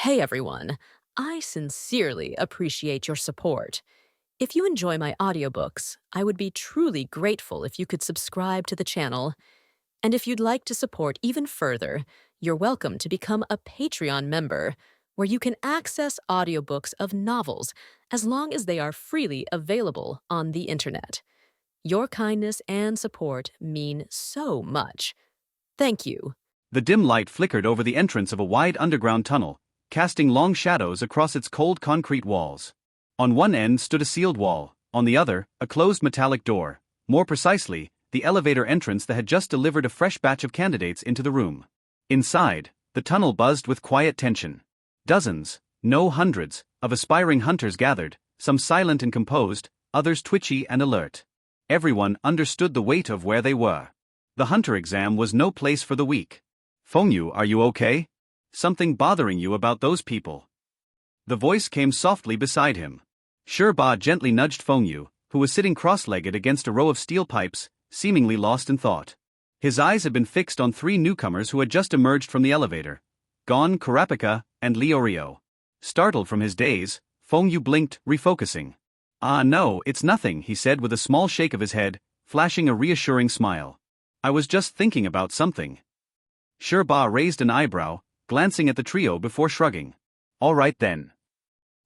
Hey everyone, I sincerely appreciate your support. If you enjoy my audiobooks, I would be truly grateful if you could subscribe to the channel. And if you'd like to support even further, you're welcome to become a Patreon member, where you can access audiobooks of novels as long as they are freely available on the internet. Your kindness and support mean so much. Thank you. The dim light flickered over the entrance of a wide underground tunnel, casting long shadows across its cold concrete walls. On one end stood a sealed wall, on the other, a closed metallic door, more precisely, the elevator entrance that had just delivered a fresh batch of candidates into the room. Inside, the tunnel buzzed with quiet tension. Dozens, no hundreds, of aspiring hunters gathered, some silent and composed, others twitchy and alert. Everyone understood the weight of where they were. The hunter exam was no place for the weak. Fong Yu, are you okay? Something bothering you about those people? The voice came softly beside him. Ba gently nudged Fong Yu, who was sitting cross-legged against a row of steel pipes, seemingly lost in thought. His eyes had been fixed on three newcomers who had just emerged from the elevator: Gon, Kurapika, and Leorio. Startled from his daze, Fong Yu blinked, refocusing. "Ah no, it's nothing," he said with a small shake of his head, flashing a reassuring smile. "I was just thinking about something." Ba raised an eyebrow, glancing at the trio before shrugging. "All right then."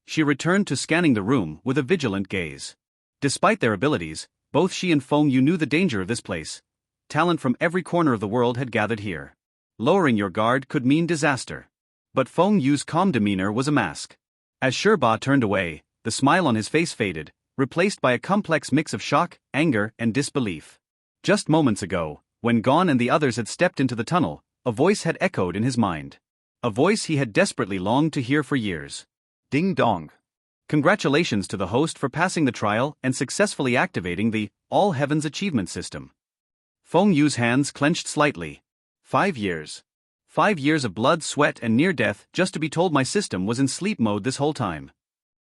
She returned to scanning the room with a vigilant gaze. Despite their abilities, both she and Fong Yu knew the danger of this place. Talent from every corner of the world had gathered here. Lowering your guard could mean disaster. But Fong Yu's calm demeanor was a mask. As Ba turned away, the smile on his face faded, replaced by a complex mix of shock, anger, and disbelief. Just moments ago, when Gon and the others had stepped into the tunnel, a voice had echoed in his mind. A voice he had desperately longed to hear for years. Ding dong. Congratulations to the host for passing the trial and successfully activating the All Heavens Achievement System. Fong Yu's hands clenched slightly. 5 years. 5 years of blood, sweat, and near death just to be told my system was in sleep mode this whole time.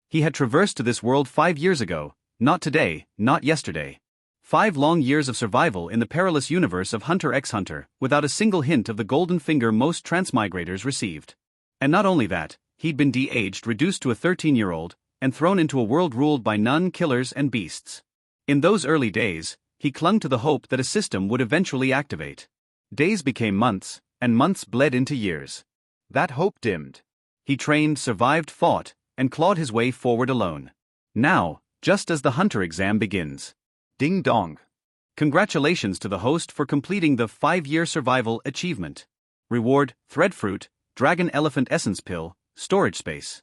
He had traversed to this world 5 years ago, not today, not yesterday. 5 long years of survival in the perilous universe of Hunter x Hunter, without a single hint of the golden finger most transmigrators received. And not only that, he'd been de-aged, reduced to a 13-year-old, and thrown into a world ruled by none, killers, and beasts. In those early days, he clung to the hope that a system would eventually activate. Days became months, and months bled into years. That hope dimmed. He trained, survived, fought, and clawed his way forward alone. Now, just as the hunter exam begins. Ding dong. Congratulations to the host for completing the 5-year survival achievement. Reward: threadfruit, dragon elephant essence pill, storage space.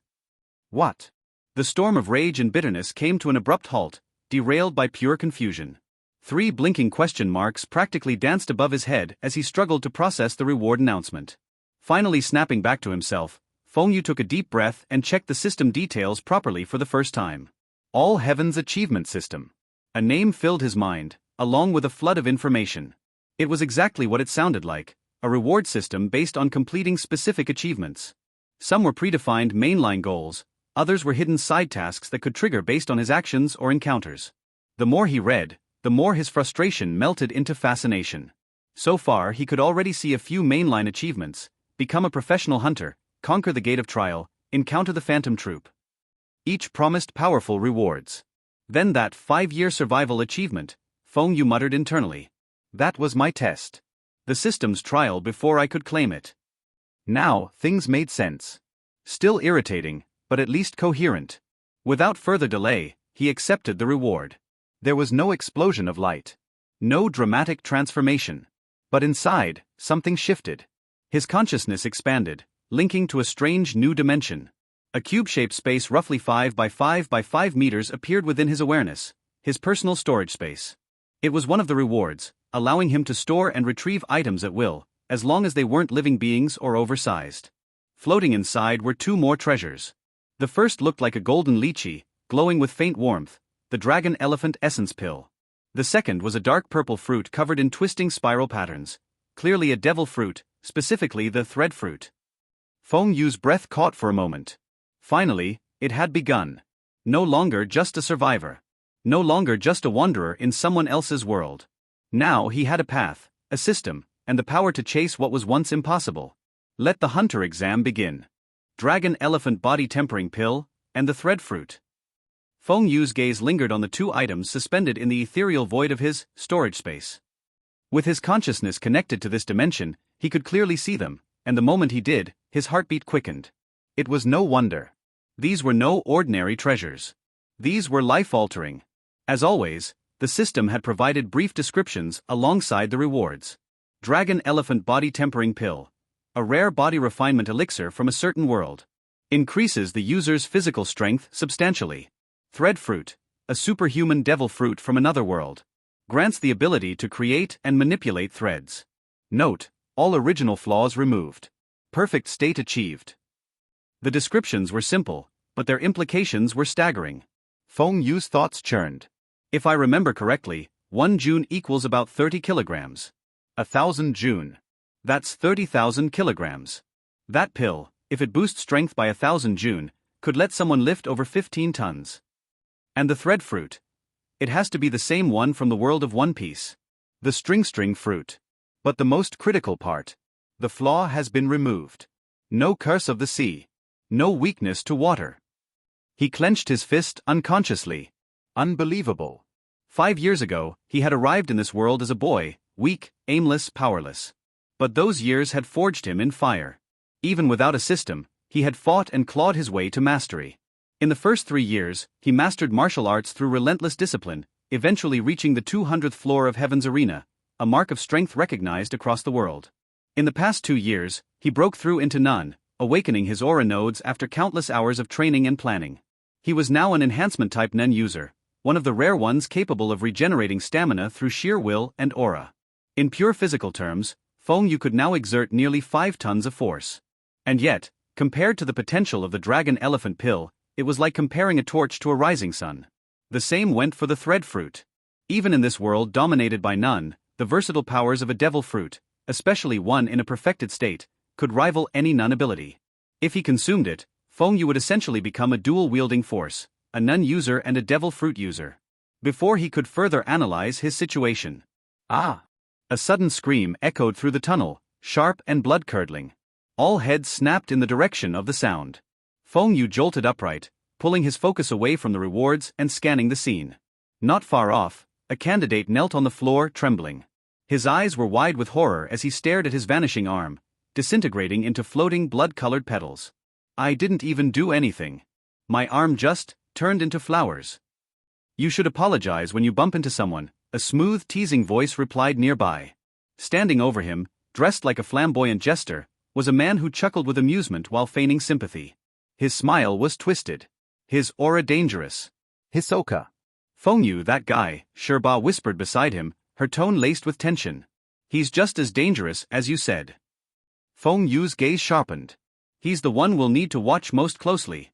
What? The storm of rage and bitterness came to an abrupt halt, derailed by pure confusion. 3 blinking question marks practically danced above his head as he struggled to process the reward announcement. Finally snapping back to himself, Fong Yu took a deep breath and checked the system details properly for the first time. All Heavens Achievement System. A name filled his mind, along with a flood of information. It was exactly what it sounded like, a reward system based on completing specific achievements. Some were predefined mainline goals, others were hidden side tasks that could trigger based on his actions or encounters. The more he read, the more his frustration melted into fascination. So far he could already see a few mainline achievements: become a professional hunter, conquer the gate of trial, encounter the phantom troop. Each promised powerful rewards. Then that 5-year survival achievement, Fong Yu muttered internally. That was my test. The system's trial before I could claim it. Now, things made sense. Still irritating, but at least coherent. Without further delay, he accepted the reward. There was no explosion of light. No dramatic transformation. But inside, something shifted. His consciousness expanded, linking to a strange new dimension. A cube-shaped space roughly 5 by 5 by 5 meters appeared within his awareness, his personal storage space. It was one of the rewards, allowing him to store and retrieve items at will, as long as they weren't living beings or oversized. Floating inside were 2 more treasures. The first looked like a golden lychee, glowing with faint warmth, the dragon elephant essence pill. The second was a dark purple fruit covered in twisting spiral patterns, clearly a devil fruit, specifically the thread fruit. Fong Yu's breath caught for a moment. Finally, it had begun. No longer just a survivor. No longer just a wanderer in someone else's world. Now he had a path, a system, and the power to chase what was once impossible. Let the hunter exam begin. dragon elephant body tempering pill, and the thread fruit. Feng Yu's gaze lingered on the two items suspended in the ethereal void of his storage space. With his consciousness connected to this dimension, he could clearly see them, and the moment he did, his heartbeat quickened. It was no wonder. These were no ordinary treasures. These were life-altering. As always, the system had provided brief descriptions alongside the rewards. Dragon elephant body tempering pill. A rare body refinement elixir from a certain world. Increases the user's physical strength substantially. Thread fruit. A superhuman devil fruit from another world. Grants the ability to create and manipulate threads. Note, all original flaws removed. Perfect state achieved. The descriptions were simple, but their implications were staggering. Feng Yu's thoughts churned. If I remember correctly, 1 June equals about 30 kilograms. 1,000 June. That's 30,000 kilograms. That pill, if it boosts strength by 1,000 June, could let someone lift over 15 tons. And the thread fruit. It has to be the same one from the world of One Piece. The string fruit. But the most critical part. The flaw has been removed. No curse of the sea. No weakness to water. He clenched his fist unconsciously. Unbelievable. 5 years ago, he had arrived in this world as a boy, weak, aimless, powerless. But those years had forged him in fire. Even without a system, he had fought and clawed his way to mastery. In the first 3 years, he mastered martial arts through relentless discipline, eventually reaching the 200th floor of Heaven's Arena, a mark of strength recognized across the world. In the past 2 years, he broke through into none, awakening his aura nodes after countless hours of training and planning. He was now an enhancement-type Nen user, one of the rare ones capable of regenerating stamina through sheer will and aura. In pure physical terms, Feng Yu could now exert nearly 5 tons of force. And yet, compared to the potential of the dragon elephant pill, it was like comparing a torch to a rising sun. The same went for the thread fruit. Even in this world dominated by none, the versatile powers of a devil fruit, especially one in a perfected state, could rival any nun ability. If he consumed it, Feng Yu would essentially become a dual-wielding force, a nun user and a devil fruit user. Before he could further analyze his situation. Ah! A sudden scream echoed through the tunnel, sharp and blood-curdling. All heads snapped in the direction of the sound. Feng Yu jolted upright, pulling his focus away from the rewards and scanning the scene. Not far off, a candidate knelt on the floor trembling. His eyes were wide with horror as he stared at his vanishing arm, disintegrating into floating blood-colored petals. I didn't even do anything. My arm just turned into flowers. You should apologize when you bump into someone, a smooth, teasing voice replied nearby. Standing over him, dressed like a flamboyant jester, was a man who chuckled with amusement while feigning sympathy. His smile was twisted. His aura dangerous. Hisoka. Feng Yu, that guy, Sherba whispered beside him, her tone laced with tension. He's just as dangerous as you said. Feng Yu's gaze sharpened. He's the one we'll need to watch most closely.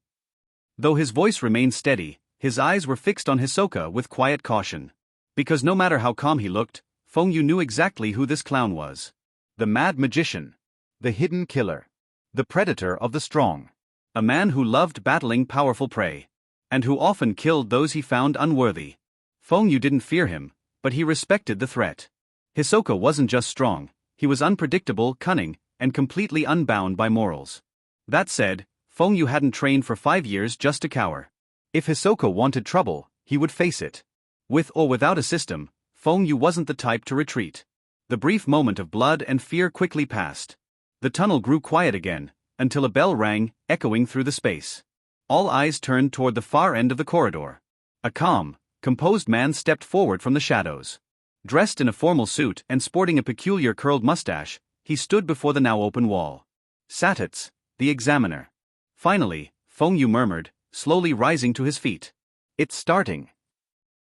Though his voice remained steady, his eyes were fixed on Hsoka with quiet caution. Because no matter how calm he looked, Feng Yu knew exactly who this clown was. The mad magician. The hidden killer. The predator of the strong. A man who loved battling powerful prey. And who often killed those he found unworthy. Feng Yu didn't fear him, but he respected the threat. Hsoka wasn't just strong, he was unpredictable, cunning, and completely unbound by morals. That said, Feng Yu hadn't trained for 5 years just to cower. If Hsoka wanted trouble, he would face it. With or without a system, Feng Yu wasn't the type to retreat. The brief moment of blood and fear quickly passed. The tunnel grew quiet again, until a bell rang, echoing through the space. All eyes turned toward the far end of the corridor. A calm, composed man stepped forward from the shadows. Dressed in a formal suit and sporting a peculiar curled mustache, he stood before the now open wall. Satits, the examiner. Finally, Feng Yu murmured, slowly rising to his feet. It's starting.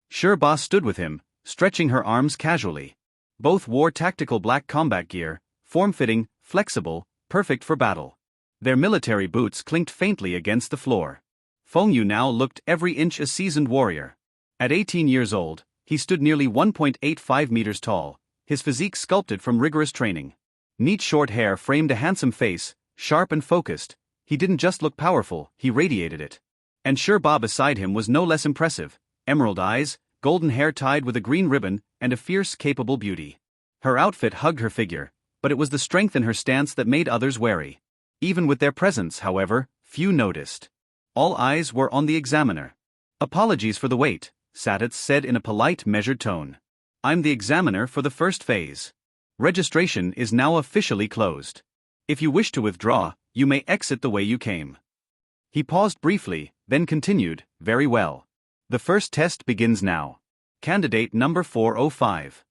Sherba stood with him, stretching her arms casually. Both wore tactical black combat gear, form-fitting, flexible, perfect for battle. Their military boots clinked faintly against the floor. Feng Yu now looked every inch a seasoned warrior. At 18 years old, he stood nearly 1.85 meters tall, his physique sculpted from rigorous training. Neat short hair framed a handsome face, sharp and focused. He didn't just look powerful, he radiated it. And Sherba beside him was no less impressive. Emerald eyes, golden hair tied with a green ribbon, and a fierce, capable beauty. Her outfit hugged her figure, but it was the strength in her stance that made others wary. Even with their presence, however, few noticed. All eyes were on the examiner. "Apologies for the wait," Satitz said in a polite, measured tone. "I'm the examiner for the first phase. Registration is now officially closed. If you wish to withdraw, you may exit the way you came." He paused briefly, then continued, "Very well. The first test begins now. Candidate number 405.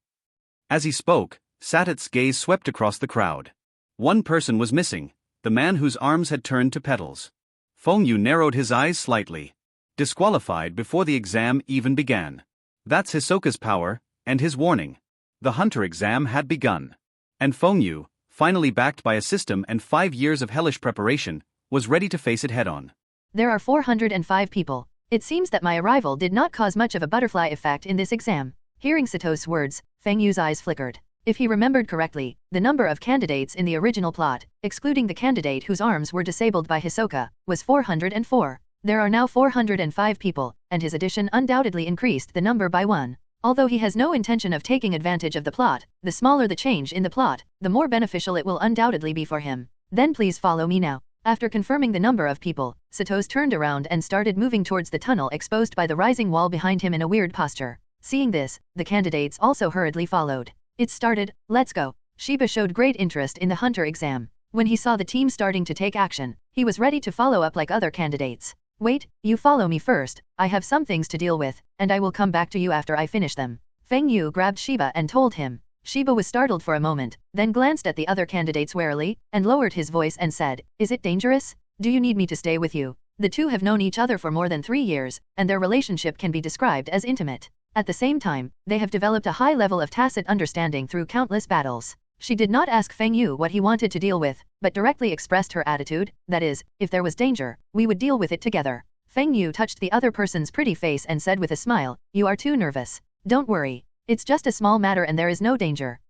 As he spoke, Satitz's gaze swept across the crowd. One person was missing, the man whose arms had turned to petals. Fong Yu narrowed his eyes slightly. Disqualified before the exam even began. That's Hisoka's power, and his warning. The hunter exam had begun. And Fong Yu, finally backed by a system and 5 years of hellish preparation, was ready to face it head-on. There are 405 people. It seems that my arrival did not cause much of a butterfly effect in this exam. Hearing Satos's words, Feng Yu's eyes flickered. If he remembered correctly, the number of candidates in the original plot, excluding the candidate whose arms were disabled by Hisoka, was 404. There are now 405 people, and his addition undoubtedly increased the number by 1. Although he has no intention of taking advantage of the plot, the smaller the change in the plot, the more beneficial it will undoubtedly be for him. Then please follow me now. After confirming the number of people, Satos turned around and started moving towards the tunnel exposed by the rising wall behind him in a weird posture. Seeing this, the candidates also hurriedly followed. It started, let's go. Shiba showed great interest in the hunter exam. When he saw the team starting to take action, he was ready to follow up like other candidates. Wait, you follow me first, I have some things to deal with, and I will come back to you after I finish them. Feng Yu grabbed Shiba and told him. Shiba was startled for a moment, then glanced at the other candidates warily, and lowered his voice and said, "Is it dangerous? Do you need me to stay with you?" The two have known each other for more than 3 years, and their relationship can be described as intimate. At the same time, they have developed a high level of tacit understanding through countless battles. She did not ask Feng Yu what he wanted to deal with, but directly expressed her attitude, that is, if there was danger, we would deal with it together. Feng Yu touched the other person's pretty face and said with a smile, "You are too nervous. Don't worry. It's just a small matter and there is no danger."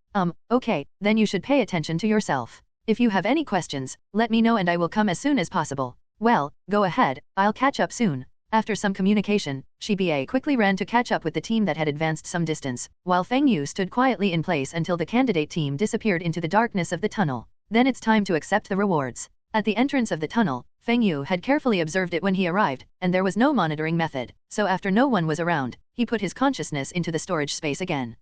Okay, then you should pay attention to yourself. If you have any questions, let me know and I will come as soon as possible. Well, go ahead, I'll catch up soon. After some communication, Shiba quickly ran to catch up with the team that had advanced some distance, while Feng Yu stood quietly in place until the candidate team disappeared into the darkness of the tunnel. Then it's time to accept the rewards. At the entrance of the tunnel, Feng Yu had carefully observed it when he arrived, and there was no monitoring method, so after no one was around, he put his consciousness into the storage space again.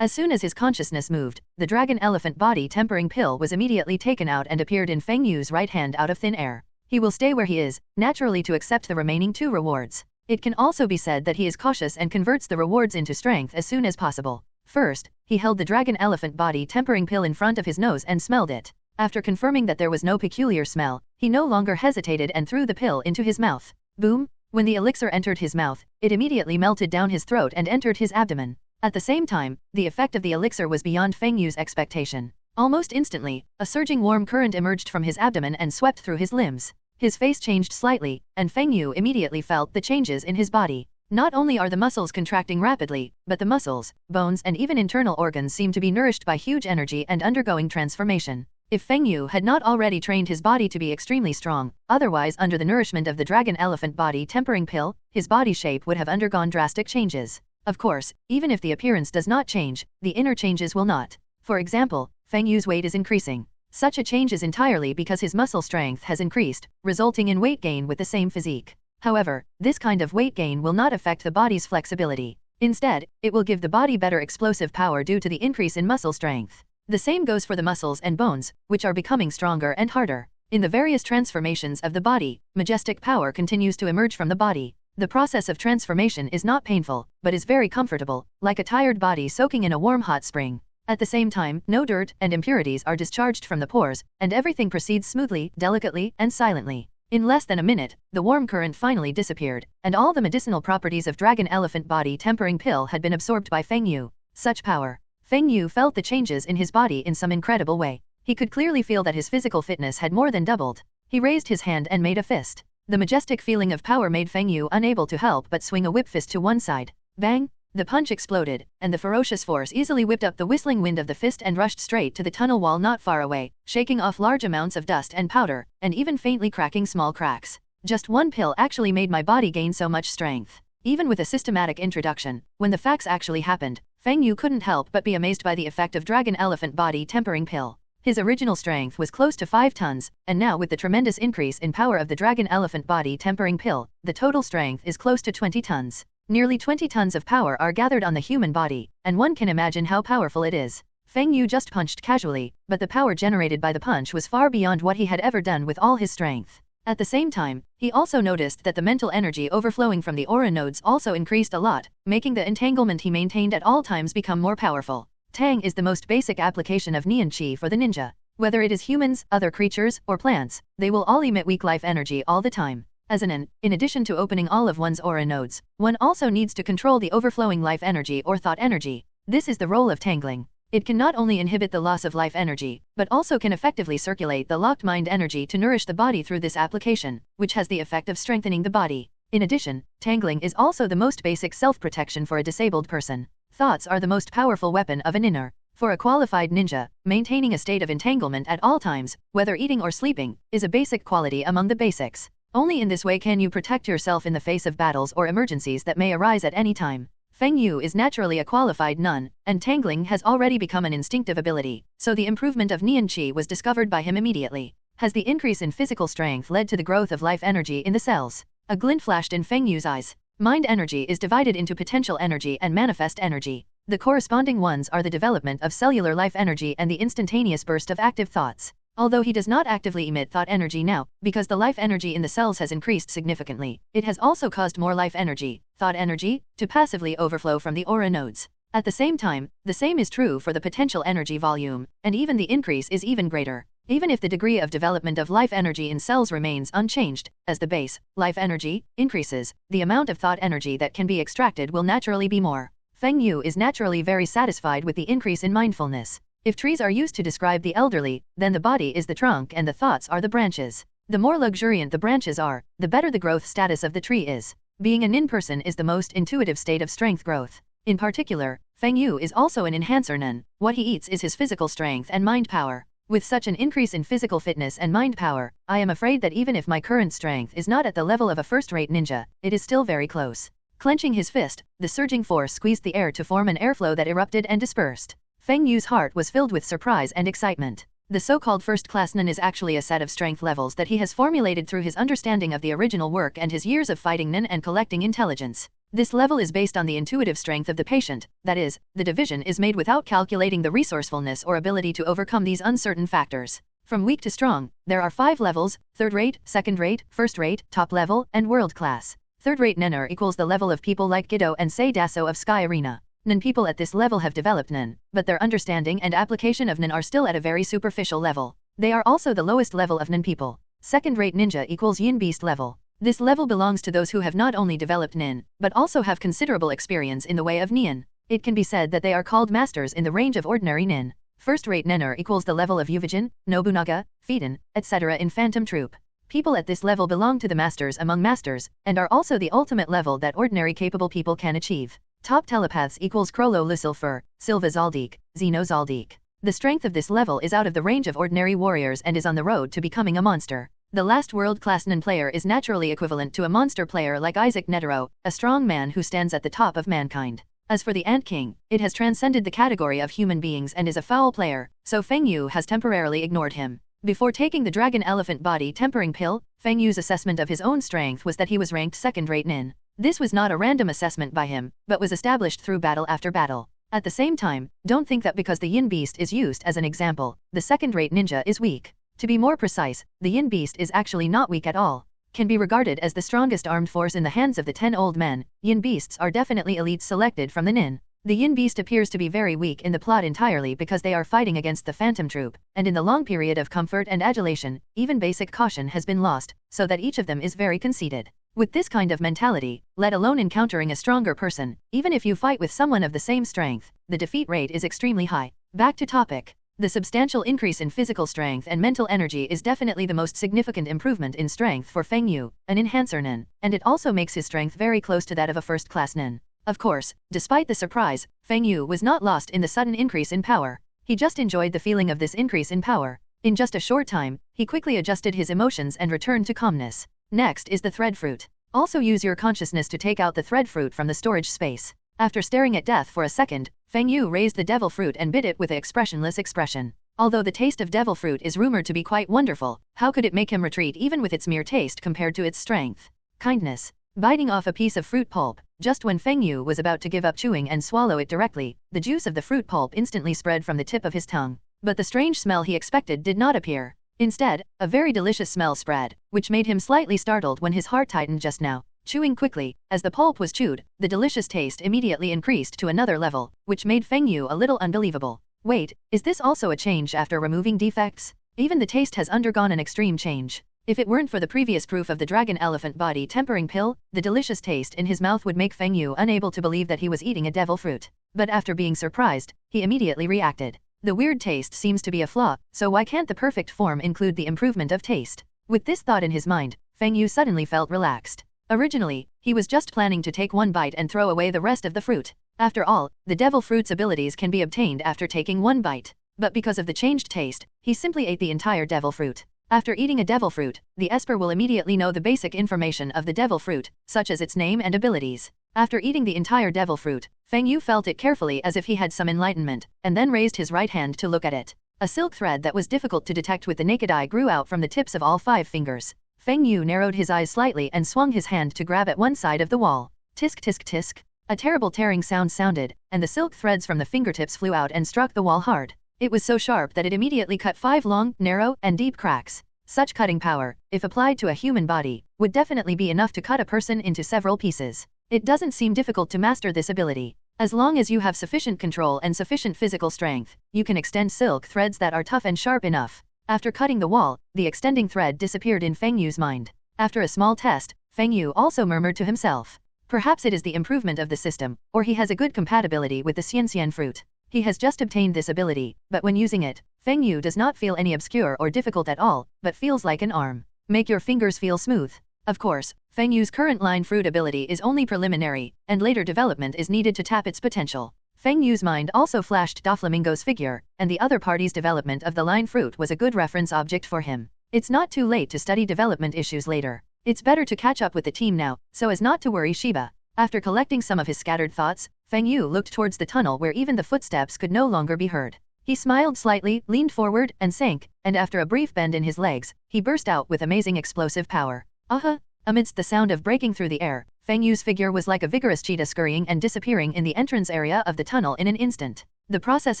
As soon as his consciousness moved, the dragon elephant body tempering pill was immediately taken out and appeared in Feng Yu's right hand out of thin air. He will stay where he is, naturally to accept the remaining 2 rewards. It can also be said that he is cautious and converts the rewards into strength as soon as possible. First, he held the dragon elephant body tempering pill in front of his nose and smelled it. After confirming that there was no peculiar smell, he no longer hesitated and threw the pill into his mouth. Boom! When the elixir entered his mouth, it immediately melted down his throat and entered his abdomen. At the same time, the effect of the elixir was beyond Feng Yu's expectation. Almost instantly, a surging warm current emerged from his abdomen and swept through his limbs. His face changed slightly, and Feng Yu immediately felt the changes in his body. Not only are the muscles contracting rapidly, but the muscles, bones and even internal organs seem to be nourished by huge energy and undergoing transformation. If Feng Yu had not already trained his body to be extremely strong, otherwise under the nourishment of the dragon elephant body tempering pill, his body shape would have undergone drastic changes. Of course, even if the appearance does not change, the inner changes will not. For example, Feng Yu's weight is increasing. Such a change is entirely because his muscle strength has increased, resulting in weight gain with the same physique. However, this kind of weight gain will not affect the body's flexibility. Instead, it will give the body better explosive power due to the increase in muscle strength. The same goes for the muscles and bones, which are becoming stronger and harder. In the various transformations of the body, majestic power continues to emerge from the body. The process of transformation is not painful, but is very comfortable, like a tired body soaking in a warm hot spring. At the same time, no dirt and impurities are discharged from the pores, and everything proceeds smoothly, delicately, and silently. In less than a minute, the warm current finally disappeared, and all the medicinal properties of dragon elephant body tempering pill had been absorbed by Feng Yu. Such power. Feng Yu felt the changes in his body in some incredible way. He could clearly feel that his physical fitness had more than doubled. He raised his hand and made a fist. The majestic feeling of power made Feng Yu unable to help but swing a whip fist to one side. Bang! The punch exploded, and the ferocious force easily whipped up the whistling wind of the fist and rushed straight to the tunnel wall not far away, shaking off large amounts of dust and powder, and even faintly cracking small cracks. Just one pill actually made my body gain so much strength. Even with a systematic introduction, when the facts actually happened, Feng Yu couldn't help but be amazed by the effect of dragon elephant body tempering pill. His original strength was close to 5 tons, and now with the tremendous increase in power of the dragon elephant body tempering pill, the total strength is close to 20 tons. Nearly 20 tons of power are gathered on the human body, and one can imagine how powerful it is. Feng Yu just punched casually, but the power generated by the punch was far beyond what he had ever done with all his strength. At the same time, he also noticed that the mental energy overflowing from the aura nodes also increased a lot, making the entanglement he maintained at all times become more powerful. Tang is the most basic application of Nian Qi for the ninja. Whether it is humans, other creatures, or plants, they will all emit weak life energy all the time. As an nin, in addition to opening all of one's aura nodes, one also needs to control the overflowing life energy or thought energy. This is the role of tangling. It can not only inhibit the loss of life energy, but also can effectively circulate the locked mind energy to nourish the body through this application, which has the effect of strengthening the body. In addition, tangling is also the most basic self-protection for a disabled person. Thoughts are the most powerful weapon of a ninja. For a qualified ninja, maintaining a state of entanglement at all times, whether eating or sleeping, is a basic quality among the basics. Only in this way can you protect yourself in the face of battles or emergencies that may arise at any time. Feng Yu is naturally a qualified nun, and tangling has already become an instinctive ability, so the improvement of Nian Qi was discovered by him immediately. Has the increase in physical strength led to the growth of life energy in the cells? A glint flashed in Feng Yu's eyes. Mind energy is divided into potential energy and manifest energy. The corresponding ones are the development of cellular life energy and the instantaneous burst of active thoughts. Although he does not actively emit thought energy now, because the life energy in the cells has increased significantly, it has also caused more life energy, thought energy, to passively overflow from the aura nodes. At the same time, the same is true for the potential energy volume, and even the increase is even greater. Even if the degree of development of life energy in cells remains unchanged, as the base, life energy, increases, the amount of thought energy that can be extracted will naturally be more. Feng Yu is naturally very satisfied with the increase in mindfulness. If trees are used to describe the elderly, then the body is the trunk and the thoughts are the branches. The more luxuriant the branches are, the better the growth status of the tree is. Being a nin person is the most intuitive state of strength growth. In particular, Feng Yu is also an enhancer nin. What he eats is his physical strength and mind power. With such an increase in physical fitness and mind power, I am afraid that even if my current strength is not at the level of a first-rate ninja, it is still very close. Clenching his fist, the surging force squeezed the air to form an airflow that erupted and dispersed. Feng Yu's heart was filled with surprise and excitement. The so-called first-class nin is actually a set of strength levels that he has formulated through his understanding of the original work and his years of fighting nin and collecting intelligence. This level is based on the intuitive strength of the patient, that is, the division is made without calculating the resourcefulness or ability to overcome these uncertain factors. From weak to strong, there are 5 levels: third-rate, second-rate, first-rate, top-level, and world-class. Third-rate ninner equals the level of people like Gido and Sei Daso of Sky Arena. Nin people at this level have developed nin, but their understanding and application of nin are still at a very superficial level. They are also the lowest level of nin people. Second-rate ninja equals yin beast level. This level belongs to those who have not only developed nin, but also have considerable experience in the way of Nian. It can be said that they are called masters in the range of ordinary nin. First-rate ninner equals the level of Yuvijin, Nobunaga, Fiden, etc. in Phantom Troop. People at this level belong to the masters among masters, and are also the ultimate level that ordinary capable people can achieve. Top telepaths equals Krollo Lysilfer, Silva Zaldik, Zeno Zaldik. The strength of this level is out of the range of ordinary warriors and is on the road to becoming a monster. The last world-class nin player is naturally equivalent to a monster player like Isaac Netero, a strong man who stands at the top of mankind. As for the Ant King, it has transcended the category of human beings and is a foul player, so Feng Yu has temporarily ignored him. Before taking the dragon elephant body tempering pill, Feng Yu's assessment of his own strength was that he was ranked second-rate nin. This was not a random assessment by him, but was established through battle after battle. At the same time, don't think that because the yin beast is used as an example, the second-rate ninja is weak. To be more precise, the yin beast is actually not weak at all. Can be regarded as the strongest armed force in the hands of the 10 old men. Yin beasts are definitely elites selected from the nin. The yin beast appears to be very weak in the plot entirely because they are fighting against the phantom troop, and in the long period of comfort and adulation, even basic caution has been lost, so that each of them is very conceited. With this kind of mentality, let alone encountering a stronger person, even if you fight with someone of the same strength, the defeat rate is extremely high. Back to topic. The substantial increase in physical strength and mental energy is definitely the most significant improvement in strength for Feng Yu, an enhancer nin, and it also makes his strength very close to that of a first-class nin. Of course, despite the surprise, Feng Yu was not lost in the sudden increase in power. He just enjoyed the feeling of this increase in power. In just a short time, he quickly adjusted his emotions and returned to calmness. Next is the thread fruit. Also use your consciousness to take out the thread fruit from the storage space. After staring at death for a second, Feng Yu raised the devil fruit and bit it with an expressionless expression. Although the taste of devil fruit is rumored to be quite wonderful, how could it make him retreat even with its mere taste compared to its strength? Kindness. Biting off a piece of fruit pulp, just when Feng Yu was about to give up chewing and swallow it directly, the juice of the fruit pulp instantly spread from the tip of his tongue. But the strange smell he expected did not appear. Instead, a very delicious smell spread, which made him slightly startled when his heart tightened just now. Chewing quickly, as the pulp was chewed, the delicious taste immediately increased to another level, which made Feng Yu a little unbelievable. Wait, is this also a change after removing defects? Even the taste has undergone an extreme change. If it weren't for the previous proof of the dragon elephant body tempering pill, the delicious taste in his mouth would make Feng Yu unable to believe that he was eating a devil fruit. But after being surprised, he immediately reacted. The weird taste seems to be a flaw, so why can't the perfect form include the improvement of taste? With this thought in his mind, Feng Yu suddenly felt relaxed. Originally, he was just planning to take one bite and throw away the rest of the fruit. After all, the devil fruit's abilities can be obtained after taking one bite. But because of the changed taste, he simply ate the entire devil fruit. After eating a devil fruit, the Esper will immediately know the basic information of the devil fruit, such as its name and abilities. After eating the entire devil fruit, Feng Yu felt it carefully as if he had some enlightenment, and then raised his right hand to look at it. A silk thread that was difficult to detect with the naked eye grew out from the tips of all 5 fingers. Feng Yu narrowed his eyes slightly and swung his hand to grab at one side of the wall. Tisk tisk tisk. A terrible tearing sound sounded, and the silk threads from the fingertips flew out and struck the wall hard. It was so sharp that it immediately cut 5 long, narrow, and deep cracks. Such cutting power, if applied to a human body, would definitely be enough to cut a person into several pieces. It doesn't seem difficult to master this ability. As long as you have sufficient control and sufficient physical strength, you can extend silk threads that are tough and sharp enough. After cutting the wall, the extending thread disappeared in Feng Yu's mind. After a small test, Feng Yu also murmured to himself. Perhaps it is the improvement of the system, or he has a good compatibility with the xianxian fruit. He has just obtained this ability, but when using it, Feng Yu does not feel any obscure or difficult at all, but feels like an arm. Make your fingers feel smooth. Of course, Feng Yu's current line fruit ability is only preliminary, and later development is needed to tap its potential. Feng Yu's mind also flashed Doflamingo's figure, and the other party's development of the line fruit was a good reference object for him. It's not too late to study development issues later. It's better to catch up with the team now, so as not to worry Shiba. After collecting some of his scattered thoughts, Feng Yu looked towards the tunnel where even the footsteps could no longer be heard. He smiled slightly, leaned forward, and sank, and after a brief bend in his legs, he burst out with amazing explosive power. Aha! Amidst the sound of breaking through the air, Feng Yu's figure was like a vigorous cheetah scurrying and disappearing in the entrance area of the tunnel in an instant. The process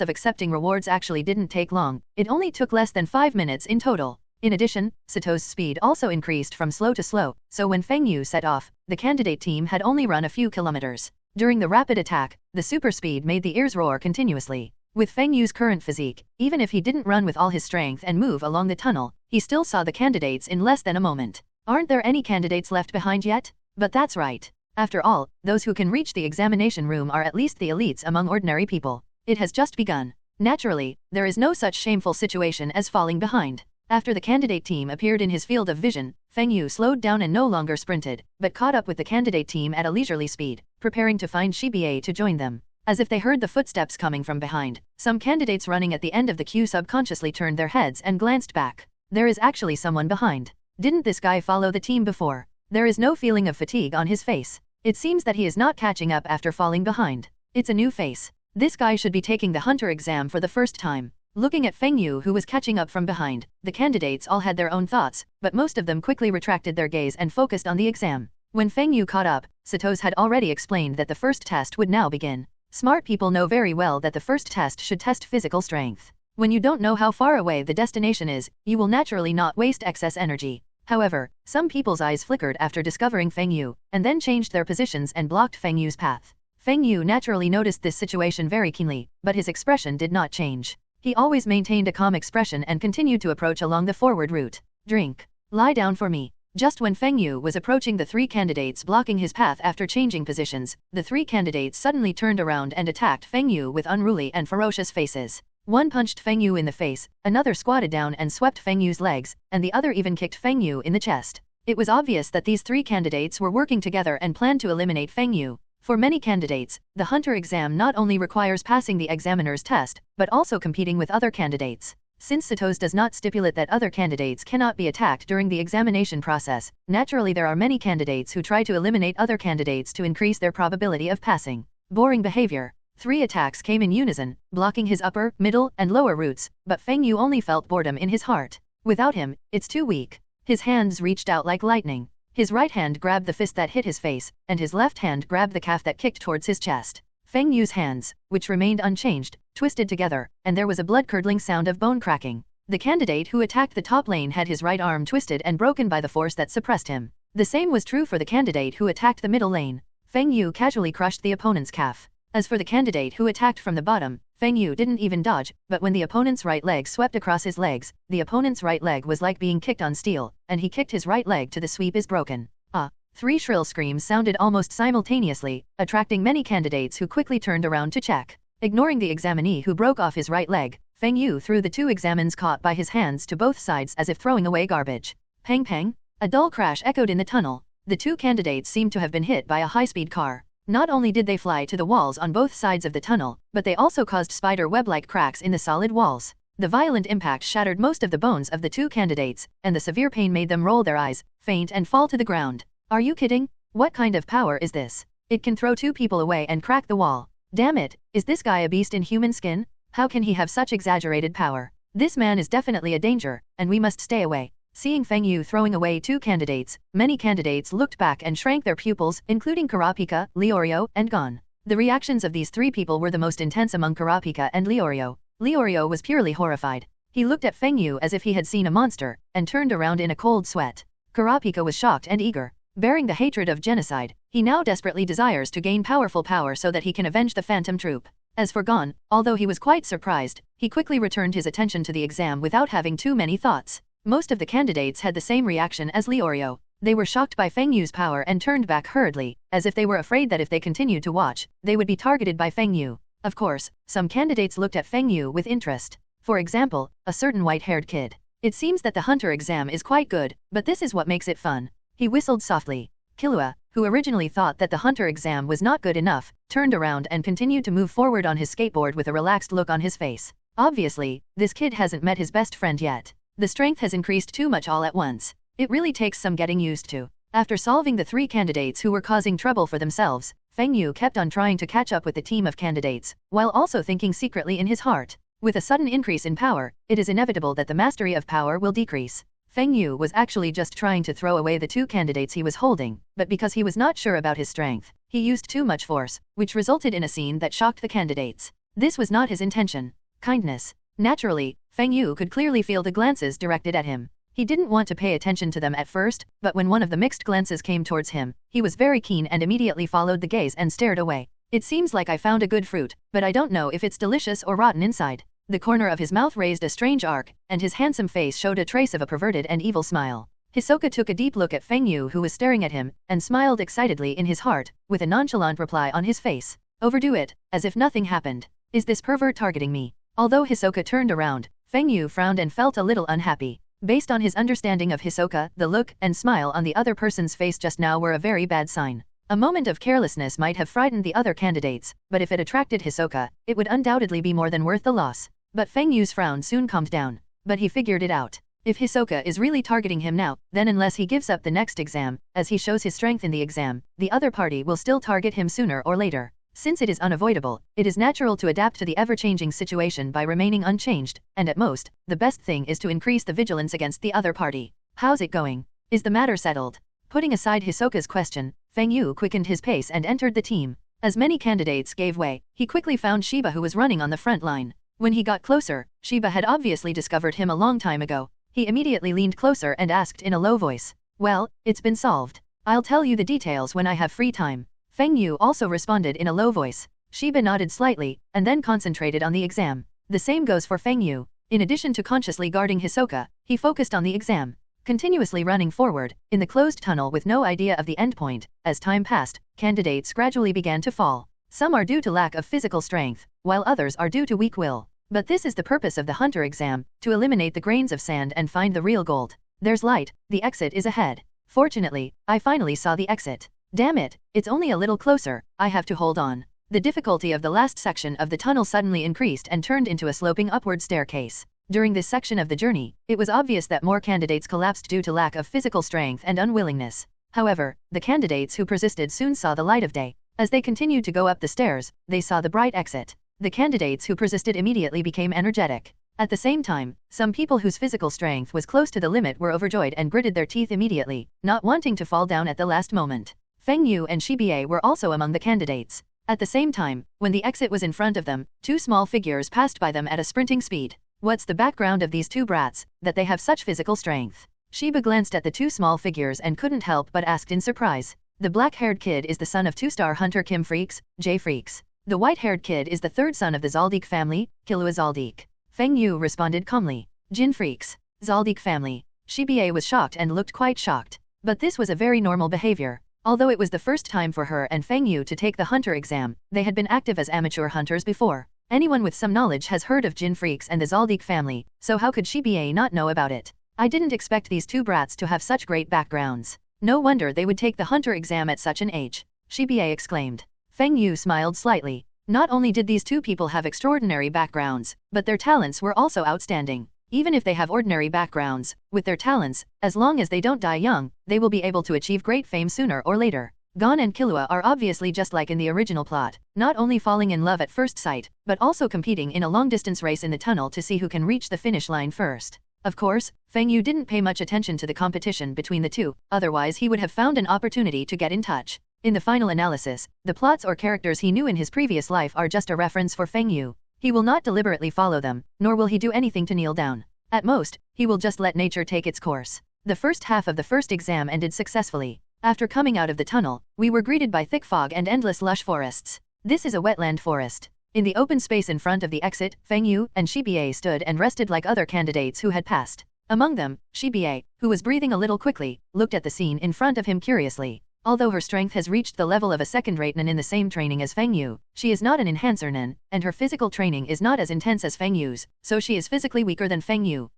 of accepting rewards actually didn't take long, it only took less than 5 minutes in total. In addition, Sato's speed also increased from slow to slow, so when Feng Yu set off, the candidate team had only run a few kilometers. During the rapid attack, the super speed made the ears roar continuously. With Feng Yu's current physique, even if he didn't run with all his strength and move along the tunnel, he still saw the candidates in less than a moment. Aren't there any candidates left behind yet? But that's right. After all, those who can reach the examination room are at least the elites among ordinary people. It has just begun. Naturally, there is no such shameful situation as falling behind. After the candidate team appeared in his field of vision, Feng Yu slowed down and no longer sprinted, but caught up with the candidate team at a leisurely speed, preparing to find Shiba to join them. As if they heard the footsteps coming from behind, some candidates running at the end of the queue subconsciously turned their heads and glanced back. There is actually someone behind. Didn't this guy follow the team before? There is no feeling of fatigue on his face. It seems that he is not catching up after falling behind. It's a new face. This guy should be taking the hunter exam for the first time. Looking at Feng Yu who was catching up from behind, the candidates all had their own thoughts, but most of them quickly retracted their gaze and focused on the exam. When Feng Yu caught up, Satos had already explained that the first test would now begin. Smart people know very well that the first test should test physical strength. When you don't know how far away the destination is, you will naturally not waste excess energy. However, some people's eyes flickered after discovering Feng Yu, and then changed their positions and blocked Feng Yu's path. Feng Yu naturally noticed this situation very keenly, but his expression did not change. He always maintained a calm expression and continued to approach along the forward route. Drink. Lie down for me. Just when Feng Yu was approaching the 3 candidates blocking his path after changing positions, the 3 candidates suddenly turned around and attacked Feng Yu with unruly and ferocious faces. One punched Feng Yu in the face, another squatted down and swept Feng Yu's legs, and the other even kicked Feng Yu in the chest. It was obvious that these 3 candidates were working together and planned to eliminate Feng Yu. For many candidates, the hunter exam not only requires passing the examiner's test, but also competing with other candidates. Since Satos does not stipulate that other candidates cannot be attacked during the examination process, naturally there are many candidates who try to eliminate other candidates to increase their probability of passing. Boring behavior. 3 attacks came in unison, blocking his upper, middle, and lower routes, but Feng Yu only felt boredom in his heart. Without him, it's too weak. His hands reached out like lightning. His right hand grabbed the fist that hit his face, and his left hand grabbed the calf that kicked towards his chest. Feng Yu's hands, which remained unchanged, twisted together, and there was a blood-curdling sound of bone cracking. The candidate who attacked the top lane had his right arm twisted and broken by the force that suppressed him. The same was true for the candidate who attacked the middle lane. Feng Yu casually crushed the opponent's calf. As for the candidate who attacked from the bottom, Feng Yu didn't even dodge, but when the opponent's right leg swept across his legs, the opponent's right leg was like being kicked on steel, and he kicked his right leg to the sweep is broken. Ah! 3 shrill screams sounded almost simultaneously, attracting many candidates who quickly turned around to check. Ignoring the examinee who broke off his right leg, Feng Yu threw the 2 examines caught by his hands to both sides as if throwing away garbage. Pang pang! A dull crash echoed in the tunnel. The 2 candidates seemed to have been hit by a high-speed car. Not only did they fly to the walls on both sides of the tunnel, but they also caused spider web-like cracks in the solid walls. The violent impact shattered most of the bones of the 2 candidates, and the severe pain made them roll their eyes, faint and fall to the ground. Are you kidding? What kind of power is this? It can throw 2 people away and crack the wall. Damn it, is this guy a beast in human skin? How can he have such exaggerated power? This man is definitely a danger, and we must stay away. Seeing Feng Yu throwing away 2 candidates, many candidates looked back and shrank their pupils, including Kurapika, Leorio, and Gon. The reactions of these 3 people were the most intense among Kurapika and Leorio. Leorio was purely horrified. He looked at Feng Yu as if he had seen a monster, and turned around in a cold sweat. Kurapika was shocked and eager. Bearing the hatred of genocide, he now desperately desires to gain powerful power so that he can avenge the phantom troop. As for Gon, although he was quite surprised, he quickly returned his attention to the exam without having too many thoughts. Most of the candidates had the same reaction as Leorio. They were shocked by Feng Yu's power and turned back hurriedly, as if they were afraid that if they continued to watch, they would be targeted by Feng Yu. Of course, some candidates looked at Feng Yu with interest. For example, a certain white-haired kid. It seems that the hunter exam is quite good, but this is what makes it fun. He whistled softly. Killua, who originally thought that the hunter exam was not good enough, turned around and continued to move forward on his skateboard with a relaxed look on his face. Obviously, this kid hasn't met his best friend yet. The strength has increased too much all at once. It really takes some getting used to. After solving the 3 candidates who were causing trouble for themselves, Feng Yu kept on trying to catch up with the team of candidates, while also thinking secretly in his heart. With a sudden increase in power, it is inevitable that the mastery of power will decrease. Feng Yu was actually just trying to throw away the 2 candidates he was holding, but because he was not sure about his strength, he used too much force, which resulted in a scene that shocked the candidates. This was not his intention. Kindness. Naturally, Feng Yu could clearly feel the glances directed at him. He didn't want to pay attention to them at first, but when one of the mixed glances came towards him, he was very keen and immediately followed the gaze and stared away. It seems like I found a good fruit, but I don't know if it's delicious or rotten inside. The corner of his mouth raised a strange arc, and his handsome face showed a trace of a perverted and evil smile. Hisoka took a deep look at Feng Yu who was staring at him, and smiled excitedly in his heart, with a nonchalant reply on his face. Overdo it, as if nothing happened. Is this pervert targeting me? Although Hisoka turned around, Feng Yu frowned and felt a little unhappy. Based on his understanding of Hisoka, the look and smile on the other person's face just now were a very bad sign. A moment of carelessness might have frightened the other candidates, but if it attracted Hisoka, it would undoubtedly be more than worth the loss. But Feng Yu's frown soon calmed down. But he figured it out. If Hisoka is really targeting him now, then unless he gives up the next exam, as he shows his strength in the exam, the other party will still target him sooner or later. Since it is unavoidable, it is natural to adapt to the ever-changing situation by remaining unchanged, and at most, the best thing is to increase the vigilance against the other party. How's it going? Is the matter settled? Putting aside Hisoka's question, Feng Yu quickened his pace and entered the team. As many candidates gave way, he quickly found Shiba who was running on the front line. When he got closer, Shiba had obviously discovered him a long time ago. He immediately leaned closer and asked in a low voice. Well, it's been solved. I'll tell you the details when I have free time. Feng Yu also responded in a low voice. Shiba nodded slightly, and then concentrated on the exam. The same goes for Feng Yu. In addition to consciously guarding Hsoka, he focused on the exam. Continuously running forward, in the closed tunnel with no idea of the endpoint, as time passed, candidates gradually began to fall. Some are due to lack of physical strength, while others are due to weak will. But this is the purpose of the hunter exam, to eliminate the grains of sand and find the real gold. There's light, the exit is ahead. Fortunately, I finally saw the exit. Damn it, it's only a little closer, I have to hold on. The difficulty of the last section of the tunnel suddenly increased and turned into a sloping upward staircase. During this section of the journey, it was obvious that more candidates collapsed due to lack of physical strength and unwillingness. However, the candidates who persisted soon saw the light of day. As they continued to go up the stairs, they saw the bright exit. The candidates who persisted immediately became energetic. At the same time, some people whose physical strength was close to the limit were overjoyed and gritted their teeth immediately, not wanting to fall down at the last moment. Feng Yu and Shiba were also among the candidates. At the same time, when the exit was in front of them, two small figures passed by them at a sprinting speed. What's the background of these two brats, that they have such physical strength? Shiba glanced at the two small figures and couldn't help but asked in surprise. The black-haired kid is the son of two-star hunter Kim Freaks, J Freaks. The white-haired kid is the third son of the Zaldik family, Killua Zaldik. Feng Yu responded calmly. Jin Freaks. Zaldik family. Shiba was shocked and looked quite shocked. But this was a very normal behavior. Although it was the first time for her and Feng Yu to take the hunter exam, they had been active as amateur hunters before. Anyone with some knowledge has heard of Jin Freaks and the Zaldik family, so how could Shiba not know about it? I didn't expect these two brats to have such great backgrounds. No wonder they would take the hunter exam at such an age. Shiba exclaimed. Feng Yu smiled slightly. Not only did these two people have extraordinary backgrounds, but their talents were also outstanding. Even if they have ordinary backgrounds, with their talents, as long as they don't die young, they will be able to achieve great fame sooner or later. Gon and Killua are obviously just like in the original plot, not only falling in love at first sight, but also competing in a long-distance race in the tunnel to see who can reach the finish line first. Of course, Feng Yu didn't pay much attention to the competition between the two, otherwise he would have found an opportunity to get in touch. In the final analysis, the plots or characters he knew in his previous life are just a reference for Feng Yu. He will not deliberately follow them, nor will he do anything to kneel down. At most, he will just let nature take its course. The first half of the first exam ended successfully. After coming out of the tunnel, we were greeted by thick fog and endless lush forests. This is a wetland forest. In the open space in front of the exit, Feng Yu and Shiba stood and rested like other candidates who had passed. Among them, Shiba, who was breathing a little quickly, looked at the scene in front of him curiously. Although her strength has reached the level of a second-rate nin in the same training as Feng Yu, she is not an enhancer nin, and her physical training is not as intense as Feng Yu's, so she is physically weaker than Feng Yu.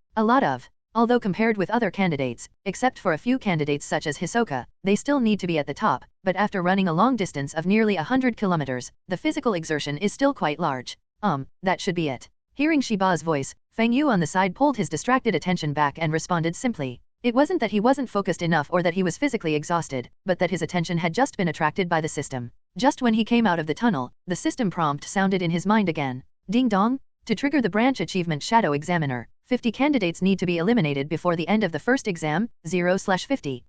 Although compared with other candidates, except for a few candidates such as Hisoka, they still need to be at the top, but after running a long distance of nearly 100 kilometers, the physical exertion is still quite large. That should be it. Hearing Shiba's voice, Feng Yu on the side pulled his distracted attention back and responded simply. It wasn't that he wasn't focused enough or that he was physically exhausted, but that his attention had just been attracted by the system. Just when he came out of the tunnel, the system prompt sounded in his mind again. Ding dong! To trigger the branch achievement Shadow Examiner, 50 candidates need to be eliminated before the end of the first exam, 0/50.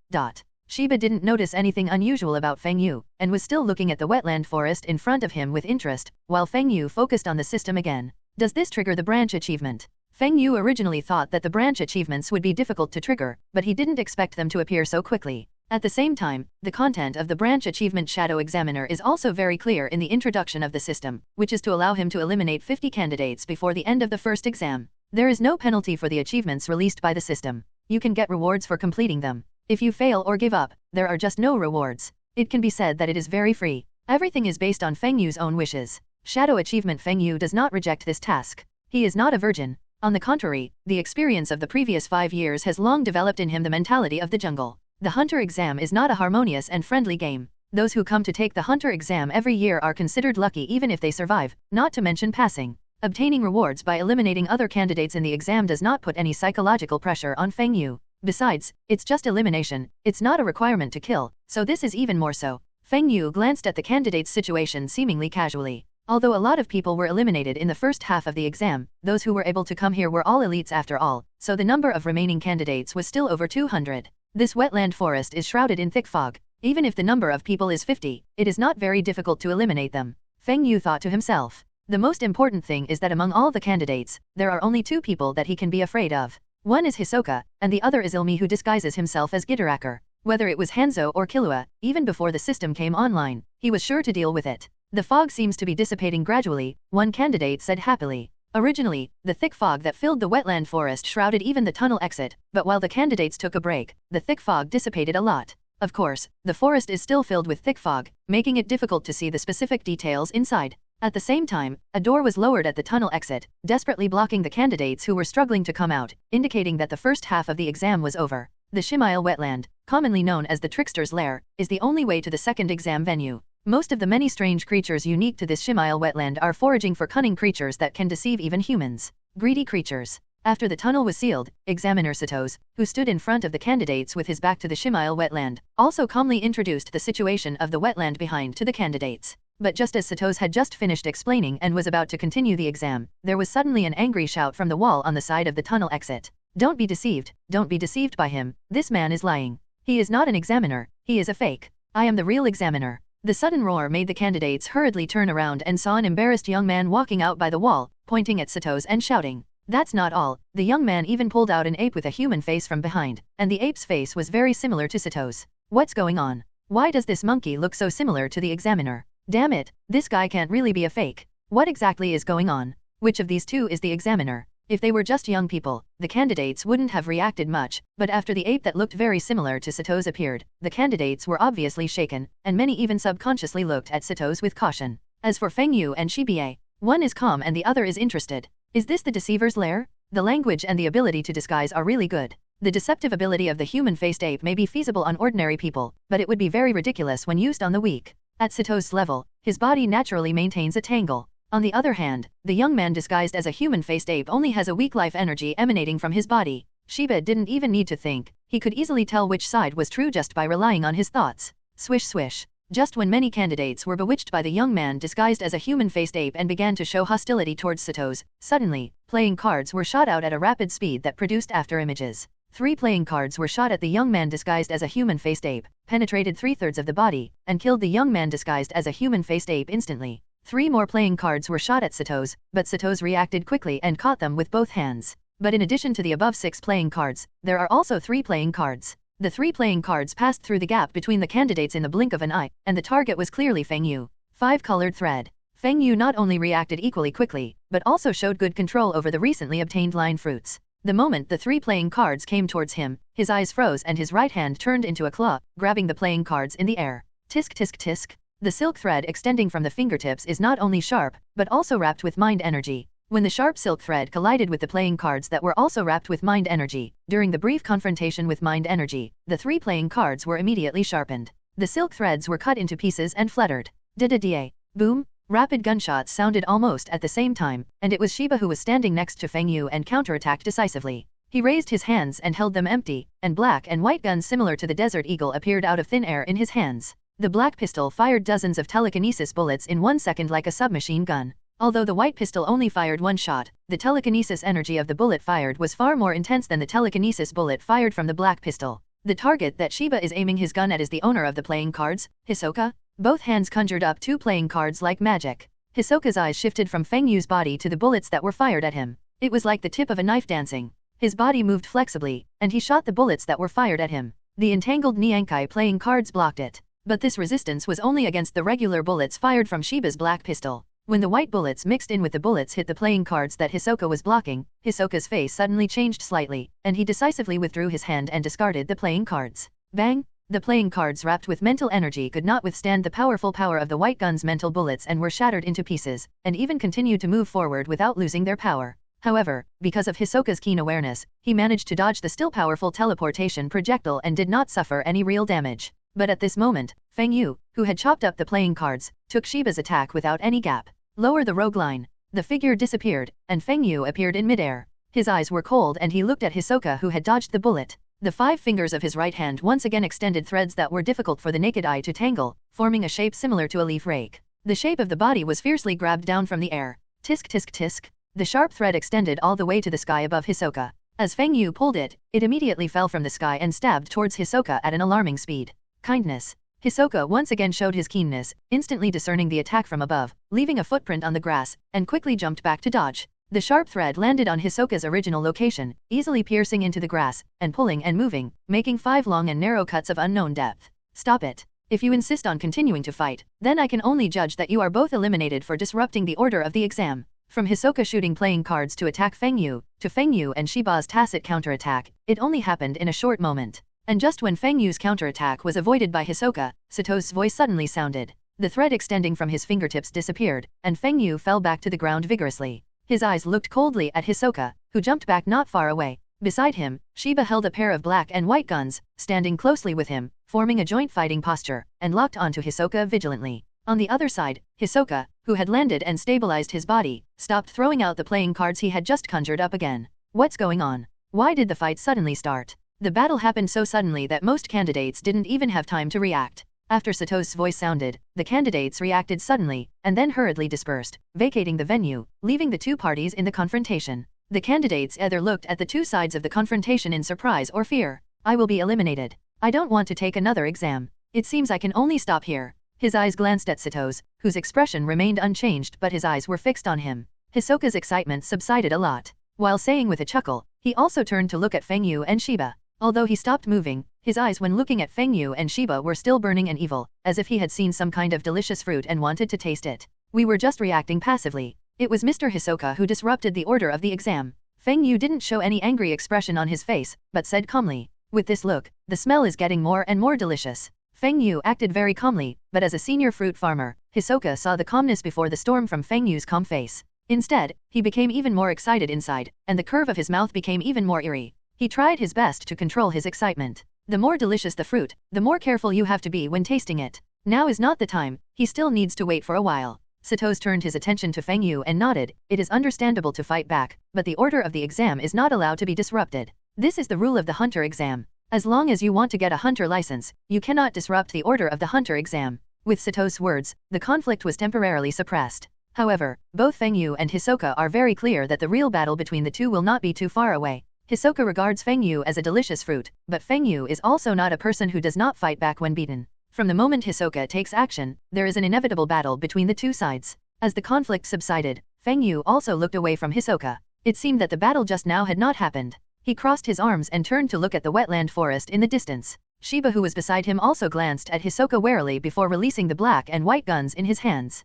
Shiba didn't notice anything unusual about Feng Yu, and was still looking at the wetland forest in front of him with interest, while Feng Yu focused on the system again. Does this trigger the branch achievement? Feng Yu originally thought that the branch achievements would be difficult to trigger, but he didn't expect them to appear so quickly. At the same time, the content of the branch achievement Shadow Examiner is also very clear in the introduction of the system, which is to allow him to eliminate 50 candidates before the end of the first exam. There is no penalty for the achievements released by the system. You can get rewards for completing them. If you fail or give up, there are just no rewards. It can be said that it is very free. Everything is based on Feng Yu's own wishes. Shadow Achievement Feng Yu does not reject this task. He is not a virgin. On the contrary, the experience of the previous 5 years has long developed in him the mentality of the jungle. The hunter exam is not a harmonious and friendly game. Those who come to take the hunter exam every year are considered lucky even if they survive, not to mention passing. Obtaining rewards by eliminating other candidates in the exam does not put any psychological pressure on Feng Yu. Besides, it's just elimination, it's not a requirement to kill, so this is even more so. Feng Yu glanced at the candidates' situation seemingly casually. Although a lot of people were eliminated in the first half of the exam, those who were able to come here were all elites after all, so the number of remaining candidates was still over 200. This wetland forest is shrouded in thick fog. Even if the number of people is 50, it is not very difficult to eliminate them. Feng Yu thought to himself. The most important thing is that among all the candidates, there are only 2 people that he can be afraid of. One is Hisoka, and the other is Illumi, who disguises himself as Gitaracker. Whether it was Hanzo or Killua, even before the system came online, he was sure to deal with it. The fog seems to be dissipating gradually, one candidate said happily. Originally, the thick fog that filled the wetland forest shrouded even the tunnel exit, but while the candidates took a break, the thick fog dissipated a lot. Of course, the forest is still filled with thick fog, making it difficult to see the specific details inside. At the same time, a door was lowered at the tunnel exit, desperately blocking the candidates who were struggling to come out, indicating that the first half of the exam was over. The Shimile wetland, commonly known as the Trickster's Lair, is the only way to the second exam venue. Most of the many strange creatures unique to this Shimile wetland are foraging for cunning creatures that can deceive even humans. Greedy creatures. After the tunnel was sealed, Examiner Sato's, who stood in front of the candidates with his back to the Shimile wetland, also calmly introduced the situation of the wetland behind to the candidates. But just as Sato's had just finished explaining and was about to continue the exam, there was suddenly an angry shout from the wall on the side of the tunnel exit. Don't be deceived by him, this man is lying. He is not an examiner, he is a fake. I am the real examiner. The sudden roar made the candidates hurriedly turn around and saw an embarrassed young man walking out by the wall, pointing at Sato's and shouting. That's not all, the young man even pulled out an ape with a human face from behind, and the ape's face was very similar to Sato's. What's going on? Why does this monkey look so similar to the examiner? Damn it, this guy can't really be a fake. What exactly is going on? Which of these two is the examiner? If they were just young people, the candidates wouldn't have reacted much, but after the ape that looked very similar to Sato's appeared, the candidates were obviously shaken, and many even subconsciously looked at Sato's with caution. As for Feng Yu and Shiba, one is calm and the other is interested. Is this the Deceivers' lair? The language and the ability to disguise are really good. The deceptive ability of the human-faced ape may be feasible on ordinary people, but it would be very ridiculous when used on the weak. At Sato's level, his body naturally maintains a tangle. On the other hand, the young man disguised as a human-faced ape only has a weak life energy emanating from his body. Shiba didn't even need to think, he could easily tell which side was true just by relying on his thoughts. Swish swish. Just when many candidates were bewitched by the young man disguised as a human-faced ape and began to show hostility towards Sato's, suddenly, playing cards were shot out at a rapid speed that produced after-images. 3 playing cards were shot at the young man disguised as a human-faced ape, penetrated 3/3 of the body, and killed the young man disguised as a human-faced ape instantly. 3 more playing cards were shot at Sato's, but Sato's reacted quickly and caught them with both hands. But in addition to the above 6 playing cards, there are also 3 playing cards. The 3 playing cards passed through the gap between the candidates in the blink of an eye, and the target was clearly Feng Yu. 5 colored thread. Feng Yu not only reacted equally quickly, but also showed good control over the recently obtained line fruits. The moment the 3 playing cards came towards him, his eyes froze and his right hand turned into a claw, grabbing the playing cards in the air. Tisk tisk tisk. The silk thread extending from the fingertips is not only sharp, but also wrapped with mind energy. When the sharp silk thread collided with the playing cards that were also wrapped with mind energy, during the brief confrontation with mind energy, the 3 playing cards were immediately sharpened. The silk threads were cut into pieces and fluttered. Da-da-da. Boom! Rapid gunshots sounded almost at the same time, and it was Shiba who was standing next to Feng Yu and counterattacked decisively. He raised his hands and held them empty, and black and white guns similar to the Desert Eagle appeared out of thin air in his hands. The black pistol fired dozens of telekinesis bullets in 1 second like a submachine gun. Although the white pistol only fired 1 shot, the telekinesis energy of the bullet fired was far more intense than the telekinesis bullet fired from the black pistol. The target that Shiba is aiming his gun at is the owner of the playing cards, Hisoka. Both hands conjured up 2 playing cards like magic. Hisoka's eyes shifted from Feng Yu's body to the bullets that were fired at him. It was like the tip of a knife dancing. His body moved flexibly, and he shot the bullets that were fired at him. The entangled Niankai playing cards blocked it. But this resistance was only against the regular bullets fired from Shiba's black pistol. When the white bullets mixed in with the bullets hit the playing cards that Hsoka was blocking, Hisoka's face suddenly changed slightly, and he decisively withdrew his hand and discarded the playing cards. Bang! The playing cards wrapped with mental energy could not withstand the powerful power of the white gun's mental bullets and were shattered into pieces, and even continued to move forward without losing their power. However, because of Hisoka's keen awareness, he managed to dodge the still powerful teleportation projectile and did not suffer any real damage. But at this moment, Feng Yu, who had chopped up the playing cards, took Shiba's attack without any gap. Lower the rogue line. The figure disappeared, and Feng Yu appeared in midair. His eyes were cold and he looked at Hisoka who had dodged the bullet. The 5 fingers of his right hand once again extended threads that were difficult for the naked eye to tangle, forming a shape similar to a leaf rake. The shape of the body was fiercely grabbed down from the air. Tisk tisk tisk. The sharp thread extended all the way to the sky above Hisoka. As Feng Yu pulled it, it immediately fell from the sky and stabbed towards Hisoka at an alarming speed. Kindness. Hisoka once again showed his keenness, instantly discerning the attack from above, leaving a footprint on the grass, and quickly jumped back to dodge. The sharp thread landed on Hisoka's original location, easily piercing into the grass, and pulling and moving, making 5 long and narrow cuts of unknown depth. Stop it. If you insist on continuing to fight, then I can only judge that you are both eliminated for disrupting the order of the exam. From Hisoka shooting playing cards to attack Feng Yu, to Feng Yu and Shiba's tacit counterattack, it only happened in a short moment. And just when Feng Yu's counterattack was avoided by Hisoka, Sato's voice suddenly sounded. The thread extending from his fingertips disappeared, and Feng Yu fell back to the ground vigorously. His eyes looked coldly at Hisoka, who jumped back not far away. Beside him, Shiba held a pair of black and white guns, standing closely with him, forming a joint fighting posture, and locked onto Hisoka vigilantly. On the other side, Hisoka, who had landed and stabilized his body, stopped throwing out the playing cards he had just conjured up again. What's going on? Why did the fight suddenly start? The battle happened so suddenly that most candidates didn't even have time to react. After Sato's voice sounded, the candidates reacted suddenly, and then hurriedly dispersed, vacating the venue, leaving the two parties in the confrontation. The candidates either looked at the two sides of the confrontation in surprise or fear. I will be eliminated. I don't want to take another exam. It seems I can only stop here. His eyes glanced at Sato's, whose expression remained unchanged but his eyes were fixed on him. Hisoka's excitement subsided a lot. While saying with a chuckle, he also turned to look at Feng Yu and Shiba. Although he stopped moving, his eyes when looking at Feng Yu and Shiba were still burning and evil, as if he had seen some kind of delicious fruit and wanted to taste it. We were just reacting passively. It was Mr. Hisoka who disrupted the order of the exam. Feng Yu didn't show any angry expression on his face, but said calmly, "With this look, the smell is getting more and more delicious." Feng Yu acted very calmly, but as a senior fruit farmer, Hisoka saw the calmness before the storm from Feng Yu's calm face. Instead, he became even more excited inside, and the curve of his mouth became even more eerie. He tried his best to control his excitement. The more delicious the fruit, the more careful you have to be when tasting it. Now is not the time, he still needs to wait for a while. Sato's turned his attention to Feng Yu and nodded. It is understandable to fight back, but the order of the exam is not allowed to be disrupted. This is the rule of the hunter exam. As long as you want to get a hunter license, you cannot disrupt the order of the hunter exam. With Sato's words, the conflict was temporarily suppressed. However, both Feng Yu and Hisoka are very clear that the real battle between the two will not be too far away. Hisoka regards Feng Yu as a delicious fruit, but Feng Yu is also not a person who does not fight back when beaten. From the moment Hisoka takes action, there is an inevitable battle between the two sides. As the conflict subsided, Feng Yu also looked away from Hisoka. It seemed that the battle just now had not happened. He crossed his arms and turned to look at the wetland forest in the distance. Shiba, who was beside him, also glanced at Hisoka warily before releasing the black and white guns in his hands.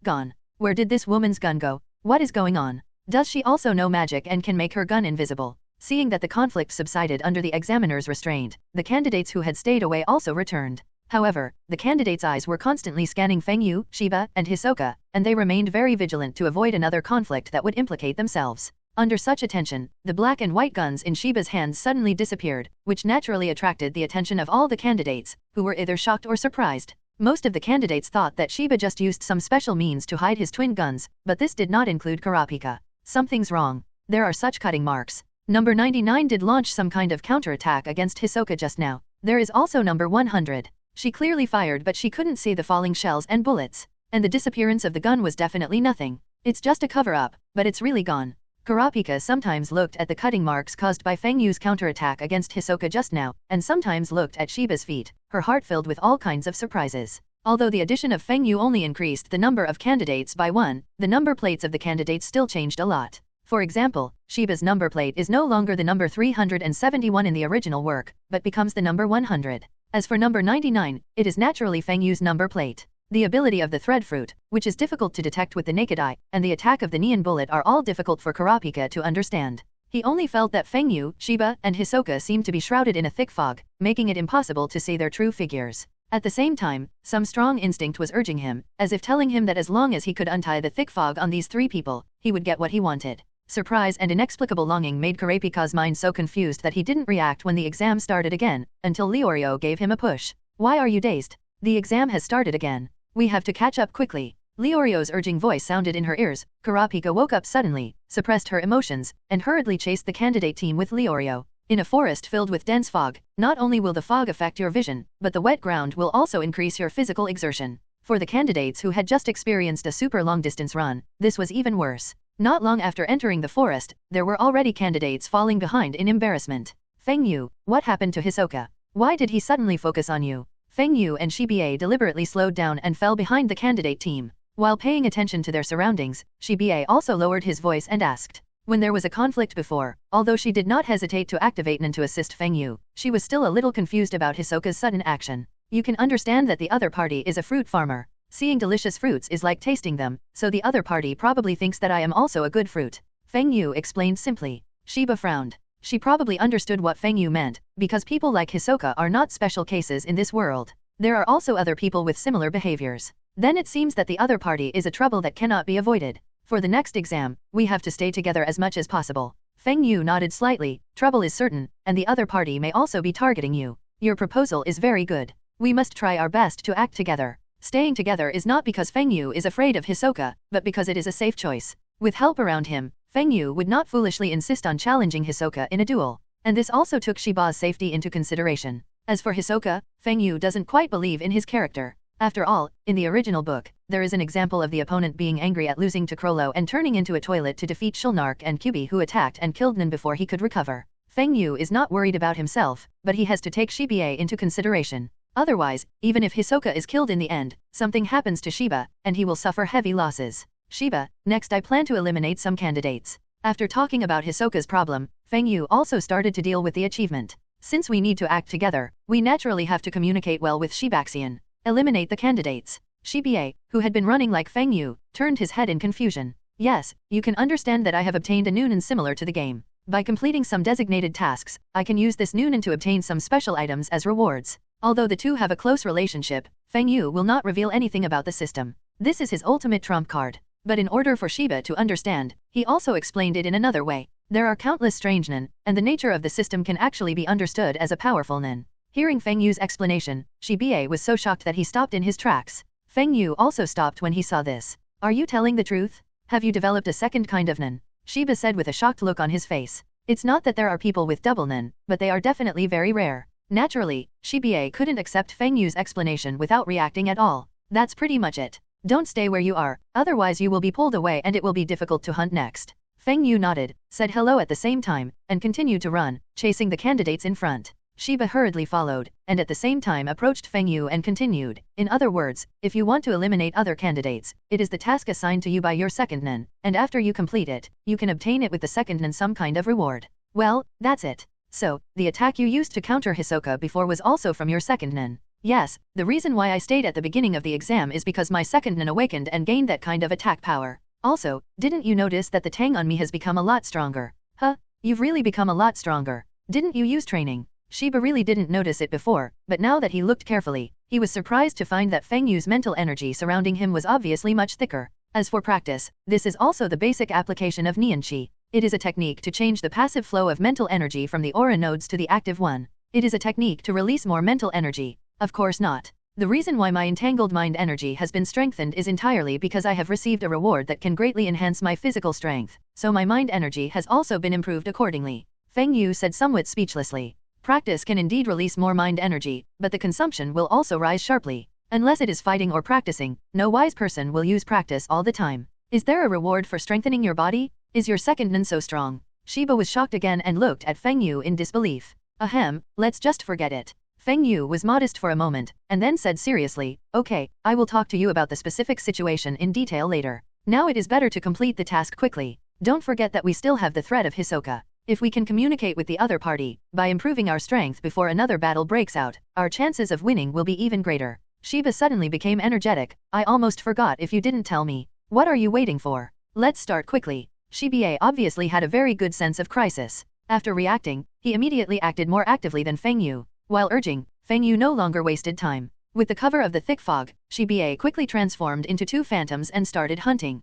Gone. Where did this woman's gun go? What is going on? Does she also know magic and can make her gun invisible? Seeing that the conflict subsided under the examiner's restraint, the candidates who had stayed away also returned. However, the candidates' eyes were constantly scanning Feng Yu, Shiba, and Hisoka, and they remained very vigilant to avoid another conflict that would implicate themselves. Under such attention, the black and white guns in Shiba's hands suddenly disappeared, which naturally attracted the attention of all the candidates, who were either shocked or surprised. Most of the candidates thought that Shiba just used some special means to hide his twin guns, but this did not include Kurapika. Something's wrong. There are such cutting marks. Number 99 did launch some kind of counterattack against Hisoka just now. There is also number 100. She clearly fired, but she couldn't see the falling shells and bullets. And the disappearance of the gun was definitely nothing. It's just a cover-up, but it's really gone. Kurapika sometimes looked at the cutting marks caused by Feng Yu's counterattack against Hisoka just now, and sometimes looked at Shiba's feet, her heart filled with all kinds of surprises. Although the addition of Feng Yu only increased the number of candidates by 1, the number plates of the candidates still changed a lot. For example, Shiba's number plate is no longer the number 371 in the original work, but becomes the number 100. As for number 99, it is naturally Feng Yu's number plate. The ability of the thread fruit, which is difficult to detect with the naked eye, and the attack of the neon bullet are all difficult for Kurapika to understand. He only felt that Feng Yu, Shiba, and Hisoka seemed to be shrouded in a thick fog, making it impossible to see their true figures. At the same time, some strong instinct was urging him, as if telling him that as long as he could untie the thick fog on these three people, he would get what he wanted. Surprise and inexplicable longing made Kurapika's mind so confused that he didn't react when the exam started again, until Leorio gave him a push. "Why are you dazed? The exam has started again. We have to catch up quickly." Leorio's urging voice sounded in her ears. Kurapika woke up suddenly, suppressed her emotions, and hurriedly chased the candidate team with Leorio. In a forest filled with dense fog, not only will the fog affect your vision, but the wet ground will also increase your physical exertion. For the candidates who had just experienced a super long-distance run, this was even worse. Not long after entering the forest, there were already candidates falling behind in embarrassment. "Feng Yu, what happened to Hisoka? Why did he suddenly focus on you?" Feng Yu and Shiba deliberately slowed down and fell behind the candidate team. While paying attention to their surroundings, Shiba also lowered his voice and asked. When there was a conflict before, although she did not hesitate to activate Nen to assist Feng Yu, she was still a little confused about Hisoka's sudden action. You can understand that the other party is a fruit farmer. Seeing delicious fruits is like tasting them, so the other party probably thinks that I am also a good fruit. Feng Yu explained simply. Shiba frowned. She probably understood what Feng Yu meant, because people like Hsoka are not special cases in this world. There are also other people with similar behaviors. Then it seems that the other party is a trouble that cannot be avoided. For the next exam, we have to stay together as much as possible. Feng Yu nodded slightly. Trouble is certain, and the other party may also be targeting you. Your proposal is very good. We must try our best to act together. Staying together is not because Feng Yu is afraid of Hsoka, but because it is a safe choice. With help around him, Feng Yu would not foolishly insist on challenging Hisoka in a duel, and this also took Shiba's safety into consideration. As for Hisoka, Feng Yu doesn't quite believe in his character. After all, in the original book, there is an example of the opponent being angry at losing to Crollo and turning into a toilet to defeat Shulnark and Kyubi, who attacked and killed Nin before he could recover. Feng Yu is not worried about himself, but he has to take Shiba into consideration. Otherwise, even if Hisoka is killed in the end, something happens to Shiba, and he will suffer heavy losses. Shiba, next I plan to eliminate some candidates. After talking about Hisoka's problem, Feng Yu also started to deal with the achievement. Since we need to act together, we naturally have to communicate well with Shibaxian. Eliminate the candidates. Shiba, who had been running like Feng Yu, turned his head in confusion. Yes, you can understand that I have obtained a Noonan similar to the game. By completing some designated tasks, I can use this Noonan to obtain some special items as rewards. Although the two have a close relationship, Feng Yu will not reveal anything about the system. This is his ultimate trump card. But in order for Shiba to understand, he also explained it in another way. There are countless strange Nin, and the nature of the system can actually be understood as a powerful Nin. Hearing Feng Yu's explanation, Shiba was so shocked that he stopped in his tracks. Feng Yu also stopped when he saw this. Are you telling the truth? Have you developed a second kind of Nin? Shiba said with a shocked look on his face. It's not that there are people with double Nin, but they are definitely very rare. Naturally, Shiba couldn't accept Feng Yu's explanation without reacting at all. That's pretty much it. Don't stay where you are, otherwise you will be pulled away and it will be difficult to hunt next. Feng Yu nodded, said hello at the same time, and continued to run, chasing the candidates in front. Shiba hurriedly followed, and at the same time approached Feng Yu and continued. In other words, if you want to eliminate other candidates, it is the task assigned to you by your second Nin, and after you complete it, you can obtain it with the second Nin some kind of reward. Well, that's it. So, the attack you used to counter Hisoka before was also from your second Nin. Yes, the reason why I stayed at the beginning of the exam is because my second Nin awakened and gained that kind of attack power. Also, didn't you notice that the tang on me has become a lot stronger? Huh? You've really become a lot stronger. Didn't you use training? Shiba really didn't notice it before, but now that he looked carefully, he was surprised to find that Feng Yu's mental energy surrounding him was obviously much thicker. As for practice, this is also the basic application of Nianqi. It is a technique to change the passive flow of mental energy from the aura nodes to the active one. It is a technique to release more mental energy. Of course not. The reason why my entangled mind energy has been strengthened is entirely because I have received a reward that can greatly enhance my physical strength, so my mind energy has also been improved accordingly. Feng Yu said somewhat speechlessly. Practice can indeed release more mind energy, but the consumption will also rise sharply. Unless it is fighting or practicing, no wise person will use practice all the time. Is there a reward for strengthening your body? Is your second Nin so strong? Shiba was shocked again and looked at Feng Yu in disbelief. Ahem, let's just forget it. Feng Yu was modest for a moment, and then said seriously, okay, I will talk to you about the specific situation in detail later. Now it is better to complete the task quickly. Don't forget that we still have the threat of Hisoka. If we can communicate with the other party, by improving our strength before another battle breaks out, our chances of winning will be even greater. Shiba suddenly became energetic. I almost forgot if you didn't tell me. What are you waiting for? Let's start quickly. Shiba obviously had a very good sense of crisis. After reacting, he immediately acted more actively than Feng Yu. While urging, Feng Yu no longer wasted time. With the cover of the thick fog, Shiba quickly transformed into two phantoms and started hunting.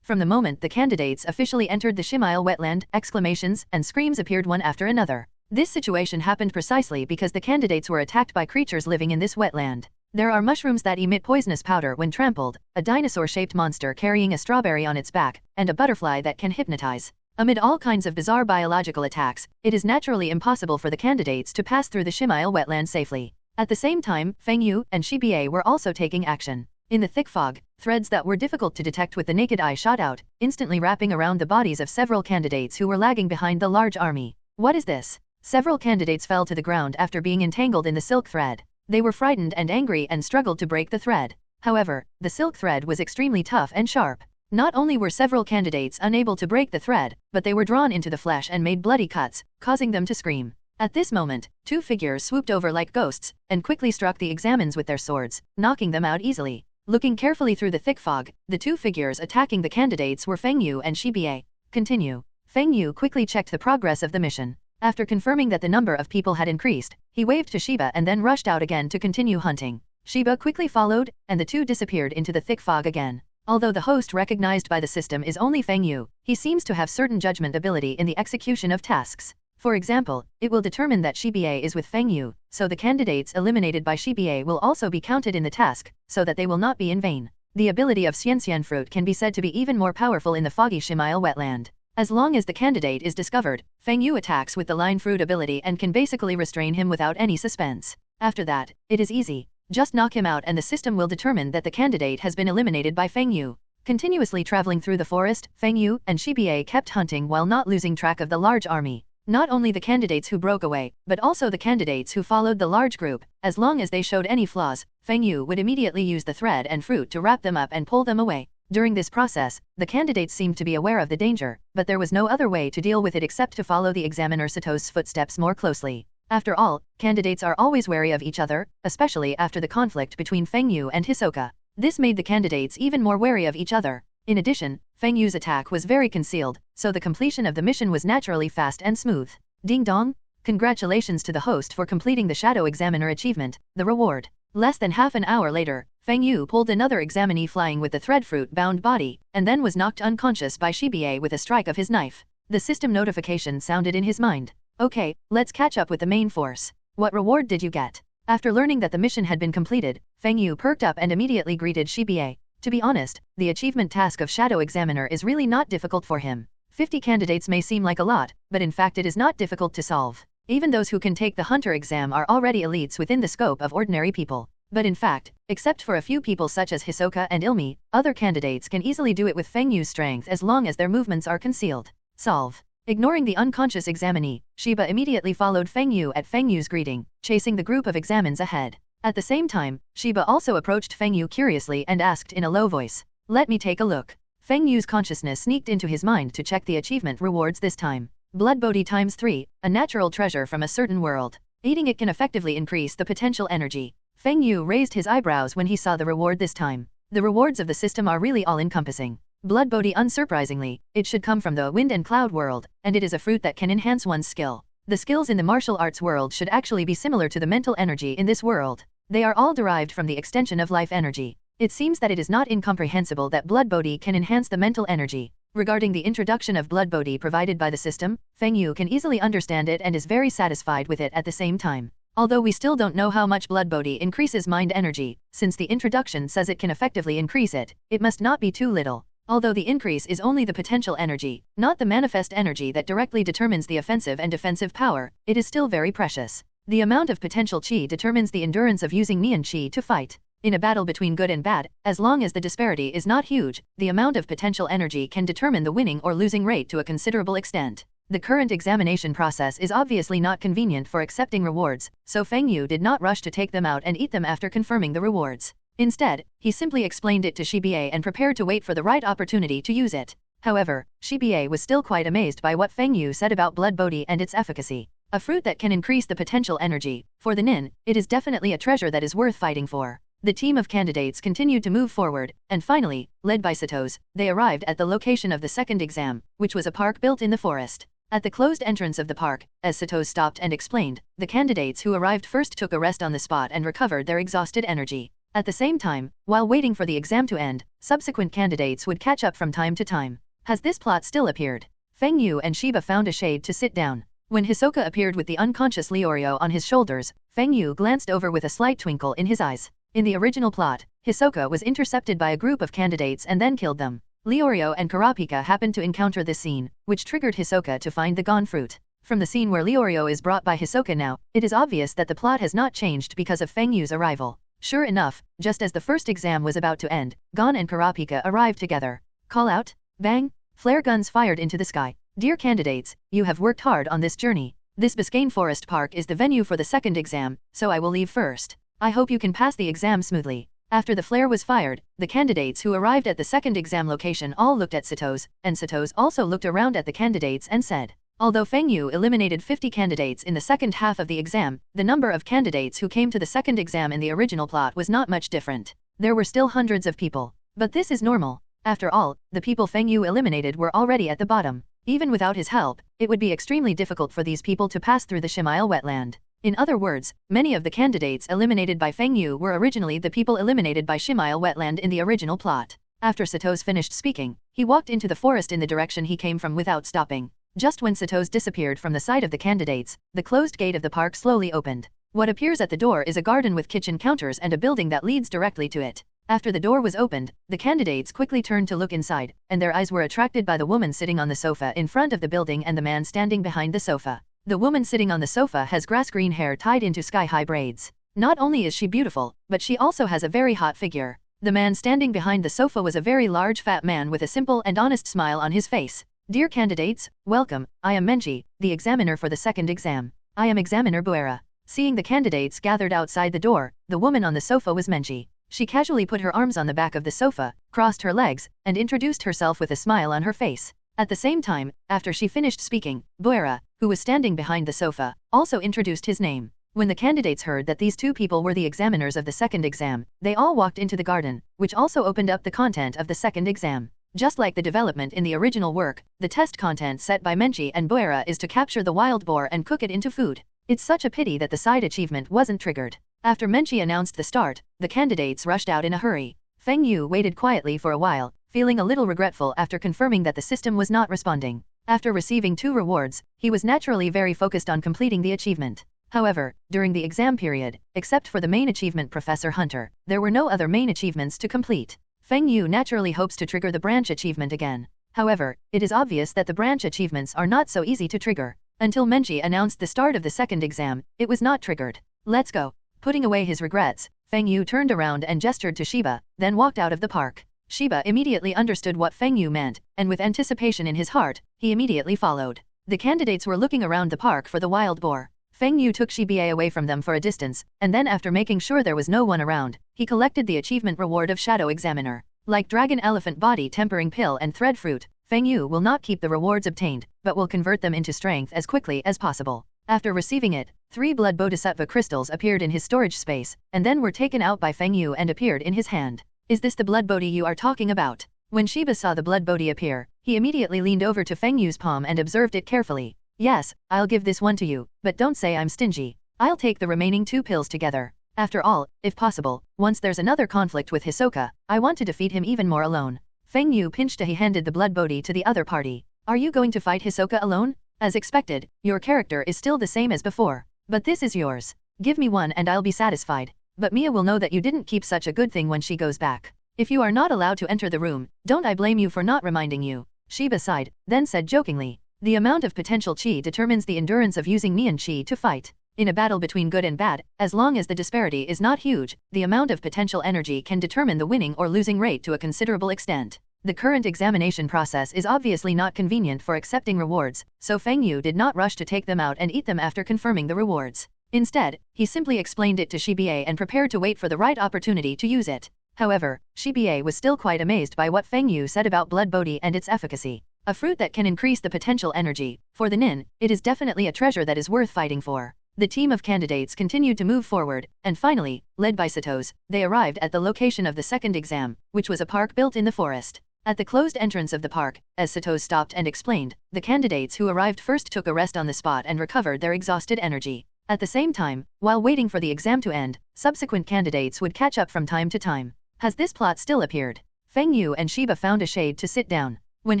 From the moment the candidates officially entered the Shimile wetland, exclamations and screams appeared one after another. This situation happened precisely because the candidates were attacked by creatures living in this wetland. There are mushrooms that emit poisonous powder when trampled, a dinosaur-shaped monster carrying a strawberry on its back, and a butterfly that can hypnotize. Amid all kinds of bizarre biological attacks, it is naturally impossible for the candidates to pass through the Shimile wetland safely. At the same time, Feng Yu and Shiba were also taking action. In the thick fog, threads that were difficult to detect with the naked eye shot out, instantly wrapping around the bodies of several candidates who were lagging behind the large army. What is this? Several candidates fell to the ground after being entangled in the silk thread. They were frightened and angry and struggled to break the thread. However, the silk thread was extremely tough and sharp. Not only were several candidates unable to break the thread, but they were drawn into the flesh and made bloody cuts, causing them to scream. At this moment, two figures swooped over like ghosts, and quickly struck the examines with their swords, knocking them out easily. Looking carefully through the thick fog, the two figures attacking the candidates were Feng Yu and Shiba. Continue. Feng Yu quickly checked the progress of the mission. After confirming that the number of people had increased, he waved to Shiba and then rushed out again to continue hunting. Shiba quickly followed, and the two disappeared into the thick fog again. Although the host recognized by the system is only Feng Yu, he seems to have certain judgment ability in the execution of tasks. For example, it will determine that Shiba is with Feng Yu, so the candidates eliminated by Shiba will also be counted in the task, so that they will not be in vain. The ability of Xianxian fruit can be said to be even more powerful in the foggy Shimile wetland. As long as the candidate is discovered, Feng Yu attacks with the line fruit ability and can basically restrain him without any suspense. After that, it is easy. Just knock him out and the system will determine that the candidate has been eliminated by Feng Yu. Continuously traveling through the forest, Feng Yu and Shiba kept hunting while not losing track of the large army. Not only the candidates who broke away, but also the candidates who followed the large group. As long as they showed any flaws, Feng Yu would immediately use the thread and fruit to wrap them up and pull them away. During this process, the candidates seemed to be aware of the danger, but there was no other way to deal with it except to follow the examiner Sato's footsteps more closely. After all, candidates are always wary of each other, especially after the conflict between Feng Yu and Hisoka. This made the candidates even more wary of each other. In addition, Feng Yu's attack was very concealed, so the completion of the mission was naturally fast and smooth. Ding dong! Congratulations to the host for completing the Shadow Examiner achievement, the reward. Less than half an hour later, Feng Yu pulled another examinee flying with the threadfruit-bound body, and then was knocked unconscious by Shiba with a strike of his knife. The system notification sounded in his mind. Okay, let's catch up with the main force. What reward did you get? After learning that the mission had been completed, Feng Yu perked up and immediately greeted Shiba. To be honest, the achievement task of Shadow Examiner is really not difficult for him. 50 candidates may seem like a lot, but in fact it is not difficult to solve. Even those who can take the Hunter exam are already elites within the scope of ordinary people. But in fact, except for a few people such as Hisoka and Illumi, other candidates can easily do it with Feng Yu's strength as long as their movements are concealed. Solve. Ignoring the unconscious examinee, Shiba immediately followed Feng Yu at Feng Yu's greeting, chasing the group of examines ahead. At the same time, Shiba also approached Feng Yu curiously and asked in a low voice, "Let me take a look." Feng Yu's consciousness sneaked into his mind to check the achievement rewards this time. Blood Bodhi times 3, a natural treasure from a certain world. Eating it can effectively increase the potential energy. Feng Yu raised his eyebrows when he saw the reward this time. The rewards of the system are really all-encompassing. Blood Bodhi, unsurprisingly, it should come from the wind and cloud world, and it is a fruit that can enhance one's skill. The skills in the martial arts world should actually be similar to the mental energy in this world. They are all derived from the extension of life energy. It seems that it is not incomprehensible that Blood Bodhi can enhance the mental energy. Regarding the introduction of Blood Bodhi provided by the system, Feng Yu can easily understand it and is very satisfied with it at the same time. Although we still don't know how much Blood Bodhi increases mind energy, since the introduction says it can effectively increase it, it must not be too little. Although the increase is only the potential energy, not the manifest energy that directly determines the offensive and defensive power, it is still very precious. The amount of potential chi determines the endurance of using Nian chi to fight. In a battle between good and bad, as long as the disparity is not huge, the amount of potential energy can determine the winning or losing rate to a considerable extent. The current examination process is obviously not convenient for accepting rewards, so Feng Yu did not rush to take them out and eat them after confirming the rewards. Instead, he simply explained it to Shiba and prepared to wait for the right opportunity to use it. However, Shiba was still quite amazed by what Feng Yu said about Blood Bodhi and its efficacy. A fruit that can increase the potential energy. For the Nin, it is definitely a treasure that is worth fighting for. The team of candidates continued to move forward, and finally, led by Satos, they arrived at the location of the second exam, which was a park built in the forest. At the closed entrance of the park, as Satos stopped and explained, the candidates who arrived first took a rest on the spot and recovered their exhausted energy. At the same time, while waiting for the exam to end, subsequent candidates would catch up from time to time. Has this plot still appeared? Feng Yu and Shiba found a shade to sit down. When Hsoka appeared with the unconscious Leorio on his shoulders, Feng Yu glanced over with a slight twinkle in his eyes. In the original plot, Hsoka was intercepted by a group of candidates and then killed them. Leorio and Kurapika happened to encounter this scene, which triggered Hsoka to find the gone fruit. From the scene where Leorio is brought by Hsoka now, it is obvious that the plot has not changed because of Feng Yu's arrival. Sure enough, just as the first exam was about to end, Gon and Kurapika arrived together. Call out, bang, flare guns fired into the sky. Dear candidates, you have worked hard on this journey. This Biscayne Forest Park is the venue for the second exam, so I will leave first. I hope you can pass the exam smoothly. After the flare was fired, the candidates who arrived at the second exam location all looked at Satos, and Satos also looked around at the candidates and said, although Feng Yu eliminated 50 candidates in the second half of the exam, the number of candidates who came to the second exam in the original plot was not much different. There were still hundreds of people. But this is normal. After all, the people Feng Yu eliminated were already at the bottom. Even without his help, it would be extremely difficult for these people to pass through the Shimile wetland. In other words, many of the candidates eliminated by Feng Yu were originally the people eliminated by Shimile wetland in the original plot. After Satos finished speaking, he walked into the forest in the direction he came from without stopping. Just when Satos disappeared from the sight of the candidates, the closed gate of the park slowly opened. What appears at the door is a garden with kitchen counters and a building that leads directly to it. After the door was opened, the candidates quickly turned to look inside, and their eyes were attracted by the woman sitting on the sofa in front of the building and the man standing behind the sofa. The woman sitting on the sofa has grass-green hair tied into sky-high braids. Not only is she beautiful, but she also has a very hot figure. The man standing behind the sofa was a very large fat man with a simple and honest smile on his face. Dear candidates, welcome, I am Menchi, the examiner for the second exam. I am examiner Buera. Seeing the candidates gathered outside the door, the woman on the sofa was Menchi. She casually put her arms on the back of the sofa, crossed her legs, and introduced herself with a smile on her face. At the same time, after she finished speaking, Buera, who was standing behind the sofa, also introduced his name. When the candidates heard that these two people were the examiners of the second exam, they all walked into the garden, which also opened up the content of the second exam. Just like the development in the original work, the test content set by Menchi and Buera is to capture the wild boar and cook it into food. It's such a pity that the side achievement wasn't triggered. After Menchi announced the start, the candidates rushed out in a hurry. Feng Yu waited quietly for a while, feeling a little regretful after confirming that the system was not responding. After receiving 2 rewards, he was naturally very focused on completing the achievement. However, during the exam period, except for the main achievement Professor Hunter, there were no other main achievements to complete. Feng Yu naturally hopes to trigger the branch achievement again. However, it is obvious that the branch achievements are not so easy to trigger. Until Menchi announced the start of the second exam, it was not triggered. Let's go. Putting away his regrets, Feng Yu turned around and gestured to Shiba, then walked out of the park. Shiba immediately understood what Feng Yu meant, and with anticipation in his heart, he immediately followed. The candidates were looking around the park for the wild boar. Feng Yu took Shiba away from them for a distance, and then after making sure there was no one around, he collected the achievement reward of Shadow Examiner. Like Dragon Elephant Body Tempering Pill and Thread Fruit, Feng Yu will not keep the rewards obtained, but will convert them into strength as quickly as possible. After receiving it, 3 blood bodhisattva crystals appeared in his storage space, and then were taken out by Feng Yu and appeared in his hand. Is this the blood bodhi you are talking about? When Shiba saw the blood bodhi appear, he immediately leaned over to Feng Yu's palm and observed it carefully. Yes, I'll give this one to you, but don't say I'm stingy. I'll take the remaining 2 pills together. After all, if possible, once there's another conflict with Hisoka, I want to defeat him even more alone. Feng Yu pinched he handed the blood bodhi to the other party. Are you going to fight Hisoka alone? As expected, your character is still the same as before. But this is yours. Give me one and I'll be satisfied. But Mia will know that you didn't keep such a good thing when she goes back. If you are not allowed to enter the room, don't I blame you for not reminding you. Shiba sighed, then said jokingly. The amount of potential chi determines the endurance of using Mian chi to fight. In a battle between good and bad, as long as the disparity is not huge, the amount of potential energy can determine the winning or losing rate to a considerable extent. The current examination process is obviously not convenient for accepting rewards, so Feng Yu did not rush to take them out and eat them after confirming the rewards. Instead, he simply explained it to Shiba and prepared to wait for the right opportunity to use it. However, Shiba was still quite amazed by what Feng Yu said about blood bodhi and its efficacy. A fruit that can increase the potential energy. For the nin, it is definitely a treasure that is worth fighting for. The team of candidates continued to move forward, and finally, led by Satos, they arrived at the location of the second exam, which was a park built in the forest. At the closed entrance of the park, as Satos stopped and explained, the candidates who arrived first took a rest on the spot and recovered their exhausted energy. At the same time, while waiting for the exam to end, subsequent candidates would catch up from time to time. Has this plot still appeared? Feng Yu and Shiba found a shade to sit down. When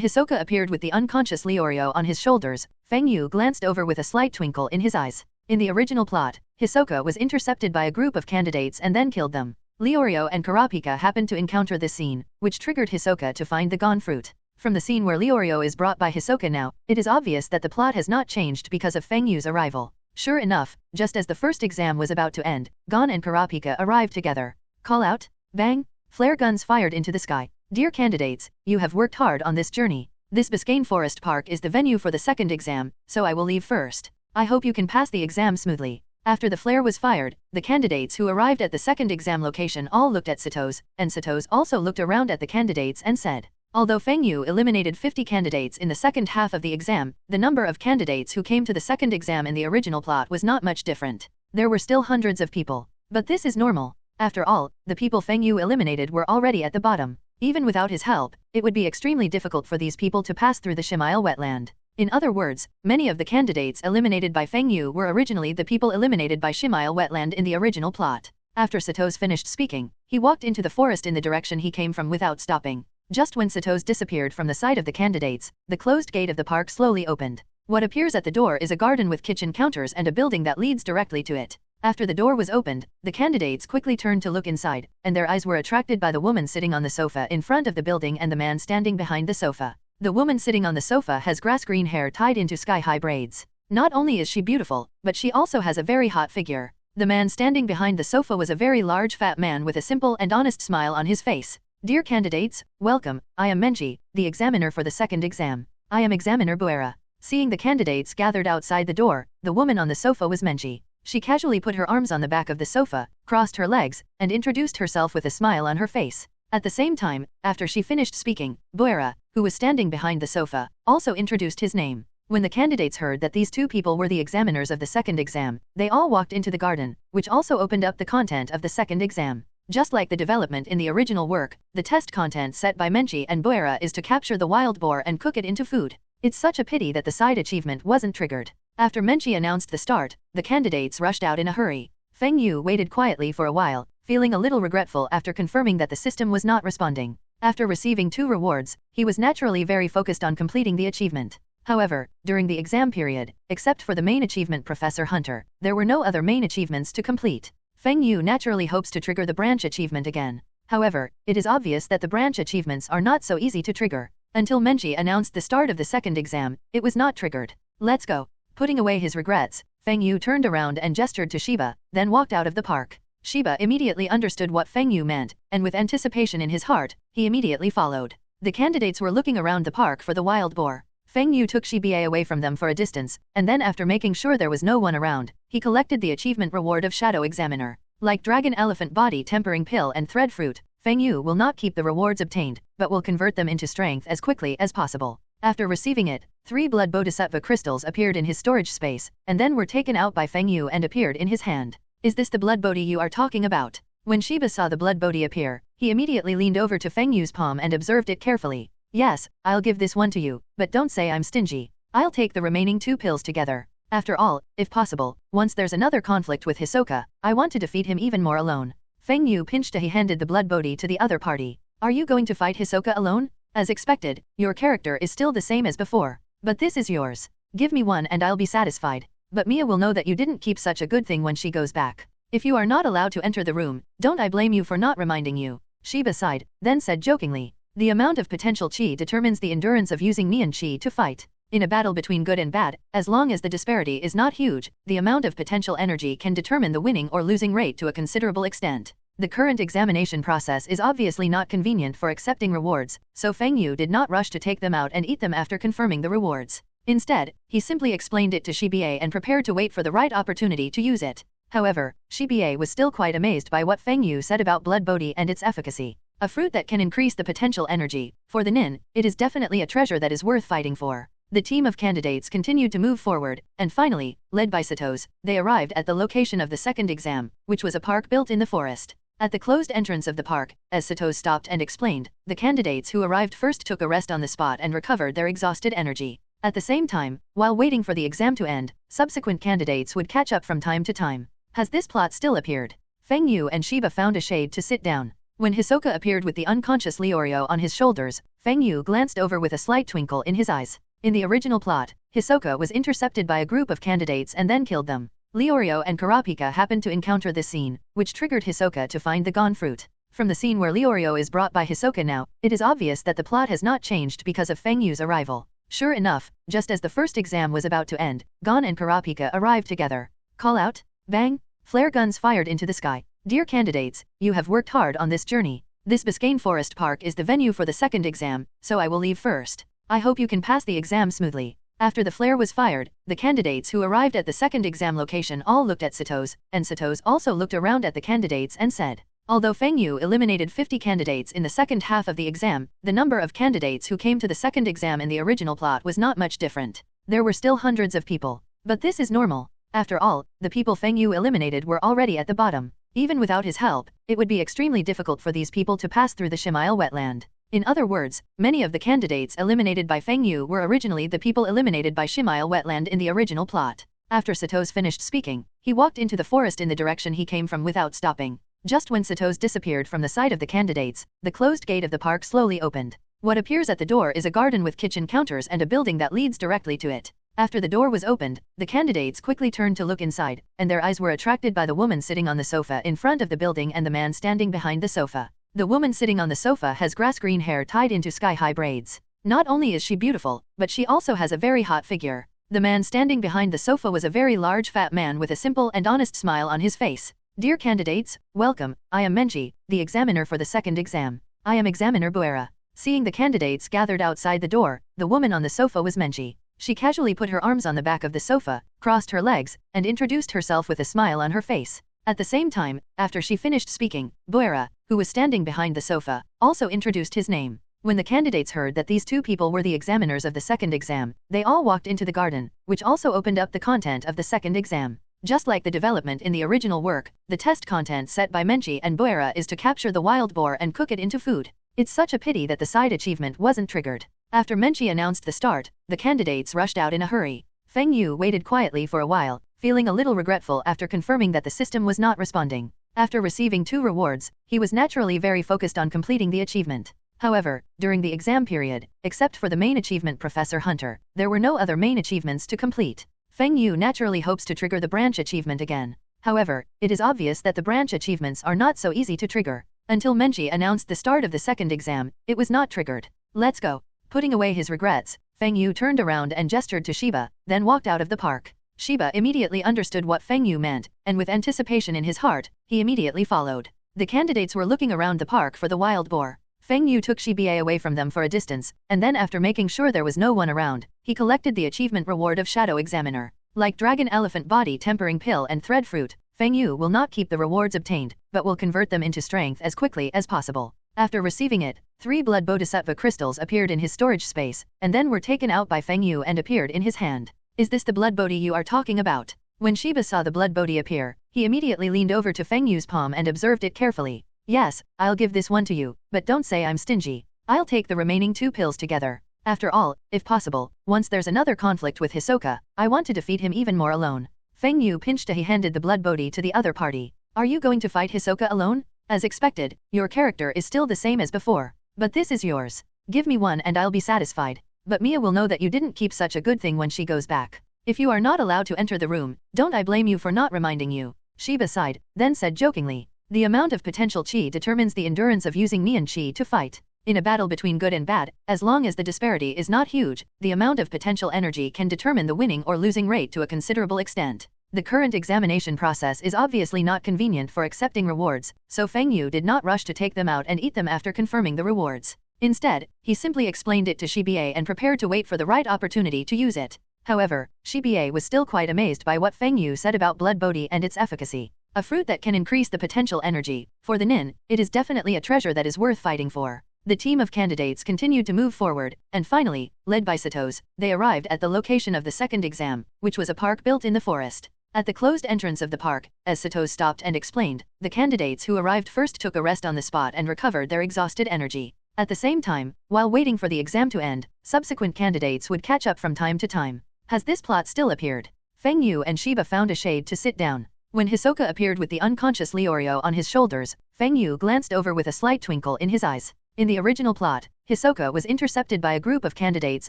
Hsoka appeared with the unconscious Leorio on his shoulders, Feng Yu glanced over with a slight twinkle in his eyes. In the original plot, Hsoka was intercepted by a group of candidates and then killed them. Leorio and Kurapika happened to encounter this scene, which triggered Hsoka to find the gone fruit. From the scene where Leorio is brought by Hsoka now, it is obvious that the plot has not changed because of Feng Yu's arrival. Sure enough, just as the first exam was about to end, Gon and Kurapika arrived together. Call out, bang, flare guns fired into the sky. Dear candidates, you have worked hard on this journey. This Biscayne Forest Park is the venue for the second exam, so I will leave first. I hope you can pass the exam smoothly. After the flare was fired, the candidates who arrived at the second exam location all looked at Satos, and Satos also looked around at the candidates and said, although Feng Yu eliminated 50 candidates in the second half of the exam, the number of candidates who came to the second exam in the original plot was not much different. There were still hundreds of people. But this is normal. After all, the people Feng Yu eliminated were already at the bottom. Even without his help, it would be extremely difficult for these people to pass through the Shimail wetland. In other words, many of the candidates eliminated by Feng Yu were originally the people eliminated by Shimail wetland in the original plot. After Satos finished speaking, he walked into the forest in the direction he came from without stopping. Just when Satos disappeared from the sight of the candidates, the closed gate of the park slowly opened. What appears at the door is a garden with kitchen counters and a building that leads directly to it. After the door was opened, the candidates quickly turned to look inside, and their eyes were attracted by the woman sitting on the sofa in front of the building and the man standing behind the sofa. The woman sitting on the sofa has grass-green hair tied into sky-high braids. Not only is she beautiful, but she also has a very hot figure. The man standing behind the sofa was a very large fat man with a simple and honest smile on his face. Dear candidates, welcome, I am Menchi, the examiner for the second exam. I am examiner Buera. Seeing the candidates gathered outside the door, the woman on the sofa was Menchi. She casually put her arms on the back of the sofa, crossed her legs, and introduced herself with a smile on her face. At the same time, after she finished speaking, Buera, who was standing behind the sofa, also introduced his name. When the candidates heard that these two people were the examiners of the second exam, they all walked into the garden, which also opened up the content of the second exam. Just like the development in the original work, the test content set by Menchi and Buera is to capture the wild boar and cook it into food. It's such a pity that the side achievement wasn't triggered. After Menchi announced the start, the candidates rushed out in a hurry. Feng Yu waited quietly for a while, feeling a little regretful after confirming that the system was not responding. After receiving 2 rewards, he was naturally very focused on completing the achievement. However, during the exam period, except for the main achievement Professor Hunter, there were no other main achievements to complete. Feng Yu naturally hopes to trigger the branch achievement again. However, it is obvious that the branch achievements are not so easy to trigger. Until Menchi announced the start of the second exam, it was not triggered. Let's go. Putting away his regrets, Feng Yu turned around and gestured to Shiba, then walked out of the park. Shiba immediately understood what Feng Yu meant, and with anticipation in his heart, he immediately followed. The candidates were looking around the park for the wild boar. Feng Yu took Shiba away from them for a distance, and then after making sure there was no one around, he collected the achievement reward of Shadow Examiner. Like Dragon Elephant Body Tempering Pill and Thread Fruit, Feng Yu will not keep the rewards obtained, but will convert them into strength as quickly as possible. After receiving it, 3 blood bodhisattva crystals appeared in his storage space, and then were taken out by Feng Yu and appeared in his hand. Is this the blood bodhi you are talking about? When Shiba saw the blood bodhi appear, he immediately leaned over to Feng Yu's palm and observed it carefully. Yes, I'll give this one to you, but don't say I'm stingy. I'll take the remaining 2 pills together. After all, if possible, once there's another conflict with Hisoka, I want to defeat him even more alone. Feng Yu pinched and he handed the blood bodhi to the other party. Are you going to fight Hisoka alone? As expected, your character is still the same as before. But this is yours. Give me one and I'll be satisfied. But Mia will know that you didn't keep such a good thing when she goes back. If you are not allowed to enter the room, don't I blame you for not reminding you. Shiba sighed, then said jokingly. The amount of potential chi determines the endurance of using Mian chi to fight. In a battle between good and bad, as long as the disparity is not huge, the amount of potential energy can determine the winning or losing rate to a considerable extent. The current examination process is obviously not convenient for accepting rewards, so Feng Yu did not rush to take them out and eat them after confirming the rewards. Instead, he simply explained it to Shiba and prepared to wait for the right opportunity to use it. However, Shiba was still quite amazed by what Feng Yu said about blood bodhi and its efficacy. A fruit that can increase the potential energy. For the nin, it is definitely a treasure that is worth fighting for. The team of candidates continued to move forward, and finally, led by Satos, they arrived at the location of the second exam, which was a park built in the forest. At the closed entrance of the park, as Satos stopped and explained, the candidates who arrived first took a rest on the spot and recovered their exhausted energy. At the same time, while waiting for the exam to end, subsequent candidates would catch up from time to time. Has this plot still appeared? Feng Yu and Shiba found a shade to sit down. When Hisoka appeared with the unconscious Leorio on his shoulders, Feng Yu glanced over with a slight twinkle in his eyes. In the original plot, Hisoka was intercepted by a group of candidates and then killed them. Leorio and Kurapika happened to encounter this scene, which triggered Hisoka to find the gone fruit. From the scene where Leorio is brought by Hisoka now, it is obvious that the plot has not changed because of Feng Yu's arrival. Sure enough, just as the first exam was about to end, Gon and Kurapika arrived together. Call out, bang, flare guns fired into the sky. Dear candidates, you have worked hard on this journey. This Biscayne Forest Park is the venue for the second exam, so I will leave first. I hope you can pass the exam smoothly. After the flare was fired, the candidates who arrived at the second exam location all looked at Satos, and Satos also looked around at the candidates and said, although Feng Yu eliminated 50 candidates in the second half of the exam, the number of candidates who came to the second exam in the original plot was not much different. There were still hundreds of people. But this is normal. After all, the people Feng Yu eliminated were already at the bottom. Even without his help, it would be extremely difficult for these people to pass through the Shimail wetland. In other words, many of the candidates eliminated by Feng Yu were originally the people eliminated by Shimail wetland in the original plot. After Satos finished speaking, he walked into the forest in the direction he came from without stopping. Just when Satos disappeared from the sight of the candidates, the closed gate of the park slowly opened. What appears at the door is a garden with kitchen counters and a building that leads directly to it. After the door was opened, the candidates quickly turned to look inside, and their eyes were attracted by the woman sitting on the sofa in front of the building and the man standing behind the sofa. The woman sitting on the sofa has grass-green hair tied into sky-high braids. Not only is she beautiful, but she also has a very hot figure. The man standing behind the sofa was a very large fat man with a simple and honest smile on his face. Dear candidates, welcome, I am Menchi, the examiner for the second exam. I am examiner Buera. Seeing the candidates gathered outside the door, the woman on the sofa was Menchi. She casually put her arms on the back of the sofa, crossed her legs, and introduced herself with a smile on her face. At the same time, after she finished speaking, Buera, who was standing behind the sofa, also introduced his name. When the candidates heard that these two people were the examiners of the second exam, they all walked into the garden, which also opened up the content of the second exam. Just like the development in the original work, the test content set by Menchi and Buera is to capture the wild boar and cook it into food. It's such a pity that the side achievement wasn't triggered. After Menchi announced the start, the candidates rushed out in a hurry. Feng Yu waited quietly for a while, feeling a little regretful after confirming that the system was not responding. After receiving 2 rewards, he was naturally very focused on completing the achievement. However, during the exam period, except for the main achievement Professor Hunter, there were no other main achievements to complete. Feng Yu naturally hopes to trigger the branch achievement again. However, it is obvious that the branch achievements are not so easy to trigger. Until Menchi announced the start of the second exam, it was not triggered. Let's go. Putting away his regrets, Feng Yu turned around and gestured to Shiba, then walked out of the park. Shiba immediately understood what Feng Yu meant, and with anticipation in his heart, he immediately followed. The candidates were looking around the park for the wild boar. Feng Yu took Shiba away from them for a distance, and then after making sure there was no one around, he collected the achievement reward of Shadow Examiner. Like Dragon Elephant Body Tempering Pill and Thread Fruit, Feng Yu will not keep the rewards obtained, but will convert them into strength as quickly as possible. After receiving it, 3 blood bodhisattva crystals appeared in his storage space, and then were taken out by Feng Yu and appeared in his hand. Is this the blood bodhi you are talking about? When Shiba saw the blood bodhi appear, he immediately leaned over to Feng Yu's palm and observed it carefully. Yes, I'll give this one to you, but don't say I'm stingy. I'll take the remaining 2 pills together. After all, if possible, once there's another conflict with Hisoka, I want to defeat him even more alone. Feng Yu pinched he handed the blood bodhi to the other party. Are you going to fight Hisoka alone? As expected, your character is still the same as before. But this is yours. Give me one and I'll be satisfied. But Mia will know that you didn't keep such a good thing when she goes back. If you are not allowed to enter the room, don't I blame you for not reminding you? Shiba sighed, then said jokingly. The amount of potential chi determines the endurance of using Mian chi to fight. In a battle between good and bad, as long as the disparity is not huge, the amount of potential energy can determine the winning or losing rate to a considerable extent. The current examination process is obviously not convenient for accepting rewards, so Feng Yu did not rush to take them out and eat them after confirming the rewards. Instead, he simply explained it to Shiba and prepared to wait for the right opportunity to use it. However, Shiba was still quite amazed by what Feng Yu said about blood bodhi and its efficacy. A fruit that can increase the potential energy. For the nin, it is definitely a treasure that is worth fighting for. The team of candidates continued to move forward, and finally, led by Satos, they arrived at the location of the second exam, which was a park built in the forest. At the closed entrance of the park, as Satos stopped and explained, the candidates who arrived first took a rest on the spot and recovered their exhausted energy. At the same time, while waiting for the exam to end, subsequent candidates would catch up from time to time. Has this plot still appeared? Feng Yu and Shiba found a shade to sit down. When Hsoka appeared with the unconscious Leorio on his shoulders, Feng Yu glanced over with a slight twinkle in his eyes. In the original plot, Hsoka was intercepted by a group of candidates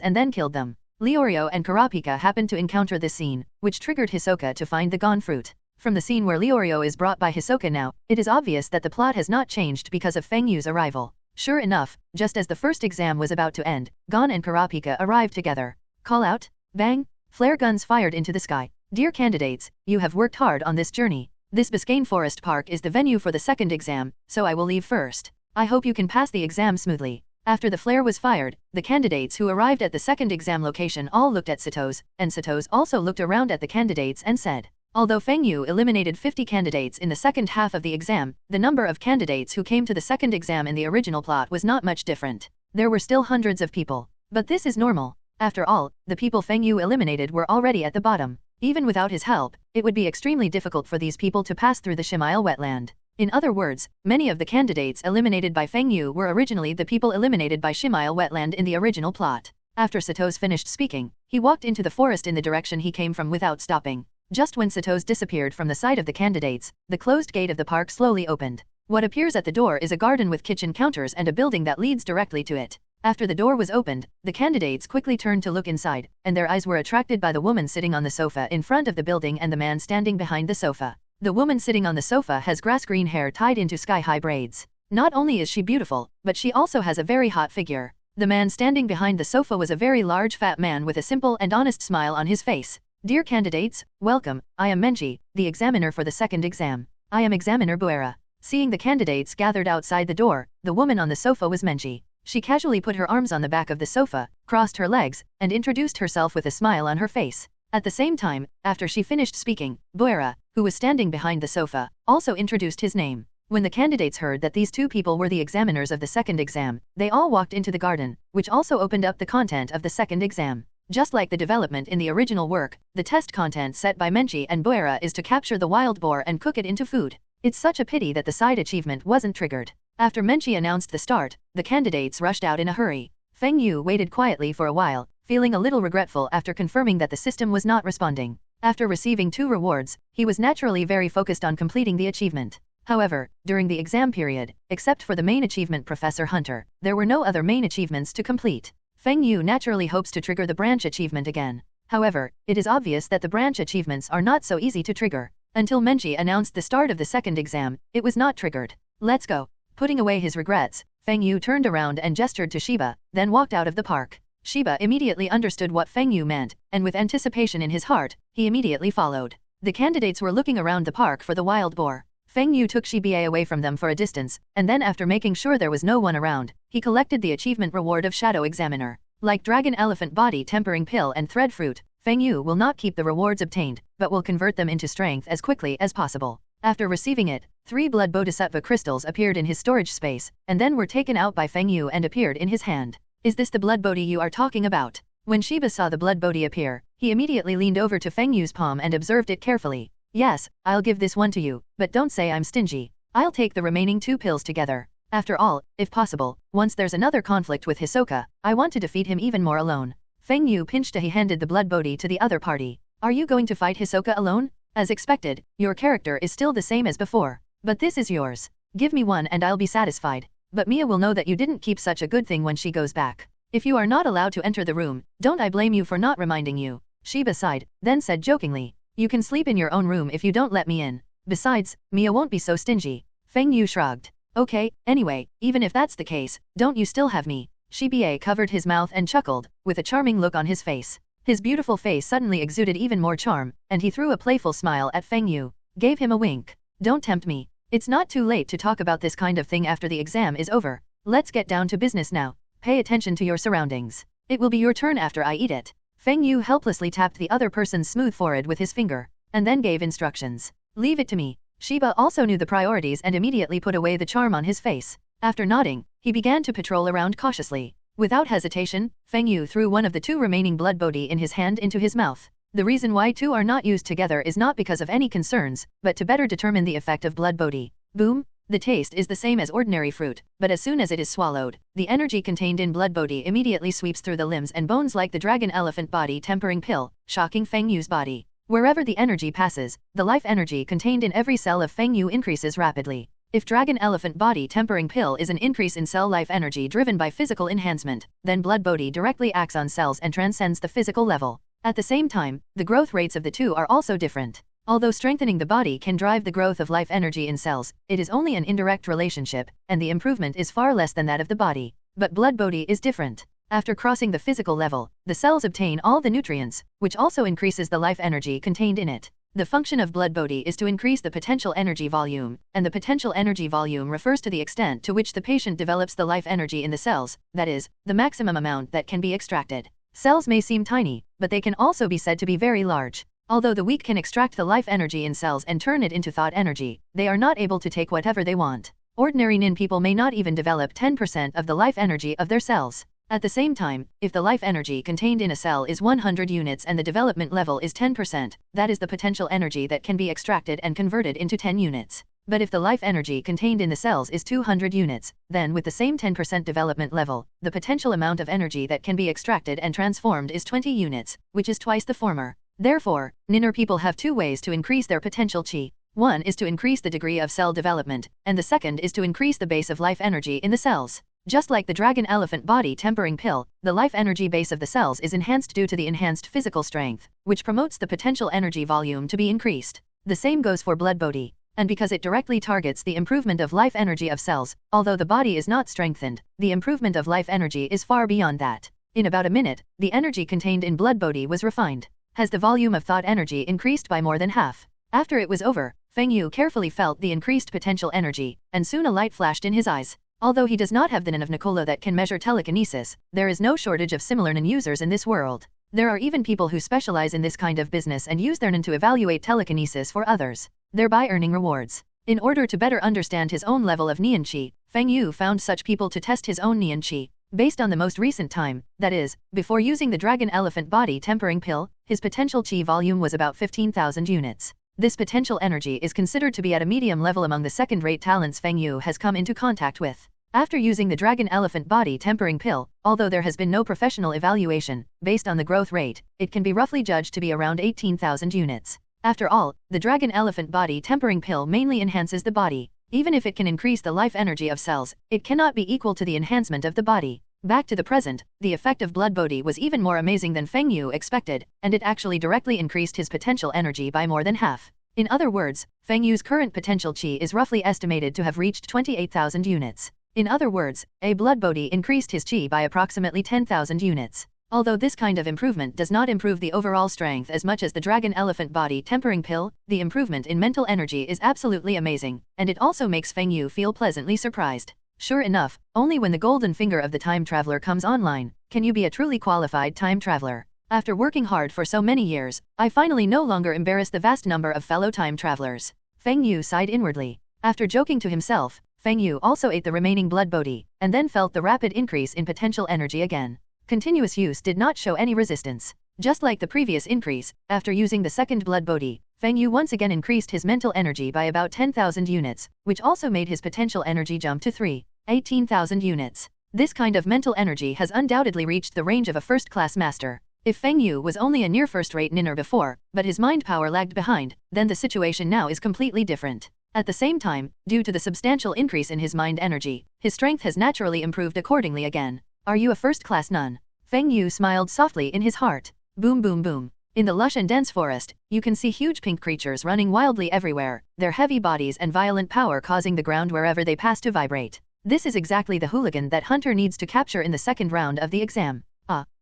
and then killed them. Leorio and Kurapika happened to encounter this scene, which triggered Hsoka to find the gone fruit. From the scene where Leorio is brought by Hsoka now, it is obvious that the plot has not changed because of Feng Yu's arrival. Sure enough, just as the first exam was about to end, Gon and Kurapika arrived together. Call out, bang, flare guns fired into the sky. Dear candidates, you have worked hard on this journey. This Biscayne Forest Park is the venue for the second exam, so I will leave first. I hope you can pass the exam smoothly. After the flare was fired, the candidates who arrived at the second exam location all looked at Satos, and Satos also looked around at the candidates and said, although Feng Yu eliminated 50 candidates in the second half of the exam, the number of candidates who came to the second exam in the original plot was not much different. There were still hundreds of people. But this is normal. After all, the people Feng Yu eliminated were already at the bottom. Even without his help, it would be extremely difficult for these people to pass through the Shimail wetland. In other words, many of the candidates eliminated by Feng Yu were originally the people eliminated by Shimail wetland in the original plot. After Satos finished speaking, he walked into the forest in the direction he came from without stopping. Just when Satos disappeared from the sight of the candidates, the closed gate of the park slowly opened. What appears at the door is a garden with kitchen counters and a building that leads directly to it. After the door was opened, the candidates quickly turned to look inside, and their eyes were attracted by the woman sitting on the sofa in front of the building and the man standing behind the sofa. The woman sitting on the sofa has grass-green hair tied into sky-high braids. Not only is she beautiful, but she also has a very hot figure. The man standing behind the sofa was a very large fat man with a simple and honest smile on his face. Dear candidates, welcome, I am Menchi, the examiner for the second exam. I am examiner Buera. Seeing the candidates gathered outside the door, the woman on the sofa was Menchi. She casually put her arms on the back of the sofa, crossed her legs, and introduced herself with a smile on her face. At the same time, after she finished speaking, Buera, who was standing behind the sofa, also introduced his name. When the candidates heard that these two people were the examiners of the second exam, they all walked into the garden, which also opened up the content of the second exam. Just like the development in the original work, the test content set by Menchi and Buera is to capture the wild boar and cook it into food. It's such a pity that the side achievement wasn't triggered. After Menchi announced the start, the candidates rushed out in a hurry. Feng Yu waited quietly for a while, feeling a little regretful after confirming that the system was not responding. After receiving 2 rewards, he was naturally very focused on completing the achievement. However, during the exam period, except for the main achievement Professor Hunter, there were no other main achievements to complete. Feng Yu naturally hopes to trigger the branch achievement again. However, it is obvious that the branch achievements are not so easy to trigger. Until Menchi announced the start of the second exam, it was not triggered. Let's go. Putting away his regrets, Feng Yu turned around and gestured to Shiba, then walked out of the park. Shiba immediately understood what Feng Yu meant, and with anticipation in his heart, he immediately followed. The candidates were looking around the park for the wild boar. Feng Yu took Shiba away from them for a distance, and then after making sure there was no one around, he collected the achievement reward of Shadow Examiner. Like Dragon Elephant Body Tempering Pill and Thread Fruit, Feng Yu will not keep the rewards obtained, but will convert them into strength as quickly as possible. After receiving it, 3 blood bodhisattva crystals appeared in his storage space, and then were taken out by Feng Yu and appeared in his hand. Is this the blood bodhi you are talking about? When Shiba saw the blood bodhi appear, he immediately leaned over to Feng Yu's palm and observed it carefully. Yes, I'll give this one to you, but don't say I'm stingy. I'll take the remaining 2 pills together. After all, if possible, once there's another conflict with Hisoka, I want to defeat him even more alone. Feng Yu pinched he handed the blood bodhi to the other party. Are you going to fight Hisoka alone? As expected, your character is still the same as before. But this is yours. Give me one and I'll be satisfied. But Mia will know that you didn't keep such a good thing when she goes back. If you are not allowed to enter the room, don't I blame you for not reminding you. Shiba sighed, then said jokingly. You can sleep in your own room if you don't let me in. Besides, Mia won't be so stingy. Feng Yu shrugged. Okay, anyway, even if that's the case, don't you still have me? Shiba covered his mouth and chuckled, with a charming look on his face. His beautiful face suddenly exuded even more charm, and he threw a playful smile at Feng Yu, gave him a wink. Don't tempt me. It's not too late to talk about this kind of thing after the exam is over. Let's get down to business now. Pay attention to your surroundings. It will be your turn after I eat it. Feng Yu helplessly tapped the other person's smooth forehead with his finger, and then gave instructions. Leave it to me. Shiba also knew the priorities and immediately put away the charm on his face. After nodding, he began to patrol around cautiously. Without hesitation, Feng Yu threw one of the 2 remaining blood bodhi in his hand into his mouth. The reason why 2 are not used together is not because of any concerns, but to better determine the effect of blood bodhi. Boom! The taste is the same as ordinary fruit, but as soon as it is swallowed, the energy contained in blood bodhi immediately sweeps through the limbs and bones like the dragon elephant body tempering pill, shocking Feng Yu's body. Wherever the energy passes, the life energy contained in every cell of Feng Yu increases rapidly. If dragon elephant body tempering pill is an increase in cell life energy driven by physical enhancement, then blood bodhi directly acts on cells and transcends the physical level. At the same time, the growth rates of the 2 are also different. Although strengthening the body can drive the growth of life energy in cells, it is only an indirect relationship, and the improvement is far less than that of the body. But blood bodhi is different. After crossing the physical level, the cells obtain all the nutrients, which also increases the life energy contained in it. The function of blood bodhi is to increase the potential energy volume, and the potential energy volume refers to the extent to which the patient develops the life energy in the cells, that is, the maximum amount that can be extracted. Cells may seem tiny, but they can also be said to be very large. Although the weak can extract the life energy in cells and turn it into thought energy, they are not able to take whatever they want. Ordinary nin people may not even develop 10% of the life energy of their cells. At the same time, if the life energy contained in a cell is 100 units and the development level is 10%, that is the potential energy that can be extracted and converted into 10 units. But if the life energy contained in the cells is 200 units, then with the same 10% development level, the potential amount of energy that can be extracted and transformed is 20 units, which is twice the former. Therefore, Ninner people have 2 ways to increase their potential chi. One is to increase the degree of cell development, and the second is to increase the base of life energy in the cells. Just like the dragon elephant body tempering pill, the life energy base of the cells is enhanced due to the enhanced physical strength, which promotes the potential energy volume to be increased. The same goes for blood bodhi. And because it directly targets the improvement of life energy of cells, although the body is not strengthened, the improvement of life energy is far beyond that. In about a minute, the energy contained in blood bodhi was refined. Has the volume of thought energy increased by more than half? After it was over, Feng Yu carefully felt the increased potential energy, and soon a light flashed in his eyes. Although he does not have the nin of Nicola that can measure telekinesis, there is no shortage of similar nin users in this world. There are even people who specialize in this kind of business and use their nin to evaluate telekinesis for others, thereby earning rewards. In order to better understand his own level of Nian Qi, Feng Yu found such people to test his own Nian Qi. Based on the most recent time, that is, before using the dragon elephant body tempering pill, his potential Qi volume was about 15,000 units. This potential energy is considered to be at a medium level among the second-rate talents Feng Yu has come into contact with. After using the dragon elephant body tempering pill, although there has been no professional evaluation, based on the growth rate, it can be roughly judged to be around 18,000 units. After all, the dragon elephant body tempering pill mainly enhances the body. Even if it can increase the life energy of cells, it cannot be equal to the enhancement of the body. Back to the present, the effect of blood bodhi was even more amazing than Feng Yu expected, and it actually directly increased his potential energy by more than half. In other words, Feng Yu's current potential Qi is roughly estimated to have reached 28,000 units. In other words, a blood bodhi increased his Qi by approximately 10,000 units. Although this kind of improvement does not improve the overall strength as much as the dragon elephant body tempering pill, the improvement in mental energy is absolutely amazing, and it also makes Feng Yu feel pleasantly surprised. Sure enough, only when the golden finger of the time traveler comes online, can you be a truly qualified time traveler. After working hard for so many years, I finally no longer embarrass the vast number of fellow time travelers. Feng Yu sighed inwardly. After joking to himself, Feng Yu also ate the remaining blood bodhi, and then felt the rapid increase in potential energy again. Continuous use did not show any resistance. Just like the previous increase, after using the second blood bodhi, Feng Yu once again increased his mental energy by about 10,000 units, which also made his potential energy jump to 18,000 units. This kind of mental energy has undoubtedly reached the range of a first-class master. If Feng Yu was only a near first-rate ninner before, but his mind power lagged behind, then the situation now is completely different. At the same time, due to the substantial increase in his mind energy, his strength has naturally improved accordingly again. Are you a first-class nun? Feng Yu smiled softly in his heart. Boom boom boom. In the lush and dense forest, you can see huge pink creatures running wildly everywhere, their heavy bodies and violent power causing the ground wherever they pass to vibrate. This is exactly the hooligan that Hunter needs to capture in the second round of the exam.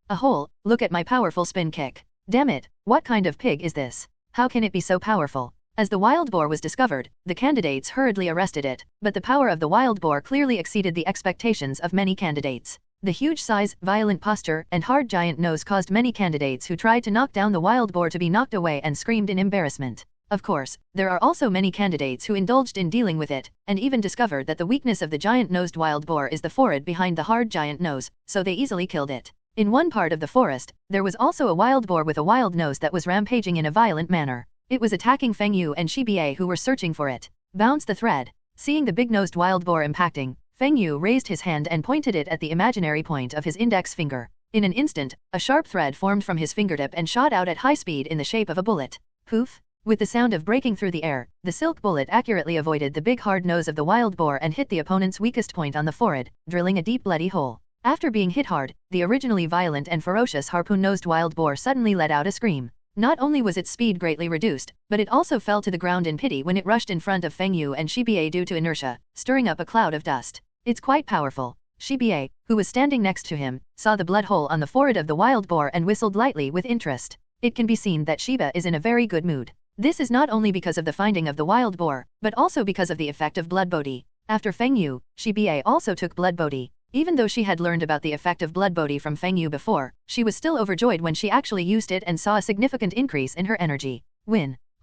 A hole, look at my powerful spin kick. Damn it, what kind of pig is this? How can it be so powerful? As the wild boar was discovered, the candidates hurriedly arrested it, but the power of the wild boar clearly exceeded the expectations of many candidates. The huge size, violent posture, and hard giant nose caused many candidates who tried to knock down the wild boar to be knocked away and screamed in embarrassment. Of course, there are also many candidates who indulged in dealing with it, and even discovered that the weakness of the giant-nosed wild boar is the forehead behind the hard giant nose, so they easily killed it. In one part of the forest, there was also a wild boar with a wild nose that was rampaging in a violent manner. It was attacking Feng Yu and Shiba who were searching for it. Bounce the thread. Seeing the big-nosed wild boar impacting, Feng Yu raised his hand and pointed it at the imaginary point of his index finger. In an instant, a sharp thread formed from his fingertip and shot out at high speed in the shape of a bullet. Poof! With the sound of breaking through the air, the silk bullet accurately avoided the big hard nose of the wild boar and hit the opponent's weakest point on the forehead, drilling a deep bloody hole. After being hit hard, the originally violent and ferocious harpoon-nosed wild boar suddenly let out a scream. Not only was its speed greatly reduced, but it also fell to the ground in pity when it rushed in front of Feng Yu and Shiba due to inertia, stirring up a cloud of dust. It's quite powerful. Shiba, who was standing next to him, saw the blood hole on the forehead of the wild boar and whistled lightly with interest. It can be seen that Shiba is in a very good mood. This is not only because of the finding of the wild boar, but also because of the effect of blood bodhi. After Feng Yu, Shiba also took blood bodhi. Even though she had learned about the effect of blood bodhi from Feng Yu before, she was still overjoyed when she actually used it and saw a significant increase in her energy.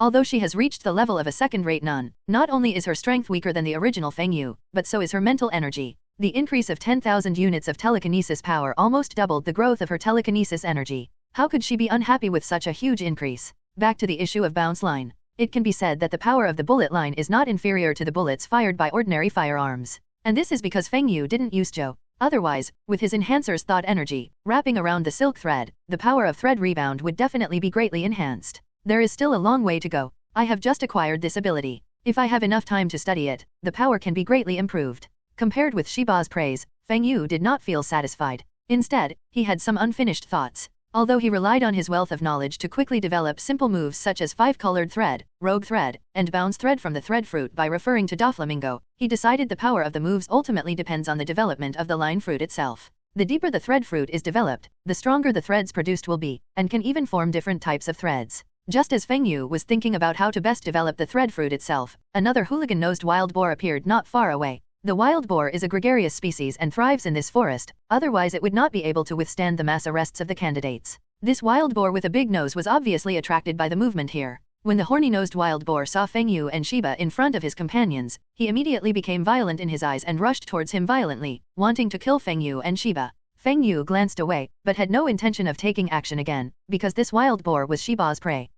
Although she has reached the level of a second-rate nun, not only is her strength weaker than the original Feng Yu, but so is her mental energy. The increase of 10,000 units of telekinesis power almost doubled the growth of her telekinesis energy. How could she be unhappy with such a huge increase? Back to the issue of bounce line. It can be said that the power of the bullet line is not inferior to the bullets fired by ordinary firearms. And this is because Feng Yu didn't use Zhou. Otherwise, with his enhancer's thought energy, wrapping around the silk thread, the power of thread rebound would definitely be greatly enhanced. There is still a long way to go. I have just acquired this ability. If I have enough time to study it, the power can be greatly improved. Compared with Shiba's praise, Feng Yu did not feel satisfied. Instead, he had some unfinished thoughts. Although he relied on his wealth of knowledge to quickly develop simple moves such as 5-colored thread, rogue thread, and bounce thread from the thread fruit by referring to Doflamingo, he decided the power of the moves ultimately depends on the development of the line fruit itself. The deeper the thread fruit is developed, the stronger the threads produced will be, and can even form different types of threads. Just as Feng Yu was thinking about how to best develop the thread fruit itself, another hooligan-nosed wild boar appeared not far away. The wild boar is a gregarious species and thrives in this forest, otherwise it would not be able to withstand the mass arrests of the candidates. This wild boar with a big nose was obviously attracted by the movement here. When the horny-nosed wild boar saw Feng Yu and Shiba in front of his companions, he immediately became violent in his eyes and rushed towards him violently, wanting to kill Feng Yu and Shiba. Feng Yu glanced away, but had no intention of taking action again, because this wild boar was Shiba's prey.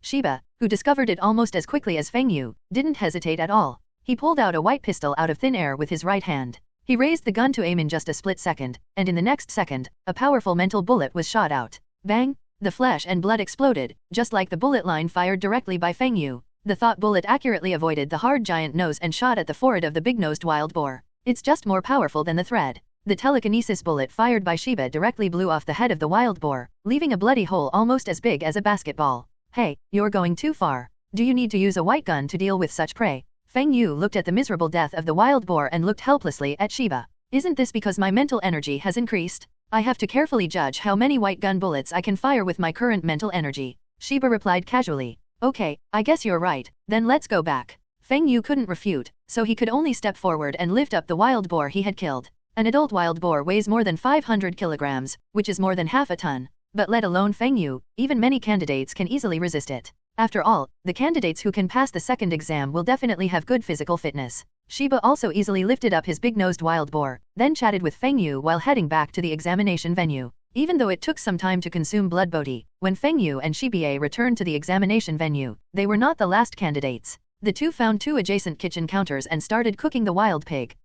Shiba, who discovered it almost as quickly as Feng Yu, didn't hesitate at all. He pulled out a white pistol out of thin air with his right hand. He raised the gun to aim in just a split second, and in the next second, a powerful mental bullet was shot out. Bang! The flesh and blood exploded, just like the bullet line fired directly by Feng Yu. The thought bullet accurately avoided the hard giant nose and shot at the forehead of the big-nosed wild boar. It's just more powerful than the thread. The telekinesis bullet fired by Shiba directly blew off the head of the wild boar, leaving a bloody hole almost as big as a basketball. Hey, you're going too far. Do you need to use a white gun to deal with such prey? Feng Yu looked at the miserable death of the wild boar and looked helplessly at Shiba. Isn't this because my mental energy has increased? I have to carefully judge how many white gun bullets I can fire with my current mental energy. Shiba replied casually. Okay, I guess you're right, then let's go back. Feng Yu couldn't refute, so he could only step forward and lift up the wild boar he had killed. An adult wild boar weighs more than 500 kilograms, which is more than half a ton. But let alone Feng Yu, even many candidates can easily resist it. After all, the candidates who can pass the second exam will definitely have good physical fitness. Shiba also easily lifted up his big-nosed wild boar, then chatted with Feng Yu while heading back to the examination venue. Even though it took some time to consume blood bodhi, when Feng Yu and Shiba returned to the examination venue, they were not the last candidates. The two found two adjacent kitchen counters and started cooking the wild pig.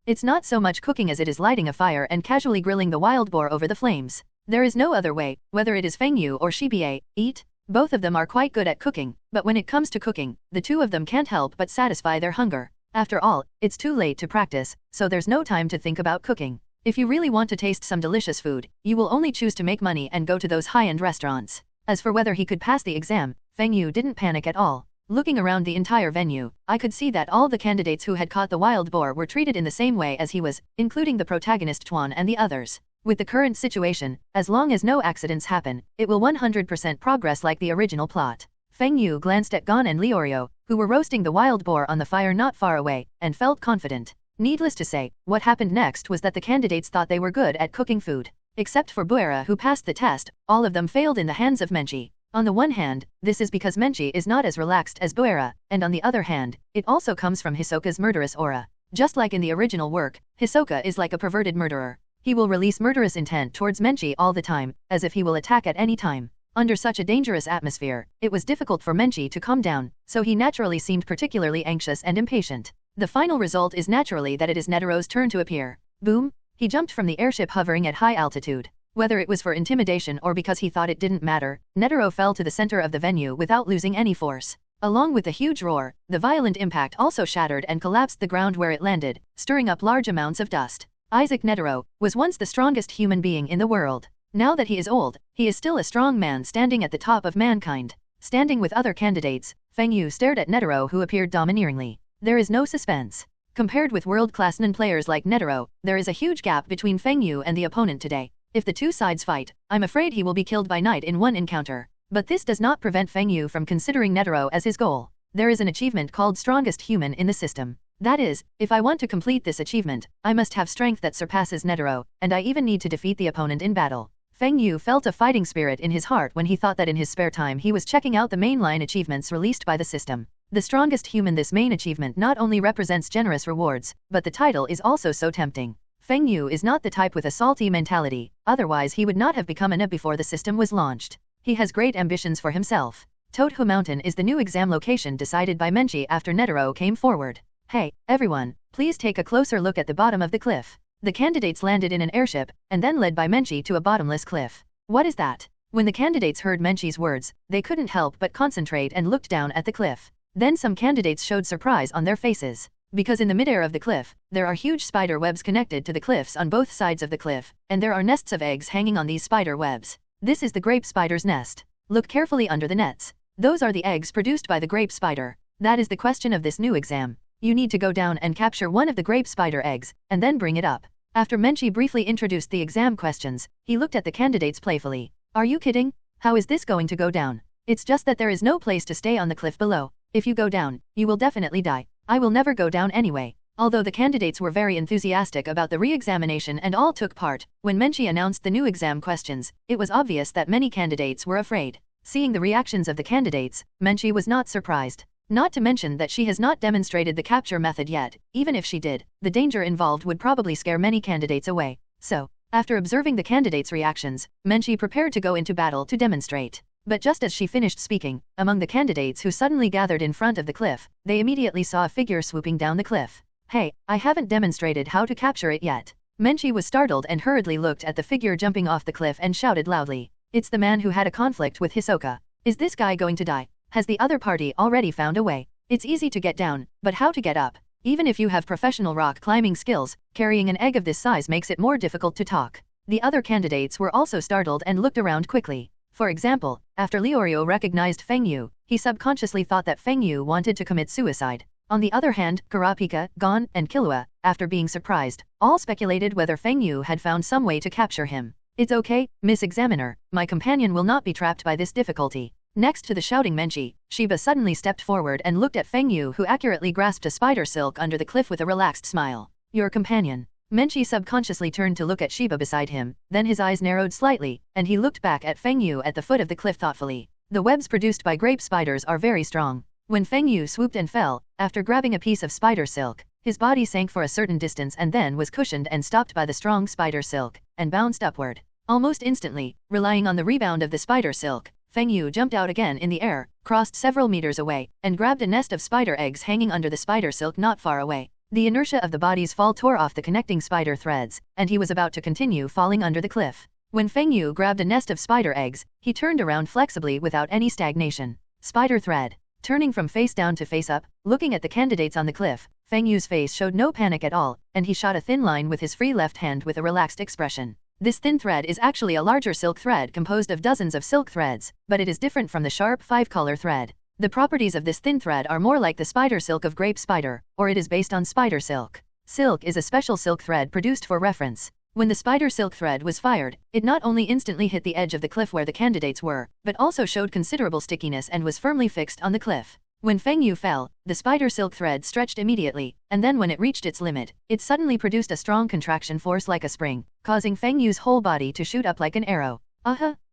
It's not so much cooking as it is lighting a fire and casually grilling the wild boar over the flames. There is no other way, whether it is Feng Yu or Shiba, eat. Both of them are quite good at cooking, but when it comes to cooking, the two of them can't help but satisfy their hunger. After all, it's too late to practice, so there's no time to think about cooking. If you really want to taste some delicious food, you will only choose to make money and go to those high-end restaurants. As for whether he could pass the exam, Feng Yu didn't panic at all. Looking around the entire venue, I could see that all the candidates who had caught the wild boar were treated in the same way as he was, including the protagonist Tuan and the others. With the current situation, as long as no accidents happen, it will 100% progress like the original plot. Feng Yu glanced at Gon and Leorio, who were roasting the wild boar on the fire not far away, and felt confident. Needless to say, what happened next was that the candidates thought they were good at cooking food. Except for Buera who passed the test, all of them failed in the hands of Menchi. On the one hand, this is because Menchi is not as relaxed as Buera, and on the other hand, it also comes from Hisoka's murderous aura. Just like in the original work, Hsoka is like a perverted murderer. He will release murderous intent towards Menchi all the time, as if he will attack at any time. Under such a dangerous atmosphere, it was difficult for Menchi to calm down, so he naturally seemed particularly anxious and impatient. The final result is naturally that it is Netero's turn to appear. Boom! He jumped from the airship hovering at high altitude. Whether it was for intimidation or because he thought it didn't matter, Netero fell to the center of the venue without losing any force. Along with a huge roar, the violent impact also shattered and collapsed the ground where it landed, stirring up large amounts of dust. Isaac Netero was once the strongest human being in the world. Now that he is old, he is still a strong man standing at the top of mankind. Standing with other candidates, Feng Yu stared at Netero who appeared domineeringly. There is no suspense. Compared with world-class Nen players like Netero, there is a huge gap between Feng Yu and the opponent today. If the two sides fight, I'm afraid he will be killed by night in one encounter. But this does not prevent Feng Yu from considering Netero as his goal. There is an achievement called Strongest Human in the system. That is, if I want to complete this achievement, I must have strength that surpasses Netero, and I even need to defeat the opponent in battle. Feng Yu felt a fighting spirit in his heart when he thought that in his spare time he was checking out the mainline achievements released by the system. The Strongest Human. This main achievement not only represents generous rewards, but the title is also so tempting. Feng Yu is not the type with a salty mentality, otherwise he would not have become a noob before the system was launched. He has great ambitions for himself. Toadhu Mountain is the new exam location decided by Menchi after Netero came forward. Hey, everyone, please take a closer look at the bottom of the cliff. The candidates landed in an airship, and then led by Menchi to a bottomless cliff. What is that? When the candidates heard Menchi's words, they couldn't help but concentrate and looked down at the cliff. Then some candidates showed surprise on their faces. Because in the midair of the cliff, there are huge spider webs connected to the cliffs on both sides of the cliff, and there are nests of eggs hanging on these spider webs. This is the grape spider's nest. Look carefully under the nets. Those are the eggs produced by the grape spider. That is the question of this new exam. You need to go down and capture one of the grape spider eggs, and then bring it up. After Menchi briefly introduced the exam questions, he looked at the candidates playfully. Are you kidding? How is this going to go down? It's just that there is no place to stay on the cliff below. If you go down, you will definitely die. I will never go down anyway. Although the candidates were very enthusiastic about the re-examination and all took part, when Menchi announced the new exam questions, it was obvious that many candidates were afraid. Seeing the reactions of the candidates, Menchi was not surprised. Not to mention that she has not demonstrated the capture method yet. Even if she did, the danger involved would probably scare many candidates away. So, after observing the candidates' reactions, Menchi prepared to go into battle to demonstrate. But just as she finished speaking, among the candidates who suddenly gathered in front of the cliff, they immediately saw a figure swooping down the cliff. Hey, I haven't demonstrated how to capture it yet. Menchi was startled and hurriedly looked at the figure jumping off the cliff and shouted loudly. It's the man who had a conflict with Hisoka. Is this guy going to die? Has the other party already found a way? It's easy to get down, but how to get up? Even if you have professional rock climbing skills, carrying an egg of this size makes it more difficult to talk. The other candidates were also startled and looked around quickly. For example, after Leorio recognized Feng Yu, he subconsciously thought that Feng Yu wanted to commit suicide. On the other hand, Kurapika, Gon, and Killua, after being surprised, all speculated whether Feng Yu had found some way to capture him. It's okay, Miss Examiner, my companion will not be trapped by this difficulty. Next to the shouting Menchi, Shiba suddenly stepped forward and looked at Feng Yu, who accurately grasped a spider silk under the cliff with a relaxed smile. Your companion. Menchi subconsciously turned to look at Shiba beside him, then his eyes narrowed slightly, and he looked back at Feng Yu at the foot of the cliff thoughtfully. The webs produced by grape spiders are very strong. When Feng Yu swooped and fell, after grabbing a piece of spider silk, his body sank for a certain distance and then was cushioned and stopped by the strong spider silk, and bounced upward. Almost instantly, relying on the rebound of the spider silk, Feng Yu jumped out again in the air, crossed several meters away, and grabbed a nest of spider eggs hanging under the spider silk not far away. The inertia of the body's fall tore off the connecting spider threads, and he was about to continue falling under the cliff. When Feng Yu grabbed a nest of spider eggs, he turned around flexibly without any stagnation. Spider thread. Turning from face down to face up, looking at the candidates on the cliff, Feng Yu's face showed no panic at all, and he shot a thin line with his free left hand with a relaxed expression. This thin thread is actually a larger silk thread composed of dozens of silk threads, but it is different from the sharp 5-color thread. The properties of this thin thread are more like the spider silk of grape spider, or it is based on spider silk. Silk is a special silk thread produced for reference. When the spider silk thread was fired, it not only instantly hit the edge of the cliff where the candidates were, but also showed considerable stickiness and was firmly fixed on the cliff. When Feng Yu fell, the spider silk thread stretched immediately, and then when it reached its limit, it suddenly produced a strong contraction force like a spring, causing Feng Yu's whole body to shoot up like an arrow.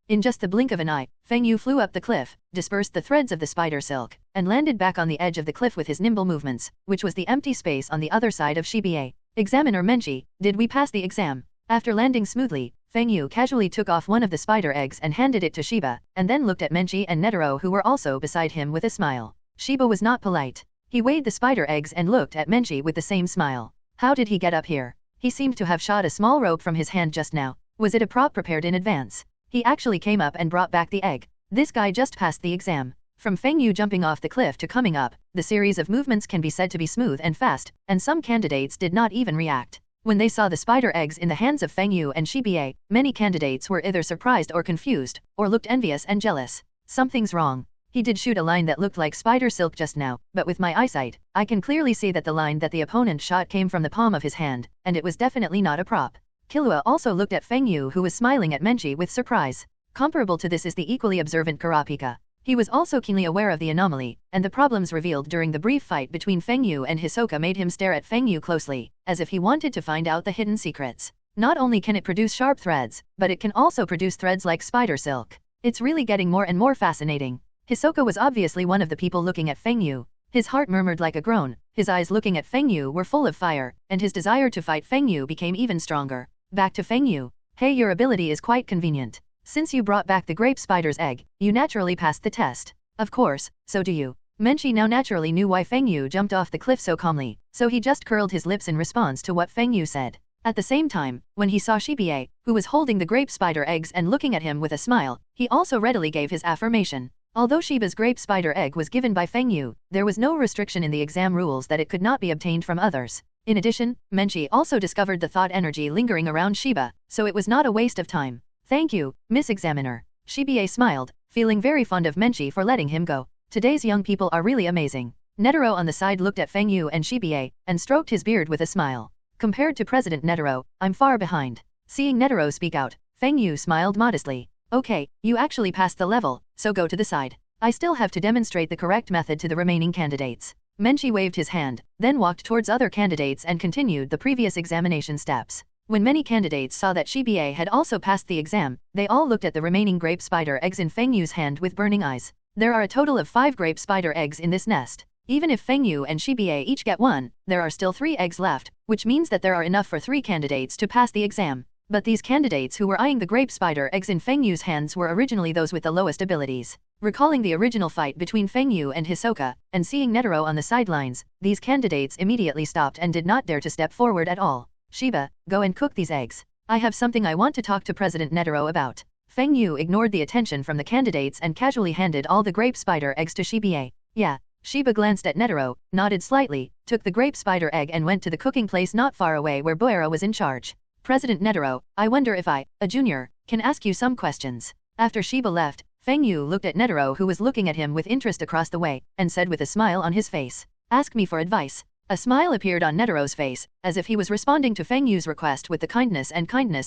In just the blink of an eye, Feng Yu flew up the cliff, dispersed the threads of the spider silk, and landed back on the edge of the cliff with his nimble movements, which was the empty space on the other side of Shiba. Examiner Menchi, did we pass the exam? After landing smoothly, Feng Yu casually took off one of the spider eggs and handed it to Shiba, and then looked at Menchi and Netero who were also beside him with a smile. Shiba was not polite. He weighed the spider eggs and looked at Menchi with the same smile. How did he get up here? He seemed to have shot a small rope from his hand just now. Was it a prop prepared in advance? He actually came up and brought back the egg. This guy just passed the exam. From Feng Yu jumping off the cliff to coming up, the series of movements can be said to be smooth and fast, and some candidates did not even react. When they saw the spider eggs in the hands of Feng Yu and Shiba, many candidates were either surprised or confused, or looked envious and jealous. Something's wrong. He did shoot a line that looked like spider silk just now, but with my eyesight, I can clearly see that the line that the opponent shot came from the palm of his hand, and it was definitely not a prop. Killua also looked at Feng Yu who was smiling at Menchi with surprise. Comparable to this is the equally observant Kurapika. He was also keenly aware of the anomaly, and the problems revealed during the brief fight between Feng Yu and Hsoka made him stare at Feng Yu closely, as if he wanted to find out the hidden secrets. Not only can it produce sharp threads, but it can also produce threads like spider silk. It's really getting more and more fascinating. Hsoka was obviously one of the people looking at Feng Yu. His heart murmured like a groan, his eyes looking at Feng Yu were full of fire, and his desire to fight Feng Yu became even stronger. Back to Feng Yu. Hey, your ability is quite convenient. Since you brought back the grape spider's egg, you naturally passed the test. Of course, so do you. Menchi now naturally knew why Feng Yu jumped off the cliff so calmly, so he just curled his lips in response to what Feng Yu said. At the same time, when he saw Shiba, who was holding the grape spider eggs and looking at him with a smile, he also readily gave his affirmation. Although Shiba's grape spider egg was given by Feng Yu, there was no restriction in the exam rules that it could not be obtained from others. In addition, Menchi also discovered the thought energy lingering around Shiba, so it was not a waste of time. Thank you, Miss Examiner. Shiba smiled, feeling very fond of Menchi for letting him go. Today's young people are really amazing. Netero on the side looked at Feng Yu and Shiba, and stroked his beard with a smile. Compared to President Netero, I'm far behind. Seeing Netero speak out, Feng Yu smiled modestly. Okay, you actually passed the level, so go to the side. I still have to demonstrate the correct method to the remaining candidates. Menchi waved his hand, then walked towards other candidates and continued the previous examination steps. When many candidates saw that Shiba had also passed the exam, they all looked at the remaining grape spider eggs in Feng Yu's hand with burning eyes. There are a total of 5 grape spider eggs in this nest. Even if Feng Yu and Shiba each get 1, there are still 3 eggs left, which means that there are enough for 3 candidates to pass the exam. But these candidates who were eyeing the grape spider eggs in Feng Yu's hands were originally those with the lowest abilities. Recalling the original fight between Feng Yu and Hisoka, and seeing Netero on the sidelines, these candidates immediately stopped and did not dare to step forward at all. Shiba, go and cook these eggs. I have something I want to talk to President Netero about. Feng Yu ignored the attention from the candidates and casually handed all the grape spider eggs to Shiba. Yeah. Shiba glanced at Netero, nodded slightly, took the grape spider egg and went to the cooking place not far away where Boera was in charge. President Netero, I wonder if I, a junior, can ask you some questions. After Shiba left, Feng Yu looked at Netero who was looking at him with interest across the way, and said with a smile on his face, ask me for advice. A smile appeared on Netero's face, as if he was responding to Feng Yu's request with the kindness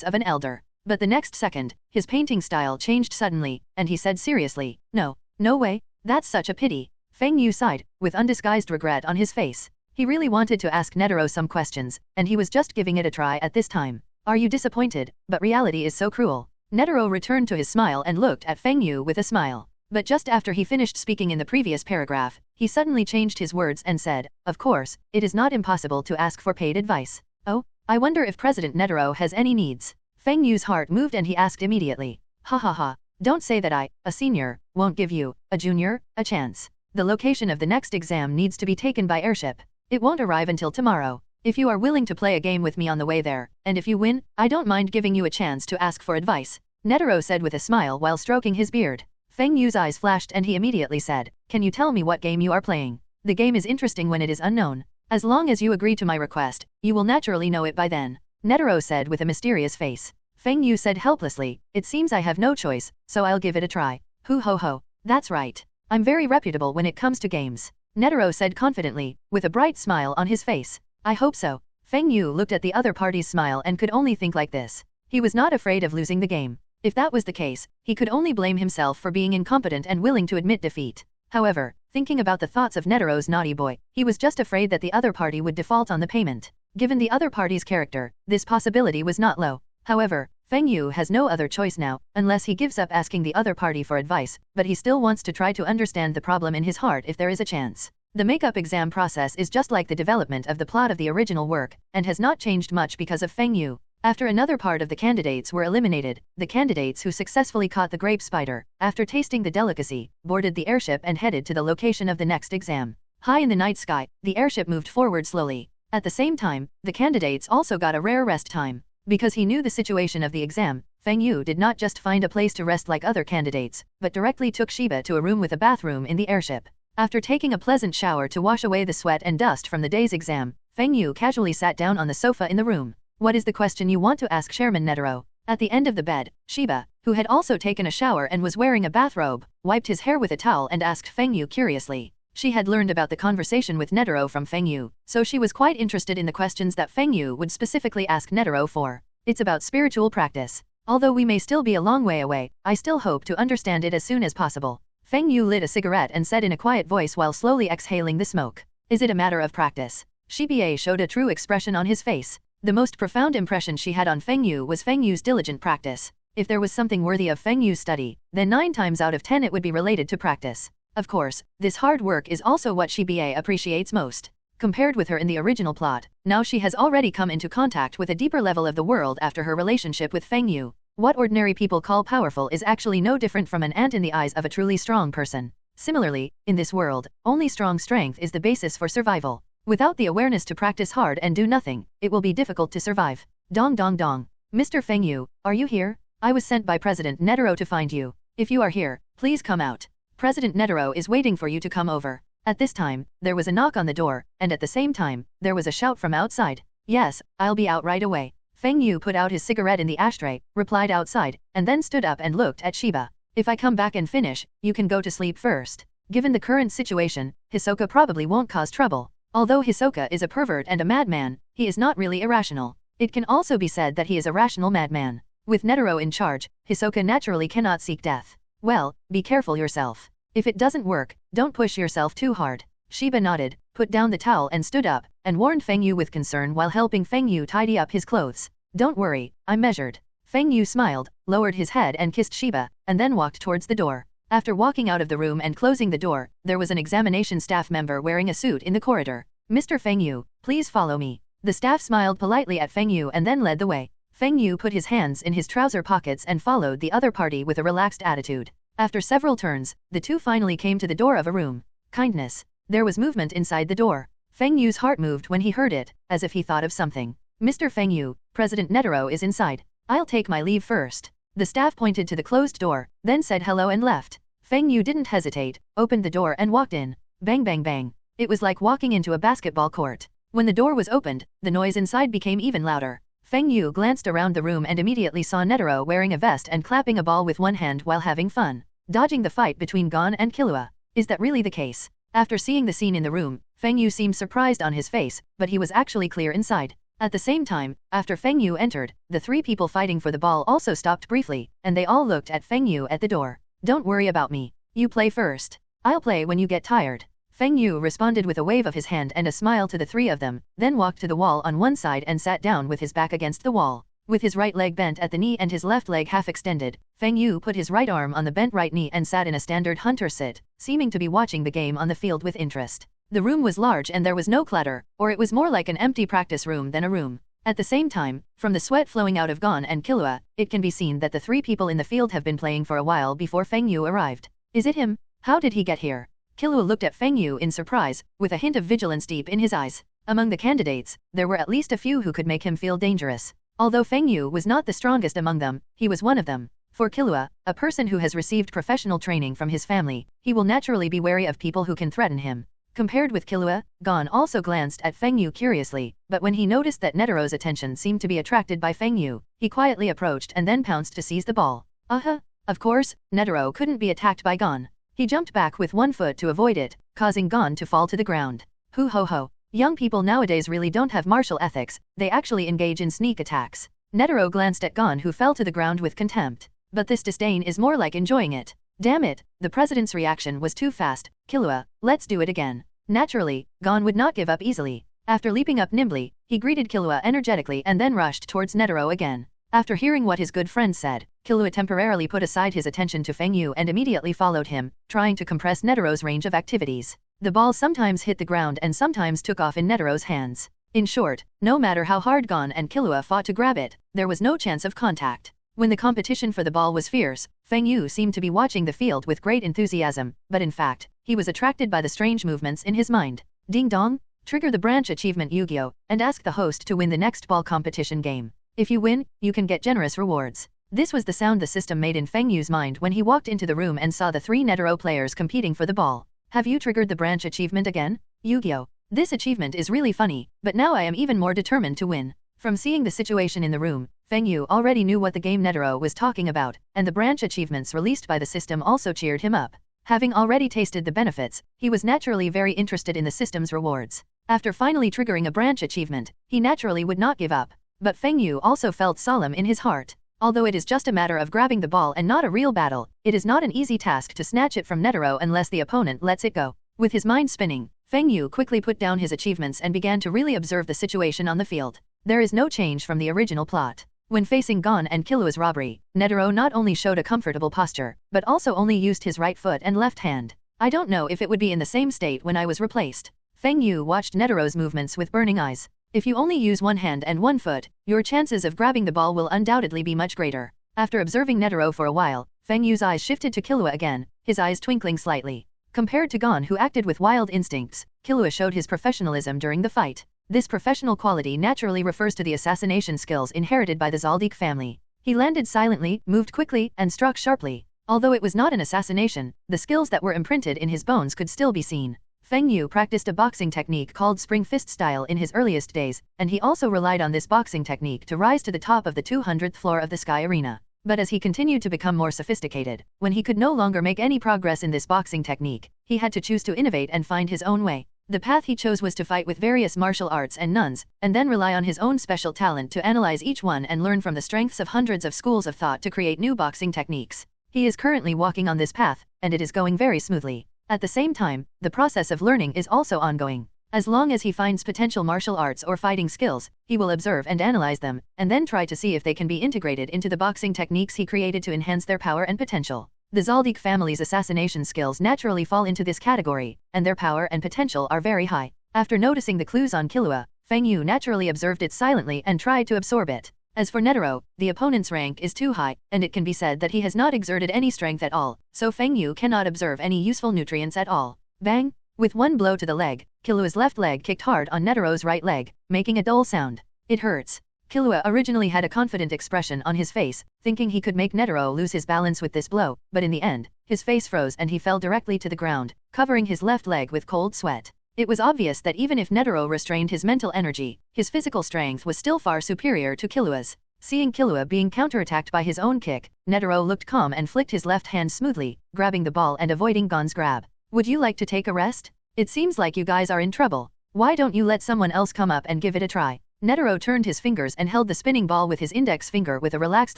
of an elder. But the next second, his painting style changed suddenly, and he said seriously, no way, that's such a pity. Feng Yu sighed, with undisguised regret on his face. He really wanted to ask Netero some questions, and he was just giving it a try at this time. Are you disappointed? But reality is so cruel. Netero returned to his smile and looked at Feng Yu with a smile. But just after he finished speaking in the previous paragraph, he suddenly changed his words and said, of course, it is not impossible to ask for paid advice. Oh, I wonder if President Netero has any needs. Feng Yu's heart moved and he asked immediately. Ha ha ha, don't say that I, a senior, won't give you, a junior, a chance. The location of the next exam needs to be taken by airship. It won't arrive until tomorrow. If you are willing to play a game with me on the way there, and if you win, I don't mind giving you a chance to ask for advice. Netero said with a smile while stroking his beard. Feng Yu's eyes flashed and he immediately said, can you tell me what game you are playing? The game is interesting when it is unknown. As long as you agree to my request, you will naturally know it by then. Netero said with a mysterious face. Feng Yu said helplessly, it seems I have no choice, so I'll give it a try. Hoo ho ho, that's right. I'm very reputable when it comes to games. Netero said confidently, with a bright smile on his face. I hope so. Feng Yu looked at the other party's smile and could only think like this. He was not afraid of losing the game. If that was the case, he could only blame himself for being incompetent and willing to admit defeat. However, thinking about the thoughts of Netero's naughty boy, he was just afraid that the other party would default on the payment. Given the other party's character, this possibility was not low. However, Feng Yu has no other choice now, unless he gives up asking the other party for advice, but he still wants to try to understand the problem in his heart if there is a chance. The makeup exam process is just like the development of the plot of the original work, and has not changed much because of Feng Yu. After another part of the candidates were eliminated, the candidates who successfully caught the grape spider, after tasting the delicacy, boarded the airship and headed to the location of the next exam. High in the night sky, the airship moved forward slowly. At the same time, the candidates also got a rare rest time. Because he knew the situation of the exam, Feng Yu did not just find a place to rest like other candidates, but directly took Shiba to a room with a bathroom in the airship. After taking a pleasant shower to wash away the sweat and dust from the day's exam, Feng Yu casually sat down on the sofa in the room. What is the question you want to ask Chairman Netero? At the end of the bed, Shiba, who had also taken a shower and was wearing a bathrobe, wiped his hair with a towel and asked Feng Yu curiously. She had learned about the conversation with Netero from Feng Yu, so she was quite interested in the questions that Feng Yu would specifically ask Netero for. It's about spiritual practice. Although we may still be a long way away, I still hope to understand it as soon as possible. Feng Yu lit a cigarette and said in a quiet voice while slowly exhaling the smoke. Is it a matter of practice? Shiba showed a true expression on his face. The most profound impression she had on Feng Yu was Feng Yu's diligent practice. If there was something worthy of Feng Yu's study, then 9 times out of 10 it would be related to practice. Of course, this hard work is also what Shiba appreciates most. Compared with her in the original plot, now she has already come into contact with a deeper level of the world after her relationship with Feng Yu. What ordinary people call powerful is actually no different from an ant in the eyes of a truly strong person. Similarly, in this world, only strong strength is the basis for survival. Without the awareness to practice hard and do nothing, it will be difficult to survive. Dong dong dong. Mr. Feng Yu, are you here? I was sent by President Netero to find you. If you are here, please come out. President Netero is waiting for you to come over. At this time, there was a knock on the door, and at the same time, there was a shout from outside. Yes, I'll be out right away. Feng Yu put out his cigarette in the ashtray, replied outside, and then stood up and looked at Shiba. If I come back and finish, you can go to sleep first. Given the current situation, Hisoka probably won't cause trouble. Although Hisoka is a pervert and a madman, he is not really irrational. It can also be said that he is a rational madman. With Netero in charge, Hisoka naturally cannot seek death. Well, be careful yourself. If it doesn't work, don't push yourself too hard. Shiba nodded, put down the towel and stood up, and warned Feng Yu with concern while helping Feng Yu tidy up his clothes. Don't worry, I'm measured. Feng Yu smiled, lowered his head and kissed Shiba, and then walked towards the door. After walking out of the room and closing the door, there was an examination staff member wearing a suit in the corridor. Mr. Feng Yu, please follow me. The staff smiled politely at Feng Yu and then led the way. Feng Yu put his hands in his trouser pockets and followed the other party with a relaxed attitude. After several turns, the two finally came to the door of a room. Kindness. There was movement inside the door. Feng Yu's heart moved when he heard it, as if he thought of something. Mr. Feng Yu, President Netero is inside. I'll take my leave first. The staff pointed to the closed door, then said hello and left. Feng Yu didn't hesitate, opened the door and walked in. Bang bang bang. It was like walking into a basketball court. When the door was opened, the noise inside became even louder. Feng Yu glanced around the room and immediately saw Netero wearing a vest and clapping a ball with one hand while having fun, dodging the fight between Gon and Killua. Is that really the case? After seeing the scene in the room, Feng Yu seemed surprised on his face, but he was actually clear inside. At the same time, after Feng Yu entered, the three people fighting for the ball also stopped briefly, and they all looked at Feng Yu at the door. Don't worry about me. You play first. I'll play when you get tired. Feng Yu responded with a wave of his hand and a smile to the three of them, then walked to the wall on one side and sat down with his back against the wall. With his right leg bent at the knee and his left leg half extended, Feng Yu put his right arm on the bent right knee and sat in a standard hunter sit, seeming to be watching the game on the field with interest. The room was large and there was no clutter, or it was more like an empty practice room than a room. At the same time, from the sweat flowing out of Gon and Killua, it can be seen that the three people in the field have been playing for a while before Feng Yu arrived. Is it him? How did he get here? Killua looked at Feng Yu in surprise, with a hint of vigilance deep in his eyes. Among the candidates, there were at least a few who could make him feel dangerous. Although Feng Yu was not the strongest among them, he was one of them. For Killua, a person who has received professional training from his family, he will naturally be wary of people who can threaten him. Compared with Killua, Gon also glanced at Feng Yu curiously, but when he noticed that Netero's attention seemed to be attracted by Feng Yu, he quietly approached and then pounced to seize the ball. Of course, Netero couldn't be attacked by Gon. He jumped back with one foot to avoid it, causing Gon to fall to the ground. Hoo ho ho. Young people nowadays really don't have martial ethics, they actually engage in sneak attacks. Netero glanced at Gon who fell to the ground with contempt. But this disdain is more like enjoying it. Damn it, the president's reaction was too fast. Killua, let's do it again. Naturally, Gon would not give up easily. After leaping up nimbly, he greeted Killua energetically and then rushed towards Netero again. After hearing what his good friend said, Killua temporarily put aside his attention to Feng Yu and immediately followed him, trying to compress Netero's range of activities. The ball sometimes hit the ground and sometimes took off in Netero's hands. In short, no matter how hard Gon and Killua fought to grab it, there was no chance of contact. When the competition for the ball was fierce, Feng Yu seemed to be watching the field with great enthusiasm, but in fact, he was attracted by the strange movements in his mind. Ding dong! Trigger the branch achievement Yu-Gi-Oh! And ask the host to win the next ball competition game. If you win, you can get generous rewards. This was the sound the system made in Feng Yu's mind when he walked into the room and saw the three Netero players competing for the ball. Have you triggered the branch achievement again? Yu-Gi-Oh! This achievement is really funny, but now I am even more determined to win. From seeing the situation in the room, Feng Yu already knew what the game Netero was talking about, and the branch achievements released by the system also cheered him up. Having already tasted the benefits, he was naturally very interested in the system's rewards. After finally triggering a branch achievement, he naturally would not give up. But Feng Yu also felt solemn in his heart. Although it is just a matter of grabbing the ball and not a real battle, it is not an easy task to snatch it from Netero unless the opponent lets it go. With his mind spinning, Feng Yu quickly put down his achievements and began to really observe the situation on the field. There is no change from the original plot. When facing Gon and Killua's robbery, Netero not only showed a comfortable posture, but also only used his right foot and left hand. I don't know if it would be in the same state when I was replaced. Feng Yu watched Netero's movements with burning eyes. If you only use one hand and one foot, your chances of grabbing the ball will undoubtedly be much greater. After observing Netero for a while, Feng Yu's eyes shifted to Killua again, his eyes twinkling slightly. Compared to Gon who acted with wild instincts, Killua showed his professionalism during the fight. This professional quality naturally refers to the assassination skills inherited by the Zaldik family. He landed silently, moved quickly, and struck sharply. Although it was not an assassination, the skills that were imprinted in his bones could still be seen. Feng Yu practiced a boxing technique called spring fist style in his earliest days, and he also relied on this boxing technique to rise to the top of the 200th floor of the Sky Arena. But as he continued to become more sophisticated, when he could no longer make any progress in this boxing technique, he had to choose to innovate and find his own way. The path he chose was to fight with various martial arts and nuns, and then rely on his own special talent to analyze each one and learn from the strengths of hundreds of schools of thought to create new boxing techniques. He is currently walking on this path, and it is going very smoothly. At the same time, the process of learning is also ongoing. As long as he finds potential martial arts or fighting skills, he will observe and analyze them, and then try to see if they can be integrated into the boxing techniques he created to enhance their power and potential. The Zaldik family's assassination skills naturally fall into this category, and their power and potential are very high. After noticing the clues on Killua, Feng Yu naturally observed it silently and tried to absorb it. As for Netero, the opponent's rank is too high, and it can be said that he has not exerted any strength at all, so Feng Yu cannot observe any useful nutrients at all. Bang! With one blow to the leg, Killua's left leg kicked hard on Netero's right leg, making a dull sound. It hurts. Killua originally had a confident expression on his face, thinking he could make Netero lose his balance with this blow, but in the end, his face froze and he fell directly to the ground, covering his left leg with cold sweat. It was obvious that even if Netero restrained his mental energy, his physical strength was still far superior to Killua's. Seeing Killua being counterattacked by his own kick, Netero looked calm and flicked his left hand smoothly, grabbing the ball and avoiding Gon's grab. Would you like to take a rest? It seems like you guys are in trouble. Why don't you let someone else come up and give it a try? Netero turned his fingers and held the spinning ball with his index finger with a relaxed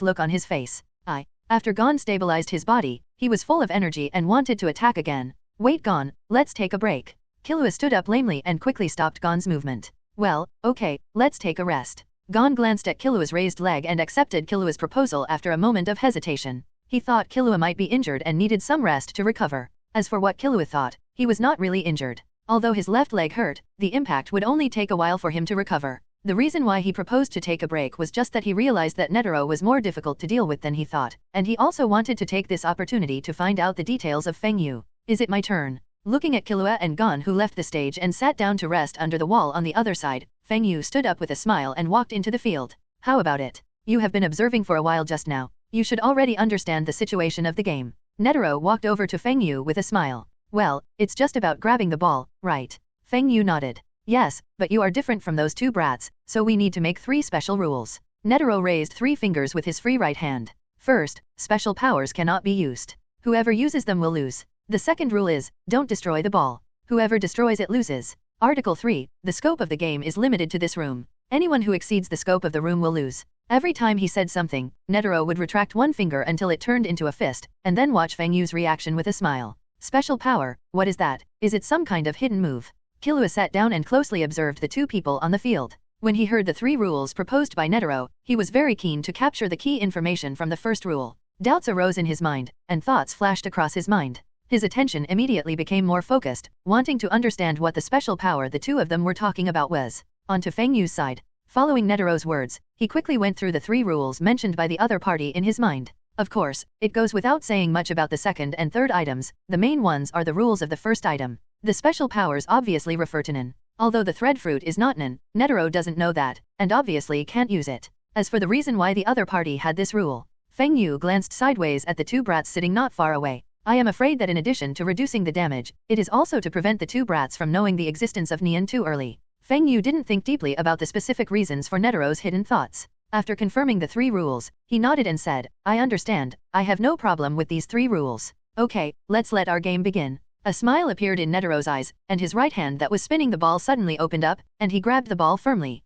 look on his face. After Gon stabilized his body, he was full of energy and wanted to attack again. Wait Gon, let's take a break. Killua stood up lamely and quickly stopped Gon's movement. Well, okay, let's take a rest. Gon glanced at Killua's raised leg and accepted Killua's proposal after a moment of hesitation. He thought Killua might be injured and needed some rest to recover. As for what Killua thought, he was not really injured. Although his left leg hurt, the impact would only take a while for him to recover. The reason why he proposed to take a break was just that he realized that Netero was more difficult to deal with than he thought, and he also wanted to take this opportunity to find out the details of Feng Yu. Is it my turn? Looking at Killua and Gon who left the stage and sat down to rest under the wall on the other side, Feng Yu stood up with a smile and walked into the field. How about it? You have been observing for a while just now. You should already understand the situation of the game. Netero walked over to Feng Yu with a smile. Well, it's just about grabbing the ball, right? Feng Yu nodded. Yes, but you are different from those two brats, so we need to make 3 special rules. Netero raised 3 fingers with his free right hand. First, special powers cannot be used. Whoever uses them will lose. The second rule is, don't destroy the ball. Whoever destroys it loses. Article 3, the scope of the game is limited to this room. Anyone who exceeds the scope of the room will lose. Every time he said something, Netero would retract one finger until it turned into a fist, and then watch Feng Yu's reaction with a smile. Special power, what is that? Is it some kind of hidden move? Killua sat down and closely observed the 2 people on the field. When he heard the 3 rules proposed by Netero, he was very keen to capture the key information from the first rule. Doubts arose in his mind, and thoughts flashed across his mind. His attention immediately became more focused, wanting to understand what the special power the 2 of them were talking about was. On to Feng Yu's side. Following Netero's words, he quickly went through the 3 rules mentioned by the other party in his mind. Of course, it goes without saying much about the second and third items. The main ones are the rules of the first item. The special powers obviously refer to Nen. Although the thread fruit is not Nen, Netero doesn't know that, and obviously can't use it. As for the reason why the other party had this rule, Feng Yu glanced sideways at the 2 brats sitting not far away. I am afraid that in addition to reducing the damage, it is also to prevent the 2 brats from knowing the existence of Nian too early. Feng Yu didn't think deeply about the specific reasons for Netero's hidden thoughts. After confirming the 3 rules, he nodded and said, I understand, I have no problem with these 3 rules. Okay, let's let our game begin. A smile appeared in Netero's eyes, and his right hand that was spinning the ball suddenly opened up, and he grabbed the ball firmly.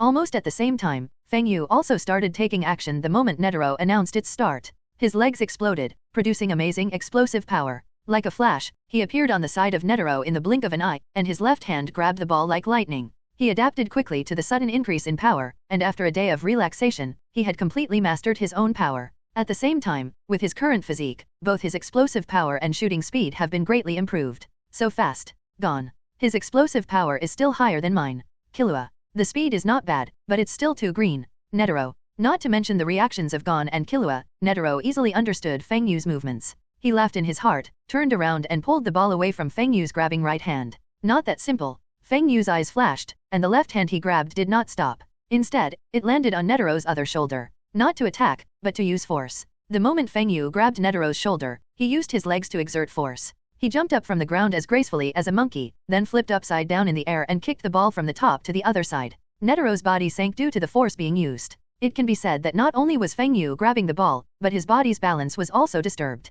Almost at the same time, Feng Yu also started taking action the moment Netero announced its start. His legs exploded, producing amazing explosive power. Like a flash, he appeared on the side of Netero in the blink of an eye, and his left hand grabbed the ball like lightning. He adapted quickly to the sudden increase in power, and after a day of relaxation, he had completely mastered his own power. At the same time, with his current physique, both his explosive power and shooting speed have been greatly improved. So fast. Gone. His explosive power is still higher than mine. Killua. The speed is not bad, but it's still too green. Netero. Not to mention the reactions of Gon and Killua, Netero easily understood Feng Yu's movements. He laughed in his heart, turned around and pulled the ball away from Feng Yu's grabbing right hand. Not that simple. Feng Yu's eyes flashed, and the left hand he grabbed did not stop. Instead, it landed on Netero's other shoulder. Not to attack, but to use force. The moment Feng Yu grabbed Netero's shoulder, he used his legs to exert force. He jumped up from the ground as gracefully as a monkey, then flipped upside down in the air and kicked the ball from the top to the other side. Netero's body sank due to the force being used. It can be said that not only was Feng Yu grabbing the ball, but his body's balance was also disturbed.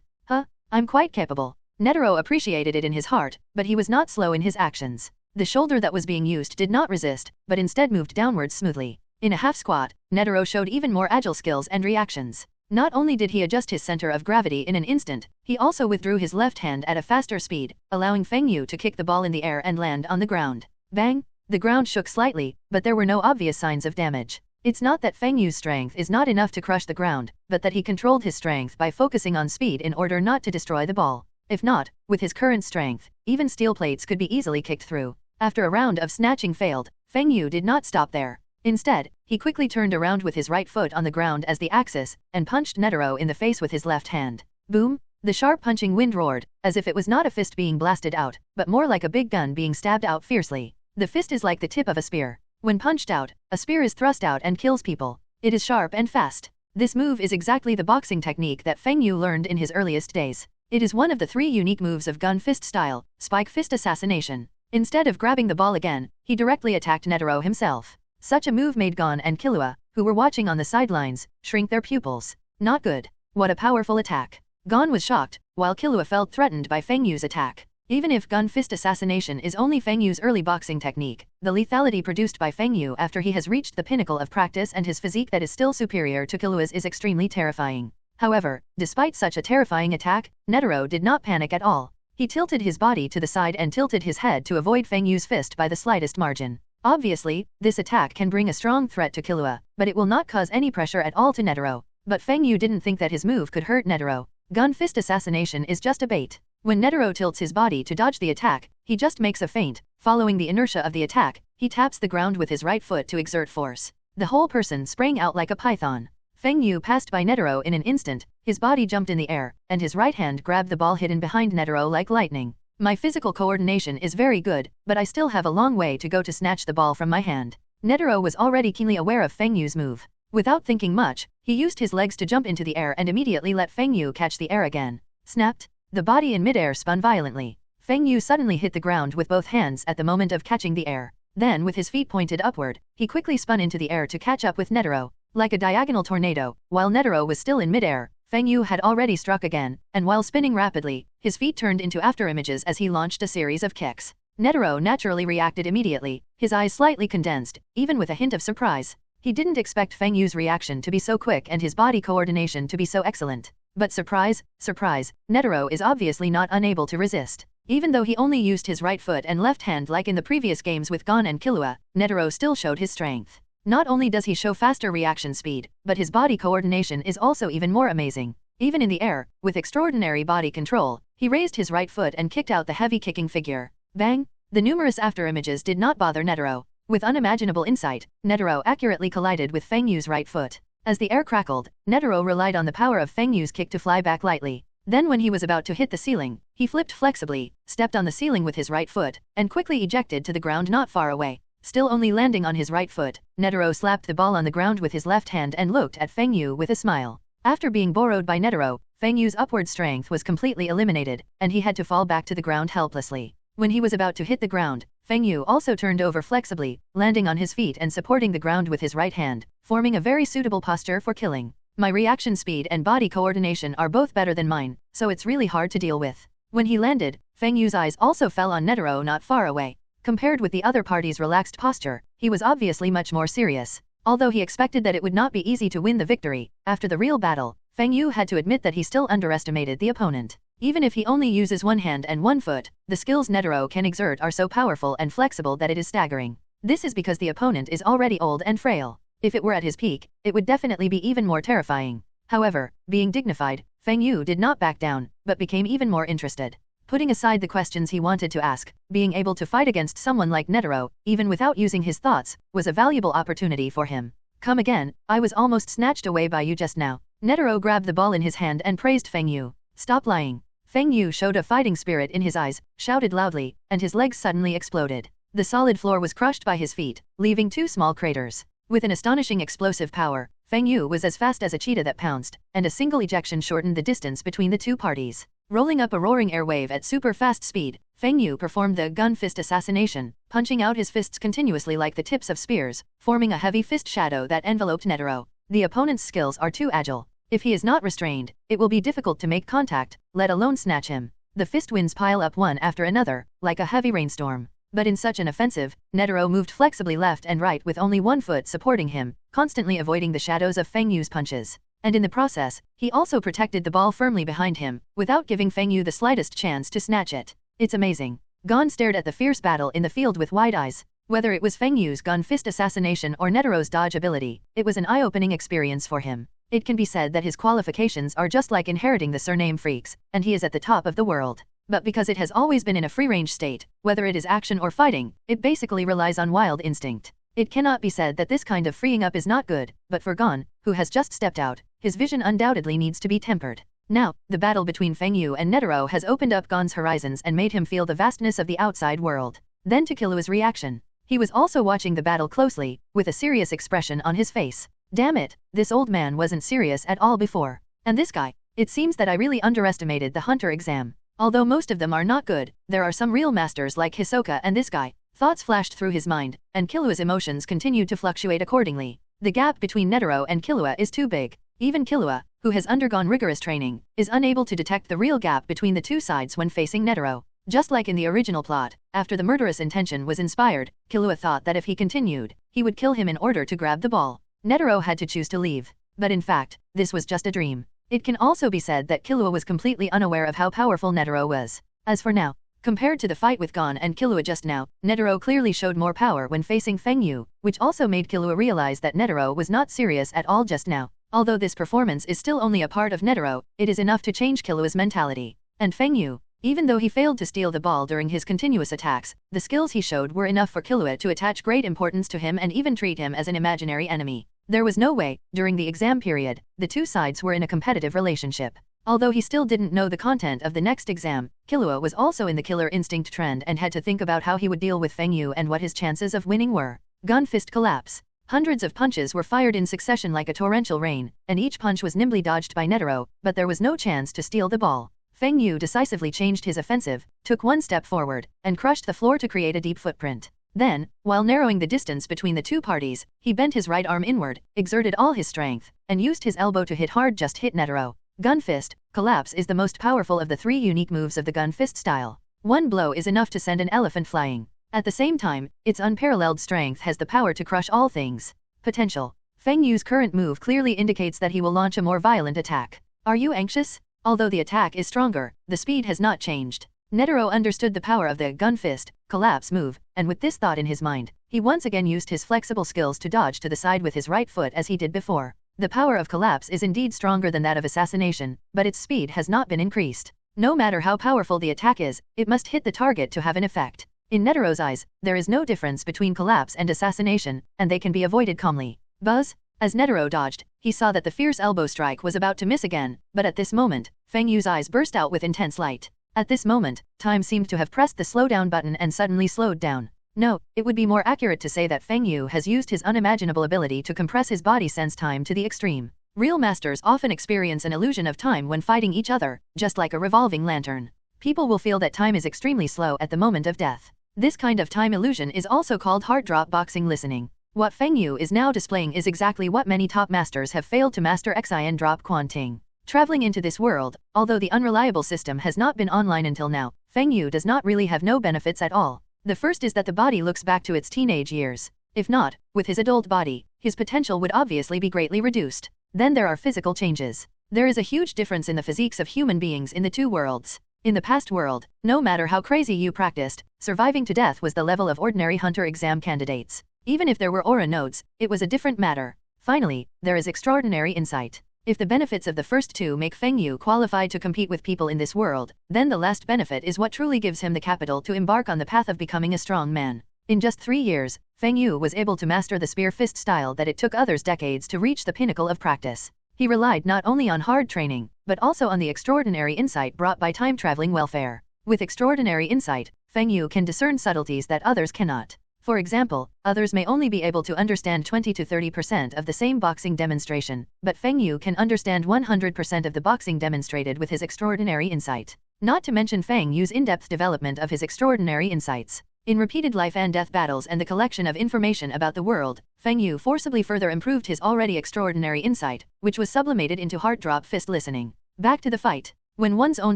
I'm quite capable. Netero appreciated it in his heart, but he was not slow in his actions. The shoulder that was being used did not resist, but instead moved downwards smoothly. In a half squat, Netero showed even more agile skills and reactions. Not only did he adjust his center of gravity in an instant, he also withdrew his left hand at a faster speed, allowing Feng Yu to kick the ball in the air and land on the ground. Bang! The ground shook slightly, but there were no obvious signs of damage. It's not that Feng Yu's strength is not enough to crush the ground, but that he controlled his strength by focusing on speed in order not to destroy the ball. If not, with his current strength, even steel plates could be easily kicked through. After a round of snatching failed, Feng Yu did not stop there. Instead, he quickly turned around with his right foot on the ground as the axis, and punched Netero in the face with his left hand. Boom! The sharp punching wind roared, as if it was not a fist being blasted out, but more like a big gun being stabbed out fiercely. The fist is like the tip of a spear. When punched out, a spear is thrust out and kills people. It is sharp and fast. This move is exactly the boxing technique that Feng Yu learned in his earliest days. It is one of the 3 unique moves of gun fist style, spike fist assassination. Instead of grabbing the ball again, he directly attacked Netero himself. Such a move made Gon and Killua, who were watching on the sidelines, shrink their pupils. Not good. What a powerful attack. Gon was shocked, while Killua felt threatened by Feng Yu's attack. Even if gun fist assassination is only Feng Yu's early boxing technique, the lethality produced by Feng Yu after he has reached the pinnacle of practice and his physique that is still superior to Killua's is extremely terrifying. However, despite such a terrifying attack, Netero did not panic at all. He tilted his body to the side and tilted his head to avoid Feng Yu's fist by the slightest margin. Obviously, this attack can bring a strong threat to Killua, but it will not cause any pressure at all to Netero. But Feng Yu didn't think that his move could hurt Netero. Gun fist assassination is just a bait. When Netero tilts his body to dodge the attack, he just makes a feint. Following the inertia of the attack, he taps the ground with his right foot to exert force. The whole person sprang out like a python. Feng Yu passed by Netero in an instant, his body jumped in the air, and his right hand grabbed the ball hidden behind Netero like lightning. My physical coordination is very good, but I still have a long way to go to snatch the ball from my hand. Netero was already keenly aware of Feng Yu's move. Without thinking much, he used his legs to jump into the air and immediately let Feng Yu catch the air again. Snapped. The body in midair spun violently. Feng Yu suddenly hit the ground with both hands at the moment of catching the air. Then with his feet pointed upward, he quickly spun into the air to catch up with Netero. Like a diagonal tornado, while Netero was still in midair, Feng Yu had already struck again, and while spinning rapidly, his feet turned into afterimages as he launched a series of kicks. Netero naturally reacted immediately, his eyes slightly condensed, even with a hint of surprise. He didn't expect Feng Yu's reaction to be so quick and his body coordination to be so excellent. But surprise, surprise, Netero is obviously not unable to resist. Even though he only used his right foot and left hand like in the previous games with Gon and Killua, Netero still showed his strength. Not only does he show faster reaction speed, but his body coordination is also even more amazing. Even in the air, with extraordinary body control, he raised his right foot and kicked out the heavy kicking figure. Bang! The numerous afterimages did not bother Netero. With unimaginable insight, Netero accurately collided with Feng Yu's right foot. As the air crackled, Netero relied on the power of Feng Yu's kick to fly back lightly. Then when he was about to hit the ceiling, he flipped flexibly, stepped on the ceiling with his right foot, and quickly ejected to the ground not far away. Still only landing on his right foot, Netero slapped the ball on the ground with his left hand and looked at Feng Yu with a smile. After being borrowed by Netero, Feng Yu's upward strength was completely eliminated, and he had to fall back to the ground helplessly. When he was about to hit the ground, Feng Yu also turned over flexibly, landing on his feet and supporting the ground with his right hand, forming a very suitable posture for killing. My reaction speed and body coordination are both better than mine, so it's really hard to deal with. When he landed, Feng Yu's eyes also fell on Netero not far away. Compared with the other party's relaxed posture, he was obviously much more serious. Although he expected that it would not be easy to win the victory, after the real battle, Feng Yu had to admit that he still underestimated the opponent. Even if he only uses one hand and one foot, the skills Netero can exert are so powerful and flexible that it is staggering. This is because the opponent is already old and frail. If it were at his peak, it would definitely be even more terrifying. However, being dignified, Feng Yu did not back down, but became even more interested. Putting aside the questions he wanted to ask, being able to fight against someone like Netero, even without using his thoughts, was a valuable opportunity for him. Come again, I was almost snatched away by you just now. Netero grabbed the ball in his hand and praised Feng Yu. Stop lying. Feng Yu showed a fighting spirit in his eyes, shouted loudly, and his legs suddenly exploded. The solid floor was crushed by his feet, leaving 2 small craters. With an astonishing explosive power, Feng Yu was as fast as a cheetah that pounced, and a single ejection shortened the distance between the two parties. Rolling up a roaring air wave at super fast speed, Feng Yu performed the gun fist assassination, punching out his fists continuously like the tips of spears, forming a heavy fist shadow that enveloped Netero. The opponent's skills are too agile. If he is not restrained, it will be difficult to make contact, let alone snatch him. The fist winds pile up one after another, like a heavy rainstorm. But in such an offensive, Netero moved flexibly left and right with only one foot supporting him, constantly avoiding the shadows of Feng Yu's punches. And in the process, he also protected the ball firmly behind him, without giving Feng Yu the slightest chance to snatch it. It's amazing. Gon stared at the fierce battle in the field with wide eyes. Whether it was Feng Yu's gun fist assassination or Netero's dodge ability, it was an eye-opening experience for him. It can be said that his qualifications are just like inheriting the surname Freaks, and he is at the top of the world. But because it has always been in a free-range state, whether it is action or fighting, it basically relies on wild instinct. It cannot be said that this kind of freeing up is not good, but for Gon, who has just stepped out, his vision undoubtedly needs to be tempered. Now, the battle between Feng Yu and Netero has opened up Gon's horizons and made him feel the vastness of the outside world. Then to Killua's reaction. He was also watching the battle closely, with a serious expression on his face. Damn it, this old man wasn't serious at all before. And this guy, it seems that I really underestimated the hunter exam. Although most of them are not good, there are some real masters like Hisoka and this guy. Thoughts flashed through his mind, and Killua's emotions continued to fluctuate accordingly. The gap between Netero and Killua is too big. Even Killua, who has undergone rigorous training, is unable to detect the real gap between the two sides when facing Netero. Just like in the original plot, after the murderous intention was inspired, Killua thought that if he continued, he would kill him in order to grab the ball. Netero had to choose to leave. But in fact, this was just a dream. It can also be said that Killua was completely unaware of how powerful Netero was. As for now, compared to the fight with Gon and Killua just now, Netero clearly showed more power when facing Feng Yu, which also made Killua realize that Netero was not serious at all just now. Although this performance is still only a part of Netero, it is enough to change Killua's mentality. And Feng Yu, even though he failed to steal the ball during his continuous attacks, the skills he showed were enough for Killua to attach great importance to him and even treat him as an imaginary enemy. There was no way, during the exam period, the two sides were in a competitive relationship. Although he still didn't know the content of the next exam, Killua was also in the killer instinct trend and had to think about how he would deal with Feng Yu and what his chances of winning were. Gun fist collapse. Hundreds of punches were fired in succession like a torrential rain, and each punch was nimbly dodged by Netero, but there was no chance to steal the ball. Feng Yu decisively changed his offensive, took one step forward, and crushed the floor to create a deep footprint. Then, while narrowing the distance between the two parties, he bent his right arm inward, exerted all his strength, and used his elbow to hit hard just hit Netero. Gun fist, collapse is the most powerful of the three unique moves of the gun fist style. One blow is enough to send an elephant flying. At the same time, its unparalleled strength has the power to crush all things. Potential. Feng Yu's current move clearly indicates that he will launch a more violent attack. Are you anxious? Although the attack is stronger, the speed has not changed. Netero understood the power of the gun fist, collapse move, and with this thought in his mind, he once again used his flexible skills to dodge to the side with his right foot as he did before. The power of collapse is indeed stronger than that of assassination, but its speed has not been increased. No matter how powerful the attack is, it must hit the target to have an effect. In Netero's eyes, there is no difference between collapse and assassination, and they can be avoided calmly. Buzz? As Netero dodged, he saw that the fierce elbow strike was about to miss again, but at this moment, Feng Yu's eyes burst out with intense light. At this moment, time seemed to have pressed the slow down button and suddenly slowed down. No, it would be more accurate to say that Feng Yu has used his unimaginable ability to compress his body sense time to the extreme. Real masters often experience an illusion of time when fighting each other, just like a revolving lantern. People will feel that time is extremely slow at the moment of death. This kind of time illusion is also called heart drop boxing listening. What Feng Yu is now displaying is exactly what many top masters have failed to master: Xian drop quanting. Traveling into this world, although the unreliable system has not been online until now, Feng Yu does not really have no benefits at all. The first is that the body looks back to its teenage years. If not, with his adult body, his potential would obviously be greatly reduced. Then there are physical changes. There is a huge difference in the physiques of human beings in the two worlds. In the past world, no matter how crazy you practiced, surviving to death was the level of ordinary hunter exam candidates. Even if there were aura nodes, it was a different matter. Finally, there is extraordinary insight. If the benefits of the first two make Feng Yu qualified to compete with people in this world, then the last benefit is what truly gives him the capital to embark on the path of becoming a strong man. In just 3 years, Feng Yu was able to master the spear fist style that it took others decades to reach the pinnacle of practice. He relied not only on hard training, but also on the extraordinary insight brought by time-traveling welfare. With extraordinary insight, Feng Yu can discern subtleties that others cannot. For example, others may only be able to understand 20 to 30% of the same boxing demonstration, but Feng Yu can understand 100% of the boxing demonstrated with his extraordinary insight. Not to mention Feng Yu's in-depth development of his extraordinary insights. In repeated life and death battles and the collection of information about the world, Feng Yu forcibly further improved his already extraordinary insight, which was sublimated into heart-drop fist listening. Back to the fight. When one's own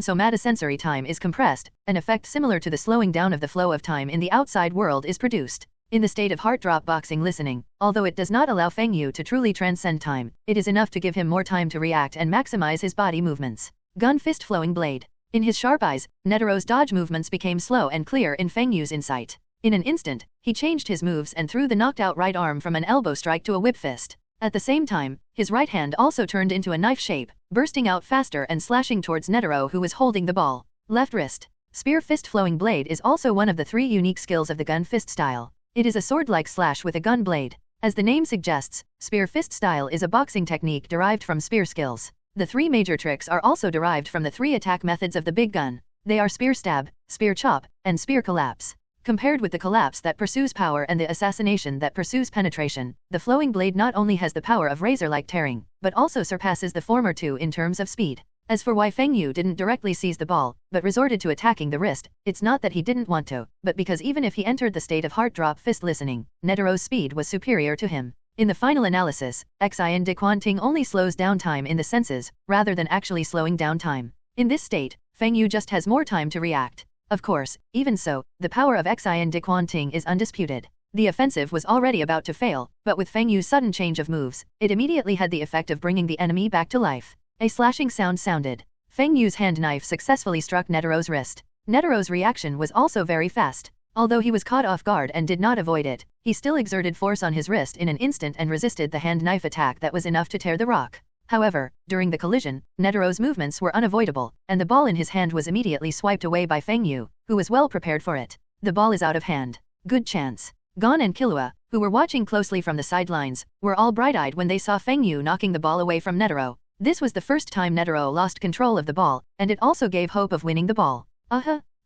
somatosensory time is compressed, an effect similar to the slowing down of the flow of time in the outside world is produced. In the state of heart-drop boxing listening, although it does not allow Feng Yu to truly transcend time, it is enough to give him more time to react and maximize his body movements. Gun fist flowing blade. In his sharp eyes, Netero's dodge movements became slow and clear in Feng Yu's insight. In an instant, he changed his moves and threw the knocked-out right arm from an elbow strike to a whip fist. At the same time, his right hand also turned into a knife shape, bursting out faster and slashing towards Netero, who was holding the ball. Left wrist. Spear fist flowing blade is also one of the 3 unique skills of the gun fist style. It is a sword-like slash with a gun blade. As the name suggests, spear fist style is a boxing technique derived from spear skills. The 3 major tricks are also derived from the 3 attack methods of the big gun. They are spear stab, spear chop, and spear collapse. Compared with the collapse that pursues power and the assassination that pursues penetration, the flowing blade not only has the power of razor-like tearing, but also surpasses the former 2 in terms of speed. As for why Feng Yu didn't directly seize the ball, but resorted to attacking the wrist, it's not that he didn't want to, but because even if he entered the state of heart-drop fist listening, Netero's speed was superior to him. In the final analysis, Xian de Quanting only slows down time in the senses, rather than actually slowing down time. In this state, Feng Yu just has more time to react. Of course, even so, the power of Xian de Quanting is undisputed. The offensive was already about to fail, but with Feng Yu's sudden change of moves, it immediately had the effect of bringing the enemy back to life. A slashing sound sounded. Feng Yu's hand knife successfully struck Netero's wrist. Netero's reaction was also very fast. Although he was caught off guard and did not avoid it, he still exerted force on his wrist in an instant and resisted the hand knife attack that was enough to tear the rock. However, during the collision, Netero's movements were unavoidable, and the ball in his hand was immediately swiped away by Feng Yu, who was well prepared for it. The ball is out of hand. Good chance. Gon and Killua, who were watching closely from the sidelines, were all bright-eyed when they saw Feng Yu knocking the ball away from Netero. This was the first time Netero lost control of the ball, and it also gave hope of winning the ball.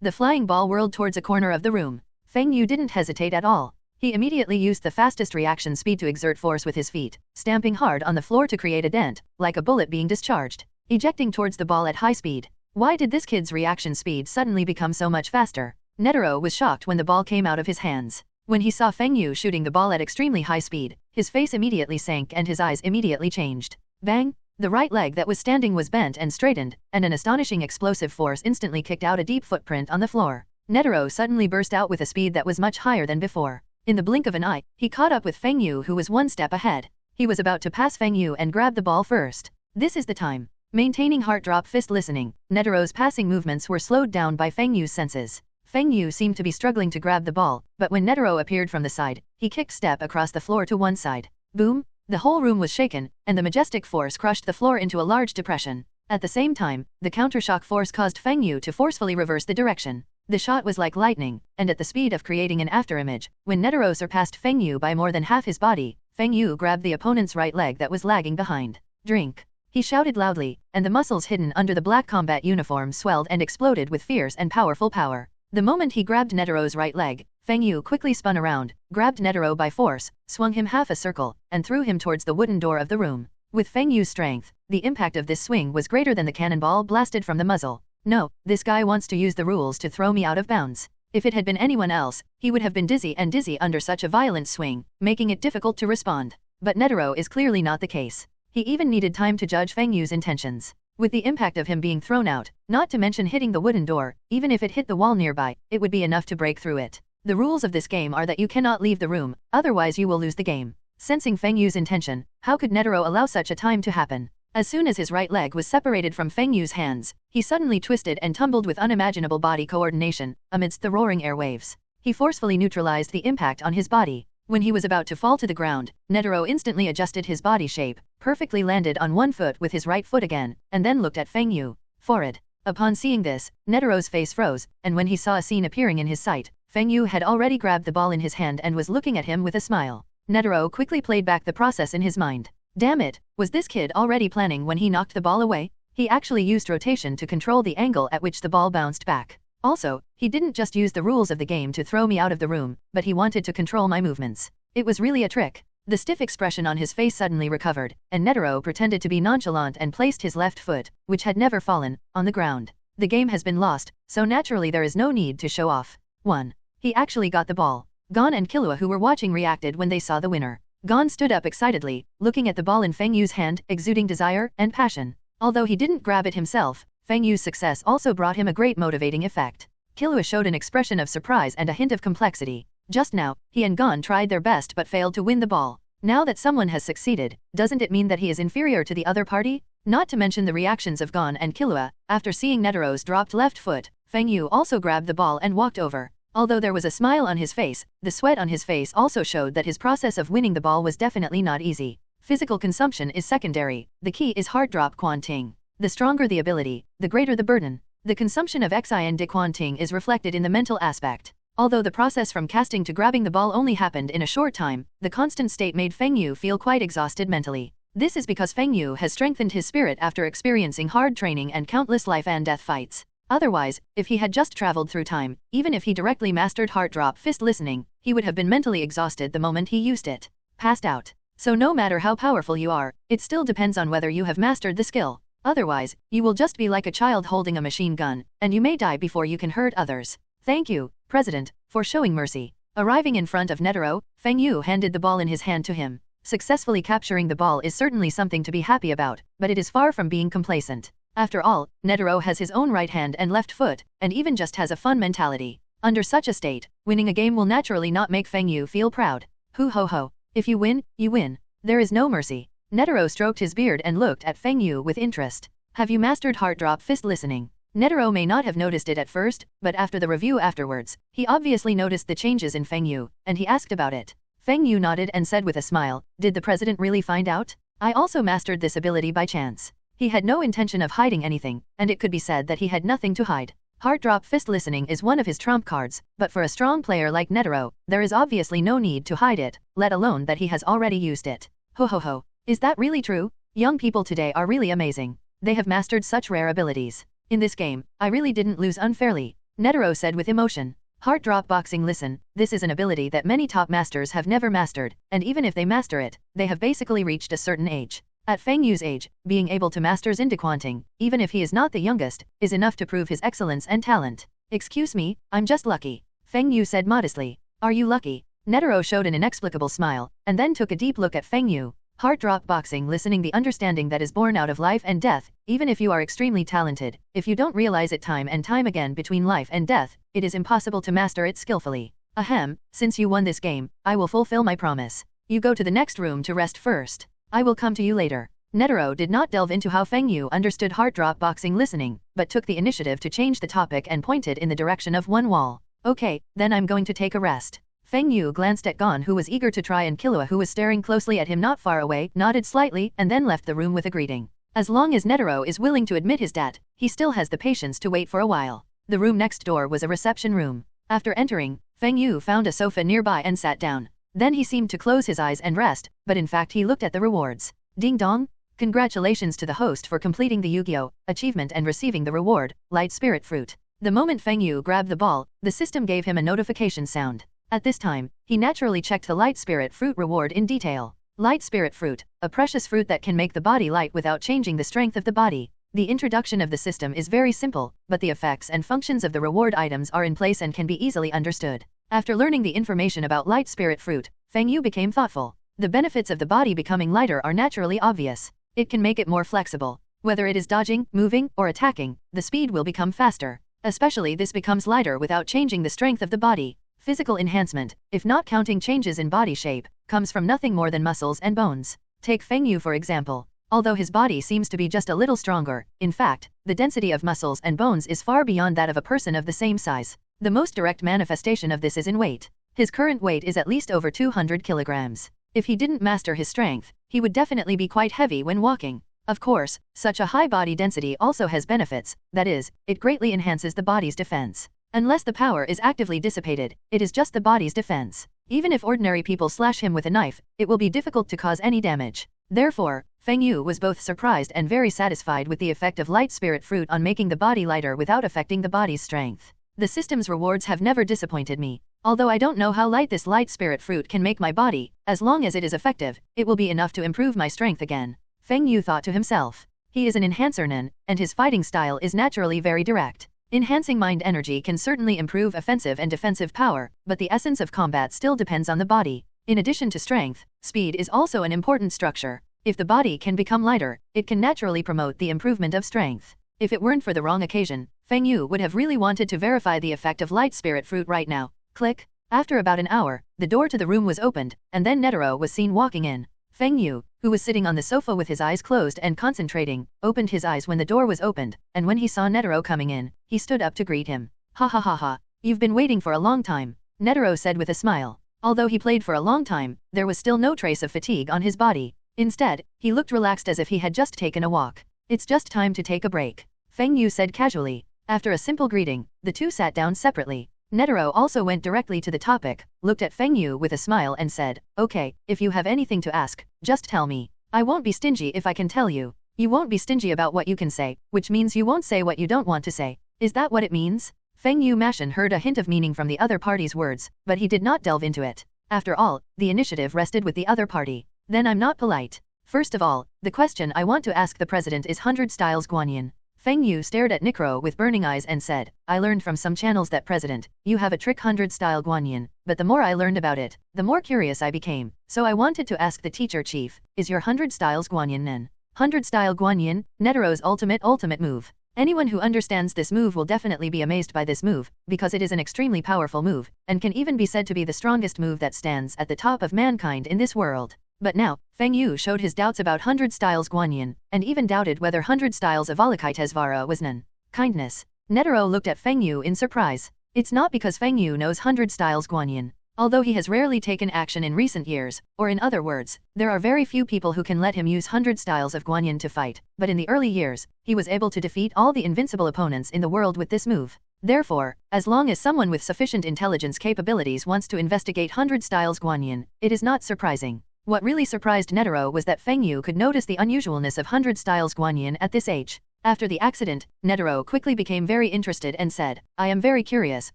The flying ball whirled towards a corner of the room. Feng Yu didn't hesitate at all. He immediately used the fastest reaction speed to exert force with his feet, stamping hard on the floor to create a dent, like a bullet being discharged, ejecting towards the ball at high speed. Why did this kid's reaction speed suddenly become so much faster? Netero was shocked when the ball came out of his hands. When he saw Feng Yu shooting the ball at extremely high speed, his face immediately sank and his eyes immediately changed. Bang! The right leg that was standing was bent and straightened, and an astonishing explosive force instantly kicked out a deep footprint on the floor. Netero suddenly burst out with a speed that was much higher than before. In the blink of an eye, he caught up with Feng Yu, who was 1 step ahead. He was about to pass Feng Yu and grab the ball first. This is the time. Maintaining heart-drop fist listening, Netero's passing movements were slowed down by Feng Yu's senses. Feng Yu seemed to be struggling to grab the ball, but when Netero appeared from the side, he kicked step across the floor to one side. Boom! The whole room was shaken, and the majestic force crushed the floor into a large depression. At the same time, the countershock force caused Feng Yu to forcefully reverse the direction. The shot was like lightning, and at the speed of creating an afterimage, when Netero surpassed Feng Yu by more than half his body, Feng Yu grabbed the opponent's right leg that was lagging behind. Drink! He shouted loudly, and the muscles hidden under the black combat uniform swelled and exploded with fierce and powerful power. The moment he grabbed Netero's right leg, Feng Yu quickly spun around, grabbed Netero by force, swung him half a circle, and threw him towards the wooden door of the room. With Feng Yu's strength, the impact of this swing was greater than the cannonball blasted from the muzzle. No, this guy wants to use the rules to throw me out of bounds. If it had been anyone else, he would have been dizzy under such a violent swing, making it difficult to respond. But Netero is clearly not the case. He even needed time to judge Feng Yu's intentions. With the impact of him being thrown out, not to mention hitting the wooden door, even if it hit the wall nearby, it would be enough to break through it. The rules of this game are that you cannot leave the room, otherwise you will lose the game. Sensing Feng Yu's intention, how could Netero allow such a time to happen? As soon as his right leg was separated from Feng Yu's hands, he suddenly twisted and tumbled with unimaginable body coordination, amidst the roaring airwaves. He forcefully neutralized the impact on his body. When he was about to fall to the ground, Netero instantly adjusted his body shape, perfectly landed on one foot with his right foot again, and then looked at Feng Yu. Forward. Upon seeing this, Netero's face froze, and when he saw a scene appearing in his sight, Feng Yu had already grabbed the ball in his hand and was looking at him with a smile. Netero quickly played back the process in his mind. Damn it, was this kid already planning when he knocked the ball away? He actually used rotation to control the angle at which the ball bounced back. Also, he didn't just use the rules of the game to throw me out of the room, but he wanted to control my movements. It was really a trick. The stiff expression on his face suddenly recovered, and Netero pretended to be nonchalant and placed his left foot, which had never fallen, on the ground. The game has been lost, so naturally there is no need to show off. 1. He actually got the ball. Gon and Killua who were watching reacted when they saw the winner. Gon stood up excitedly, looking at the ball in Feng Yu's hand, exuding desire and passion. Although he didn't grab it himself, Feng Yu's success also brought him a great motivating effect. Killua showed an expression of surprise and a hint of complexity. Just now, he and Gon tried their best but failed to win the ball. Now that someone has succeeded, doesn't it mean that he is inferior to the other party? Not to mention the reactions of Gon and Killua. After seeing Netero's dropped left foot, Feng Yu also grabbed the ball and walked over. Although there was a smile on his face, the sweat on his face also showed that his process of winning the ball was definitely not easy. Physical consumption is secondary, the key is heart drop quan ting. The stronger the ability, the greater the burden. The consumption of xin de quan ting is reflected in the mental aspect. Although the process from casting to grabbing the ball only happened in a short time, the constant state made Feng Yu feel quite exhausted mentally. This is because Feng Yu has strengthened his spirit after experiencing hard training and countless life and death fights. Otherwise, if he had just traveled through time, even if he directly mastered heart drop fist listening, he would have been mentally exhausted the moment he used it. Passed out. So no matter how powerful you are, it still depends on whether you have mastered the skill. Otherwise, you will just be like a child holding a machine gun, and you may die before you can hurt others. Thank you, President, for showing mercy. Arriving in front of Netero, Feng Yu handed the ball in his hand to him. Successfully capturing the ball is certainly something to be happy about, but it is far from being complacent. After all, Netero has his own right hand and left foot, and even just has a fun mentality. Under such a state, winning a game will naturally not make Feng Yu feel proud. Hoo ho ho. If you win, you win. There is no mercy. Netero stroked his beard and looked at Feng Yu with interest. Have you mastered heart drop fist listening? Netero may not have noticed it at first, but after the review afterwards, he obviously noticed the changes in Feng Yu, and he asked about it. Feng Yu nodded and said with a smile, did the president really find out? I also mastered this ability by chance. He had no intention of hiding anything, and it could be said that he had nothing to hide. Heart drop fist listening is one of his trump cards, but for a strong player like Netero, there is obviously no need to hide it, let alone that he has already used it. Ho ho ho. Is that really true? Young people today are really amazing. They have mastered such rare abilities. In this game, I really didn't lose unfairly, Netero said with emotion. Heart drop boxing listen, this is an ability that many top masters have never mastered, and even if they master it, they have basically reached a certain age. At Feng Yu's age, being able to master Xindequanting, even if he is not the youngest, is enough to prove his excellence and talent. Excuse me, I'm just lucky, Feng Yu said modestly. Are you lucky? Netero showed an inexplicable smile, and then took a deep look at Feng Yu. Heart drop boxing listening the understanding that is born out of life and death, even if you are extremely talented, if you don't realize it time and time again between life and death, it is impossible to master it skillfully. Ahem, since you won this game, I will fulfill my promise. You go to the next room to rest first. I will come to you later. Netero did not delve into how Feng Yu understood heart drop boxing listening, but took the initiative to change the topic and pointed in the direction of one wall. Okay, then I'm going to take a rest. Feng Yu glanced at Gon who was eager to try and Killua who was staring closely at him not far away, nodded slightly, and then left the room with a greeting. As long as Netero is willing to admit his debt, he still has the patience to wait for a while. The room next door was a reception room. After entering, Feng Yu found a sofa nearby and sat down. Then he seemed to close his eyes and rest, but in fact he looked at the rewards. Ding dong! Congratulations to the host for completing the Yu-Gi-Oh! Achievement and receiving the reward, Light Spirit Fruit. The moment Feng Yu grabbed the ball, the system gave him a notification sound. At this time, he naturally checked the Light Spirit Fruit reward in detail. Light Spirit Fruit, a precious fruit that can make the body light without changing the strength of the body. The introduction of the system is very simple, but the effects and functions of the reward items are in place and can be easily understood. After learning the information about Light Spirit Fruit, Feng Yu became thoughtful. The benefits of the body becoming lighter are naturally obvious. It can make it more flexible. Whether it is dodging, moving, or attacking, the speed will become faster. Especially this becomes lighter without changing the strength of the body. Physical enhancement, if not counting changes in body shape, comes from nothing more than muscles and bones. Take Feng Yu for example. Although his body seems to be just a little stronger, in fact, the density of muscles and bones is far beyond that of a person of the same size. The most direct manifestation of this is in weight. His current weight is at least over 200 kilograms. If he didn't master his strength, he would definitely be quite heavy when walking. Of course, such a high body density also has benefits, that is, it greatly enhances the body's defense. Unless the power is actively dissipated, it is just the body's defense. Even if ordinary people slash him with a knife, it will be difficult to cause any damage. Therefore, Feng Yu was both surprised and very satisfied with the effect of Light Spirit Fruit on making the body lighter without affecting the body's strength. The system's rewards have never disappointed me. Although I don't know how light this light spirit fruit can make my body, as long as it is effective, it will be enough to improve my strength again. Feng Yu thought to himself. He is an enhancer nin, and his fighting style is naturally very direct. Enhancing mind energy can certainly improve offensive and defensive power, but the essence of combat still depends on the body. In addition to strength, speed is also an important structure. If the body can become lighter, it can naturally promote the improvement of strength. If it weren't for the wrong occasion, Feng Yu would have really wanted to verify the effect of light spirit fruit right now. Click. After about an hour, the door to the room was opened, and then Netero was seen walking in. Feng Yu, who was sitting on the sofa with his eyes closed and concentrating, opened his eyes when the door was opened, and when he saw Netero coming in, he stood up to greet him. Ha ha ha ha, you've been waiting for a long time, Netero said with a smile. Although he played for a long time, there was still no trace of fatigue on his body. Instead, he looked relaxed as if he had just taken a walk. It's just time to take a break, Feng Yu said casually. After a simple greeting, the two sat down separately. Netero also went directly to the topic, looked at Feng Yu with a smile and said, okay, if you have anything to ask, just tell me. I won't be stingy if I can tell you. You won't be stingy about what you can say, which means you won't say what you don't want to say. Is that what it means? Feng Yu Mashin heard a hint of meaning from the other party's words, but he did not delve into it. After all, the initiative rested with the other party. Then I'm not polite. First of all, the question I want to ask the president is 100 styles Guanyin. Feng Yu stared at Netero with burning eyes and said, I learned from some channels that president, you have a trick 100 style Guanyin, but the more I learned about it, the more curious I became, so I wanted to ask the teacher chief, is your 100 styles Guanyin nen? 100 style Guanyin, Netero's ultimate move. Anyone who understands this move will definitely be amazed by this move, because it is an extremely powerful move, and can even be said to be the strongest move that stands at the top of mankind in this world. But now, Feng Yu showed his doubts about 100 styles Guanyin, and even doubted whether 100 styles of Avalokitesvara was nen. Kindness. Netero looked at Feng Yu in surprise. It's not because Feng Yu knows 100 styles Guanyin. Although he has rarely taken action in recent years, or in other words, there are very few people who can let him use 100 styles of Guanyin to fight, but in the early years, he was able to defeat all the invincible opponents in the world with this move. Therefore, as long as someone with sufficient intelligence capabilities wants to investigate 100 styles Guanyin, it is not surprising. What really surprised Netero was that Feng Yu could notice the unusualness of 100 styles Guanyin at this age. After the accident, Netero quickly became very interested and said, I am very curious,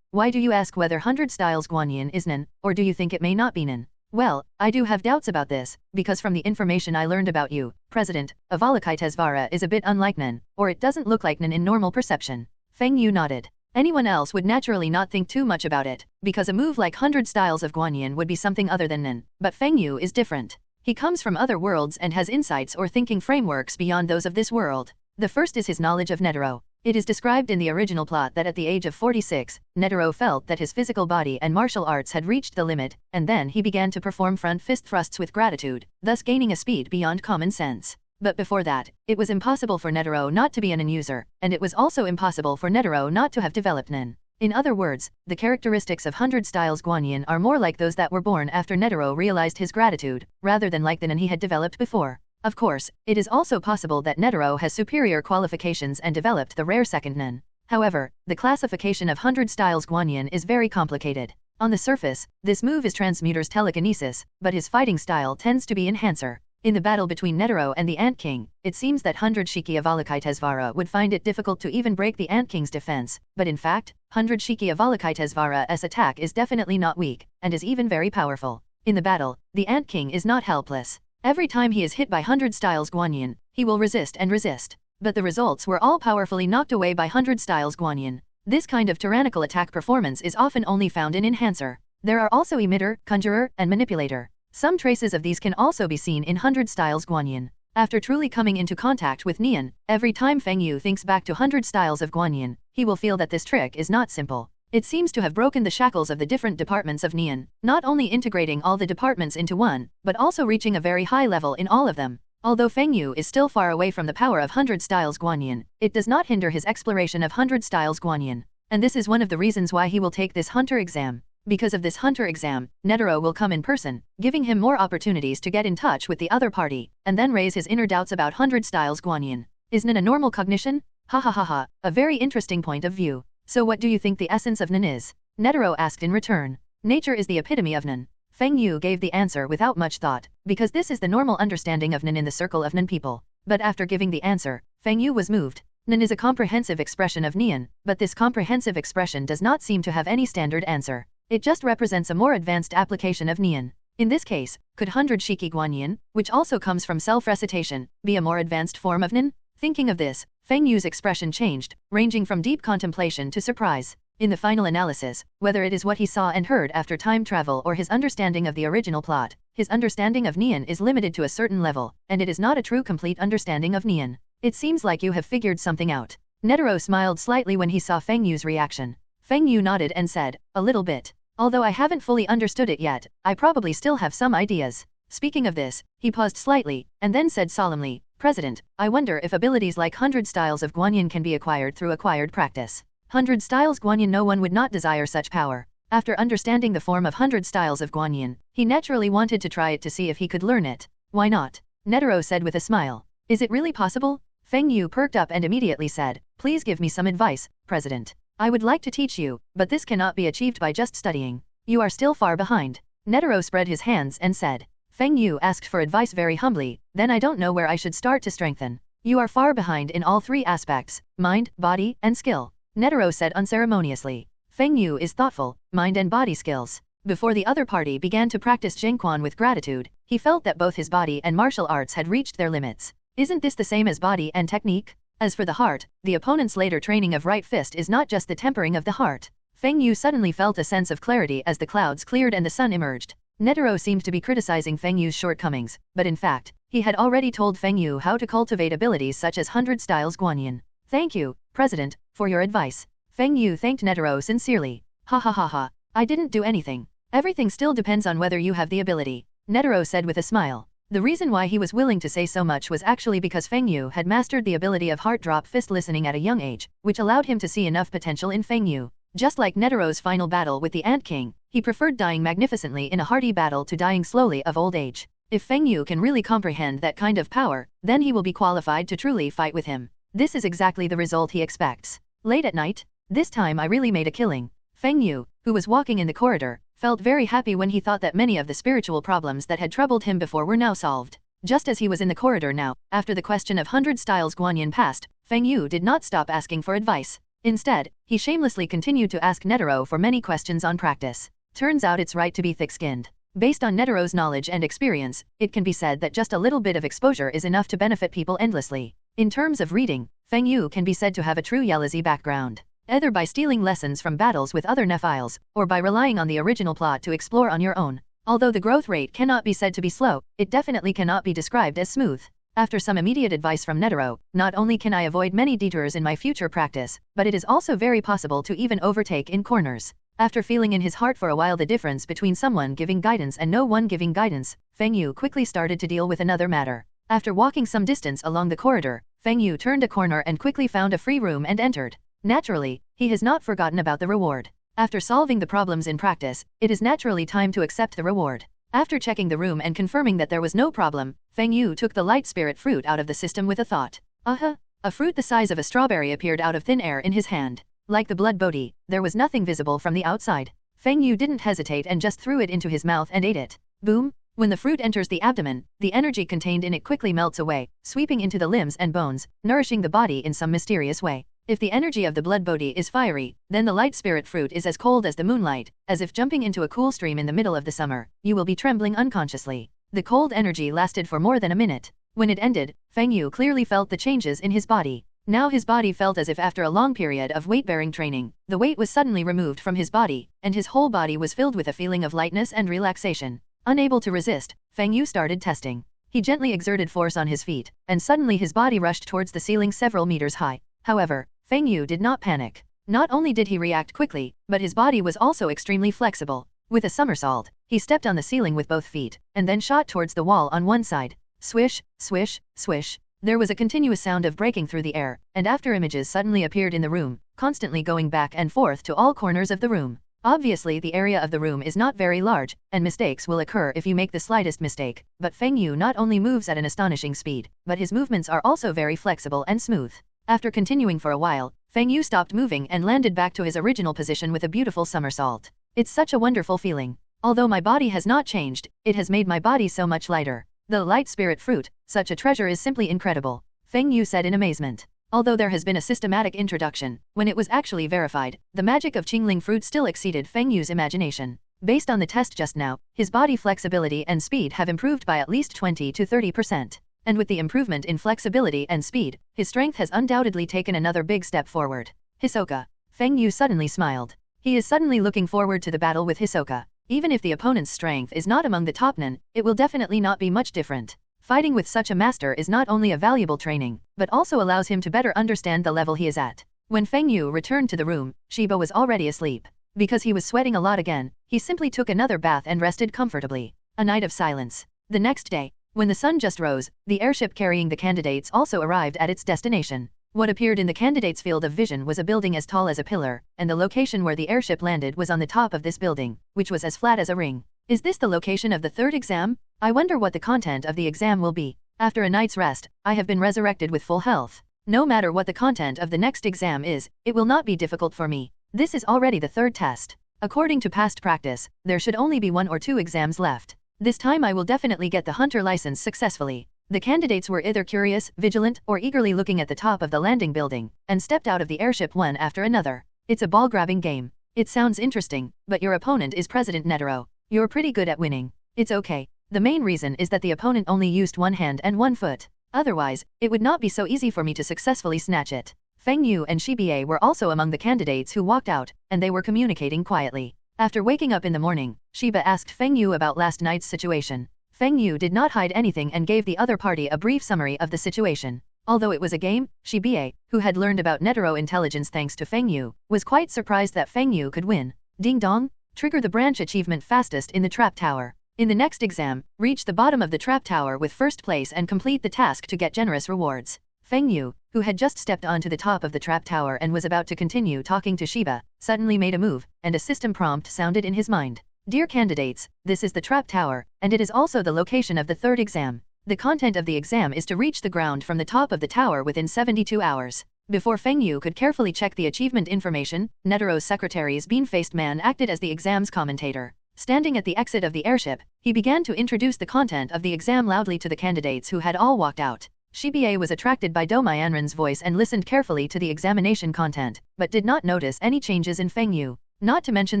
why do you ask whether 100 styles Guanyin is nen, or do you think it may not be nen? Well, I do have doubts about this, because from the information I learned about you, President, Avalokitesvara is a bit unlike nen, or it doesn't look like nen in normal perception. Feng Yu nodded. Anyone else would naturally not think too much about it, because a move like 100 styles of Guanyin would be something other than nen, but Feng Yu is different. He comes from other worlds and has insights or thinking frameworks beyond those of this world. The first is his knowledge of Netero. It is described in the original plot that at the age of 46, Netero felt that his physical body and martial arts had reached the limit, and then he began to perform front fist thrusts with gratitude, thus gaining a speed beyond common sense. But before that, it was impossible for Netero not to be a nen user, and it was also impossible for Netero not to have developed nen. In other words, the characteristics of 100 styles Guanyin are more like those that were born after Netero realized his gratitude, rather than like the nen he had developed before. Of course, it is also possible that Netero has superior qualifications and developed the rare second nen. However, the classification of 100 styles Guanyin is very complicated. On the surface, this move is Transmuter's telekinesis, but his fighting style tends to be enhancer. In the battle between Netero and the Ant King, it seems that 100 Shiki Avalokitesvara would find it difficult to even break the Ant King's defense, but in fact, 100 Shiki Avalokitesvara's attack is definitely not weak, and is even very powerful. In the battle, the Ant King is not helpless. Every time he is hit by 100 styles Guanyin, he will resist and resist. But the results were all powerfully knocked away by 100 styles Guanyin. This kind of tyrannical attack performance is often only found in Enhancer. There are also Emitter, Conjurer, and Manipulator. Some traces of these can also be seen in 100 styles Guanyin. After truly coming into contact with Nian, every time Feng Yu thinks back to 100 styles of Guanyin, he will feel that this trick is not simple. It seems to have broken the shackles of the different departments of Nian, not only integrating all the departments into one, but also reaching a very high level in all of them. Although Feng Yu is still far away from the power of 100 styles Guanyin, it does not hinder his exploration of 100 styles Guanyin. And this is one of the reasons why he will take this hunter exam. Because of this hunter exam, Netero will come in person, giving him more opportunities to get in touch with the other party, and then raise his inner doubts about 100 styles Guanyin. Isn't it a normal cognition? Ha ha ha ha, a very interesting point of view. So what do you think the essence of nen is? Netero asked in return. Nature is the epitome of nen. Feng Yu gave the answer without much thought, because this is the normal understanding of nen in the circle of nen people. But after giving the answer, Feng Yu was moved. Nen is a comprehensive expression of Nian, but this comprehensive expression does not seem to have any standard answer. It just represents a more advanced application of Nian. In this case, could 100 Shiki Guanyin, which also comes from self-recitation, be a more advanced form of Nin? Thinking of this, Feng Yu's expression changed, ranging from deep contemplation to surprise. In the final analysis, whether it is what he saw and heard after time travel or his understanding of the original plot, his understanding of Nian is limited to a certain level, and it is not a true complete understanding of Nian. It seems like you have figured something out. Netero smiled slightly when he saw Feng Yu's reaction. Feng Yu nodded and said, a little bit. Although I haven't fully understood it yet, I probably still have some ideas. Speaking of this, he paused slightly, and then said solemnly, President, I wonder if abilities like 100 styles of Guanyin can be acquired through acquired practice. 100 styles Guanyin, no one would not desire such power. After understanding the form of 100 styles of Guanyin, he naturally wanted to try it to see if he could learn it. Why not? Netero said with a smile. Is it really possible? Feng Yu perked up and immediately said, please give me some advice, President. I would like to teach you, but this cannot be achieved by just studying. You are still far behind. Netero spread his hands and said. Feng Yu asked for advice very humbly, then I don't know where I should start to strengthen. You are far behind in all three aspects, mind, body, and skill. Netero said unceremoniously. Feng Yu is thoughtful, mind and body skills. Before the other party began to practice Zhengquan with gratitude, he felt that both his body and martial arts had reached their limits. Isn't this the same as body and technique? As for the heart, the opponent's later training of right fist is not just the tempering of the heart. Feng Yu suddenly felt a sense of clarity as the clouds cleared and the sun emerged. Netero seemed to be criticizing Feng Yu's shortcomings, but in fact, he had already told Feng Yu how to cultivate abilities such as 100 styles Guanyin. Thank you, President, for your advice. Feng Yu thanked Netero sincerely. Ha ha ha ha, I didn't do anything. Everything still depends on whether you have the ability. Netero said with a smile. The reason why he was willing to say so much was actually because Feng Yu had mastered the ability of heart drop fist listening at a young age, which allowed him to see enough potential in Feng Yu. Just like Netero's final battle with the Ant King, he preferred dying magnificently in a hearty battle to dying slowly of old age. If Feng Yu can really comprehend that kind of power, then he will be qualified to truly fight with him. This is exactly the result he expects. Late at night, this time I really made a killing. Feng Yu, who was walking in the corridor, felt very happy when he thought that many of the spiritual problems that had troubled him before were now solved. Just as he was in the corridor now, after the question of 100 styles Guanyin passed, Feng Yu did not stop asking for advice. Instead, he shamelessly continued to ask Netero for many questions on practice. Turns out it's right to be thick-skinned. Based on Netero's knowledge and experience, it can be said that just a little bit of exposure is enough to benefit people endlessly. In terms of reading, Feng Yu can be said to have a true Yelazi background. Either by stealing lessons from battles with other Nephiles, or by relying on the original plot to explore on your own. Although the growth rate cannot be said to be slow, it definitely cannot be described as smooth. After some immediate advice from Netero, not only can I avoid many detours in my future practice, but it is also very possible to even overtake in corners. After feeling in his heart for a while the difference between someone giving guidance and no one giving guidance, Feng Yu quickly started to deal with another matter. After walking some distance along the corridor, Feng Yu turned a corner and quickly found a free room and entered. Naturally, he has not forgotten about the reward. After solving the problems in practice, it is naturally time to accept the reward. After checking the room and confirming that there was no problem, Feng Yu took the light spirit fruit out of the system with a thought. A fruit the size of a strawberry appeared out of thin air in his hand. Like the blood bodhi, there was nothing visible from the outside. Feng Yu didn't hesitate and just threw it into his mouth and ate it. Boom! When the fruit enters the abdomen, the energy contained in it quickly melts away, sweeping into the limbs and bones, nourishing the body in some mysterious way. If the energy of the blood bodhi is fiery, then the light spirit fruit is as cold as the moonlight, as if jumping into a cool stream in the middle of the summer. You will be trembling unconsciously. The cold energy lasted for more than a minute. When it ended, Feng Yu clearly felt the changes in his body. Now his body felt as if after a long period of weight-bearing training, the weight was suddenly removed from his body, and his whole body was filled with a feeling of lightness and relaxation. Unable to resist, Feng Yu started testing. He gently exerted force on his feet, and suddenly his body rushed towards the ceiling several meters high. However, Feng Yu did not panic. Not only did he react quickly, but his body was also extremely flexible. With a somersault, he stepped on the ceiling with both feet, and then shot towards the wall on one side. Swish, swish, swish. There was a continuous sound of breaking through the air, and after images suddenly appeared in the room, constantly going back and forth to all corners of the room. Obviously the area of the room is not very large, and mistakes will occur if you make the slightest mistake, but Feng Yu not only moves at an astonishing speed, but his movements are also very flexible and smooth. After continuing for a while, Feng Yu stopped moving and landed back to his original position with a beautiful somersault. It's such a wonderful feeling. Although my body has not changed, it has made my body so much lighter. The light spirit fruit, such a treasure is simply incredible. Feng Yu said in amazement. Although there has been a systematic introduction, when it was actually verified, the magic of Qingling fruit still exceeded Feng Yu's imagination. Based on the test just now, his body flexibility and speed have improved by at least 20 to 30%. And with the improvement in flexibility and speed, his strength has undoubtedly taken another big step forward. Hsoka. Feng Yu suddenly smiled. He is suddenly looking forward to the battle with Hsoka. Even if the opponent's strength is not among the top nen, it will definitely not be much different. Fighting with such a master is not only a valuable training, but also allows him to better understand the level he is at. When Feng Yu returned to the room, Shiba was already asleep. Because he was sweating a lot again, he simply took another bath and rested comfortably. A night of silence. The next day, when the sun just rose, the airship carrying the candidates also arrived at its destination. What appeared in the candidates' field of vision was a building as tall as a pillar, and the location where the airship landed was on the top of this building, which was as flat as a ring. Is this the location of the third exam? I wonder what the content of the exam will be. After a night's rest, I have been resurrected with full health. No matter what the content of the next exam is, it will not be difficult for me. This is already the third test. According to past practice, there should only be 1 or 2 exams left. This time I will definitely get the hunter license successfully. The candidates were either curious, vigilant, or eagerly looking at the top of the landing building, and stepped out of the airship one after another. It's a ball-grabbing game. It sounds interesting, but your opponent is President Netero. You're pretty good at winning. It's okay. The main reason is that the opponent only used 1 hand and 1 foot. Otherwise, it would not be so easy for me to successfully snatch it. Feng Yu and Shiba were also among the candidates who walked out, and they were communicating quietly. After waking up in the morning, Shiba asked Feng Yu about last night's situation. Feng Yu did not hide anything and gave the other party a brief summary of the situation. Although it was a game, Shiba, who had learned about Netero intelligence thanks to Feng Yu, was quite surprised that Feng Yu could win. Ding dong! Trigger the branch achievement fastest in the trap tower. In the next exam, reach the bottom of the trap tower with first place and complete the task to get generous rewards. Feng Yu, who had just stepped onto the top of the trap tower and was about to continue talking to Shiba, suddenly made a move, and a system prompt sounded in his mind. Dear candidates, this is the trap tower, and it is also the location of the third exam. The content of the exam is to reach the ground from the top of the tower within 72 hours. Before Feng Yu could carefully check the achievement information, Netero's secretary's bean-faced man acted as the exam's commentator. Standing at the exit of the airship, he began to introduce the content of the exam loudly to the candidates who had all walked out. Shiba was attracted by Do Mianren's voice and listened carefully to the examination content, but did not notice any changes in Feng Yu. Not to mention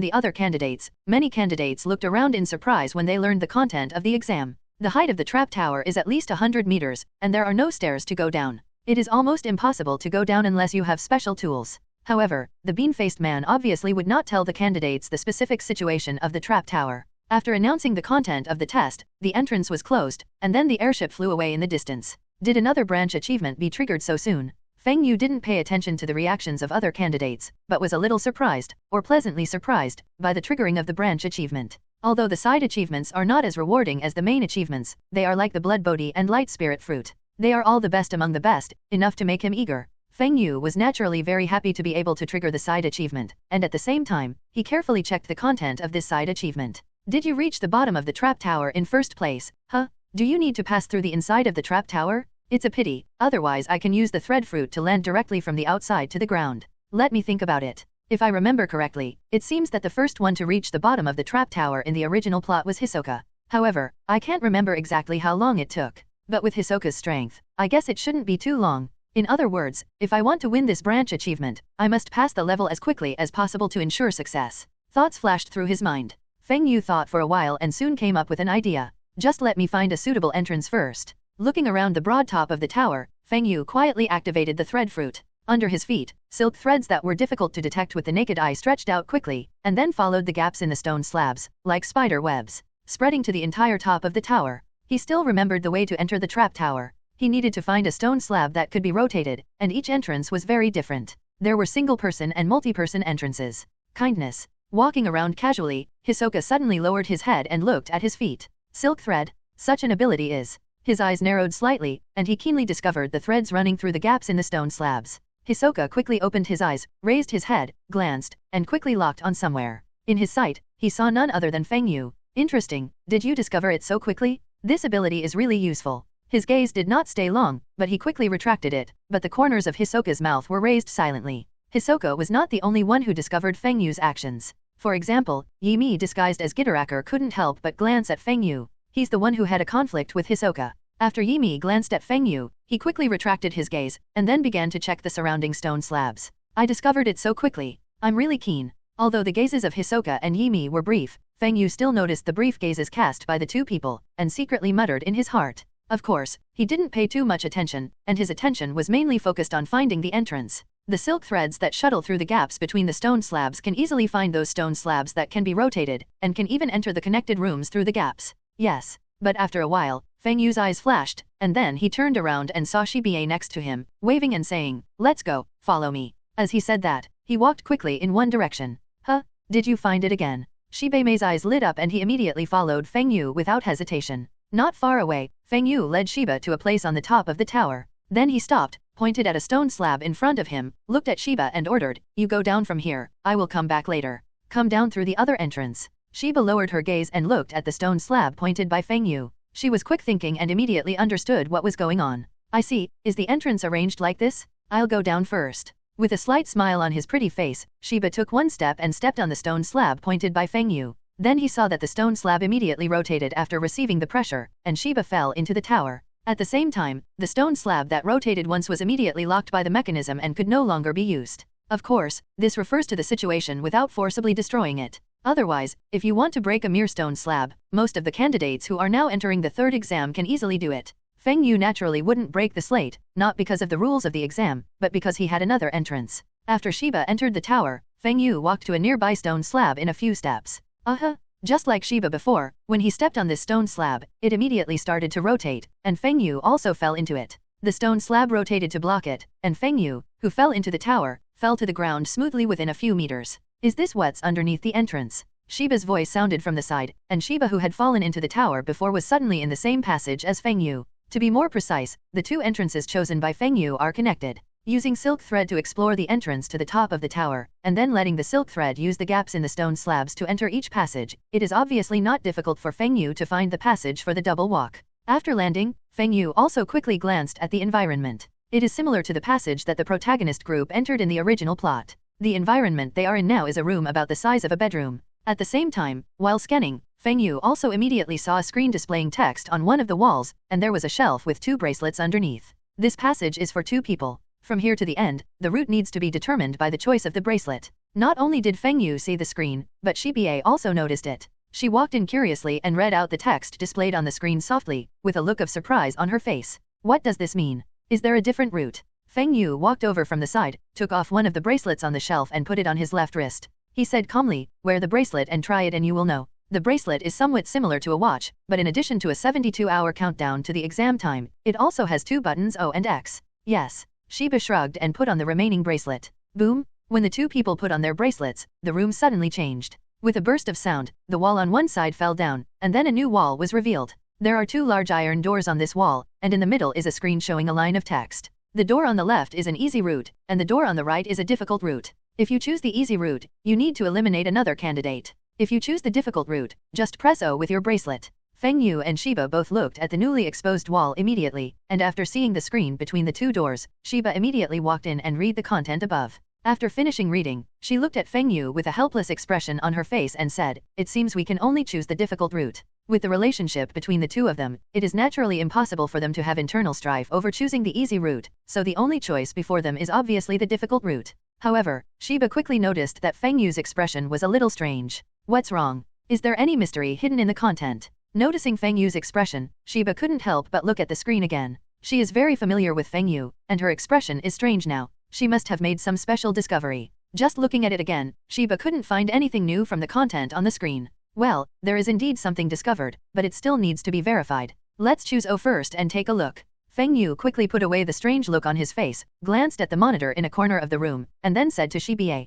the other candidates, many candidates looked around in surprise when they learned the content of the exam. The height of the trap tower is at least 100 meters, and there are no stairs to go down. It is almost impossible to go down unless you have special tools. However, the bean-faced man obviously would not tell the candidates the specific situation of the trap tower. After announcing the content of the test, the entrance was closed, and then the airship flew away in the distance. Did another branch achievement be triggered so soon? Feng Yu didn't pay attention to the reactions of other candidates, but was a little surprised, or pleasantly surprised, by the triggering of the branch achievement. Although the side achievements are not as rewarding as the main achievements, they are like the blood bodhi and light spirit fruit. They are all the best among the best, enough to make him eager. Feng Yu was naturally very happy to be able to trigger the side achievement, and at the same time, he carefully checked the content of this side achievement. Did you reach the bottom of the trap tower in first place? Huh? Do you need to pass through the inside of the trap tower? It's a pity, otherwise I can use the thread fruit to land directly from the outside to the ground. Let me think about it. If I remember correctly, it seems that the first one to reach the bottom of the trap tower in the original plot was Hisoka. However, I can't remember exactly how long it took. But with Hisoka's strength, I guess it shouldn't be too long. In other words, if I want to win this branch achievement, I must pass the level as quickly as possible to ensure success. Thoughts flashed through his mind. Feng Yu thought for a while and soon came up with an idea. Just let me find a suitable entrance first. Looking around the broad top of the tower, Feng Yu quietly activated the thread fruit. Under his feet, silk threads that were difficult to detect with the naked eye stretched out quickly, and then followed the gaps in the stone slabs, like spider webs, spreading to the entire top of the tower. He still remembered the way to enter the trap tower. He needed to find a stone slab that could be rotated, and each entrance was very different. There were single-person and multi-person entrances. Kindness. Walking around casually, Hsoka suddenly lowered his head and looked at his feet. Silk thread. Such an ability is. His eyes narrowed slightly, and he keenly discovered the threads running through the gaps in the stone slabs. Hsoka quickly opened his eyes, raised his head, glanced, and quickly locked on somewhere. In his sight, he saw none other than Feng Yu. Interesting, did you discover it so quickly? This ability is really useful. His gaze did not stay long, but he quickly retracted it, but the corners of Hisoka's mouth were raised silently. Hisoka was not the only one who discovered Feng Yu's actions. For example, Yi Mi disguised as Gitaraker couldn't help but glance at Feng Yu. He's the one who had a conflict with Hisoka. After Yimi glanced at Feng Yu, he quickly retracted his gaze, and then began to check the surrounding stone slabs. I discovered it so quickly. I'm really keen. Although the gazes of Hisoka and Yimi were brief, Feng Yu still noticed the brief gazes cast by the two people, and secretly muttered in his heart. Of course, he didn't pay too much attention, and his attention was mainly focused on finding the entrance. The silk threads that shuttle through the gaps between the stone slabs can easily find those stone slabs that can be rotated, and can even enter the connected rooms through the gaps. Yes. But after a while, Feng Yu's eyes flashed, and then he turned around and saw Shiba next to him, waving and saying, "Let's go, follow me." As he said that, he walked quickly in one direction. Huh? Did you find it again? Shiba's eyes lit up and he immediately followed Feng Yu without hesitation. Not far away, Feng Yu led Shiba to a place on the top of the tower. Then he stopped, pointed at a stone slab in front of him, looked at Shiba and ordered, "You go down from here, I will come back later. Come down through the other entrance." Shiba lowered her gaze and looked at the stone slab pointed by Feng Yu. She was quick thinking and immediately understood what was going on. "I see, is the entrance arranged like this? I'll go down first." With a slight smile on his pretty face, Shiba took one step and stepped on the stone slab pointed by Feng Yu. Then he saw that the stone slab immediately rotated after receiving the pressure, and Shiba fell into the tower. At the same time, the stone slab that rotated once was immediately locked by the mechanism and could no longer be used. Of course, this refers to the situation without forcibly destroying it. Otherwise, if you want to break a mere stone slab, most of the candidates who are now entering the third exam can easily do it. Feng Yu naturally wouldn't break the slate, not because of the rules of the exam, but because he had another entrance. After Shiba entered the tower, Feng Yu walked to a nearby stone slab in a few steps. Just like Shiba before, when he stepped on this stone slab, it immediately started to rotate, and Feng Yu also fell into it. The stone slab rotated to block it, and Feng Yu, who fell into the tower, fell to the ground smoothly within a few meters. "Is this what's underneath the entrance?" Shiba's voice sounded from the side, and Shiba, who had fallen into the tower before, was suddenly in the same passage as Feng Yu. To be more precise, the two entrances chosen by Feng Yu are connected. Using silk thread to explore the entrance to the top of the tower, and then letting the silk thread use the gaps in the stone slabs to enter each passage, it is obviously not difficult for Feng Yu to find the passage for the double walk. After landing, Feng Yu also quickly glanced at the environment. It is similar to the passage that the protagonist group entered in the original plot. The environment they are in now is a room about the size of a bedroom. At the same time, while scanning, Feng Yu also immediately saw a screen displaying text on one of the walls, and there was a shelf with 2 bracelets underneath. This passage is for 2 people. From here to the end, the route needs to be determined by the choice of the bracelet. Not only did Feng Yu see the screen, but Shiba also noticed it. She walked in curiously and read out the text displayed on the screen softly, with a look of surprise on her face. What does this mean? Is there a different route? Feng Yu walked over from the side, took off one of the bracelets on the shelf and put it on his left wrist. He said calmly, "Wear the bracelet and try it and you will know." The bracelet is somewhat similar to a watch, but in addition to a 72-hour countdown to the exam time, it also has 2 buttons O and X. Yes. Shiba shrugged and put on the remaining bracelet. Boom! When the 2 people put on their bracelets, the room suddenly changed. With a burst of sound, the wall on one side fell down, and then a new wall was revealed. There are 2 large iron doors on this wall, and in the middle is a screen showing a line of text. The door on the left is an easy route, and the door on the right is a difficult route. If you choose the easy route, you need to eliminate another candidate. If you choose the difficult route, just press O with your bracelet. Feng Yu and Shiba both looked at the newly exposed wall immediately, and after seeing the screen between the 2 doors, Shiba immediately walked in and read the content above. After finishing reading, she looked at Feng Yu with a helpless expression on her face and said, "It seems we can only choose the difficult route." With the relationship between the 2 of them, it is naturally impossible for them to have internal strife over choosing the easy route, so the only choice before them is obviously the difficult route. However, Shiba quickly noticed that Feng Yu's expression was a little strange. What's wrong? Is there any mystery hidden in the content? Noticing Feng Yu's expression, Shiba couldn't help but look at the screen again. She is very familiar with Feng Yu, and her expression is strange now. She must have made some special discovery. Just looking at it again, Shiba couldn't find anything new from the content on the screen. Well, there is indeed something discovered, but it still needs to be verified. Let's choose O first and take a look. Feng Yu quickly put away the strange look on his face, glanced at the monitor in a corner of the room, and then said to Shiba,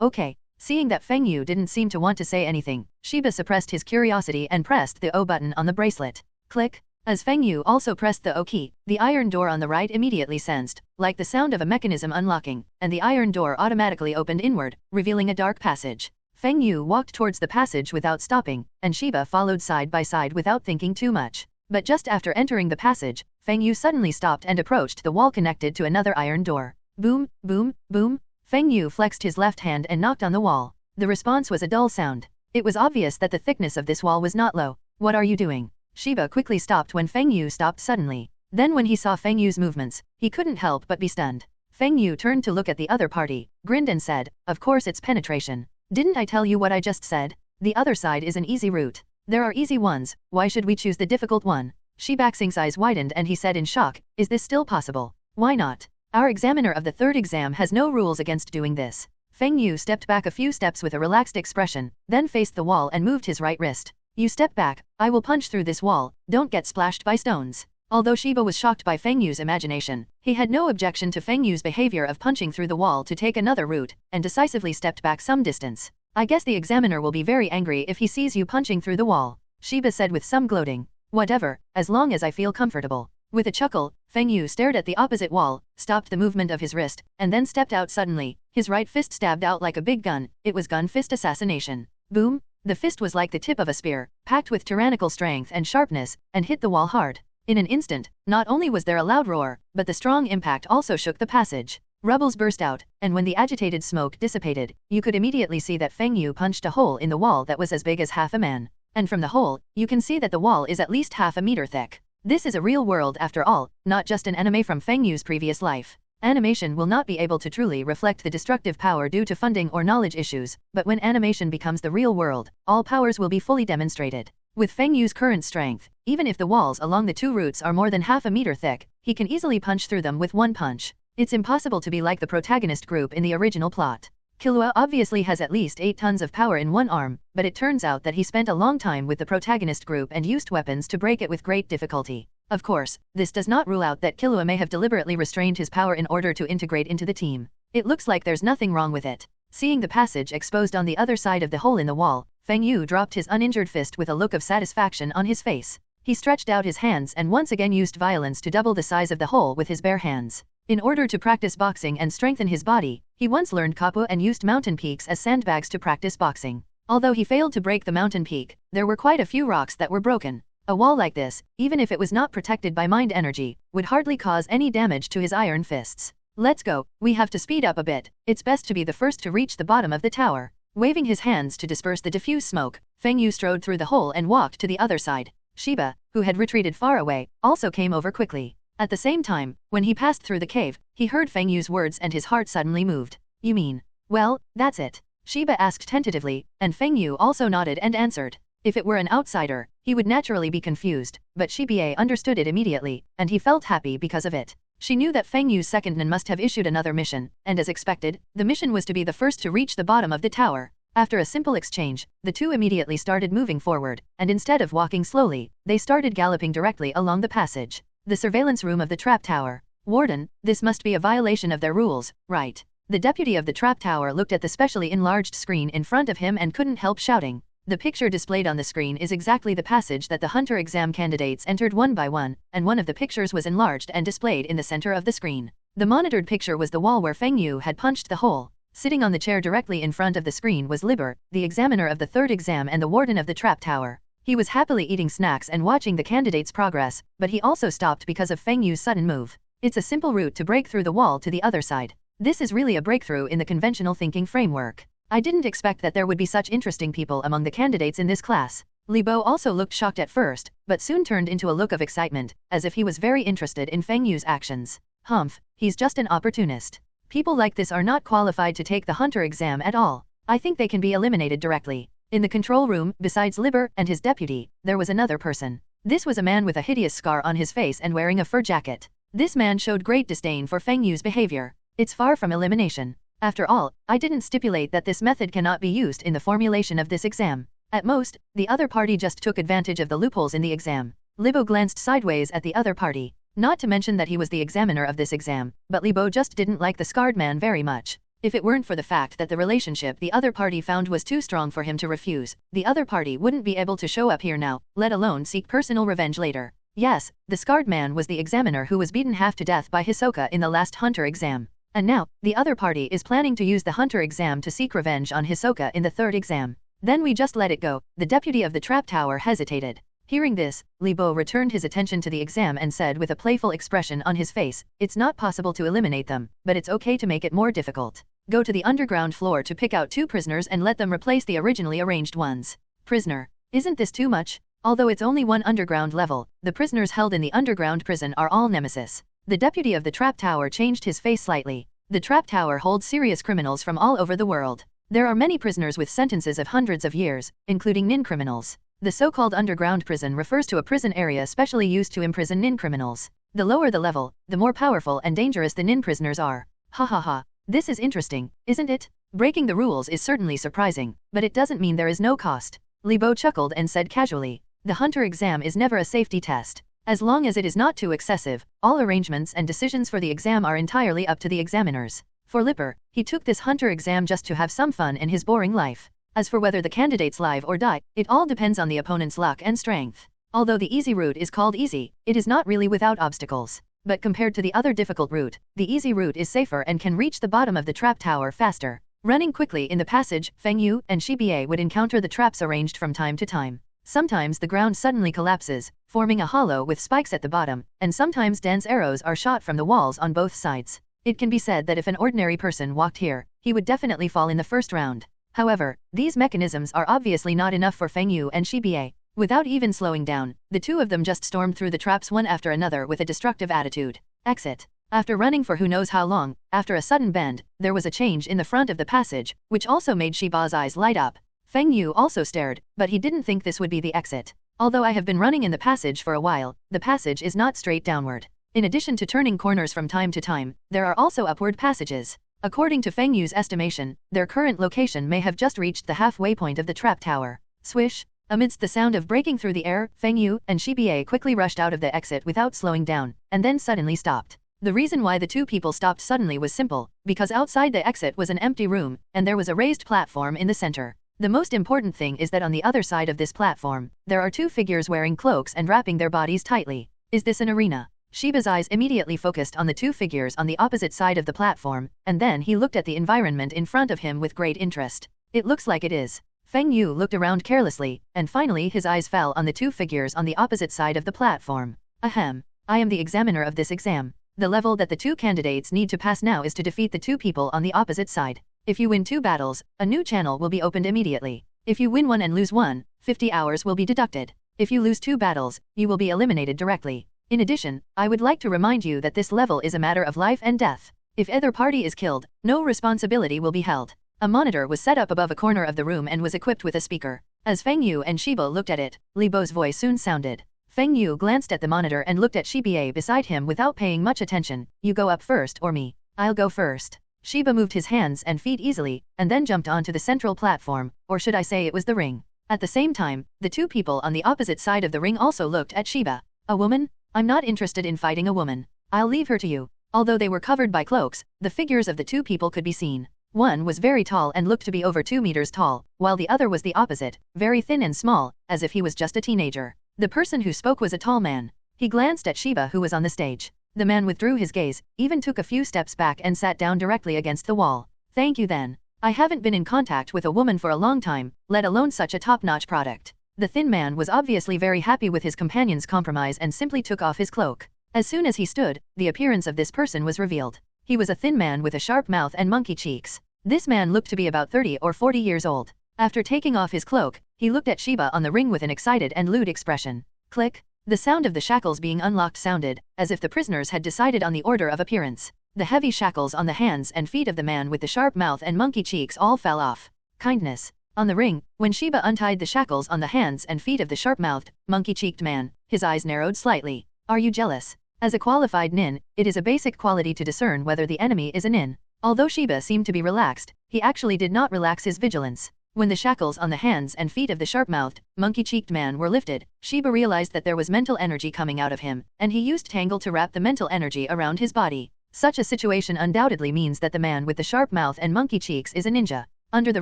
okay. Seeing that Feng Yu didn't seem to want to say anything, Shiba suppressed his curiosity and pressed the O button on the bracelet. Click. As Feng Yu also pressed the O key, the iron door on the right immediately sensed, like the sound of a mechanism unlocking, and the iron door automatically opened inward, revealing a dark passage. Feng Yu walked towards the passage without stopping, and Shiba followed side by side without thinking too much. But just after entering the passage, Feng Yu suddenly stopped and approached the wall connected to another iron door. Boom, boom, boom. Feng Yu flexed his left hand and knocked on the wall. The response was a dull sound. It was obvious that the thickness of this wall was not low. "What are you doing?" Shiba quickly stopped when Feng Yu stopped suddenly. Then when he saw Feng Yu's movements, he couldn't help but be stunned. Feng Yu turned to look at the other party, grinned and said, "Of course it's penetration. Didn't I tell you what I just said? The other side is an easy route. There are easy ones, why should we choose the difficult one?" Shibaxing's eyes widened and he said in shock, "Is this still possible? Why not? Our examiner of the third exam has no rules against doing this." Feng Yu stepped back a few steps with a relaxed expression, then faced the wall and moved his right wrist. "You step back, I will punch through this wall, don't get splashed by stones." Although Shiba was shocked by Feng Yu's imagination, he had no objection to Feng Yu's behavior of punching through the wall to take another route, and decisively stepped back some distance. "I guess the examiner will be very angry if he sees you punching through the wall," Shiba said with some gloating. "Whatever, as long as I feel comfortable." With a chuckle, Feng Yu stared at the opposite wall, stopped the movement of his wrist, and then stepped out suddenly. His right fist stabbed out like a big gun. It was gun fist assassination. Boom! The fist was like the tip of a spear, packed with tyrannical strength and sharpness, and hit the wall hard. In an instant, not only was there a loud roar, but the strong impact also shook the passage. Rubbles burst out, and when the agitated smoke dissipated, you could immediately see that Feng Yu punched a hole in the wall that was as big as half a man. And from the hole, you can see that the wall is at least half a meter thick. This is a real world after all, not just an anime from Feng Yu's previous life. Animation will not be able to truly reflect the destructive power due to funding or knowledge issues, but when animation becomes the real world, all powers will be fully demonstrated. With Feng Yu's current strength, even if the walls along the two routes are more than half a meter thick, he can easily punch through them with one punch. It's impossible to be like the protagonist group in the original plot. Killua obviously has at least 8 tons of power in one arm, but it turns out that he spent a long time with the protagonist group and used weapons to break it with great difficulty. Of course, this does not rule out that Killua may have deliberately restrained his power in order to integrate into the team. It looks like there's nothing wrong with it. Seeing the passage exposed on the other side of the hole in the wall, Feng Yu dropped his uninjured fist with a look of satisfaction on his face. He stretched out his hands and once again used violence to double the size of the hole with his bare hands. In order to practice boxing and strengthen his body, he once learned Kappa and used mountain peaks as sandbags to practice boxing. Although he failed to break the mountain peak, there were quite a few rocks that were broken. A wall like this, even if it was not protected by mind energy, would hardly cause any damage to his iron fists. "Let's go, we have to speed up a bit. It's best to be the first to reach the bottom of the tower." Waving his hands to disperse the diffuse smoke, Feng Yu strode through the hole and walked to the other side. Shiba, who had retreated far away, also came over quickly. At the same time, when he passed through the cave, he heard Feng Yu's words and his heart suddenly moved. "You mean? Well, that's it?" Shiba asked tentatively, and Feng Yu also nodded and answered. If it were an outsider, he would naturally be confused, but Shiba understood it immediately, and he felt happy because of it. She knew that Feng Yu's second nan must have issued another mission, and as expected, the mission was to be the first to reach the bottom of the tower. After a simple exchange, the two immediately started moving forward, and instead of walking slowly, they started galloping directly along the passage. The surveillance room of the trap tower. "Warden, this must be a violation of their rules, right?" The deputy of the trap tower looked at the specially enlarged screen in front of him and couldn't help shouting. The picture displayed on the screen is exactly the passage that the Hunter exam candidates entered one by one, and one of the pictures was enlarged and displayed in the center of the screen. The monitored picture was the wall where Feng Yu had punched the hole. Sitting on the chair directly in front of the screen was Liber, the examiner of the third exam and the warden of the trap tower. He was happily eating snacks and watching the candidates' progress, but he also stopped because of Feng Yu's sudden move. It's a simple route to break through the wall to the other side. This is really a breakthrough in the conventional thinking framework. I didn't expect that there would be such interesting people among the candidates in this class. Li Bo also looked shocked at first, but soon turned into a look of excitement, as if he was very interested in Feng Yu's actions. Humph, he's just an opportunist. People like this are not qualified to take the Hunter exam at all. I think they can be eliminated directly. In the control room, besides Liber and his deputy, there was another person. This was a man with a hideous scar on his face and wearing a fur jacket. This man showed great disdain for Feng Yu's behavior. It's far from elimination. After all, I didn't stipulate that this method cannot be used in the formulation of this exam. At most, the other party just took advantage of the loopholes in the exam. Libo glanced sideways at the other party. Not to mention that he was the examiner of this exam, but Libo just didn't like the scarred man very much. If it weren't for the fact that the relationship the other party found was too strong for him to refuse, the other party wouldn't be able to show up here now, let alone seek personal revenge later. Yes, the scarred man was the examiner who was beaten half to death by Hisoka in the last Hunter exam. And now, the other party is planning to use the Hunter exam to seek revenge on Hsoka in the third exam. Then we just let it go. The deputy of the trap tower hesitated. Hearing this, Li Bo returned his attention to the exam and said with a playful expression on his face, "It's not possible to eliminate them, but it's okay to make it more difficult. Go to the underground floor to pick out 2 prisoners and let them replace the originally arranged ones." "Prisoner? Isn't this too much?" Although it's only one underground level, the prisoners held in the underground prison are all nemesis. The deputy of the trap tower changed his face slightly. The trap tower holds serious criminals from all over the world. There are many prisoners with sentences of hundreds of years, including nin criminals. The so-called underground prison refers to a prison area specially used to imprison nin criminals. The lower the level, the more powerful and dangerous the nin prisoners are. Ha ha ha. This is interesting, isn't it? Breaking the rules is certainly surprising, but it doesn't mean there is no cost. Li Bo chuckled and said casually. The hunter exam is never a safety test. As long as it is not too excessive, all arrangements and decisions for the exam are entirely up to the examiners. For Lipper, he took this hunter exam just to have some fun in his boring life. As for whether the candidates live or die, it all depends on the opponent's luck and strength. Although the easy route is called easy, it is not really without obstacles. But compared to the other difficult route, the easy route is safer and can reach the bottom of the trap tower faster. Running quickly in the passage, Feng Yu and Shiba would encounter the traps arranged from time to time. Sometimes the ground suddenly collapses, forming a hollow with spikes at the bottom, and sometimes dense arrows are shot from the walls on both sides. It can be said that if an ordinary person walked here, he would definitely fall in the first round. However, these mechanisms are obviously not enough for Feng Yu and Shiba. Without even slowing down, the two of them just stormed through the traps one after another with a destructive attitude. Exit. After running for who knows how long, after a sudden bend, there was a change in the front of the passage, which also made Shiba's eyes light up. Feng Yu also stared, but he didn't think this would be the exit. Although I have been running in the passage for a while, the passage is not straight downward. In addition to turning corners from time to time, there are also upward passages. According to Feng Yu's estimation, their current location may have just reached the halfway point of the trap tower. Swish! Amidst the sound of breaking through the air, Feng Yu and Shiba quickly rushed out of the exit without slowing down, and then suddenly stopped. The reason why the two people stopped suddenly was simple, because outside the exit was an empty room, and there was a raised platform in the center. The most important thing is that on the other side of this platform, there are two figures wearing cloaks and wrapping their bodies tightly. Is this an arena? Shiba's eyes immediately focused on the two figures on the opposite side of the platform, and then he looked at the environment in front of him with great interest. It looks like it is. Feng Yu looked around carelessly, and finally his eyes fell on the two figures on the opposite side of the platform. Ahem. I am the examiner of this exam. The level that the two candidates need to pass now is to defeat the two people on the opposite side. If you win 2 battles, a new channel will be opened immediately. If you win 1 and lose 1, 50 hours will be deducted. If you lose 2 battles, you will be eliminated directly. In addition, I would like to remind you that this level is a matter of life and death. If either party is killed, no responsibility will be held. A monitor was set up above a corner of the room and was equipped with a speaker. As Feng Yu and Shiba looked at it, Li Bo's voice soon sounded. Feng Yu glanced at the monitor and looked at Shiba beside him without paying much attention. You go up first or me? I'll go first. Shiba moved his hands and feet easily, and then jumped onto the central platform, or should I say it was the ring. At the same time, the two people on the opposite side of the ring also looked at Shiba. A woman? I'm not interested in fighting a woman. I'll leave her to you. Although they were covered by cloaks, the figures of the two people could be seen. One was very tall and looked to be over 2 meters tall, while the other was the opposite, very thin and small, as if he was just a teenager. The person who spoke was a tall man. He glanced at Shiba who was on the stage. The man withdrew his gaze, even took a few steps back and sat down directly against the wall. Thank you then. I haven't been in contact with a woman for a long time, let alone such a top-notch product. The thin man was obviously very happy with his companion's compromise and simply took off his cloak. As soon as he stood, the appearance of this person was revealed. He was a thin man with a sharp mouth and monkey cheeks. This man looked to be about 30 or 40 years old. After taking off his cloak, he looked at Shiba on the ring with an excited and lewd expression. Click. The sound of the shackles being unlocked sounded, as if the prisoners had decided on the order of appearance. The heavy shackles on the hands and feet of the man with the sharp mouth and monkey cheeks all fell off. Kindness. On the ring, when Shiba untied the shackles on the hands and feet of the sharp-mouthed, monkey-cheeked man, his eyes narrowed slightly. Are you jealous? As a qualified nin, it is a basic quality to discern whether the enemy is a nin. Although Shiba seemed to be relaxed, he actually did not relax his vigilance. When the shackles on the hands and feet of the sharp-mouthed, monkey-cheeked man were lifted, Shiba realized that there was mental energy coming out of him, and he used Tangle to wrap the mental energy around his body. Such a situation undoubtedly means that the man with the sharp mouth and monkey cheeks is a ninja. Under the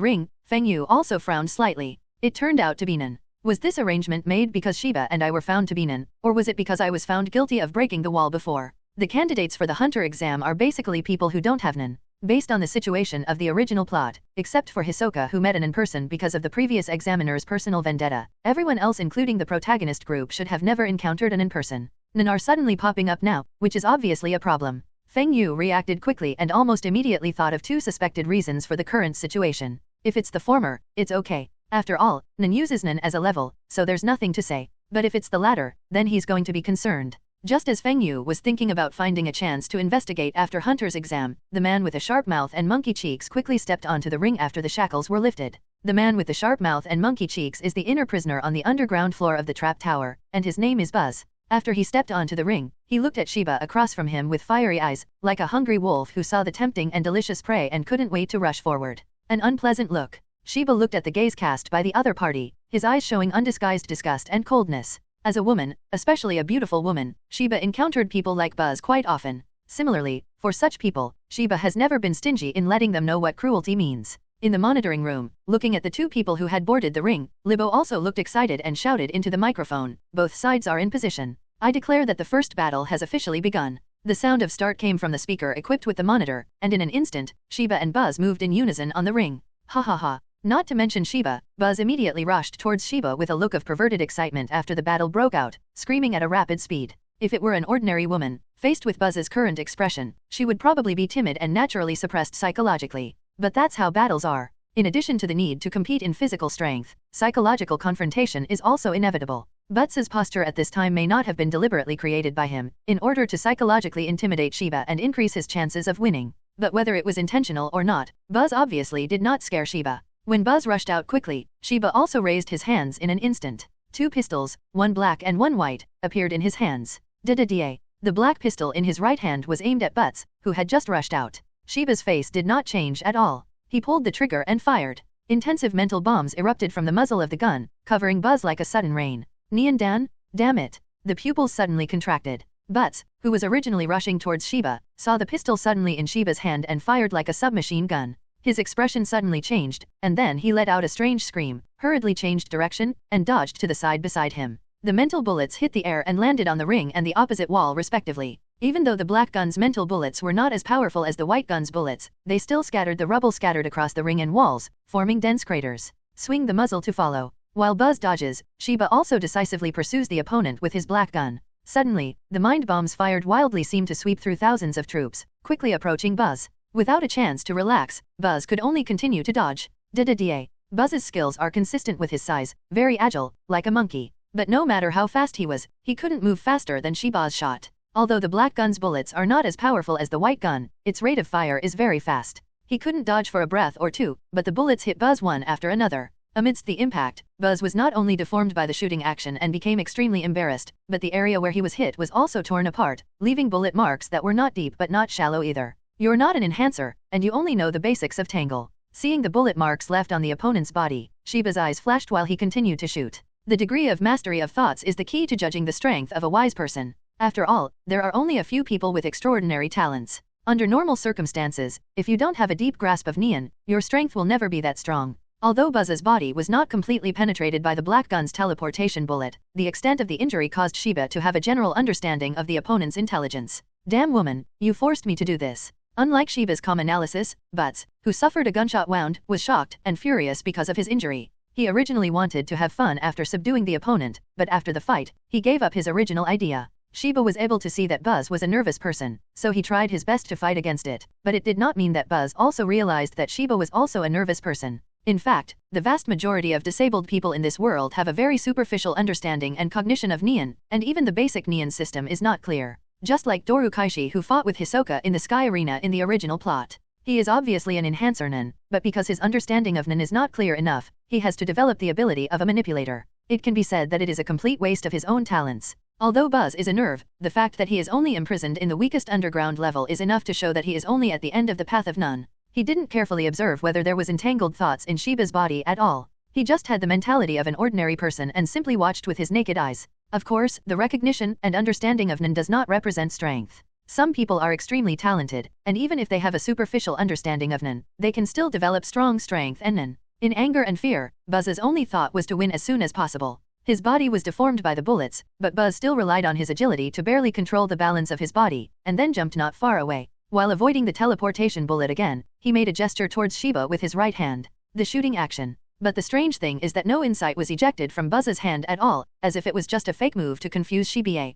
ring, Feng Yu also frowned slightly. It turned out to be nin. Was this arrangement made because Shiba and I were found to be nin, or was it because I was found guilty of breaking the wall before? The candidates for the hunter exam are basically people who don't have nin. Based on the situation of the original plot, except for Hisoka who met an in person because of the previous examiner's personal vendetta, everyone else including the protagonist group should have never encountered an in-person. Nin are suddenly popping up now, which is obviously a problem. Feng Yu reacted quickly and almost immediately thought of 2 suspected reasons for the current situation. If it's the former, it's okay. After all, Nen uses Nen as a level, so there's nothing to say. But if it's the latter, then he's going to be concerned. Just as Feng Yu was thinking about finding a chance to investigate after Hunter's exam, the man with the sharp mouth and monkey cheeks quickly stepped onto the ring after the shackles were lifted. The man with the sharp mouth and monkey cheeks is the inner prisoner on the underground floor of the trap tower, and his name is Buzz. After he stepped onto the ring, he looked at Shiba across from him with fiery eyes, like a hungry wolf who saw the tempting and delicious prey and couldn't wait to rush forward. An unpleasant look. Shiba looked at the gaze cast by the other party, his eyes showing undisguised disgust and coldness. As a woman, especially a beautiful woman, Shiba encountered people like Buzz quite often. Similarly, for such people, Shiba has never been stingy in letting them know what cruelty means. In the monitoring room, looking at the two people who had boarded the ring, Libo also looked excited and shouted into the microphone, "Both sides are in position. I declare that the first battle has officially begun." The sound of start came from the speaker equipped with the monitor, and in an instant, Shiba and Buzz moved in unison on the ring. Ha ha ha. Not to mention Shiba, Buzz immediately rushed towards Shiba with a look of perverted excitement after the battle broke out, screaming at a rapid speed. If it were an ordinary woman, faced with Buzz's current expression, she would probably be timid and naturally suppressed psychologically. But that's how battles are. In addition to the need to compete in physical strength, psychological confrontation is also inevitable. Buzz's posture at this time may not have been deliberately created by him, in order to psychologically intimidate Shiba and increase his chances of winning. But whether it was intentional or not, Buzz obviously did not scare Shiba. When Buzz rushed out quickly, Shiba also raised his hands in an instant. Two pistols, one black and one white, appeared in his hands. Da-da-da. The black pistol in his right hand was aimed at Buzz, who had just rushed out. Shiba's face did not change at all. He pulled the trigger and fired. Intensive mental bombs erupted from the muzzle of the gun, covering Buzz like a sudden rain. Nian Dan? Damn it. The pupils suddenly contracted. Buzz, who was originally rushing towards Shiba, saw the pistol suddenly in Shiba's hand and fired like a submachine gun. His expression suddenly changed, and then he let out a strange scream, hurriedly changed direction, and dodged to the side beside him. The mental bullets hit the air and landed on the ring and the opposite wall respectively. Even though the black gun's mental bullets were not as powerful as the white gun's bullets, they still scattered the rubble scattered across the ring and walls, forming dense craters. Swing the muzzle to follow. While Buzz dodges, Shiba also decisively pursues the opponent with his black gun. Suddenly, the mind bombs fired wildly seemed to sweep through thousands of troops, quickly approaching Buzz. Without a chance to relax, Buzz could only continue to dodge. Da-da-da. Buzz's skills are consistent with his size, very agile, like a monkey. But no matter how fast he couldn't move faster than Shiba's shot. Although the black gun's bullets are not as powerful as the white gun, its rate of fire is very fast. He couldn't dodge for a breath or two, but the bullets hit Buzz one after another. Amidst the impact, Buzz was not only deformed by the shooting action and became extremely embarrassed, but the area where he was hit was also torn apart, leaving bullet marks that were not deep but not shallow either. You're not an enhancer, and you only know the basics of Tangle. Seeing the bullet marks left on the opponent's body, Shiba's eyes flashed while he continued to shoot. The degree of mastery of thoughts is the key to judging the strength of a wise person. After all, there are only a few people with extraordinary talents. Under normal circumstances, if you don't have a deep grasp of Nian, your strength will never be that strong. Although Buzz's body was not completely penetrated by the black gun's teleportation bullet, the extent of the injury caused Shiba to have a general understanding of the opponent's intelligence. Damn woman, you forced me to do this. Unlike Shiba's calm analysis, Buzz, who suffered a gunshot wound, was shocked and furious because of his injury. He originally wanted to have fun after subduing the opponent, but after the fight, he gave up his original idea. Shiba was able to see that Buzz was a nervous person, so he tried his best to fight against it, but it did not mean that Buzz also realized that Shiba was also a nervous person. In fact, the vast majority of disabled people in this world have a very superficial understanding and cognition of Nian, and even the basic Nian system is not clear. Just like Doru Kaishi who fought with Hisoka in the Sky Arena in the original plot. He is obviously an enhancer Nen, but because his understanding of Nen is not clear enough, he has to develop the ability of a manipulator. It can be said that it is a complete waste of his own talents. Although Buzz is a nerve, the fact that he is only imprisoned in the weakest underground level is enough to show that he is only at the end of the path of none. He didn't carefully observe whether there was entangled thoughts in Shiba's body at all. He just had the mentality of an ordinary person and simply watched with his naked eyes. Of course, the recognition and understanding of Nen does not represent strength. Some people are extremely talented, and even if they have a superficial understanding of Nen, they can still develop strong strength and Nen. In anger and fear, Buzz's only thought was to win as soon as possible. His body was deformed by the bullets, but Buzz still relied on his agility to barely control the balance of his body, and then jumped not far away. While avoiding the teleportation bullet again, he made a gesture towards Shiba with his right hand. The shooting action. But the strange thing is that no insight was ejected from Buzz's hand at all, as if it was just a fake move to confuse Shiba.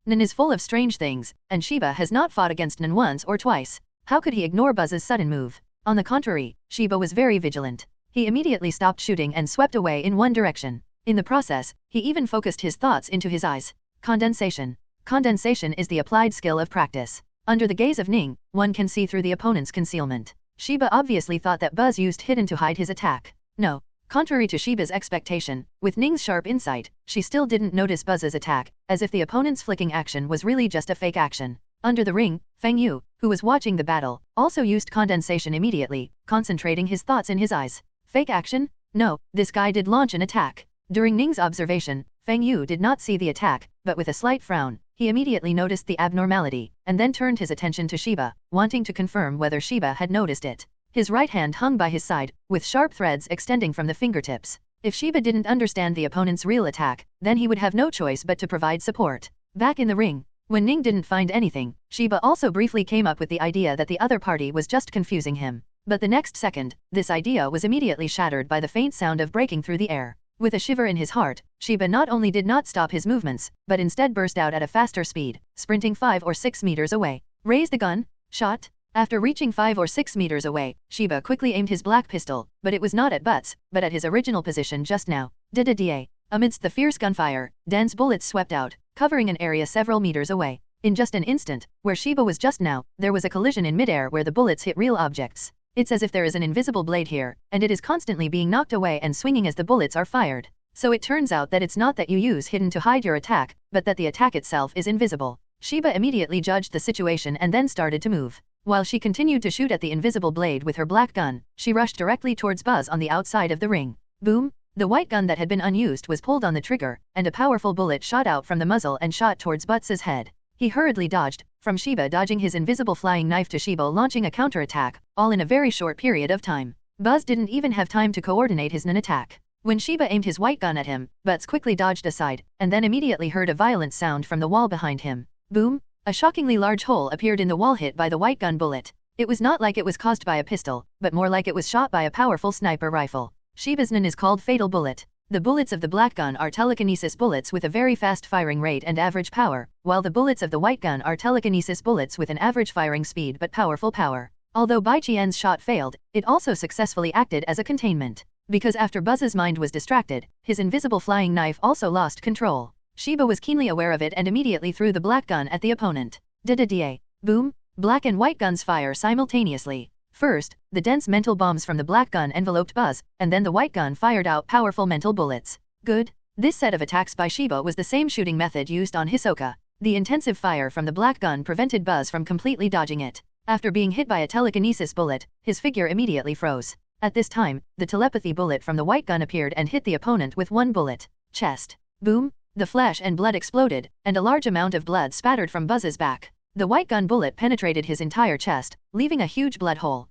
Nen is full of strange things, and Shiba has not fought against Nen once or twice. How could he ignore Buzz's sudden move? On the contrary, Shiba was very vigilant. He immediately stopped shooting and swept away in one direction. In the process, he even focused his thoughts into his eyes. Condensation. Condensation is the applied skill of practice. Under the gaze of Ning, one can see through the opponent's concealment. Shiba obviously thought that Buzz used hidden to hide his attack. No. Contrary to Shiba's expectation, with Ning's sharp insight, she still didn't notice Buzz's attack, as if the opponent's flicking action was really just a fake action. Under the ring, Feng Yu, who was watching the battle, also used condensation immediately, concentrating his thoughts in his eyes. Fake action? No, this guy did launch an attack. During Ning's observation, Feng Yu did not see the attack, but with a slight frown, he immediately noticed the abnormality, and then turned his attention to Shiba, wanting to confirm whether Shiba had noticed it. His right hand hung by his side, with sharp threads extending from the fingertips. If Shiba didn't understand the opponent's real attack, then he would have no choice but to provide support. Back in the ring, when Ning didn't find anything, Shiba also briefly came up with the idea that the other party was just confusing him. But the next second, this idea was immediately shattered by the faint sound of breaking through the air. With a shiver in his heart, Shiba not only did not stop his movements, but instead burst out at a faster speed, sprinting 5 or 6 meters away. Raise the gun, shot. After reaching 5 or 6 meters away, Shiba quickly aimed his black pistol, but it was not at Butts, but at his original position just now. Da-da-da. Amidst the fierce gunfire, dense bullets swept out, covering an area several meters away. In just an instant, where Shiba was just now, there was a collision in midair where the bullets hit real objects. It's as if there is an invisible blade here, and it is constantly being knocked away and swinging as the bullets are fired. So it turns out that it's not that you use hidden to hide your attack, but that the attack itself is invisible. Shiba immediately judged the situation and then started to move. While she continued to shoot at the invisible blade with her black gun, she rushed directly towards Buzz on the outside of the ring. Boom! The white gun that had been unused was pulled on the trigger, and a powerful bullet shot out from the muzzle and shot towards Buzz's head. He hurriedly dodged, from Shiba dodging his invisible flying knife to Shiba launching a counterattack, all in a very short period of time. Buzz didn't even have time to coordinate his attack. When Shiba aimed his white gun at him, Buzz quickly dodged aside, and then immediately heard a violent sound from the wall behind him. Boom! A shockingly large hole appeared in the wall hit by the white gun bullet. It was not like it was caused by a pistol, but more like it was shot by a powerful sniper rifle. Shiba's gun is called Fatal Bullet. The bullets of the black gun are telekinesis bullets with a very fast firing rate and average power, while the bullets of the white gun are telekinesis bullets with an average firing speed but powerful power. Although Bai Qian's shot failed, it also successfully acted as a containment. Because after Buzz's mind was distracted, his invisible flying knife also lost control. Shiba was keenly aware of it and immediately threw the black gun at the opponent. Da-da-da. Boom! Black and white guns fire simultaneously. First, the dense mental bombs from the black gun enveloped Buzz, and then the white gun fired out powerful mental bullets. Good. This set of attacks by Shiba was the same shooting method used on Hisoka. The intensive fire from the black gun prevented Buzz from completely dodging it. After being hit by a telekinesis bullet, his figure immediately froze. At this time, the telepathy bullet from the white gun appeared and hit the opponent with one bullet. Chest. Boom! The flesh and blood exploded, and a large amount of blood spattered from Buzz's back. The white gun bullet penetrated his entire chest, leaving a huge blood hole.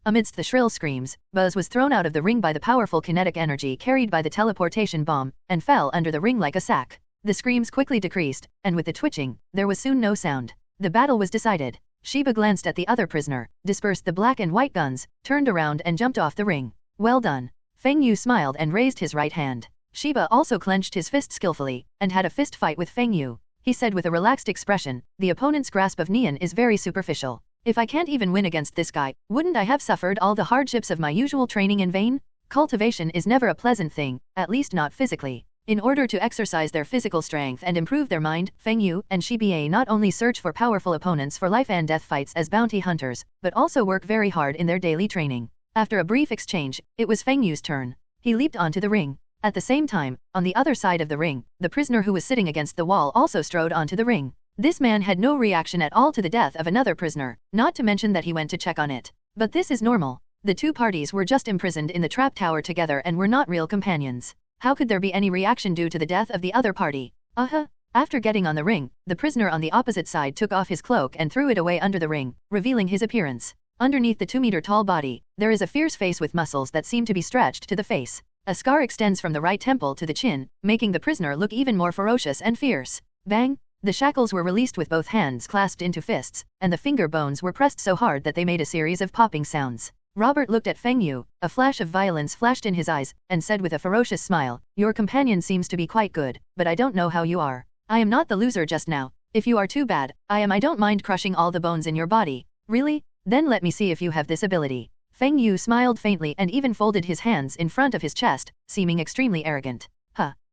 Amidst the shrill screams, Buzz was thrown out of the ring by the powerful kinetic energy carried by the teleportation bomb, and fell under the ring like a sack. The screams quickly decreased, and with the twitching, there was soon no sound. The battle was decided. Shiba glanced at the other prisoner, dispersed the black and white guns, turned around and jumped off the ring. Well done. Feng Yu smiled and raised his right hand. Shiba also clenched his fist skillfully, and had a fist fight with Feng Yu. He said with a relaxed expression, the opponent's grasp of Nian is very superficial. If I can't even win against this guy, wouldn't I have suffered all the hardships of my usual training in vain? Cultivation is never a pleasant thing, at least not physically. In order to exercise their physical strength and improve their mind, Feng Yu and Shiba not only search for powerful opponents for life and death fights as bounty hunters, but also work very hard in their daily training. After a brief exchange, it was Feng Yu's turn. He leaped onto the ring. At the same time, on the other side of the ring, the prisoner who was sitting against the wall also strode onto the ring. This man had no reaction at all to the death of another prisoner, not to mention that he went to check on it. But this is normal. The two parties were just imprisoned in the trap tower together and were not real companions. How could there be any reaction due to the death of the other party? After getting on the ring, the prisoner on the opposite side took off his cloak and threw it away under the ring, revealing his appearance. Underneath the 2-meter-tall body, there is a fierce face with muscles that seem to be stretched to the face. A scar extends from the right temple to the chin, making the prisoner look even more ferocious and fierce. Bang! The shackles were released with both hands clasped into fists, and the finger bones were pressed so hard that they made a series of popping sounds. Robert looked at Feng Yu, a flash of violence flashed in his eyes, and said with a ferocious smile, "Your companion seems to be quite good, but I don't know how you are. I am not the loser just now. If you are too bad, I don't mind crushing all the bones in your body." "Really? Then let me see if you have this ability." Feng Yu smiled faintly and even folded his hands in front of his chest, seeming extremely arrogant.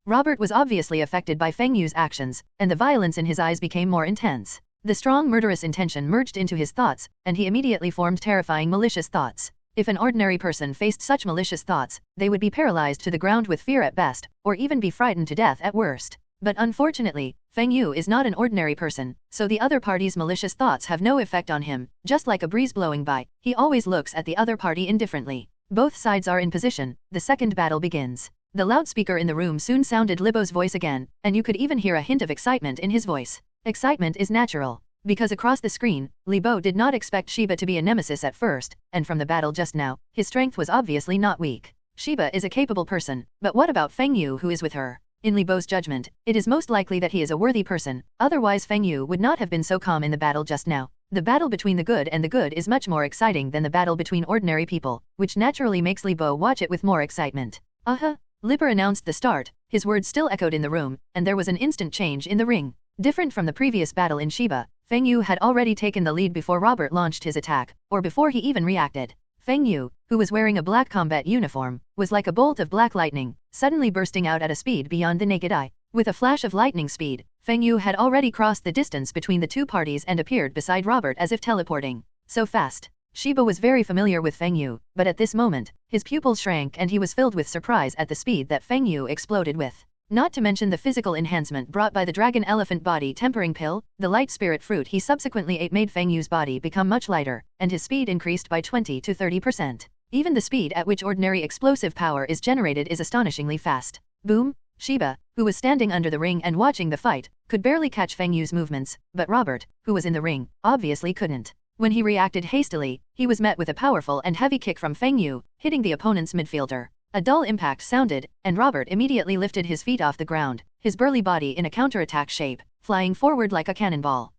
Robert was obviously affected by Feng Yu's actions, and the violence in his eyes became more intense. The strong murderous intention merged into his thoughts, and he immediately formed terrifying malicious thoughts. If an ordinary person faced such malicious thoughts, they would be paralyzed to the ground with fear at best, or even be frightened to death at worst. But unfortunately, Feng Yu is not an ordinary person, so the other party's malicious thoughts have no effect on him. Just like a breeze blowing by, he always looks at the other party indifferently. Both sides are in position, the second battle begins. The loudspeaker in the room soon sounded Libo's voice again, and you could even hear a hint of excitement in his voice. Excitement is natural. Because across the screen, Libo did not expect Shiba to be a nemesis at first, and from the battle just now, his strength was obviously not weak. Shiba is a capable person, but what about Feng Yu who is with her? In Libo's judgment, it is most likely that he is a worthy person, otherwise Feng Yu would not have been so calm in the battle just now. The battle between the good and the good is much more exciting than the battle between ordinary people, which naturally makes Libo watch it with more excitement. Liber announced the start, his words still echoed in the room, and there was an instant change in the ring. Different from the previous battle in Shiba, Feng Yu had already taken the lead before Robert launched his attack, or before he even reacted. Feng Yu, who was wearing a black combat uniform, was like a bolt of black lightning, suddenly bursting out at a speed beyond the naked eye. With a flash of lightning speed, Feng Yu had already crossed the distance between the two parties and appeared beside Robert as if teleporting. So fast. Shiba was very familiar with Feng Yu, but at this moment, his pupils shrank and he was filled with surprise at the speed that Feng Yu exploded with. Not to mention the physical enhancement brought by the dragon elephant body tempering pill, the light spirit fruit he subsequently ate made Feng Yu's body become much lighter, and his speed increased by 20 to 30%. Even the speed at which ordinary explosive power is generated is astonishingly fast. Boom! Shiba, who was standing under the ring and watching the fight, could barely catch Feng Yu's movements, but Robert, who was in the ring, obviously couldn't. When he reacted hastily, he was met with a powerful and heavy kick from Feng Yu, hitting the opponent's midfielder. A dull impact sounded, and Robert immediately lifted his feet off the ground, his burly body in a counterattack shape, flying forward like a cannonball.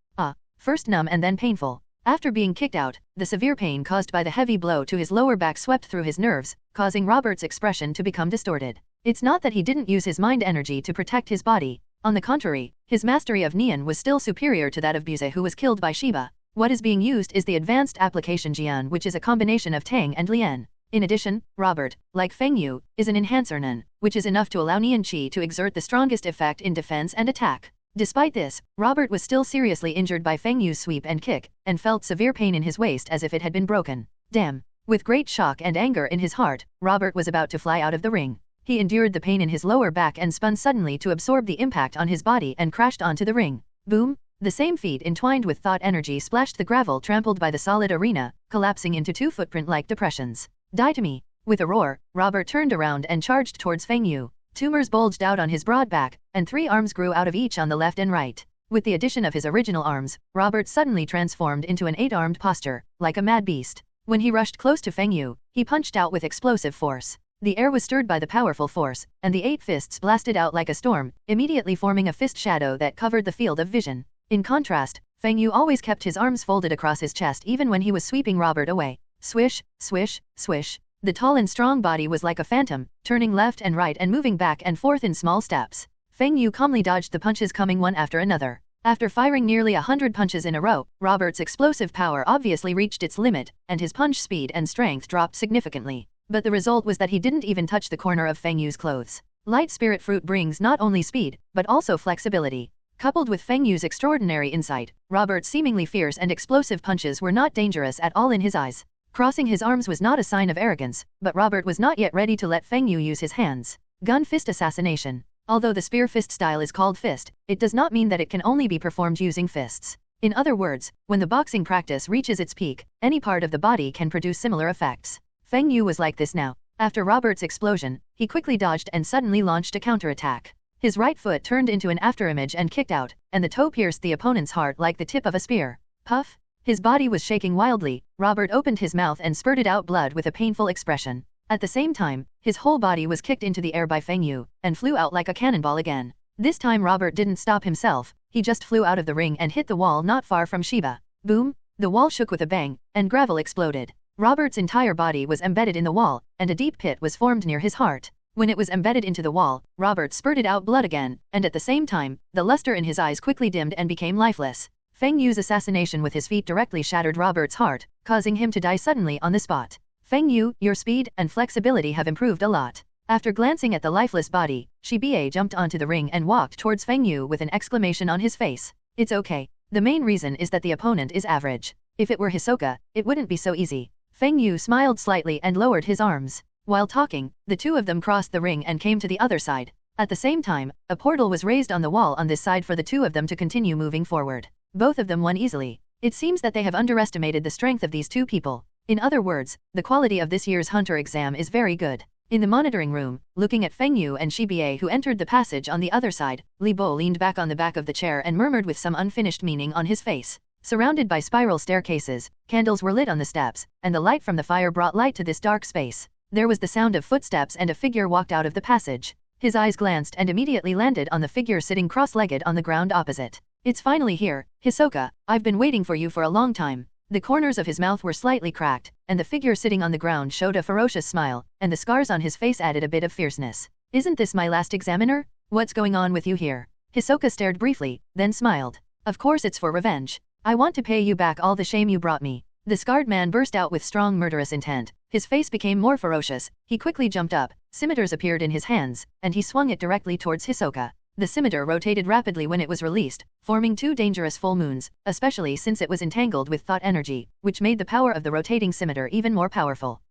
First numb and then painful. After being kicked out, the severe pain caused by the heavy blow to his lower back swept through his nerves, causing Robert's expression to become distorted. It's not that he didn't use his mind energy to protect his body. On the contrary, his mastery of Nian was still superior to that of Buze who was killed by Shiba. What is being used is the advanced application Jian, which is a combination of Tang and Lian. In addition, Robert, like Feng Yu, is an enhancer Nen, which is enough to allow Nian Qi to exert the strongest effect in defense and attack. Despite this, Robert was still seriously injured by Feng Yu's sweep and kick, and felt severe pain in his waist as if it had been broken. Damn! With great shock and anger in his heart, Robert was about to fly out of the ring. He endured the pain in his lower back and spun suddenly to absorb the impact on his body and crashed onto the ring. Boom! The same feat entwined with thought energy splashed the gravel trampled by the solid arena, collapsing into two footprint-like depressions. Die to me! With a roar, Robert turned around and charged towards Feng Yu. Tumors bulged out on his broad back, and 3 arms grew out of each on the left and right. With the addition of his original arms, Robert suddenly transformed into an 8-armed posture, like a mad beast. When he rushed close to Feng Yu, he punched out with explosive force. The air was stirred by the powerful force, and the 8 fists blasted out like a storm, immediately forming a fist shadow that covered the field of vision. In contrast, Feng Yu always kept his arms folded across his chest even when he was sweeping Robert away. Swish, swish, swish. The tall and strong body was like a phantom, turning left and right and moving back and forth in small steps. Feng Yu calmly dodged the punches coming one after another. After firing nearly 100 punches in a row, Robert's explosive power obviously reached its limit, and his punch speed and strength dropped significantly. But the result was that he didn't even touch the corner of Feng Yu's clothes. Light spirit fruit brings not only speed, but also flexibility. Coupled with Feng Yu's extraordinary insight, Robert's seemingly fierce and explosive punches were not dangerous at all in his eyes. Crossing his arms was not a sign of arrogance, but Robert was not yet ready to let Feng Yu use his hands. Gun fist assassination. Although the spear fist style is called fist, it does not mean that it can only be performed using fists. In other words, when the boxing practice reaches its peak, any part of the body can produce similar effects. Feng Yu was like this now. After Robert's explosion, he quickly dodged and suddenly launched a counterattack. His right foot turned into an afterimage and kicked out, and the toe pierced the opponent's heart like the tip of a spear. Puff! His body was shaking wildly. Robert opened his mouth and spurted out blood with a painful expression. At the same time, his whole body was kicked into the air by Feng Yu, and flew out like a cannonball again. This time Robert didn't stop himself, he just flew out of the ring and hit the wall not far from Shiba. Boom! The wall shook with a bang, and gravel exploded. Robert's entire body was embedded in the wall, and a deep pit was formed near his heart. When it was embedded into the wall, Robert spurted out blood again, and at the same time, the luster in his eyes quickly dimmed and became lifeless. Feng Yu's assassination with his feet directly shattered Robert's heart, causing him to die suddenly on the spot. Feng Yu, your speed and flexibility have improved a lot. After glancing at the lifeless body, Shiba jumped onto the ring and walked towards Feng Yu with an exclamation on his face. It's okay. The main reason is that the opponent is average. If it were Hisoka, it wouldn't be so easy. Feng Yu smiled slightly and lowered his arms. While talking, the two of them crossed the ring and came to the other side. At the same time, a portal was raised on the wall on this side for the two of them to continue moving forward. Both of them won easily. It seems that they have underestimated the strength of these two people. In other words, the quality of this year's Hunter exam is very good. In the monitoring room, looking at Feng Yu and Shiba who entered the passage on the other side, Li Bo leaned back on the back of the chair and murmured with some unfinished meaning on his face. Surrounded by spiral staircases, candles were lit on the steps, and the light from the fire brought light to this dark space. There was the sound of footsteps and a figure walked out of the passage. His eyes glanced and immediately landed on the figure sitting cross-legged on the ground opposite. It's finally here, Hisoka, I've been waiting for you for a long time. The corners of his mouth were slightly cracked, and the figure sitting on the ground showed a ferocious smile, and the scars on his face added a bit of fierceness. Isn't this my last examiner? What's going on with you here? Hisoka stared briefly, then smiled. Of course it's for revenge. I want to pay you back all the shame you brought me. The scarred man burst out with strong murderous intent. His face became more ferocious, he quickly jumped up, scimitars appeared in his hands, and he swung it directly towards Hisoka. The scimitar rotated rapidly when it was released, forming two dangerous full moons, especially since it was entangled with thought energy, which made the power of the rotating scimitar even more powerful.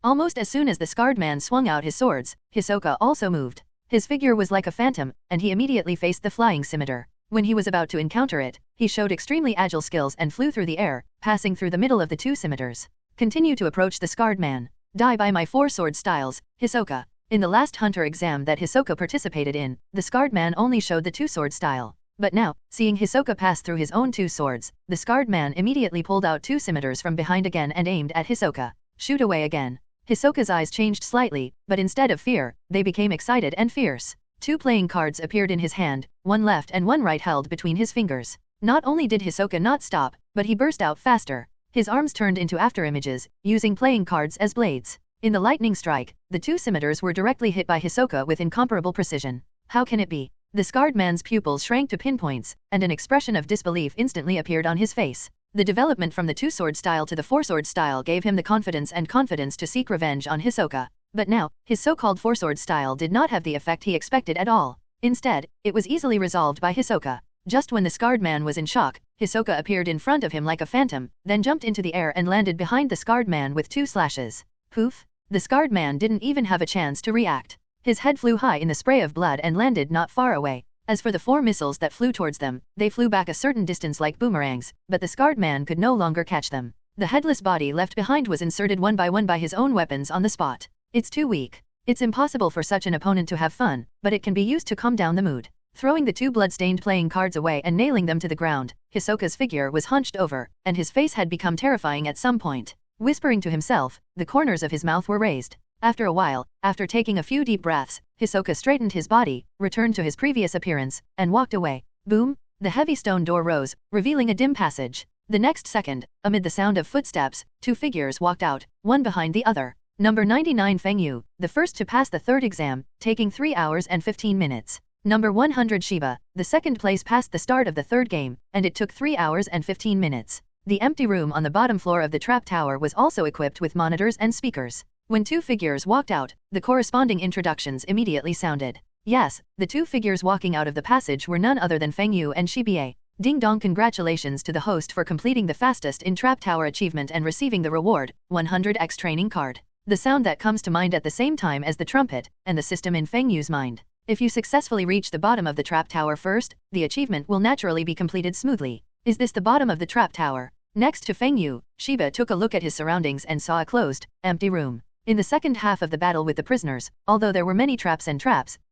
Almost as soon as the scarred man swung out his swords, Hisoka also moved. His figure was like a phantom, and he immediately faced the flying scimitar. When he was about to encounter it, he showed extremely agile skills and flew through the air, passing through the middle of the two scimitars. Continue to approach the scarred man. Die by my four sword styles, Hisoka. In the last Hunter exam that Hisoka participated in, the scarred man only showed the two-sword style. But now, seeing Hisoka pass through his own two swords, the scarred man immediately pulled out two scimitars from behind again and aimed at Hisoka. Shoot away again. Hisoka's eyes changed slightly, but instead of fear, they became excited and fierce. Two playing cards appeared in his hand, one left and one right held between his fingers. Not only did Hisoka not stop, but he burst out faster. His arms turned into afterimages, using playing cards as blades. In the lightning strike, the two scimitars were directly hit by Hisoka with incomparable precision. How can it be? The scarred man's pupils shrank to pinpoints, and an expression of disbelief instantly appeared on his face. The development from the two-sword style to the four-sword style gave him the confidence to seek revenge on Hisoka. But now, his so-called four-sword style did not have the effect he expected at all. Instead, it was easily resolved by Hisoka. Just when the scarred man was in shock, Hisoka appeared in front of him like a phantom, then jumped into the air and landed behind the scarred man with two slashes. Poof! The scarred man didn't even have a chance to react. His head flew high in the spray of blood and landed not far away. As for the four missiles that flew towards them, they flew back a certain distance like boomerangs, but the scarred man could no longer catch them. The headless body left behind was inserted one by his own weapons on the spot. It's too weak. It's impossible for such an opponent to have fun, but it can be used to calm down the mood. Throwing the two blood-stained playing cards away and nailing them to the ground, Hisoka's figure was hunched over, and his face had become terrifying at some point. Whispering to himself, the corners of his mouth were raised. After a while, after taking a few deep breaths, Hisoka straightened his body, returned to his previous appearance, and walked away. Boom! The heavy stone door rose, revealing a dim passage. The next second, amid the sound of footsteps, two figures walked out, one behind the other. Number 99 Feng Yu, the first to pass the third exam, taking 3 hours and 15 minutes. Number 100 Shiba, the second place past the start of the third game, and it took 3 hours and 15 minutes. The empty room on the bottom floor of the trap tower was also equipped with monitors and speakers. When two figures walked out, the corresponding introductions immediately sounded. Yes, the two figures walking out of the passage were none other than Feng Yu and Shiba. Ding dong, congratulations to the host for completing the fastest in trap tower achievement and receiving the reward, 100x training card. The sound that comes to mind at the same time as the trumpet, and the system in Feng Yu's mind. If you successfully reach the bottom of the trap tower first, the achievement will naturally be completed smoothly. Is this the bottom of the trap tower? Next to Feng Yu, Shiba took a look at his surroundings and saw a closed, empty room. In the second half of the battle with the prisoners, although there were many traps,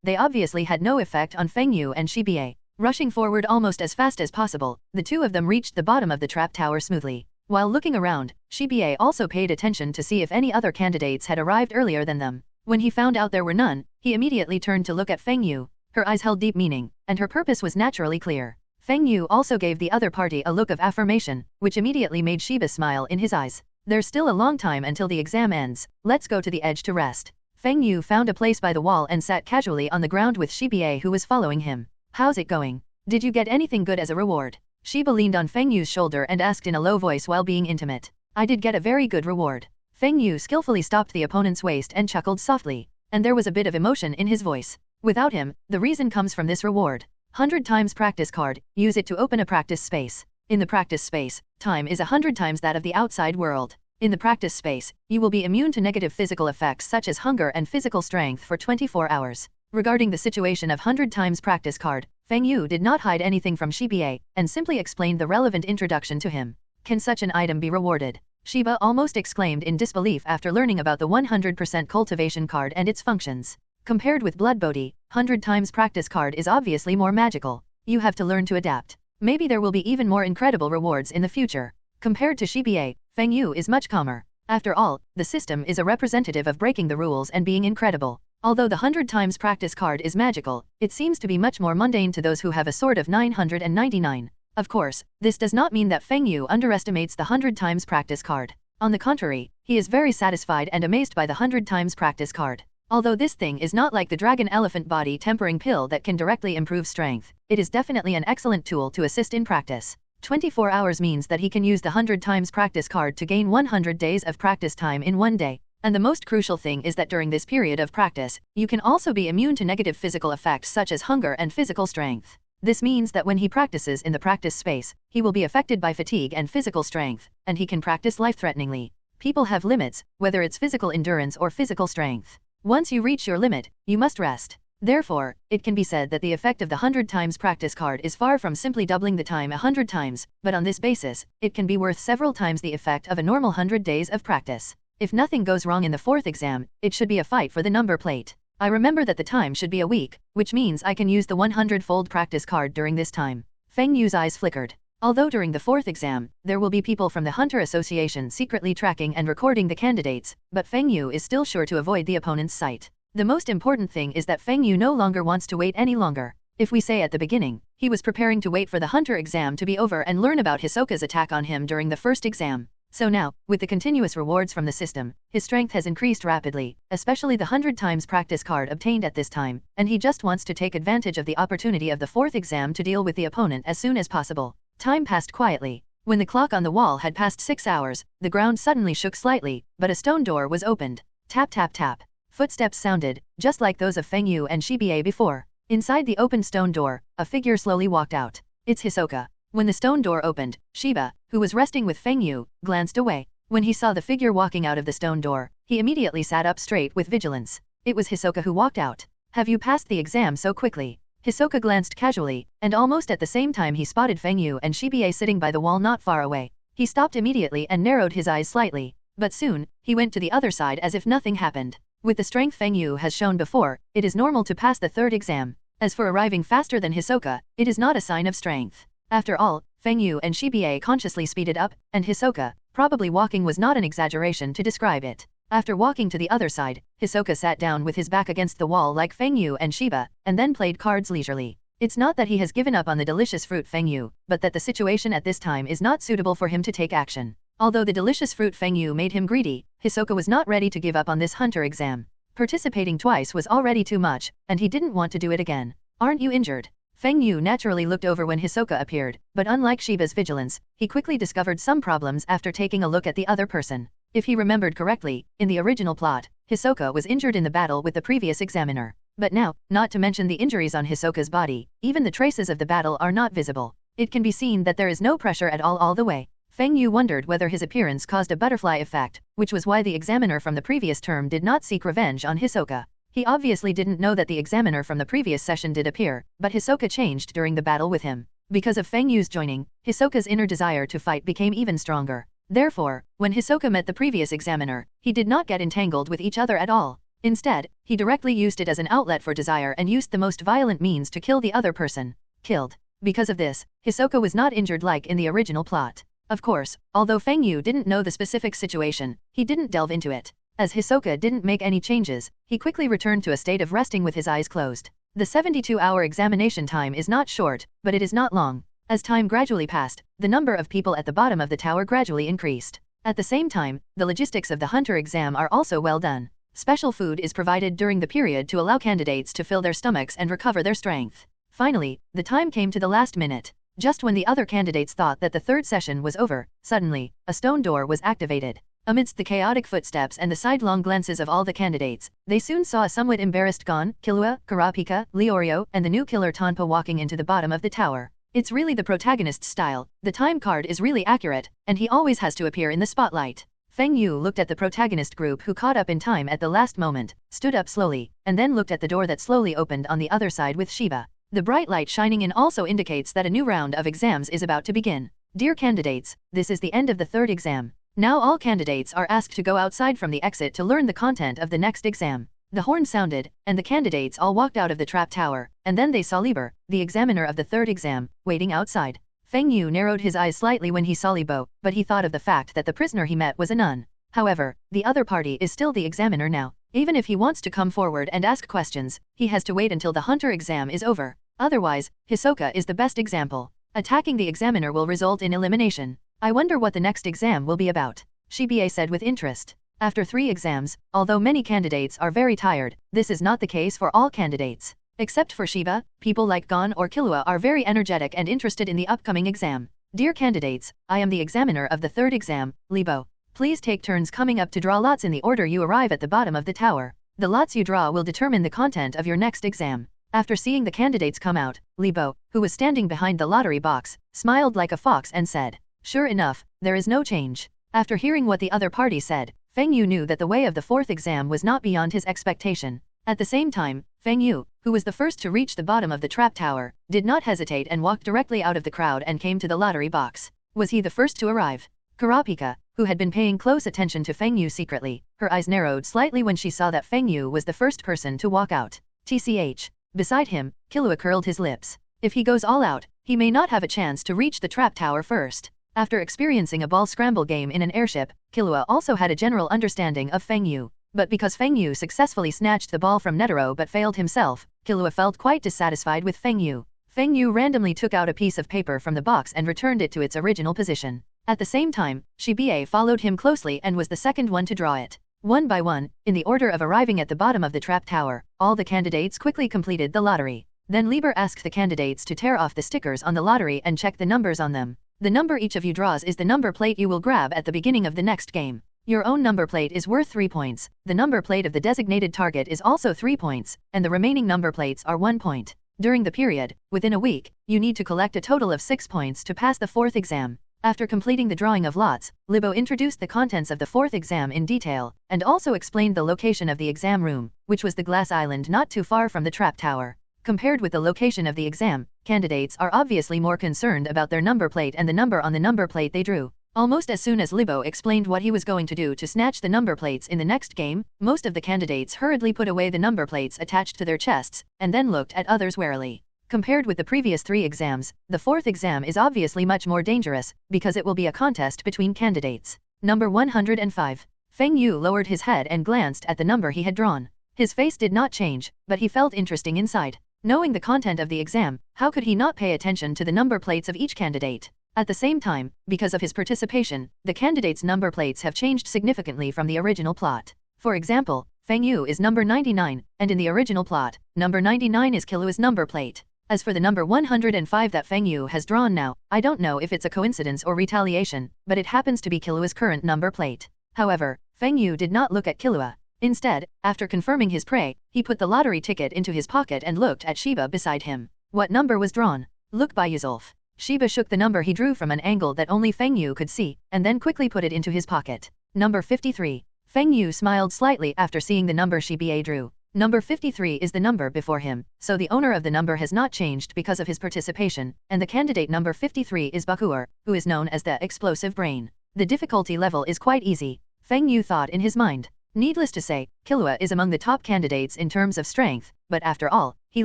they obviously had no effect on Feng Yu and Shiba. Rushing forward almost as fast as possible, the two of them reached the bottom of the trap tower smoothly. While looking around, Shiba also paid attention to see if any other candidates had arrived earlier than them. When he found out there were none, he immediately turned to look at Feng Yu. Her eyes held deep meaning, and her purpose was naturally clear. Feng Yu also gave the other party a look of affirmation, which immediately made Shiba smile in his eyes. There's still a long time until the exam ends, let's go to the edge to rest. Feng Yu found a place by the wall and sat casually on the ground with Shiba who was following him. How's it going? Did you get anything good as a reward? Shiba leaned on Feng Yu's shoulder and asked in a low voice while being intimate. I did get a very good reward. Feng Yu skillfully stopped the opponent's waist and chuckled softly, and there was a bit of emotion in his voice. Without him, the reason comes from this reward. 100 times practice card, use it to open a practice space. In the practice space, time is 100 times that of the outside world. In the practice space, you will be immune to negative physical effects such as hunger and physical strength for 24 hours. Regarding the situation of 100 times practice card, Feng Yu did not hide anything from Shiba, and simply explained the relevant introduction to him. Can such an item be rewarded? Shiba almost exclaimed in disbelief after learning about the 100% cultivation card and its functions. Compared with Blood Bodhi, 100 times practice card is obviously more magical. You have to learn to adapt. Maybe there will be even more incredible rewards in the future. Compared to Shiba, Feng Yu is much calmer. After all, the system is a representative of breaking the rules and being incredible. Although the 100 times practice card is magical, it seems to be much more mundane to those who have a sword of 999. Of course, this does not mean that Feng Yu underestimates the 100 times practice card. On the contrary, he is very satisfied and amazed by the 100 times practice card. Although this thing is not like the dragon elephant body tempering pill that can directly improve strength, it is definitely an excellent tool to assist in practice. 24 hours means that he can use the 100 times practice card to gain 100 days of practice time in one day. And the most crucial thing is that during this period of practice, you can also be immune to negative physical effects such as hunger and physical strength. This means that when he practices in the practice space, he will be affected by fatigue and physical strength, and he can practice life-threateningly. People have limits, whether it's physical endurance or physical strength. Once you reach your limit, you must rest. Therefore, it can be said that the effect of the 100 times practice card is far from simply doubling the time 100 times, but on this basis, it can be worth several times the effect of a normal 100 days of practice. If nothing goes wrong in the fourth exam, it should be a fight for the number plate. I remember that the time should be a week, which means I can use the 100-fold practice card during this time. Feng Yu's eyes flickered. Although during the fourth exam, there will be people from the Hunter Association secretly tracking and recording the candidates, but Feng Yu is still sure to avoid the opponent's sight. The most important thing is that Feng Yu no longer wants to wait any longer. If we say at the beginning, he was preparing to wait for the Hunter exam to be over and learn about Hisoka's attack on him during the first exam. So now, with the continuous rewards from the system, his strength has increased rapidly, especially the 100 times practice card obtained at this time, and he just wants to take advantage of the opportunity of the fourth exam to deal with the opponent as soon as possible. Time passed quietly. When the clock on the wall had passed 6 hours, the ground suddenly shook slightly, but a stone door was opened. Tap tap tap. Footsteps sounded, just like those of Feng Yu and Shiba before. Inside the open stone door, a figure slowly walked out. It's Hisoka. When the stone door opened, Shiba, who was resting with Feng Yu, glanced away. When he saw the figure walking out of the stone door, he immediately sat up straight with vigilance. It was Hisoka who walked out. Have you passed the exam so quickly? Hisoka glanced casually, and almost at the same time he spotted Feng Yu and Shiba sitting by the wall not far away. He stopped immediately and narrowed his eyes slightly. But soon, he went to the other side as if nothing happened. With the strength Feng Yu has shown before, it is normal to pass the third exam. As for arriving faster than Hisoka, it is not a sign of strength. After all, Feng Yu and Shiba consciously speeded up, and Hisoka, probably walking was not an exaggeration to describe it. After walking to the other side, Hisoka sat down with his back against the wall like Feng Yu and Shiba, and then played cards leisurely. It's not that he has given up on the delicious fruit Feng Yu, but that the situation at this time is not suitable for him to take action. Although the delicious fruit Feng Yu made him greedy, Hisoka was not ready to give up on this hunter exam. Participating twice was already too much, and he didn't want to do it again. Aren't you injured? Feng Yu naturally looked over when Hisoka appeared, but unlike Shiba's vigilance, he quickly discovered some problems after taking a look at the other person. If he remembered correctly, in the original plot, Hisoka was injured in the battle with the previous examiner. But now, not to mention the injuries on Hisoka's body, even the traces of the battle are not visible. It can be seen that there is no pressure at all the way. Feng Yu wondered whether his appearance caused a butterfly effect, which was why the examiner from the previous term did not seek revenge on Hisoka. He obviously didn't know that the examiner from the previous session did appear, but Hsoka changed during the battle with him. Because of Feng Yu's joining, Hisoka's inner desire to fight became even stronger. Therefore, when Hsoka met the previous examiner, he did not get entangled with each other at all. Instead, he directly used it as an outlet for desire and used the most violent means to kill the other person. Killed. Because of this, Hsoka was not injured like in the original plot. Of course, although Feng Yu didn't know the specific situation, he didn't delve into it. As Hsoka didn't make any changes, he quickly returned to a state of resting with his eyes closed. The 72-hour examination time is not short, but it is not long. As time gradually passed, the number of people at the bottom of the tower gradually increased. At the same time, the logistics of the hunter exam are also well done. Special food is provided during the period to allow candidates to fill their stomachs and recover their strength. Finally, the time came to the last minute. Just when the other candidates thought that the third session was over, suddenly, a stone door was activated. Amidst the chaotic footsteps and the sidelong glances of all the candidates, they soon saw a somewhat embarrassed Gon, Killua, Kurapika, Leorio, and the new killer Tonpa walking into the bottom of the tower. It's really the protagonist's style, the time card is really accurate, and he always has to appear in the spotlight. Feng Yu looked at the protagonist group who caught up in time at the last moment, stood up slowly, and then looked at the door that slowly opened on the other side with Shiba. The bright light shining in also indicates that a new round of exams is about to begin. Dear candidates, this is the end of the third exam. Now all candidates are asked to go outside from the exit to learn the content of the next exam. The horn sounded, and the candidates all walked out of the trap tower, and then they saw Liber, the examiner of the third exam, waiting outside. Feng Yu narrowed his eyes slightly when he saw Libo, but he thought of the fact that the prisoner he met was a nun. However, the other party is still the examiner now. Even if he wants to come forward and ask questions, he has to wait until the hunter exam is over. Otherwise, Hisoka is the best example. Attacking the examiner will result in elimination. I wonder what the next exam will be about, Shiba said with interest. After 3 exams, although many candidates are very tired, this is not the case for all candidates. Except for Shiba, people like Gon or Killua are very energetic and interested in the upcoming exam. Dear candidates, I am the examiner of the third exam, Libo. Please take turns coming up to draw lots in the order you arrive at the bottom of the tower. The lots you draw will determine the content of your next exam. After seeing the candidates come out, Libo, who was standing behind the lottery box, smiled like a fox and said, "Sure enough, there is no change." After hearing what the other party said, Feng Yu knew that the way of the fourth exam was not beyond his expectation. At the same time, Feng Yu, who was the first to reach the bottom of the trap tower, did not hesitate and walked directly out of the crowd and came to the lottery box. Was he the first to arrive? Kurapika, who had been paying close attention to Feng Yu secretly, her eyes narrowed slightly when she saw that Feng Yu was the first person to walk out. TCH. Beside him, Killua curled his lips. If he goes all out, he may not have a chance to reach the trap tower first. After experiencing a ball scramble game in an airship, Killua also had a general understanding of Feng Yu. But because Feng Yu successfully snatched the ball from Netero but failed himself, Killua felt quite dissatisfied with Feng Yu. Feng Yu randomly took out a piece of paper from the box and returned it to its original position. At the same time, Shiba followed him closely and was the second one to draw it. One by one, in the order of arriving at the bottom of the trap tower, all the candidates quickly completed the lottery. Then Liber asked the candidates to tear off the stickers on the lottery and check the numbers on them. The number each of you draws is the number plate you will grab at the beginning of the next game. Your own number plate is worth 3 points, the number plate of the designated target is also 3 points, and the remaining number plates are 1 point. During the period, within a week, you need to collect a total of 6 points to pass the fourth exam. After completing the drawing of lots, Libo introduced the contents of the fourth exam in detail, and also explained the location of the exam room, which was the glass island not too far from the trap tower. Compared with the location of the exam, candidates are obviously more concerned about their number plate and the number on the number plate they drew. Almost as soon as Libo explained what he was going to do to snatch the number plates in the next game, most of the candidates hurriedly put away the number plates attached to their chests, and then looked at others warily. Compared with the previous 3 exams, the fourth exam is obviously much more dangerous, because it will be a contest between candidates. Number 105. Feng Yu lowered his head and glanced at the number he had drawn. His face did not change, but he felt interesting inside. Knowing the content of the exam, how could he not pay attention to the number plates of each candidate? At the same time, because of his participation, the candidates' number plates have changed significantly from the original plot. For example, Feng Yu is number 99, and in the original plot, number 99 is Killua's number plate. As for the number 105 that Feng Yu has drawn now, I don't know if it's a coincidence or retaliation, but it happens to be Killua's current number plate. However, Feng Yu did not look at Killua. Instead, after confirming his prey, he put the lottery ticket into his pocket and looked at Shiba beside him. What number was drawn? Look by Yuzulf. Shiba shook the number he drew from an angle that only Feng Yu could see, and then quickly put it into his pocket. Number 53. Feng Yu smiled slightly after seeing the number Shiba drew. Number 53 is the number before him, so the owner of the number has not changed because of his participation, and the candidate number 53 is Bakuer, who is known as the explosive brain. The difficulty level is quite easy, Feng Yu thought in his mind. Needless to say, Killua is among the top candidates in terms of strength, but after all, he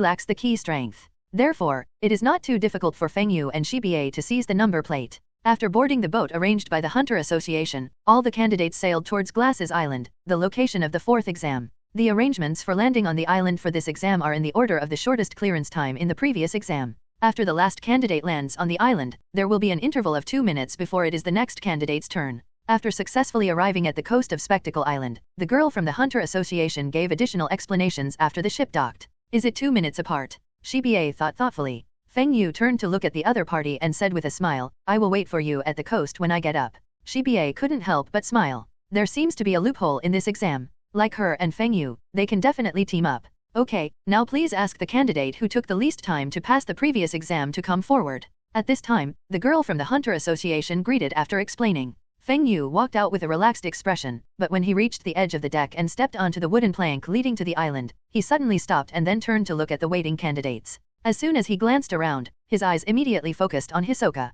lacks the key strength. Therefore, it is not too difficult for Feng Yu and Shiba to seize the number plate. After boarding the boat arranged by the Hunter Association, all the candidates sailed towards Glasses Island, the location of the fourth exam. The arrangements for landing on the island for this exam are in the order of the shortest clearance time in the previous exam. After the last candidate lands on the island, there will be an interval of 2 minutes before it is the next candidate's turn. After successfully arriving at the coast of Spectacle Island, the girl from the Hunter Association gave additional explanations after the ship docked. Is it 2 minutes apart? Shiba thought thoughtfully. Feng Yu turned to look at the other party and said with a smile, I will wait for you at the coast when I get up. Shiba couldn't help but smile. There seems to be a loophole in this exam. Like her and Feng Yu, they can definitely team up. Okay, now please ask the candidate who took the least time to pass the previous exam to come forward. At this time, the girl from the Hunter Association greeted after explaining. Feng Yu walked out with a relaxed expression, but when he reached the edge of the deck and stepped onto the wooden plank leading to the island, he suddenly stopped and then turned to look at the waiting candidates. As soon as he glanced around, his eyes immediately focused on Hisoka.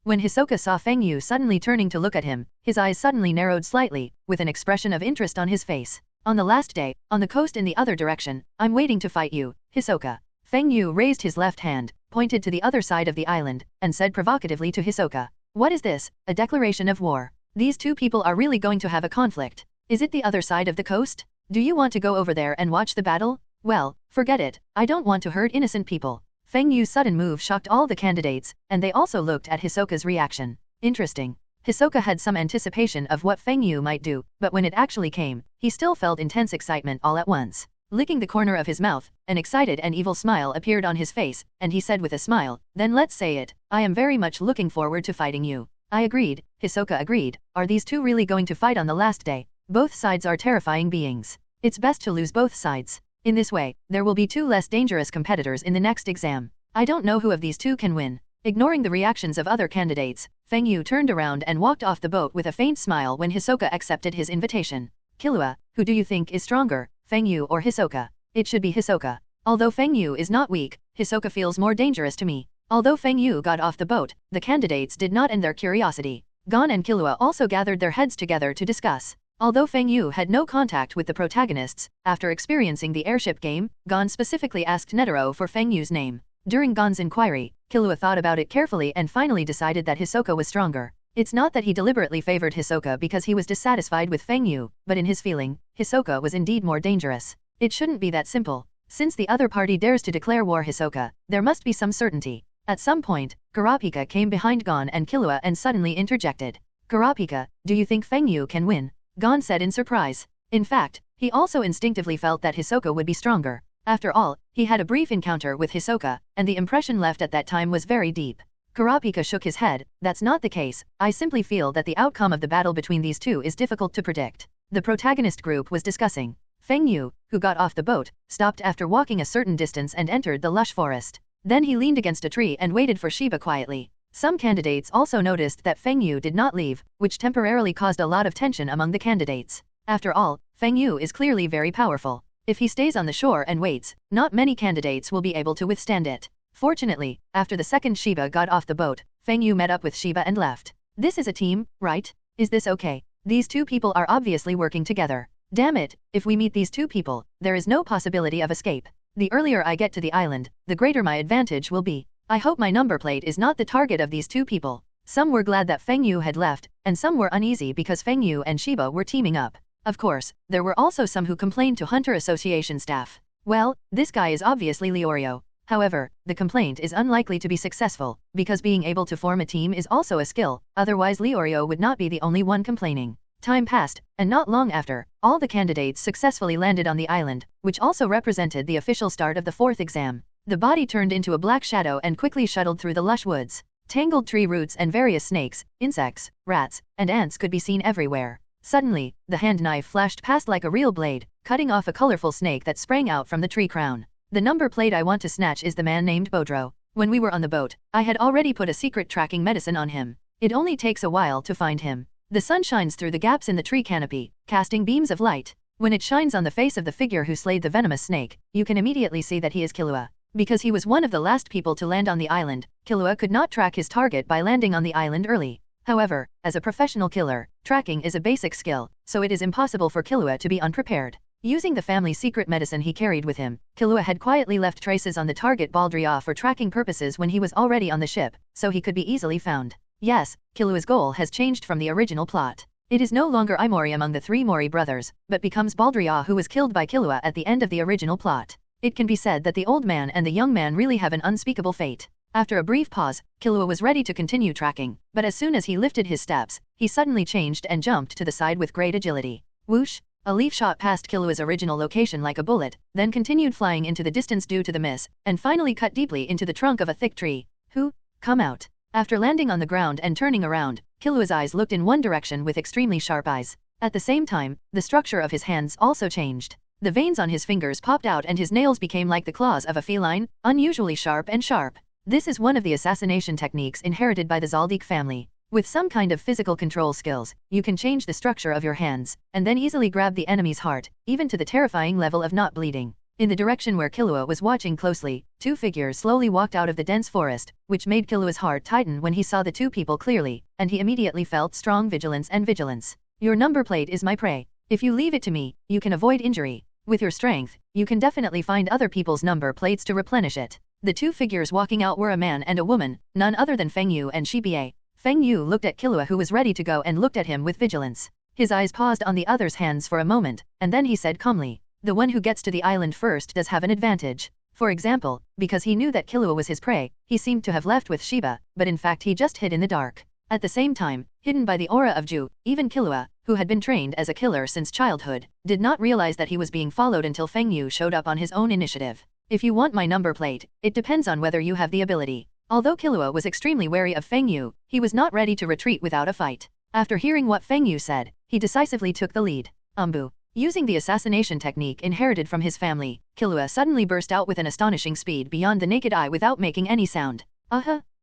When Hisoka saw Feng Yu suddenly turning to look at him, his eyes suddenly narrowed slightly, with an expression of interest on his face. On the last day, on the coast in the other direction, I'm waiting to fight you, Hisoka. Feng Yu raised his left hand, pointed to the other side of the island, and said provocatively to Hisoka. What is this, a declaration of war? These two people are really going to have a conflict. Is it the other side of the coast? Do you want to go over there and watch the battle? Well, forget it, I don't want to hurt innocent people. Feng Yu's sudden move shocked all the candidates, and they also looked at Hisoka's reaction. Interesting. Hisoka had some anticipation of what Feng Yu might do, but when it actually came, he still felt intense excitement all at once. Licking the corner of his mouth, an excited and evil smile appeared on his face, and he said with a smile, then let's say it, I am very much looking forward to fighting you. I agreed, Hisoka agreed. Are these two really going to fight on the last day? Both sides are terrifying beings. It's best to lose both sides. In this way, there will be two less dangerous competitors in the next exam. I don't know who of these two can win. Ignoring the reactions of other candidates, Feng Yu turned around and walked off the boat with a faint smile when Hsoka accepted his invitation. Killua, who do you think is stronger, Feng Yu or Hsoka? It should be Hsoka. Although Feng Yu is not weak, Hsoka feels more dangerous to me. Although Feng Yu got off the boat, the candidates did not end their curiosity. Gon and Killua also gathered their heads together to discuss. Although Feng Yu had no contact with the protagonists, after experiencing the airship game, Gon specifically asked Netero for Feng Yu's name. During Gon's inquiry, Killua thought about it carefully and finally decided that Hsoka was stronger. It's not that he deliberately favored Hsoka because he was dissatisfied with Feng Yu, but in his feeling, Hsoka was indeed more dangerous. It shouldn't be that simple. Since the other party dares to declare war Hsoka, there must be some certainty. At some point, Kurapika came behind Gon and Killua and suddenly interjected. Kurapika, do you think Feng Yu can win? Gon said in surprise. In fact, he also instinctively felt that Hsoka would be stronger. After all, he had a brief encounter with Hsoka, and the impression left at that time was very deep. Kurapika shook his head. That's not the case, I simply feel that the outcome of the battle between these two is difficult to predict. The protagonist group was discussing. Feng Yu, who got off the boat, stopped after walking a certain distance and entered the lush forest. Then he leaned against a tree and waited for Shiba quietly. Some candidates also noticed that Feng Yu did not leave, which temporarily caused a lot of tension among the candidates. After all, Feng Yu is clearly very powerful. If he stays on the shore and waits, not many candidates will be able to withstand it. Fortunately, after the second Shiba got off the boat, Feng Yu met up with Shiba and left. This is a team, right? Is this okay? These two people are obviously working together. Damn it, if we meet these two people, there is no possibility of escape. The earlier I get to the island, the greater my advantage will be. I hope my number plate is not the target of these two people. Some were glad that Feng Yu had left, and some were uneasy because Feng Yu and Shiba were teaming up. Of course, there were also some who complained to Hunter Association staff. Well, this guy is obviously Leorio. However, the complaint is unlikely to be successful, because being able to form a team is also a skill, otherwise Leorio would not be the only one complaining. Time passed, and not long after, all the candidates successfully landed on the island, which also represented the official start of the fourth exam. The body turned into a black shadow and quickly shuttled through the lush woods. Tangled tree roots and various snakes, insects, rats, and ants could be seen everywhere. Suddenly, the hand knife flashed past like a real blade, cutting off a colorful snake that sprang out from the tree crown. The number plate I want to snatch is the man named Bodro. When we were on the boat, I had already put a secret tracking medicine on him. It only takes a while to find him. The sun shines through the gaps in the tree canopy, casting beams of light. When it shines on the face of the figure who slayed the venomous snake, you can immediately see that he is Killua. Because he was one of the last people to land on the island, Killua could not track his target by landing on the island early. However, as a professional killer, tracking is a basic skill, so it is impossible for Killua to be unprepared. Using the family secret medicine he carried with him, Killua had quietly left traces on the target Baldria for tracking purposes when he was already on the ship, so he could be easily found. Yes, Killua's goal has changed from the original plot. It is no longer Imori among the three Mori brothers, but becomes Baldria who was killed by Killua at the end of the original plot. It can be said that the old man and the young man really have an unspeakable fate. After a brief pause, Killua was ready to continue tracking, but as soon as he lifted his steps, he suddenly changed and jumped to the side with great agility. Whoosh! A leaf shot past Killua's original location like a bullet, then continued flying into the distance due to the miss, and finally cut deeply into the trunk of a thick tree. Who? Come out. After landing on the ground and turning around, Killua's eyes looked in one direction with extremely sharp eyes. At the same time, the structure of his hands also changed. The veins on his fingers popped out and his nails became like the claws of a feline, unusually sharp and sharp. This is one of the assassination techniques inherited by the Zaldik family. With some kind of physical control skills, you can change the structure of your hands, and then easily grab the enemy's heart, even to the terrifying level of not bleeding. In the direction where Killua was watching closely, two figures slowly walked out of the dense forest, which made Killua's heart tighten when he saw the two people clearly, and he immediately felt strong vigilance and vigilance. Your number plate is my prey. If you leave it to me, you can avoid injury. With your strength, you can definitely find other people's number plates to replenish it. The two figures walking out were a man and a woman, none other than Feng Yu and Shiba. Feng Yu looked at Killua who was ready to go and looked at him with vigilance. His eyes paused on the other's hands for a moment, and then he said calmly, "The one who gets to the island first does have an advantage." For example, because he knew that Killua was his prey, he seemed to have left with Shiba, but in fact he just hid in the dark. At the same time, hidden by the aura of Ju, even Killua, who had been trained as a killer since childhood, did not realize that he was being followed until Feng Yu showed up on his own initiative. If you want my number plate, it depends on whether you have the ability. Although Killua was extremely wary of Feng Yu, he was not ready to retreat without a fight. After hearing what Feng Yu said, he decisively took the lead. Umbu. Using the assassination technique inherited from his family, Killua suddenly burst out with an astonishing speed beyond the naked eye without making any sound.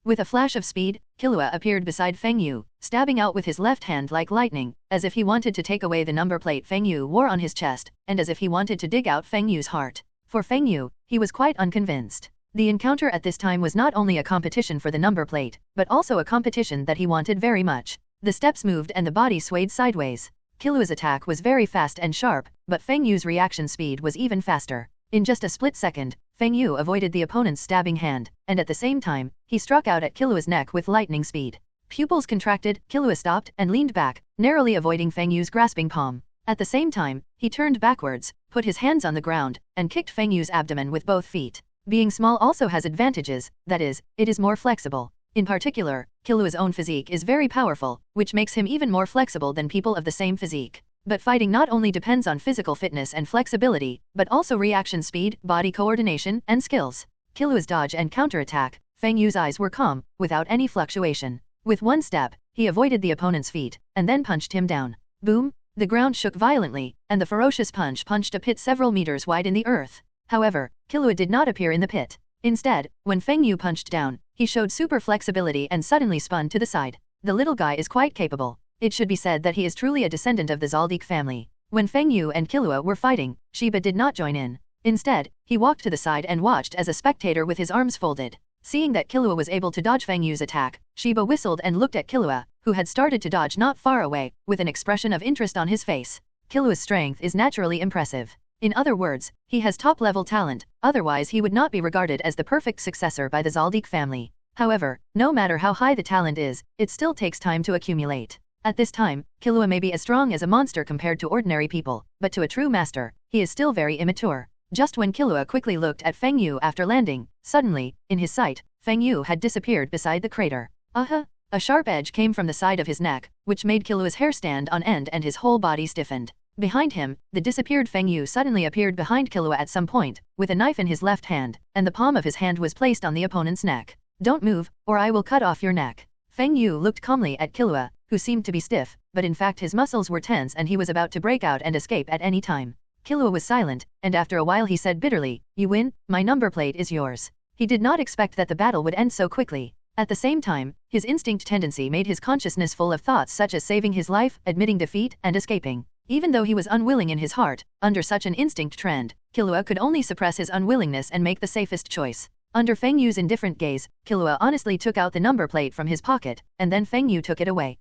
With a flash of speed, Killua appeared beside Feng Yu, stabbing out with his left hand like lightning, as if he wanted to take away the number plate Feng Yu wore on his chest, and as if he wanted to dig out Feng Yu's heart. For Feng Yu, he was quite unconvinced. The encounter at this time was not only a competition for the number plate, but also a competition that he wanted very much. The steps moved and the body swayed sideways. Killua's attack was very fast and sharp, but Feng Yu's reaction speed was even faster. In just a split second, Feng Yu avoided the opponent's stabbing hand, and at the same time, he struck out at Killua's neck with lightning speed. Pupils contracted, Killua stopped and leaned back, narrowly avoiding Feng Yu's grasping palm. At the same time, he turned backwards, put his hands on the ground, and kicked Feng Yu's abdomen with both feet. Being small also has advantages, that is, it is more flexible. In particular, Killua's own physique is very powerful, which makes him even more flexible than people of the same physique. But fighting not only depends on physical fitness and flexibility, but also reaction speed, body coordination, and skills. Killua's dodge and counterattack, Feng Yu's eyes were calm, without any fluctuation. With one step, he avoided the opponent's feet, and then punched him down. Boom! The ground shook violently, and the ferocious punch punched a pit several meters wide in the earth. However, Killua did not appear in the pit. Instead, when Feng Yu punched down, he showed super flexibility and suddenly spun to the side. The little guy is quite capable. It should be said that he is truly a descendant of the Zaldik family. When Feng Yu and Killua were fighting, Shiba did not join in. Instead, he walked to the side and watched as a spectator with his arms folded. Seeing that Killua was able to dodge Feng Yu's attack, Shiba whistled and looked at Killua, who had started to dodge not far away, with an expression of interest on his face. Killua's strength is naturally impressive. In other words, he has top-level talent, otherwise he would not be regarded as the perfect successor by the Zaldik family. However, no matter how high the talent is, it still takes time to accumulate. At this time, Killua may be as strong as a monster compared to ordinary people, but to a true master, he is still very immature. Just when Killua quickly looked at Feng Yu after landing, suddenly, in his sight, Feng Yu had disappeared beside the crater. A sharp edge came from the side of his neck, which made Killua's hair stand on end and his whole body stiffened. Behind him, the disappeared Feng Yu suddenly appeared behind Killua at some point, with a knife in his left hand, and the palm of his hand was placed on the opponent's neck. "Don't move, or I will cut off your neck." Feng Yu looked calmly at Killua, who seemed to be stiff, but in fact his muscles were tense and he was about to break out and escape at any time. Killua was silent, and after a while he said bitterly, "You win, my number plate is yours." He did not expect that the battle would end so quickly. At the same time, his instinct tendency made his consciousness full of thoughts such as saving his life, admitting defeat, and escaping. Even though he was unwilling in his heart, under such an instinct trend, Killua could only suppress his unwillingness and make the safest choice. Under Feng Yu's indifferent gaze, Killua honestly took out the number plate from his pocket, and then Feng Yu took it away.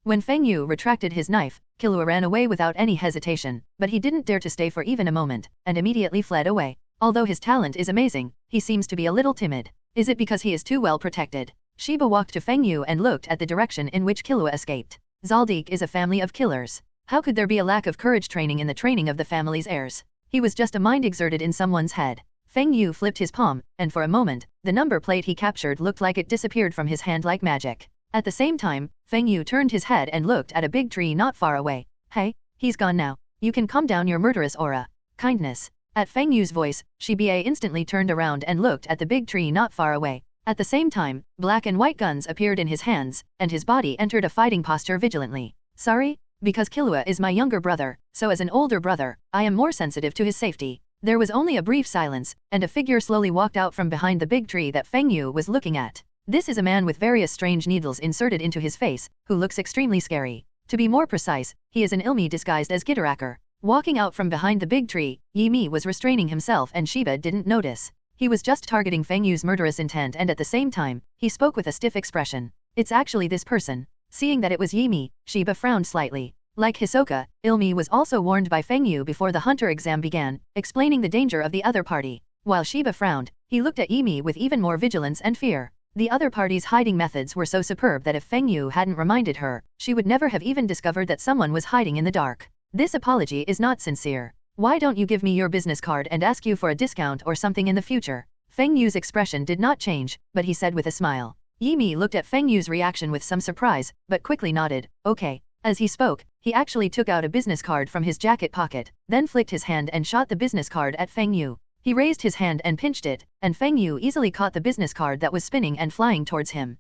When Feng Yu retracted his knife, Killua ran away without any hesitation, but he didn't dare to stay for even a moment, and immediately fled away. Although his talent is amazing, he seems to be a little timid. Is it because he is too well protected? Shiba walked to Feng Yu and looked at the direction in which Killua escaped. Zaldik is a family of killers. How could there be a lack of courage training in the training of the family's heirs? He was just a mind exerted in someone's head. Feng Yu flipped his palm, and for a moment, the number plate he captured looked like it disappeared from his hand like magic. At the same time, Feng Yu turned his head and looked at a big tree not far away. "Hey, he's gone now. You can calm down your murderous aura. Kindness." At Feng Yu's voice, Shiba instantly turned around and looked at the big tree not far away. At the same time, black and white guns appeared in his hands, and his body entered a fighting posture vigilantly. "Sorry?" Because Killua is my younger brother, so as an older brother, I am more sensitive to his safety. There was only a brief silence, and a figure slowly walked out from behind the big tree that Feng Yu was looking at. This is a man with various strange needles inserted into his face, who looks extremely scary. To be more precise, he is an Illumi disguised as Gitaracker. Walking out from behind the big tree, Yi was restraining himself and Shiba didn't notice. He was just targeting Feng Yu's murderous intent and at the same time, he spoke with a stiff expression. It's actually this person. Seeing that it was Yi, Shiba frowned slightly. Like Hisoka, Illumi was also warned by Feng Yu before the hunter exam began, explaining the danger of the other party. While Shiba frowned, he looked at Yi with even more vigilance and fear. The other party's hiding methods were so superb that if Feng Yu hadn't reminded her, she would never have even discovered that someone was hiding in the dark. This apology is not sincere. Why don't you give me your business card and ask you for a discount or something in the future? Feng Yu's expression did not change, but he said with a smile. Yi looked at Feng Yu's reaction with some surprise, but quickly nodded, okay. As he spoke, he actually took out a business card from his jacket pocket, then flicked his hand and shot the business card at Feng Yu. He raised his hand and pinched it, and Feng Yu easily caught the business card that was spinning and flying towards him.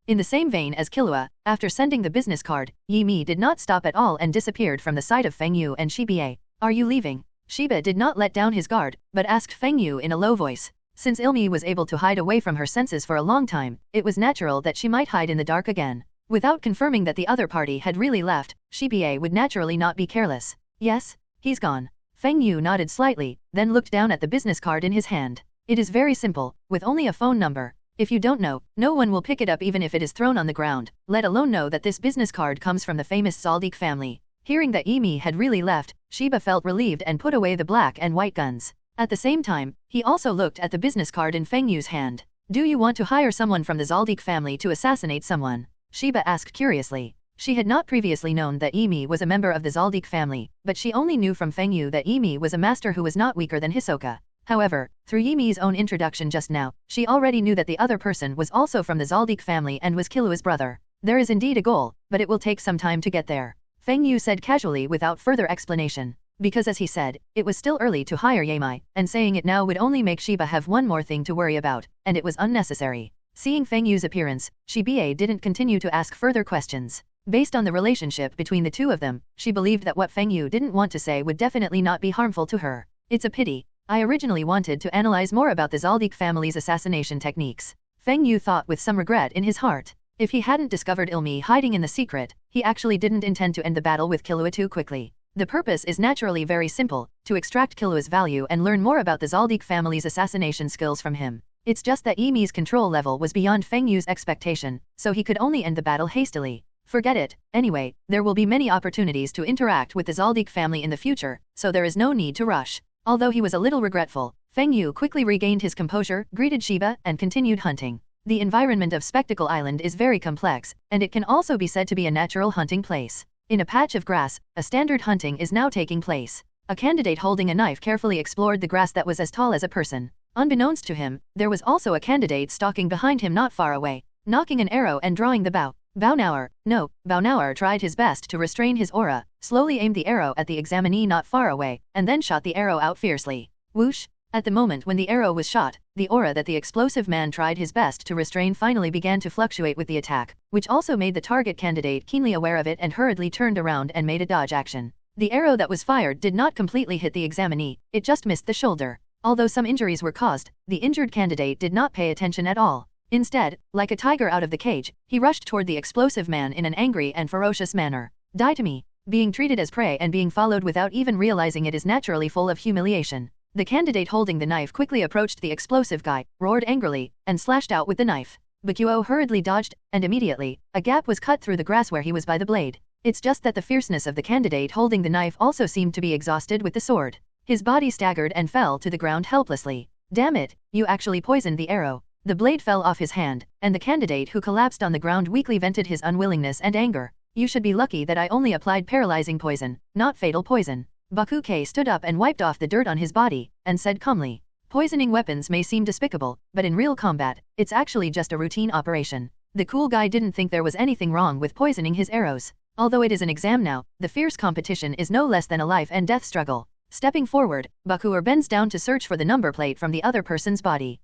In the same vein as Killua, after sending the business card, Yi did not stop at all and disappeared from the sight of Feng Yu and Shiba. Are you leaving? Shiba did not let down his guard, but asked Feng Yu in a low voice. Since Illumi was able to hide away from her senses for a long time, it was natural that she might hide in the dark again. Without confirming that the other party had really left, Shiba would naturally not be careless. Yes, he's gone. Feng Yu nodded slightly, then looked down at the business card in his hand. It is very simple, with only a phone number. If you don't know, no one will pick it up even if it is thrown on the ground, let alone know that this business card comes from the famous Zaldik family. Hearing that Yi had really left, Shiba felt relieved and put away the black and white guns. At the same time, he also looked at the business card in Feng Yu's hand. Do you want to hire someone from the Zaldik family to assassinate someone? Shiba asked curiously. She had not previously known that Yi was a member of the Zaldik family, but she only knew from Feng Yu that Yi was a master who was not weaker than Hisoka. However, through Yi's own introduction just now, she already knew that the other person was also from the Zaldik family and was Killua's brother. There is indeed a goal, but it will take some time to get there. Feng Yu said casually without further explanation. Because as he said, it was still early to hire Yi, and saying it now would only make Shiba have one more thing to worry about, and it was unnecessary. Seeing Feng Yu's appearance, Shiba didn't continue to ask further questions. Based on the relationship between the two of them, she believed that what Feng Yu didn't want to say would definitely not be harmful to her. It's a pity. I originally wanted to analyze more about the Zaldik family's assassination techniques. Feng Yu thought with some regret in his heart. If he hadn't discovered Illumi hiding in the secret, he actually didn't intend to end the battle with Killua too quickly. The purpose is naturally very simple, to extract Killua's value and learn more about the Zaldik family's assassination skills from him. It's just that Yi's control level was beyond Feng Yu's expectation, so he could only end the battle hastily. Forget it. Anyway, there will be many opportunities to interact with the Zaldik family in the future, so there is no need to rush. Although he was a little regretful, Feng Yu quickly regained his composure, greeted Shiba, and continued hunting. The environment of Spectacle Island is very complex, and it can also be said to be a natural hunting place. In a patch of grass, a standard hunting is now taking place. A candidate holding a knife carefully explored the grass that was as tall as a person. Unbeknownst to him, there was also a candidate stalking behind him not far away, knocking an arrow and drawing the bow. Baunauer tried his best to restrain his aura, slowly aimed the arrow at the examinee not far away, and then shot the arrow out fiercely. Whoosh! At the moment when the arrow was shot, the aura that the explosive man tried his best to restrain finally began to fluctuate with the attack, which also made the target candidate keenly aware of it and hurriedly turned around and made a dodge action. The arrow that was fired did not completely hit the examinee, it just missed the shoulder. Although some injuries were caused, the injured candidate did not pay attention at all. Instead, like a tiger out of the cage, he rushed toward the explosive man in an angry and ferocious manner. Die to me. Being treated as prey and being followed without even realizing it is naturally full of humiliation. The candidate holding the knife quickly approached the explosive guy, roared angrily, and slashed out with the knife. Bakuo hurriedly dodged, and immediately, a gap was cut through the grass where he was by the blade. It's just that the fierceness of the candidate holding the knife also seemed to be exhausted with the sword. His body staggered and fell to the ground helplessly. Damn it, you actually poisoned the arrow. The blade fell off his hand, and the candidate who collapsed on the ground weakly vented his unwillingness and anger. You should be lucky that I only applied paralyzing poison, not fatal poison. Bakuke stood up and wiped off the dirt on his body, and said calmly. Poisoning weapons may seem despicable, but in real combat, it's actually just a routine operation. The cool guy didn't think there was anything wrong with poisoning his arrows. Although it is an exam now, the fierce competition is no less than a life and death struggle. Stepping forward, Bakuer bends down to search for the number plate from the other person's body.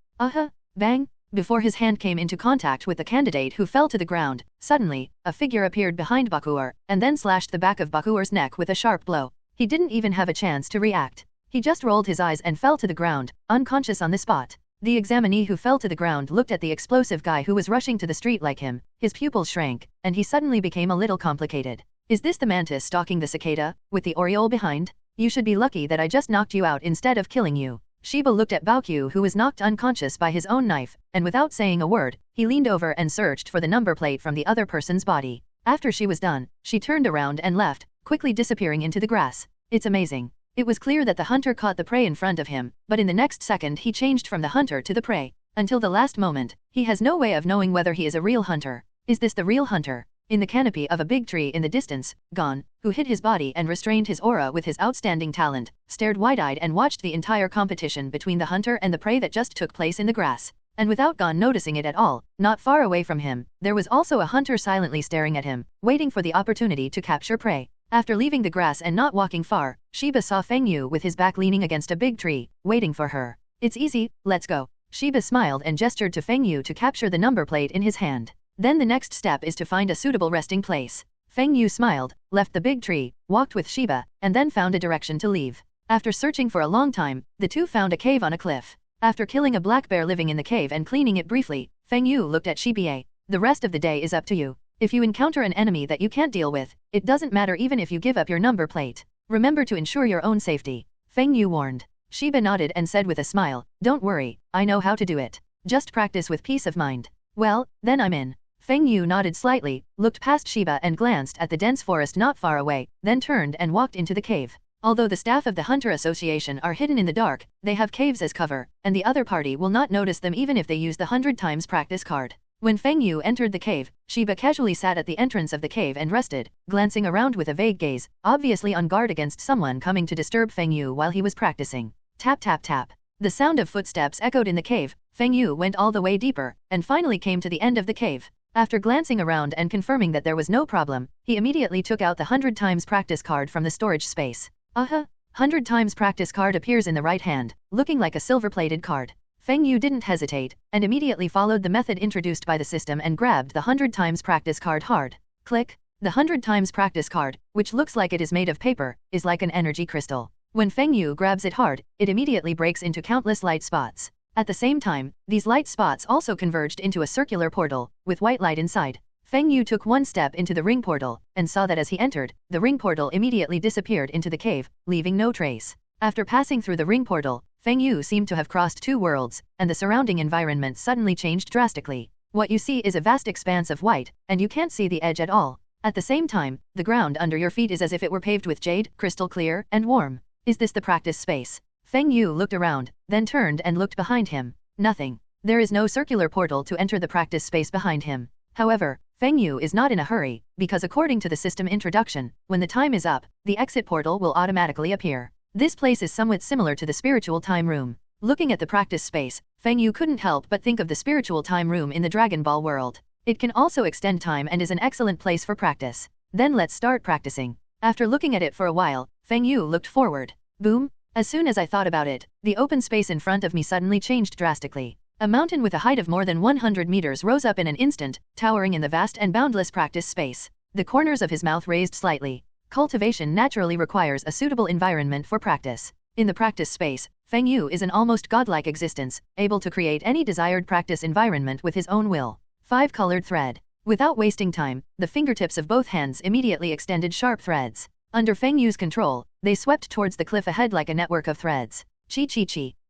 Bang! Before his hand came into contact with the candidate who fell to the ground, suddenly, a figure appeared behind Bakuur, and then slashed the back of Bakuur's neck with a sharp blow. He didn't even have a chance to react. He just rolled his eyes and fell to the ground, unconscious on the spot. The examinee who fell to the ground looked at the explosive guy who was rushing to the street like him, his pupils shrank, and he suddenly became a little complicated. Is this the mantis stalking the cicada, with the oriole behind? You should be lucky that I just knocked you out instead of killing you. Shiba looked at Baokyu who was knocked unconscious by his own knife, and without saying a word, he leaned over and searched for the number plate from the other person's body. After she was done, she turned around and left, quickly disappearing into the grass. It's amazing. It was clear that the hunter caught the prey in front of him, but in the next second he changed from the hunter to the prey. Until the last moment, he has no way of knowing whether he is a real hunter. Is this the real hunter? In the canopy of a big tree in the distance, Gon, who hid his body and restrained his aura with his outstanding talent, stared wide-eyed and watched the entire competition between the hunter and the prey that just took place in the grass. And without Gon noticing it at all, not far away from him, there was also a hunter silently staring at him, waiting for the opportunity to capture prey. After leaving the grass and not walking far, Shiba saw Feng Yu with his back leaning against a big tree, waiting for her. It's easy, let's go. Shiba smiled and gestured to Feng Yu to capture the number plate in his hand. Then the next step is to find a suitable resting place. Feng Yu smiled, left the big tree, walked with Shiba, and then found a direction to leave. After searching for a long time, the two found a cave on a cliff. After killing a black bear living in the cave and cleaning it briefly, Feng Yu looked at Shiba. The rest of the day is up to you. If you encounter an enemy that you can't deal with, it doesn't matter even if you give up your number plate. Remember to ensure your own safety. Feng Yu warned. Shiba nodded and said with a smile, don't worry, I know how to do it. Just practice with peace of mind. Well, then I'm in. Feng Yu nodded slightly, looked past Shiba and glanced at the dense forest not far away, then turned and walked into the cave. Although the staff of the Hunter Association are hidden in the dark, they have caves as cover, and the other party will not notice them even if they use the 100 times practice card. When Feng Yu entered the cave, Shiba casually sat at the entrance of the cave and rested, glancing around with a vague gaze, obviously on guard against someone coming to disturb Feng Yu while he was practicing. Tap tap tap. The sound of footsteps echoed in the cave. Feng Yu went all the way deeper, and finally came to the end of the cave. After glancing around and confirming that there was no problem, he immediately took out the 100 times practice card from the storage space. 100 times practice card appears in the right hand, looking like a silver-plated card. Feng Yu didn't hesitate, and immediately followed the method introduced by the system and grabbed the 100 times practice card hard. Click. The 100 times practice card, which looks like it is made of paper, is like an energy crystal. When Feng Yu grabs it hard, it immediately breaks into countless light spots. At the same time, these light spots also converged into a circular portal, with white light inside. Feng Yu took one step into the ring portal, and saw that as he entered, the ring portal immediately disappeared into the cave, leaving no trace. After passing through the ring portal, Feng Yu seemed to have crossed two worlds, and the surrounding environment suddenly changed drastically. What you see is a vast expanse of white, and you can't see the edge at all. At the same time, the ground under your feet is as if it were paved with jade, crystal clear, and warm. Is this the practice space? Feng Yu looked around, then turned and looked behind him. Nothing. There is no circular portal to enter the practice space behind him. However, Feng Yu is not in a hurry, because according to the system introduction, when the time is up, the exit portal will automatically appear. This place is somewhat similar to the spiritual time room. Looking at the practice space, Feng Yu couldn't help but think of the spiritual time room in the Dragon Ball world. It can also extend time and is an excellent place for practice. Then let's start practicing. After looking at it for a while, Feng Yu looked forward. Boom! As soon as I thought about it, the open space in front of me suddenly changed drastically. A mountain with a height of more than 100 meters rose up in an instant, towering in the vast and boundless practice space. The corners of his mouth raised slightly. Cultivation naturally requires a suitable environment for practice. In the practice space, Feng Yu is an almost godlike existence, able to create any desired practice environment with his own will. 5-colored thread. Without wasting time, the fingertips of both hands immediately extended sharp threads. Under Feng Yu's control, they swept towards the cliff ahead like a network of threads. Chi.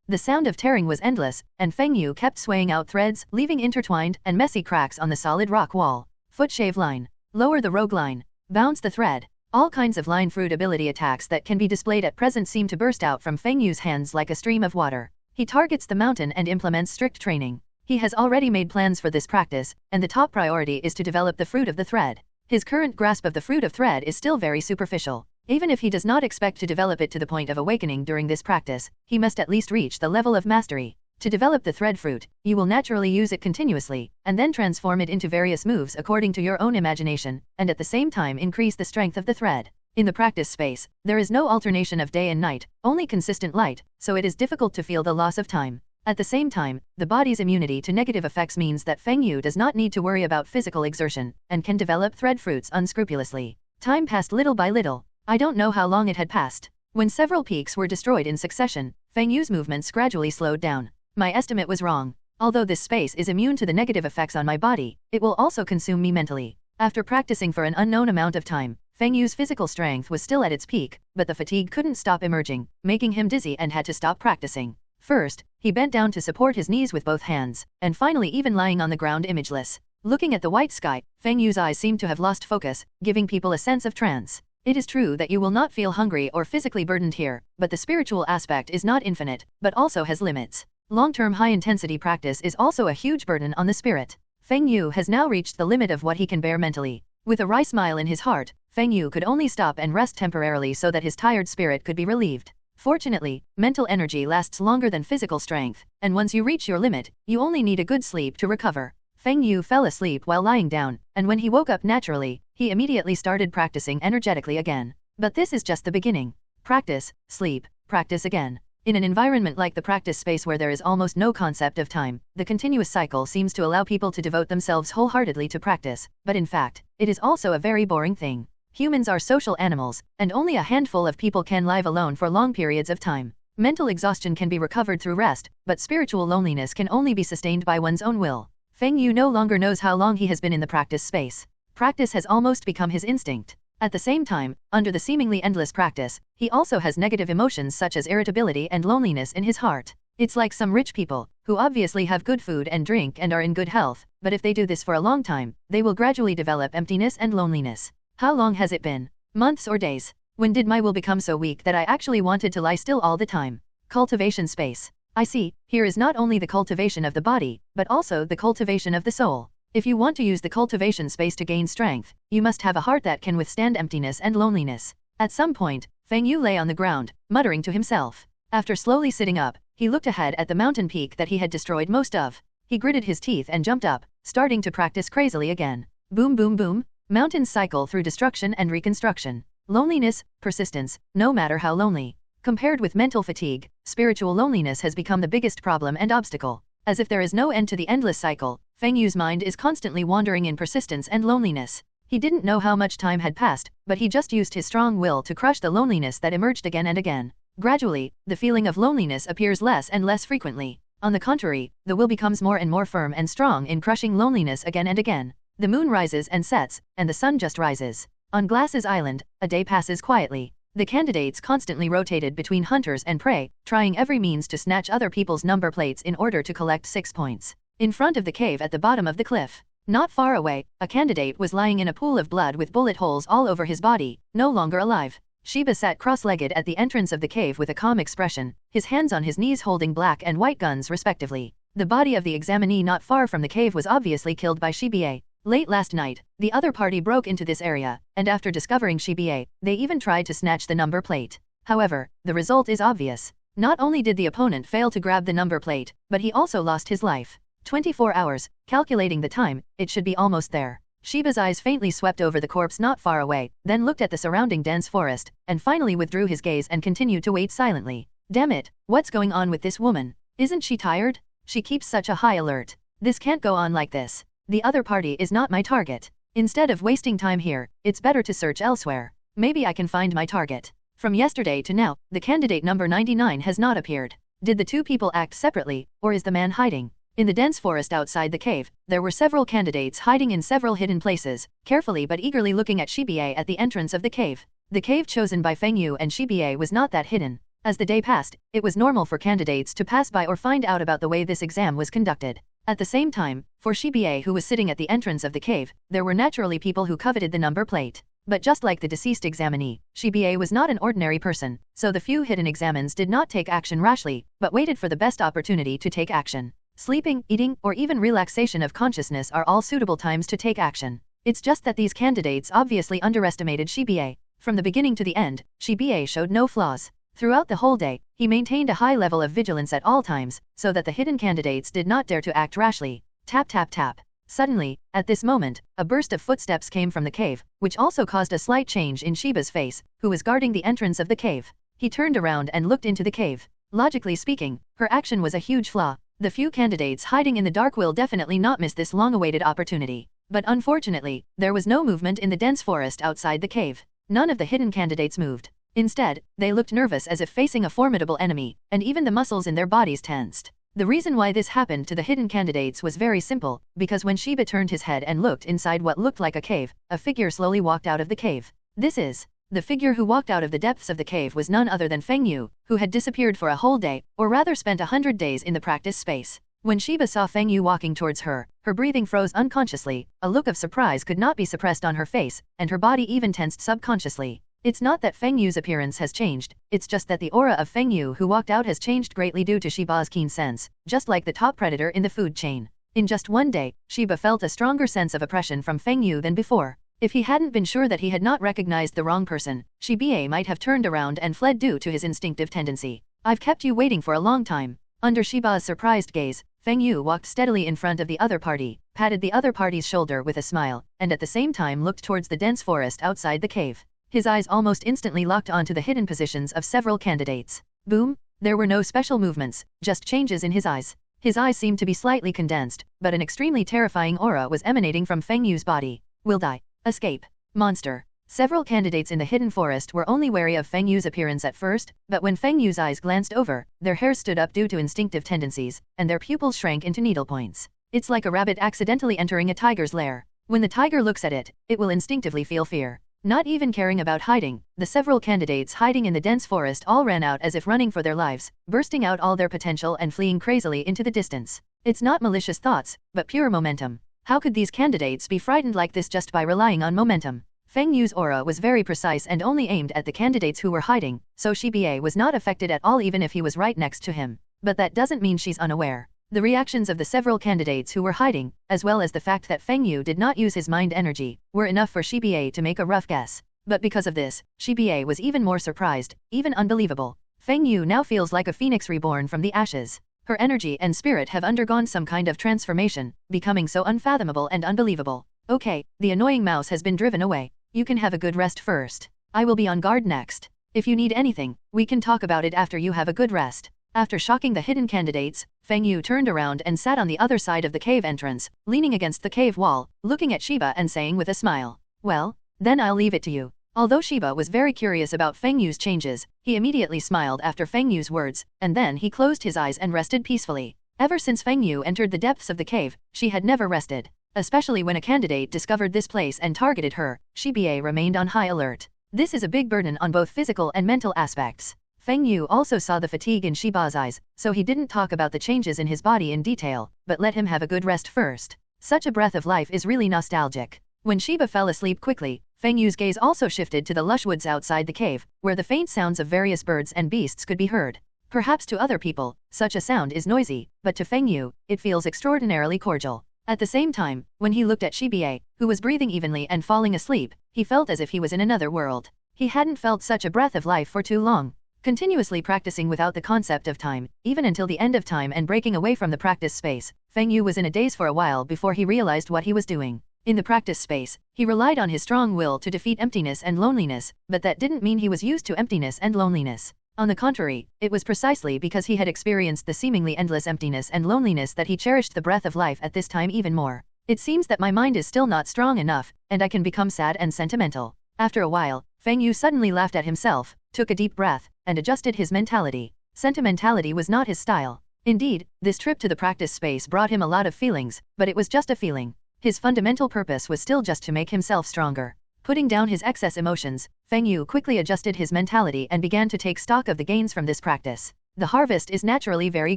The sound of tearing was endless, and Feng Yu kept swaying out threads, leaving intertwined and messy cracks on the solid rock wall. Foot shave line. Lower the rogue line. Bounce the thread. All kinds of line fruit ability attacks that can be displayed at present seem to burst out from Feng Yu's hands like a stream of water. He targets the mountain and implements strict training. He has already made plans for this practice, and the top priority is to develop the fruit of the thread. His current grasp of the fruit of thread is still very superficial. Even if he does not expect to develop it to the point of awakening during this practice, he must at least reach the level of mastery. To develop the thread fruit, you will naturally use it continuously, and then transform it into various moves according to your own imagination, and at the same time increase the strength of the thread. In the practice space, there is no alternation of day and night, only consistent light, so it is difficult to feel the loss of time. At the same time, the body's immunity to negative effects means that Feng Yu does not need to worry about physical exertion, and can develop thread fruits unscrupulously. Time passed little by little. I don't know how long it had passed. When several peaks were destroyed in succession, Feng Yu's movements gradually slowed down. My estimate was wrong. Although this space is immune to the negative effects on my body, it will also consume me mentally. After practicing for an unknown amount of time, Feng Yu's physical strength was still at its peak, but the fatigue couldn't stop emerging, making him dizzy and had to stop practicing. First, he bent down to support his knees with both hands, and finally even lying on the ground imageless. Looking at the white sky, Feng Yu's eyes seemed to have lost focus, giving people a sense of trance. It is true that you will not feel hungry or physically burdened here, but the spiritual aspect is not infinite, but also has limits. Long-term high-intensity practice is also a huge burden on the spirit. Feng Yu has now reached the limit of what he can bear mentally. With a wry smile in his heart, Feng Yu could only stop and rest temporarily so that his tired spirit could be relieved. Fortunately, mental energy lasts longer than physical strength, and once you reach your limit, you only need a good sleep to recover. Feng Yu fell asleep while lying down, and when he woke up naturally, he immediately started practicing energetically again. But this is just the beginning. Practice, sleep, practice again. In an environment like the practice space where there is almost no concept of time, the continuous cycle seems to allow people to devote themselves wholeheartedly to practice, but in fact, it is also a very boring thing. Humans are social animals, and only a handful of people can live alone for long periods of time. Mental exhaustion can be recovered through rest, but spiritual loneliness can only be sustained by one's own will. Feng Yu no longer knows how long he has been in the practice space. Practice has almost become his instinct. At the same time, under the seemingly endless practice, he also has negative emotions such as irritability and loneliness in his heart. It's like some rich people, who obviously have good food and drink and are in good health, but if they do this for a long time, they will gradually develop emptiness and loneliness. How long has it been? Months or days? When did my will become so weak that I actually wanted to lie still all the time? Cultivation space. I see, here is not only the cultivation of the body, but also the cultivation of the soul. If you want to use the cultivation space to gain strength, you must have a heart that can withstand emptiness and loneliness. At some point, Feng Yu lay on the ground, muttering to himself. After slowly sitting up, he looked ahead at the mountain peak that he had destroyed most of. He gritted his teeth and jumped up, starting to practice crazily again. Boom boom boom. Mountains cycle through destruction and reconstruction. Loneliness, persistence, no matter how lonely. Compared with mental fatigue, spiritual loneliness has become the biggest problem and obstacle. As if there is no end to the endless cycle, Feng Yu's mind is constantly wandering in persistence and loneliness. He didn't know how much time had passed, but he just used his strong will to crush the loneliness that emerged again and again. Gradually, the feeling of loneliness appears less and less frequently. On the contrary, the will becomes more and more firm and strong in crushing loneliness again and again. The moon rises and sets, and the sun just rises. On Glass's Island, a day passes quietly. The candidates constantly rotated between hunters and prey, trying every means to snatch other people's number plates in order to collect 6 points. In front of the cave at the bottom of the cliff, not far away, a candidate was lying in a pool of blood with bullet holes all over his body, no longer alive. Shiba sat cross-legged at the entrance of the cave with a calm expression, his hands on his knees holding black and white guns respectively. The body of the examinee not far from the cave was obviously killed by Shiba. Late last night, the other party broke into this area, and after discovering Shiba, they even tried to snatch the number plate. However, the result is obvious. Not only did the opponent fail to grab the number plate, but he also lost his life. 24 hours, calculating the time, it should be almost there. Shiba's eyes faintly swept over the corpse not far away, then looked at the surrounding dense forest, and finally withdrew his gaze and continued to wait silently. Damn it, what's going on with this woman? Isn't she tired? She keeps such a high alert. This can't go on like this. The other party is not my target. Instead of wasting time here, it's better to search elsewhere. Maybe I can find my target. From yesterday to now, the candidate number 99 has not appeared. Did the two people act separately, or is the man hiding? In the dense forest outside the cave, there were several candidates hiding in several hidden places, carefully but eagerly looking at Shiba at the entrance of the cave. The cave chosen by Feng Yu and Shiba was not that hidden. As the day passed, it was normal for candidates to pass by or find out about the way this exam was conducted. At the same time, for Shiba who was sitting at the entrance of the cave, there were naturally people who coveted the number plate. But just like the deceased examinee, Shiba was not an ordinary person, so the few hidden examines did not take action rashly, but waited for the best opportunity to take action. Sleeping, eating, or even relaxation of consciousness are all suitable times to take action. It's just that these candidates obviously underestimated Shiba. From the beginning to the end, Shiba showed no flaws. Throughout the whole day, he maintained a high level of vigilance at all times, so that the hidden candidates did not dare to act rashly. Tap tap tap. Suddenly, at this moment, a burst of footsteps came from the cave, which also caused a slight change in Shiba's face, who was guarding the entrance of the cave. He turned around and looked into the cave. Logically speaking, her action was a huge flaw. The few candidates hiding in the dark will definitely not miss this long-awaited opportunity. But unfortunately, there was no movement in the dense forest outside the cave. None of the hidden candidates moved. Instead, they looked nervous as if facing a formidable enemy, and even the muscles in their bodies tensed. The reason why this happened to the hidden candidates was very simple, because when Shiba turned his head and looked inside what looked like a cave, a figure slowly walked out of the cave. The figure who walked out of the depths of the cave was none other than Feng Yu, who had disappeared for a whole day, or rather spent 100 days in the practice space. When Shiba saw Feng Yu walking towards her, her breathing froze unconsciously, a look of surprise could not be suppressed on her face, and her body even tensed subconsciously. It's not that Feng Yu's appearance has changed, it's just that the aura of Feng Yu who walked out has changed greatly due to Shiba's keen sense, just like the top predator in the food chain. In just one day, Shiba felt a stronger sense of oppression from Feng Yu than before. If he hadn't been sure that he had not recognized the wrong person, Shiba might have turned around and fled due to his instinctive tendency. I've kept you waiting for a long time. Under Shiba's surprised gaze, Feng Yu walked steadily in front of the other party, patted the other party's shoulder with a smile, and at the same time looked towards the dense forest outside the cave. His eyes almost instantly locked onto the hidden positions of several candidates. Boom! There were no special movements, just changes in his eyes. His eyes seemed to be slightly condensed, but an extremely terrifying aura was emanating from Feng Yu's body. Will die. Escape. Monster. Several candidates in the hidden forest were only wary of Feng Yu's appearance at first, but when Feng Yu's eyes glanced over, their hairs stood up due to instinctive tendencies, and their pupils shrank into needlepoints. It's like a rabbit accidentally entering a tiger's lair. When the tiger looks at it, it will instinctively feel fear. Not even caring about hiding, the several candidates hiding in the dense forest all ran out as if running for their lives, bursting out all their potential and fleeing crazily into the distance. It's not malicious thoughts, but pure momentum. How could these candidates be frightened like this just by relying on momentum? Feng Yu's aura was very precise and only aimed at the candidates who were hiding, so Shiba was not affected at all even if he was right next to him. But that doesn't mean she's unaware. The reactions of the several candidates who were hiding, as well as the fact that Feng Yu did not use his mind energy, were enough for Shiba to make a rough guess. But because of this, Shiba was even more surprised, even unbelievable. Feng Yu now feels like a phoenix reborn from the ashes. Her energy and spirit have undergone some kind of transformation, becoming so unfathomable and unbelievable. Okay, the annoying mouse has been driven away. You can have a good rest first. I will be on guard next. If you need anything, we can talk about it after you have a good rest. After shocking the hidden candidates, Feng Yu turned around and sat on the other side of the cave entrance, leaning against the cave wall, looking at Shiba and saying with a smile, "Well, then I'll leave it to you." Although Shiba was very curious about Feng Yu's changes, he immediately smiled after Feng Yu's words, and then he closed his eyes and rested peacefully. Ever since Feng Yu entered the depths of the cave, she had never rested. Especially when a candidate discovered this place and targeted her, Shiba remained on high alert. This is a big burden on both physical and mental aspects. Feng Yu also saw the fatigue in Shiba's eyes, so he didn't talk about the changes in his body in detail, but let him have a good rest first. Such a breath of life is really nostalgic. When Shiba fell asleep quickly, Feng Yu's gaze also shifted to the lush woods outside the cave, where the faint sounds of various birds and beasts could be heard. Perhaps to other people, such a sound is noisy, but to Feng Yu, it feels extraordinarily cordial. At the same time, when he looked at Shiba, who was breathing evenly and falling asleep, he felt as if he was in another world. He hadn't felt such a breath of life for too long. Continuously practicing without the concept of time, even until the end of time and breaking away from the practice space, Feng Yu was in a daze for a while before he realized what he was doing. In the practice space, he relied on his strong will to defeat emptiness and loneliness, but that didn't mean he was used to emptiness and loneliness. On the contrary, it was precisely because he had experienced the seemingly endless emptiness and loneliness that he cherished the breath of life at this time even more. It seems that my mind is still not strong enough, and I can become sad and sentimental. After a while, Feng Yu suddenly laughed at himself, took a deep breath, and adjusted his mentality. Sentimentality was not his style. Indeed, this trip to the practice space brought him a lot of feelings, but it was just a feeling. His fundamental purpose was still just to make himself stronger. Putting down his excess emotions, Feng Yu quickly adjusted his mentality and began to take stock of the gains from this practice. The harvest is naturally very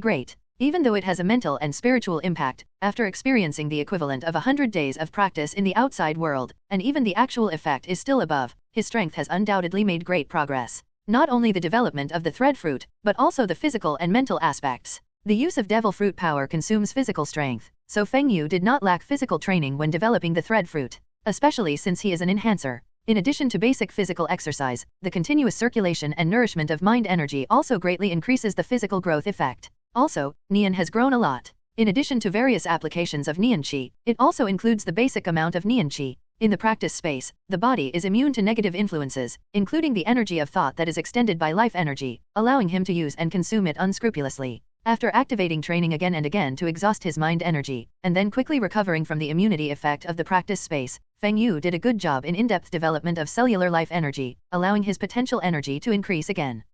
great. Even though it has a mental and spiritual impact, after experiencing the equivalent of 100 days of practice in the outside world, and even the actual effect is still above, his strength has undoubtedly made great progress. Not only the development of the thread fruit, but also the physical and mental aspects. The use of devil fruit power consumes physical strength, so Feng Yu did not lack physical training when developing the thread fruit, especially since he is an enhancer. In addition to basic physical exercise, the continuous circulation and nourishment of mind energy also greatly increases the physical growth effect. Also, Nian has grown a lot. In addition to various applications of Nian Qi, it also includes the basic amount of Nian Qi. In the practice space, the body is immune to negative influences, including the energy of thought that is extended by life energy, allowing him to use and consume it unscrupulously. After activating training again and again to exhaust his mind energy, and then quickly recovering from the immunity effect of the practice space, Feng Yu did a good job in in-depth development of cellular life energy, allowing his potential energy to increase again.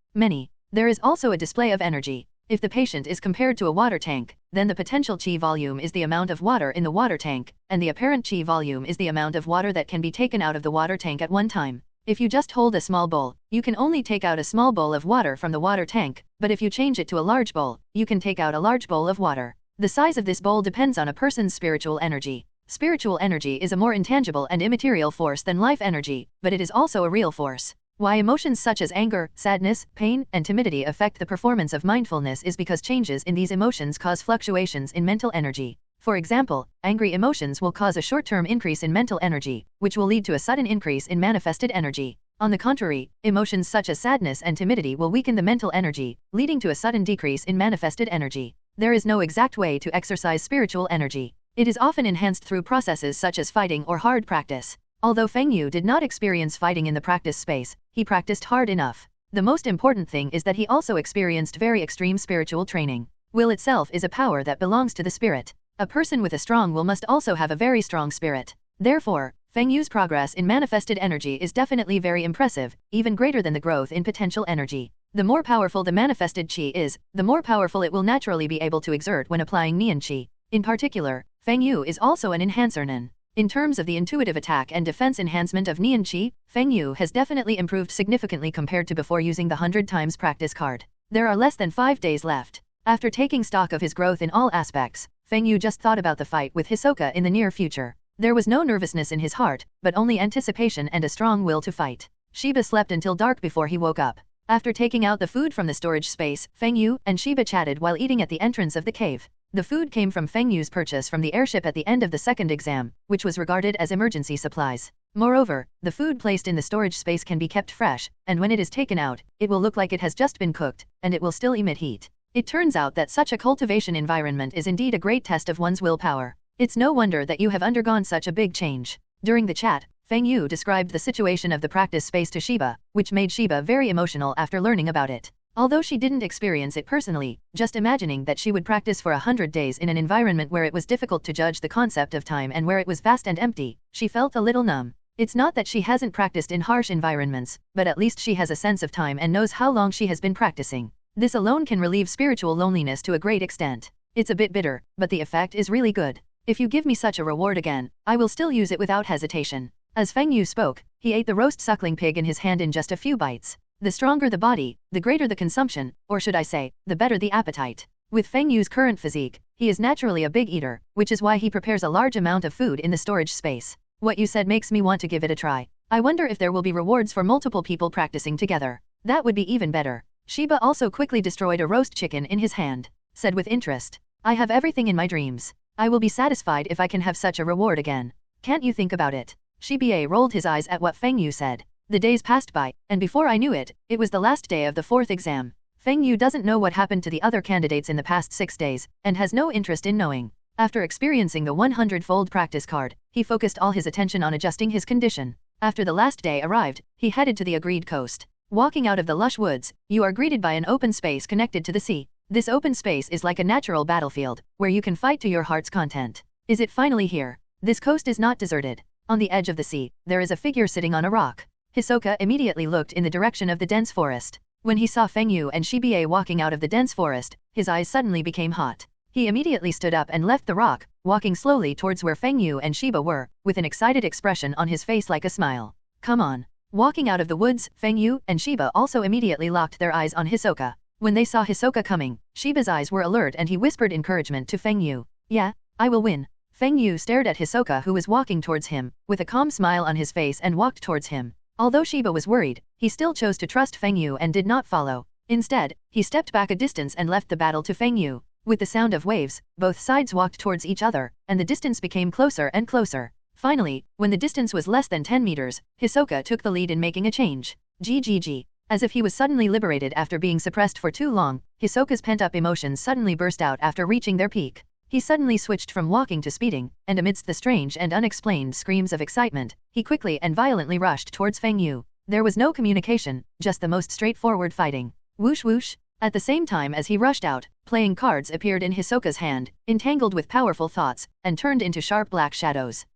There is also a display of energy. If the patient is compared to a water tank, then the potential chi volume is the amount of water in the water tank, and the apparent chi volume is the amount of water that can be taken out of the water tank at one time. If you just hold a small bowl, you can only take out a small bowl of water from the water tank, but if you change it to a large bowl, you can take out a large bowl of water. The size of this bowl depends on a person's spiritual energy. Spiritual energy is a more intangible and immaterial force than life energy, but it is also a real force. Why emotions such as anger, sadness, pain, and timidity affect the performance of mindfulness is because changes in these emotions cause fluctuations in mental energy. For example, angry emotions will cause a short-term increase in mental energy, which will lead to a sudden increase in manifested energy. On the contrary, emotions such as sadness and timidity will weaken the mental energy, leading to a sudden decrease in manifested energy. There is no exact way to exercise spiritual energy. It is often enhanced through processes such as fighting or hard practice. Although Feng Yu did not experience fighting in the practice space, he practiced hard enough. The most important thing is that he also experienced very extreme spiritual training. Will itself is a power that belongs to the spirit. A person with a strong will must also have a very strong spirit. Therefore, Feng Yu's progress in manifested energy is definitely very impressive, even greater than the growth in potential energy. The more powerful the manifested chi is, the more powerful it will naturally be able to exert when applying Nian chi. In particular, Feng Yu is also an enhancer Nen. In terms of the intuitive attack and defense enhancement of Nian chi, Feng Yu has definitely improved significantly compared to before using the 100 times practice card. There are less than 5 days left. After taking stock of his growth in all aspects, Feng Yu just thought about the fight with Hisoka in the near future. There was no nervousness in his heart, but only anticipation and a strong will to fight. Shiba slept until dark before he woke up. After taking out the food from the storage space, Feng Yu and Shiba chatted while eating at the entrance of the cave. The food came from Feng Yu's purchase from the airship at the end of the second exam, which was regarded as emergency supplies. Moreover, the food placed in the storage space can be kept fresh, and when it is taken out, it will look like it has just been cooked, and it will still emit heat. It turns out that such a cultivation environment is indeed a great test of one's willpower. It's no wonder that you have undergone such a big change. During the chat, Feng Yu described the situation of the practice space to Shiba, which made Shiba very emotional after learning about it. Although she didn't experience it personally, just imagining that she would practice for 100 days in an environment where it was difficult to judge the concept of time and where it was vast and empty, she felt a little numb. It's not that she hasn't practiced in harsh environments, but at least she has a sense of time and knows how long she has been practicing. This alone can relieve spiritual loneliness to a great extent. It's a bit bitter, but the effect is really good. If you give me such a reward again, I will still use it without hesitation. As Feng Yu spoke, he ate the roast suckling pig in his hand in just a few bites. The stronger the body, the greater the consumption, or should I say, the better the appetite. With Feng Yu's current physique, he is naturally a big eater, which is why he prepares a large amount of food in the storage space. What you said makes me want to give it a try. I wonder if there will be rewards for multiple people practicing together. That would be even better. Shiba also quickly destroyed a roast chicken in his hand, said with interest. I have everything in my dreams. I will be satisfied if I can have such a reward again. Can't you think about it? Shiba rolled his eyes at what Feng Yu said. The days passed by, and before I knew it, it was the last day of the 4th exam. Feng Yu doesn't know what happened to the other candidates in the past 6 days, and has no interest in knowing. After experiencing the 100-fold practice card, he focused all his attention on adjusting his condition. After the last day arrived, he headed to the agreed coast. Walking out of the lush woods, you are greeted by an open space connected to the sea. This open space is like a natural battlefield, where you can fight to your heart's content. Is it finally here? This coast is not deserted. On the edge of the sea, there is a figure sitting on a rock. Hisoka immediately looked in the direction of the dense forest. When he saw Feng Yu and Shiba walking out of the dense forest, his eyes suddenly became hot. He immediately stood up and left the rock, walking slowly towards where Feng Yu and Shiba were, with an excited expression on his face like a smile. Come on. Walking out of the woods, Feng Yu and Shiba also immediately locked their eyes on Hisoka. When they saw Hisoka coming, Shiba's eyes were alert and he whispered encouragement to Feng Yu. Yeah, I will win. Feng Yu stared at Hisoka who was walking towards him, with a calm smile on his face and walked towards him. Although Shiba was worried, he still chose to trust Feng Yu and did not follow. Instead, he stepped back a distance and left the battle to Feng Yu. With the sound of waves, both sides walked towards each other, and the distance became closer and closer. Finally, when the distance was less than 10 meters, Hisoka took the lead in making a change. GGG. As if he was suddenly liberated after being suppressed for too long, Hisoka's pent-up emotions suddenly burst out after reaching their peak. He suddenly switched from walking to speeding, and amidst the strange and unexplained screams of excitement, he quickly and violently rushed towards Feng Yu. There was no communication, just the most straightforward fighting. Whoosh whoosh. At the same time as he rushed out, playing cards appeared in Hisoka's hand, entangled with powerful thoughts, and turned into sharp black shadows.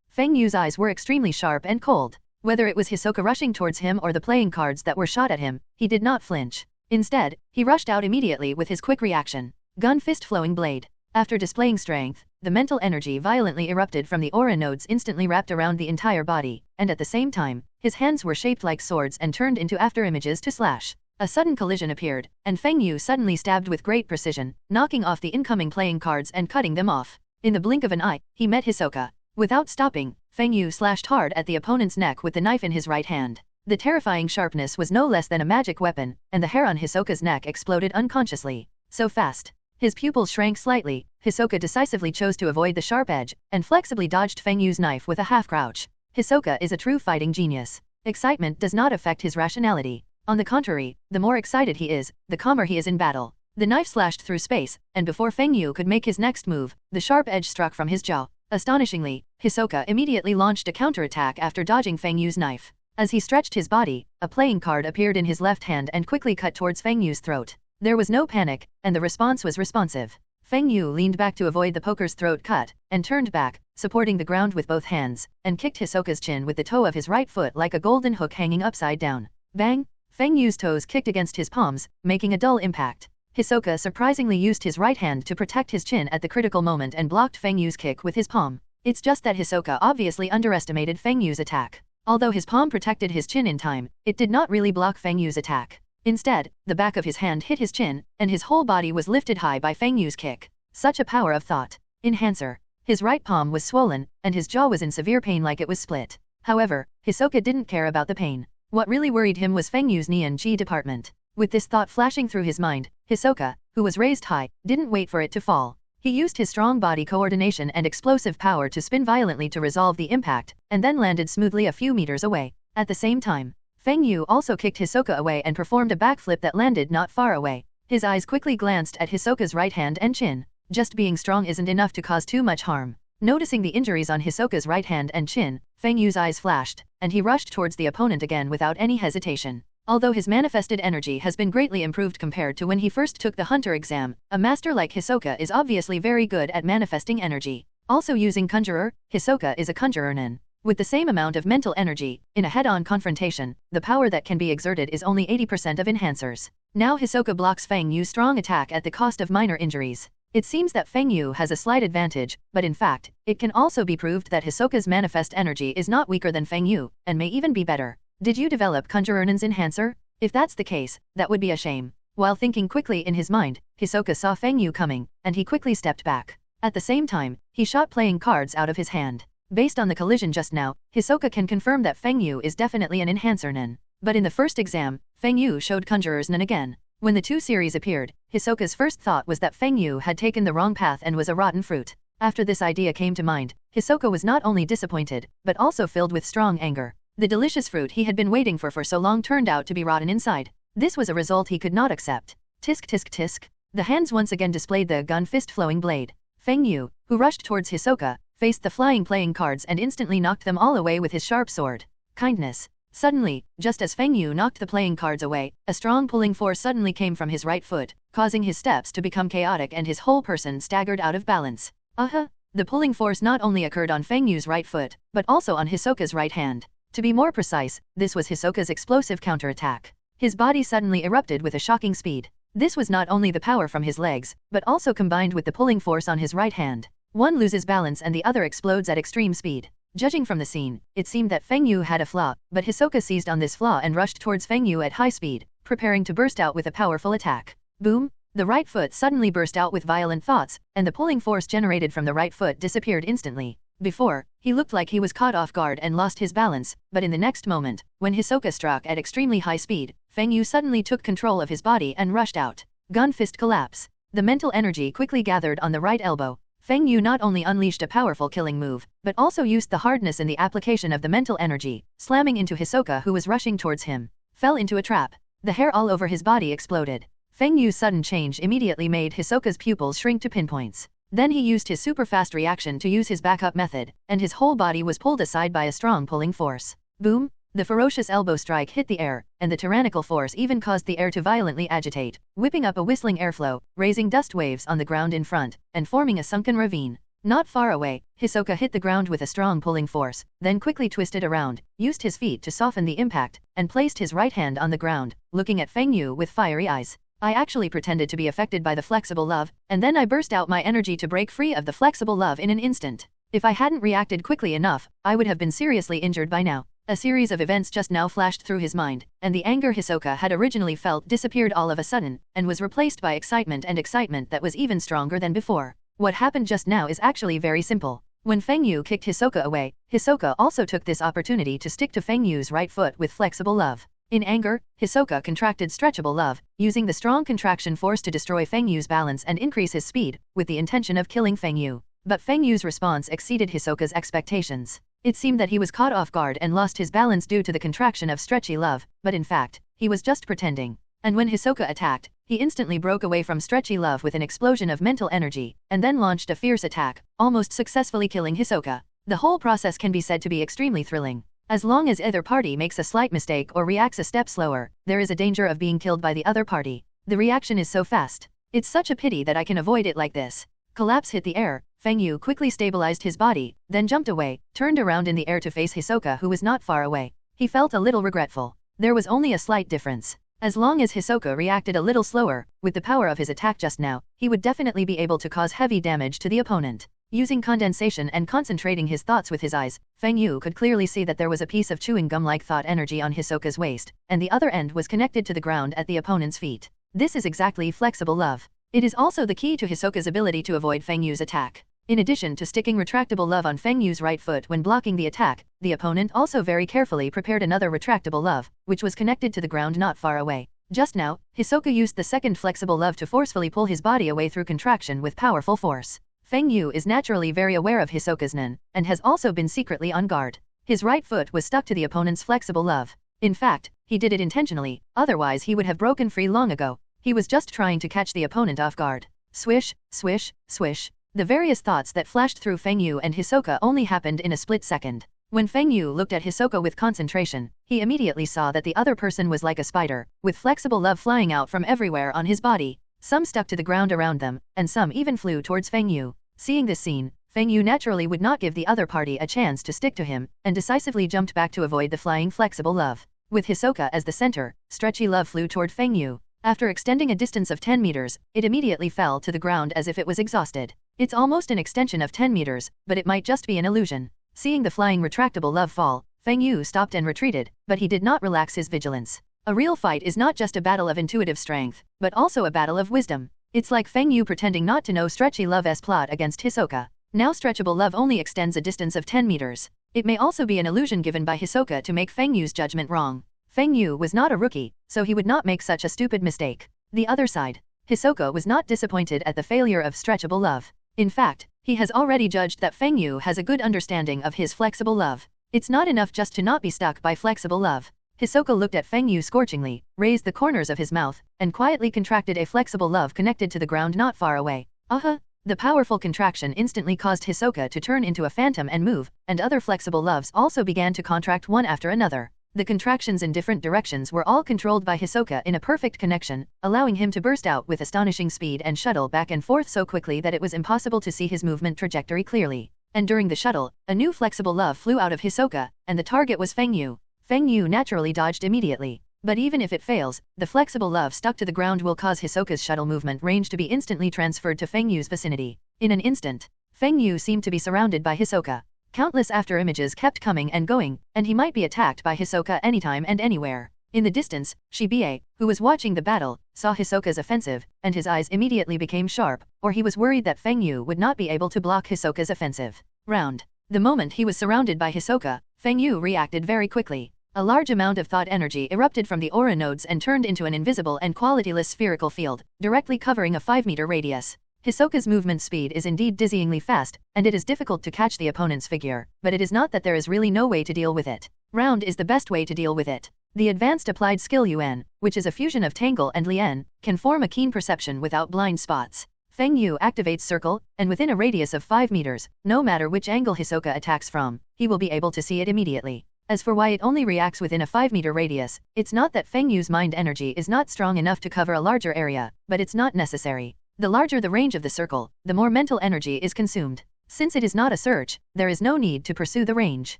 Feng Yu's eyes were extremely sharp and cold. Whether it was Hisoka rushing towards him or the playing cards that were shot at him, he did not flinch. Instead, he rushed out immediately with his quick reaction. Gun fist flowing blade. After displaying strength, the mental energy violently erupted from the aura nodes instantly wrapped around the entire body, and at the same time, his hands were shaped like swords and turned into afterimages to slash. A sudden collision appeared, and Feng Yu suddenly stabbed with great precision, knocking off the incoming playing cards and cutting them off. In the blink of an eye, he met Hisoka. Without stopping, Feng Yu slashed hard at the opponent's neck with the knife in his right hand. The terrifying sharpness was no less than a magic weapon, and the hair on Hisoka's neck exploded unconsciously. So fast. His pupils shrank slightly. Hisoka decisively chose to avoid the sharp edge, and flexibly dodged Feng Yu's knife with a half-crouch. Hisoka is a true fighting genius. Excitement does not affect his rationality. On the contrary, the more excited he is, the calmer he is in battle. The knife slashed through space, and before Feng Yu could make his next move, the sharp edge struck from his jaw. Astonishingly, Hisoka immediately launched a counterattack after dodging Feng Yu's knife. As he stretched his body, a playing card appeared in his left hand and quickly cut towards Feng Yu's throat. There was no panic, and the response was responsive. Feng Yu leaned back to avoid the poker's throat cut, and turned back, supporting the ground with both hands, and kicked Hisoka's chin with the toe of his right foot like a golden hook hanging upside down. Bang! Feng Yu's toes kicked against his palms, making a dull impact. Hisoka surprisingly used his right hand to protect his chin at the critical moment and blocked Feng Yu's kick with his palm. It's just that Hisoka obviously underestimated Feng Yu's attack. Although his palm protected his chin in time, it did not really block Feng Yu's attack. Instead, the back of his hand hit his chin, and his whole body was lifted high by Feng Yu's kick. Such a power of thought. Enhancer. His right palm was swollen, and his jaw was in severe pain like it was split. However, Hisoka didn't care about the pain. What really worried him was Feng Yu's Nian Ji department. With this thought flashing through his mind, Hisoka, who was raised high, didn't wait for it to fall. He used his strong body coordination and explosive power to spin violently to resolve the impact, and then landed smoothly a few meters away. At the same time, Feng Yu also kicked Hisoka away and performed a backflip that landed not far away. His eyes quickly glanced at Hisoka's right hand and chin. Just being strong isn't enough to cause too much harm. Noticing the injuries on Hisoka's right hand and chin, Feng Yu's eyes flashed, and he rushed towards the opponent again without any hesitation. Although his manifested energy has been greatly improved compared to when he first took the hunter exam, a master like Hisoka is obviously very good at manifesting energy. Also using conjurer, Hisoka is a conjurer-nin. With the same amount of mental energy, in a head-on confrontation, the power that can be exerted is only 80% of enhancers. Now Hisoka blocks Feng Yu's strong attack at the cost of minor injuries. It seems that Feng Yu has a slight advantage, but in fact, it can also be proved that Hisoka's manifest energy is not weaker than Feng Yu, and may even be better. Did you develop Conjurernin's enhancer? If that's the case, that would be a shame. While thinking quickly in his mind, Hisoka saw Feng Yu coming, and he quickly stepped back. At the same time, he shot playing cards out of his hand. Based on the collision just now, Hisoka can confirm that Feng Yu is definitely an enhancer nin. But in the first exam, Feng Yu showed Conjurer's nin again. When the two series appeared, Hisoka's first thought was that Feng Yu had taken the wrong path and was a rotten fruit. After this idea came to mind, Hisoka was not only disappointed, but also filled with strong anger. The delicious fruit he had been waiting for so long turned out to be rotten inside. This was a result he could not accept. Tisk tisk tisk. The hands once again displayed the gun fist flowing blade. Feng Yu, who rushed towards Hisoka, faced the flying playing cards and instantly knocked them all away with his sharp sword. Kindness. Suddenly, just as Feng Yu knocked the playing cards away, a strong pulling force suddenly came from his right foot, causing his steps to become chaotic and his whole person staggered out of balance. The pulling force not only occurred on Feng Yu's right foot, but also on Hisoka's right hand. To be more precise, this was Hisoka's explosive counterattack. His body suddenly erupted with a shocking speed. This was not only the power from his legs, but also combined with the pulling force on his right hand. One loses balance and the other explodes at extreme speed. Judging from the scene, it seemed that Feng Yu had a flaw, but Hisoka seized on this flaw and rushed towards Feng Yu at high speed, preparing to burst out with a powerful attack. Boom! The right foot suddenly burst out with violent thoughts, and the pulling force generated from the right foot disappeared instantly. Before, he looked like he was caught off guard and lost his balance, but in the next moment, when Hisoka struck at extremely high speed, Feng Yu suddenly took control of his body and rushed out. Gun fist collapse. The mental energy quickly gathered on the right elbow. Feng Yu not only unleashed a powerful killing move, but also used the hardness in the application of the mental energy, slamming into Hisoka who was rushing towards him. Fell into a trap. The hair all over his body exploded. Feng Yu's sudden change immediately made Hisoka's pupils shrink to pinpoints. Then he used his super fast reaction to use his backup method, and his whole body was pulled aside by a strong pulling force. Boom! The ferocious elbow strike hit the air, and the tyrannical force even caused the air to violently agitate, whipping up a whistling airflow, raising dust waves on the ground in front, and forming a sunken ravine. Not far away, Hisoka hit the ground with a strong pulling force, then quickly twisted around, used his feet to soften the impact, and placed his right hand on the ground, looking at Feng Yu with fiery eyes. I actually pretended to be affected by the flexible love, and then I burst out my energy to break free of the flexible love in an instant. If I hadn't reacted quickly enough, I would have been seriously injured by now. A series of events just now flashed through his mind, and the anger Hisoka had originally felt disappeared all of a sudden, and was replaced by excitement that was even stronger than before. What happened just now is actually very simple. When Feng Yu kicked Hisoka away, Hisoka also took this opportunity to stick to Feng Yu's right foot with flexible love. In anger, Hisoka contracted stretchable love, using the strong contraction force to destroy Feng Yu's balance and increase his speed, with the intention of killing Feng Yu. But Feng Yu's response exceeded Hisoka's expectations. It seemed that he was caught off guard and lost his balance due to the contraction of stretchy love, but in fact, he was just pretending. And when Hisoka attacked, he instantly broke away from stretchy love with an explosion of mental energy, and then launched a fierce attack, almost successfully killing Hisoka. The whole process can be said to be extremely thrilling. As long as either party makes a slight mistake or reacts a step slower, there is a danger of being killed by the other party. The reaction is so fast. It's such a pity that I can avoid it like this. Collapse hit the air. Feng Yu quickly stabilized his body, then jumped away, turned around in the air to face Hisoka, who was not far away. He felt a little regretful. There was only a slight difference. As long as Hisoka reacted a little slower, with the power of his attack just now, he would definitely be able to cause heavy damage to the opponent. Using condensation and concentrating his thoughts with his eyes, Feng Yu could clearly see that there was a piece of chewing gum-like thought energy on Hisoka's waist, and the other end was connected to the ground at the opponent's feet. This is exactly flexible love. It is also the key to Hisoka's ability to avoid Feng Yu's attack. In addition to sticking retractable love on Feng Yu's right foot when blocking the attack, the opponent also very carefully prepared another retractable love, which was connected to the ground not far away. Just now, Hisoka used the second flexible love to forcefully pull his body away through contraction with powerful force. Feng Yu is naturally very aware of Hisoka's nen, and has also been secretly on guard. His right foot was stuck to the opponent's flexible love. In fact, he did it intentionally, otherwise he would have broken free long ago. He was just trying to catch the opponent off guard. Swish, swish, swish. The various thoughts that flashed through Feng Yu and Hisoka only happened in a split second. When Feng Yu looked at Hisoka with concentration, he immediately saw that the other person was like a spider, with flexible love flying out from everywhere on his body. Some stuck to the ground around them, and some even flew towards Feng Yu. Seeing this scene, Feng Yu naturally would not give the other party a chance to stick to him, and decisively jumped back to avoid the flying flexible love. With Hisoka as the center, stretchy love flew toward Feng Yu. After extending a distance of 10 meters, it immediately fell to the ground as if it was exhausted. It's almost an extension of 10 meters, but it might just be an illusion. Seeing the flying retractable love fall, Feng Yu stopped and retreated, but he did not relax his vigilance. A real fight is not just a battle of intuitive strength, but also a battle of wisdom. It's like Feng Yu pretending not to know stretchy love's plot against Hisoka. Now stretchable love only extends a distance of 10 meters. It may also be an illusion given by Hisoka to make Feng Yu's judgment wrong. Feng Yu was not a rookie, so he would not make such a stupid mistake. The other side. Hisoka was not disappointed at the failure of stretchable love. In fact, he has already judged that Feng Yu has a good understanding of his flexible love. It's not enough just to not be stuck by flexible love. Hisoka looked at Feng Yu scorchingly, raised the corners of his mouth, and quietly contracted a flexible love connected to the ground not far away. The powerful contraction instantly caused Hisoka to turn into a phantom and move, and other flexible loves also began to contract one after another. The contractions in different directions were all controlled by Hisoka in a perfect connection, allowing him to burst out with astonishing speed and shuttle back and forth so quickly that it was impossible to see his movement trajectory clearly. And during the shuttle, a new flexible love flew out of Hisoka, and the target was Feng Yu. Feng Yu naturally dodged immediately. But even if it fails, the flexible love stuck to the ground will cause Hisoka's shuttle movement range to be instantly transferred to Feng Yu's vicinity. In an instant, Feng Yu seemed to be surrounded by Hisoka. Countless after images kept coming and going, and he might be attacked by Hisoka anytime and anywhere. In the distance, Shibuya, who was watching the battle, saw Hisoka's offensive, and his eyes immediately became sharp, or he was worried that Feng Yu would not be able to block Hisoka's offensive. Round. The moment he was surrounded by Hisoka, Feng Yu reacted very quickly. A large amount of thought energy erupted from the aura nodes and turned into an invisible and qualityless spherical field, directly covering a 5-meter radius. Hisoka's movement speed is indeed dizzyingly fast, and it is difficult to catch the opponent's figure, but it is not that there is really no way to deal with it. Round is the best way to deal with it. The advanced applied skill Yuan, which is a fusion of Tangle and Lien, can form a keen perception without blind spots. Feng Yu activates circle, and within a radius of 5 meters, no matter which angle Hsoka attacks from, he will be able to see it immediately. As for why it only reacts within a 5-meter radius, it's not that Feng Yu's mind energy is not strong enough to cover a larger area, but it's not necessary. The larger the range of the circle, the more mental energy is consumed. Since it is not a search, there is no need to pursue the range.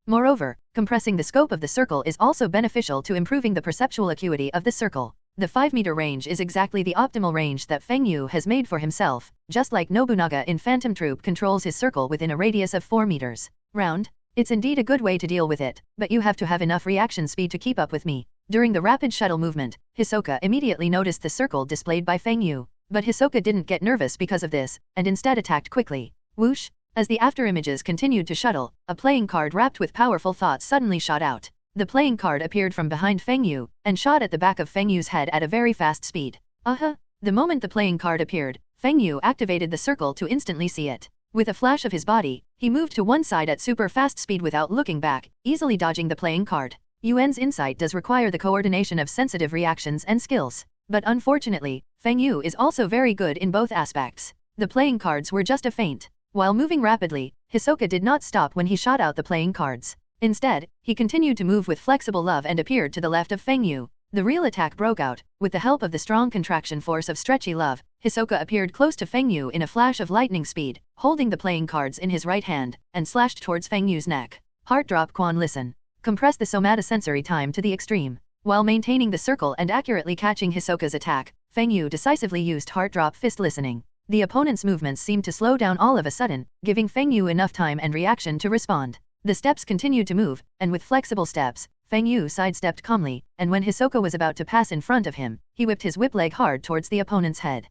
Moreover, compressing the scope of the circle is also beneficial to improving the perceptual acuity of the circle. The 5-meter range is exactly the optimal range that Feng Yu has made for himself, just like Nobunaga in Phantom Troop controls his circle within a radius of 4 meters. Round. It's indeed a good way to deal with it, but you have to have enough reaction speed to keep up with me. During the rapid shuttle movement, Hisoka immediately noticed the circle displayed by Feng Yu, but Hisoka didn't get nervous because of this, and instead attacked quickly. Whoosh! As the afterimages continued to shuttle, a playing card wrapped with powerful thoughts suddenly shot out. The playing card appeared from behind Feng Yu, and shot at the back of Feng Yu's head at a very fast speed. The moment the playing card appeared, Feng Yu activated the circle to instantly see it. With a flash of his body, he moved to one side at super fast speed without looking back, easily dodging the playing card. Yuan's insight does require the coordination of sensitive reactions and skills. But unfortunately, Feng Yu is also very good in both aspects. The playing cards were just a feint. While moving rapidly, Hisoka did not stop when he shot out the playing cards. Instead, he continued to move with flexible love and appeared to the left of Feng Yu. The real attack broke out. With the help of the strong contraction force of stretchy love, Hisoka appeared close to Feng Yu in a flash of lightning speed, holding the playing cards in his right hand, and slashed towards Feng Yu's neck. Heart drop Quan listen. Compress the somatosensory time to the extreme. While maintaining the circle and accurately catching Hisoka's attack, Feng Yu decisively used heart drop fist listening. The opponent's movements seemed to slow down all of a sudden, giving Feng Yu enough time and reaction to respond. The steps continued to move, and with flexible steps, Feng Yu sidestepped calmly, and when Hisoka was about to pass in front of him, he whipped his whip leg hard towards the opponent's head.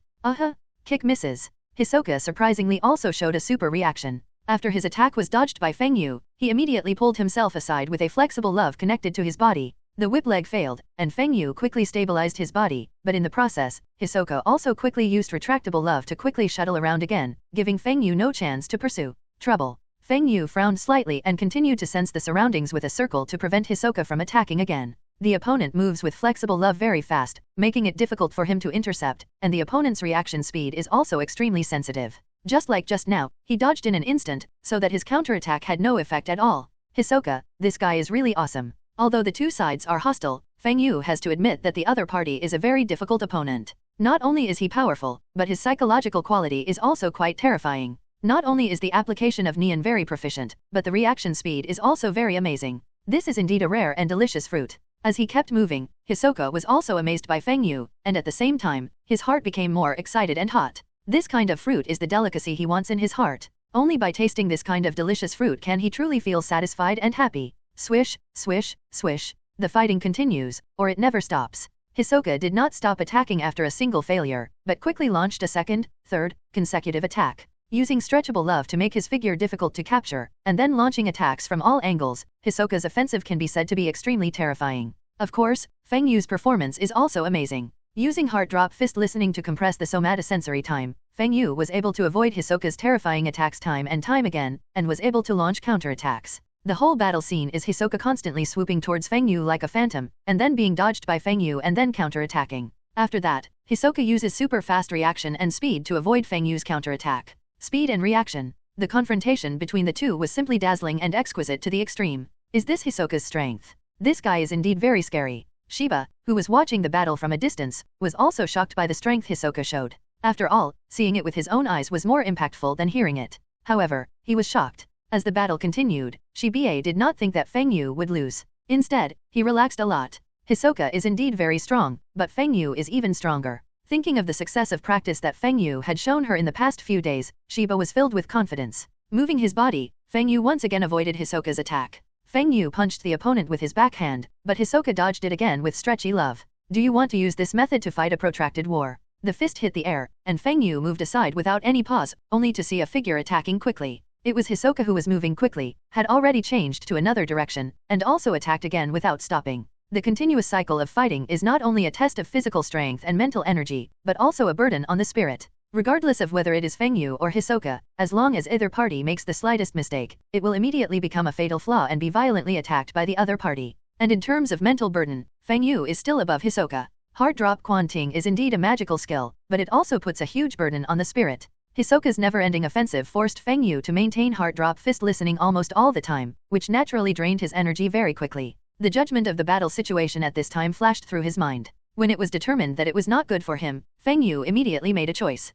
Kick misses. Hisoka surprisingly also showed a super reaction. After his attack was dodged by Feng Yu, he immediately pulled himself aside with a flexible love connected to his body. The whip leg failed, and Feng Yu quickly stabilized his body, but in the process, Hisoka also quickly used retractable love to quickly shuttle around again, giving Feng Yu no chance to pursue. Trouble. Feng Yu frowned slightly and continued to sense the surroundings with a circle to prevent Hisoka from attacking again. The opponent moves with flexible love very fast, making it difficult for him to intercept, and the opponent's reaction speed is also extremely sensitive. Just like just now, he dodged in an instant, so that his counterattack had no effect at all. Hisoka, this guy is really awesome. Although the two sides are hostile, Feng Yu has to admit that the other party is a very difficult opponent. Not only is he powerful, but his psychological quality is also quite terrifying. Not only is the application of Nian very proficient, but the reaction speed is also very amazing. This is indeed a rare and delicious fruit. As he kept moving, Hisoka was also amazed by Feng Yu, and at the same time, his heart became more excited and hot. This kind of fruit is the delicacy he wants in his heart. Only by tasting this kind of delicious fruit can he truly feel satisfied and happy. Swish, swish, swish. The fighting continues, or it never stops. Hisoka did not stop attacking after a single failure, but quickly launched a second, third, consecutive attack. Using stretchable love to make his figure difficult to capture, and then launching attacks from all angles, Hisoka's offensive can be said to be extremely terrifying. Of course, Feng Yu's performance is also amazing. Using heart drop fist listening to compress the somatosensory time, Feng Yu was able to avoid Hisoka's terrifying attacks time and time again, and was able to launch counterattacks. The whole battle scene is Hisoka constantly swooping towards Feng Yu like a phantom, and then being dodged by Feng Yu and then counterattacking. After that, Hisoka uses super fast reaction and speed to avoid Feng Yu's counterattack. Speed and reaction. The confrontation between the two was simply dazzling and exquisite to the extreme. Is this Hisoka's strength? This guy is indeed very scary. Shiba, who was watching the battle from a distance, was also shocked by the strength Hisoka showed. After all, seeing it with his own eyes was more impactful than hearing it. However, he was shocked. As the battle continued, Shiba did not think that Feng Yu would lose. Instead, he relaxed a lot. Hisoka is indeed very strong, but Feng Yu is even stronger. Thinking of the success of practice that Feng Yu had shown her in the past few days, Shiba was filled with confidence. Moving his body, Feng Yu once again avoided Hisoka's attack. Feng Yu punched the opponent with his backhand, but Hisoka dodged it again with stretchy love. Do you want to use this method to fight a protracted war? The fist hit the air, and Feng Yu moved aside without any pause, only to see a figure attacking quickly. It was Hisoka who was moving quickly, had already changed to another direction, and also attacked again without stopping. The continuous cycle of fighting is not only a test of physical strength and mental energy, but also a burden on the spirit. Regardless of whether it is Feng Yu or Hisoka, as long as either party makes the slightest mistake, it will immediately become a fatal flaw and be violently attacked by the other party. And in terms of mental burden, Feng Yu is still above Hisoka. Hard drop Confronting is indeed a magical skill, but it also puts a huge burden on the spirit. Hisoka's never-ending offensive forced Feng Yu to maintain hard drop fist listening almost all the time, which naturally drained his energy very quickly. The judgment of the battle situation at this time flashed through his mind. When it was determined that it was not good for him, Feng Yu immediately made a choice.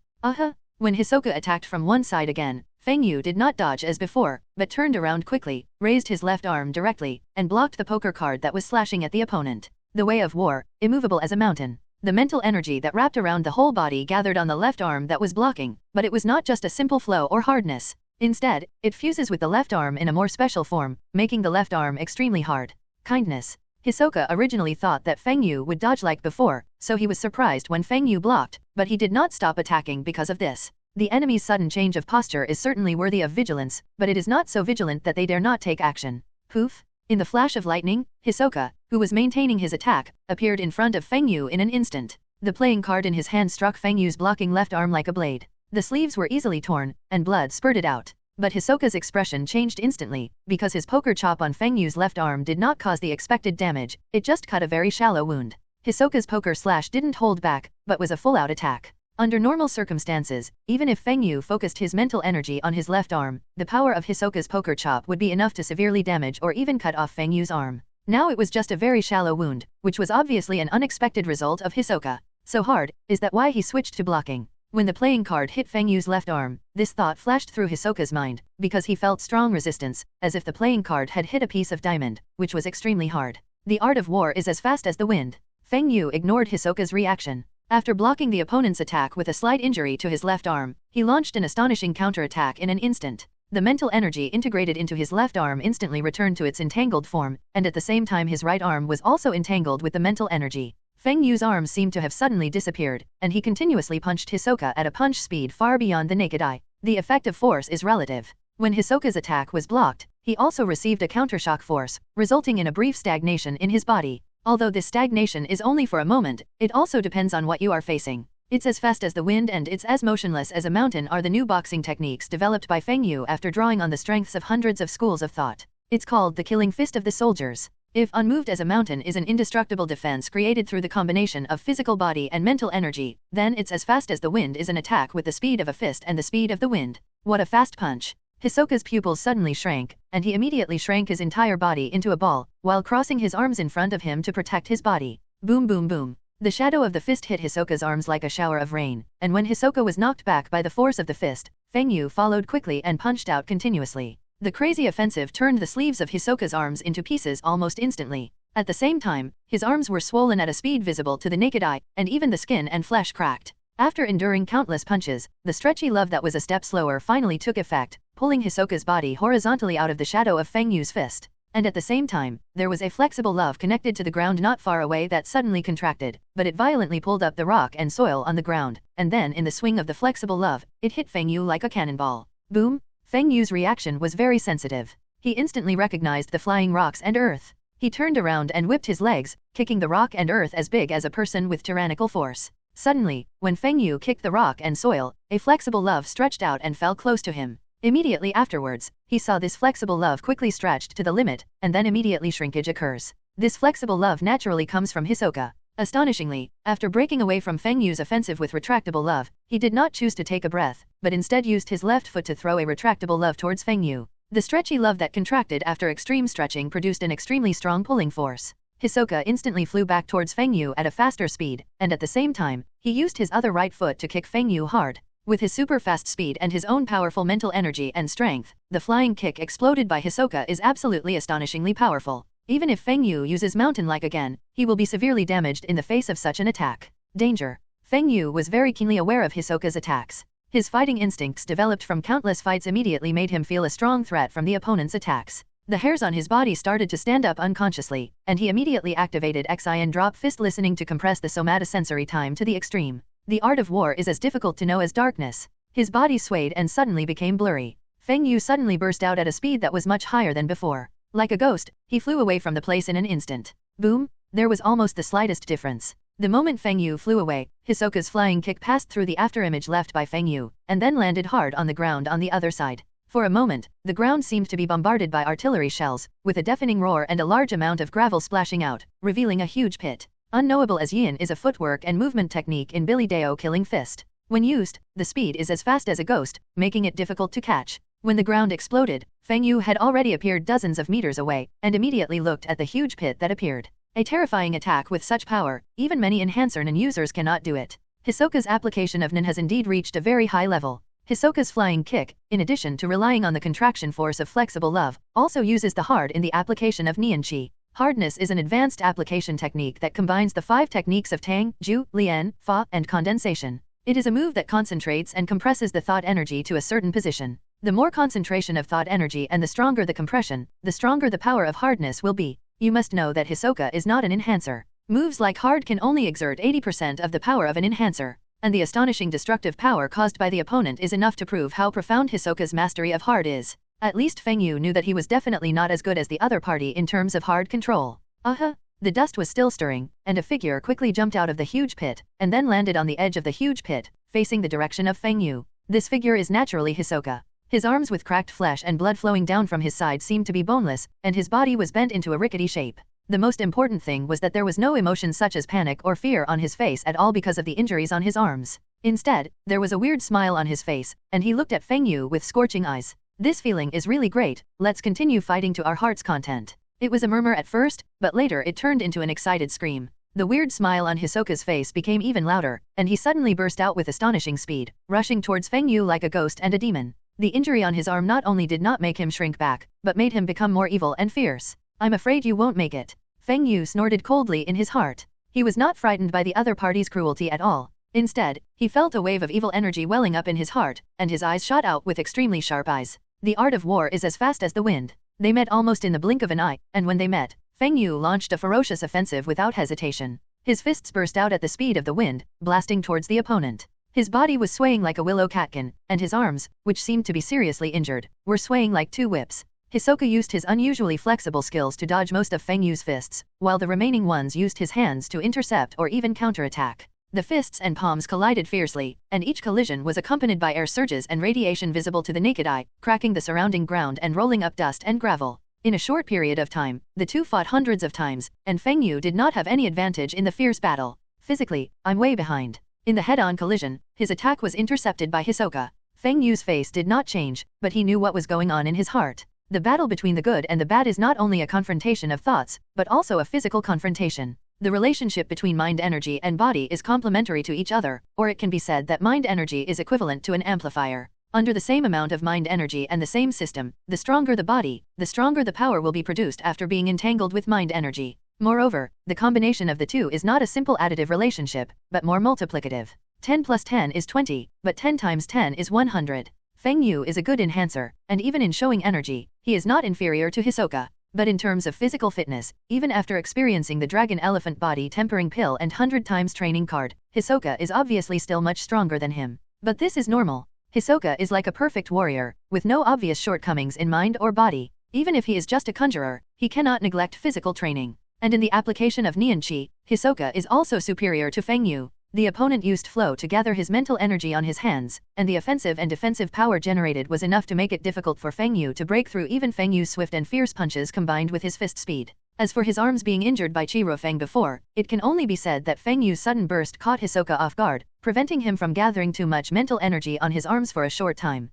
When Hisoka attacked from one side again, Feng Yu did not dodge as before, but turned around quickly, raised his left arm directly, and blocked the poker card that was slashing at the opponent. The way of war, immovable as a mountain. The mental energy that wrapped around the whole body gathered on the left arm that was blocking, but it was not just a simple flow or hardness. Instead, it fuses with the left arm in a more special form, making the left arm extremely hard. Kindness. Hisoka originally thought that Feng Yu would dodge like before, so he was surprised when Feng Yu blocked, but he did not stop attacking because of this. The enemy's sudden change of posture is certainly worthy of vigilance, but it is not so vigilant that they dare not take action. Poof! In the flash of lightning, Hisoka, who was maintaining his attack, appeared in front of Feng Yu in an instant. The playing card in his hand struck Feng Yu's blocking left arm like a blade. The sleeves were easily torn, and blood spurted out. But Hisoka's expression changed instantly, because his poker chop on Feng Yu's left arm did not cause the expected damage, it just cut a very shallow wound. Hisoka's poker slash didn't hold back, but was a full-out attack. Under normal circumstances, even if Feng Yu focused his mental energy on his left arm, the power of Hisoka's poker chop would be enough to severely damage or even cut off Feng Yu's arm. Now it was just a very shallow wound, which was obviously an unexpected result of Hisoka. So hard, is that why he switched to blocking? When the playing card hit Feng Yu's left arm, this thought flashed through Hisoka's mind, because he felt strong resistance, as if the playing card had hit a piece of diamond, which was extremely hard. The art of war is as fast as the wind. Feng Yu ignored Hisoka's reaction. After blocking the opponent's attack with a slight injury to his left arm, he launched an astonishing counterattack in an instant. The mental energy integrated into his left arm instantly returned to its entangled form, and at the same time his right arm was also entangled with the mental energy. Feng Yu's arm seemed to have suddenly disappeared, and he continuously punched Hisoka at a punch speed far beyond the naked eye. The effect of force is relative. When Hisoka's attack was blocked, he also received a countershock force, resulting in a brief stagnation in his body. Although this stagnation is only for a moment, it also depends on what you are facing. It's as fast as the wind and it's as motionless as a mountain are the new boxing techniques developed by Feng Yu after drawing on the strengths of hundreds of schools of thought. It's called the killing fist of the soldiers. If unmoved as a mountain is an indestructible defense created through the combination of physical body and mental energy, then it's as fast as the wind is an attack with the speed of a fist and the speed of the wind. What a fast punch! Hisoka's pupils suddenly shrank, and he immediately shrank his entire body into a ball, while crossing his arms in front of him to protect his body. Boom boom boom. The shadow of the fist hit Hisoka's arms like a shower of rain, and when Hisoka was knocked back by the force of the fist, Feng Yu followed quickly and punched out continuously. The crazy offensive turned the sleeves of Hisoka's arms into pieces almost instantly. At the same time, his arms were swollen at a speed visible to the naked eye, and even the skin and flesh cracked. After enduring countless punches, the stretchy love that was a step slower finally took effect, pulling Hisoka's body horizontally out of the shadow of Feng Yu's fist. And at the same time, there was a flexible love connected to the ground not far away that suddenly contracted, but it violently pulled up the rock and soil on the ground, and then in the swing of the flexible love, it hit Feng Yu like a cannonball. Boom! Feng Yu's reaction was very sensitive. He instantly recognized the flying rocks and earth. He turned around and whipped his legs, kicking the rock and earth as big as a person with tyrannical force. Suddenly, when Feng Yu kicked the rock and soil, a flexible love stretched out and fell close to him. Immediately afterwards, he saw this flexible love quickly stretched to the limit, and then immediately shrinkage occurs. This flexible love naturally comes from Hisoka. Astonishingly, after breaking away from Feng Yu's offensive with retractable love, he did not choose to take a breath, but instead used his left foot to throw a retractable love towards Feng Yu. The stretchy love that contracted after extreme stretching produced an extremely strong pulling force. Hisoka instantly flew back towards Feng Yu at a faster speed, and at the same time, he used his other right foot to kick Feng Yu hard. With his super fast speed and his own powerful mental energy and strength, the flying kick exploded by Hisoka is absolutely astonishingly powerful. Even if Feng Yu uses mountain-like again, he will be severely damaged in the face of such an attack. Danger. Feng Yu was very keenly aware of Hisoka's attacks. His fighting instincts developed from countless fights immediately made him feel a strong threat from the opponent's attacks. The hairs on his body started to stand up unconsciously, and he immediately activated Xin drop fist listening to compress the somatosensory time to the extreme. The art of war is as difficult to know as darkness. His body swayed and suddenly became blurry. Feng Yu suddenly burst out at a speed that was much higher than before. Like a ghost, he flew away from the place in an instant. Boom! There was almost the slightest difference. The moment Feng Yu flew away, Hisoka's flying kick passed through the afterimage left by Feng Yu, and then landed hard on the ground on the other side. For a moment, the ground seemed to be bombarded by artillery shells, with a deafening roar and a large amount of gravel splashing out, revealing a huge pit. Unknowable as yin is a footwork and movement technique in Billy Deo killing fist. When used, the speed is as fast as a ghost, making it difficult to catch. When the ground exploded, Feng Yu had already appeared dozens of meters away, and immediately looked at the huge pit that appeared. A terrifying attack with such power, even many enhancer nin users cannot do it. Hisoka's application of nin has indeed reached a very high level. Hisoka's flying kick, in addition to relying on the contraction force of flexible love, also uses the hard in the application of Nian Qi. Hardness is an advanced application technique that combines the 5 techniques of Tang, Ju, Lian, Fa, and condensation. It is a move that concentrates and compresses the thought energy to a certain position. The more concentration of thought energy and the stronger the compression, the stronger the power of hardness will be. You must know that Hsoka is not an enhancer. Moves like hard can only exert 80% of the power of an enhancer, and the astonishing destructive power caused by the opponent is enough to prove how profound Hisoka's mastery of hard is. At least Feng Yu knew that he was definitely not as good as the other party in terms of hard control. The dust was still stirring, and a figure quickly jumped out of the huge pit, and then landed on the edge of the huge pit, facing the direction of Feng Yu. This figure is naturally Hisoka. His arms with cracked flesh and blood flowing down from his side seemed to be boneless, and his body was bent into a rickety shape. The most important thing was that there was no emotion such as panic or fear on his face at all because of the injuries on his arms. Instead, there was a weird smile on his face, and he looked at Feng Yu with scorching eyes. This feeling is really great, let's continue fighting to our heart's content. It was a murmur at first, but later it turned into an excited scream. The weird smile on Hisoka's face became even louder, and he suddenly burst out with astonishing speed, rushing towards Feng Yu like a ghost and a demon. The injury on his arm not only did not make him shrink back, but made him become more evil and fierce. I'm afraid you won't make it. Feng Yu snorted coldly in his heart. He was not frightened by the other party's cruelty at all. Instead, he felt a wave of evil energy welling up in his heart, and his eyes shot out with extremely sharp eyes. The art of war is as fast as the wind. They met almost in the blink of an eye, and when they met, Feng Yu launched a ferocious offensive without hesitation. His fists burst out at the speed of the wind, blasting towards the opponent. His body was swaying like a willow catkin, and his arms, which seemed to be seriously injured, were swaying like 2 whips. Hisoka used his unusually flexible skills to dodge most of Feng Yu's fists, while the remaining ones used his hands to intercept or even counterattack. The fists and palms collided fiercely, and each collision was accompanied by air surges and radiation visible to the naked eye, cracking the surrounding ground and rolling up dust and gravel. In a short period of time, the two fought hundreds of times, and Feng Yu did not have any advantage in the fierce battle. Physically, I'm way behind. In the head-on collision, his attack was intercepted by Hisoka. Feng Yu's face did not change, but he knew what was going on in his heart. The battle between the good and the bad is not only a confrontation of thoughts, but also a physical confrontation. The relationship between mind energy and body is complementary to each other, or it can be said that mind energy is equivalent to an amplifier. Under the same amount of mind energy and the same system, the stronger the body, the stronger the power will be produced after being entangled with mind energy. Moreover, the combination of the two is not a simple additive relationship, but more multiplicative. 10 plus 10 is 20, but 10 times 10 is 100. Feng Yu is a good enhancer, and even in showing energy, he is not inferior to Hisoka. But in terms of physical fitness, even after experiencing the dragon elephant body tempering pill and 100 times training card, Hisoka is obviously still much stronger than him. But this is normal. Hisoka is like a perfect warrior, with no obvious shortcomings in mind or body. Even if he is just a conjurer, he cannot neglect physical training. And in the application of Nian Qi, Hisoka is also superior to Feng Yu. The opponent used flow to gather his mental energy on his hands, and the offensive and defensive power generated was enough to make it difficult for Feng Yu to break through even Feng Yu's swift and fierce punches combined with his fist speed. As for his arms being injured by Feng before, it can only be said that Feng Yu's sudden burst caught Hisoka off guard, preventing him from gathering too much mental energy on his arms for a short time.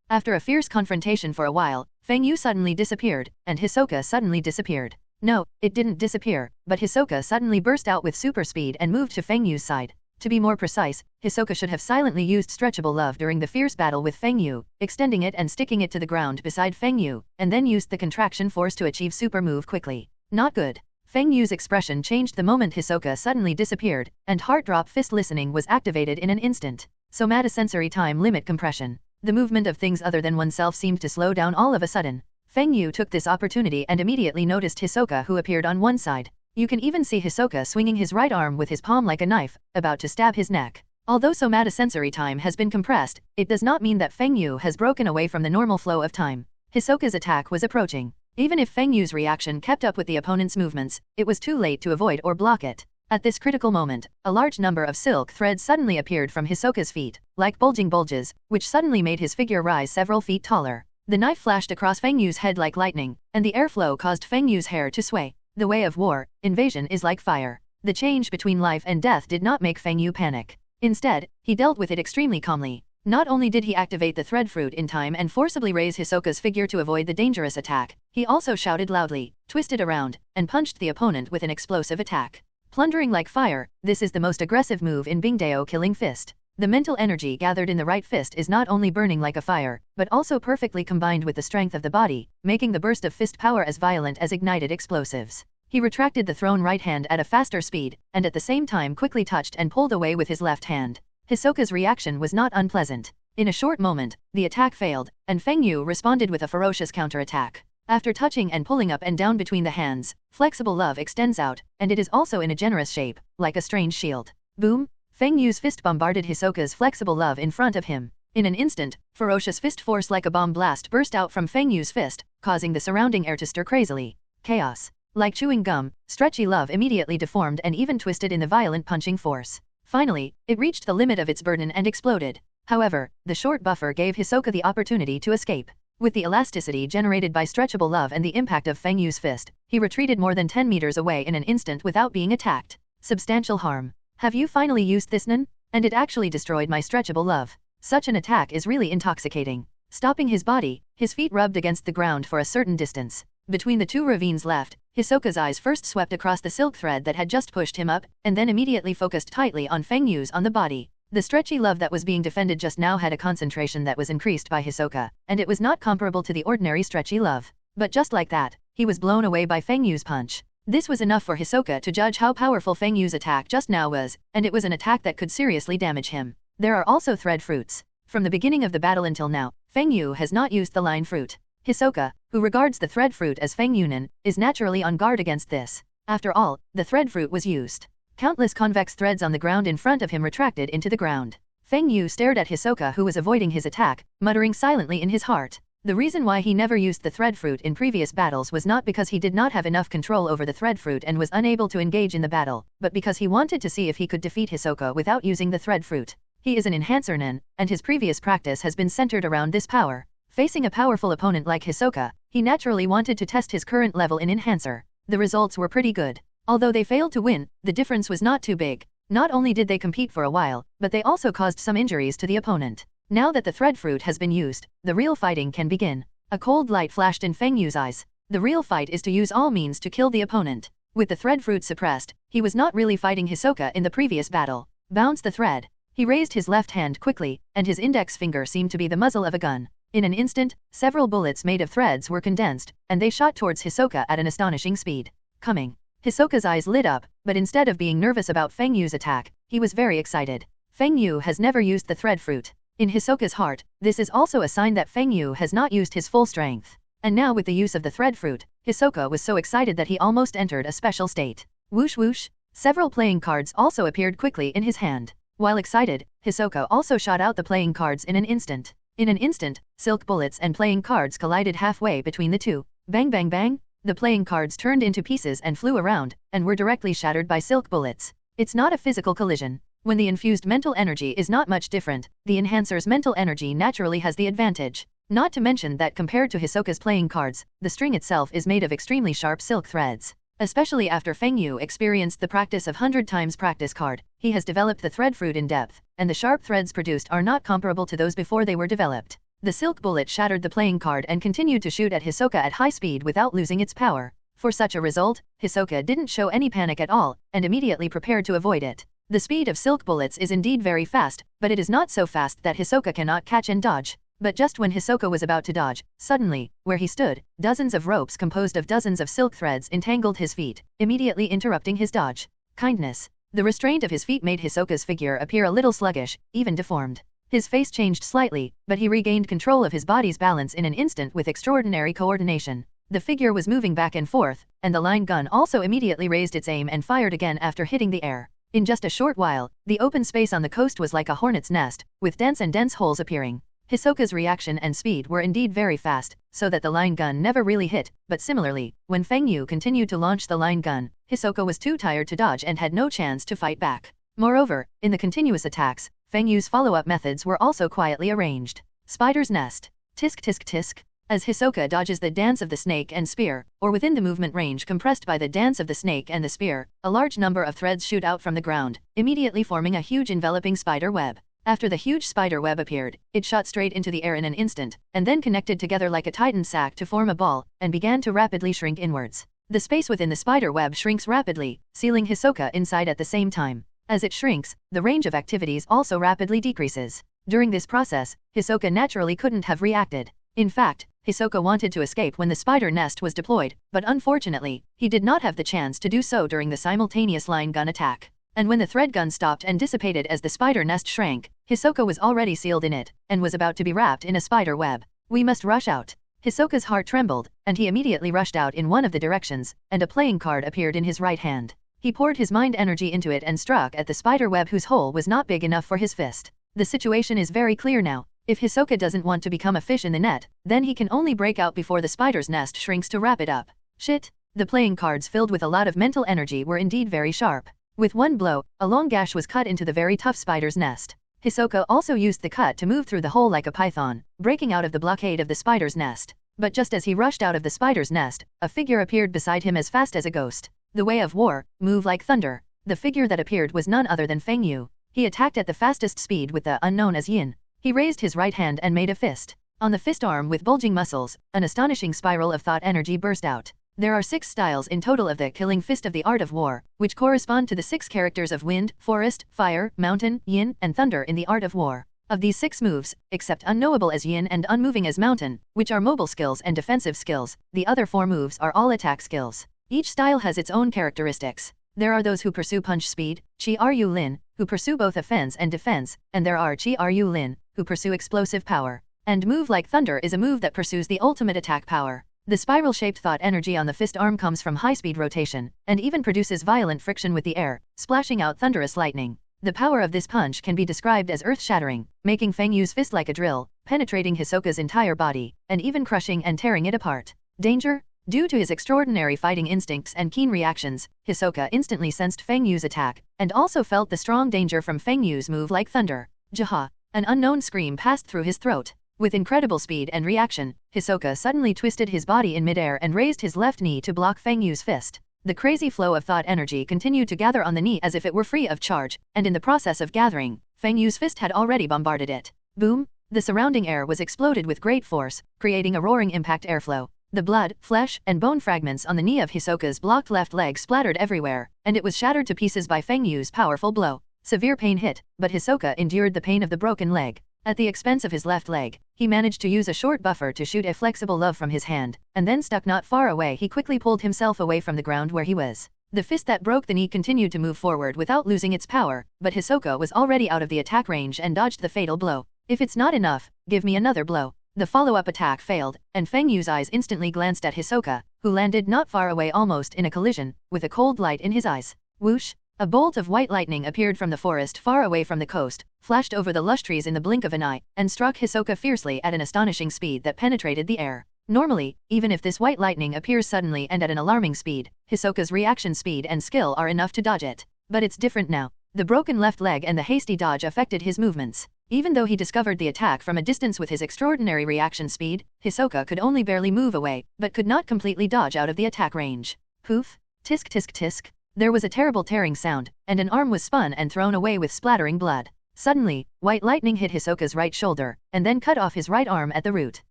After a fierce confrontation for a while, Feng Yu suddenly disappeared, and Hisoka suddenly disappeared. No, it didn't disappear, but Hisoka suddenly burst out with super speed and moved to Feng Yu's side. To be more precise, Hisoka should have silently used stretchable love during the fierce battle with Feng Yu, extending it and sticking it to the ground beside Feng Yu, and then used the contraction force to achieve super move quickly. Not good. Feng Yu's expression changed the moment Hisoka suddenly disappeared, and heart drop fist listening was activated in an instant. Somatosensory time limit compression. The movement of things other than oneself seemed to slow down all of a sudden. Feng Yu took this opportunity and immediately noticed Hisoka, who appeared on one side. You can even see Hisoka swinging his right arm with his palm like a knife, about to stab his neck. Although somatosensory time has been compressed, it does not mean that Feng Yu has broken away from the normal flow of time. Hisoka's attack was approaching. Even if Feng Yu's reaction kept up with the opponent's movements, it was too late to avoid or block it. At this critical moment, a large number of silk threads suddenly appeared from Hisoka's feet, like bulging bulges, which suddenly made his figure rise several feet taller. The knife flashed across Feng Yu's head like lightning, and the airflow caused Feng Yu's hair to sway. The way of war, invasion is like fire. The change between life and death did not make Feng Yu panic. Instead, he dealt with it extremely calmly. Not only did he activate the thread fruit in time and forcibly raise Hisoka's figure to avoid the dangerous attack, he also shouted loudly, twisted around, and punched the opponent with an explosive attack. Plundering like fire, this is the most aggressive move in Bingdao Killing Fist. The mental energy gathered in the right fist is not only burning like a fire, but also perfectly combined with the strength of the body, making the burst of fist power as violent as ignited explosives. He retracted the thrown right hand at a faster speed, and at the same time quickly touched and pulled away with his left hand. Hisoka's reaction was not unpleasant. In a short moment, the attack failed, and Feng Yu responded with a ferocious counterattack. After touching and pulling up and down between the hands, flexible love extends out, and it is also in a generous shape, like a strange shield. Boom! Feng Yu's fist bombarded Hisoka's flexible love in front of him. In an instant, ferocious fist force like a bomb blast burst out from Feng Yu's fist, causing the surrounding air to stir crazily. Chaos. Like chewing gum, stretchy love immediately deformed and even twisted in the violent punching force. Finally, it reached the limit of its burden and exploded. However, the short buffer gave Hisoka the opportunity to escape. With the elasticity generated by stretchable love and the impact of Feng Yu's fist, he retreated more than 10 meters away in an instant without being attacked. Substantial harm. Have you finally used this nun? And it actually destroyed my stretchable love. Such an attack is really intoxicating. Stopping his body, his feet rubbed against the ground for a certain distance. Between the two ravines left, Hisoka's eyes first swept across the silk thread that had just pushed him up, and then immediately focused tightly on Feng Yu's on the body. The stretchy love that was being defended just now had a concentration that was increased by Hisoka, and it was not comparable to the ordinary stretchy love. But just like that, he was blown away by Feng Yu's punch. This was enough for Hisoka to judge how powerful Feng Yu's attack just now was, and it was an attack that could seriously damage him. There are also thread fruits. From the beginning of the battle until now, Feng Yu has not used the line fruit. Hisoka, who regards the thread fruit as Feng Yunin, is naturally on guard against this. After all, the thread fruit was used. Countless convex threads on the ground in front of him retracted into the ground. Feng Yu stared at Hisoka, who was avoiding his attack, muttering silently in his heart. The reason why he never used the thread fruit in previous battles was not because he did not have enough control over the thread fruit and was unable to engage in the battle, but because he wanted to see if he could defeat Hisoka without using the thread fruit. He is an enhancer nin, and his previous practice has been centered around this power. Facing a powerful opponent like Hisoka, he naturally wanted to test his current level in enhancer. The results were pretty good. Although they failed to win, the difference was not too big. Not only did they compete for a while, but they also caused some injuries to the opponent. Now that the thread fruit has been used, the real fighting can begin. A cold light flashed in Feng Yu's eyes. The real fight is to use all means to kill the opponent. With the thread fruit suppressed, he was not really fighting Hisoka in the previous battle. Bounce the thread. He raised his left hand quickly, and his index finger seemed to be the muzzle of a gun. In an instant, several bullets made of threads were condensed, and they shot towards Hisoka at an astonishing speed. Coming. Hisoka's eyes lit up, but instead of being nervous about Feng Yu's attack, he was very excited. Feng Yu has never used the thread fruit. In Hisoka's heart, this is also a sign that Feng Yu has not used his full strength. And now with the use of the thread fruit, Hisoka was so excited that he almost entered a special state. Whoosh whoosh. Several playing cards also appeared quickly in his hand. While excited, Hisoka also shot out the playing cards in an instant. In an instant, silk bullets and playing cards collided halfway between the two. Bang bang bang! The playing cards turned into pieces and flew around, and were directly shattered by silk bullets. It's not a physical collision. When the infused mental energy is not much different, the enhancer's mental energy naturally has the advantage. Not to mention that compared to Hisoka's playing cards, the string itself is made of extremely sharp silk threads. Especially after Feng Yu experienced the practice of 100 times practice card, he has developed the thread fruit in depth, and the sharp threads produced are not comparable to those before they were developed. The silk bullet shattered the playing card and continued to shoot at Hisoka at high speed without losing its power. For such a result, Hisoka didn't show any panic at all, and immediately prepared to avoid it. The speed of silk bullets is indeed very fast, but it is not so fast that Hisoka cannot catch and dodge. But just when Hisoka was about to dodge, suddenly, where he stood, dozens of ropes composed of dozens of silk threads entangled his feet, immediately interrupting his dodge. Kindness. The restraint of his feet made Hisoka's figure appear a little sluggish, even deformed. His face changed slightly, but he regained control of his body's balance in an instant with extraordinary coordination. The figure was moving back and forth, and the line gun also immediately raised its aim and fired again after hitting the air. In just a short while, the open space on the coast was like a hornet's nest, with dense holes appearing. Hisoka's reaction and speed were indeed very fast, so that the line gun never really hit, but similarly, when Feng Yu continued to launch the line gun, Hisoka was too tired to dodge and had no chance to fight back. Moreover, in the continuous attacks, Feng Yu's follow-up methods were also quietly arranged. Spider's nest. Tisk tisk tisk. As Hsoka dodges the dance of the snake and spear, or within the movement range compressed by the dance of the snake and the spear, a large number of threads shoot out from the ground, immediately forming a huge enveloping spider web. After the huge spider web appeared, it shot straight into the air in an instant, and then connected together like a titan sac to form a ball, and began to rapidly shrink inwards. The space within the spider web shrinks rapidly, sealing Hsoka inside at the same time. As it shrinks, the range of activities also rapidly decreases. During this process, Hsoka naturally couldn't have reacted. In fact, Hsoka wanted to escape when the spider nest was deployed, but unfortunately, he did not have the chance to do so during the simultaneous line gun attack. And when the thread gun stopped and dissipated as the spider nest shrank, Hsoka was already sealed in it, and was about to be wrapped in a spider web. We must rush out. Hisoka's heart trembled, and he immediately rushed out in one of the directions, and a playing card appeared in his right hand. He poured his mind energy into it and struck at the spider web whose hole was not big enough for his fist. The situation is very clear now. If Hisoka doesn't want to become a fish in the net, then he can only break out before the spider's nest shrinks to wrap it up. Shit! The playing cards filled with a lot of mental energy were indeed very sharp. With one blow, a long gash was cut into the very tough spider's nest. Hisoka also used the cut to move through the hole like a python, breaking out of the blockade of the spider's nest. But just as he rushed out of the spider's nest, a figure appeared beside him as fast as a ghost. The way of war, move like thunder. The figure that appeared was none other than Feng Yu. He attacked at the fastest speed with the unknown as yin. He raised his right hand and made a fist. On the fist arm with bulging muscles, an astonishing spiral of thought energy burst out. There are 6 styles in total of the killing fist of the art of war, which correspond to the 6 characters of wind, forest, fire, mountain, yin, and thunder in the art of war. Of these 6 moves, except unknowable as yin and unmoving as mountain, which are mobile skills and defensive skills, the other 4 moves are all attack skills. Each style has its own characteristics. There are those who pursue punch speed, Chi-Ryu Lin, who pursue both offense and defense, and there are Chi-Ryu Lin, who pursue explosive power. And move like thunder is a move that pursues the ultimate attack power. The spiral-shaped thought energy on the fist arm comes from high-speed rotation, and even produces violent friction with the air, splashing out thunderous lightning. The power of this punch can be described as earth-shattering, making Feng Yu's fist like a drill, penetrating Hisoka's entire body, and even crushing and tearing it apart. Danger? Due to his extraordinary fighting instincts and keen reactions, Hisoka instantly sensed Feng Yu's attack, and also felt the strong danger from Feng Yu's move like thunder. Jaha! An unknown scream passed through his throat. With incredible speed and reaction, Hisoka suddenly twisted his body in midair and raised his left knee to block Feng Yu's fist. The crazy flow of thought energy continued to gather on the knee as if it were free of charge, and in the process of gathering, Feng Yu's fist had already bombarded it. Boom! The surrounding air was exploded with great force, creating a roaring impact airflow. The blood, flesh, and bone fragments on the knee of Hisoka's blocked left leg splattered everywhere, and it was shattered to pieces by Feng Yu's powerful blow. Severe pain hit, but Hisoka endured the pain of the broken leg. At the expense of his left leg, he managed to use a short buffer to shoot a flexible love from his hand, and then stuck not far away he quickly pulled himself away from the ground where he was. The fist that broke the knee continued to move forward without losing its power, but Hisoka was already out of the attack range and dodged the fatal blow. If it's not enough, give me another blow. The follow-up attack failed, and Feng Yu's eyes instantly glanced at Hisoka, who landed not far away almost in a collision, with a cold light in his eyes. Whoosh! A bolt of white lightning appeared from the forest far away from the coast, flashed over the lush trees in the blink of an eye, and struck Hisoka fiercely at an astonishing speed that penetrated the air. Normally, even if this white lightning appears suddenly and at an alarming speed, Hisoka's reaction speed and skill are enough to dodge it. But it's different now. The broken left leg and the hasty dodge affected his movements. Even though he discovered the attack from a distance with his extraordinary reaction speed, Hisoka could only barely move away, but could not completely dodge out of the attack range. Poof! Tisk tisk tisk! There was a terrible tearing sound, and an arm was spun and thrown away with splattering blood. Suddenly, white lightning hit Hisoka's right shoulder, and then cut off his right arm at the root.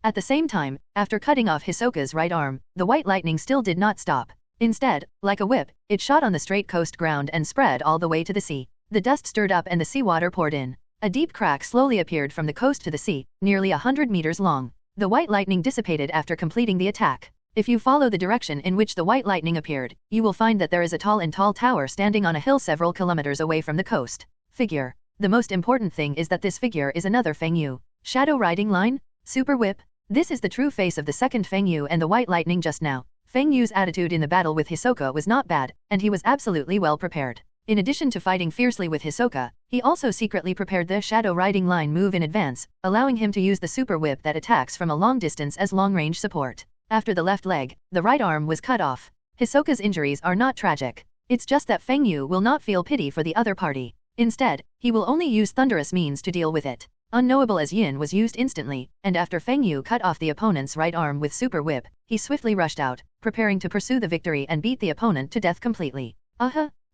At the same time, after cutting off Hisoka's right arm, the white lightning still did not stop. Instead, like a whip, it shot on the straight coast ground and spread all the way to the sea. The dust stirred up and the seawater poured in. A deep crack slowly appeared from the coast to the sea, nearly 100 meters long. The white lightning dissipated after completing the attack. If you follow the direction in which the white lightning appeared, you will find that there is a tall tower standing on a hill several kilometers away from the coast. Figure. The most important thing is that this figure is another Feng Yu. Shadow riding line? Super whip? This is the true face of the second Feng Yu and the white lightning just now. Feng Yu's attitude in the battle with Hisoka was not bad, and he was absolutely well prepared. In addition to fighting fiercely with Hisoka, he also secretly prepared the shadow riding line move in advance, allowing him to use the super whip that attacks from a long distance as long-range support. After the left leg, the right arm was cut off. Hisoka's injuries are not tragic. It's just that Feng Yu will not feel pity for the other party. Instead, he will only use thunderous means to deal with it. Unknowable as yin was used instantly, and after Feng Yu cut off the opponent's right arm with super whip, he swiftly rushed out, preparing to pursue the victory and beat the opponent to death completely.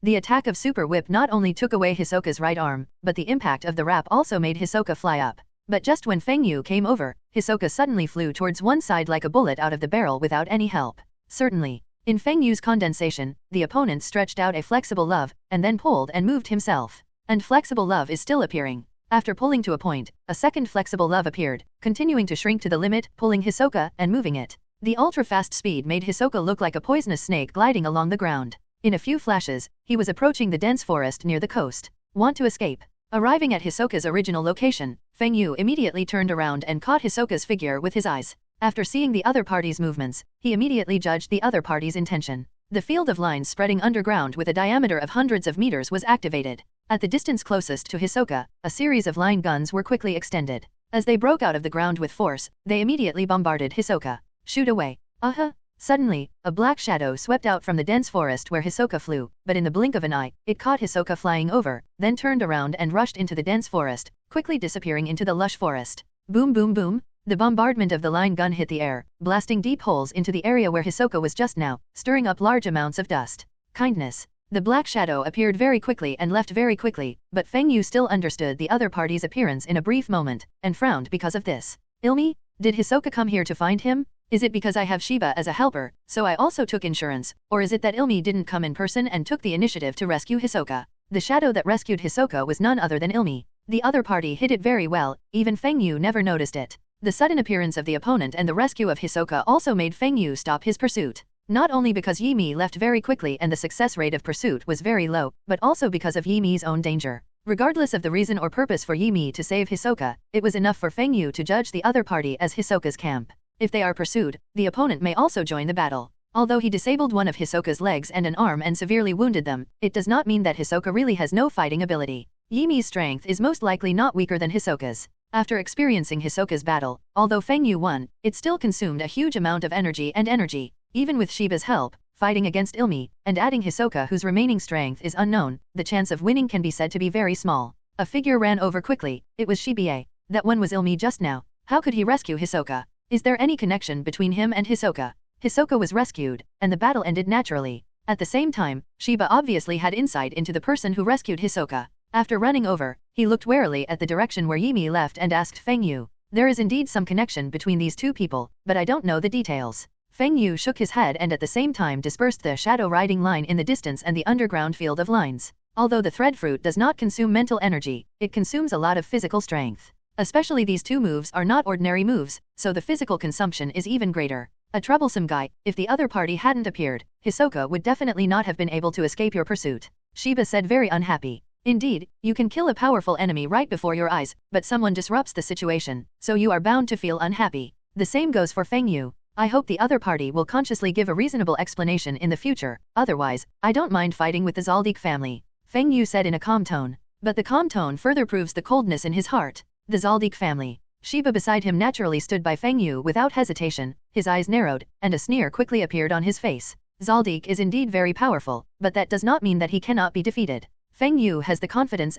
The attack of super whip not only took away Hisoka's right arm, but the impact of the wrap also made Hisoka fly up. But just when Feng Yu came over, Hisoka suddenly flew towards one side like a bullet out of the barrel without any help. Certainly. In Feng Yu's condensation, the opponent stretched out a flexible love, and then pulled and moved himself. And flexible love is still appearing. After pulling to a point, a second flexible love appeared, continuing to shrink to the limit, pulling Hisoka and moving it. The ultra-fast speed made Hisoka look like a poisonous snake gliding along the ground. In a few flashes, he was approaching the dense forest near the coast. Want to escape? Arriving at Hisoka's original location, Feng Yu immediately turned around and caught Hisoka's figure with his eyes. After seeing the other party's movements, he immediately judged the other party's intention. The field of lines spreading underground with a diameter of hundreds of meters was activated. At the distance closest to Hisoka, a series of line guns were quickly extended. As they broke out of the ground with force, they immediately bombarded Hisoka. Shoot away. Suddenly, a black shadow swept out from the dense forest where Hisoka flew, but in the blink of an eye, it caught Hisoka flying over, then turned around and rushed into the dense forest, quickly disappearing into the lush forest. Boom boom boom! The bombardment of the line gun hit the air, blasting deep holes into the area where Hisoka was just now, stirring up large amounts of dust. Kindness. The black shadow appeared very quickly and left very quickly, but Feng Yu still understood the other party's appearance in a brief moment, and frowned because of this. Illumi? Did Hisoka come here to find him? Is it because I have Shiba as a helper, so I also took insurance, or is it that Illumi didn't come in person and took the initiative to rescue Hisoka? The shadow that rescued Hisoka was none other than Illumi. The other party hid it very well, even Feng Yu never noticed it. The sudden appearance of the opponent and the rescue of Hisoka also made Feng Yu stop his pursuit. Not only because Yi left very quickly and the success rate of pursuit was very low, but also because of Yi own danger. Regardless of the reason or purpose for Yi to save Hisoka, it was enough for Feng Yu to judge the other party as Hisoka's camp. If they are pursued, the opponent may also join the battle. Although he disabled one of Hisoka's legs and an arm and severely wounded them, it does not mean that Hisoka really has no fighting ability. Yi strength is most likely not weaker than Hisoka's. After experiencing Hisoka's battle, although Feng Yu won, it still consumed a huge amount of energy. Even with Shiba's help, fighting against Illumi, and adding Hisoka whose remaining strength is unknown, the chance of winning can be said to be very small. A figure ran over quickly. It was Shiba. That one was Illumi just now. How could he rescue Hisoka? Is there any connection between him and Hisoka? Hisoka was rescued, and the battle ended naturally. At the same time, Shiba obviously had insight into the person who rescued Hisoka. After running over, he looked warily at the direction where Yi left and asked Feng Yu. There is indeed some connection between these two people, but I don't know the details. Feng Yu shook his head and at the same time dispersed the shadow riding line in the distance and the underground field of lines. Although the thread fruit does not consume mental energy, it consumes a lot of physical strength. Especially these two moves are not ordinary moves, so the physical consumption is even greater. A troublesome guy. If the other party hadn't appeared, Hisoka would definitely not have been able to escape your pursuit. Shiba said, very unhappy. Indeed, you can kill a powerful enemy right before your eyes, but someone disrupts the situation, so you are bound to feel unhappy. The same goes for Feng Yu. I hope the other party will consciously give a reasonable explanation in the future, otherwise, I don't mind fighting with the Zaldik family. Feng Yu said in a calm tone. But the calm tone further proves the coldness in his heart. The Zaldik family. Shiba beside him naturally stood by Feng Yu without hesitation, his eyes narrowed, and a sneer quickly appeared on his face. Zaldik is indeed very powerful, but that does not mean that he cannot be defeated. Feng Yu has the confidence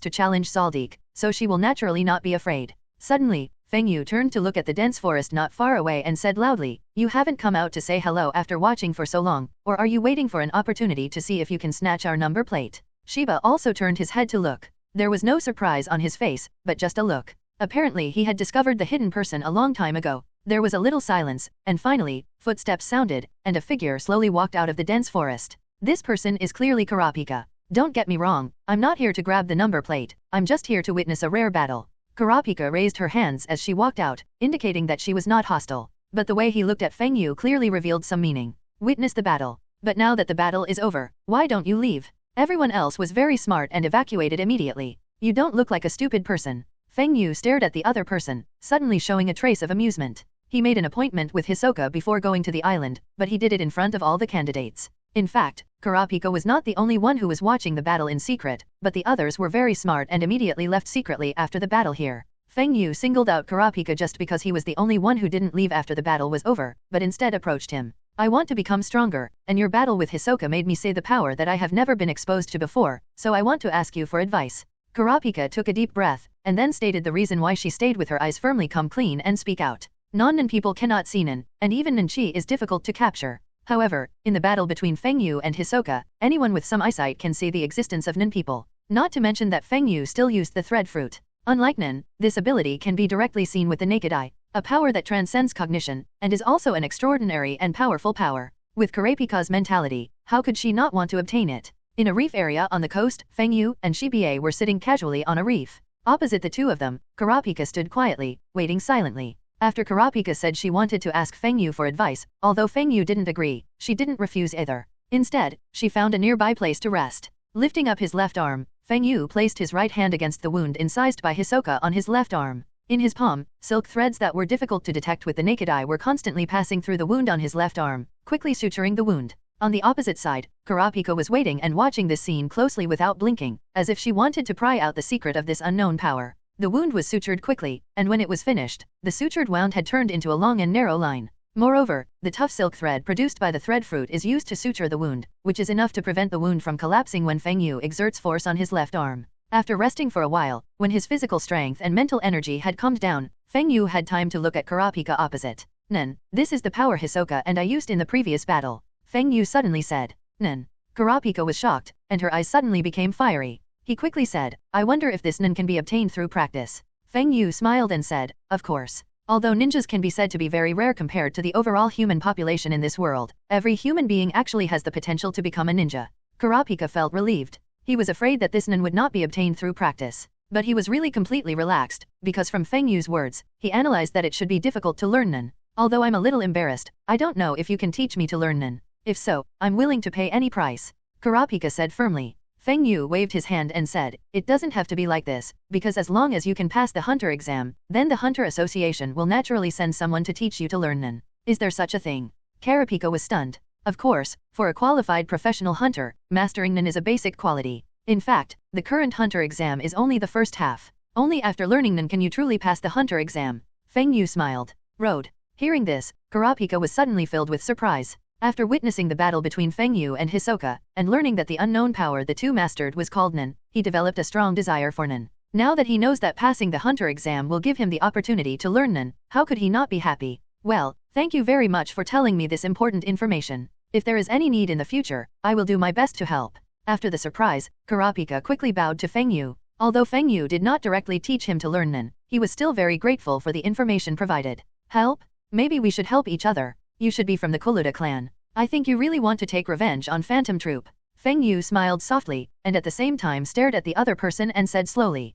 to challenge Zaldik, so she will naturally not be afraid. Suddenly, Feng Yu turned to look at the dense forest not far away and said loudly, "You haven't come out to say hello after watching for so long, or are you waiting for an opportunity to see if you can snatch our number plate?" Shiba also turned his head to look. There was no surprise on his face, but just a look. Apparently he had discovered the hidden person a long time ago. There was a little silence, and finally, footsteps sounded, and a figure slowly walked out of the dense forest. This person is clearly Kurapika. Don't get me wrong, I'm not here to grab the number plate, I'm just here to witness a rare battle. Kurapika raised her hands as she walked out, indicating that she was not hostile. But the way he looked at Feng Yu clearly revealed some meaning. Witness the battle. But now that the battle is over, why don't you leave? Everyone else was very smart and evacuated immediately. You don't look like a stupid person. Feng Yu stared at the other person, suddenly showing a trace of amusement. He made an appointment with Hsoka before going to the island, but he did it in front of all the candidates. In fact, Kurapika was not the only one who was watching the battle in secret, but the others were very smart and immediately left secretly after the battle here. Feng Yu singled out Kurapika just because he was the only one who didn't leave after the battle was over, but instead approached him. I want to become stronger, and your battle with Hsoka made me see the power that I have never been exposed to before, so I want to ask you for advice. Kurapika took a deep breath, and then stated the reason why she stayed with her eyes firmly come clean and speak out. Non-Nen people cannot see Nen, and even Nen Chi is difficult to capture. However, in the battle between Feng Yu and Hisoka, anyone with some eyesight can see the existence of Nen people. Not to mention that Feng Yu still used the thread fruit. Unlike Nen, this ability can be directly seen with the naked eye, a power that transcends cognition, and is also an extraordinary and powerful power. With Kurapika's mentality, how could she not want to obtain it? In a reef area on the coast, Feng Yu and Shiba were sitting casually on a reef. Opposite the two of them, Kurapika stood quietly, waiting silently. After Kurapika said she wanted to ask Feng Yu for advice, although Feng Yu didn't agree, she didn't refuse either. Instead, she found a nearby place to rest. Lifting up his left arm, Feng Yu placed his right hand against the wound incised by Hisoka on his left arm. In his palm, silk threads that were difficult to detect with the naked eye were constantly passing through the wound on his left arm, quickly suturing the wound. On the opposite side, Kurapika was waiting and watching this scene closely without blinking, as if she wanted to pry out the secret of this unknown power. The wound was sutured quickly, and when it was finished, the sutured wound had turned into a long and narrow line. Moreover, the tough silk thread produced by the thread fruit is used to suture the wound, which is enough to prevent the wound from collapsing when Feng Yu exerts force on his left arm. After resting for a while, when his physical strength and mental energy had calmed down, Feng Yu had time to look at Kurapika opposite. Nen, this is the power Hisoka and I used in the previous battle. Feng Yu suddenly said. Nen. Kurapika was shocked, and her eyes suddenly became fiery. He quickly said, I wonder if this Nen can be obtained through practice. Feng Yu smiled and said, of course. Although ninjas can be said to be very rare compared to the overall human population in this world, every human being actually has the potential to become a ninja. Kurapika felt relieved. He was afraid that this Nen would not be obtained through practice. But he was really completely relaxed, because from Feng Yu's words, he analyzed that it should be difficult to learn Nen. Although I'm a little embarrassed, I don't know if you can teach me to learn Nen. If so, I'm willing to pay any price. Kurapika said firmly. Feng Yu waved his hand and said, it doesn't have to be like this, because as long as you can pass the Hunter exam, then the Hunter Association will naturally send someone to teach you to learn Nen. Is there such a thing? Kurapika was stunned. Of course, for a qualified professional hunter, mastering Nen is a basic quality. In fact, the current Hunter exam is only the first half. Only after learning Nen can you truly pass the Hunter exam. Feng Yu smiled. Road. Hearing this, Kurapika was suddenly filled with surprise. After witnessing the battle between Feng Yu and Hisoka, and learning that the unknown power the two mastered was called Nen, he developed a strong desire for Nen. Now that he knows that passing the Hunter exam will give him the opportunity to learn Nen, how could he not be happy? Well, thank you very much for telling me this important information. If there is any need in the future, I will do my best to help. After the surprise, Kurapika quickly bowed to Feng Yu. Although Feng Yu did not directly teach him to learn Nen, he was still very grateful for the information provided. Help? Maybe we should help each other. You should be from the Killua clan. I think you really want to take revenge on Phantom Troop. Feng Yu smiled softly, and at the same time stared at the other person and said slowly.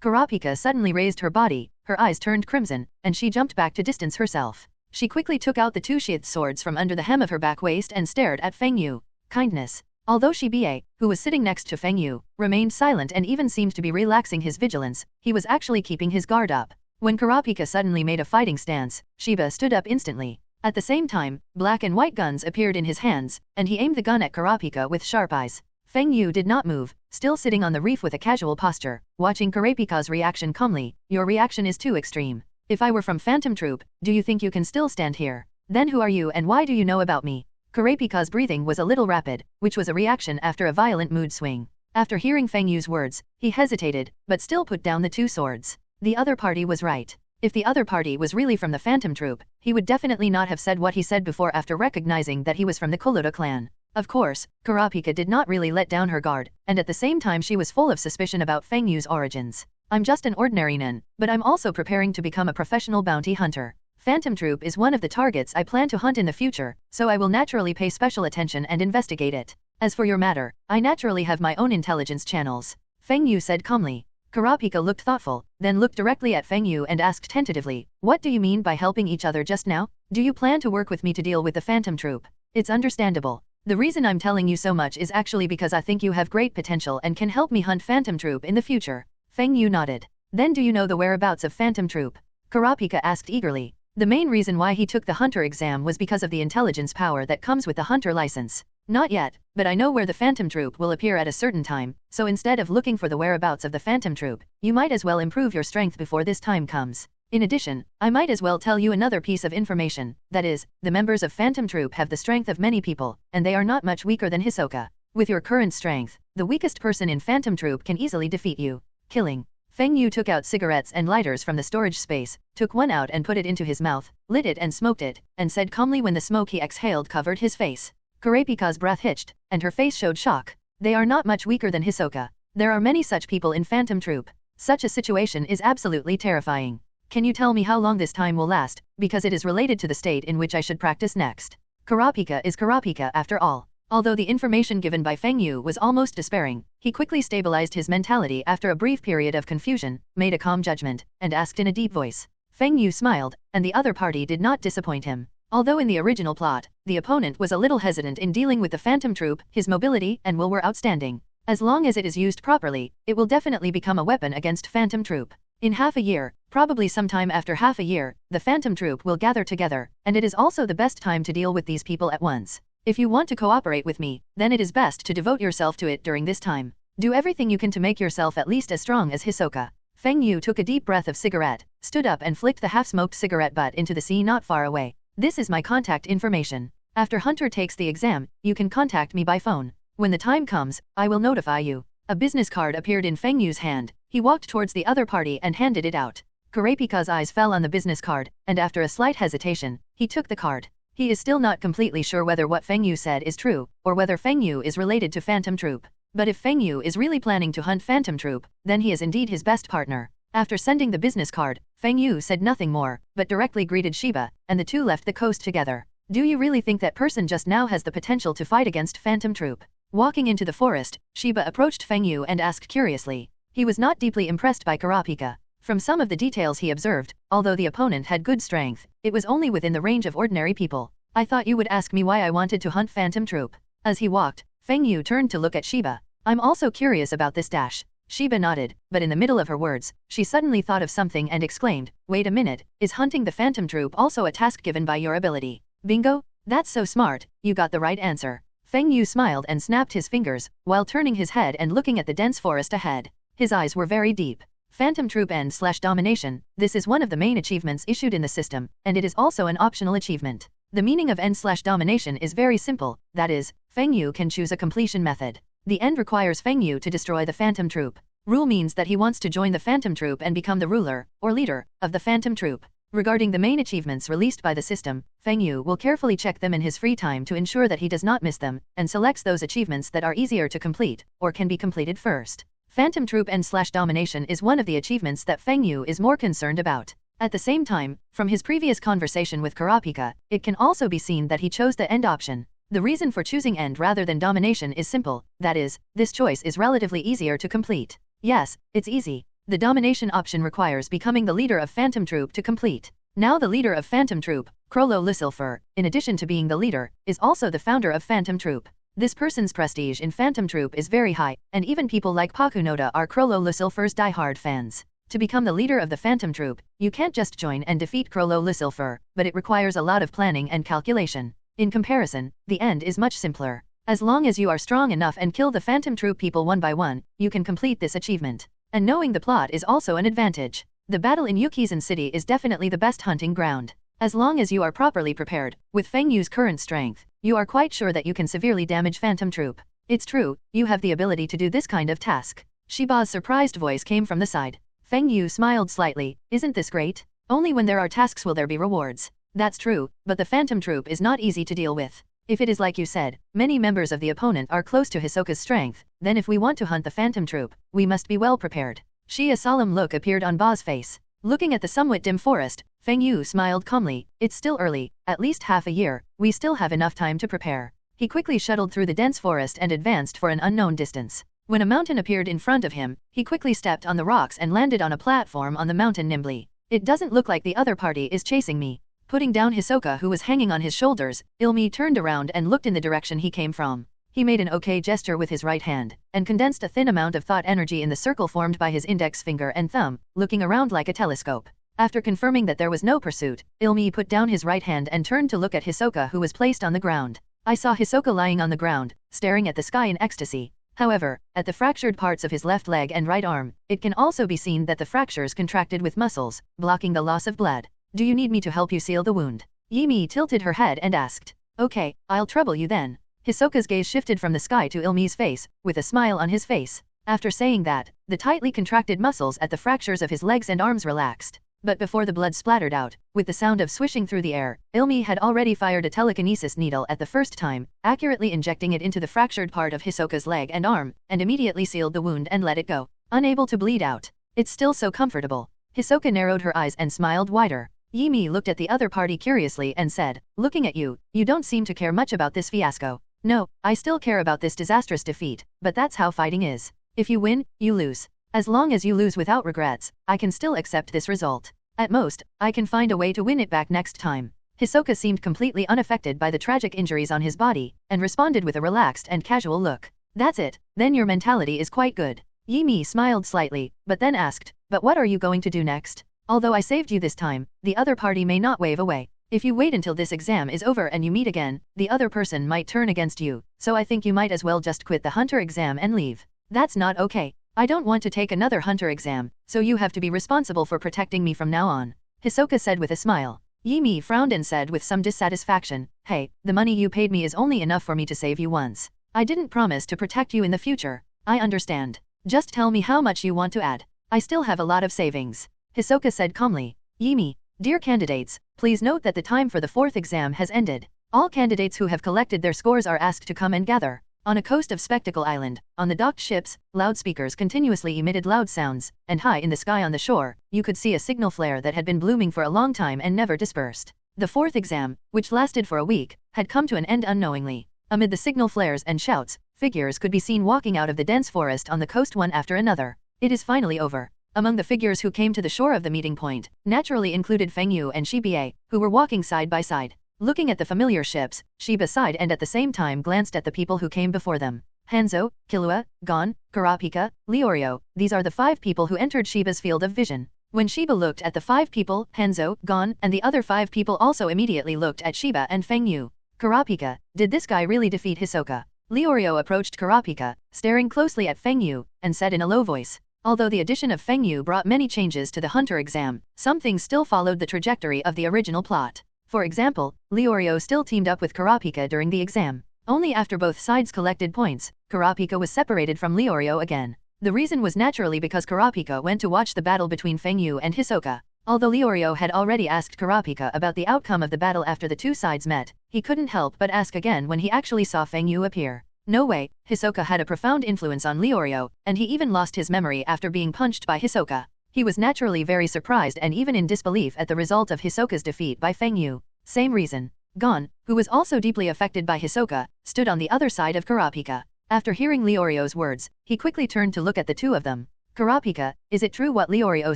Kurapika suddenly raised her body, her eyes turned crimson, and she jumped back to distance herself. She quickly took out the two sheathed swords from under the hem of her back waist and stared at Feng Yu. Kindness. Although Shiba, who was sitting next to Feng Yu, remained silent and even seemed to be relaxing his vigilance, he was actually keeping his guard up. When Kurapika suddenly made a fighting stance, Shiba stood up instantly. At the same time, black and white guns appeared in his hands, and he aimed the gun at Kurapika with sharp eyes. Feng Yu did not move, still sitting on the reef with a casual posture, watching Kurapika's reaction calmly. Your reaction is too extreme. If I were from Phantom Troop, do you think you can still stand here? Then who are you and why do you know about me? Kurapika's breathing was a little rapid, which was a reaction after a violent mood swing. After hearing Feng Yu's words, he hesitated, but still put down the two swords. The other party was right. If the other party was really from the Phantom Troop, he would definitely not have said what he said before after recognizing that he was from the Killua clan. Of course, Kurapika did not really let down her guard, and at the same time she was full of suspicion about Feng Yu's origins. I'm just an ordinary Nen, but I'm also preparing to become a professional bounty hunter. Phantom Troop is one of the targets I plan to hunt in the future, so I will naturally pay special attention and investigate it. As for your matter, I naturally have my own intelligence channels. Feng Yu said calmly. Kurapika looked thoughtful, then looked directly at Feng Yu and asked tentatively, what do you mean by helping each other just now? Do you plan to work with me to deal with the Phantom Troop? It's understandable. The reason I'm telling you so much is actually because I think you have great potential and can help me hunt Phantom Troop in the future. Feng Yu nodded. Then do you know the whereabouts of Phantom Troop? Kurapika asked eagerly. The main reason why he took the Hunter exam was because of the intelligence power that comes with the Hunter license. Not yet, but I know where the Phantom Troop will appear at a certain time, so instead of looking for the whereabouts of the Phantom Troop, you might as well improve your strength before this time comes. In addition, I might as well tell you another piece of information, that is, the members of Phantom Troop have the strength of many people, and they are not much weaker than Hsoka. With your current strength, the weakest person in Phantom Troop can easily defeat you. Killing. Feng Yu took out cigarettes and lighters from the storage space, took one out and put it into his mouth, lit it and smoked it, and said calmly when the smoke he exhaled covered his face. Kurapika's breath hitched, and her face showed shock. They are not much weaker than Hisoka. There are many such people in Phantom Troop. Such a situation is absolutely terrifying. Can you tell me how long this time will last, because it is related to the state in which I should practice next. Kurapika is Kurapika after all. Although the information given by Feng Yu was almost despairing, he quickly stabilized his mentality after a brief period of confusion, made a calm judgment, and asked in a deep voice. Feng Yu smiled, and the other party did not disappoint him. Although in the original plot, the opponent was a little hesitant in dealing with the Phantom Troop, his mobility and will were outstanding. As long as it is used properly, it will definitely become a weapon against Phantom Troop. In half a year, probably sometime after half a year, the Phantom Troop will gather together, and it is also the best time to deal with these people at once. If you want to cooperate with me, then it is best to devote yourself to it during this time. Do everything you can to make yourself at least as strong as Hisoka. Feng Yu took a deep breath of cigarette, stood up and flicked the half-smoked cigarette butt into the sea not far away. This is my contact information. After Hunter takes the exam, you can contact me by phone. When the time comes, I will notify you. A business card appeared in Feng Yu's hand. He walked towards the other party and handed it out. Kurapika's eyes fell on the business card, and after a slight hesitation, he took the card. He is still not completely sure whether what Feng Yu said is true, or whether Feng Yu is related to Phantom Troop. But if Feng Yu is really planning to hunt Phantom Troop, then he is indeed his best partner. After sending the business card, Feng Yu said nothing more, but directly greeted Shiba, and the two left the coast together. Do you really think that person just now has the potential to fight against Phantom Troop? Walking into the forest, Shiba approached Feng Yu and asked curiously. He was not deeply impressed by Kurapika. From some of the details he observed, although the opponent had good strength, it was only within the range of ordinary people. I thought you would ask me why I wanted to hunt Phantom Troop. As he walked, Feng Yu turned to look at Shiba. I'm also curious about this dash. Shiba nodded, but in the middle of her words, she suddenly thought of something and exclaimed, wait a minute, is hunting the Phantom Troop also a task given by your ability? Bingo? That's so smart, you got the right answer. Feng Yu smiled and snapped his fingers, while turning his head and looking at the dense forest ahead. His eyes were very deep. Phantom Troop N/Domination, this is one of the main achievements issued in the system, and it is also an optional achievement. The meaning of N/Domination is very simple, that is, Feng Yu can choose a completion method. The end requires Feng Yu to destroy the Phantom Troop. Rule means that he wants to join the Phantom Troop and become the ruler, or leader, of the Phantom Troop. Regarding the main achievements released by the system, Feng Yu will carefully check them in his free time to ensure that he does not miss them, and selects those achievements that are easier to complete, or can be completed first. Phantom Troop N/Domination is one of the achievements that Feng Yu is more concerned about. At the same time, from his previous conversation with Kurapika, it can also be seen that he chose the end option. The reason for choosing end rather than domination is simple, that is, this choice is relatively easier to complete. Yes, it's easy. The domination option requires becoming the leader of Phantom Troop to complete. Now the leader of Phantom Troop, Crollo Lysilfer, in addition to being the leader, is also the founder of Phantom Troop. This person's prestige in Phantom Troop is very high, and even people like Pakunoda are Crollo Lysilfer's die-hard fans. To become the leader of the Phantom Troop, you can't just join and defeat Crollo Lysilfer, but it requires a lot of planning and calculation. In comparison, the end is much simpler. As long as you are strong enough and kill the Phantom Troop people one by one, you can complete this achievement. And knowing the plot is also an advantage. The battle in Yukizen City is definitely the best hunting ground. As long as you are properly prepared, with Feng Yu's current strength, you are quite sure that you can severely damage Phantom Troop. It's true, you have the ability to do this kind of task. Shiba's surprised voice came from the side. Feng Yu smiled slightly, isn't this great? Only when there are tasks will there be rewards. That's true, but the Phantom Troop is not easy to deal with. If it is like you said, many members of the opponent are close to Hisoka's strength, then if we want to hunt the Phantom Troop, we must be well prepared. A solemn look appeared on Ba's face. Looking at the somewhat dim forest, Feng Yu smiled calmly, it's still early, at least half a year, we still have enough time to prepare. He quickly shuttled through the dense forest and advanced for an unknown distance. When a mountain appeared in front of him, he quickly stepped on the rocks and landed on a platform on the mountain nimbly. It doesn't look like the other party is chasing me. Putting down Hsoka who was hanging on his shoulders, Illumi turned around and looked in the direction he came from. He made an okay gesture with his right hand, and condensed a thin amount of thought energy in the circle formed by his index finger and thumb, looking around like a telescope. After confirming that there was no pursuit, Illumi put down his right hand and turned to look at Hsoka who was placed on the ground. I saw Hsoka lying on the ground, staring at the sky in ecstasy. However, at the fractured parts of his left leg and right arm, it can also be seen that the fractures contracted with muscles, blocking the loss of blood. Do you need me to help you seal the wound? Yimi tilted her head and asked. Okay, I'll trouble you then. Hisoka's gaze shifted from the sky to Illumi's face, with a smile on his face. After saying that, the tightly contracted muscles at the fractures of his legs and arms relaxed. But before the blood splattered out, with the sound of swishing through the air, Illumi had already fired a telekinesis needle at the first time, accurately injecting it into the fractured part of Hisoka's leg and arm, and immediately sealed the wound and let it go, unable to bleed out. It's still so comfortable. Hsoka narrowed her eyes and smiled wider. Yimi looked at the other party curiously and said, looking at you, you don't seem to care much about this fiasco. No, I still care about this disastrous defeat, but that's how fighting is. If you win, you lose. As long as you lose without regrets, I can still accept this result. At most, I can find a way to win it back next time. Hisoka seemed completely unaffected by the tragic injuries on his body, and responded with a relaxed and casual look. That's it, then your mentality is quite good. Yimi smiled slightly, but then asked, but what are you going to do next? Although I saved you this time, the other party may not wave away. If you wait until this exam is over and you meet again, the other person might turn against you, so I think you might as well just quit the hunter exam and leave. That's not okay. I don't want to take another hunter exam, so you have to be responsible for protecting me from now on. Hisoka said with a smile. Yimi frowned and said with some dissatisfaction, hey, the money you paid me is only enough for me to save you once. I didn't promise to protect you in the future. I understand. Just tell me how much you want to add. I still have a lot of savings. Hisoka said calmly. Yimi, dear candidates, please note that the time for the fourth exam has ended. All candidates who have collected their scores are asked to come and gather. On a coast of Spectacle Island, on the docked ships, loudspeakers continuously emitted loud sounds, and high in the sky on the shore, you could see a signal flare that had been blooming for a long time and never dispersed. The fourth exam, which lasted for a week, had come to an end unknowingly. Amid the signal flares and shouts, figures could be seen walking out of the dense forest on the coast one after another. It is finally over. Among the figures who came to the shore of the meeting point, naturally included Feng Yu and Shiba, who were walking side by side. Looking at the familiar ships, Shiba sighed and at the same time glanced at the people who came before them. Hanzo, Killua, Gon, Kurapika, Leorio, these are the 5 people who entered Shiba's field of vision. When Shiba looked at the 5 people, Hanzo, Gon, and the other 5 people also immediately looked at Shiba and Feng Yu. Kurapika, did this guy really defeat Hisoka? Leorio approached Kurapika, staring closely at Feng Yu, and said in a low voice. Although the addition of Feng Yu brought many changes to the hunter exam, some things still followed the trajectory of the original plot. For example, Leorio still teamed up with Kurapika during the exam. Only after both sides collected points, Kurapika was separated from Leorio again. The reason was naturally because Kurapika went to watch the battle between Feng Yu and Hisoka. Although Leorio had already asked Kurapika about the outcome of the battle after the two sides met, he couldn't help but ask again when he actually saw Feng Yu appear. No way, Hisoka had a profound influence on Leorio, and he even lost his memory after being punched by Hisoka. He was naturally very surprised and even in disbelief at the result of Hisoka's defeat by Feng Yu. Same reason. Gon, who was also deeply affected by Hisoka, stood on the other side of Kurapika. After hearing Leorio's words, he quickly turned to look at the two of them. Kurapika, is it true what Leorio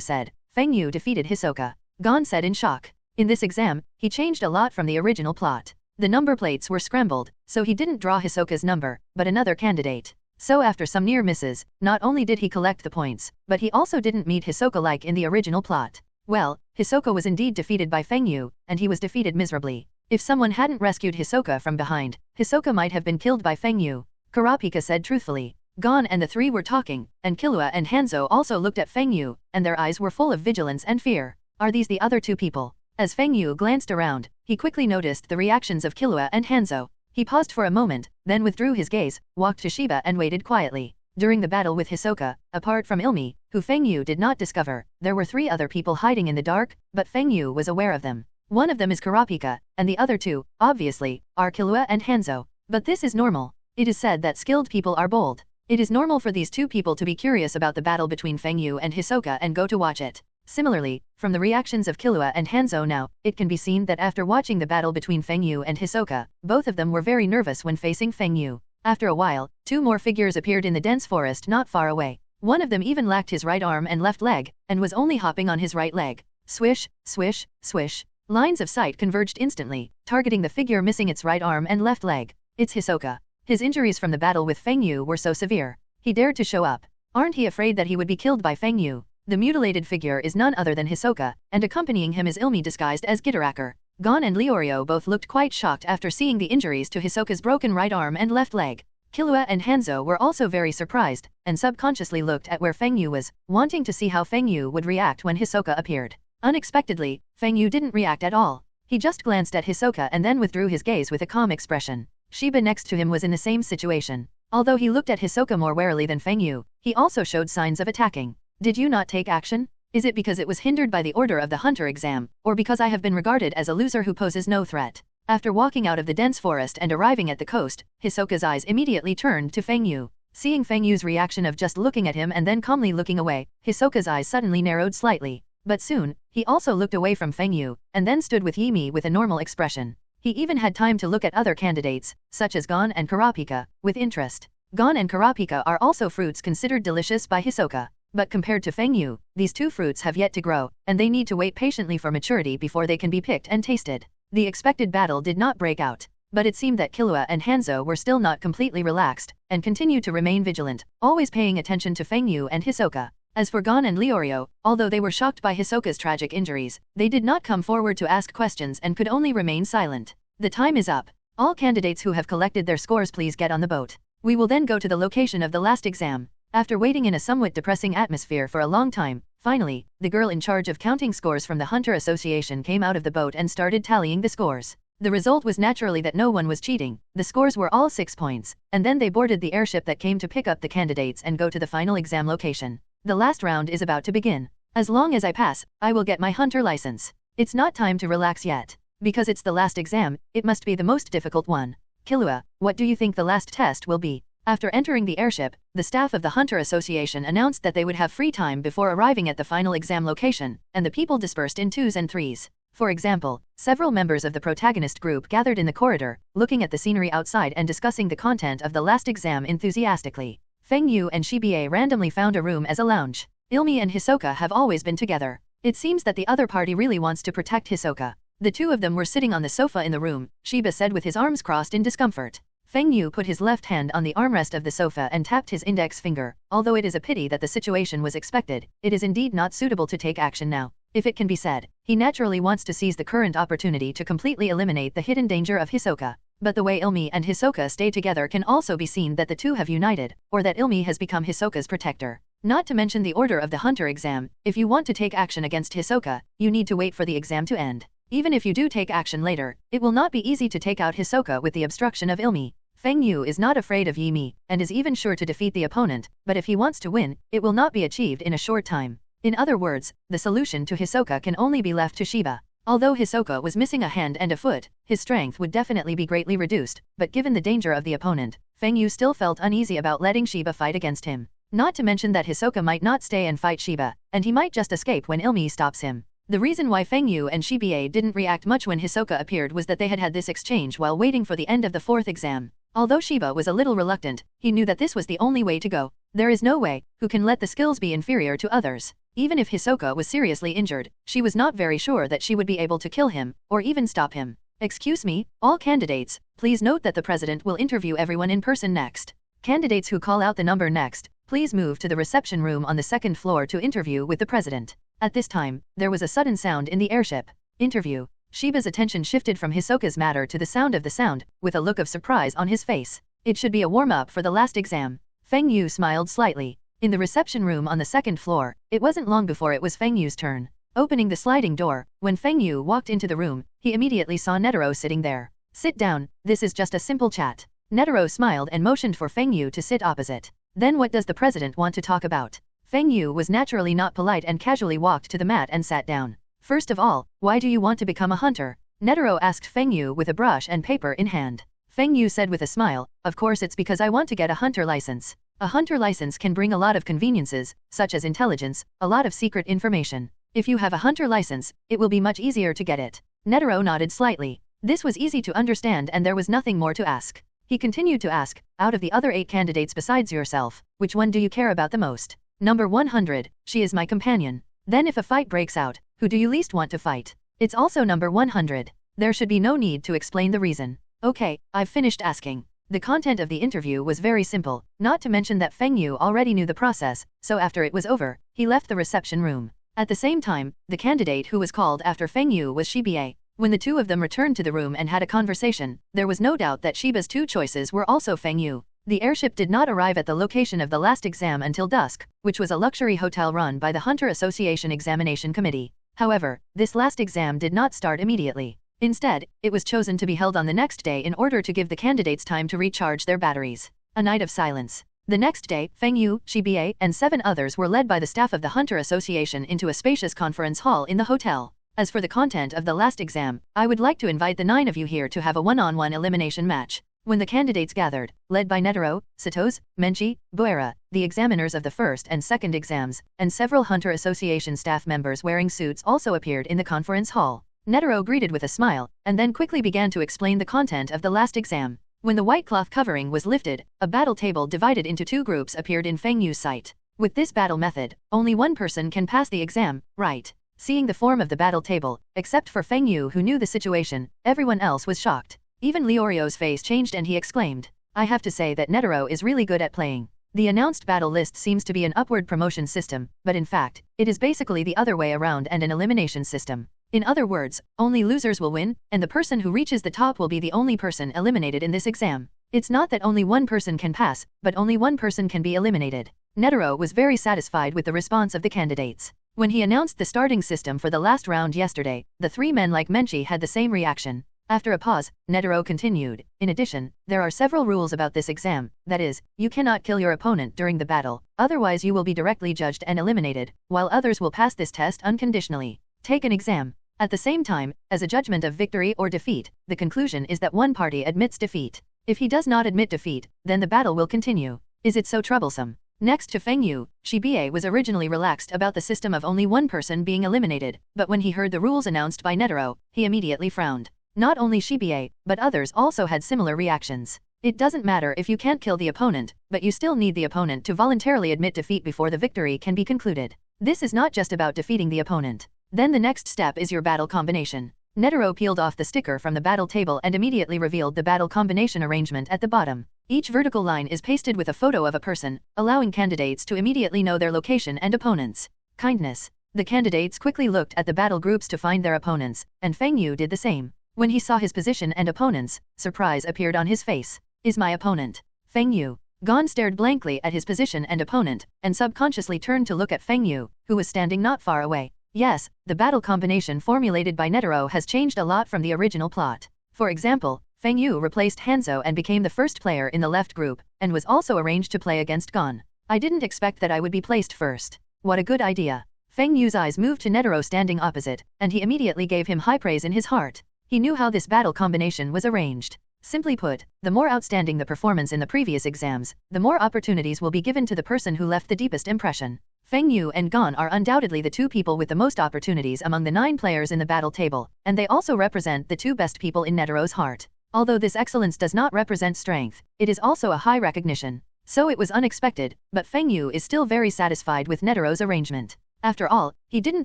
said? Feng Yu defeated Hisoka. Gon said in shock. In this exam, he changed a lot from the original plot. The number plates were scrambled, so he didn't draw Hisoka's number, but another candidate. So after some near misses, not only did he collect the points, but he also didn't meet Hisoka like in the original plot. Well, Hisoka was indeed defeated by Feng Yu, and he was defeated miserably. If someone hadn't rescued Hisoka from behind, Hisoka might have been killed by Feng Yu. Kurapika said truthfully. Gon and the 3 were talking, and Killua and Hanzo also looked at Feng Yu, and their eyes were full of vigilance and fear. Are these the other 2 people? As Feng Yu glanced around, he quickly noticed the reactions of Killua and Hanzo. He paused for a moment, then withdrew his gaze, walked to Shiba and waited quietly. During the battle with Hisoka, apart from Illumi, who Feng Yu did not discover, there were 3 other people hiding in the dark, but Feng Yu was aware of them. One of them is Kurapika, and the other 2, obviously, are Killua and Hanzo. But this is normal. It is said that skilled people are bold. It is normal for these 2 people to be curious about the battle between Feng Yu and Hisoka and go to watch it. Similarly, from the reactions of Killua and Hanzo now, it can be seen that after watching the battle between Feng Yu and Hisoka, both of them were very nervous when facing Feng Yu. After a while, 2 more figures appeared in the dense forest not far away. One of them even lacked his right arm and left leg, and was only hopping on his right leg. Swish, swish, swish. Lines of sight converged instantly, targeting the figure missing its right arm and left leg. It's Hisoka. His injuries from the battle with Feng Yu were so severe. He dared to show up. Aren't he afraid that he would be killed by Feng Yu? The mutilated figure is none other than Hisoka, and accompanying him is Illumi disguised as Gitaracker. Gon and Leorio both looked quite shocked after seeing the injuries to Hisoka's broken right arm and left leg. Killua and Hanzo were also very surprised, and subconsciously looked at where Feng Yu was, wanting to see how Feng Yu would react when Hisoka appeared. Unexpectedly, Feng Yu didn't react at all. He just glanced at Hisoka and then withdrew his gaze with a calm expression. Shiba next to him was in the same situation. Although he looked at Hsoka more warily than Feng Yu, he also showed signs of attacking. Did you not take action? Is it because it was hindered by the order of the hunter exam, or because I have been regarded as a loser who poses no threat? After walking out of the dense forest and arriving at the coast, Hisoka's eyes immediately turned to Feng Yu. Seeing Feng Yu's reaction of just looking at him and then calmly looking away, Hisoka's eyes suddenly narrowed slightly. But soon, he also looked away from Feng Yu, and then stood with Yimi with a normal expression. He even had time to look at other candidates, such as Gon and Kurapika, with interest. Gon and Kurapika are also fruits considered delicious by Hisoka. But compared to Feng Yu, these two fruits have yet to grow, and they need to wait patiently for maturity before they can be picked and tasted. The expected battle did not break out, but it seemed that Killua and Hanzo were still not completely relaxed, and continued to remain vigilant, always paying attention to Feng Yu and Hisoka. As for Gon and Leorio, although they were shocked by Hisoka's tragic injuries, they did not come forward to ask questions and could only remain silent. The time is up. All candidates who have collected their scores please get on the boat. We will then go to the location of the last exam. After waiting in a somewhat depressing atmosphere for a long time, finally, the girl in charge of counting scores from the Hunter Association came out of the boat and started tallying the scores. The result was naturally that no one was cheating. The scores were all 6 points, and then they boarded the airship that came to pick up the candidates and go to the final exam location. The last round is about to begin. As long as I pass, I will get my hunter license. It's not time to relax yet. Because it's the last exam, it must be the most difficult one. Killua, what do you think the last test will be? After entering the airship, the staff of the Hunter Association announced that they would have free time before arriving at the final exam location, and the people dispersed in 2s and 3s. For example, several members of the protagonist group gathered in the corridor, looking at the scenery outside and discussing the content of the last exam enthusiastically. Feng Yu and Shiba randomly found a room as a lounge. Illumi and Hisoka have always been together. It seems that the other party really wants to protect Hisoka. The two of them were sitting on the sofa in the room, Shiba said with his arms crossed in discomfort. Feng Yu put his left hand on the armrest of the sofa and tapped his index finger. Although it is a pity that the situation was expected, it is indeed not suitable to take action now. If it can be said, he naturally wants to seize the current opportunity to completely eliminate the hidden danger of Hisoka. But the way Illumi and Hisoka stay together can also be seen that the two have united, or that Illumi has become Hisoka's protector. Not to mention the order of the Hunter exam, if you want to take action against Hisoka, you need to wait for the exam to end. Even if you do take action later, it will not be easy to take out Hisoka with the obstruction of Illumi. Feng Yu is not afraid of Yimi, and is even sure to defeat the opponent, but if he wants to win, it will not be achieved in a short time. In other words, the solution to Hisoka can only be left to Shiba. Although Hisoka was missing a hand and a foot, his strength would definitely be greatly reduced, but given the danger of the opponent, Feng Yu still felt uneasy about letting Shiba fight against him. Not to mention that Hisoka might not stay and fight Shiba, and he might just escape when Illumi stops him. The reason why Feng Yu and Shiba didn't react much when Hisoka appeared was that they had this exchange while waiting for the end of the 4th exam. Although Shiba was a little reluctant, he knew that this was the only way to go. There is no way who can let the skills be inferior to others. Even if Hisoka was seriously injured, she was not very sure that she would be able to kill him, or even stop him. Excuse me, all candidates, please note that the president will interview everyone in person next. Candidates who call out the number next, please move to the reception room on the 2nd floor to interview with the president. At this time, there was a sudden sound in the airship. Interview. Shiba's attention shifted from Hisoka's matter to the sound of the sound, with a look of surprise on his face. It should be a warm-up for the last exam. Feng Yu smiled slightly. In the reception room on the 2nd floor, it wasn't long before it was Feng Yu's turn. Opening the sliding door, when Feng Yu walked into the room, he immediately saw Netero sitting there. Sit down, this is just a simple chat. Netero smiled and motioned for Feng Yu to sit opposite. Then what does the president want to talk about? Feng Yu was naturally not polite and casually walked to the mat and sat down. First of all, why do you want to become a hunter? Netero asked Feng Yu with a brush and paper in hand. Feng Yu said with a smile, of course it's because I want to get a hunter license. A hunter license can bring a lot of conveniences, such as intelligence, a lot of secret information. If you have a hunter license, it will be much easier to get it. Netero nodded slightly. This was easy to understand and there was nothing more to ask. He continued to ask, out of the other 8 candidates besides yourself, which one do you care about the most? Number 100, she is my companion. Then if a fight breaks out, who do you least want to fight? It's also number 100. There should be no need to explain the reason. Okay, I've finished asking. The content of the interview was very simple, not to mention that Feng Yu already knew the process, so after it was over, he left the reception room. At the same time, the candidate who was called after Feng Yu was Shiba. When the two of them returned to the room and had a conversation, there was no doubt that Shiba's 2 choices were also Feng Yu. The airship did not arrive at the location of the last exam until dusk, which was a luxury hotel run by the Hunter Association Examination Committee. However, this last exam did not start immediately. Instead, it was chosen to be held on the next day in order to give the candidates time to recharge their batteries. A night of silence. The next day, Feng Yu, Shiba, and 7 others were led by the staff of the Hunter Association into a spacious conference hall in the hotel. As for the content of the last exam, I would like to invite the 9 of you here to have a one-on-one elimination match. When the candidates gathered, led by Netero, Satos, Menchi, Boera, the examiners of the first and second exams, and several Hunter Association staff members wearing suits also appeared in the conference hall. Netero greeted with a smile, and then quickly began to explain the content of the last exam. When the white cloth covering was lifted, a battle table divided into 2 groups appeared in Feng Yu's sight. With this battle method, only one person can pass the exam, right? Seeing the form of the battle table, except for Feng Yu who knew the situation, everyone else was shocked. Even Liorio's face changed and he exclaimed, I have to say that Netero is really good at playing. The announced battle list seems to be an upward promotion system, but in fact, it is basically the other way around and an elimination system. In other words, only losers will win, and the person who reaches the top will be the only person eliminated in this exam. It's not that only one person can pass, but only one person can be eliminated. Netero was very satisfied with the response of the candidates. When he announced the starting system for the last round yesterday, the 3 men like Menchi had the same reaction. After a pause, Netero continued, in addition, there are several rules about this exam, that is, you cannot kill your opponent during the battle, otherwise you will be directly judged and eliminated, while others will pass this test unconditionally. Take an exam. At the same time, as a judgment of victory or defeat, the conclusion is that one party admits defeat. If he does not admit defeat, then the battle will continue. Is it so troublesome? Next to Feng Yu, Shiba was originally relaxed about the system of only one person being eliminated, but when he heard the rules announced by Netero, he immediately frowned. Not only Shiba, but others also had similar reactions. It doesn't matter if you can't kill the opponent, but you still need the opponent to voluntarily admit defeat before the victory can be concluded. This is not just about defeating the opponent. Then the next step is your battle combination. Netero peeled off the sticker from the battle table and immediately revealed the battle combination arrangement at the bottom. Each vertical line is pasted with a photo of a person, allowing candidates to immediately know their location and opponents. Kindness. The candidates quickly looked at the battle groups to find their opponents, and Feng Yu did the same. When he saw his position and opponents, surprise appeared on his face. Is my opponent? Feng Yu. Gon stared blankly at his position and opponent, and subconsciously turned to look at Feng Yu, who was standing not far away. Yes, the battle combination formulated by Netero has changed a lot from the original plot. For example, Feng Yu replaced Hanzo and became the first player in the left group, and was also arranged to play against Gon. I didn't expect that I would be placed first. What a good idea. Feng Yu's eyes moved to Netero standing opposite, and he immediately gave him high praise in his heart. He knew how this battle combination was arranged. Simply put, the more outstanding the performance in the previous exams, the more opportunities will be given to the person who left the deepest impression. Feng Yu and Gon are undoubtedly the 2 people with the most opportunities among the 9 players in the battle table, and they also represent the 2 best people in Netero's heart. Although this excellence does not represent strength, it is also a high recognition. So it was unexpected, but Feng Yu is still very satisfied with Netero's arrangement. After all, he didn't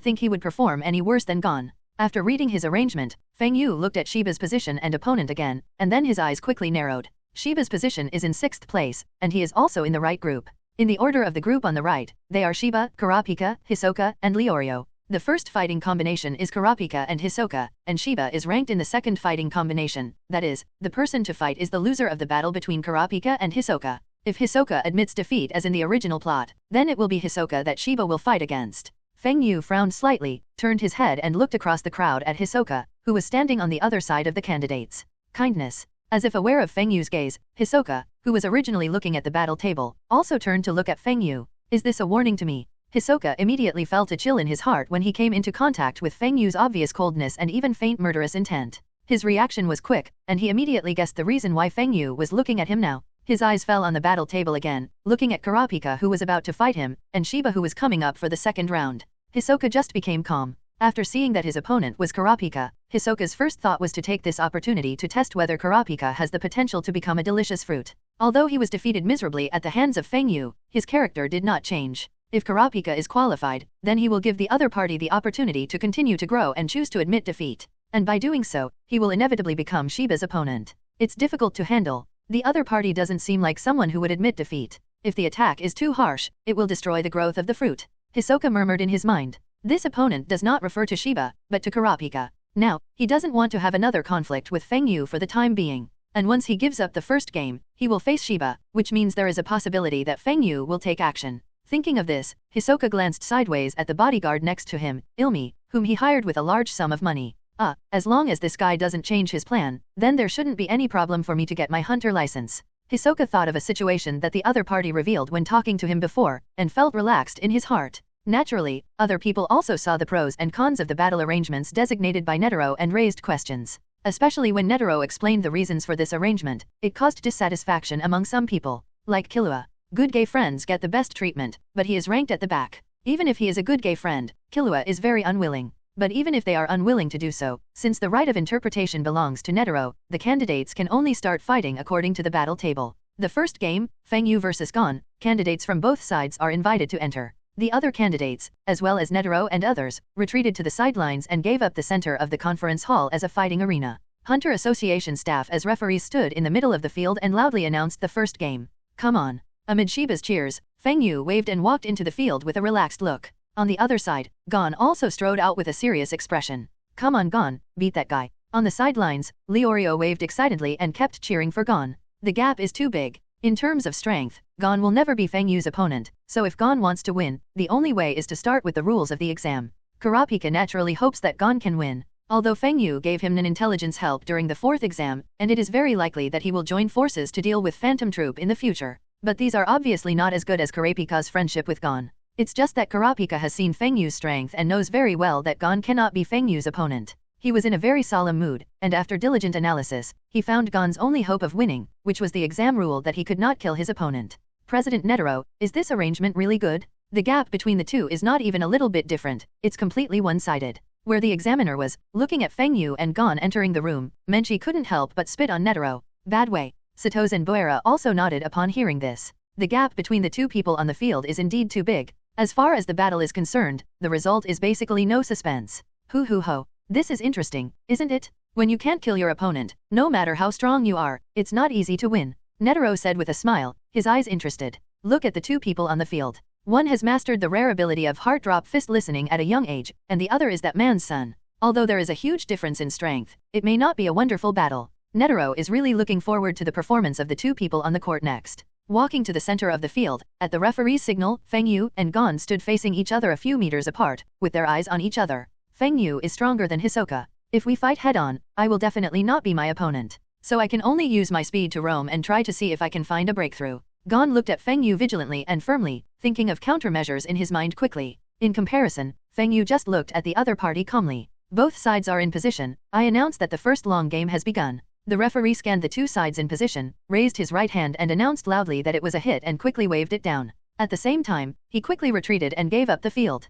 think he would perform any worse than Gon. After reading his arrangement, Feng Yu looked at Shiba's position and opponent again, and then his eyes quickly narrowed. Shiba's position is in 6th place, and he is also in the right group. In the order of the group on the right, they are Shiba, Kurapika, Hisoka, and Leorio. The first fighting combination is Kurapika and Hsoka, and Shiba is ranked in the second fighting combination, that is, the person to fight is the loser of the battle between Kurapika and Hsoka. If Hsoka admits defeat as in the original plot, then it will be Hsoka that Shiba will fight against. Feng Yu frowned slightly, turned his head and looked across the crowd at Hsoka, who was standing on the other side of the candidates. Kindness. As if aware of Feng Yu's gaze, Hsoka, who was originally looking at the battle table, also turned to look at Feng Yu. Is this a warning to me? Hisoka immediately felt a chill in his heart when he came into contact with Feng Yu's obvious coldness and even faint murderous intent. His reaction was quick, and he immediately guessed the reason why Feng Yu was looking at him now. His eyes fell on the battle table again, looking at Kurapika who was about to fight him, and Shiba who was coming up for the second round. Hisoka just became calm. After seeing that his opponent was Kurapika, Hisoka's first thought was to take this opportunity to test whether Kurapika has the potential to become a delicious fruit. Although he was defeated miserably at the hands of Feng Yu, his character did not change. If Kurapika is qualified, then he will give the other party the opportunity to continue to grow and choose to admit defeat. And by doing so, he will inevitably become Shiba's opponent. It's difficult to handle. The other party doesn't seem like someone who would admit defeat. If the attack is too harsh, it will destroy the growth of the fruit. Hisoka murmured in his mind. This opponent does not refer to Shiba, but to Kurapika. Now, he doesn't want to have another conflict with Feng Yu for the time being. And once he gives up the first game, he will face Shiba, which means there is a possibility that Feng Yu will take action. Thinking of this, Hisoka glanced sideways at the bodyguard next to him, Illumi, whom he hired with a large sum of money. As long as this guy doesn't change his plan, then there shouldn't be any problem for me to get my hunter license. Hisoka thought of a situation that the other party revealed when talking to him before, and felt relaxed in his heart. Naturally, other people also saw the pros and cons of the battle arrangements designated by Netero and raised questions. Especially when Netero explained the reasons for this arrangement, it caused dissatisfaction among some people. Like Killua. Good gay friends get the best treatment, but he is ranked at the back. Even if he is a good gay friend, Killua is very unwilling. But even if they are unwilling to do so, since the right of interpretation belongs to Netero, the candidates can only start fighting according to the battle table. The first game, Feng Yu vs Gon, candidates from both sides are invited to enter. The other candidates, as well as Netero and others, retreated to the sidelines and gave up the center of the conference hall as a fighting arena. Hunter Association staff as referees stood in the middle of the field and loudly announced the first game. Come on. Amid Shiba's cheers, Feng Yu waved and walked into the field with a relaxed look. On the other side, Gon also strode out with a serious expression. Come on Gon, beat that guy. On the sidelines, Leorio waved excitedly and kept cheering for Gon. The gap is too big. In terms of strength, Gon will never be Feng Yu's opponent, so if Gon wants to win, the only way is to start with the rules of the exam. Kurapika naturally hopes that Gon can win. Although Feng Yu gave him an intelligence help during the 4th exam, and it is very likely that he will join forces to deal with Phantom Troop in the future. But these are obviously not as good as Kurapika's friendship with Gon. It's just that Kurapika has seen Feng Yu's strength and knows very well that Gon cannot be Feng Yu's opponent. He was in a very solemn mood, and after diligent analysis, he found Gon's only hope of winning, which was the exam rule that he could not kill his opponent. President Netero, is this arrangement really good? The gap between the two is not even a little bit different, it's completely one-sided. Where the examiner was, looking at Feng Yu and Gon entering the room, Menchi couldn't help but spit on Netero. Bad way. Satos and Boera also nodded upon hearing this. The gap between the two people on the field is indeed too big. As far as the battle is concerned, the result is basically no suspense. Hoo hoo ho. This is interesting, isn't it? When you can't kill your opponent, no matter how strong you are, it's not easy to win. Netero said with a smile, his eyes interested. Look at the two people on the field. One has mastered the rare ability of heart drop fist listening at a young age, and the other is that man's son. Although there is a huge difference in strength, it may not be a wonderful battle. Netero is really looking forward to the performance of the two people on the court next. Walking to the center of the field, at the referee's signal, Feng Yu and Gon stood facing each other a few meters apart, with their eyes on each other. Feng Yu is stronger than Hisoka. If we fight head-on, I will definitely not be my opponent. So I can only use my speed to roam and try to see if I can find a breakthrough. Gon looked at Feng Yu vigilantly and firmly, thinking of countermeasures in his mind quickly. In comparison, Feng Yu just looked at the other party calmly. Both sides are in position. I announce that the first long game has begun. The referee scanned the two sides in position, raised his right hand and announced loudly that it was a hit and quickly waved it down. At the same time, he quickly retreated and gave up the field.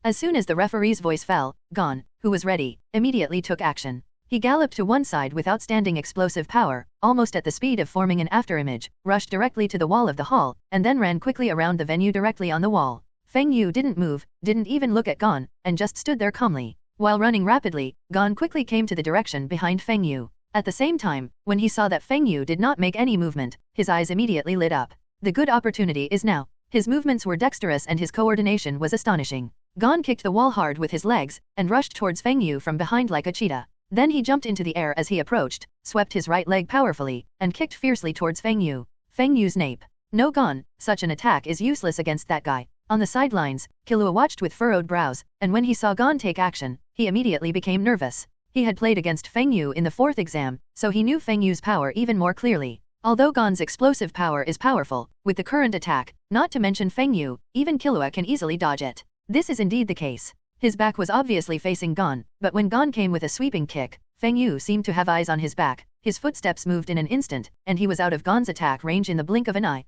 As soon as the referee's voice fell, Gon, who was ready, immediately took action. He galloped to one side with outstanding explosive power, almost at the speed of forming an afterimage, rushed directly to the wall of the hall, and then ran quickly around the venue directly on the wall. Feng Yu didn't move, didn't even look at Gon, and just stood there calmly. While running rapidly, Gon quickly came to the direction behind Feng Yu. At the same time, when he saw that Feng Yu did not make any movement, his eyes immediately lit up. The good opportunity is now. His movements were dexterous and his coordination was astonishing. Gon kicked the wall hard with his legs, and rushed towards Feng Yu from behind like a cheetah. Then he jumped into the air as he approached, swept his right leg powerfully, and kicked fiercely towards Feng Yu. Feng Yu's nape. No Gon, such an attack is useless against that guy. On the sidelines, Killua watched with furrowed brows, and when he saw Gon take action, he immediately became nervous. He had played against Feng Yu in the 4th exam, so he knew Feng Yu's power even more clearly. Although Gon's explosive power is powerful, with the current attack, not to mention Feng Yu, even Killua can easily dodge it. This is indeed the case. His back was obviously facing Gon, but when Gon came with a sweeping kick, Feng Yu seemed to have eyes on his back, his footsteps moved in an instant, and he was out of Gon's attack range in the blink of an eye.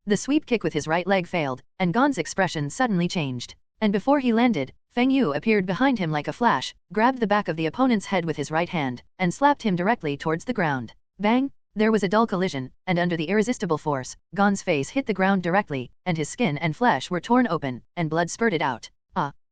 The sweep kick with his right leg failed, and Gon's expression suddenly changed. And before he landed, Feng Yu appeared behind him like a flash, grabbed the back of the opponent's head with his right hand, and slapped him directly towards the ground. Bang! There was a dull collision, and under the irresistible force, Gon's face hit the ground directly, and his skin and flesh were torn open, and blood spurted out.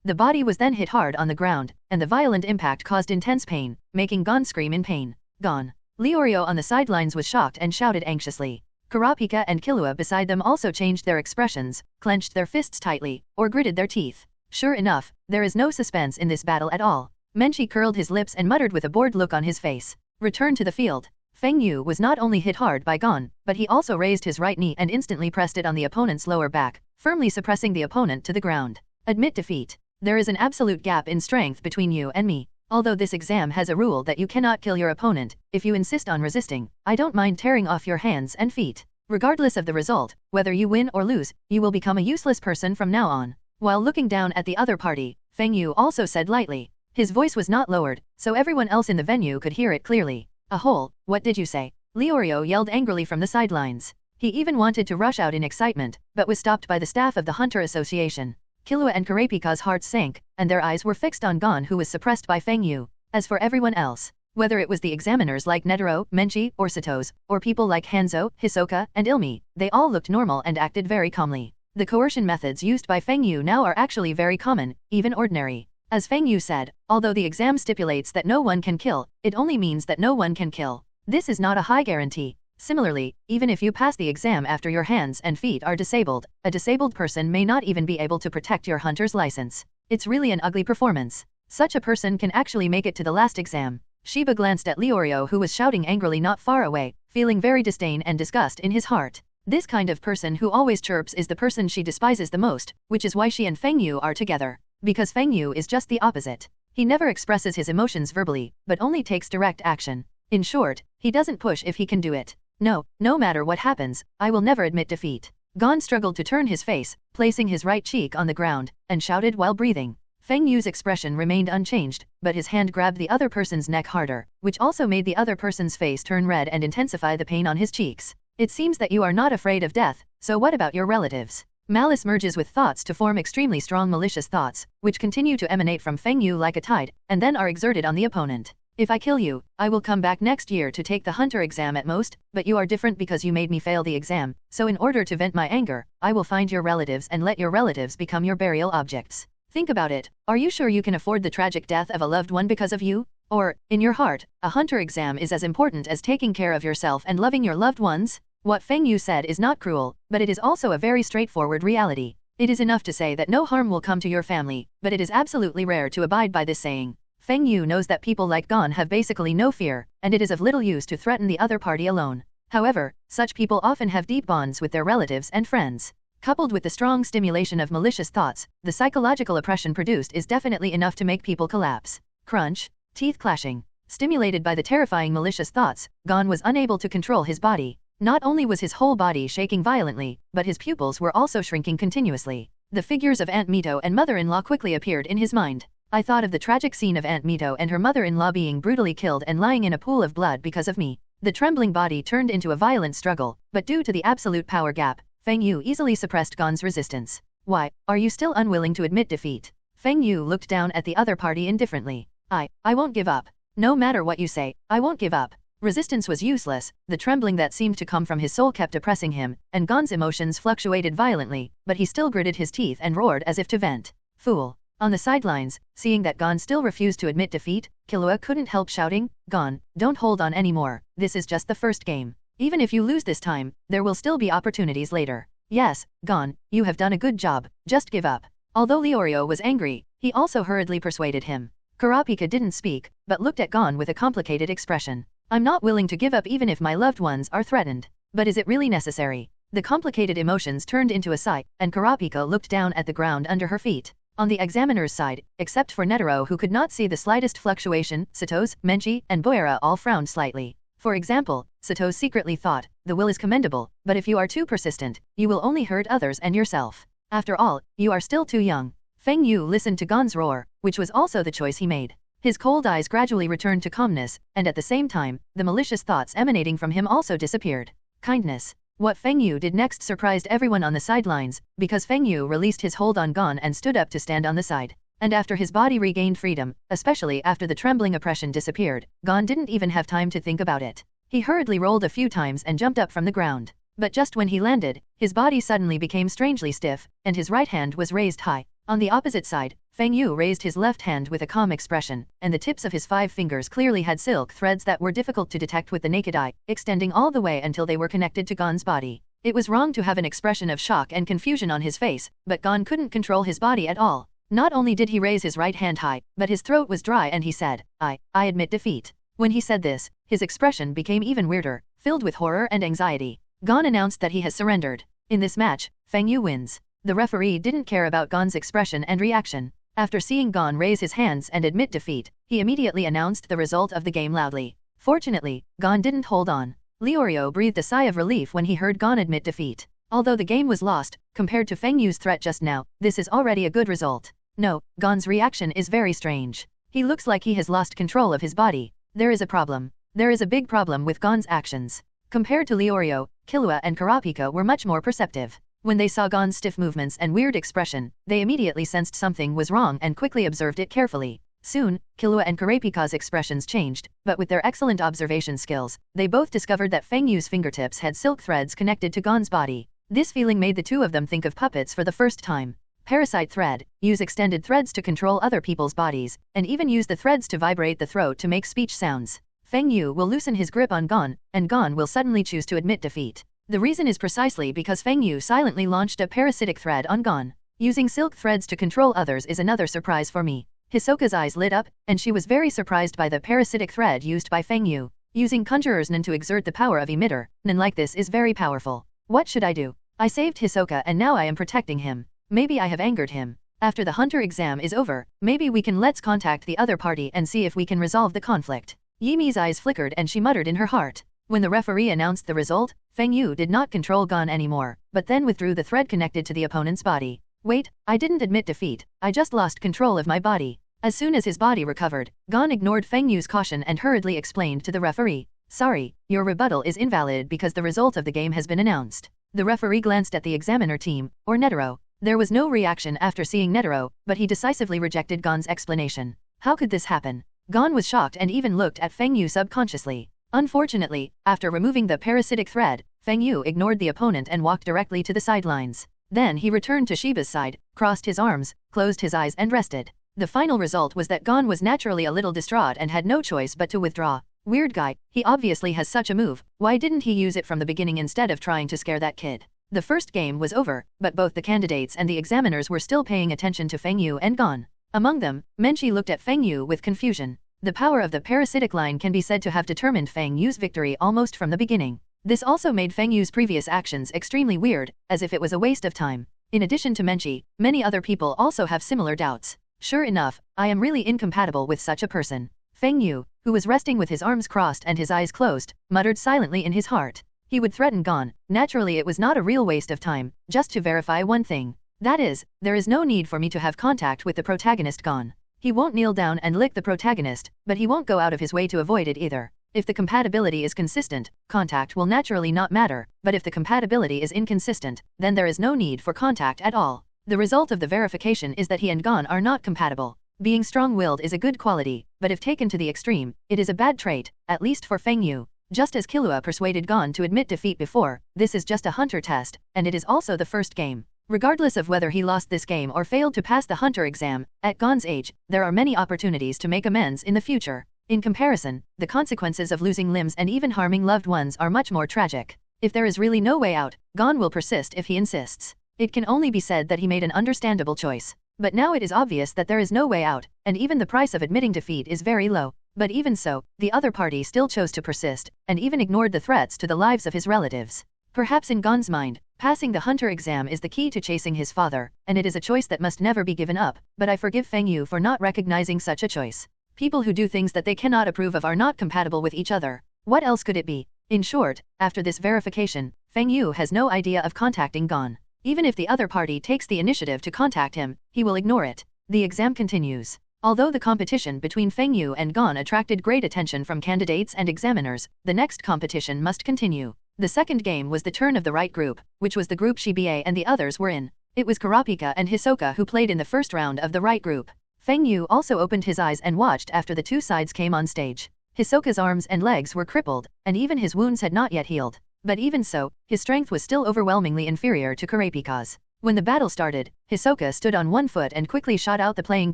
The body was then hit hard on the ground, and the violent impact caused intense pain, making Gon scream in pain. Gon. Leorio on the sidelines was shocked and shouted anxiously. Kurapika and Killua beside them also changed their expressions, clenched their fists tightly, or gritted their teeth. Sure enough, there is no suspense in this battle at all. Menchi curled his lips and muttered with a bored look on his face. Return to the field. Feng Yu was not only hit hard by Gon, but he also raised his right knee and instantly pressed it on the opponent's lower back, firmly suppressing the opponent to the ground. Admit defeat. There is an absolute gap in strength between you and me. Although this exam has a rule that you cannot kill your opponent, if you insist on resisting, I don't mind tearing off your hands and feet. Regardless of the result, whether you win or lose, you will become a useless person from now on. While looking down at the other party, Feng Yu also said lightly. His voice was not lowered, so everyone else in the venue could hear it clearly. A hole, what did you say? Leorio yelled angrily from the sidelines. He even wanted to rush out in excitement, but was stopped by the staff of the Hunter Association. Killua and Kurapika's hearts sank, and their eyes were fixed on Gon, who was suppressed by Feng Yu. As for everyone else, whether it was the examiners like Netero, Menchi, or Satos, or people like Hanzo, Hisoka, and Illumi, they all looked normal and acted very calmly. The coercion methods used by Feng Yu now are actually very common, even ordinary. As Feng Yu said, although the exam stipulates that no one can kill, it only means that no one can kill. This is not a high guarantee. Similarly, even if you pass the exam after your hands and feet are disabled, a disabled person may not even be able to protect your hunter's license. It's really an ugly performance. Such a person can actually make it to the last exam. Shiba glanced at Leorio, who was shouting angrily not far away, feeling very disdain and disgust in his heart. This kind of person who always chirps is the person she despises the most, which is why she and Feng Yu are together. Because Feng Yu is just the opposite. He never expresses his emotions verbally, but only takes direct action. In short, he doesn't push if he can do it. No matter what happens, I will never admit defeat. Gon struggled to turn his face, placing his right cheek on the ground, and shouted while breathing. Feng Yu's expression remained unchanged, but his hand grabbed the other person's neck harder, which also made the other person's face turn red and intensify the pain on his cheeks. It seems that you are not afraid of death, so what about your relatives? Malice merges with thoughts to form extremely strong malicious thoughts, which continue to emanate from Feng Yu like a tide, and then are exerted on the opponent. If I kill you, I will come back next year to take the hunter exam at most, but you are different because you made me fail the exam, so in order to vent my anger, I will find your relatives and let your relatives become your burial objects. Think about it, are you sure you can afford the tragic death of a loved one because of you? Or, in your heart, a hunter exam is as important as taking care of yourself and loving your loved ones? What Feng Yu said is not cruel, but it is also a very straightforward reality. It is enough to say that no harm will come to your family, but it is absolutely rare to abide by this saying. Feng Yu knows that people like Gon have basically no fear, and it is of little use to threaten the other party alone. However, such people often have deep bonds with their relatives and friends. Coupled with the strong stimulation of malicious thoughts, the psychological oppression produced is definitely enough to make people collapse. Crunch, teeth clashing. Stimulated by the terrifying malicious thoughts, Gon was unable to control his body. Not only was his whole body shaking violently, but his pupils were also shrinking continuously. The figures of Aunt Mito and mother-in-law quickly appeared in his mind. I thought of the tragic scene of Aunt Mito and her mother-in-law being brutally killed and lying in a pool of blood because of me. The trembling body turned into a violent struggle, but due to the absolute power gap, Feng Yu easily suppressed Gon's resistance. Why, are you still unwilling to admit defeat? Feng Yu looked down at the other party indifferently. I won't give up. No matter what you say, I won't give up. Resistance was useless, the trembling that seemed to come from his soul kept oppressing him, and Gon's emotions fluctuated violently, but he still gritted his teeth and roared as if to vent. Fool. On the sidelines, seeing that Gon still refused to admit defeat, Killua couldn't help shouting, Gon, don't hold on anymore, this is just the first game. Even if you lose this time, there will still be opportunities later. Yes, Gon, you have done a good job, just give up. Although Leorio was angry, he also hurriedly persuaded him. Kurapika didn't speak, but looked at Gon with a complicated expression. I'm not willing to give up even if my loved ones are threatened. But is it really necessary? The complicated emotions turned into a sigh, and Kurapika looked down at the ground under her feet. On the examiner's side, except for Netero who could not see the slightest fluctuation, Satos, Menchi, and Boyara all frowned slightly. For example, Satos secretly thought, the will is commendable, but if you are too persistent, you will only hurt others and yourself. After all, you are still too young. Feng Yu listened to Gon's roar, which was also the choice he made. His cold eyes gradually returned to calmness, and at the same time, the malicious thoughts emanating from him also disappeared. Kindness. What Feng Yu did next surprised everyone on the sidelines, because Feng Yu released his hold on Gon and stood up to stand on the side. And after his body regained freedom, especially after the trembling oppression disappeared, Gon didn't even have time to think about it. He hurriedly rolled a few times and jumped up from the ground. But just when he landed, his body suddenly became strangely stiff, and his right hand was raised high. On the opposite side, Feng Yu raised his left hand with a calm expression, and the tips of his 5 fingers clearly had silk threads that were difficult to detect with the naked eye, extending all the way until they were connected to Gon's body. It was wrong to have an expression of shock and confusion on his face, but Gon couldn't control his body at all. Not only did he raise his right hand high, but his throat was dry and he said, I admit defeat. When he said this, his expression became even weirder, filled with horror and anxiety. Gon announced that he has surrendered. In this match, Feng Yu wins. The referee didn't care about Gon's expression and reaction. After seeing Gon raise his hands and admit defeat, he immediately announced the result of the game loudly. Fortunately, Gon didn't hold on. Leorio breathed a sigh of relief when he heard Gon admit defeat. Although the game was lost, compared to Feng Yu's threat just now, this is already a good result. No, Gon's reaction is very strange. He looks like he has lost control of his body. There is a problem. There is a big problem with Gon's actions. Compared to Leorio, Killua and Kurapika were much more perceptive. When they saw Gon's stiff movements and weird expression, they immediately sensed something was wrong and quickly observed it carefully. Soon, Killua and Kurapika's expressions changed, but with their excellent observation skills, they both discovered that Feng Yu's fingertips had silk threads connected to Gon's body. This feeling made the two of them think of puppets for the first time. Parasite thread, use extended threads to control other people's bodies, and even use the threads to vibrate the throat to make speech sounds. Feng Yu will loosen his grip on Gon, and Gon will suddenly choose to admit defeat. The reason is precisely because Feng Yu silently launched a parasitic thread on Gon. Using silk threads to control others is another surprise for me. Hisoka's eyes lit up, and she was very surprised by the parasitic thread used by Feng Yu. Using Conjurer's Nen to exert the power of emitter, Nen like this is very powerful. What should I do? I saved Hisoka and now I am protecting him. Maybe I have angered him. After the hunter exam is over, maybe we can let's contact the other party and see if we can resolve the conflict. Yimi's eyes flickered and she muttered in her heart. When the referee announced the result, Feng Yu did not control Gon anymore, but then withdrew the thread connected to the opponent's body. Wait, I didn't admit defeat, I just lost control of my body. As soon as his body recovered, Gon ignored Feng Yu's caution and hurriedly explained to the referee. Sorry, your rebuttal is invalid because the result of the game has been announced. The referee glanced at the examiner team, or Netero. There was no reaction after seeing Netero, but he decisively rejected Gon's explanation. How could this happen? Gon was shocked and even looked at Feng Yu subconsciously. Unfortunately, after removing the parasitic thread, Feng Yu ignored the opponent and walked directly to the sidelines. Then he returned to Shiba's side, crossed his arms, closed his eyes and rested. The final result was that Gon was naturally a little distraught and had no choice but to withdraw. Weird guy, he obviously has such a move, why didn't he use it from the beginning instead of trying to scare that kid? The first game was over, but both the candidates and the examiners were still paying attention to Feng Yu and Gon. Among them, Menchi looked at Feng Yu with confusion. The power of the parasitic line can be said to have determined Feng Yu's victory almost from the beginning. This also made Feng Yu's previous actions extremely weird, as if it was a waste of time. In addition to Menchi, many other people also have similar doubts. Sure enough, I am really incompatible with such a person. Feng Yu, who was resting with his arms crossed and his eyes closed, muttered silently in his heart. He would threaten Gon. Naturally it was not a real waste of time, just to verify one thing. That is, there is no need for me to have contact with the protagonist Gon. He won't kneel down and lick the protagonist, but he won't go out of his way to avoid it either. If the compatibility is consistent, contact will naturally not matter, but if the compatibility is inconsistent, then there is no need for contact at all. The result of the verification is that he and Gon are not compatible. Being strong-willed is a good quality, but if taken to the extreme, it is a bad trait, at least for Feng Yu. Just as Killua persuaded Gon to admit defeat before, this is just a hunter test, and it is also the first game. Regardless of whether he lost this game or failed to pass the hunter exam, at Gon's age, there are many opportunities to make amends in the future. In comparison, the consequences of losing limbs and even harming loved ones are much more tragic. If there is really no way out, Gon will persist if he insists. It can only be said that he made an understandable choice. But now it is obvious that there is no way out, and even the price of admitting defeat is very low. But even so, the other party still chose to persist, and even ignored the threats to the lives of his relatives. Perhaps in Gon's mind, passing the hunter exam is the key to chasing his father, and it is a choice that must never be given up, but I forgive Feng Yu for not recognizing such a choice. People who do things that they cannot approve of are not compatible with each other. What else could it be? In short, after this verification, Feng Yu has no idea of contacting Gon. Even if the other party takes the initiative to contact him, he will ignore it. The exam continues. Although the competition between Feng Yu and Gon attracted great attention from candidates and examiners, the next competition must continue. The second game was the turn of the right group, which was the group Shiba and the others were in. It was Kurapika and Hisoka who played in the first round of the right group. Feng Yu also opened his eyes and watched after the two sides came on stage. Hisoka's arms and legs were crippled, and even his wounds had not yet healed. But even so, his strength was still overwhelmingly inferior to Kurapika's. When the battle started, Hisoka stood on one foot and quickly shot out the playing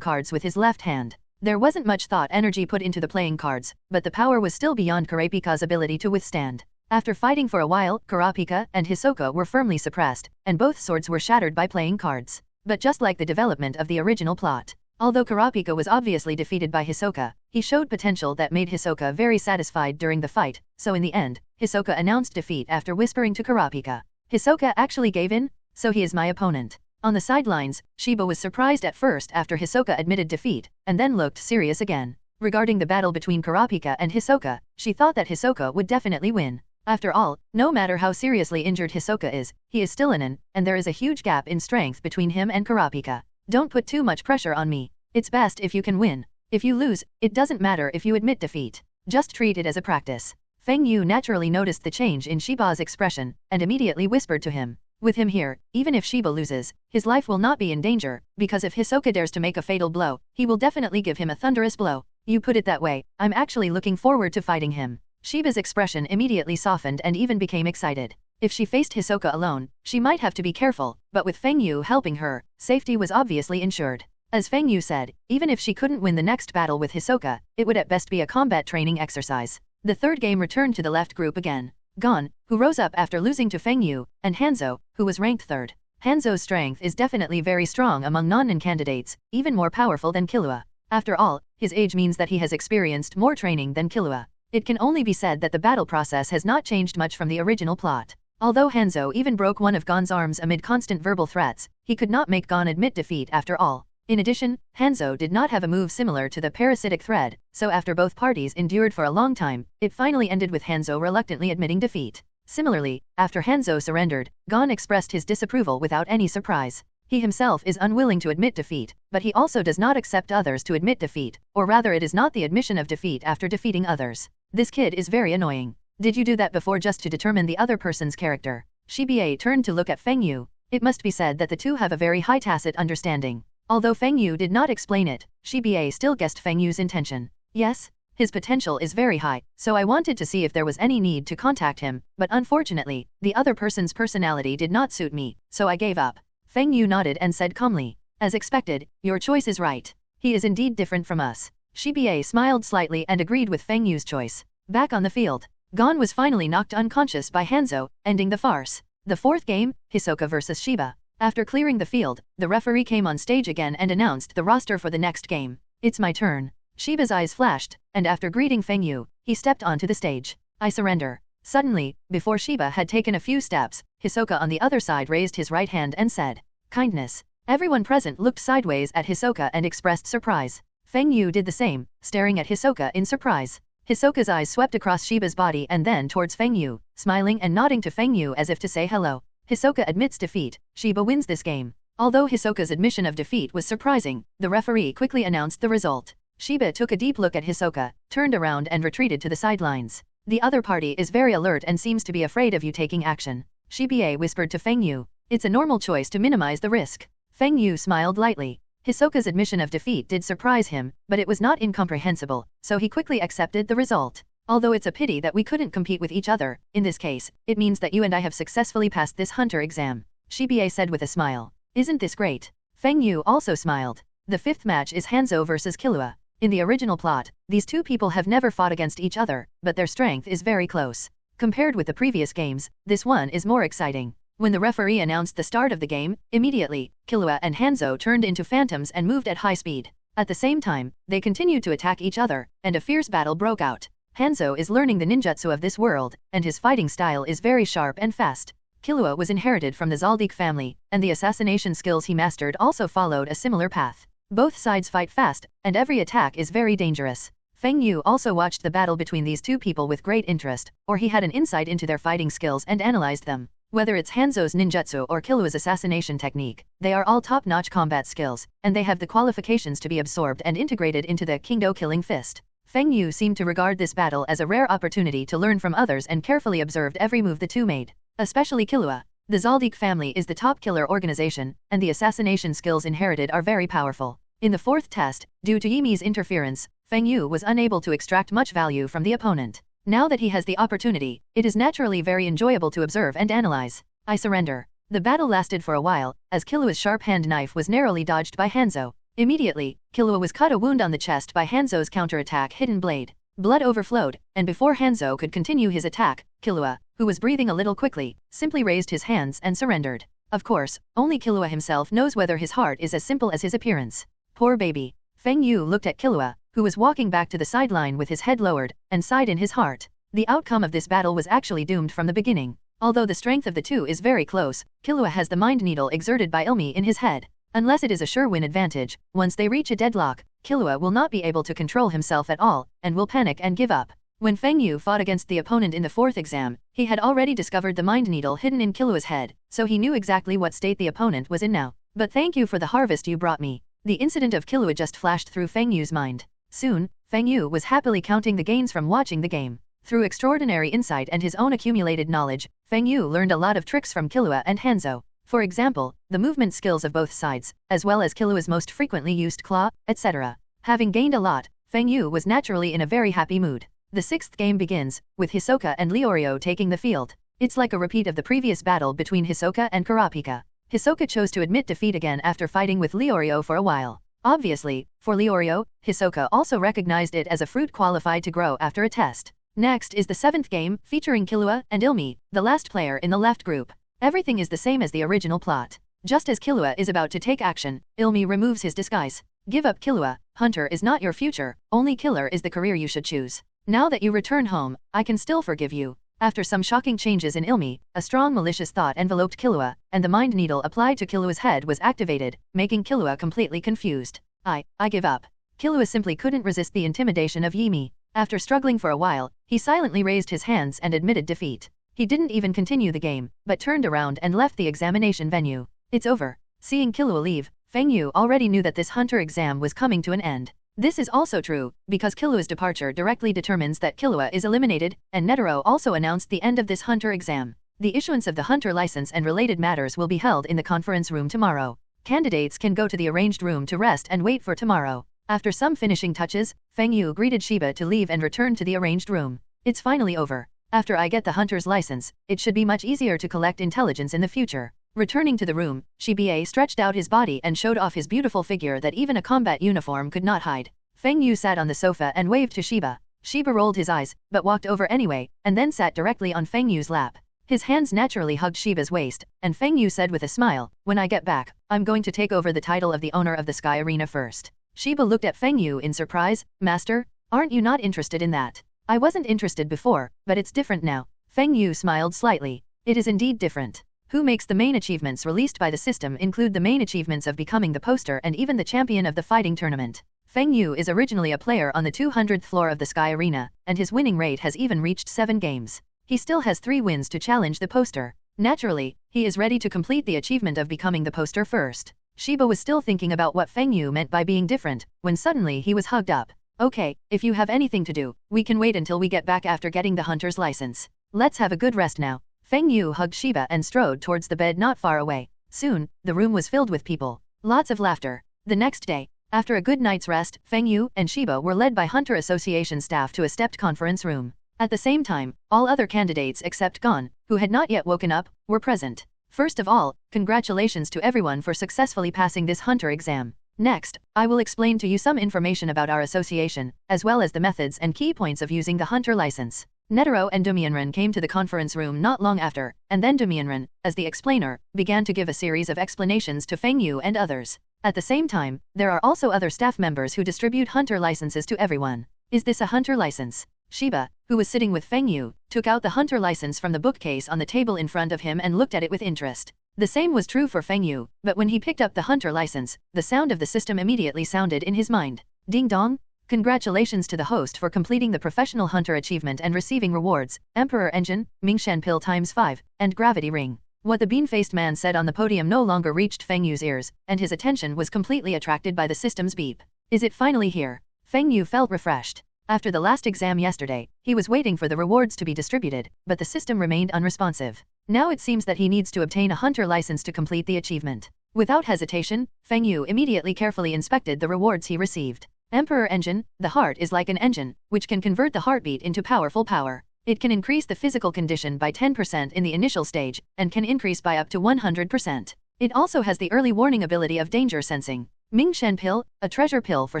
cards with his left hand. There wasn't much thought energy put into the playing cards, but the power was still beyond Kurapika's ability to withstand. After fighting for a while, Kurapika and Hsoka were firmly suppressed, and both swords were shattered by playing cards. But just like the development of the original plot, although Kurapika was obviously defeated by Hsoka, he showed potential that made Hsoka very satisfied during the fight, so in the end, Hsoka announced defeat after whispering to Kurapika. Hsoka actually gave in? So he is my opponent. On the sidelines, Shiba was surprised at first after Hsoka admitted defeat, and then looked serious again. Regarding the battle between Kurapika and Hsoka, she thought that Hsoka would definitely win. After all, no matter how seriously injured Hsoka is, he is still an, and there is a huge gap in strength between him and Kurapika. Don't put too much pressure on me. It's best if you can win. If you lose, it doesn't matter if you admit defeat. Just treat it as a practice. Feng Yu naturally noticed the change in Shiba's expression, and immediately whispered to him. With him here, even if Shiba loses, his life will not be in danger, because if Hsoka dares to make a fatal blow, he will definitely give him a thunderous blow. You put it that way, I'm actually looking forward to fighting him. Shiba's expression immediately softened and even became excited. If she faced Hsoka alone, she might have to be careful, but with Feng Yu helping her, safety was obviously ensured. As Feng Yu said, even if she couldn't win the next battle with Hsoka, it would at best be a combat training exercise. The third game returned to the left group again. Gon, who rose up after losing to Feng Yu, and Hanzo, who was ranked third. Hanzo's strength is definitely very strong among non-nin candidates, even more powerful than Killua. After all, his age means that he has experienced more training than Killua. It can only be said that the battle process has not changed much from the original plot. Although Hanzo even broke one of Gon's arms amid constant verbal threats, he could not make Gon admit defeat after all. In addition, Hanzo did not have a move similar to the parasitic thread, so after both parties endured for a long time, it finally ended with Hanzo reluctantly admitting defeat. Similarly, after Hanzo surrendered, Gon expressed his disapproval without any surprise. He himself is unwilling to admit defeat, but he also does not accept others to admit defeat, or rather it is not the admission of defeat after defeating others. This kid is very annoying. Did you do that before just to determine the other person's character? Shiba turned to look at Feng Yu. It must be said that the two have a very high tacit understanding. Although Feng Yu did not explain it, Shiba still guessed Feng Yu's intention. Yes, his potential is very high, so I wanted to see if there was any need to contact him, but unfortunately, the other person's personality did not suit me, so I gave up. Feng Yu nodded and said calmly. As expected, your choice is right. He is indeed different from us. Shiba smiled slightly and agreed with Feng Yu's choice. Back on the field, Gon was finally knocked unconscious by Hanzo, ending the farce. The fourth game, Hisoka vs Shiba. After clearing the field, the referee came on stage again and announced the roster for the next game. It's my turn. Shiba's eyes flashed, and after greeting Feng Yu, he stepped onto the stage. I surrender. Suddenly, before Shiba had taken a few steps, Hsoka on the other side raised his right hand and said, kindness. Everyone present looked sideways at Hsoka and expressed surprise. Feng Yu did the same, staring at Hsoka in surprise. Hisoka's eyes swept across Shiba's body and then towards Feng Yu, smiling and nodding to Feng Yu as if to say hello. Hsoka admits defeat. Shiba wins this game. Although Hisoka's admission of defeat was surprising, the referee quickly announced the result. Shiba took a deep look at Hsoka, turned around and retreated to the sidelines. The other party is very alert and seems to be afraid of you taking action. Shiba whispered to Feng Yu. It's a normal choice to minimize the risk. Feng Yu smiled lightly. Hisoka's admission of defeat did surprise him, but it was not incomprehensible, so he quickly accepted the result. Although it's a pity that we couldn't compete with each other, in this case, it means that you and I have successfully passed this hunter exam. Shiba said with a smile. Isn't this great? Feng Yu also smiled. The fifth match is Hanzo vs Killua. In the original plot, these two people have never fought against each other, but their strength is very close. Compared with the previous games, this one is more exciting. When the referee announced the start of the game, immediately, Killua and Hanzo turned into phantoms and moved at high speed. At the same time, they continued to attack each other, and a fierce battle broke out. Hanzo is learning the ninjutsu of this world, and his fighting style is very sharp and fast. Killua was inherited from the Zaldik family, and the assassination skills he mastered also followed a similar path. Both sides fight fast, and every attack is very dangerous. Feng Yu also watched the battle between these two people with great interest, or he had an insight into their fighting skills and analyzed them. Whether it's Hanzo's ninjutsu or Killua's assassination technique, they are all top-notch combat skills, and they have the qualifications to be absorbed and integrated into the Kingdo killing fist. Feng Yu seemed to regard this battle as a rare opportunity to learn from others and carefully observed every move the two made. Especially Killua. The Zaldik family is the top killer organization, and the assassination skills inherited are very powerful. In the fourth test, due to Yimi's interference, Feng Yu was unable to extract much value from the opponent. Now that he has the opportunity, it is naturally very enjoyable to observe and analyze. I surrender. The battle lasted for a while, as Killua's sharp hand knife was narrowly dodged by Hanzo. Immediately, Killua was cut a wound on the chest by Hanzo's counterattack hidden blade. Blood overflowed, and before Hanzo could continue his attack, Killua, who was breathing a little quickly, simply raised his hands and surrendered. Of course, only Killua himself knows whether his heart is as simple as his appearance. Poor baby. Feng Yu looked at Killua, who was walking back to the sideline with his head lowered, and sighed in his heart. The outcome of this battle was actually doomed from the beginning. Although the strength of the two is very close, Killua has the mind needle exerted by Illumi in his head. Unless it is a sure win advantage, once they reach a deadlock, Killua will not be able to control himself at all, and will panic and give up. When Feng Yu fought against the opponent in the 4th exam, he had already discovered the mind needle hidden in Killua's head, so he knew exactly what state the opponent was in now. But thank you for the harvest you brought me. The incident of Killua just flashed through Feng Yu's mind. Soon, Feng Yu was happily counting the gains from watching the game. Through extraordinary insight and his own accumulated knowledge, Feng Yu learned a lot of tricks from Killua and Hanzo. For example, the movement skills of both sides, as well as Killua's most frequently used claw, etc. Having gained a lot, Feng Yu was naturally in a very happy mood. The 6th game begins, with Hisoka and Leorio taking the field. It's like a repeat of the previous battle between Hisoka and Kurapika. Hisoka chose to admit defeat again after fighting with Leorio for a while. Obviously, for Leorio, Hisoka also recognized it as a fruit qualified to grow after a test. Next is the 7th game, featuring Killua and Illumi, the last player in the left group. Everything is the same as the original plot. Just as Killua is about to take action, Illumi removes his disguise. Give up, Killua. Hunter is not your future, only killer is the career you should choose. Now that you return home, I can still forgive you. After some shocking changes in Illumi, a strong malicious thought enveloped Killua, and the mind needle applied to Killua's head was activated, making Killua completely confused. I give up. Killua simply couldn't resist the intimidation of Yimi. After struggling for a while, he silently raised his hands and admitted defeat. He didn't even continue the game, but turned around and left the examination venue. It's over. Seeing Killua leave, Feng Yu already knew that this hunter exam was coming to an end. This is also true, because Killua's departure directly determines that Killua is eliminated, and Netero also announced the end of this hunter exam. The issuance of the hunter license and related matters will be held in the conference room tomorrow. Candidates can go to the arranged room to rest and wait for tomorrow. After some finishing touches, Feng Yu greeted Shiba to leave and return to the arranged room. It's finally over. After I get the hunter's license, it should be much easier to collect intelligence in the future. Returning to the room, Shiba stretched out his body and showed off his beautiful figure that even a combat uniform could not hide. Feng Yu sat on the sofa and waved to Shiba. Shiba rolled his eyes, but walked over anyway, and then sat directly on Feng Yu's lap. His hands naturally hugged Shiba's waist, and Feng Yu said with a smile, "When I get back, I'm going to take over the title of the owner of the Sky Arena first." Shiba looked at Feng Yu in surprise. "Master, aren't you not interested in that?" "I wasn't interested before, but it's different now." Feng Yu smiled slightly. "It is indeed different. Who makes the main achievements released by the system include the main achievements of becoming the poster and even the champion of the fighting tournament. Feng Yu is originally a player on the 200th floor of the Sky Arena, and his winning rate has even reached 7 games. He still has 3 wins to challenge the poster. Naturally, he is ready to complete the achievement of becoming the poster first." Shiba was still thinking about what Feng Yu meant by being different, when suddenly he was hugged up. "Okay, if you have anything to do, we can wait until we get back after getting the hunter's license. Let's have a good rest now." Feng Yu hugged Shiba and strode towards the bed not far away. Soon, the room was filled with people. Lots of laughter. The next day, after a good night's rest, Feng Yu and Shiba were led by Hunter Association staff to a stepped conference room. At the same time, all other candidates except Gon, who had not yet woken up, were present. First of all, congratulations to everyone for successfully passing this hunter exam. Next, I will explain to you some information about our association, as well as the methods and key points of using the hunter license. Netero and Domienran came to the conference room not long after, and then Domienran, as the explainer, began to give a series of explanations to Feng Yu and others. At the same time, there are also other staff members who distribute hunter licenses to everyone. "Is this a hunter license?" Shiba, who was sitting with Feng Yu, took out the hunter license from the bookcase on the table in front of him and looked at it with interest. The same was true for Feng Yu, but when he picked up the hunter license, the sound of the system immediately sounded in his mind. Ding dong! Congratulations to the host for completing the professional hunter achievement and receiving rewards, Emperor Engine, Mingshan Pill ×5, and Gravity Ring. What the bean-faced man said on the podium no longer reached Feng Yu's ears, and his attention was completely attracted by the system's beep. Is it finally here? Feng Yu felt refreshed. After the last exam yesterday, he was waiting for the rewards to be distributed, but the system remained unresponsive. Now it seems that he needs to obtain a hunter license to complete the achievement. Without hesitation, Feng Yu immediately carefully inspected the rewards he received. Emperor Engine, the heart is like an engine, which can convert the heartbeat into powerful power. It can increase the physical condition by 10% in the initial stage, and can increase by up to 100%. It also has the early warning ability of danger sensing. Mingshan Pill, a treasure pill for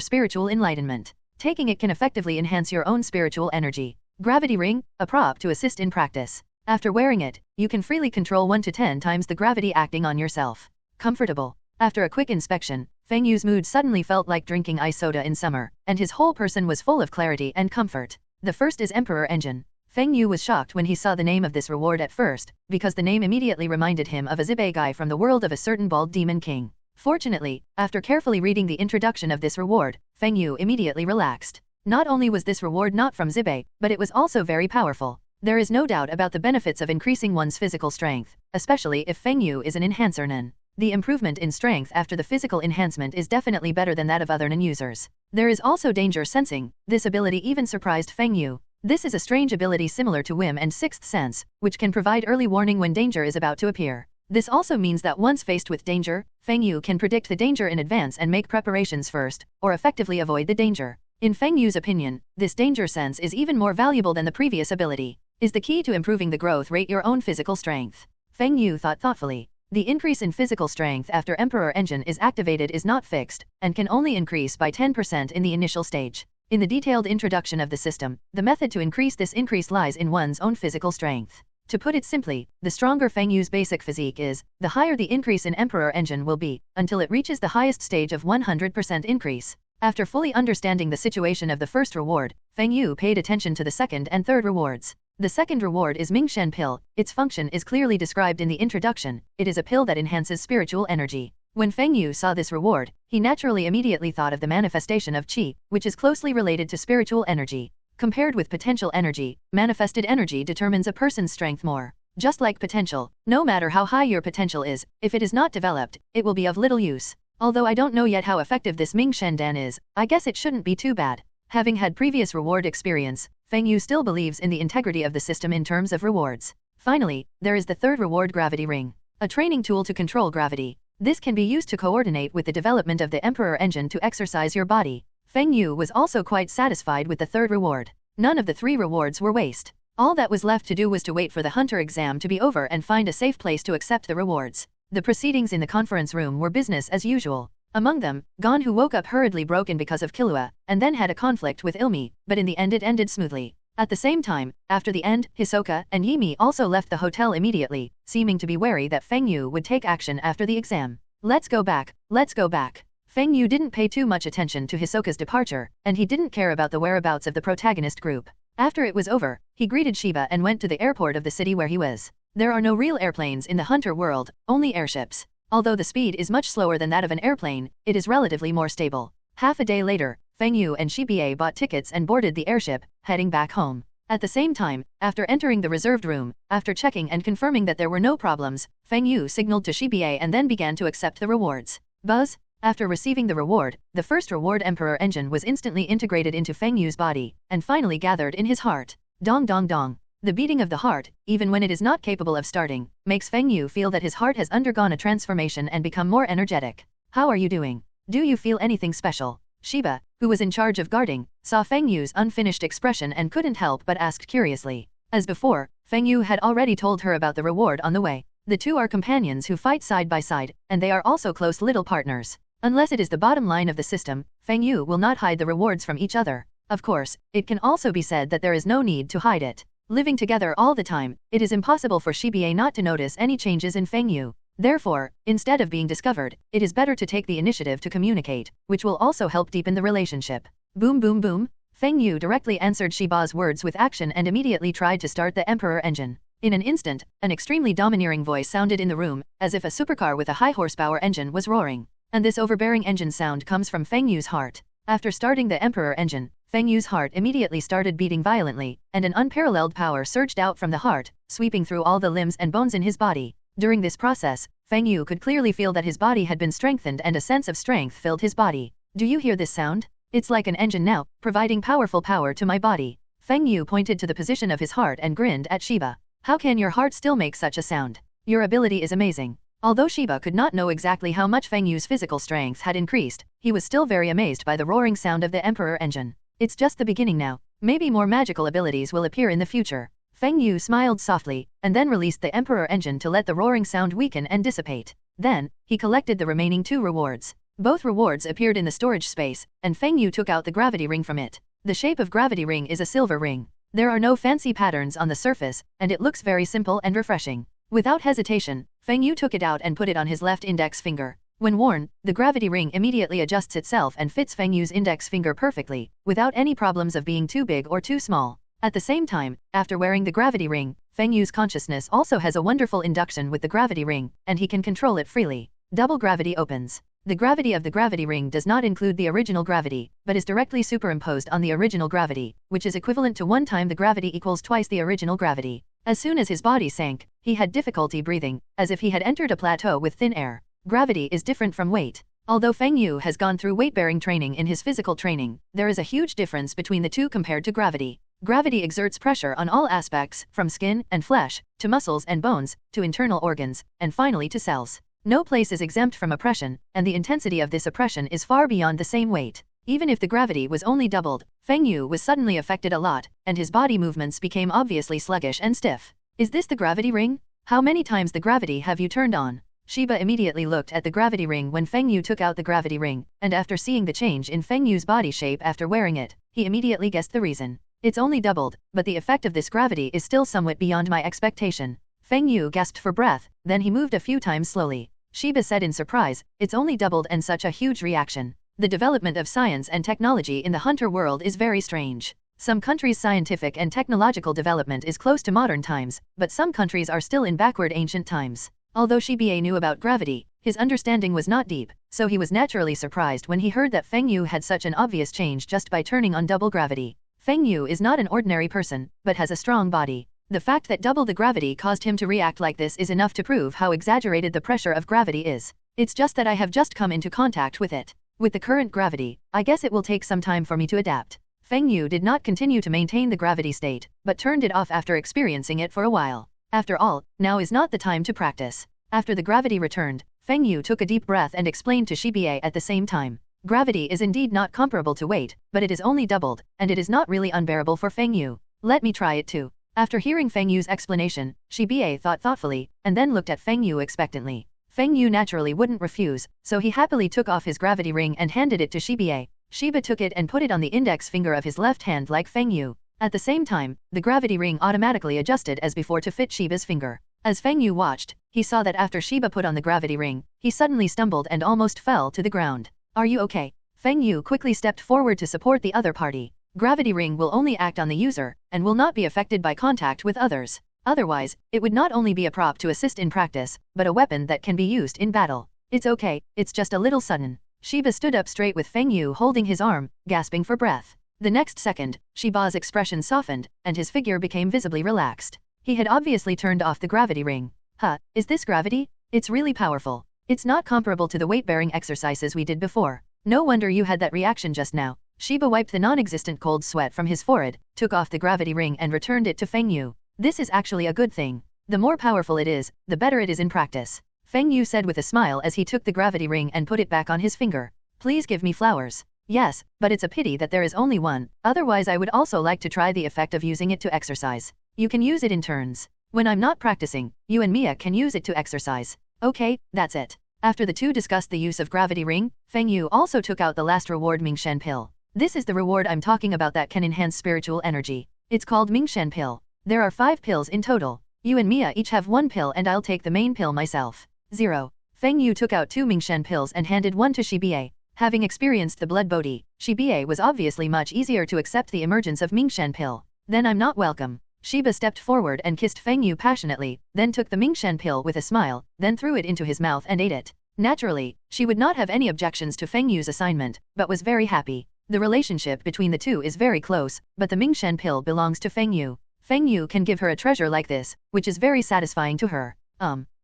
spiritual enlightenment. Taking it can effectively enhance your own spiritual energy. Gravity Ring, a prop to assist in practice. After wearing it, you can freely control 1 to 10 times the gravity acting on yourself. Comfortable. After a quick inspection, Feng Yu's mood suddenly felt like drinking ice soda in summer, and his whole person was full of clarity and comfort. The first is Emperor Engine. Feng Yu was shocked when he saw the name of this reward at first, because the name immediately reminded him of a zibe guy from the world of a certain bald demon king. Fortunately, after carefully reading the introduction of this reward, Feng Yu immediately relaxed. Not only was this reward not from zibe, but it was also very powerful. There is no doubt about the benefits of increasing one's physical strength, especially if Feng Yu is an enhancer nen. The improvement in strength after the physical enhancement is definitely better than that of other nen users. There is also danger sensing. This ability even surprised Feng Yu. This is a strange ability similar to Whim and Sixth Sense, which can provide early warning when danger is about to appear. This also means that once faced with danger, Feng Yu can predict the danger in advance and make preparations first, or effectively avoid the danger. In Feng Yu's opinion, this danger sense is even more valuable than the previous ability. Is the key to improving the growth rate your own physical strength? Feng Yu thought thoughtfully. The increase in physical strength after Emperor Engine is activated is not fixed, and can only increase by 10% in the initial stage. In the detailed introduction of the system, the method to increase this increase lies in one's own physical strength. To put it simply, the stronger Feng Yu's basic physique is, the higher the increase in Emperor Engine will be, until it reaches the highest stage of 100% increase. After fully understanding the situation of the first reward, Feng Yu paid attention to the second and third rewards. The second reward is Mingshen Pill. Its function is clearly described in the introduction. It is a pill that enhances spiritual energy. When Feng Yu saw this reward, he naturally immediately thought of the manifestation of Qi, which is closely related to spiritual energy. Compared with potential energy, manifested energy determines a person's strength more. Just like potential, no matter how high your potential is, if it is not developed, it will be of little use. Although I don't know yet how effective this Mingshen Dan is, I guess it shouldn't be too bad. Having had previous reward experience, Feng Yu still believes in the integrity of the system in terms of rewards. Finally, there is the third reward, Gravity Ring, a training tool to control gravity. This can be used to coordinate with the development of the Emperor Engine to exercise your body. Feng Yu was also quite satisfied with the third reward. None of the three rewards were waste. All that was left to do was to wait for the hunter exam to be over and find a safe place to accept the rewards. The proceedings in the conference room were business as usual. Among them, Gon, who woke up hurriedly broken because of Killua, and then had a conflict with Illumi, but in the end it ended smoothly. At the same time, after the end, Hisoka and Yimi also left the hotel immediately, seeming to be wary that Feng Yu would take action after the exam. Let's go back, let's go back. Feng Yu didn't pay too much attention to Hisoka's departure, and he didn't care about the whereabouts of the protagonist group. After it was over, he greeted Shiba and went to the airport of the city where he was. There are no real airplanes in the hunter world, only airships. Although the speed is much slower than that of an airplane, it is relatively more stable. Half a day later, Feng Yu and Shiba bought tickets and boarded the airship, heading back home. At the same time, after entering the reserved room, after checking and confirming that there were no problems, Feng Yu signaled to Shiba and then began to accept the rewards. Buzz! After receiving the reward, the first reward Emperor Engine was instantly integrated into Feng Yu's body, and finally gathered in his heart. Dong dong dong. The beating of the heart, even when it is not capable of starting, makes Feng Yu feel that his heart has undergone a transformation and become more energetic. How are you doing? Do you feel anything special? Shiba, who was in charge of guarding, saw Feng Yu's unfinished expression and couldn't help but ask curiously. As before, Feng Yu had already told her about the reward on the way. The two are companions who fight side by side, and they are also close little partners. Unless it is the bottom line of the system, Feng Yu will not hide the rewards from each other. Of course, it can also be said that there is no need to hide it. Living together all the time, it is impossible for Shiba not to notice any changes in Feng Yu. Therefore, instead of being discovered, it is better to take the initiative to communicate, which will also help deepen the relationship. Boom boom boom. Feng Yu directly answered Shiba's words with action and immediately tried to start the Emperor Engine. In an instant, an extremely domineering voice sounded in the room, as if a supercar with a high horsepower engine was roaring. And this overbearing engine sound comes from Feng Yu's heart. After starting the Emperor Engine, Feng Yu's heart immediately started beating violently, and an unparalleled power surged out from the heart, sweeping through all the limbs and bones in his body. During this process, Feng Yu could clearly feel that his body had been strengthened and a sense of strength filled his body. Do you hear this sound? It's like an engine now, providing powerful power to my body. Feng Yu pointed to the position of his heart and grinned at Shiba. How can your heart still make such a sound? Your ability is amazing. Although Shiba could not know exactly how much Feng Yu's physical strength had increased, he was still very amazed by the roaring sound of the Emperor Engine. It's just the beginning now. Maybe more magical abilities will appear in the future. Feng Yu smiled softly, and then released the Emperor Engine to let the roaring sound weaken and dissipate. Then, he collected the remaining two rewards. Both rewards appeared in the storage space, and Feng Yu took out the gravity ring from it. The shape of gravity ring is a silver ring. There are no fancy patterns on the surface, and it looks very simple and refreshing. Without hesitation, Feng Yu took it out and put it on his left index finger. When worn, the gravity ring immediately adjusts itself and fits Feng Yu's index finger perfectly, without any problems of being too big or too small. At the same time, after wearing the gravity ring, Feng Yu's consciousness also has a wonderful induction with the gravity ring, and he can control it freely. Double gravity opens. The gravity of the gravity ring does not include the original gravity, but is directly superimposed on the original gravity, which is equivalent to 1 time the gravity equals twice the original gravity. As soon as his body sank, he had difficulty breathing, as if he had entered a plateau with thin air. Gravity is different from weight. Although Feng Yu has gone through weight-bearing training in his physical training, there is a huge difference between the two compared to gravity. Gravity exerts pressure on all aspects, from skin and flesh, to muscles and bones, to internal organs, and finally to cells. No place is exempt from oppression, and the intensity of this oppression is far beyond the same weight. Even if the gravity was only doubled, Feng Yu was suddenly affected a lot, and his body movements became obviously sluggish and stiff. Is this the gravity ring? How many times the gravity have you turned on? Shiba immediately looked at the gravity ring when Feng Yu took out the gravity ring, and after seeing the change in Feng Yu's body shape after wearing it, he immediately guessed the reason. It's only doubled, but the effect of this gravity is still somewhat beyond my expectation. Feng Yu gasped for breath, then he moved a few times slowly. Shiba said in surprise, it's only doubled and such a huge reaction. The development of science and technology in the hunter world is very strange. Some countries' scientific and technological development is close to modern times, but some countries are still in backward ancient times. Although Shiba knew about gravity, his understanding was not deep, so he was naturally surprised when he heard that Feng Yu had such an obvious change just by turning on double gravity. Feng Yu is not an ordinary person, but has a strong body. The fact that double the gravity caused him to react like this is enough to prove how exaggerated the pressure of gravity is. It's just that I have just come into contact with it. With the current gravity, I guess it will take some time for me to adapt. Feng Yu did not continue to maintain the gravity state, but turned it off after experiencing it for a while. After all, now is not the time to practice. After the gravity returned, Feng Yu took a deep breath and explained to Shiba at the same time. Gravity is indeed not comparable to weight, but it is only doubled, and it is not really unbearable for Feng Yu. Let me try it too. After hearing Feng Yu's explanation, Shiba thought thoughtfully, and then looked at Feng Yu expectantly. Feng Yu naturally wouldn't refuse, so he happily took off his gravity ring and handed it to Shiba. Shiba took it and put it on the index finger of his left hand like Feng Yu. At the same time, the gravity ring automatically adjusted as before to fit Shiba's finger. As Feng Yu watched, he saw that after Shiba put on the gravity ring, he suddenly stumbled and almost fell to the ground. Are you okay? Feng Yu quickly stepped forward to support the other party. Gravity ring will only act on the user, and will not be affected by contact with others. Otherwise, it would not only be a prop to assist in practice, but a weapon that can be used in battle. It's okay, it's just a little sudden. Shiba stood up straight with Feng Yu holding his arm, gasping for breath. The next second, Shiba's expression softened, and his figure became visibly relaxed. He had obviously turned off the gravity ring. Huh, is this gravity? It's really powerful. It's not comparable to the weight-bearing exercises we did before. No wonder you had that reaction just now. Shiba wiped the non-existent cold sweat from his forehead, took off the gravity ring and returned it to Feng Yu. This is actually a good thing. The more powerful it is, the better it is in practice. Feng Yu said with a smile as he took the gravity ring and put it back on his finger. Please give me flowers. Yes, but it's a pity that there is only one, otherwise I would also like to try the effect of using it to exercise. You can use it in turns. When I'm not practicing, you and Mia can use it to exercise. Okay, that's it. After the two discussed the use of gravity ring, Feng Yu also took out the last reward Mingshan pill. This is the reward I'm talking about that can enhance spiritual energy. It's called Mingshan pill. There are 5 pills in total. You and Mia each have 1 pill and I'll take the main pill myself. 0. Feng Yu took out 2 Mingshan pills and handed one to Shiba. Having experienced the blood bodhi, Shiba was obviously much easier to accept the emergence of Mingshan pill. Then I'm not welcome. Shiba stepped forward and kissed Feng Yu passionately, then took the Mingshan pill with a smile, then threw it into his mouth and ate it. Naturally, she would not have any objections to Feng Yu's assignment, but was very happy. The relationship between the two is very close, but the Mingshan pill belongs to Feng Yu. Feng Yu can give her a treasure like this, which is very satisfying to her.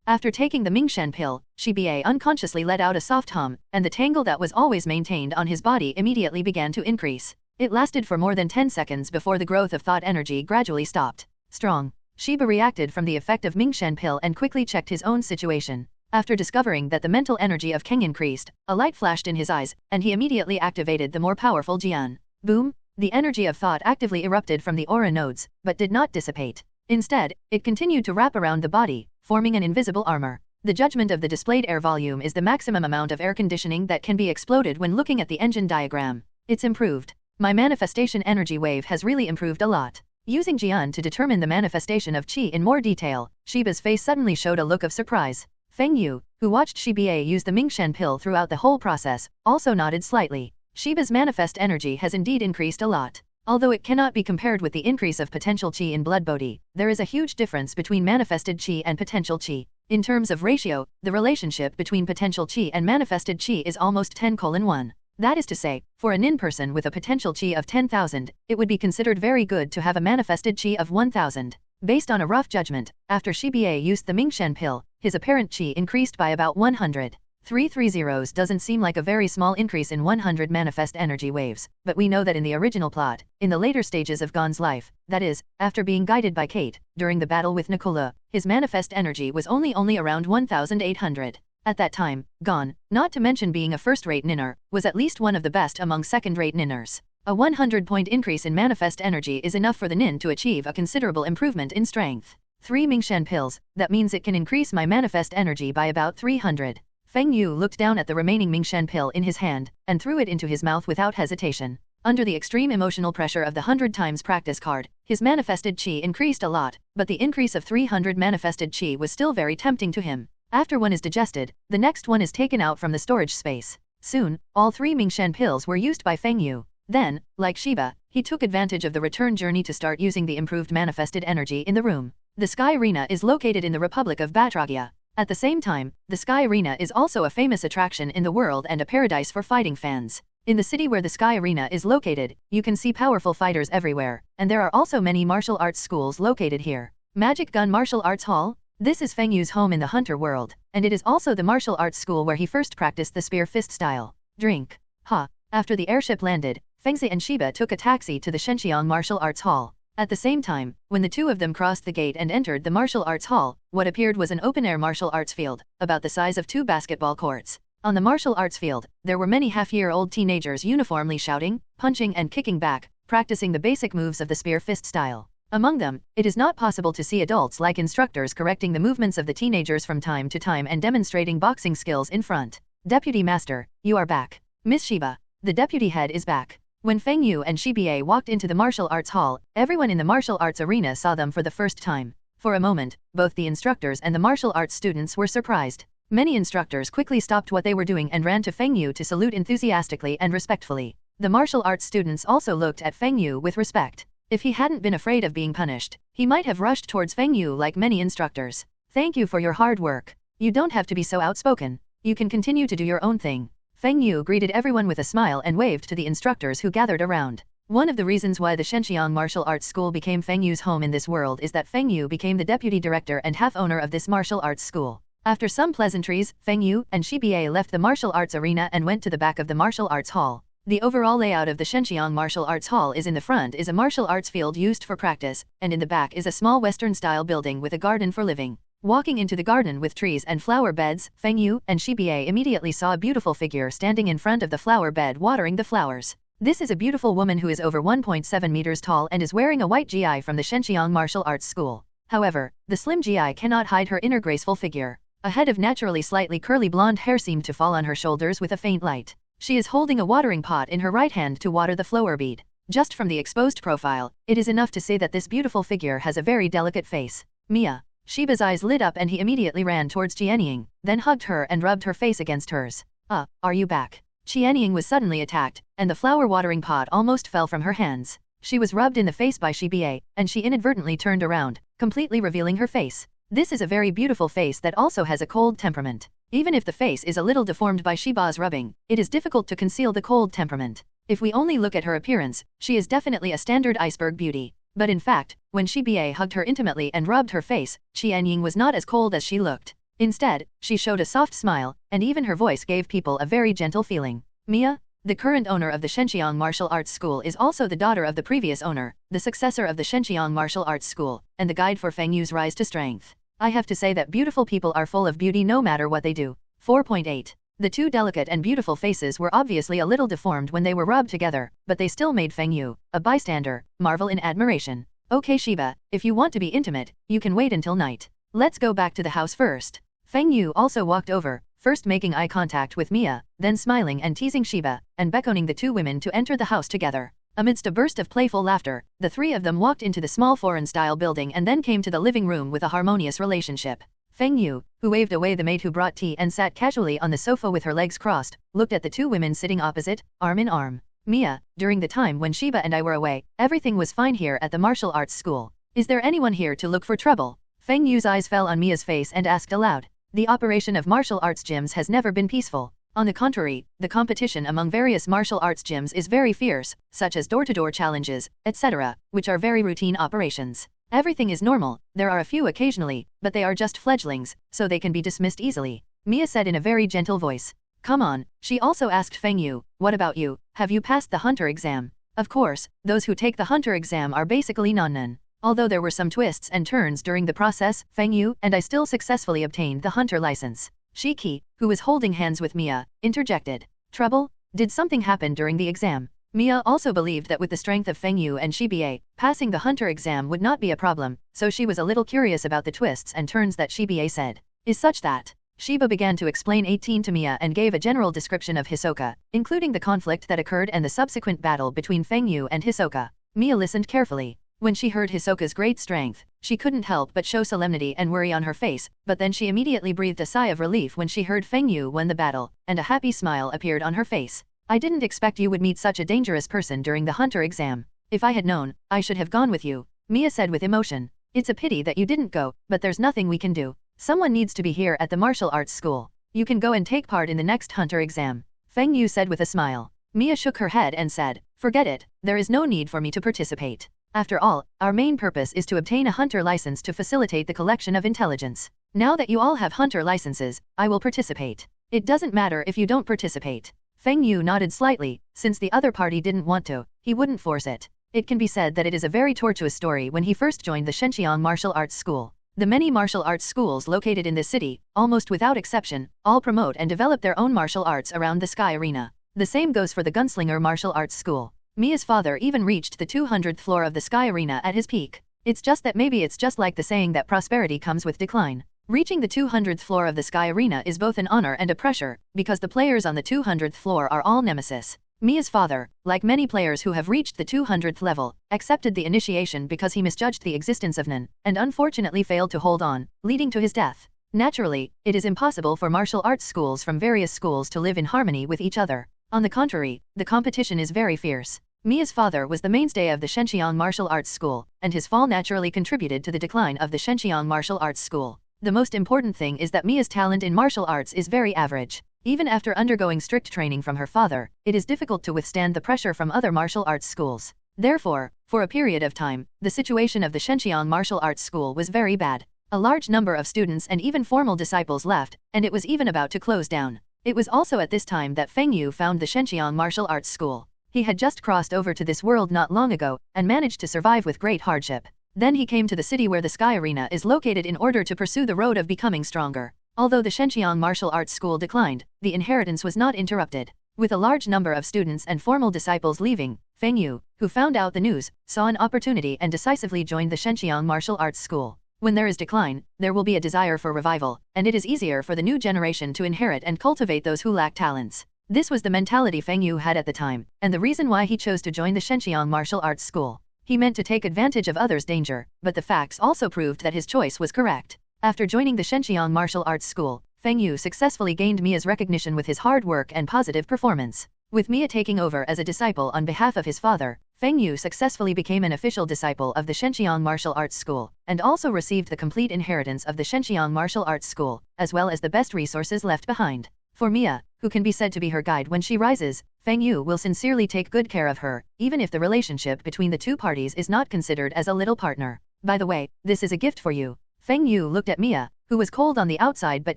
After taking the Mingshan pill, Shiba unconsciously let out a soft hum, and the tangle that was always maintained on his body immediately began to increase. It lasted for more than 10 seconds before the growth of thought energy gradually stopped. Strong. Shiba reacted from the effect of Mingshan pill and quickly checked his own situation. After discovering that the mental energy of Kang increased, a light flashed in his eyes, and he immediately activated the more powerful Jian. Boom! The energy of thought actively erupted from the aura nodes, but did not dissipate. Instead, it continued to wrap around the body, forming an invisible armor. The judgment of the displayed air volume is the maximum amount of air conditioning that can be exploded when looking at the engine diagram. It's improved. My manifestation energy wave has really improved a lot. Using Jian to determine the manifestation of Qi in more detail, Shiba's face suddenly showed a look of surprise. Feng Yu, who watched Shiba use the Mingshan pill throughout the whole process, also nodded slightly. Shiba's manifest energy has indeed increased a lot. Although it cannot be compared with the increase of potential chi in blood bodhi, there is a huge difference between manifested chi and potential chi. In terms of ratio, the relationship between potential chi and manifested chi is almost 10:1. That is to say, for a nin person with a potential chi of 10,000, it would be considered very good to have a manifested chi of 1,000. Based on a rough judgment, after Shiba used the Mingshen pill, his apparent chi increased by about 100. 330s doesn't seem like a very small increase in 100 manifest energy waves, but we know that in the original plot, in the later stages of Gon's life, that is, after being guided by Kate, during the battle with Nicola, his manifest energy was only around 1,800. At that time, Gon, not to mention being a first-rate ninner, was at least one of the best among second-rate ninners. A 100-point increase in manifest energy is enough for the nin to achieve a considerable improvement in strength. 3 Mingshen pills, that means it can increase my manifest energy by about 300. Feng Yu looked down at the remaining Mingshen pill in his hand, and threw it into his mouth without hesitation. Under the extreme emotional pressure of the 100 times practice card, his manifested chi increased a lot, but the increase of 300 manifested chi was still very tempting to him. After one is digested, the next one is taken out from the storage space. Soon, all 3 Mingshen pills were used by Feng Yu. Then, like Shiba, he took advantage of the return journey to start using the improved manifested energy in the room. The Sky Arena is located in the Republic of Batragia. At the same time, the Sky Arena is also a famous attraction in the world and a paradise for fighting fans. In the city where the Sky Arena is located, you can see powerful fighters everywhere, and there are also many martial arts schools located here. Magic Gun Martial Arts Hall? This is Feng Yu's home in the Hunter world, and it is also the martial arts school where he first practiced the spear fist style. Drink. Ha. After the airship landed, Fengzi and Shiba took a taxi to the Shenxiang Martial Arts Hall. At the same time, when the two of them crossed the gate and entered the martial arts hall, what appeared was an open-air martial arts field, about the size of 2 basketball courts. On the martial arts field, there were many half-year-old teenagers uniformly shouting, punching and kicking back, practicing the basic moves of the spear fist style. Among them, it is not possible to see adults like instructors correcting the movements of the teenagers from time to time and demonstrating boxing skills in front. Deputy Master, you are back. Miss Shiba, the deputy head is back. When Feng Yu and Shiba walked into the martial arts hall, everyone in the martial arts arena saw them for the first time. For a moment, both the instructors and the martial arts students were surprised. Many instructors quickly stopped what they were doing and ran to Feng Yu to salute enthusiastically and respectfully. The martial arts students also looked at Feng Yu with respect. If he hadn't been afraid of being punished, he might have rushed towards Feng Yu like many instructors. Thank you for your hard work. You don't have to be so outspoken. You can continue to do your own thing. Feng Yu greeted everyone with a smile and waved to the instructors who gathered around. One of the reasons why the Shenxiang Martial Arts School became Feng Yu's home in this world is that Feng Yu became the deputy director and half-owner of this martial arts school. After some pleasantries, Feng Yu and Shiba left the martial arts arena and went to the back of the martial arts hall. The overall layout of the Shenxiang Martial Arts Hall is in the front is a martial arts field used for practice, and in the back is a small Western-style building with a garden for living. Walking into the garden with trees and flower beds, Feng Yu and Shiba immediately saw a beautiful figure standing in front of the flower bed watering the flowers. This is a beautiful woman who is over 1.7 meters tall and is wearing a white GI from the Shenxiang Martial Arts School. However, the slim GI cannot hide her inner graceful figure. A head of naturally slightly curly blonde hair seemed to fall on her shoulders with a faint light. She is holding a watering pot in her right hand to water the flower bed. Just from the exposed profile, it is enough to say that this beautiful figure has a very delicate face. Mia. Shiba's eyes lit up and he immediately ran towards Jianying, then hugged her and rubbed her face against hers. Are you back? Jianying was suddenly attacked, and the flower watering pot almost fell from her hands. She was rubbed in the face by Shiba, and she inadvertently turned around, completely revealing her face. This is a very beautiful face that also has a cold temperament. Even if the face is a little deformed by Shiba's rubbing, it is difficult to conceal the cold temperament. If we only look at her appearance, she is definitely a standard iceberg beauty. But in fact, when Shiba hugged her intimately and rubbed her face, Jianying was not as cold as she looked. Instead, she showed a soft smile, and even her voice gave people a very gentle feeling. Mia, the current owner of the Shenxiang Martial Arts School, is also the daughter of the previous owner, the successor of the Shenxiang Martial Arts School, and the guide for Feng Yu's rise to strength. I have to say that beautiful people are full of beauty no matter what they do. 4.8. The two delicate and beautiful faces were obviously a little deformed when they were rubbed together, but they still made Feng Yu, a bystander, marvel in admiration. Okay Shiba, if you want to be intimate, you can wait until night. Let's go back to the house first. Feng Yu also walked over, first making eye contact with Mia, then smiling and teasing Shiba, and beckoning the two women to enter the house together. Amidst a burst of playful laughter, the three of them walked into the small foreign-style building and then came to the living room with a harmonious relationship. Feng Yu, who waved away the maid who brought tea and sat casually on the sofa with her legs crossed, looked at the two women sitting opposite, arm in arm. Mia, during the time when Shiba and I were away, everything was fine here at the martial arts school. Is there anyone here to look for trouble? Feng Yu's eyes fell on Mia's face and asked aloud. The operation of martial arts gyms has never been peaceful. On the contrary, the competition among various martial arts gyms is very fierce, such as door-to-door challenges, etc., which are very routine operations. Everything is normal, there are a few occasionally, but they are just fledglings, so they can be dismissed easily. Mia said in a very gentle voice. Come on, she also asked Feng Yu, what about you, have you passed the hunter exam? Of course, those who take the hunter exam are basically non-nen. Although there were some twists and turns during the process, Feng Yu and I still successfully obtained the hunter license. Shiki, who was holding hands with Mia, interjected. Trouble? Did something happen during the exam? Mia also believed that with the strength of Feng Yu and Shiba, passing the hunter exam would not be a problem, so she was a little curious about the twists and turns that Shiba said. Is such that? Shiba began to explain 18 to Mia and gave a general description of Hsoka, including the conflict that occurred and the subsequent battle between Feng Yu and Hsoka. Mia listened carefully. When she heard Hisoka's great strength, she couldn't help but show solemnity and worry on her face, but then she immediately breathed a sigh of relief when she heard Feng Yu won the battle, and a happy smile appeared on her face. I didn't expect you would meet such a dangerous person during the hunter exam. If I had known, I should have gone with you, Mia said with emotion. It's a pity that you didn't go, but there's nothing we can do. Someone needs to be here at the martial arts school. You can go and take part in the next hunter exam, Feng Yu said with a smile. Mia shook her head and said, forget it, there is no need for me to participate. After all, our main purpose is to obtain a hunter license to facilitate the collection of intelligence. Now that you all have hunter licenses, I will participate. It doesn't matter if you don't participate. Feng Yu nodded slightly, since the other party didn't want to, he wouldn't force it. It can be said that it is a very tortuous story when he first joined the Shenxiang Martial Arts School. The many martial arts schools located in this city, almost without exception, all promote and develop their own martial arts around the Sky Arena. The same goes for the Gunslinger Martial Arts School. Mia's father even reached the 200th floor of the Sky Arena at his peak. It's just that maybe it's just like the saying that prosperity comes with decline. Reaching the 200th floor of the Sky Arena is both an honor and a pressure, because the players on the 200th floor are all nemesis. Mia's father, like many players who have reached the 200th level, accepted the initiation because he misjudged the existence of Nen, and unfortunately failed to hold on, leading to his death. Naturally, it is impossible for martial arts schools from various schools to live in harmony with each other. On the contrary, the competition is very fierce. Mia's father was the mainstay of the Shenxiang Martial Arts School, and his fall naturally contributed to the decline of the Shenxiang Martial Arts School. The most important thing is that Mia's talent in martial arts is very average. Even after undergoing strict training from her father, it is difficult to withstand the pressure from other martial arts schools. Therefore, for a period of time, the situation of the Shenxiang Martial Arts School was very bad. A large number of students and even formal disciples left, and it was even about to close down. It was also at this time that Feng Yu found the Shenxiang Martial Arts School. He had just crossed over to this world not long ago, and managed to survive with great hardship. Then he came to the city where the Sky Arena is located in order to pursue the road of becoming stronger. Although the Shenxiang Martial Arts School declined, the inheritance was not interrupted. With a large number of students and formal disciples leaving, Feng Yu, who found out the news, saw an opportunity and decisively joined the Shenxiang Martial Arts School. When there is decline, there will be a desire for revival, and it is easier for the new generation to inherit and cultivate those who lack talents. This was the mentality Feng Yu had at the time, and the reason why he chose to join the Shenxiang Martial Arts School. He meant to take advantage of others' danger, but the facts also proved that his choice was correct. After joining the Shenxiang Martial Arts School, Feng Yu successfully gained Mia's recognition with his hard work and positive performance. With Mia taking over as a disciple on behalf of his father, Feng Yu successfully became an official disciple of the Shenxiang Martial Arts School, and also received the complete inheritance of the Shenxiang Martial Arts School, as well as the best resources left behind. For Mia, who can be said to be her guide when she rises, Feng Yu will sincerely take good care of her, even if the relationship between the two parties is not considered as a little partner. By the way, this is a gift for you. Feng Yu looked at Mia, who was cold on the outside but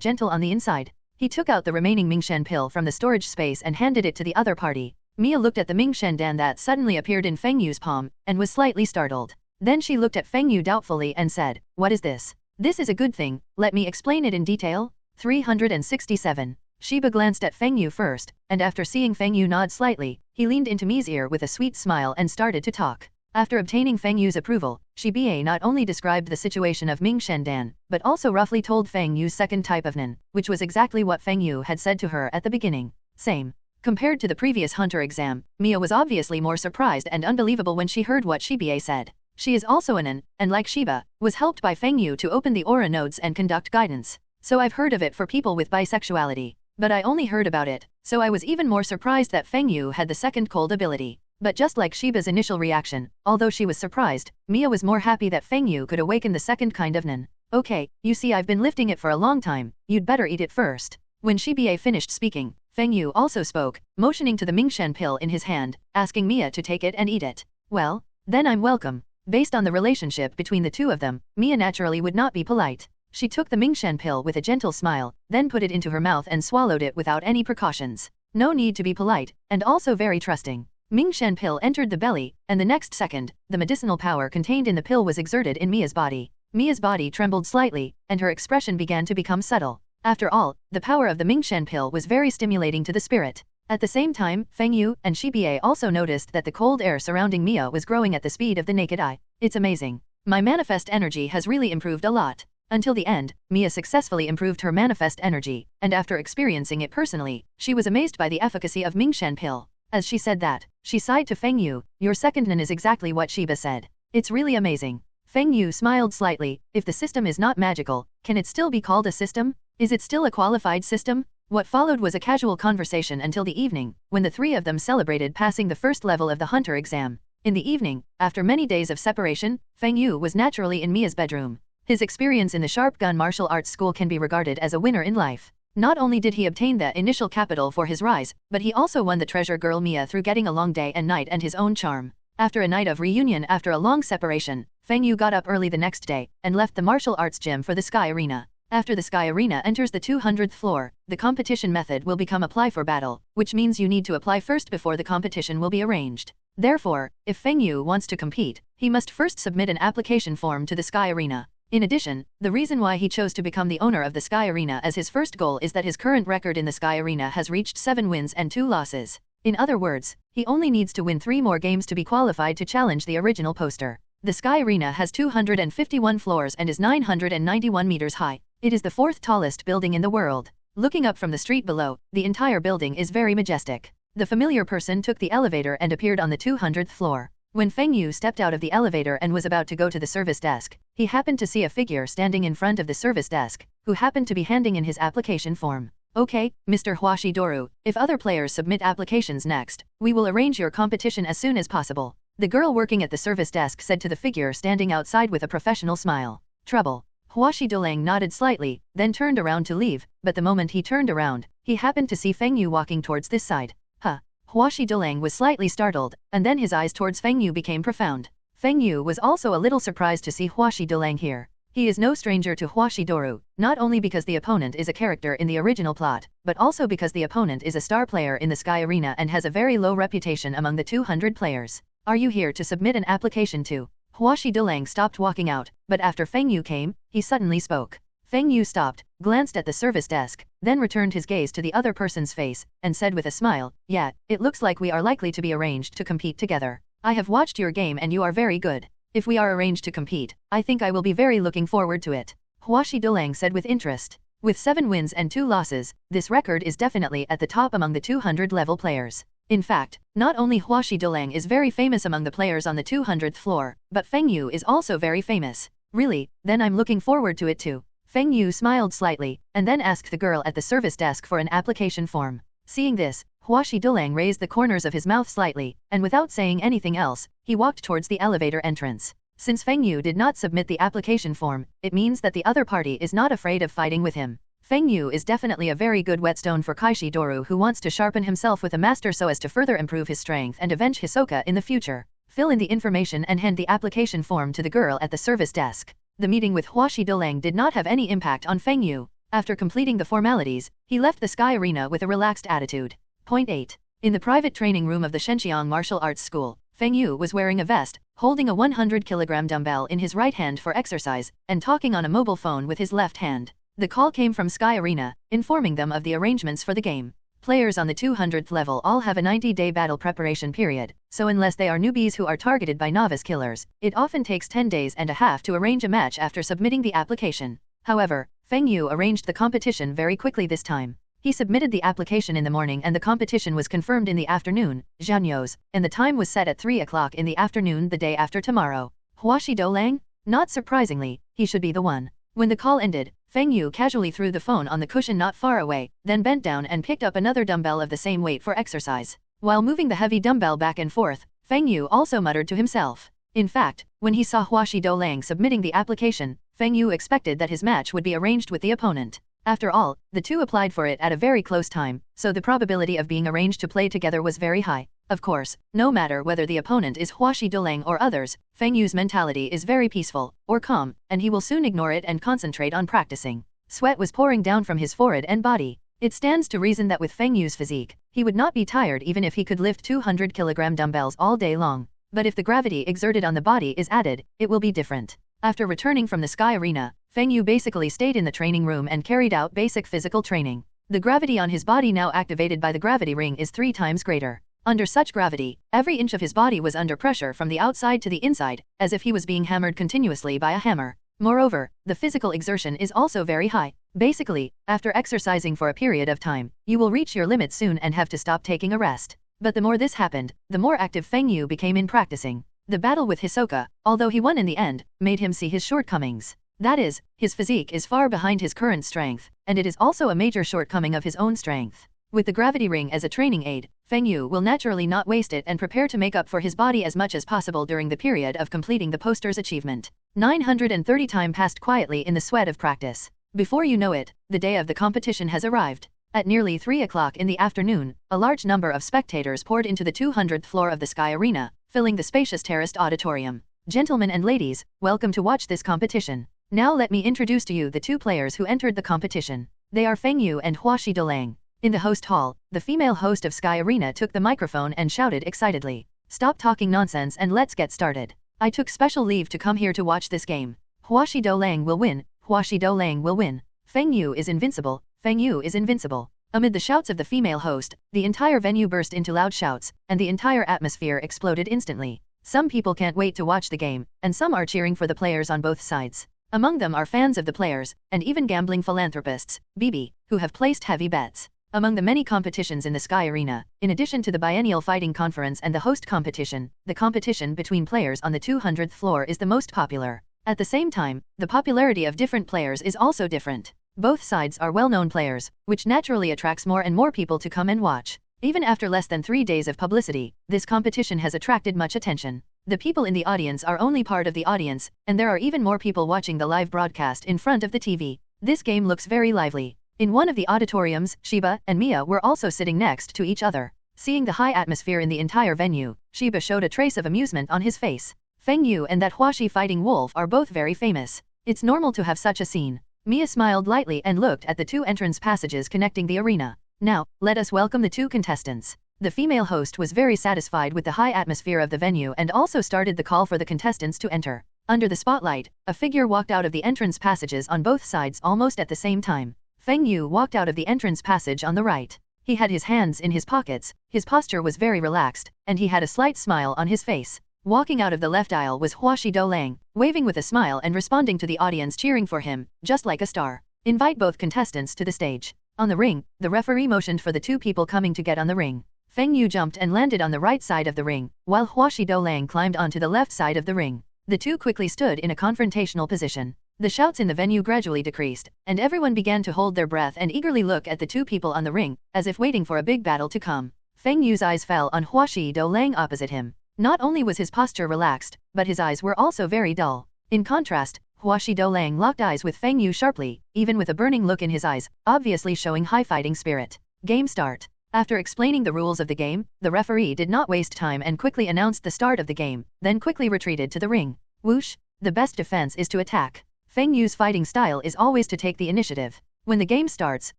gentle on the inside. He took out the remaining Mingshen pill from the storage space and handed it to the other party. Mia looked at the Mingshen dan that suddenly appeared in Feng Yu's palm, and was slightly startled. Then she looked at Feng Yu doubtfully and said, "What is this?" "This is a good thing, let me explain it in detail." 367. Shiba glanced at Feng Yu first, and after seeing Feng Yu nod slightly, he leaned into Mia's ear with a sweet smile and started to talk. After obtaining Feng Yu's approval, Shiba not only described the situation of Ming Shendan, but also roughly told Feng Yu's second type of Nen, which was exactly what Feng Yu had said to her at the beginning. Same. Compared to the previous hunter exam, Mia was obviously more surprised and unbelievable when she heard what Shiba said. She is also a Nen, and like Shiba, was helped by Feng Yu to open the aura nodes and conduct guidance. So I've heard of it for people with bisexuality. but I only heard about it, so I was even more surprised that Feng Yu had the second cold ability. But just like Shiba's initial reaction, although she was surprised, Mia was more happy that Feng Yu could awaken the second kind of Nen. Okay, you see I've been lifting it for a long time, you'd better eat it first. When Shiba finished speaking, Feng Yu also spoke, motioning to the Mingshen pill in his hand, asking Mia to take it and eat it. Well, then I'm welcome. Based on the relationship between the two of them, Mia naturally would not be polite. She took the Mingshen pill with a gentle smile, then put it into her mouth and swallowed it without any precautions. No need to be polite, and also very trusting. Mingshen pill entered the belly, and the next second, the medicinal power contained in the pill was exerted in Mia's body. Mia's body trembled slightly, and her expression began to become subtle. After all, the power of the Mingshen pill was very stimulating to the spirit. At the same time, Feng Yu and Shiba also noticed that the cold air surrounding Mia was growing at the speed of the naked eye. It's amazing. My manifest energy has really improved a lot. Until the end, Mia successfully improved her manifest energy, and after experiencing it personally, she was amazed by the efficacy of Mingshen pill. As she said that, she sighed to Feng Yu, your second Nen is exactly what Shiba said. It's really amazing. Feng Yu smiled slightly, if the system is not magical, can it still be called a system? Is it still a qualified system? What followed was a casual conversation until the evening, when the three of them celebrated passing the first level of the hunter exam. In the evening, after many days of separation, Feng Yu was naturally in Mia's bedroom. His experience in the sharp gun martial arts school can be regarded as a winner in life. Not only did he obtain the initial capital for his rise, but he also won the treasure girl Mia through getting a long day and night and his own charm. After a night of reunion after a long separation, Feng Yu got up early the next day, and left the martial arts gym for the Sky Arena. After the Sky Arena enters the 200th floor, the competition method will become apply for battle, which means you need to apply first before the competition will be arranged. Therefore, if Feng Yu wants to compete, he must first submit an application form to the Sky Arena. In addition, the reason why he chose to become the owner of the Sky Arena as his first goal is that his current record in the Sky Arena has reached 7 wins and 2 losses. In other words, he only needs to win 3 more games to be qualified to challenge the original poster. The Sky Arena has 251 floors and is 991 meters high. It is the 4th tallest building in the world. Looking up from the street below, the entire building is very majestic. The familiar person took the elevator and appeared on the 200th floor. When Feng Yu stepped out of the elevator and was about to go to the service desk, he happened to see a figure standing in front of the service desk, who happened to be handing in his application form. Okay, Mr. Huashi Doru, if other players submit applications next, we will arrange your competition as soon as possible. The girl working at the service desk said to the figure standing outside with a professional smile. Trouble. Huashi Dolang nodded slightly, then turned around to leave, but the moment he turned around, he happened to see Feng Yu walking towards this side. Huh. Huashi Dolang was slightly startled, and then his eyes towards Feng Yu became profound. Feng Yu was also a little surprised to see Huashi Dolang here. He is no stranger to Huashi Doru, not only because the opponent is a character in the original plot, but also because the opponent is a star player in the Sky Arena and has a very low reputation among the 200 players. Are you here to submit an application to? Huashi Dolang stopped walking out, but after Feng Yu came, he suddenly spoke. Feng Yu stopped, glanced at the service desk, then returned his gaze to the other person's face, and said with a smile, yeah, it looks like we are likely to be arranged to compete together. I have watched your game and you are very good. If we are arranged to compete, I think I will be very looking forward to it. Huashi Dolang said with interest. With 7 wins and 2 losses, this record is definitely at the top among the 200 level players. In fact, not only Huashi Dolang is very famous among the players on the 200th floor, but Feng Yu is also very famous. Really, then I'm looking forward to it too. Feng Yu smiled slightly, and then asked the girl at the service desk for an application form. Seeing this, Huashi Dolang raised the corners of his mouth slightly, and without saying anything else, he walked towards the elevator entrance. Since Feng Yu did not submit the application form, it means that the other party is not afraid of fighting with him. Feng Yu is definitely a very good whetstone for Kaishi Doru who wants to sharpen himself with a master so as to further improve his strength and avenge Hisoka in the future. Fill in the information and hand the application form to the girl at the service desk. The meeting with Huashi Dolang did not have any impact on Feng Yu. After completing the formalities, he left the Sky Arena with a relaxed attitude. Point 8. In the private training room of the Shenxiang Martial Arts School, Feng Yu was wearing a vest, holding a 100-kilogram dumbbell in his right hand for exercise, and talking on a mobile phone with his left hand. The call came from Sky Arena, informing them of the arrangements for the game. Players on the 200th level all have a 90-day battle preparation period, so unless they are newbies who are targeted by novice killers, it often takes 10 days and a half to arrange a match after submitting the application. However, Feng Yu arranged the competition very quickly this time. He submitted the application in the morning and the competition was confirmed in the afternoon, Zhanyos, and the time was set at 3 o'clock in the afternoon the day after tomorrow. Huashi Dolang? Not surprisingly, he should be the one. When the call ended, Feng Yu casually threw the phone on the cushion not far away, then bent down and picked up another dumbbell of the same weight for exercise. While moving the heavy dumbbell back and forth, Feng Yu also muttered to himself. In fact, when he saw Huashi Doulang submitting the application, Feng Yu expected that his match would be arranged with the opponent. After all, the two applied for it at a very close time, so the probability of being arranged to play together was very high. Of course, no matter whether the opponent is Huashi Doulang or others, Feng Yu's mentality is very peaceful, or calm, and he will soon ignore it and concentrate on practicing. Sweat was pouring down from his forehead and body. It stands to reason that with Feng Yu's physique, he would not be tired even if he could lift 200 kg dumbbells all day long. But if the gravity exerted on the body is added, it will be different. After returning from the Sky Arena, Feng Yu basically stayed in the training room and carried out basic physical training. The gravity on his body now activated by the gravity ring is 3 times greater. Under such gravity, every inch of his body was under pressure from the outside to the inside, as if he was being hammered continuously by a hammer. Moreover, the physical exertion is also very high. Basically, after exercising for a period of time, you will reach your limit soon and have to stop taking a rest. But the more this happened, the more active Feng Yu became in practicing. The battle with Hisoka, although he won in the end, made him see his shortcomings. That is, his physique is far behind his current strength, and it is also a major shortcoming of his own strength. With the gravity ring as a training aid, Feng Yu will naturally not waste it and prepare to make up for his body as much as possible during the period of completing the poster's achievement. 930 time passed quietly in the sweat of practice. Before you know it, the day of the competition has arrived. At nearly 3 o'clock in the afternoon, a large number of spectators poured into the 200th floor of the Sky Arena, filling the spacious terraced auditorium. Gentlemen and ladies, welcome to watch this competition. Now let me introduce to you the 2 players who entered the competition. They are Feng Yu and Huashi Doulang. In the host hall, the female host of Sky Arena took the microphone and shouted excitedly, "Stop talking nonsense and let's get started. I took special leave to come here to watch this game. Huashi Doulang will win, Huashi Doulang will win. Feng Yu is invincible, Feng Yu is invincible." Amid the shouts of the female host, the entire venue burst into loud shouts, and the entire atmosphere exploded instantly. Some people can't wait to watch the game, and some are cheering for the players on both sides. Among them are fans of the players, and even gambling philanthropists, BB, who have placed heavy bets. Among the many competitions in the Sky Arena, in addition to the biennial fighting conference and the host competition, the competition between players on the 200th floor is the most popular. At the same time, the popularity of different players is also different. Both sides are well-known players, which naturally attracts more and more people to come and watch. Even after less than 3 days of publicity, this competition has attracted much attention. The people in the audience are only part of the audience, and there are even more people watching the live broadcast in front of the TV. This game looks very lively. In one of the auditoriums, Shiba and Mia were also sitting next to each other. Seeing the high atmosphere in the entire venue, Shiba showed a trace of amusement on his face. Feng Yu and that Huashi fighting wolf are both very famous. It's normal to have such a scene. Mia smiled lightly and looked at the 2 entrance passages connecting the arena. Now, let us welcome the 2 contestants. The female host was very satisfied with the high atmosphere of the venue and also started the call for the contestants to enter. Under the spotlight, a figure walked out of the entrance passages on both sides almost at the same time. Feng Yu walked out of the entrance passage on the right. He had his hands in his pockets, his posture was very relaxed, and he had a slight smile on his face. Walking out of the left aisle was Huashi Doulang, waving with a smile and responding to the audience cheering for him, just like a star. Invite both contestants to the stage. On the ring, the referee motioned for the 2 people coming to get on the ring. Feng Yu jumped and landed on the right side of the ring, while Huashi Doulang climbed onto the left side of the ring. The 2 quickly stood in a confrontational position. The shouts in the venue gradually decreased, and everyone began to hold their breath and eagerly look at the 2 people on the ring, as if waiting for a big battle to come. Feng Yu's eyes fell on Huashi Doulang opposite him. Not only was his posture relaxed, but his eyes were also very dull. In contrast, Huashi Doulang locked eyes with Feng Yu sharply, even with a burning look in his eyes, obviously showing high fighting spirit. Game start. After explaining the rules of the game, the referee did not waste time and quickly announced the start of the game, then quickly retreated to the ring. Whoosh! The best defense is to attack. Feng Yu's fighting style is always to take the initiative. When the game starts,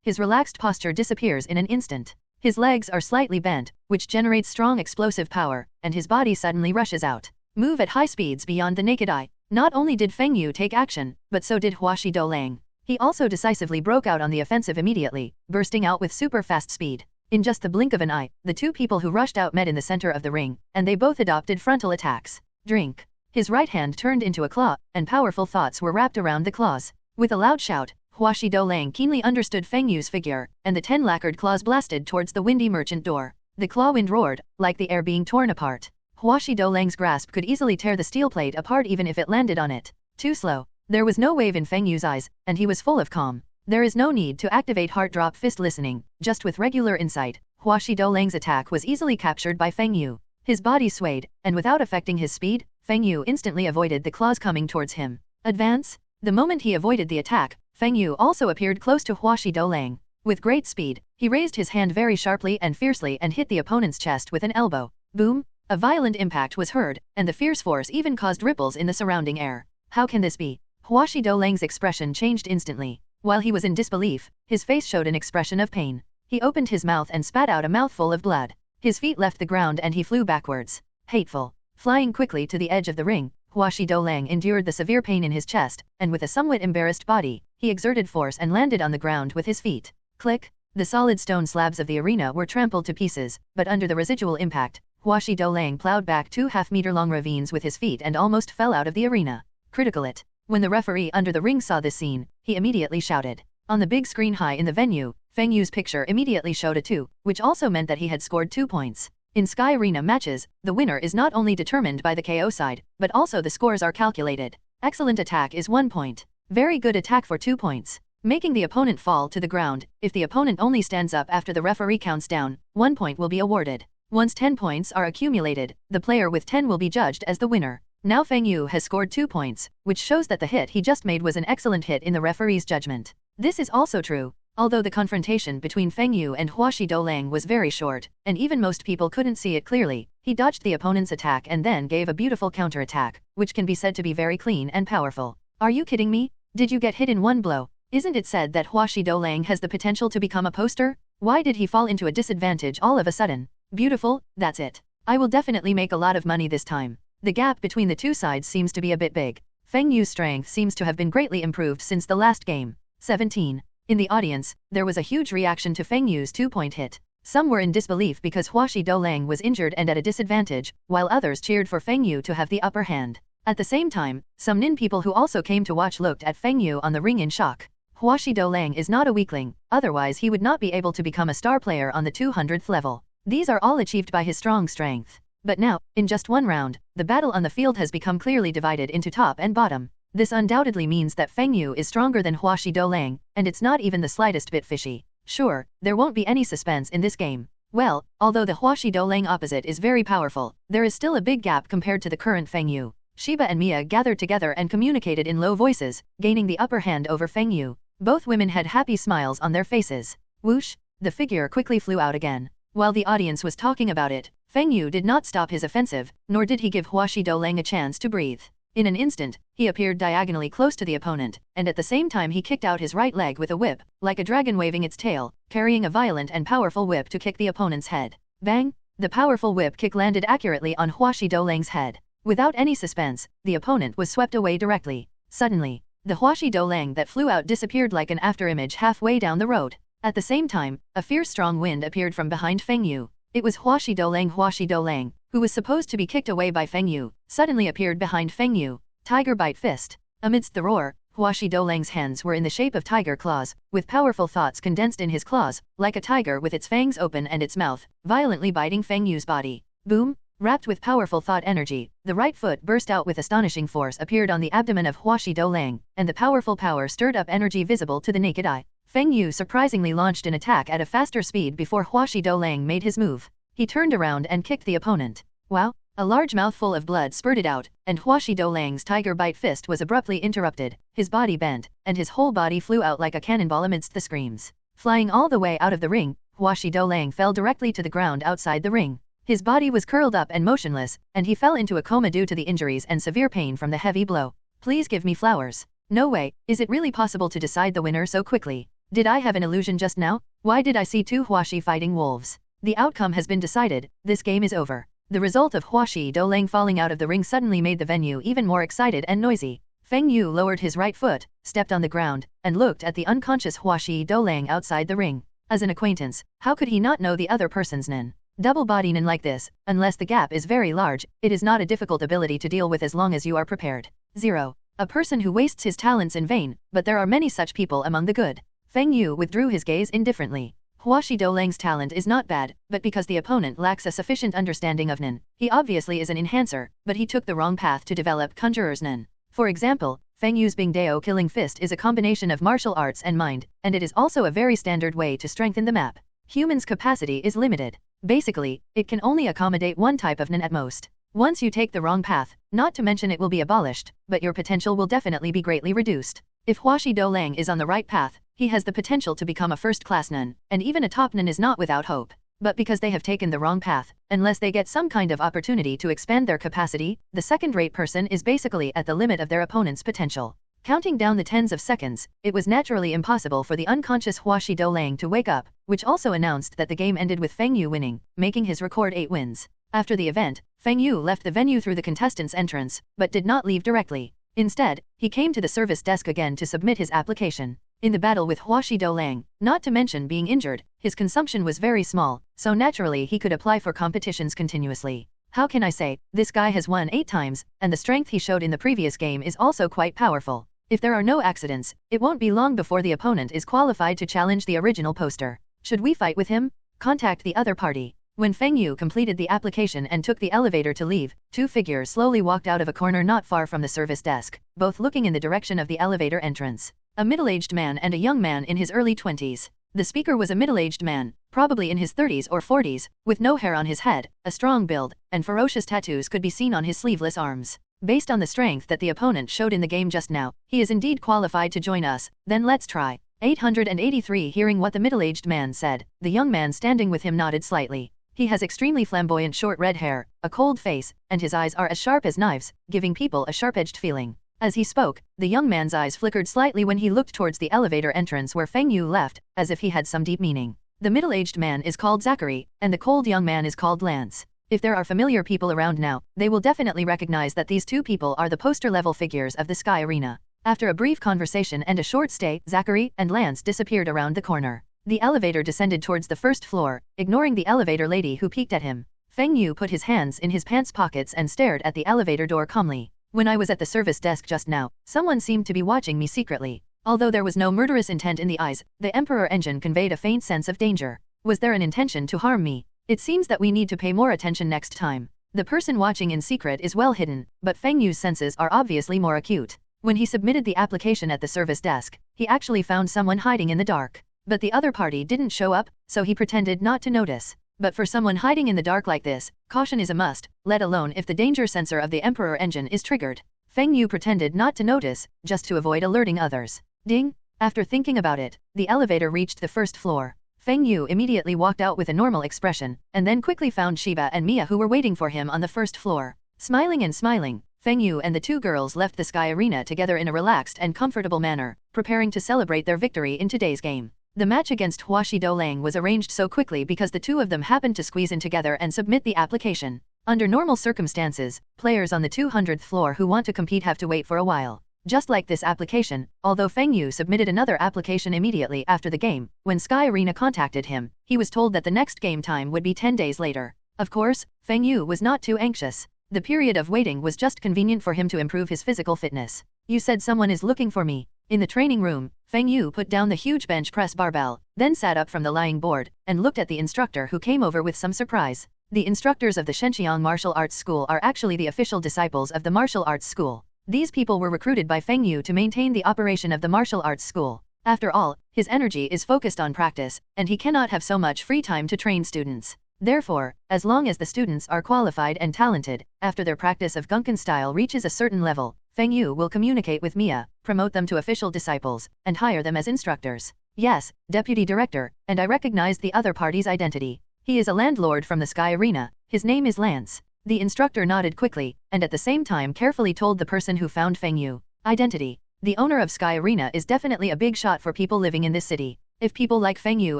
his relaxed posture disappears in an instant. His legs are slightly bent, which generates strong explosive power, and his body suddenly rushes out. Move at high speeds beyond the naked eye. Not only did Feng Yu take action, but so did Huashi Doulang. He also decisively broke out on the offensive immediately, bursting out with super fast speed. In just the blink of an eye, the 2 people who rushed out met in the center of the ring, and they both adopted frontal attacks. Drink. His right hand turned into a claw, and powerful thoughts were wrapped around the claws. With a loud shout, Huashi Doulang keenly understood Feng Yu's figure, and the 10 lacquered claws blasted towards the windy merchant door. The claw wind roared, like the air being torn apart. Huashi Doulang's grasp could easily tear the steel plate apart even if it landed on it. Too slow. There was no wave in Feng Yu's eyes, and he was full of calm. There is no need to activate heart drop fist listening, just with regular insight. Huashi Doulang's attack was easily captured by Feng Yu. His body swayed, and without affecting his speed, Feng Yu instantly avoided the claws coming towards him. Advance? The moment he avoided the attack, Feng Yu also appeared close to Huashi Doulang. With great speed, he raised his hand very sharply and fiercely and hit the opponent's chest with an elbow. Boom! A violent impact was heard, and the fierce force even caused ripples in the surrounding air. How can this be? Huashi Doulang's expression changed instantly. While he was in disbelief, his face showed an expression of pain. He opened his mouth and spat out a mouthful of blood. His feet left the ground and he flew backwards. Hateful. Flying quickly to the edge of the ring, Huashi Doulang endured the severe pain in his chest, and with a somewhat embarrassed body, he exerted force and landed on the ground with his feet. Click! The solid stone slabs of the arena were trampled to pieces, but under the residual impact, Huashi Doulang plowed back 2 half-meter-long ravines with his feet and almost fell out of the arena. Critical it. When the referee under the ring saw this scene, he immediately shouted. On the big screen high in the venue, Feng Yu's picture immediately showed a 2, which also meant that he had scored 2 points. In Sky Arena matches, the winner is not only determined by the KO side, but also the scores are calculated. Excellent attack is 1 point. Very good attack for 2 points. Making the opponent fall to the ground. If the opponent only stands up after the referee counts down, 1 point will be awarded. Once 10 points are accumulated, the player with 10 will be judged as the winner. Now Feng Yu has scored 2 points, which shows that the hit he just made was an excellent hit in the referee's judgment. This is also true. Although the confrontation between Feng Yu and Huashi Doulang was very short, and even most people couldn't see it clearly, he dodged the opponent's attack and then gave a beautiful counterattack, which can be said to be very clean and powerful. Are you kidding me? Did you get hit in one blow? Isn't it said that Huashi Doulang has the potential to become a poster? Why did he fall into a disadvantage all of a sudden? Beautiful, that's it. I will definitely make a lot of money this time. The gap between the two sides seems to be a bit big. Feng Yu's strength seems to have been greatly improved since the last game. 17. In the audience, there was a huge reaction to Feng Yu's 2-point hit. Some were in disbelief because Huashi Doulang was injured and at a disadvantage, while others cheered for Feng Yu to have the upper hand. At the same time, some Nin people who also came to watch looked at Feng Yu on the ring in shock. Huashi Doulang is not a weakling, otherwise he would not be able to become a star player on the 200th level. These are all achieved by his strong strength. But now, in just one round, the battle on the field has become clearly divided into top and bottom. This undoubtedly means that Feng Yu is stronger than Huashi Doulang, and it's not even the slightest bit fishy. Sure, there won't be any suspense in this game. Well, although the Huashi Doulang opposite is very powerful, there is still a big gap compared to the current Feng Yu. Shiba and Mia gathered together and communicated in low voices, gaining the upper hand over Feng Yu. Both women had happy smiles on their faces. Whoosh! The figure quickly flew out again. While the audience was talking about it, Feng Yu did not stop his offensive, nor did he give Huashi Doulang a chance to breathe. In an instant, he appeared diagonally close to the opponent, and at the same time he kicked out his right leg with a whip, like a dragon waving its tail, carrying a violent and powerful whip to kick the opponent's head. Bang! The powerful whip kick landed accurately on Huashi Doulang's head. Without any suspense, the opponent was swept away directly. Suddenly, the Huashi Doulang that flew out disappeared like an afterimage halfway down the road. At the same time, a fierce strong wind appeared from behind Feng Yu. It was Huashi Doulang, who was supposed to be kicked away by Feng Yu, suddenly appeared behind Feng Yu. Tiger bite fist. Amidst the roar, Huashi Doulang's hands were in the shape of tiger claws, with powerful thoughts condensed in his claws, like a tiger with its fangs open and its mouth, violently biting Feng Yu's body. Boom! Wrapped with powerful thought energy, the right foot burst out with astonishing force appeared on the abdomen of Huashi Doulang, and the powerful power stirred up energy visible to the naked eye. Feng Yu surprisingly launched an attack at a faster speed before Huashi Doulang made his move. He turned around and kicked the opponent. Wow! A large mouthful of blood spurted out, and Huashi Doulang's tiger bite fist was abruptly interrupted. His body bent, and his whole body flew out like a cannonball amidst the screams. Flying all the way out of the ring, Huashi Doulang fell directly to the ground outside the ring. His body was curled up and motionless, and he fell into a coma due to the injuries and severe pain from the heavy blow. Please give me flowers. No way, is it really possible to decide the winner so quickly? Did I have an illusion just now? Why did I see two Huashi fighting wolves? The outcome has been decided, this game is over. The result of Huashi Doulang falling out of the ring suddenly made the venue even more excited and noisy. Feng Yu lowered his right foot, stepped on the ground, and looked at the unconscious Huashi Doulang outside the ring. As an acquaintance, how could he not know the other person's nin? Double body nin like this, unless the gap is very large, it is not a difficult ability to deal with as long as you are prepared. 0. A person who wastes his talents in vain, but there are many such people among the good. Feng Yu withdrew his gaze indifferently. Huashi Doulang's talent is not bad, but because the opponent lacks a sufficient understanding of nin, he obviously is an enhancer, but he took the wrong path to develop conjurer's nin. For example, Feng Yu's Bingdao killing fist is a combination of martial arts and mind, and it is also a very standard way to strengthen the map. Humans' capacity is limited. Basically, it can only accommodate one type of nin at most. Once you take the wrong path, not to mention it will be abolished, but your potential will definitely be greatly reduced. If Huashi Lang is on the right path, he has the potential to become a first-class nun, and even a top nun is not without hope. But because they have taken the wrong path, unless they get some kind of opportunity to expand their capacity, the second-rate person is basically at the limit of their opponent's potential. Counting down the tens of seconds, it was naturally impossible for the unconscious Huashi Lang to wake up, which also announced that the game ended with Feng Yu winning, making his record 8 wins. After the event, Feng Yu left the venue through the contestants' entrance, but did not leave directly. Instead, he came to the service desk again to submit his application. In the battle with Huashi Lang, not to mention being injured, his consumption was very small, so naturally he could apply for competitions continuously. How can I say, this guy has won 8 times, and the strength he showed in the previous game is also quite powerful. If there are no accidents, it won't be long before the opponent is qualified to challenge the original poster. Should we fight with him? Contact the other party. When Feng Yu completed the application and took the elevator to leave, 2 figures slowly walked out of a corner not far from the service desk, both looking in the direction of the elevator entrance. A middle-aged man and a young man in his early 20s. The speaker was a middle-aged man, probably in his 30s or 40s, with no hair on his head, a strong build, and ferocious tattoos could be seen on his sleeveless arms. Based on the strength that the opponent showed in the game just now, he is indeed qualified to join us, then let's try. 883 Hearing what the middle-aged man said, the young man standing with him nodded slightly. He has extremely flamboyant short red hair, a cold face, and his eyes are as sharp as knives, giving people a sharp-edged feeling. As he spoke, the young man's eyes flickered slightly when he looked towards the elevator entrance where Feng Yu left, as if he had some deep meaning. The middle-aged man is called Zachary, and the cold young man is called Lance. If there are familiar people around now, they will definitely recognize that these 2 people are the poster-level figures of the Sky Arena. After a brief conversation and a short stay, Zachary and Lance disappeared around the corner. The elevator descended towards the first floor, ignoring the elevator lady who peeked at him. Feng Yu put his hands in his pants pockets and stared at the elevator door calmly. When I was at the service desk just now, someone seemed to be watching me secretly. Although there was no murderous intent in the eyes, the Emperor engine conveyed a faint sense of danger. Was there an intention to harm me? It seems that we need to pay more attention next time. The person watching in secret is well hidden, but Feng Yu's senses are obviously more acute. When he submitted the application at the service desk, he actually found someone hiding in the dark. But the other party didn't show up, so he pretended not to notice. But for someone hiding in the dark like this, caution is a must, let alone if the danger sensor of the Emperor engine is triggered. Feng Yu pretended not to notice, just to avoid alerting others. Ding! After thinking about it, the elevator reached the first floor. Feng Yu immediately walked out with a normal expression, and then quickly found Shiba and Mia who were waiting for him on the first floor. Smiling and smiling, Feng Yu and the 2 girls left the Sky Arena together in a relaxed and comfortable manner, preparing to celebrate their victory in today's game. The match against Huashi Lang was arranged so quickly because the 2 of them happened to squeeze in together and submit the application. Under normal circumstances, players on the 200th floor who want to compete have to wait for a while. Just like this application, although Feng Yu submitted another application immediately after the game, when Sky Arena contacted him, he was told that the next game time would be 10 days later. Of course, Feng Yu was not too anxious. The period of waiting was just convenient for him to improve his physical fitness. You said someone is looking for me. In the training room, Feng Yu put down the huge bench press barbell, then sat up from the lying board, and looked at the instructor who came over with some surprise. The instructors of the Shenxiang Martial Arts School are actually the official disciples of the martial arts school. These people were recruited by Feng Yu to maintain the operation of the martial arts school. After all, his energy is focused on practice, and he cannot have so much free time to train students. Therefore, as long as the students are qualified and talented, after their practice of Gunkan style reaches a certain level, Feng Yu will communicate with Mia, promote them to official disciples, and hire them as instructors. Yes, Deputy Director, and I recognized the other party's identity. He is a landlord from the Sky Arena. His name is Lance. The instructor nodded quickly, and at the same time carefully told the person who found Feng Yu. Identity. The owner of Sky Arena is definitely a big shot for people living in this city. If people like Feng Yu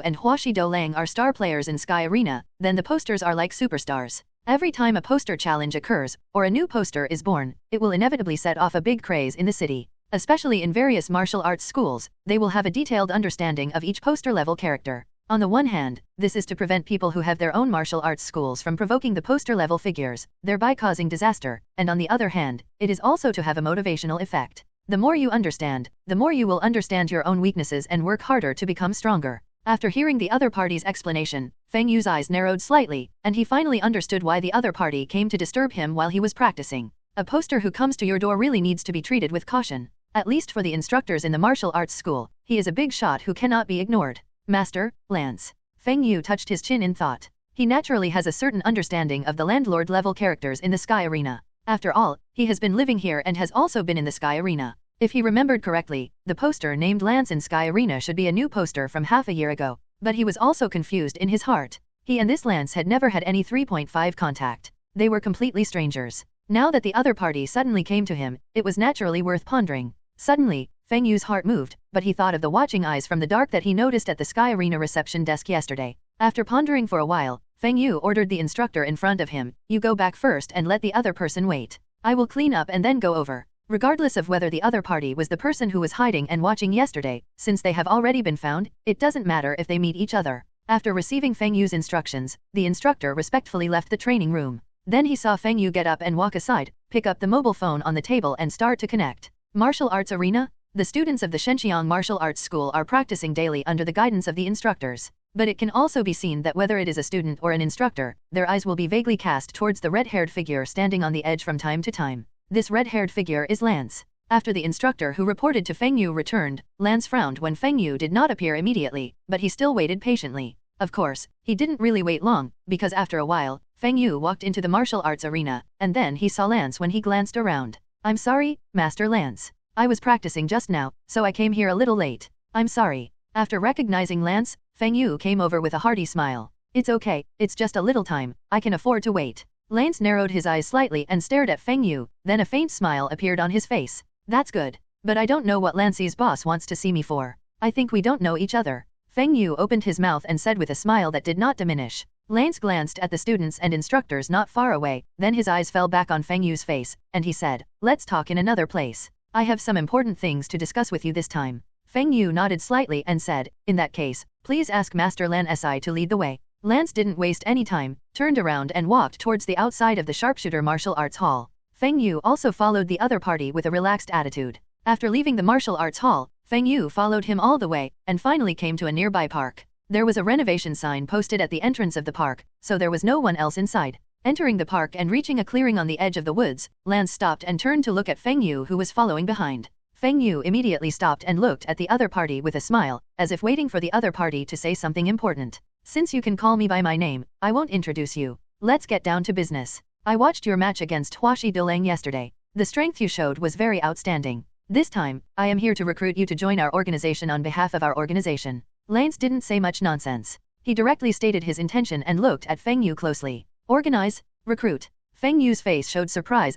and Huashi Lang are star players in Sky Arena, then the posters are like superstars. Every time a poster challenge occurs, or a new poster is born, it will inevitably set off a big craze in the city. Especially in various martial arts schools, they will have a detailed understanding of each poster-level character. On the one hand, this is to prevent people who have their own martial arts schools from provoking the poster-level figures, thereby causing disaster, and on the other hand, it is also to have a motivational effect. The more you understand, the more you will understand your own weaknesses and work harder to become stronger. After hearing the other party's explanation, Feng Yu's eyes narrowed slightly, and he finally understood why the other party came to disturb him while he was practicing. A poster who comes to your door really needs to be treated with caution. At least for the instructors in the martial arts school, he is a big shot who cannot be ignored. Master, Lance. Feng Yu touched his chin in thought. He naturally has a certain understanding of the landlord-level characters in the Sky Arena. After all, he has been living here and has also been in the Sky Arena. If he remembered correctly, the poster named Lance in Sky Arena should be a new poster from half a year ago. But he was also confused in his heart. He and this Lance had never had any 3.5 contact. They were completely strangers. Now that the other party suddenly came to him, it was naturally worth pondering. Suddenly, Feng Yu's heart moved, but he thought of the watching eyes from the dark that he noticed at the Sky Arena reception desk yesterday. After pondering for a while, Feng Yu ordered the instructor in front of him, "You go back first and let the other person wait. I will clean up and then go over." Regardless of whether the other party was the person who was hiding and watching yesterday, since they have already been found, it doesn't matter if they meet each other. After receiving Feng Yu's instructions, the instructor respectfully left the training room. Then he saw Feng Yu get up and walk aside, pick up the mobile phone on the table and start to connect. Martial Arts Arena? The students of the Shenxiang Martial Arts School are practicing daily under the guidance of the instructors. But it can also be seen that whether it is a student or an instructor, their eyes will be vaguely cast towards the red-haired figure standing on the edge from time to time. This red-haired figure is Lance. After the instructor who reported to Feng Yu returned, Lance frowned when Feng Yu did not appear immediately, but he still waited patiently. Of course, he didn't really wait long, because after a while, Feng Yu walked into the martial arts arena, and then he saw Lance when he glanced around. "I'm sorry, Master Lance. I was practicing just now, so I came here a little late. I'm sorry." After recognizing Lance, Feng Yu came over with a hearty smile. "It's okay, it's just a little time, I can afford to wait." Lance narrowed his eyes slightly and stared at Feng Yu, then a faint smile appeared on his face. "That's good. But I don't know what Lance's boss wants to see me for. I think we don't know each other." Feng Yu opened his mouth and said with a smile that did not diminish. Lance glanced at the students and instructors not far away, then his eyes fell back on Feng Yu's face, and he said, "Let's talk in another place. I have some important things to discuss with you this time." Feng Yu nodded slightly and said, "In that case, please ask Master Lan Si to lead the way." Lance didn't waste any time, turned around and walked towards the outside of the sharpshooter martial arts hall. Feng Yu also followed the other party with a relaxed attitude. After leaving the martial arts hall, Feng Yu followed him all the way, and finally came to a nearby park. There was a renovation sign posted at the entrance of the park, so there was no one else inside. Entering the park and reaching a clearing on the edge of the woods, Lance stopped and turned to look at Feng Yu who was following behind. Feng Yu immediately stopped and looked at the other party with a smile, as if waiting for the other party to say something important. "Since you can call me by my name, I won't introduce you. Let's get down to business. I watched your match against Huashi Doleng yesterday. The strength you showed was very outstanding. This time, I am here to recruit you to join our organization on behalf of our organization." Lance didn't say much nonsense. He directly stated his intention and looked at Feng Yu closely. "Organize? Recruit?" Feng Yu's face showed surprise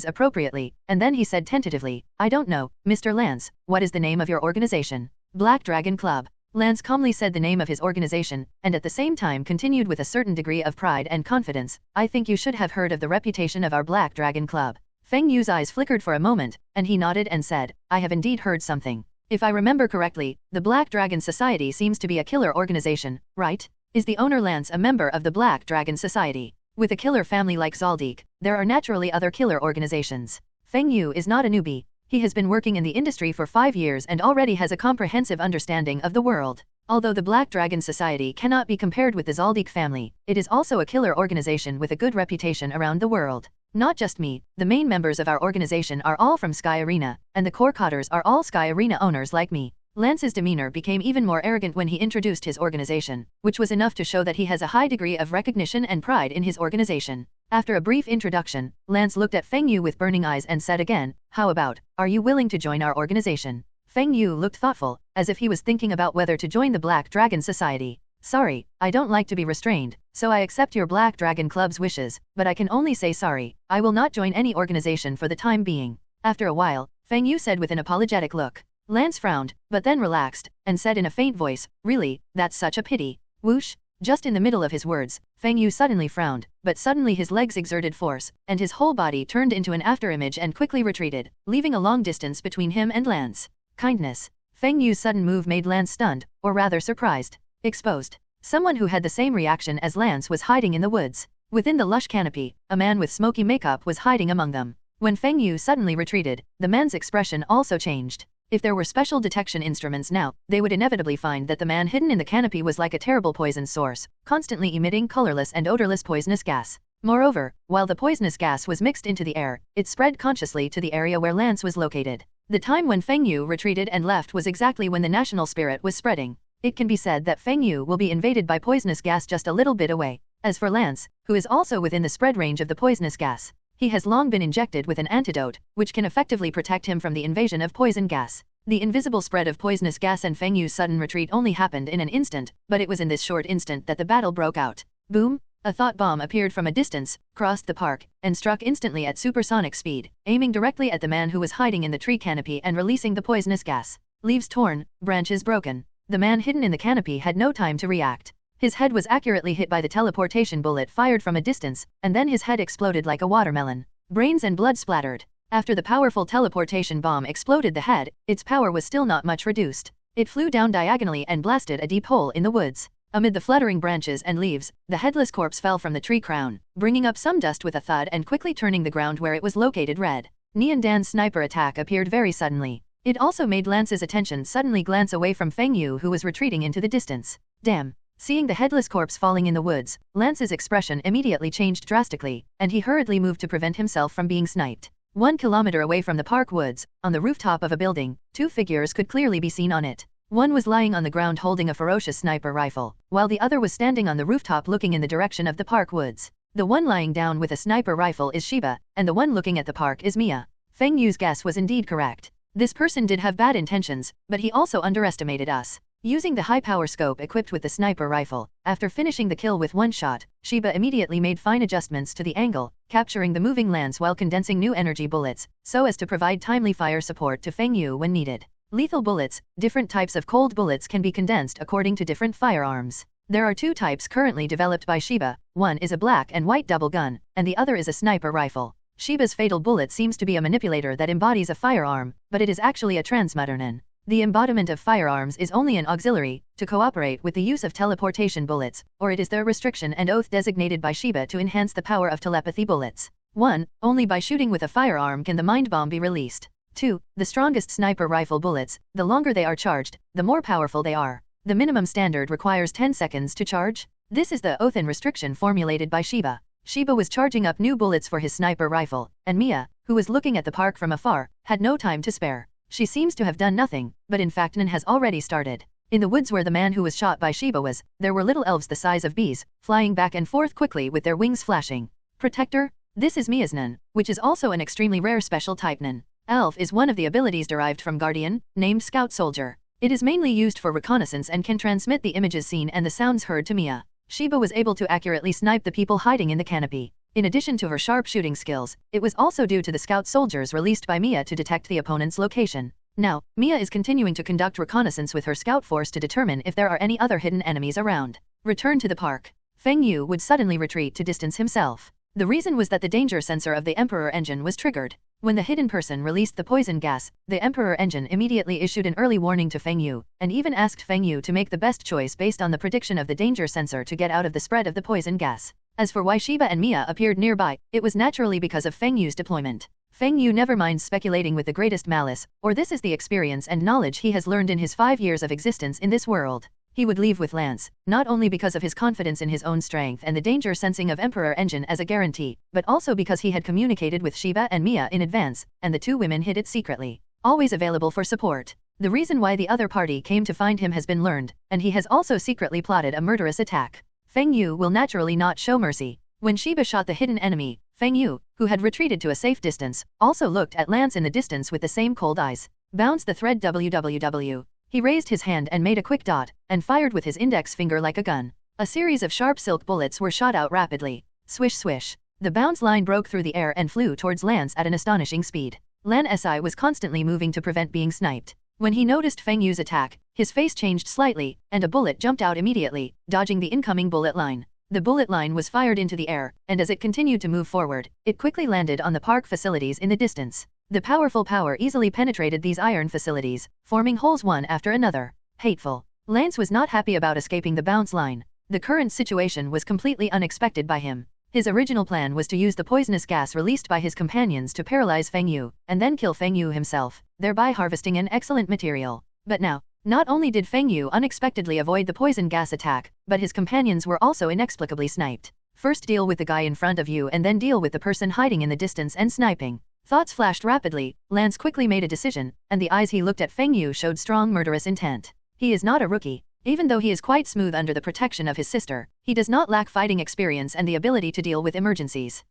appropriately, and then he said tentatively, "I don't know, Mr. Lance, what is the name of your organization?" "Black Dragon Club." Lance calmly said the name of his organization, and at the same time continued with a certain degree of pride and confidence, "I think you should have heard of the reputation of our Black Dragon Club." Feng Yu's eyes flickered for a moment, and he nodded and said, "I have indeed heard something. If I remember correctly, the Black Dragon Society seems to be a killer organization, right? Is the owner Lance a member of the Black Dragon Society? With a killer family like Zaldik, there are naturally other killer organizations." Feng Yu is not a newbie. He has been working in the industry for 5 years and already has a comprehensive understanding of the world. Although the Black Dragon Society cannot be compared with the Zaldik family, it is also a killer organization with a good reputation around the world. Not just me, the main members of our organization are all from Sky Arena, and the core cotters are all Sky Arena owners like me. Lance's demeanor became even more arrogant when he introduced his organization, which was enough to show that he has a high degree of recognition and pride in his organization. After a brief introduction, Lance looked at Feng Yu with burning eyes and said again, "How about, are you willing to join our organization?" Feng Yu looked thoughtful, as if he was thinking about whether to join the Black Dragon Society. "Sorry, I don't like to be restrained, so I accept your Black Dragon Club's wishes, but I can only say sorry, I will not join any organization for the time being." After a while, Feng Yu said with an apologetic look. Lance frowned, but then relaxed, and said in a faint voice, "Really, that's such a pity." Whoosh! Just in the middle of his words, Feng Yu suddenly frowned, but suddenly his legs exerted force, and his whole body turned into an afterimage and quickly retreated, leaving a long distance between him and Lance. Kindness. Feng Yu's sudden move made Lance stunned, or rather surprised. Exposed. Someone who had the same reaction as Lance was hiding in the woods. Within the lush canopy, a man with smoky makeup was hiding among them. When Feng Yu suddenly retreated, the man's expression also changed. If there were special detection instruments now, they would inevitably find that the man hidden in the canopy was like a terrible poison source, constantly emitting colorless and odorless poisonous gas. Moreover, while the poisonous gas was mixed into the air, it spread consciously to the area where Lance was located. The time when Feng Yu retreated and left was exactly when the national spirit was spreading. It can be said that Feng Yu will be invaded by poisonous gas just a little bit away. As for Lance, who is also within the spread range of the poisonous gas, he has long been injected with an antidote, which can effectively protect him from the invasion of poison gas. The invisible spread of poisonous gas and Feng Yu's sudden retreat only happened in an instant, but it was in this short instant that the battle broke out. Boom! A thought bomb appeared from a distance, crossed the park, and struck instantly at supersonic speed, aiming directly at the man who was hiding in the tree canopy and releasing the poisonous gas. Leaves torn, branches broken. The man hidden in the canopy had no time to react. His head was accurately hit by the teleportation bullet fired from a distance, and then his head exploded like a watermelon. Brains and blood splattered. After the powerful teleportation bomb exploded the head, its power was still not much reduced. It flew down diagonally and blasted a deep hole in the woods. Amid the fluttering branches and leaves, the headless corpse fell from the tree crown, bringing up some dust with a thud and quickly turning the ground where it was located red. Nian Dan's sniper attack appeared very suddenly. It also made Lance's attention suddenly glance away from Feng Yu, who was retreating into the distance. Damn! Seeing the headless corpse falling in the woods, Lance's expression immediately changed drastically, and he hurriedly moved to prevent himself from being sniped. 1 kilometer away from the park woods, on the rooftop of a building, 2 figures could clearly be seen on it. One was lying on the ground holding a ferocious sniper rifle, while the other was standing on the rooftop looking in the direction of the park woods. The one lying down with a sniper rifle is Shiba, and the one looking at the park is Mia. Feng Yu's guess was indeed correct. This person did have bad intentions, but he also underestimated us. Using the high-power scope equipped with the sniper rifle, after finishing the kill with one shot, Shiba immediately made fine adjustments to the angle, capturing the moving lance while condensing new energy bullets, so as to provide timely fire support to Feng Yu when needed. Lethal bullets, different types of cold bullets can be condensed according to different firearms. There are 2 types currently developed by Shiba, one is a black and white double gun, and the other is a sniper rifle. Shiba's fatal bullet seems to be a manipulator that embodies a firearm, but it is actually a transmigrated. The embodiment of firearms is only an auxiliary, to cooperate with the use of teleportation bullets, or it is the restriction and oath designated by Shiba to enhance the power of telepathy bullets. 1. Only by shooting with a firearm can the mind bomb be released. 2. The strongest sniper rifle bullets, the longer they are charged, the more powerful they are. The minimum standard requires 10 seconds to charge. This is the oath and restriction formulated by Shiba. Shiba was charging up new bullets for his sniper rifle, and Mia, who was looking at the park from afar, had no time to spare. She seems to have done nothing, but in fact none has already started. In the woods where the man who was shot by Shiba was, there were little elves the size of bees, flying back and forth quickly with their wings flashing. Protector? This is Mia's Nun, which is also an extremely rare special type Nun. Elf is one of the abilities derived from Guardian, named Scout Soldier. It is mainly used for reconnaissance and can transmit the images seen and the sounds heard to Mia. Shiba was able to accurately snipe the people hiding in the canopy. In addition to her sharp shooting skills, it was also due to the Scout Soldiers released by Mia to detect the opponent's location. Now, Mia is continuing to conduct reconnaissance with her scout force to determine if there are any other hidden enemies around. Return to the park. Feng Yu would suddenly retreat to distance himself. The reason was that the danger sensor of the Emperor engine was triggered. When the hidden person released the poison gas, the Emperor engine immediately issued an early warning to Feng Yu, and even asked Feng Yu to make the best choice based on the prediction of the danger sensor to get out of the spread of the poison gas. As for why Shiba and Mia appeared nearby, it was naturally because of Feng Yu's deployment. Feng Yu never minds speculating with the greatest malice, or this is the experience and knowledge he has learned in his 5 years of existence in this world. He would leave with Lance, not only because of his confidence in his own strength and the danger sensing of Emperor engine as a guarantee, but also because he had communicated with Shiba and Mia in advance, and the 2 women hid it secretly. Always available for support. The reason why the other party came to find him has been learned, and he has also secretly plotted a murderous attack. Feng Yu will naturally not show mercy. When Shiba shot the hidden enemy, Feng Yu, who had retreated to a safe distance, also looked at Lance in the distance with the same cold eyes. Bounce the thread www. He raised his hand and made a quick dot, and fired with his index finger like a gun. A series of sharp silk bullets were shot out rapidly. Swish swish. The bounce line broke through the air and flew towards Lance at an astonishing speed. Lan Si was constantly moving to prevent being sniped. When he noticed Feng Yu's attack, his face changed slightly, and a bullet jumped out immediately, dodging the incoming bullet line. The bullet line was fired into the air, and as it continued to move forward, it quickly landed on the park facilities in the distance. The powerful power easily penetrated these iron facilities, forming holes one after another. Hateful. Lance was not happy about escaping the bounce line. The current situation was completely unexpected by him. His original plan was to use the poisonous gas released by his companions to paralyze Feng Yu, and then kill Feng Yu himself, thereby harvesting an excellent material. But now, not only did Feng Yu unexpectedly avoid the poison gas attack, but his companions were also inexplicably sniped. First deal with the guy in front of you and then deal with the person hiding in the distance and sniping. Thoughts flashed rapidly, Lance quickly made a decision, and the eyes he looked at Feng Yu showed strong murderous intent. He is not a rookie. Even though he is quite smooth under the protection of his sister, he does not lack fighting experience and the ability to deal with emergencies.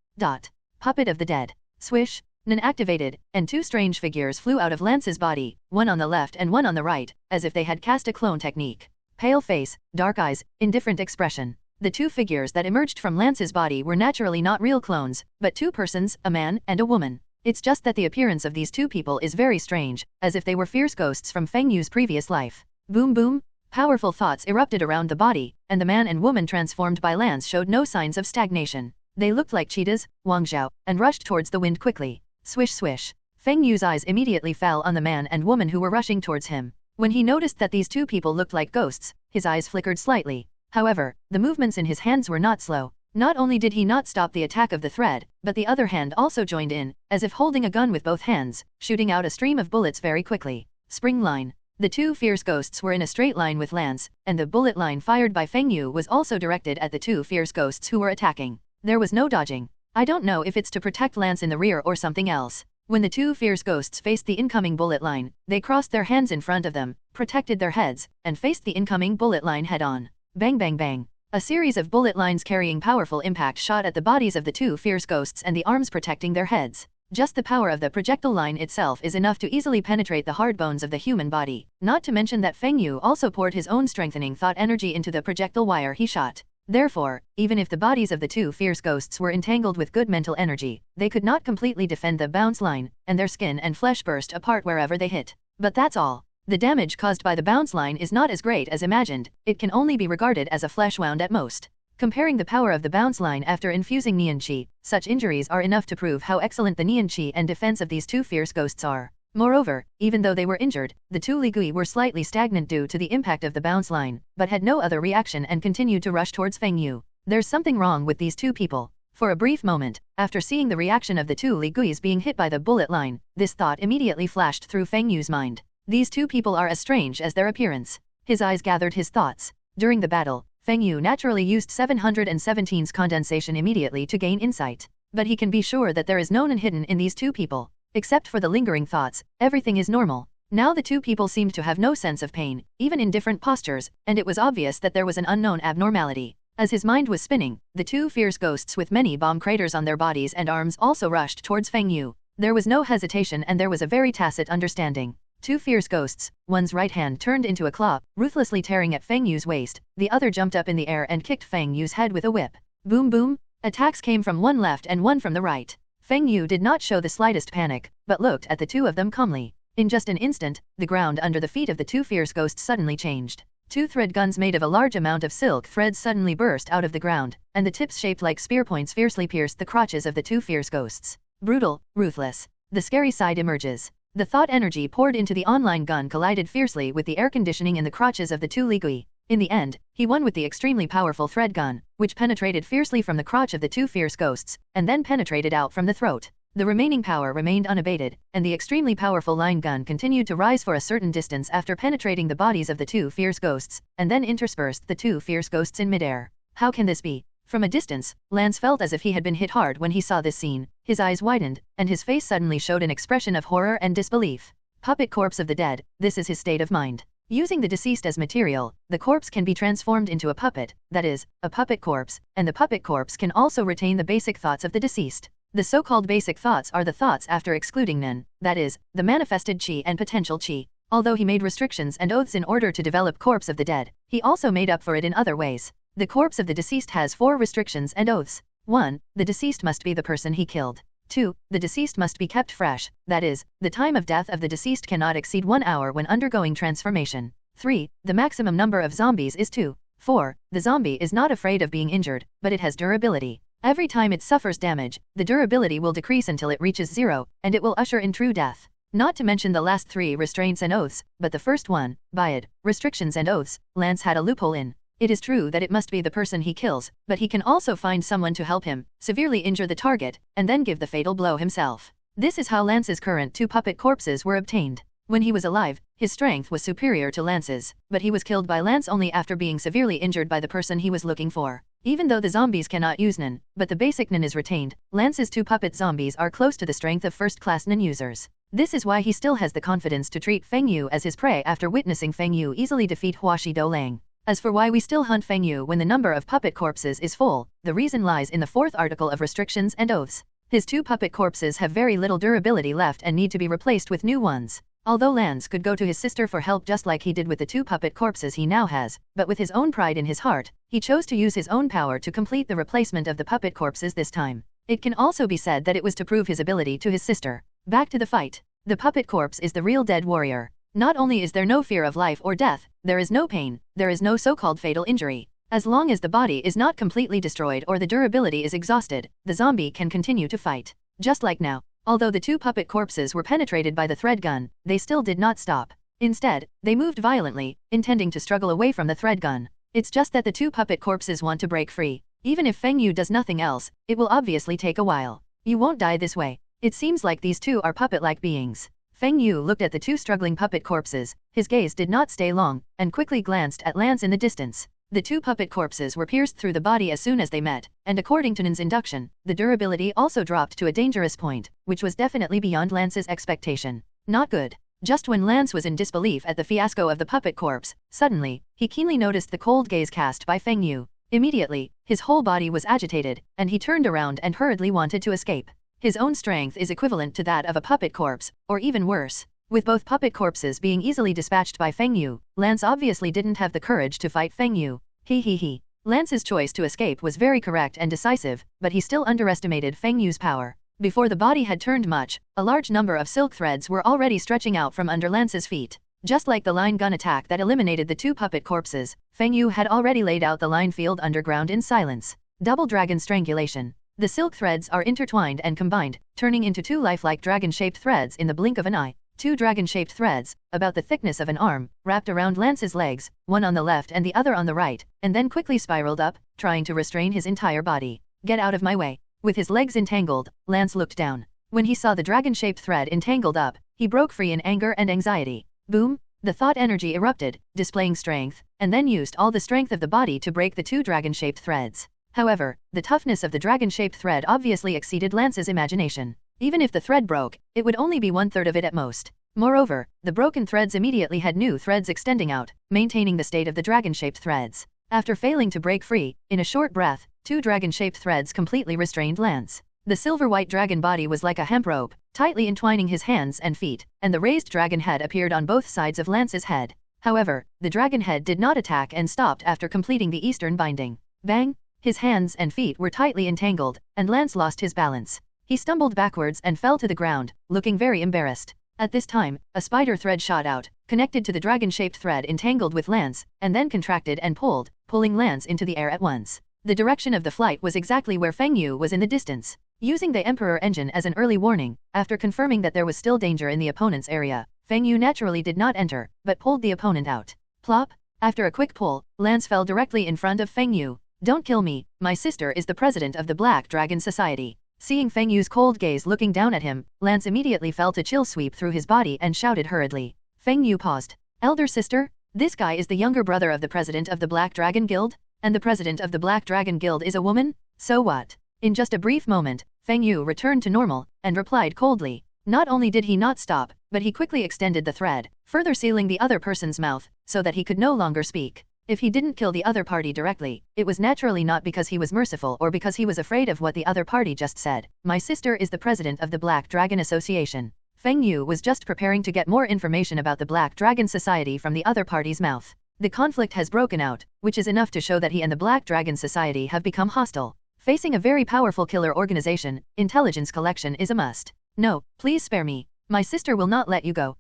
Puppet of the dead. Swish. Nen activated, and two strange figures flew out of Lance's body, one on the left and one on the right, as if they had cast a clone technique. Pale face, dark eyes, indifferent expression. The two figures that emerged from Lance's body were naturally not real clones, but two persons, a man and a woman. It's just that the appearance of these two people is very strange, as if they were fierce ghosts from Feng Yu's previous life. Boom boom. Powerful thoughts erupted around the body, and the man and woman transformed by Lance showed no signs of stagnation. They looked like cheetahs, Wangzhao, and rushed towards the wind quickly. Swish swish. Feng Yu's eyes immediately fell on the man and woman who were rushing towards him. When he noticed that these two people looked like ghosts, his eyes flickered slightly. However, the movements in his hands were not slow. Not only did he not stop the attack of the thread, but the other hand also joined in, as if holding a gun with both hands, shooting out a stream of bullets very quickly. Spring line. The two fierce ghosts were in a straight line with Lance, and the bullet line fired by Feng Yu was also directed at the two fierce ghosts who were attacking. There was no dodging. I don't know if it's to protect Lance in the rear or something else. When the two fierce ghosts faced the incoming bullet line, they crossed their hands in front of them, protected their heads, and faced the incoming bullet line head-on. Bang bang bang. A series of bullet lines carrying powerful impact shot at the bodies of the two fierce ghosts and the arms protecting their heads. Just the power of the projectile line itself is enough to easily penetrate the hard bones of the human body, not to mention that Feng Yu also poured his own strengthening thought energy into the projectile wire he shot. Therefore, even if the bodies of the two fierce ghosts were entangled with good mental energy, they could not completely defend the bounce line, and their skin and flesh burst apart wherever they hit. But that's all. The damage caused by the bounce line is not as great as imagined, it can only be regarded as a flesh wound at most. Comparing the power of the bounce line after infusing Nian Qi, such injuries are enough to prove how excellent the Nian Qi and defense of these two fierce ghosts are. Moreover, even though they were injured, the two Ligui were slightly stagnant due to the impact of the bounce line, but had no other reaction and continued to rush towards Feng Yu. There's something wrong with these two people. For a brief moment, after seeing the reaction of the two Liguis being hit by the bullet line, this thought immediately flashed through Feng Yu's mind. These two people are as strange as their appearance. His eyes gathered his thoughts. During the battle, Feng Yu naturally used 717's condensation immediately to gain insight. But he can be sure that there is no one hidden in these two people. Except for the lingering thoughts, everything is normal. Now the two people seemed to have no sense of pain, even in different postures, and it was obvious that there was an unknown abnormality. As his mind was spinning, the two fierce ghosts with many bomb craters on their bodies and arms also rushed towards Feng Yu. There was no hesitation and there was a very tacit understanding. Two fierce ghosts, one's right hand turned into a claw, ruthlessly tearing at Feng Yu's waist, the other jumped up in the air and kicked Feng Yu's head with a whip. Boom boom! Attacks came from one left and one from the right. Feng Yu did not show the slightest panic, but looked at the two of them calmly. In just an instant, the ground under the feet of the two fierce ghosts suddenly changed. Two thread guns made of a large amount of silk threads suddenly burst out of the ground, and the tips shaped like spear points fiercely pierced the crotches of the two fierce ghosts. Brutal, ruthless. The scary side emerges. The thought energy poured into the online gun collided fiercely with the air conditioning in the crotches of the two Ligui. In the end, he won with the extremely powerful thread gun, which penetrated fiercely from the crotch of the two fierce ghosts, and then penetrated out from the throat. The remaining power remained unabated, and the extremely powerful line gun continued to rise for a certain distance after penetrating the bodies of the two fierce ghosts, and then interspersed the two fierce ghosts in midair. How can this be? From a distance, Lance felt as if he had been hit hard when he saw this scene. His eyes widened, and his face suddenly showed an expression of horror and disbelief. Puppet corpse of the dead, this is his state of mind. Using the deceased as material, the corpse can be transformed into a puppet, that is, a puppet corpse, and the puppet corpse can also retain the basic thoughts of the deceased. The so-called basic thoughts are the thoughts after excluding Nen, that is, the manifested Qi and potential Qi. Although he made restrictions and oaths in order to develop corpse of the dead, he also made up for it in other ways. The corpse of the deceased has 4 restrictions and oaths. 1. The deceased must be the person he killed. 2. The deceased must be kept fresh, that is, the time of death of the deceased cannot exceed 1 hour when undergoing transformation. 3. The maximum number of zombies is 2. 4. The zombie is not afraid of being injured, but it has durability. Every time it suffers damage, the durability will decrease until it reaches 0, and it will usher in true death. Not to mention the last 3 restraints and oaths, but the first one, Bayad, restrictions and oaths, Lance had a loophole in. It is true that it must be the person he kills, but he can also find someone to help him, severely injure the target, and then give the fatal blow himself. This is how Lance's current 2 puppet corpses were obtained. When he was alive, his strength was superior to Lance's, but he was killed by Lance only after being severely injured by the person he was looking for. Even though the zombies cannot use Nen, but the basic Nen is retained, Lance's 2 puppet zombies are close to the strength of first-class Nen users. This is why he still has the confidence to treat Feng Yu as his prey after witnessing Feng Yu easily defeat Huashi Do Lang. As for why we still hunt Feng Yu when the number of puppet corpses is full, the reason lies in the 4th article of Restrictions and Oaths. His 2 puppet corpses have very little durability left and need to be replaced with new ones. Although Lance could go to his sister for help just like he did with the 2 puppet corpses he now has, but with his own pride in his heart, he chose to use his own power to complete the replacement of the puppet corpses this time. It can also be said that it was to prove his ability to his sister. Back to the fight. The puppet corpse is the real dead warrior. Not only is there no fear of life or death, there is no pain, there is no so-called fatal injury. As long as the body is not completely destroyed or the durability is exhausted, the zombie can continue to fight. Just like now. Although the 2 puppet corpses were penetrated by the thread gun, they still did not stop. Instead, they moved violently, intending to struggle away from the thread gun. It's just that the 2 puppet corpses want to break free. Even if Feng Yu does nothing else, it will obviously take a while. You won't die this way. It seems like these 2 are puppet-like beings. Feng Yu looked at the 2 struggling puppet corpses, his gaze did not stay long, and quickly glanced at Lance in the distance. The 2 puppet corpses were pierced through the body as soon as they met, and according to Nen's induction, the durability also dropped to a dangerous point, which was definitely beyond Lance's expectation. Not good. Just when Lance was in disbelief at the fiasco of the puppet corpse, suddenly, he keenly noticed the cold gaze cast by Feng Yu. Immediately, his whole body was agitated, and he turned around and hurriedly wanted to escape. His own strength is equivalent to that of a puppet corpse, or even worse. With both puppet corpses being easily dispatched by Feng Yu, Lance obviously didn't have the courage to fight Feng Yu. He. Lance's choice to escape was very correct and decisive, but he still underestimated Feng Yu's power. Before the body had turned much, a large number of silk threads were already stretching out from under Lance's feet. Just like the line gun attack that eliminated the 2 puppet corpses, Feng Yu had already laid out the line field underground in silence. Double dragon strangulation. The silk threads are intertwined and combined, turning into 2 lifelike dragon-shaped threads in the blink of an eye. 2 dragon-shaped threads, about the thickness of an arm, wrapped around Lance's legs, one on the left and the other on the right, and then quickly spiraled up, trying to restrain his entire body. Get out of my way. With his legs entangled, Lance looked down. When he saw the dragon-shaped thread entangled up, he broke free in anger and anxiety. Boom! The thought energy erupted, displaying strength, and then used all the strength of the body to break the 2 dragon-shaped threads. However, the toughness of the dragon-shaped thread obviously exceeded Lance's imagination. Even if the thread broke, it would only be 1/3 of it at most. Moreover, the broken threads immediately had new threads extending out, maintaining the state of the dragon-shaped threads. After failing to break free, in a short breath, 2 dragon-shaped threads completely restrained Lance. The silver-white dragon body was like a hemp rope, tightly entwining his hands and feet, and the raised dragon head appeared on both sides of Lance's head. However, the dragon head did not attack and stopped after completing the eastern binding. Bang! His hands and feet were tightly entangled, and Lance lost his balance. He stumbled backwards and fell to the ground, looking very embarrassed. At this time, a spider thread shot out, connected to the dragon-shaped thread entangled with Lance, and then contracted and pulled, pulling Lance into the air at once. The direction of the flight was exactly where Feng Yu was in the distance. Using the Emperor engine as an early warning, after confirming that there was still danger in the opponent's area, Feng Yu naturally did not enter, but pulled the opponent out. Plop! After a quick pull, Lance fell directly in front of Feng Yu. Don't kill me, my sister is the president of the Black Dragon Society. Seeing Feng Yu's cold gaze looking down at him, Lance immediately felt a chill sweep through his body and shouted hurriedly. Feng Yu paused. Elder sister? This guy is the younger brother of the president of the Black Dragon Guild? And the president of the Black Dragon Guild is a woman? So what? In just a brief moment, Feng Yu returned to normal, and replied coldly. Not only did he not stop, but he quickly extended the thread, further sealing the other person's mouth, so that he could no longer speak. If he didn't kill the other party directly, it was naturally not because he was merciful or because he was afraid of what the other party just said. My sister is the president of the Black Dragon Association. Feng Yu was just preparing to get more information about the Black Dragon Society from the other party's mouth. The conflict has broken out, which is enough to show that he and the Black Dragon Society have become hostile. Facing a very powerful killer organization, intelligence collection is a must. No, please spare me. My sister will not let you go.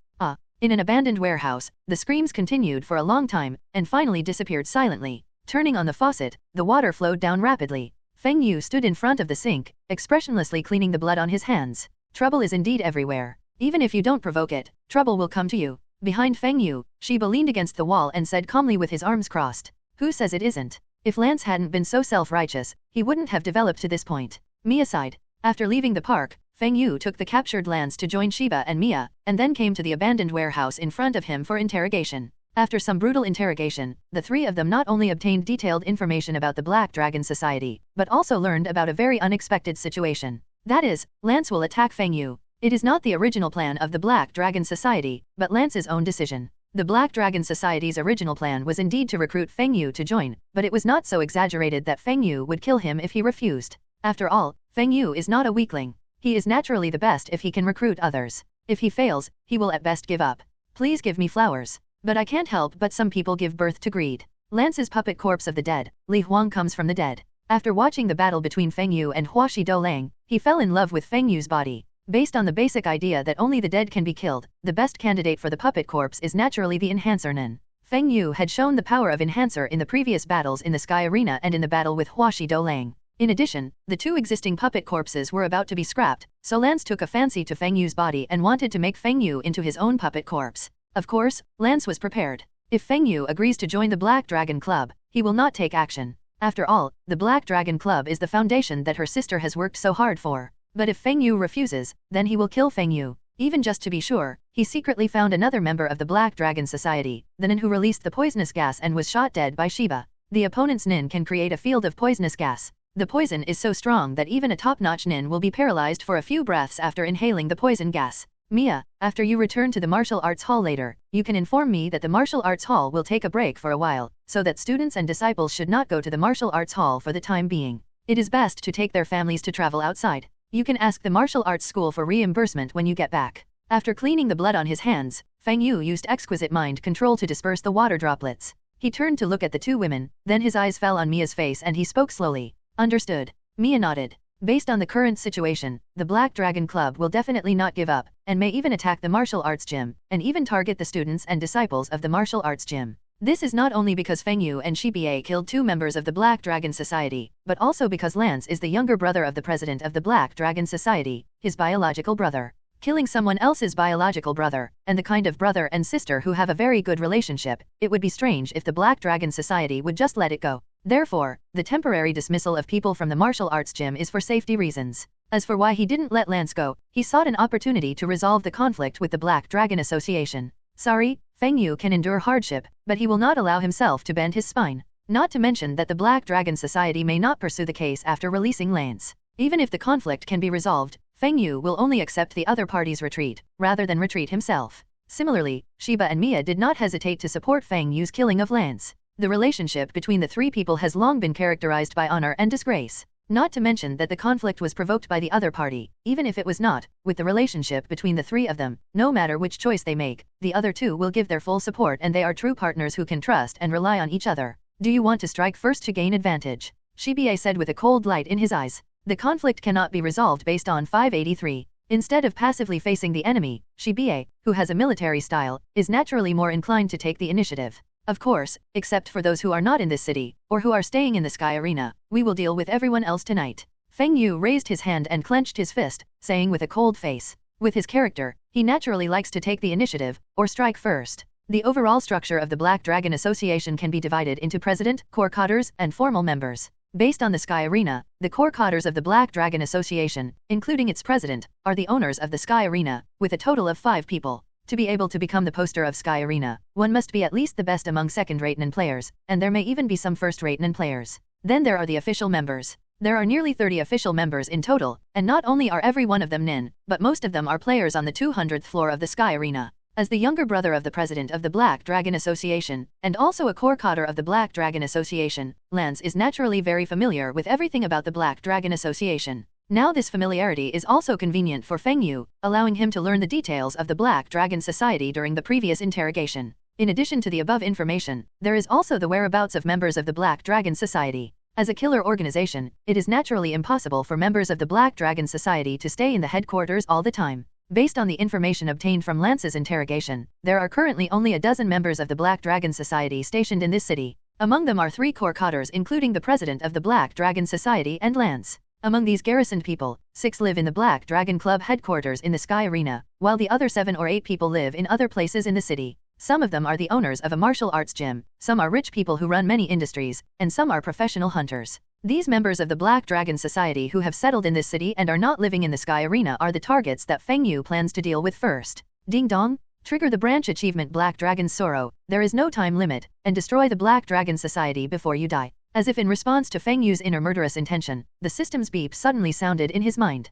In an abandoned warehouse, the screams continued for a long time, and finally disappeared silently. Turning on the faucet, the water flowed down rapidly. Feng Yu stood in front of the sink, expressionlessly cleaning the blood on his hands. Trouble is indeed everywhere. Even if you don't provoke it, trouble will come to you. Behind Feng Yu, Shiba leaned against the wall and said calmly with his arms crossed. Who says it isn't? If Lance hadn't been so self-righteous, he wouldn't have developed to this point. Me aside. After leaving the park, Feng Yu took the captured Lance to join Shiba and Mia, and then came to the abandoned warehouse in front of him for interrogation. After some brutal interrogation, the three of them not only obtained detailed information about the Black Dragon Society, but also learned about a very unexpected situation. That is, Lance will attack Feng Yu. It is not the original plan of the Black Dragon Society, but Lance's own decision. The Black Dragon Society's original plan was indeed to recruit Feng Yu to join, but it was not so exaggerated that Feng Yu would kill him if he refused. After all, Feng Yu is not a weakling. He is naturally the best if he can recruit others. If he fails, he will at best give up. Please give me flowers. But I can't help but some people give birth to greed. Lance's puppet corpse of the dead, Li Huang comes from the dead. After watching the battle between Feng Yu and Huashi Doulang, he fell in love with Feng Yu's body. Based on the basic idea that only the dead can be killed, the best candidate for the puppet corpse is naturally the Enhancer Nen. Feng Yu had shown the power of Enhancer in the previous battles in the Sky Arena and in the battle with Huashi Doulang. In addition, the two existing puppet corpses were about to be scrapped, so Lance took a fancy to Feng Yu's body and wanted to make Feng Yu into his own puppet corpse. Of course, Lance was prepared. If Feng Yu agrees to join the Black Dragon Club, he will not take action. After all, the Black Dragon Club is the foundation that her sister has worked so hard for. But if Feng Yu refuses, then he will kill Feng Yu. Even just to be sure, he secretly found another member of the Black Dragon Society, the Nin who released the poisonous gas and was shot dead by Shiba. The opponent's Nin can create a field of poisonous gas. The poison is so strong that even a top-notch Nin will be paralyzed for a few breaths after inhaling the poison gas. Mia, after you return to the martial arts hall later, you can inform me that the martial arts hall will take a break for a while, so that students and disciples should not go to the martial arts hall for the time being. It is best to take their families to travel outside. You can ask the martial arts school for reimbursement when you get back. After cleaning the blood on his hands, Feng Yu used exquisite mind control to disperse the water droplets. He turned to look at the two women, then his eyes fell on Mia's face and he spoke slowly. Understood. Mia nodded. Based on the current situation, the Black Dragon Club will definitely not give up, and may even attack the martial arts gym, and even target the students and disciples of the martial arts gym. This is not only because Feng Yu and Shiba killed two members of the Black Dragon Society, but also because Lance is the younger brother of the president of the Black Dragon Society, his biological brother. Killing someone else's biological brother, and the kind of brother and sister who have a very good relationship, it would be strange if the Black Dragon Society would just let it go. Therefore, the temporary dismissal of people from the martial arts gym is for safety reasons. As for why he didn't let Lance go, he sought an opportunity to resolve the conflict with the Black Dragon Association. Sorry, Feng Yu can endure hardship, but he will not allow himself to bend his spine. Not to mention that the Black Dragon Society may not pursue the case after releasing Lance. Even if the conflict can be resolved, Feng Yu will only accept the other party's retreat, rather than retreat himself. Similarly, Shiba and Mia did not hesitate to support Feng Yu's killing of Lance. The relationship between the three people has long been characterized by honor and disgrace. Not to mention that the conflict was provoked by the other party, even if it was not, with the relationship between the three of them, no matter which choice they make, the other two will give their full support and they are true partners who can trust and rely on each other. Do you want to strike first to gain advantage? Shiba said with a cold light in his eyes. The conflict cannot be resolved based on 583. Instead of passively facing the enemy, Shiba, who has a military style, is naturally more inclined to take the initiative. Of course, except for those who are not in this city, or who are staying in the Sky Arena, we will deal with everyone else tonight. Feng Yu raised his hand and clenched his fist, saying with a cold face. With his character, he naturally likes to take the initiative, or strike first. The overall structure of the Black Dragon Association can be divided into president, core cadres, and formal members. Based on the Sky Arena, the core cadres of the Black Dragon Association, including its president, are the owners of the Sky Arena, with a total of 5 people. To be able to become the poster of Sky Arena, one must be at least the best among second-rate Nin players, and there may even be some first-rate Nin players. Then there are the official members. There are nearly 30 official members in total, and not only are every one of them Nin, but most of them are players on the 200th floor of the Sky Arena. As the younger brother of the president of the Black Dragon Association, and also a core cadre of the Black Dragon Association, Lance is naturally very familiar with everything about the Black Dragon Association. Now this familiarity is also convenient for Feng Yu, allowing him to learn the details of the Black Dragon Society during the previous interrogation. In addition to the above information, there is also the whereabouts of members of the Black Dragon Society. As a killer organization, it is naturally impossible for members of the Black Dragon Society to stay in the headquarters all the time. Based on the information obtained from Lance's interrogation, there are currently only a dozen members of the Black Dragon Society stationed in this city. Among them are 3 core cadres including the president of the Black Dragon Society and Lance. Among these garrisoned people, 6 live in the Black Dragon Club headquarters in the Sky Arena, while the other 7 or 8 people live in other places in the city. Some of them are the owners of a martial arts gym, some are rich people who run many industries, and some are professional hunters. These members of the Black Dragon Society who have settled in this city and are not living in the Sky Arena are the targets that Feng Yu plans to deal with first. Ding dong! Trigger the branch achievement Black Dragon's Sorrow, there is no time limit, and destroy the Black Dragon Society before you die. As if in response to Feng Yu's inner murderous intention, the system's beep suddenly sounded in his mind.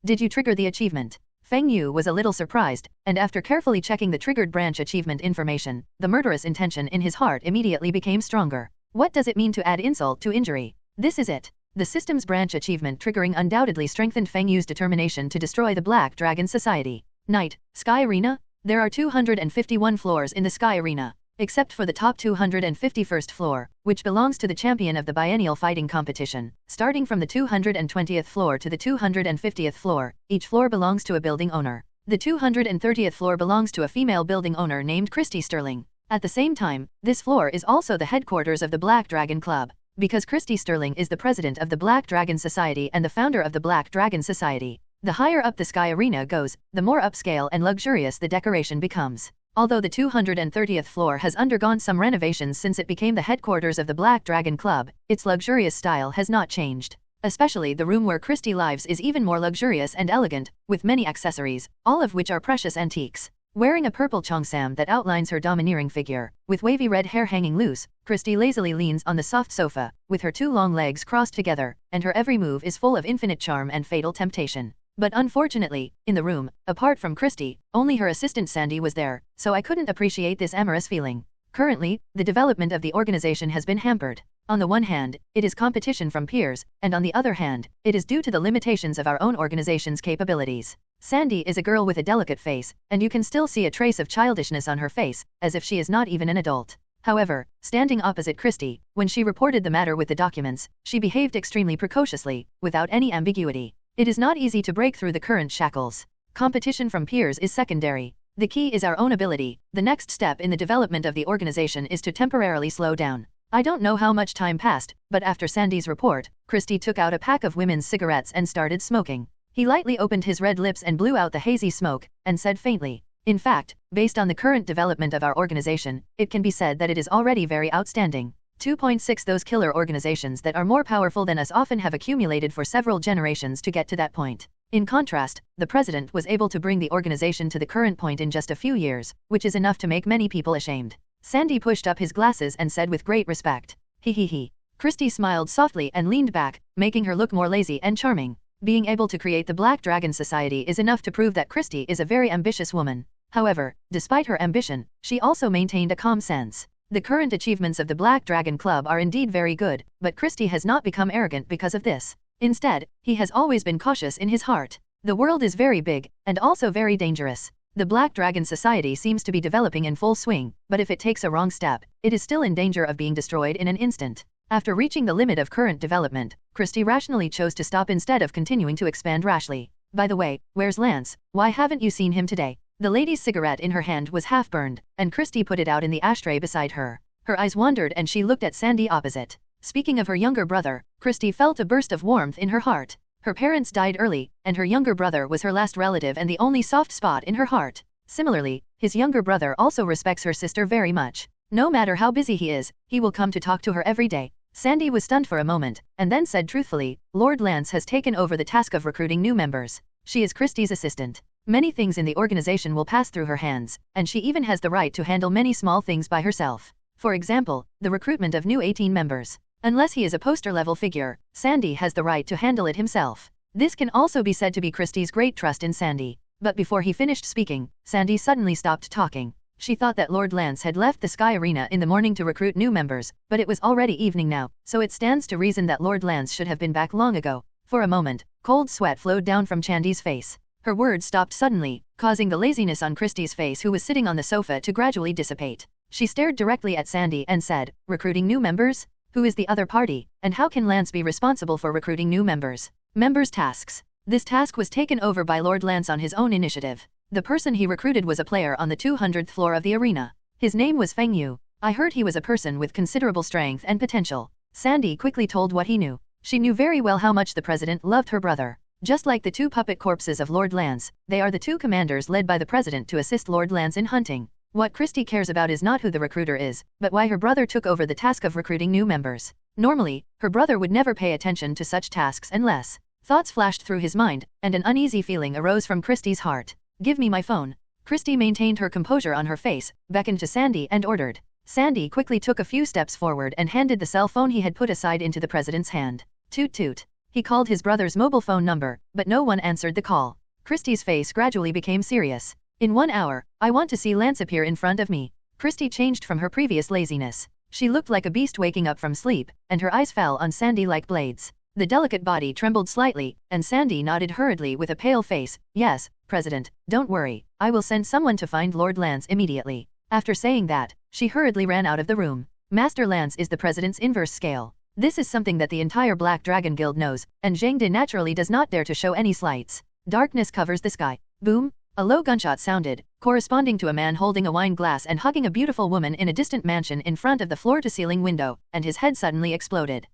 Did you trigger the achievement? Feng Yu was a little surprised, and after carefully checking the triggered branch achievement information, the murderous intention in his heart immediately became stronger. What does it mean to add insult to injury? This is it. The system's branch achievement triggering undoubtedly strengthened Feng Yu's determination to destroy the Black Dragon Society. Night, Sky Arena? There are 251 floors in the Sky Arena, except for the top 251st floor, which belongs to the champion of the biennial fighting competition. Starting from the 220th floor to the 250th floor, each floor belongs to a building owner. The 230th floor belongs to a female building owner named Christy Sterling. At the same time, this floor is also the headquarters of the Black Dragon Club, because Christy Sterling is the president of the Black Dragon Society and the founder of the Black Dragon Society. The higher up the Sky Arena goes, the more upscale and luxurious the decoration becomes. Although the 230th floor has undergone some renovations since it became the headquarters of the Black Dragon Club, its luxurious style has not changed. Especially the room where Christy lives is even more luxurious and elegant, with many accessories, all of which are precious antiques. Wearing a purple cheongsam that outlines her domineering figure, with wavy red hair hanging loose, Christy lazily leans on the soft sofa, with her two long legs crossed together, and her every move is full of infinite charm and fatal temptation. But unfortunately, in the room, apart from Christy, only her assistant Sandy was there, so I couldn't appreciate this amorous feeling. Currently, the development of the organization has been hampered. On the one hand, it is competition from peers, and on the other hand, it is due to the limitations of our own organization's capabilities. Sandy is a girl with a delicate face, and you can still see a trace of childishness on her face, as if she is not even an adult. However, standing opposite Christy, when she reported the matter with the documents, she behaved extremely precociously, without any ambiguity. It is not easy to break through the current shackles. Competition from peers is secondary. The key is our own ability. The next step in the development of the organization is to temporarily slow down. I don't know how much time passed, but after Sandy's report, Christy took out a pack of women's cigarettes and started smoking. He lightly opened his red lips and blew out the hazy smoke, and said faintly, "In fact, based on the current development of our organization, it can be said that it is already very outstanding. 2.6 Those killer organizations that are more powerful than us often have accumulated for several generations to get to that point. In contrast, the president was able to bring the organization to the current point in just a few years, which is enough to make many people ashamed." Sandy pushed up his glasses and said with great respect, "He. Christy smiled softly and leaned back, making her look more lazy and charming. Being able to create the Black Dragon Society is enough to prove that Christy is a very ambitious woman. However, despite her ambition, she also maintained a calm sense. The current achievements of the Black Dragon Club are indeed very good, but Christy has not become arrogant because of this. Instead, he has always been cautious in his heart. The world is very big, and also very dangerous. The Black Dragon Society seems to be developing in full swing, but if it takes a wrong step, it is still in danger of being destroyed in an instant." After reaching the limit of current development, Christy rationally chose to stop instead of continuing to expand rashly. "By the way, where's Lance? Why haven't you seen him today?" The lady's cigarette in her hand was half burned, and Christy put it out in the ashtray beside her. Her eyes wandered and she looked at Sandy opposite. Speaking of her younger brother, Christy felt a burst of warmth in her heart. Her parents died early, and her younger brother was her last relative and the only soft spot in her heart. Similarly, his younger brother also respects her sister very much. No matter how busy he is, he will come to talk to her every day. Sandy was stunned for a moment, and then said truthfully, "Lord Lance has taken over the task of recruiting new members. She is Christy's assistant. Many things in the organization will pass through her hands, and she even has the right to handle many small things by herself. For example, the recruitment of new 18 members. Unless he is a poster-level figure, Sandy has the right to handle it himself. This can also be said to be Christy's great trust in Sandy." But before he finished speaking, Sandy suddenly stopped talking. She thought that Lord Lance had left the Sky Arena in the morning to recruit new members, but it was already evening now, so it stands to reason that Lord Lance should have been back long ago. For a moment, cold sweat flowed down from Chandy's face. Her words stopped suddenly, causing the laziness on Christy's face, who was sitting on the sofa, to gradually dissipate. She stared directly at Sandy and said, "Recruiting new members? Who is the other party, and how can Lance be responsible for recruiting new members?" Members' tasks. This task was taken over by Lord Lance on his own initiative. The person he recruited was a player on the 200th floor of the arena. His name was Feng Yu. "I heard he was a person with considerable strength and potential." Sandy quickly told what he knew. She knew very well how much the president loved her brother. Just like the two puppet corpses of Lord Lance, they are the two commanders led by the president to assist Lord Lance in hunting. What Christy cares about is not who the recruiter is, but why her brother took over the task of recruiting new members. Normally, her brother would never pay attention to such tasks unless... Thoughts flashed through his mind, and an uneasy feeling arose from Christy's heart. "Give me my phone." Christy maintained her composure on her face, beckoned to Sandy and ordered. Sandy quickly took a few steps forward and handed the cell phone he had put aside into the president's hand. Toot toot. He called his brother's mobile phone number, but no one answered the call. Christy's face gradually became serious. In 1 hour, I want to see Lance appear in front of me. Christy changed from her previous laziness. She looked like a beast waking up from sleep, and her eyes fell on Sandy like blades. The delicate body trembled slightly, and Sandy nodded hurriedly with a pale face. Yes, President, don't worry, I will send someone to find Lord Lance immediately. After saying that, she hurriedly ran out of the room. Master Lance is the President's inverse scale. This is something that the entire Black Dragon Guild knows, and Zhang De naturally does not dare to show any slights. Darkness covers the sky. Boom! A low gunshot sounded, corresponding to a man holding a wine glass and hugging a beautiful woman in a distant mansion in front of the floor-to-ceiling window, and his head suddenly exploded.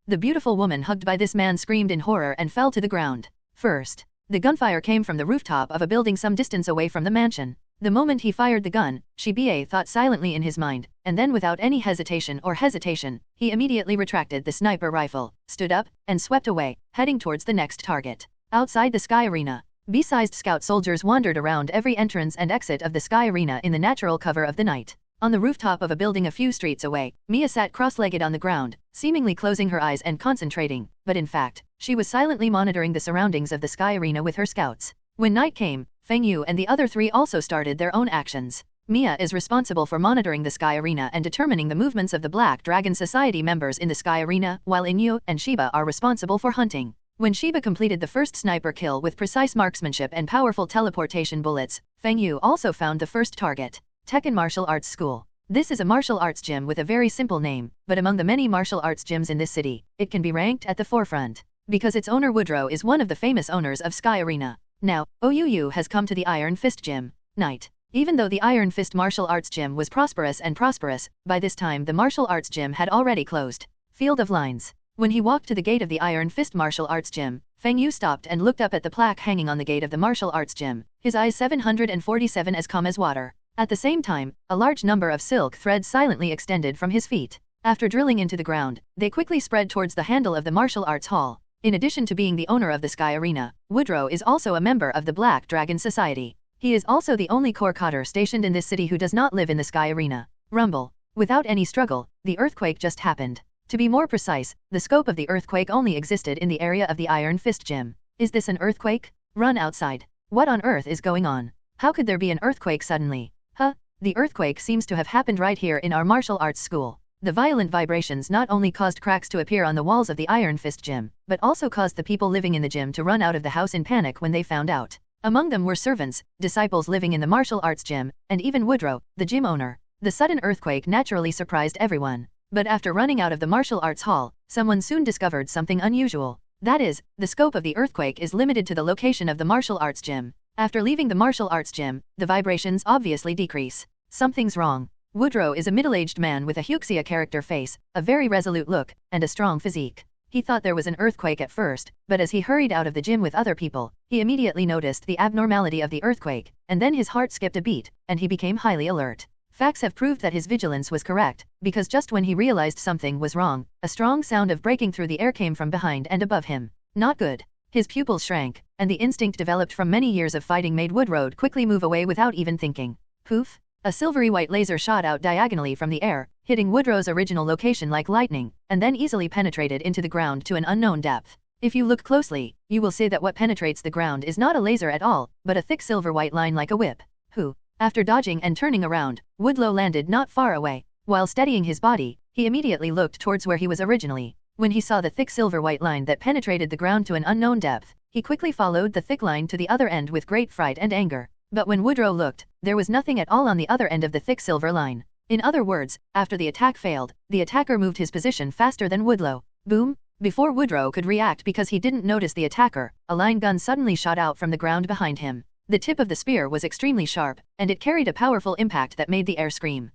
The beautiful woman hugged by this man screamed in horror and fell to the ground. First, the gunfire came from the rooftop of a building some distance away from the mansion. The moment he fired the gun, Shiba thought silently in his mind, and then without any hesitation, he immediately retracted the sniper rifle, stood up, and swept away, heading towards the next target. Outside the Sky Arena, B-sized scout soldiers wandered around every entrance and exit of the Sky Arena in the natural cover of the night. On the rooftop of a building a few streets away, Mia sat cross-legged on the ground, seemingly closing her eyes and concentrating, but in fact, she was silently monitoring the surroundings of the Sky Arena with her scouts. When night came, Feng Yu and the other three also started their own actions. Mia is responsible for monitoring the Sky Arena and determining the movements of the Black Dragon Society members in the Sky Arena, while Inyu and Shiba are responsible for hunting. When Shiba completed the first sniper kill with precise marksmanship and powerful teleportation bullets, Feng Yu also found the first target. Tekken Martial Arts School. This is a martial arts gym with a very simple name, but among the many martial arts gyms in this city, it can be ranked at the forefront. Because its owner Woodrow is one of the famous owners of Sky Arena. Now, OUU has come to the Iron Fist Gym. Night. Even though the Iron Fist Martial Arts Gym was prosperous, by this time the martial arts gym had already closed. Field of Lines. When he walked to the gate of the Iron Fist Martial Arts Gym, Feng Yu stopped and looked up at the plaque hanging on the gate of the martial arts gym, his eyes 747 as calm as water. At the same time, a large number of silk threads silently extended from his feet. After drilling into the ground, they quickly spread towards the handle of the martial arts hall. In addition to being the owner of the Sky Arena, Woodrow is also a member of the Black Dragon Society. He is also the only core cadre stationed in this city who does not live in the Sky Arena. Rumble. Without any struggle, the earthquake just happened. To be more precise, the scope of the earthquake only existed in the area of the Iron Fist Gym. Is this an earthquake? Run outside. What on earth is going on? How could there be an earthquake suddenly? The earthquake seems to have happened right here in our martial arts school. The violent vibrations not only caused cracks to appear on the walls of the Iron Fist Gym, but also caused the people living in the gym to run out of the house in panic when they found out. Among them were servants, disciples living in the martial arts gym, and even Woodrow, the gym owner. The sudden earthquake naturally surprised everyone. But after running out of the martial arts hall, someone soon discovered something unusual. That is, the scope of the earthquake is limited to the location of the martial arts gym. After leaving the martial arts gym, the vibrations obviously decrease. Something's wrong. Woodrow is a middle-aged man with a Huxia character face, a very resolute look, and a strong physique. He thought there was an earthquake at first, but as he hurried out of the gym with other people, he immediately noticed the abnormality of the earthquake, and then his heart skipped a beat, and he became highly alert. Facts have proved that his vigilance was correct, because just when he realized something was wrong, a strong sound of breaking through the air came from behind and above him. Not good. His pupils shrank, and the instinct developed from many years of fighting made Woodrow quickly move away without even thinking. Poof! A silvery white laser shot out diagonally from the air, hitting Woodrow's original location like lightning, and then easily penetrated into the ground to an unknown depth. If you look closely, you will see that what penetrates the ground is not a laser at all, but a thick silver white line like a whip. After dodging and turning around, Woodrow landed not far away. While steadying his body, he immediately looked towards where he was originally. When he saw the thick silver white line that penetrated the ground to an unknown depth, he quickly followed the thick line to the other end with great fright and anger. But when Woodrow looked, there was nothing at all on the other end of the thick silver line. In other words, after the attack failed, the attacker moved his position faster than Woodrow. Boom! Before Woodrow could react because he didn't notice the attacker, a line gun suddenly shot out from the ground behind him. The tip of the spear was extremely sharp, and it carried a powerful impact that made the air scream.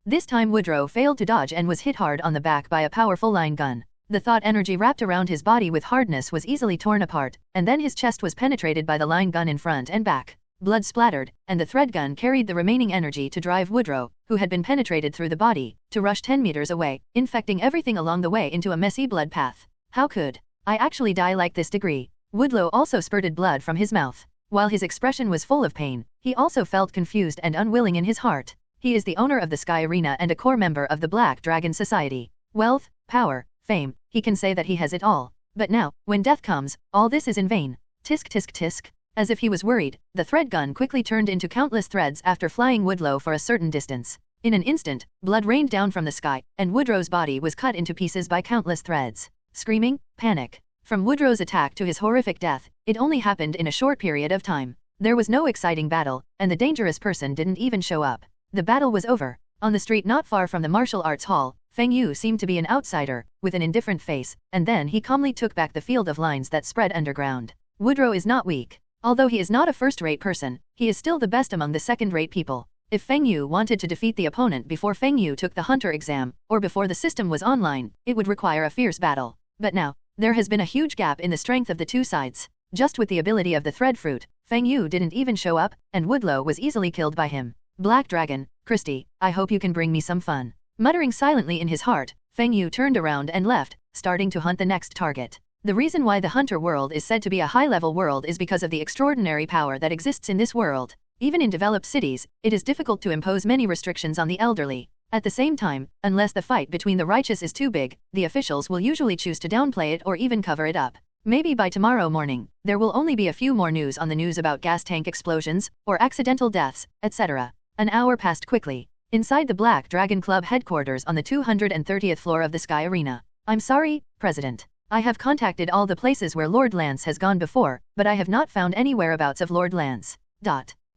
This time Woodrow failed to dodge and was hit hard on the back by a powerful line gun. The thought energy wrapped around his body with hardness was easily torn apart, and then his chest was penetrated by the line gun in front and back. Blood splattered, and the thread gun carried the remaining energy to drive Woodrow, who had been penetrated through the body, to rush 10 meters away, infecting everything along the way into a messy blood path. How could I actually die like this degree? Woodrow also spurted blood from his mouth. While his expression was full of pain, He also felt confused and unwilling in his heart. He is the owner of the Sky Arena and a core member of the Black Dragon Society. Wealth, power, fame, he can say that he has it all. But now, when death comes, all this is in vain. Tisk tisk tisk. As if he was worried, the thread gun quickly turned into countless threads after flying Woodlow for a certain distance. In an instant, blood rained down from the sky, and Woodrow's body was cut into pieces by countless threads. Screaming, panic. From Woodrow's attack to his horrific death, it only happened in a short period of time. There was no exciting battle, and the dangerous person didn't even show up. The battle was over. On the street not far from the martial arts hall, Feng Yu seemed to be an outsider, with an indifferent face, and then he calmly took back the field of lines that spread underground. Woodrow is not weak. Although he is not a first-rate person, he is still the best among the second-rate people. If Feng Yu wanted to defeat the opponent before Feng Yu took the hunter exam, or before the system was online, it would require a fierce battle. But now, there has been a huge gap in the strength of the two sides. Just with the ability of the thread fruit, Feng Yu didn't even show up, and Woodlow was easily killed by him. Black Dragon, Christy, I hope you can bring me some fun. Muttering silently in his heart, Feng Yu turned around and left, starting to hunt the next target. The reason why the Hunter world is said to be a high-level world is because of the extraordinary power that exists in this world. Even in developed cities, it is difficult to impose many restrictions on the elderly. At the same time, unless the fight between the righteous is too big, the officials will usually choose to downplay it or even cover it up. Maybe by tomorrow morning, there will only be a few more news on the news about gas tank explosions, or accidental deaths, etc. An hour passed quickly. Inside the Black Dragon Club headquarters on the 230th floor of the Sky Arena. I'm sorry, President. I have contacted all the places where Lord Lance has gone before, but I have not found any whereabouts of Lord Lance.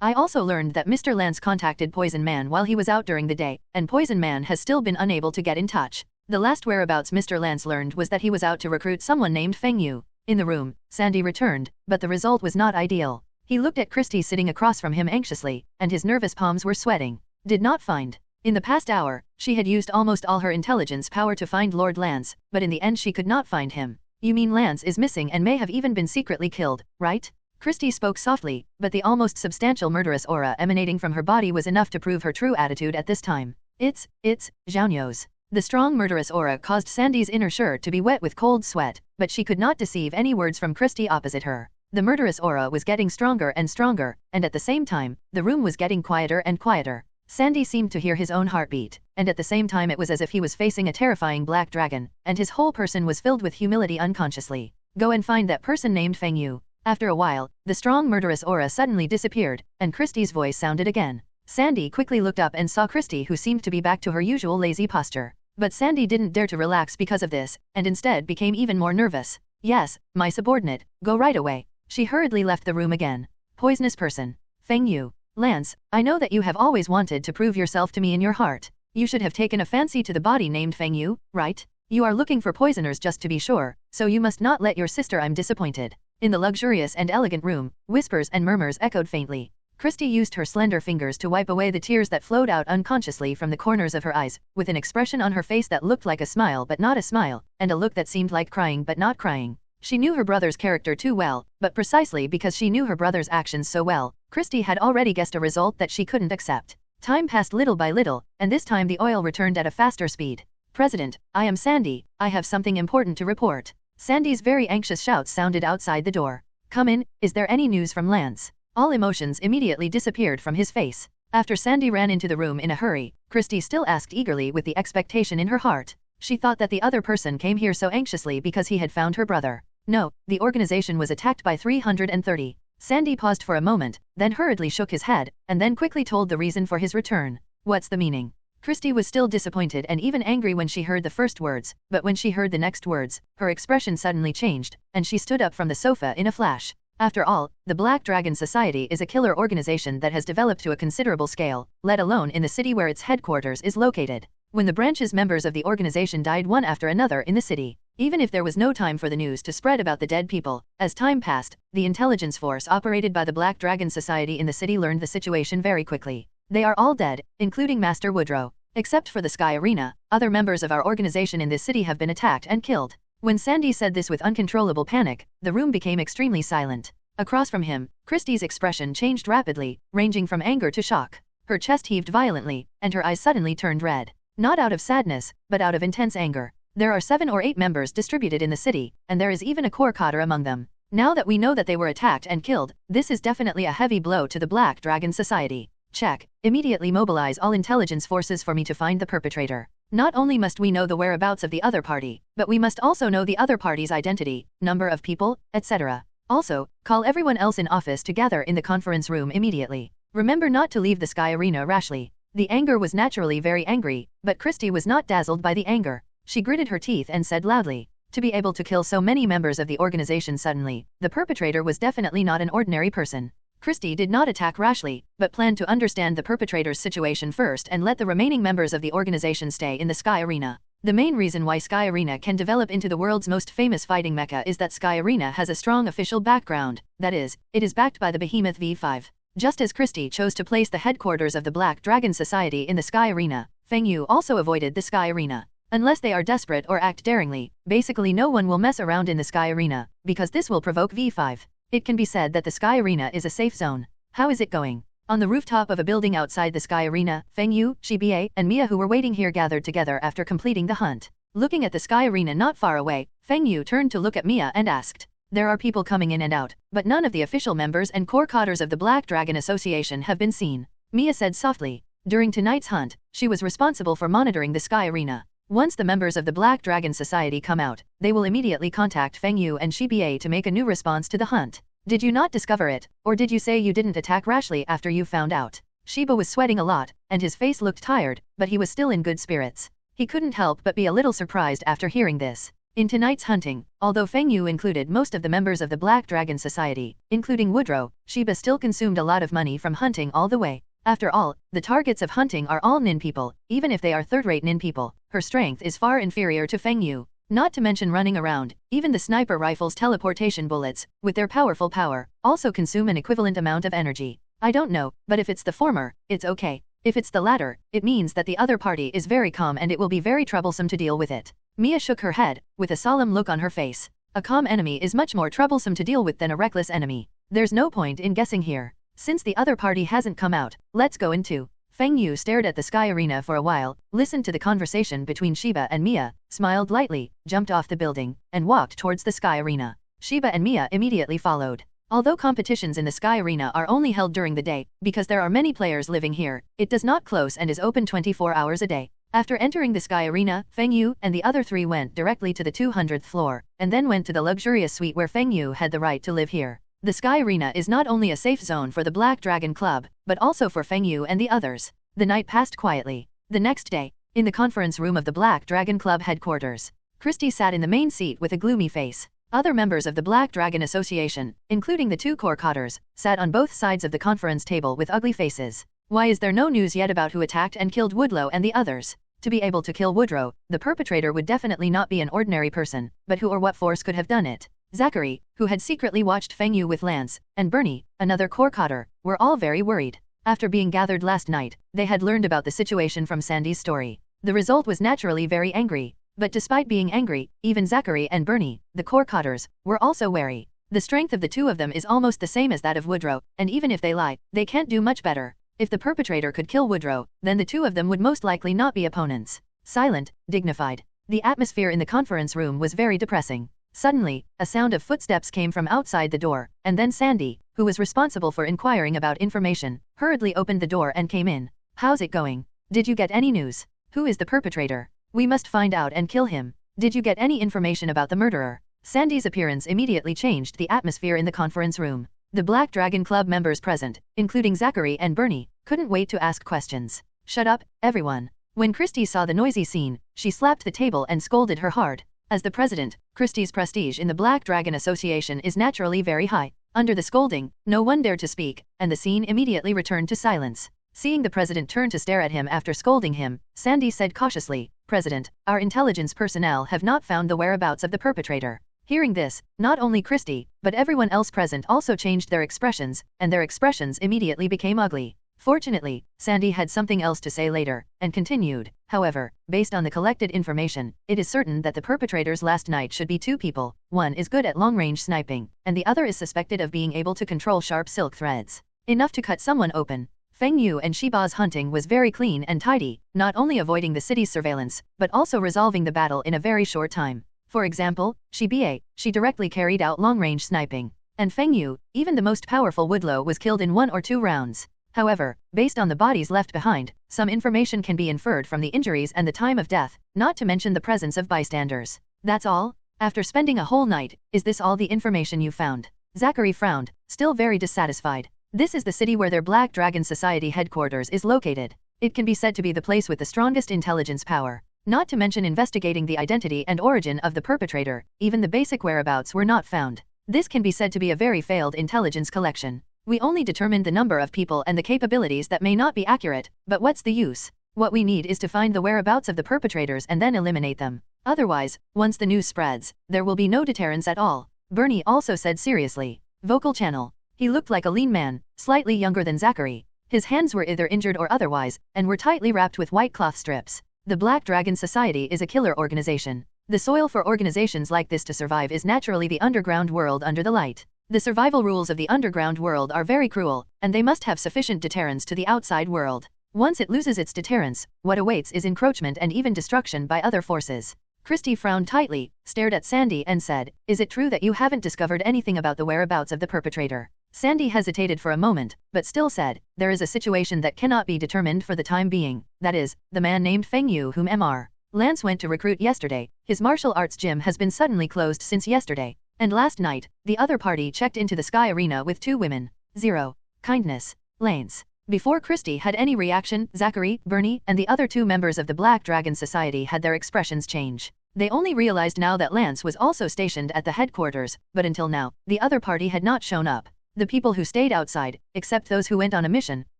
I also learned that Mr. Lance contacted Poison Man while he was out during the day, and Poison Man has still been unable to get in touch. The last whereabouts Mr. Lance learned was that he was out to recruit someone named Feng Yu. In the room, Sandy returned, but the result was not ideal. He looked at Christy sitting across from him anxiously, and his nervous palms were sweating. Did not find. In the past hour, she had used almost all her intelligence power to find Lord Lance, but in the end she could not find him. You mean Lance is missing and may have even been secretly killed, right? Christy spoke softly, but the almost substantial murderous aura emanating from her body was enough to prove her true attitude at this time. It's Zhao. The strong murderous aura caused Sandy's inner shirt to be wet with cold sweat, but she could not deceive any words from Christy opposite her. The murderous aura was getting stronger and stronger, and at the same time, the room was getting quieter and quieter. Sandy seemed to hear his own heartbeat, and at the same time it was as if he was facing a terrifying black dragon, and his whole person was filled with humility unconsciously. Go and find that person named Feng Yu. After a while, the strong murderous aura suddenly disappeared, and Christy's voice sounded again. Sandy quickly looked up and saw Christy, who seemed to be back to her usual lazy posture. But Sandy didn't dare to relax because of this, and instead became even more nervous. Yes, my subordinate, go right away. She hurriedly left the room again. Poisonous person. Feng Yu. Lance, I know that you have always wanted to prove yourself to me in your heart. You should have taken a fancy to the body named Feng Yu, right? You are looking for poisoners just to be sure, so you must not let your sister. I'm disappointed. In the luxurious and elegant room, whispers and murmurs echoed faintly. Christy used her slender fingers to wipe away the tears that flowed out unconsciously from the corners of her eyes, with an expression on her face that looked like a smile but not a smile, and a look that seemed like crying but not crying. She knew her brother's character too well, but precisely because she knew her brother's actions so well, Christy had already guessed a result that she couldn't accept. Time passed little by little, and this time the oil returned at a faster speed. President, I am Sandy, I have something important to report. Sandy's very anxious shouts sounded outside the door. Come in, is there any news from Lance? All emotions immediately disappeared from his face. After Sandy ran into the room in a hurry, Christy still asked eagerly with the expectation in her heart. She thought that the other person came here so anxiously because he had found her brother. No, the organization was attacked by 330. Sandy paused for a moment, then hurriedly shook his head, and then quickly told the reason for his return. What's the meaning? Christy was still disappointed and even angry when she heard the first words, but when she heard the next words, her expression suddenly changed, and she stood up from the sofa in a flash. After all, the Black Dragon Society is a killer organization that has developed to a considerable scale, let alone in the city where its headquarters is located. When the branches members of the organization died one after another in the city, even if there was no time for the news to spread about the dead people, as time passed, the intelligence force operated by the Black Dragon Society in the city learned the situation very quickly. They are all dead, including Master Woodrow. Except for the Sky Arena, other members of our organization in this city have been attacked and killed. When Sandy said this with uncontrollable panic, the room became extremely silent. Across from him, Christy's expression changed rapidly, ranging from anger to shock. Her chest heaved violently, and her eyes suddenly turned red. Not out of sadness, but out of intense anger. There are 7 or 8 members distributed in the city, and there is even a core cadre among them. Now that we know that they were attacked and killed, this is definitely a heavy blow to the Black Dragon Society. Check. Immediately mobilize all intelligence forces for me to find the perpetrator. Not only must we know the whereabouts of the other party, but we must also know the other party's identity, number of people, etc. Also, call everyone else in office to gather in the conference room immediately. Remember not to leave the Sky Arena rashly. The anger was naturally very angry, but Christie was not dazzled by the anger. She gritted her teeth and said loudly, to be able to kill so many members of the organization suddenly, the perpetrator was definitely not an ordinary person. Christie did not attack rashly, but planned to understand the perpetrator's situation first and let the remaining members of the organization stay in the Sky Arena. The main reason why Sky Arena can develop into the world's most famous fighting mecha is that Sky Arena has a strong official background, that is, it is backed by the behemoth V5. Just as Christie chose to place the headquarters of the Black Dragon Society in the Sky Arena, Feng Yu also avoided the Sky Arena. Unless they are desperate or act daringly, basically no one will mess around in the Sky Arena, because this will provoke V5. It can be said that the Sky Arena is a safe zone. How is it going? On the rooftop of a building outside the Sky Arena, Feng Yu, Shiba, and Mia who were waiting here gathered together after completing the hunt. Looking at the Sky Arena not far away, Feng Yu turned to look at Mia and asked, "There are people coming in and out, but none of the official members and core cadres of the Black Dragon Association have been seen," Mia said softly. During tonight's hunt, she was responsible for monitoring the Sky Arena. Once the members of the Black Dragon Society come out, they will immediately contact Feng Yu and Shiba to make a new response to the hunt. Did you not discover it, or did you say you didn't attack rashly after you found out? Shiba was sweating a lot, and his face looked tired, but he was still in good spirits. He couldn't help but be a little surprised after hearing this. In tonight's hunting, although Feng Yu included most of the members of the Black Dragon Society, including Woodrow, Shiba still consumed a lot of money from hunting all the way. After all, the targets of hunting are all nin people, even if they are third-rate nin people. Her strength is far inferior to Feng Yu. Not to mention running around, even the sniper rifle's teleportation bullets, with their powerful power, also consume an equivalent amount of energy. I don't know, but if it's the former, it's okay. If it's the latter, it means that the other party is very calm and it will be very troublesome to deal with it. Mia shook her head, with a solemn look on her face. A calm enemy is much more troublesome to deal with than a reckless enemy. There's no point in guessing here. Since the other party hasn't come out, let's go into. Feng Yu stared at the Sky Arena for a while, listened to the conversation between Shiba and Mia, smiled lightly, jumped off the building, and walked towards the Sky Arena. Shiba and Mia immediately followed. Although competitions in the Sky Arena are only held during the day, because there are many players living here, it does not close and is open 24 hours a day. After entering the Sky Arena, Feng Yu and the other three went directly to the 200th floor, and then went to the luxurious suite where Feng Yu had the right to live here. The Sky Arena is not only a safe zone for the Black Dragon Club, but also for Feng Yu and the others. The night passed quietly. The next day, in the conference room of the Black Dragon Club headquarters, Christie sat in the main seat with a gloomy face. Other members of the Black Dragon Association, including the two core cadres, sat on both sides of the conference table with ugly faces. Why is there no news yet about who attacked and killed Woodrow and the others? To be able to kill Woodrow, the perpetrator would definitely not be an ordinary person, but who or what force could have done it? Zachary, who had secretly watched Feng Yu with Lance, and Bernie, another core cadre, were all very worried. After being gathered last night, they had learned about the situation from Sandy's story. The result was naturally very angry. But despite being angry, even Zachary and Bernie, the core cadres, were also wary. The strength of the two of them is almost the same as that of Woodrow, and even if they lie, they can't do much better. If the perpetrator could kill Woodrow, then the two of them would most likely not be opponents. Silent, dignified. The atmosphere in the conference room was very depressing. Suddenly, a sound of footsteps came from outside the door, and then Sandy, who was responsible for inquiring about information, hurriedly opened the door and came in. "How's it going? Did you get any news? Who is the perpetrator? We must find out and kill him. Did you get any information about the murderer?" Sandy's appearance immediately changed the atmosphere in the conference room. The Black Dragon Club members present, including Zachary and Bernie, couldn't wait to ask questions. "Shut up, everyone." When Christie saw the noisy scene, she slapped the table and scolded her hard. As the president, Christie's prestige in the Black Dragon Association is naturally very high. Under the scolding, no one dared to speak, and the scene immediately returned to silence. Seeing the president turn to stare at him after scolding him, Sandy said cautiously, "President, our intelligence personnel have not found the whereabouts of the perpetrator." Hearing this, not only Christie, but everyone else present also changed their expressions, and their expressions immediately became ugly. Fortunately, Sandy had something else to say later, and continued, "However, based on the collected information, it is certain that the perpetrators last night should be two people. One is good at long-range sniping, and the other is suspected of being able to control sharp silk threads. Enough to cut someone open." Feng Yu and Shiba's hunting was very clean and tidy, not only avoiding the city's surveillance, but also resolving the battle in a very short time. For example, she directly carried out long-range sniping. And Feng Yu, even the most powerful woodlow, was killed in 1 or 2 rounds. However, based on the bodies left behind, some information can be inferred from the injuries and the time of death, not to mention the presence of bystanders. That's all? After spending a whole night, is this all the information you found? Zachary frowned, still very dissatisfied. This is the city where their Black Dragon Society headquarters is located. It can be said to be the place with the strongest intelligence power. Not to mention investigating the identity and origin of the perpetrator, even the basic whereabouts were not found. This can be said to be a very failed intelligence collection. We only determined the number of people and the capabilities that may not be accurate, but what's the use? What we need is to find the whereabouts of the perpetrators and then eliminate them. Otherwise, once the news spreads, there will be no deterrence at all. Bernie also said seriously. Vocal channel. He looked like a lean man, slightly younger than Zachary. His hands were either injured or otherwise, and were tightly wrapped with white cloth strips. The Black Dragon Society is a killer organization. The soil for organizations like this to survive is naturally the underground world under the light. The survival rules of the underground world are very cruel, and they must have sufficient deterrence to the outside world. Once it loses its deterrence, what awaits is encroachment and even destruction by other forces. Christie frowned tightly, stared at Sandy and said, "Is it true that you haven't discovered anything about the whereabouts of the perpetrator?" Sandy hesitated for a moment, but still said, "There is a situation that cannot be determined for the time being, that is, the man named Feng Yu whom Mr. Lance went to recruit yesterday. His martial arts gym has been suddenly closed since yesterday. And last night, the other party checked into the Sky Arena with 2 women. 0. Kindness. Lance." Before Christie had any reaction, Zachary, Bernie, and the other 2 members of the Black Dragon Society had their expressions change. They only realized now that Lance was also stationed at the headquarters, but until now, the other party had not shown up. The people who stayed outside, except those who went on a mission,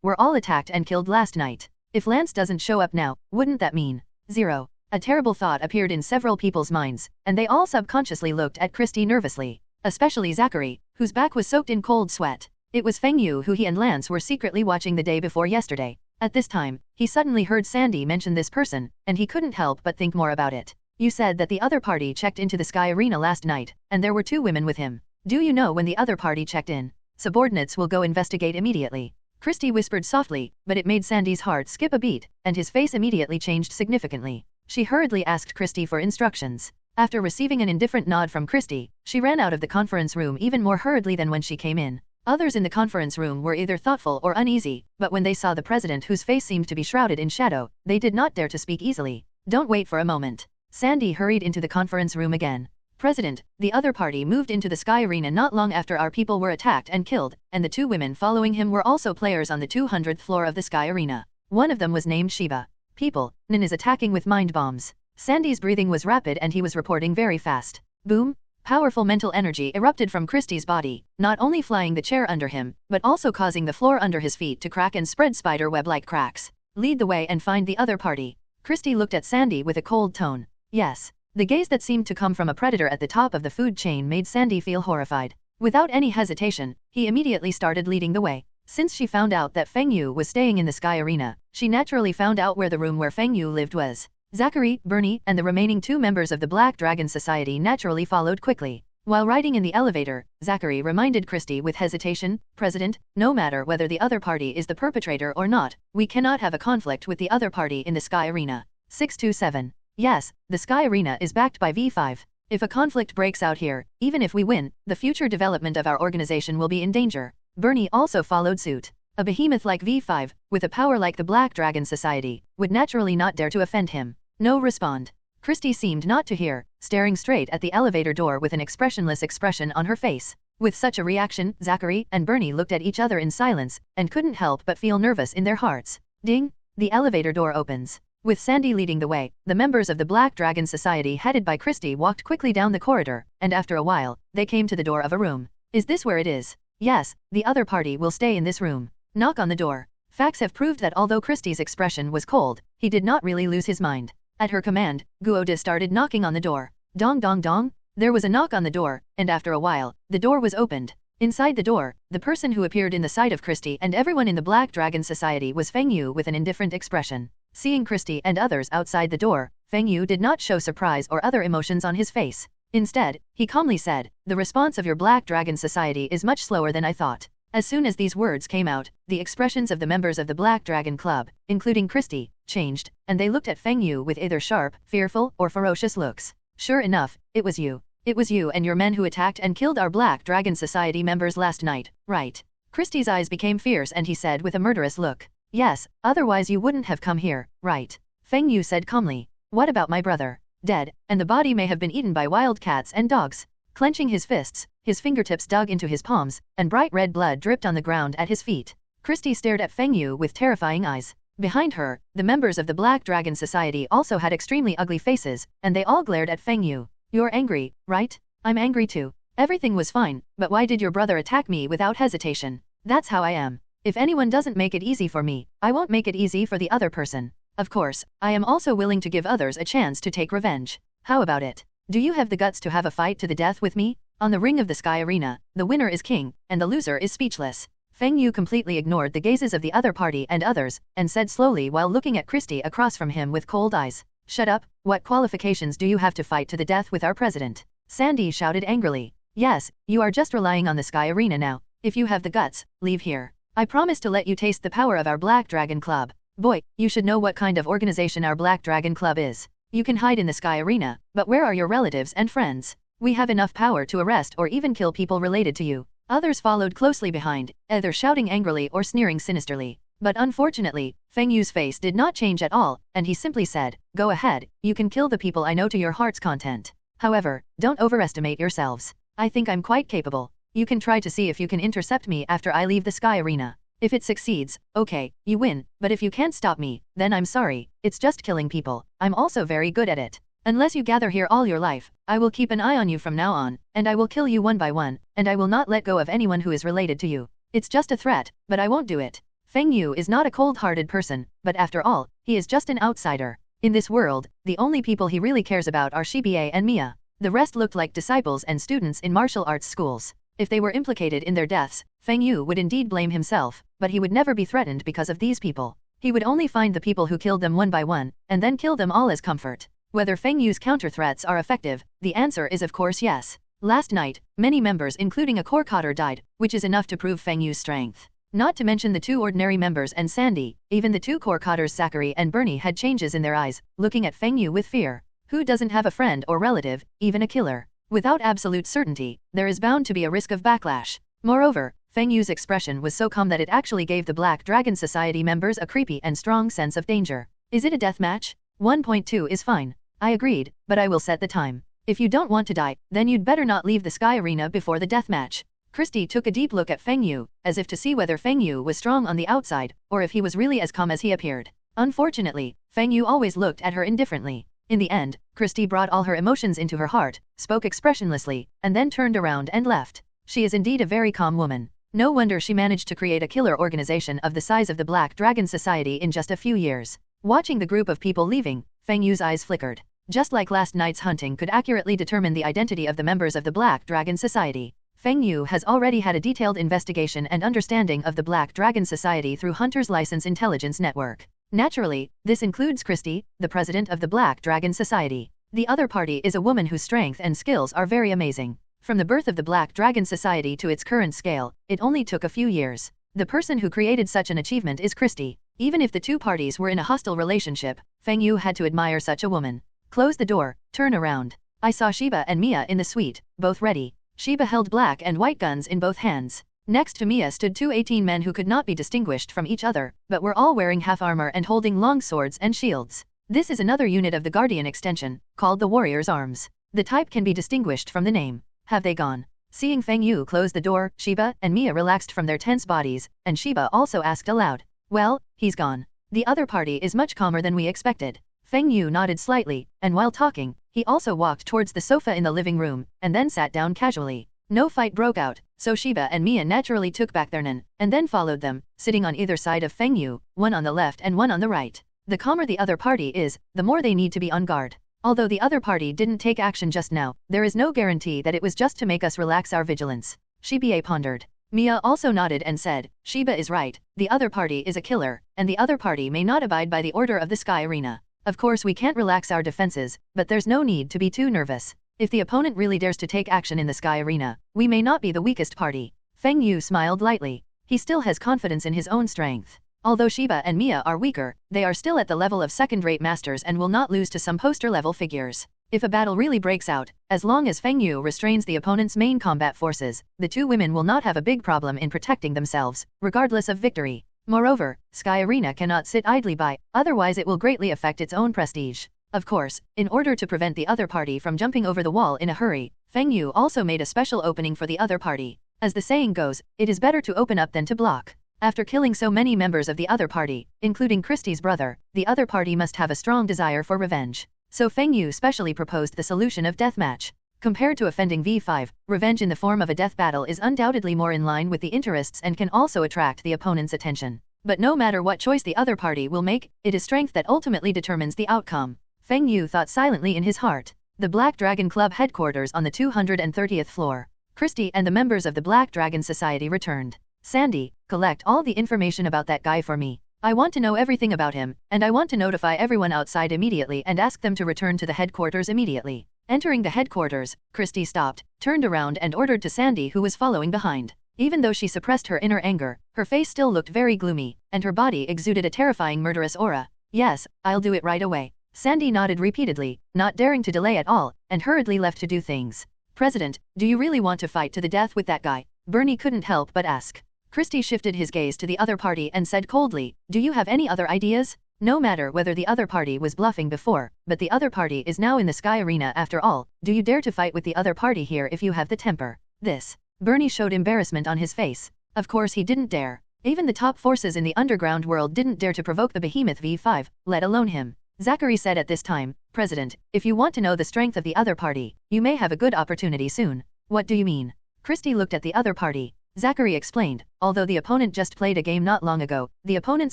were all attacked and killed last night. If Lance doesn't show up now, wouldn't that mean 0? A terrible thought appeared in several people's minds, and they all subconsciously looked at Christie nervously. Especially Zachary, whose back was soaked in cold sweat. It was Feng Yu who he and Lance were secretly watching the day before yesterday. At this time, he suddenly heard Sandy mention this person, and he couldn't help but think more about it. "You said that the other party checked into the Sky Arena last night, and there were 2 women with him. Do you know when the other party checked in? Subordinates will go investigate immediately." Christie whispered softly, but it made Sandy's heart skip a beat, and his face immediately changed significantly. She hurriedly asked Christie for instructions. After receiving an indifferent nod from Christie, she ran out of the conference room even more hurriedly than when she came in. Others in the conference room were either thoughtful or uneasy, but when they saw the president whose face seemed to be shrouded in shadow, they did not dare to speak easily. "Don't wait for a moment." Sandy hurried into the conference room again. "President, the other party moved into the Sky Arena not long after our people were attacked and killed, and the 2 women following him were also players on the 200th floor of the Sky Arena. One of them was named Shiva. People, Nin is attacking with mind bombs." Sandy's breathing was rapid and he was reporting very fast. Boom! Powerful mental energy erupted from Christie's body, not only flying the chair under him, but also causing the floor under his feet to crack and spread spider web-like cracks. "Lead the way and find the other party." Christie looked at Sandy with a cold tone. Yes. The gaze that seemed to come from a predator at the top of the food chain made Sandy feel horrified. Without any hesitation, he immediately started leading the way. Since she found out that Feng Yu was staying in the Sky Arena, she naturally found out where the room where Feng Yu lived was. Zachary, Bernie, and the remaining 2 members of the Black Dragon Society naturally followed quickly. While riding in the elevator, Zachary reminded Christie with hesitation, "President, no matter whether the other party is the perpetrator or not, we cannot have a conflict with the other party in the Sky Arena." 627. Yes, the Sky Arena is backed by V5. If a conflict breaks out here, even if we win, the future development of our organization will be in danger. Bernie also followed suit. A behemoth like V5, with a power like the Black Dragon Society, would naturally not dare to offend him. No respond. Christie seemed not to hear, staring straight at the elevator door with an expressionless expression on her face. With such a reaction, Zachary and Bernie looked at each other in silence, and couldn't help but feel nervous in their hearts. Ding! The elevator door opens. With Sandy leading the way, the members of the Black Dragon Society headed by Christie walked quickly down the corridor, and after a while, they came to the door of a room. "Is this where it is?" "Yes, the other party will stay in this room." Knock on the door. Facts have proved that although Christie's expression was cold, he did not really lose his mind. At her command, Guoda started knocking on the door. Dong dong dong. There was a knock on the door, and after a while, the door was opened. Inside the door, the person who appeared in the sight of Christie and everyone in the Black Dragon Society was Feng Yu with an indifferent expression. Seeing Christie and others outside the door, Feng Yu did not show surprise or other emotions on his face. Instead, he calmly said, "The response of your Black Dragon Society is much slower than I thought." As soon as these words came out, the expressions of the members of the Black Dragon Club, including Christie, changed, and they looked at Feng Yu with either sharp, fearful, or ferocious looks. Sure enough, it was you. It was you and your men who attacked and killed our Black Dragon Society members last night, right? Christie's eyes became fierce and he said with a murderous look. Yes, otherwise you wouldn't have come here, right? Feng Yu said calmly. What about my brother? Dead, and the body may have been eaten by wild cats and dogs. Clenching his fists, his fingertips dug into his palms, and bright red blood dripped on the ground at his feet. Christie stared at Feng Yu with terrifying eyes. Behind her, the members of the Black Dragon Society also had extremely ugly faces, and they all glared at Feng Yu. You're angry, right? I'm angry too. Everything was fine, but why did your brother attack me without hesitation? That's how I am. If anyone doesn't make it easy for me, I won't make it easy for the other person. Of course, I am also willing to give others a chance to take revenge. How about it? Do you have the guts to have a fight to the death with me? On the Ring of the Sky Arena, the winner is king, and the loser is speechless. Feng Yu completely ignored the gazes of the other party and others, and said slowly while looking at Christie across from him with cold eyes. Shut up, what qualifications do you have to fight to the death with our president? Sandy shouted angrily. Yes, you are just relying on the Sky Arena now. If you have the guts, leave here. I promise to let you taste the power of our Black Dragon Club. Boy, you should know what kind of organization our Black Dragon Club is. You can hide in the Sky Arena, but where are your relatives and friends? We have enough power to arrest or even kill people related to you. Others followed closely behind, either shouting angrily or sneering sinisterly. But unfortunately, Feng Yu's face did not change at all, and he simply said, Go ahead, you can kill the people I know to your heart's content. However, don't overestimate yourselves. I think I'm quite capable. You can try to see if you can intercept me after I leave the Sky Arena. If it succeeds, okay, you win, but if you can't stop me, then I'm sorry, it's just killing people. I'm also very good at it. Unless you gather here all your life, I will keep an eye on you from now on, and I will kill you one by one, and I will not let go of anyone who is related to you. It's just a threat, but I won't do it. Feng Yu is not a cold-hearted person, but after all, he is just an outsider. In this world, the only people he really cares about are Shiba and Mia. The rest looked like disciples and students in martial arts schools. If they were implicated in their deaths, Feng Yu would indeed blame himself, but he would never be threatened because of these people. He would only find the people who killed them one by one, and then kill them all as comfort. Whether Feng Yu's counter-threats are effective, the answer is of course yes. Last night, many members including a core coder died, which is enough to prove Feng Yu's strength. Not to mention the two ordinary members and Sandy, even the two core coders Zachary and Bernie had changes in their eyes, looking at Feng Yu with fear. Who doesn't have a friend or relative, even a killer? Without absolute certainty, there is bound to be a risk of backlash. Moreover, Feng Yu's expression was so calm that it actually gave the Black Dragon Society members a creepy and strong sense of danger. Is it a death match? 1.2 is fine. I agreed, but I will set the time. If you don't want to die, then you'd better not leave the Sky Arena before the death match. Christie took a deep look at Feng Yu, as if to see whether Feng Yu was strong on the outside, or if he was really as calm as he appeared. Unfortunately, Feng Yu always looked at her indifferently. In the end, Christie brought all her emotions into her heart, spoke expressionlessly, and then turned around and left. She is indeed a very calm woman. No wonder she managed to create a killer organization of the size of the Black Dragon Society in just a few years. Watching the group of people leaving, Feng Yu's eyes flickered. Just like last night's hunting could accurately determine the identity of the members of the Black Dragon Society, Feng Yu has already had a detailed investigation and understanding of the Black Dragon Society through Hunter's License Intelligence Network. Naturally, this includes Christie, the president of the Black Dragon Society. The other party is a woman whose strength and skills are very amazing. From the birth of the Black Dragon Society to its current scale, it only took a few years. The person who created such an achievement is Christie. Even if the two parties were in a hostile relationship, Feng Yu had to admire such a woman. Close the door, turn around. I saw Shiba and Mia in the suite, both ready. Shiba held black and white guns in both hands. Next to Mia stood two 18 men who could not be distinguished from each other, but were all wearing half armor and holding long swords and shields. This is another unit of the Guardian extension, called the Warrior's Arms. The type can be distinguished from the name. Have they gone? Seeing Feng Yu close the door, Shiba and Mia relaxed from their tense bodies, and Shiba also asked aloud. Well, he's gone. The other party is much calmer than we expected. Feng Yu nodded slightly, and while talking, he also walked towards the sofa in the living room, and then sat down casually. No fight broke out, so Shiba and Mia naturally took back their nen, and then followed them, sitting on either side of Feng Yu, one on the left and one on the right. The calmer the other party is, the more they need to be on guard. Although the other party didn't take action just now, there is no guarantee that it was just to make us relax our vigilance. Shiba pondered. Mia also nodded and said, Shiba is right, the other party is a killer, and the other party may not abide by the order of the Sky Arena. Of course we can't relax our defenses, but there's no need to be too nervous. If the opponent really dares to take action in the Sky Arena, we may not be the weakest party. Feng Yu smiled lightly. He still has confidence in his own strength. Although Shiba and Mia are weaker, they are still at the level of second-rate masters and will not lose to some poster-level figures. If a battle really breaks out, as long as Feng Yu restrains the opponent's main combat forces, the two women will not have a big problem in protecting themselves, regardless of victory. Moreover, Sky Arena cannot sit idly by, otherwise it will greatly affect its own prestige. Of course, in order to prevent the other party from jumping over the wall in a hurry, Feng Yu also made a special opening for the other party. As the saying goes, it is better to open up than to block. After killing so many members of the other party, including Christie's brother, the other party must have a strong desire for revenge. So Feng Yu specially proposed the solution of deathmatch. Compared to offending V5, revenge in the form of a death battle is undoubtedly more in line with the interests and can also attract the opponent's attention. But no matter what choice the other party will make, it is strength that ultimately determines the outcome. Feng Yu thought silently in his heart. The Black Dragon Club headquarters on the 230th floor. Christie and the members of the Black Dragon Society returned. Sandy, collect all the information about that guy for me. I want to know everything about him, and I want to notify everyone outside immediately and ask them to return to the headquarters immediately. Entering the headquarters, Christie stopped, turned around and ordered to Sandy who was following behind. Even though she suppressed her inner anger, her face still looked very gloomy, and her body exuded a terrifying murderous aura. Yes, I'll do it right away. Sandy nodded repeatedly, not daring to delay at all, and hurriedly left to do things. President, do you really want to fight to the death with that guy? Bernie couldn't help but ask. Christie shifted his gaze to the other party and said coldly, do you have any other ideas? No matter whether the other party was bluffing before, but the other party is now in the Sky Arena after all, do you dare to fight with the other party here if you have the temper? This. Bernie showed embarrassment on his face. Of course he didn't dare. Even the top forces in the underground world didn't dare to provoke the behemoth V5, let alone him. Zachary said at this time, President, if you want to know the strength of the other party, you may have a good opportunity soon. What do you mean? Christie looked at the other party. Zachary explained, although the opponent just played a game not long ago, the opponent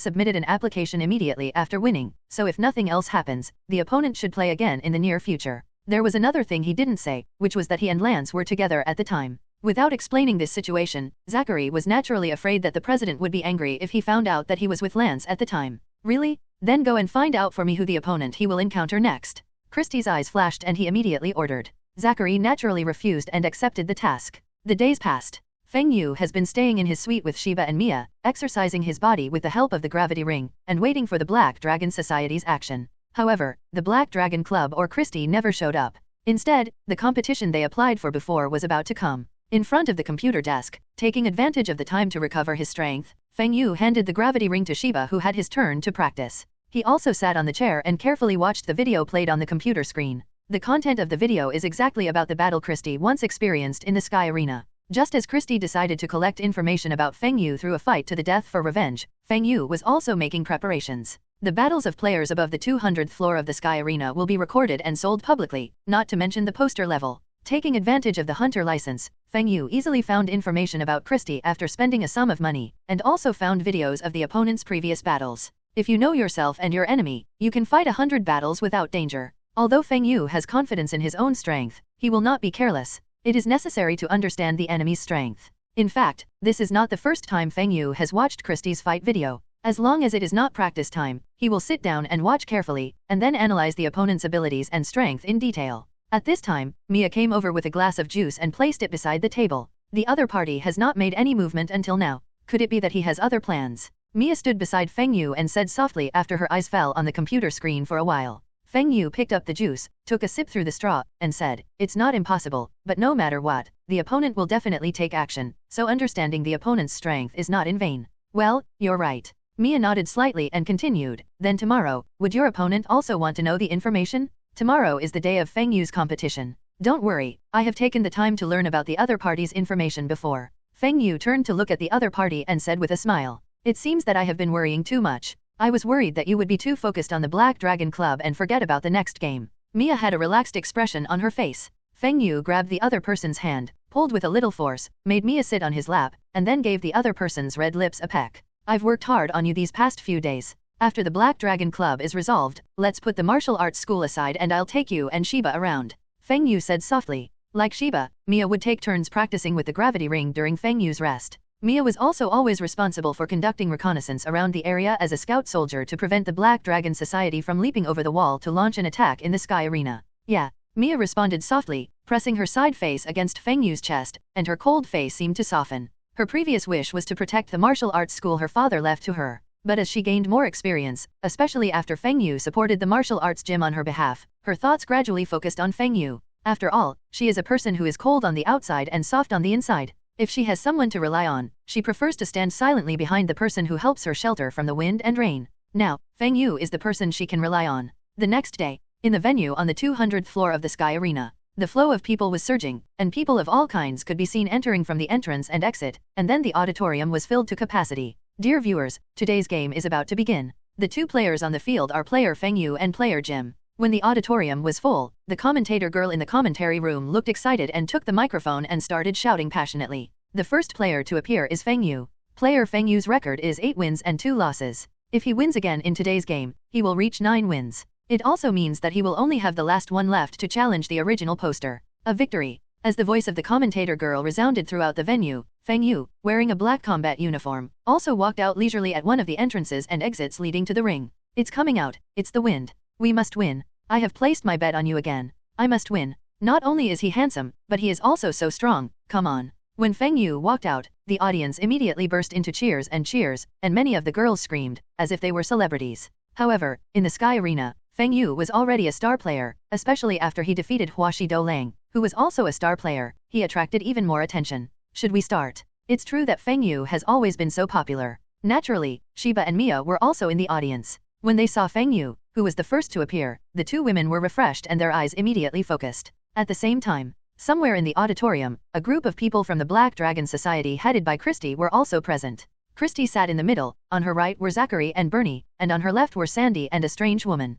submitted an application immediately after winning, so if nothing else happens, the opponent should play again in the near future. There was another thing he didn't say, which was that he and Lance were together at the time. Without explaining this situation, Zachary was naturally afraid that the president would be angry if he found out that he was with Lance at the time. Really? Then go and find out for me who the opponent he will encounter next. Christie's eyes flashed and he immediately ordered. Zachary naturally refused and accepted the task. The days passed. Feng Yu has been staying in his suite with Shiba and Mia, exercising his body with the help of the gravity ring, and waiting for the Black Dragon Society's action. However, the Black Dragon Club or Christie never showed up. Instead, the competition they applied for before was about to come. In front of the computer desk, taking advantage of the time to recover his strength, Feng Yu handed the gravity ring to Shiba who had his turn to practice. He also sat on the chair and carefully watched the video played on the computer screen. The content of the video is exactly about the battle Christie once experienced in the Sky Arena. Just as Christie decided to collect information about Feng Yu through a fight to the death for revenge, Feng Yu was also making preparations. The battles of players above the 200th floor of the Sky Arena will be recorded and sold publicly, not to mention the poster level. Taking advantage of the Hunter license, Feng Yu easily found information about Christie after spending a sum of money, and also found videos of the opponent's previous battles. If you know yourself and your enemy, you can fight 100 battles without danger. Although Feng Yu has confidence in his own strength, he will not be careless. It is necessary to understand the enemy's strength. In fact, this is not the first time Feng Yu has watched Christie's fight video. As long as it is not practice time, he will sit down and watch carefully, and then analyze the opponent's abilities and strength in detail. At this time, Mia came over with a glass of juice and placed it beside the table. The other party has not made any movement until now. Could it be that he has other plans? Mia stood beside Feng Yu and said softly after her eyes fell on the computer screen for a while. Feng Yu picked up the juice, took a sip through the straw, and said, it's not impossible, but no matter what, the opponent will definitely take action, so understanding the opponent's strength is not in vain. Well, you're right. Mia nodded slightly and continued, then tomorrow, would your opponent also want to know the information? Tomorrow is the day of Feng Yu's competition. Don't worry, I have taken the time to learn about the other party's information before. Feng Yu turned to look at the other party and said with a smile, it seems that I have been worrying too much. I was worried that you would be too focused on the Black Dragon Club and forget about the next game. Mia had a relaxed expression on her face. Feng Yu grabbed the other person's hand, pulled with a little force, made Mia sit on his lap, and then gave the other person's red lips a peck. I've worked hard on you these past few days. After the Black Dragon Club is resolved, let's put the martial arts school aside and I'll take you and Shiba around. Feng Yu said softly. Like Shiba, Mia would take turns practicing with the gravity ring during Feng Yu's rest. Mia was also always responsible for conducting reconnaissance around the area as a scout soldier to prevent the Black Dragon Society from leaping over the wall to launch an attack in the Sky Arena. Yeah, Mia responded softly, pressing her side face against Feng Yu's chest, and her cold face seemed to soften. Her previous wish was to protect the martial arts school her father left to her. But as she gained more experience, especially after Feng Yu supported the martial arts gym on her behalf, her thoughts gradually focused on Feng Yu. After all, she is a person who is cold on the outside and soft on the inside. If she has someone to rely on, she prefers to stand silently behind the person who helps her shelter from the wind and rain. Now, Feng Yu is the person she can rely on. The next day, in the venue on the 200th floor of the Sky Arena, the flow of people was surging, and people of all kinds could be seen entering from the entrance and exit, and then the auditorium was filled to capacity. Dear viewers, today's game is about to begin. The two players on the field are player Feng Yu and player Jim. When the auditorium was full, the commentator girl in the commentary room looked excited and took the microphone and started shouting passionately. The first player to appear is Feng Yu. Player Feng Yu's record is 8 wins and 2 losses. If he wins again in today's game, he will reach 9 wins. It also means that he will only have the last one left to challenge the original poster. A victory. As the voice of the commentator girl resounded throughout the venue, Feng Yu, wearing a black combat uniform, also walked out leisurely at one of the entrances and exits leading to the ring. It's coming out, it's the wind. We must win. I have placed my bet on you again. I must win. Not only is he handsome, but he is also so strong, come on. When Feng Yu walked out, the audience immediately burst into cheers, and many of the girls screamed, as if they were celebrities. However, in the Sky Arena, Feng Yu was already a star player, especially after he defeated Huashi Doulang, who was also a star player. He attracted even more attention. Should we start? It's true that Feng Yu has always been so popular. Naturally, Shiba and Mia were also in the audience. When they saw Feng Yu, who was the first to appear, the two women were refreshed and their eyes immediately focused. At the same time, somewhere in the auditorium, a group of people from the Black Dragon Society headed by Christy were also present. Christy sat in the middle, on her right were Zachary and Bernie, and on her left were Sandy and a strange woman.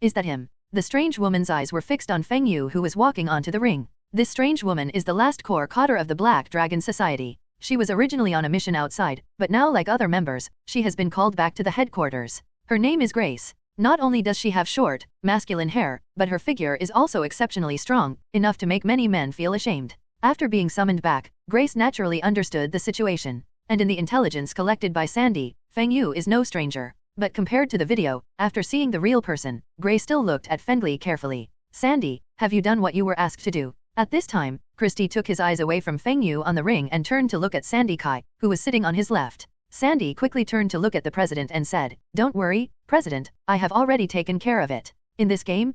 Is that him? The strange woman's eyes were fixed on Feng Yu, who was walking onto the ring. This strange woman is the last core cadre of the Black Dragon Society. She was originally on a mission outside, but now, like other members, she has been called back to the headquarters. Her name is Grace. Not only does she have short, masculine hair, but her figure is also exceptionally strong, enough to make many men feel ashamed. After being summoned back, Grace naturally understood the situation. And in the intelligence collected by Sandy, Feng Yu is no stranger. But compared to the video, after seeing the real person, Grace still looked at Feng Li carefully. Sandy, have you done what you were asked to do? At this time, Christy took his eyes away from Feng Yu on the ring and turned to look at Sandy Kai, who was sitting on his left. Sandy quickly turned to look at the president and said, "Don't worry, President, I have already taken care of it. In this game,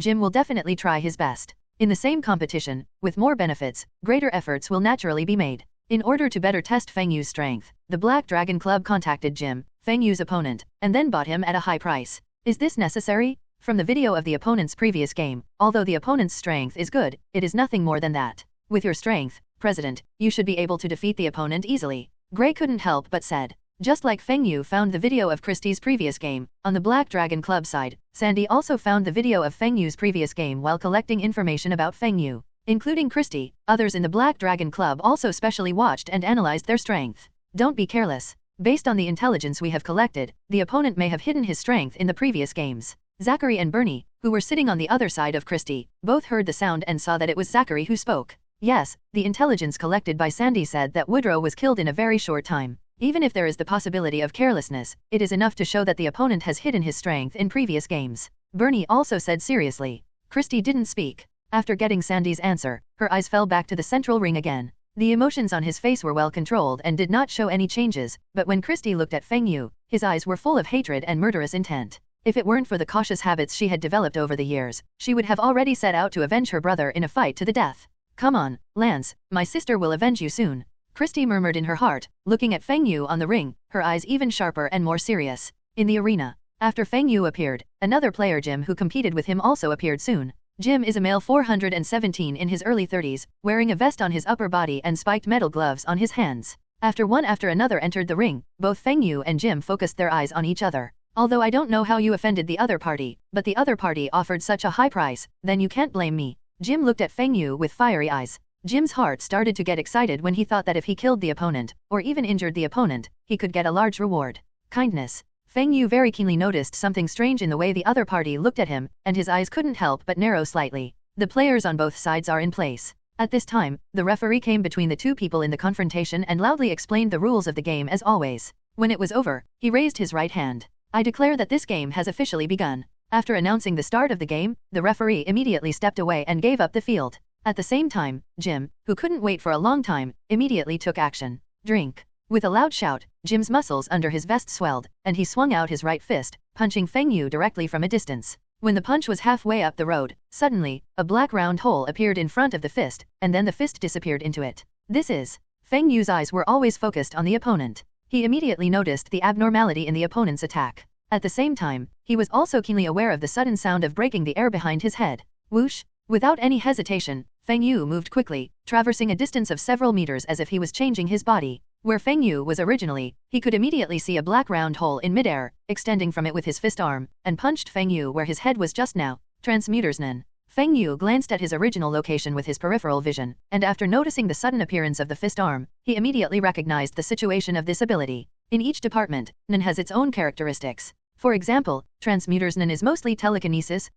Jim will definitely try his best. In the same competition, with more benefits, greater efforts will naturally be made." In order to better test Feng Yu's strength, the Black Dragon Club contacted Jim, Feng Yu's opponent, and then bought him at a high price. Is this necessary? From the video of the opponent's previous game, although the opponent's strength is good, it is nothing more than that. With your strength, President, you should be able to defeat the opponent easily. Gray couldn't help but said. Just like Feng Yu found the video of Christie's previous game, on the Black Dragon Club side, Sandy also found the video of Feng Yu's previous game while collecting information about Feng Yu. Including Christie, others in the Black Dragon Club also specially watched and analyzed their strength. Don't be careless. Based on the intelligence we have collected, the opponent may have hidden his strength in the previous games. Zachary and Bernie, who were sitting on the other side of Christie, both heard the sound and saw that it was Zachary who spoke. Yes, the intelligence collected by Sandy said that Woodrow was killed in a very short time. Even if there is the possibility of carelessness, it is enough to show that the opponent has hidden his strength in previous games. Bernie also said seriously. Christie didn't speak. After getting Sandy's answer, her eyes fell back to the central ring again. The emotions on his face were well controlled and did not show any changes, but when Christie looked at Feng Yu, his eyes were full of hatred and murderous intent. If it weren't for the cautious habits she had developed over the years, she would have already set out to avenge her brother in a fight to the death. Come on, Lance, my sister will avenge you soon. Christie murmured in her heart, looking at Feng Yu on the ring, her eyes even sharper and more serious. In the arena, after Feng Yu appeared, another player Jim who competed with him also appeared soon. Jim is a male 417 in his early 30s, wearing a vest on his upper body and spiked metal gloves on his hands. After one after another entered the ring, both Feng Yu and Jim focused their eyes on each other. Although I don't know how you offended the other party, but the other party offered such a high price, then you can't blame me. Jim looked at Feng Yu with fiery eyes. Jim's heart started to get excited when he thought that if he killed the opponent, or even injured the opponent, he could get a large reward. Kindness. Feng Yu very keenly noticed something strange in the way the other party looked at him, and his eyes couldn't help but narrow slightly. The players on both sides are in place. At this time, the referee came between the two people in the confrontation and loudly explained the rules of the game as always. When it was over, he raised his right hand. I declare that this game has officially begun. After announcing the start of the game, the referee immediately stepped away and gave up the field. At the same time, Jim, who couldn't wait for a long time, immediately took action. Drink. With a loud shout, Jim's muscles under his vest swelled, and he swung out his right fist, punching Feng Yu directly from a distance. When the punch was halfway up the road, suddenly, a black round hole appeared in front of the fist, and then the fist disappeared into it. This is. Feng Yu's eyes were always focused on the opponent. He immediately noticed the abnormality in the opponent's attack. At the same time, he was also keenly aware of the sudden sound of breaking the air behind his head. Whoosh! Without any hesitation, Feng Yu moved quickly, traversing a distance of several meters as if he was changing his body. Where Feng Yu was originally, he could immediately see a black round hole in midair, extending from it with his fist arm, and punched Feng Yu where his head was just now. Transmutersnen. Feng Yu glanced at his original location with his peripheral vision, and after noticing the sudden appearance of the fist arm, he immediately recognized the situation of this ability. In each department, Nen has its own characteristics. For example, Transmutersnen is mostly telekinesis,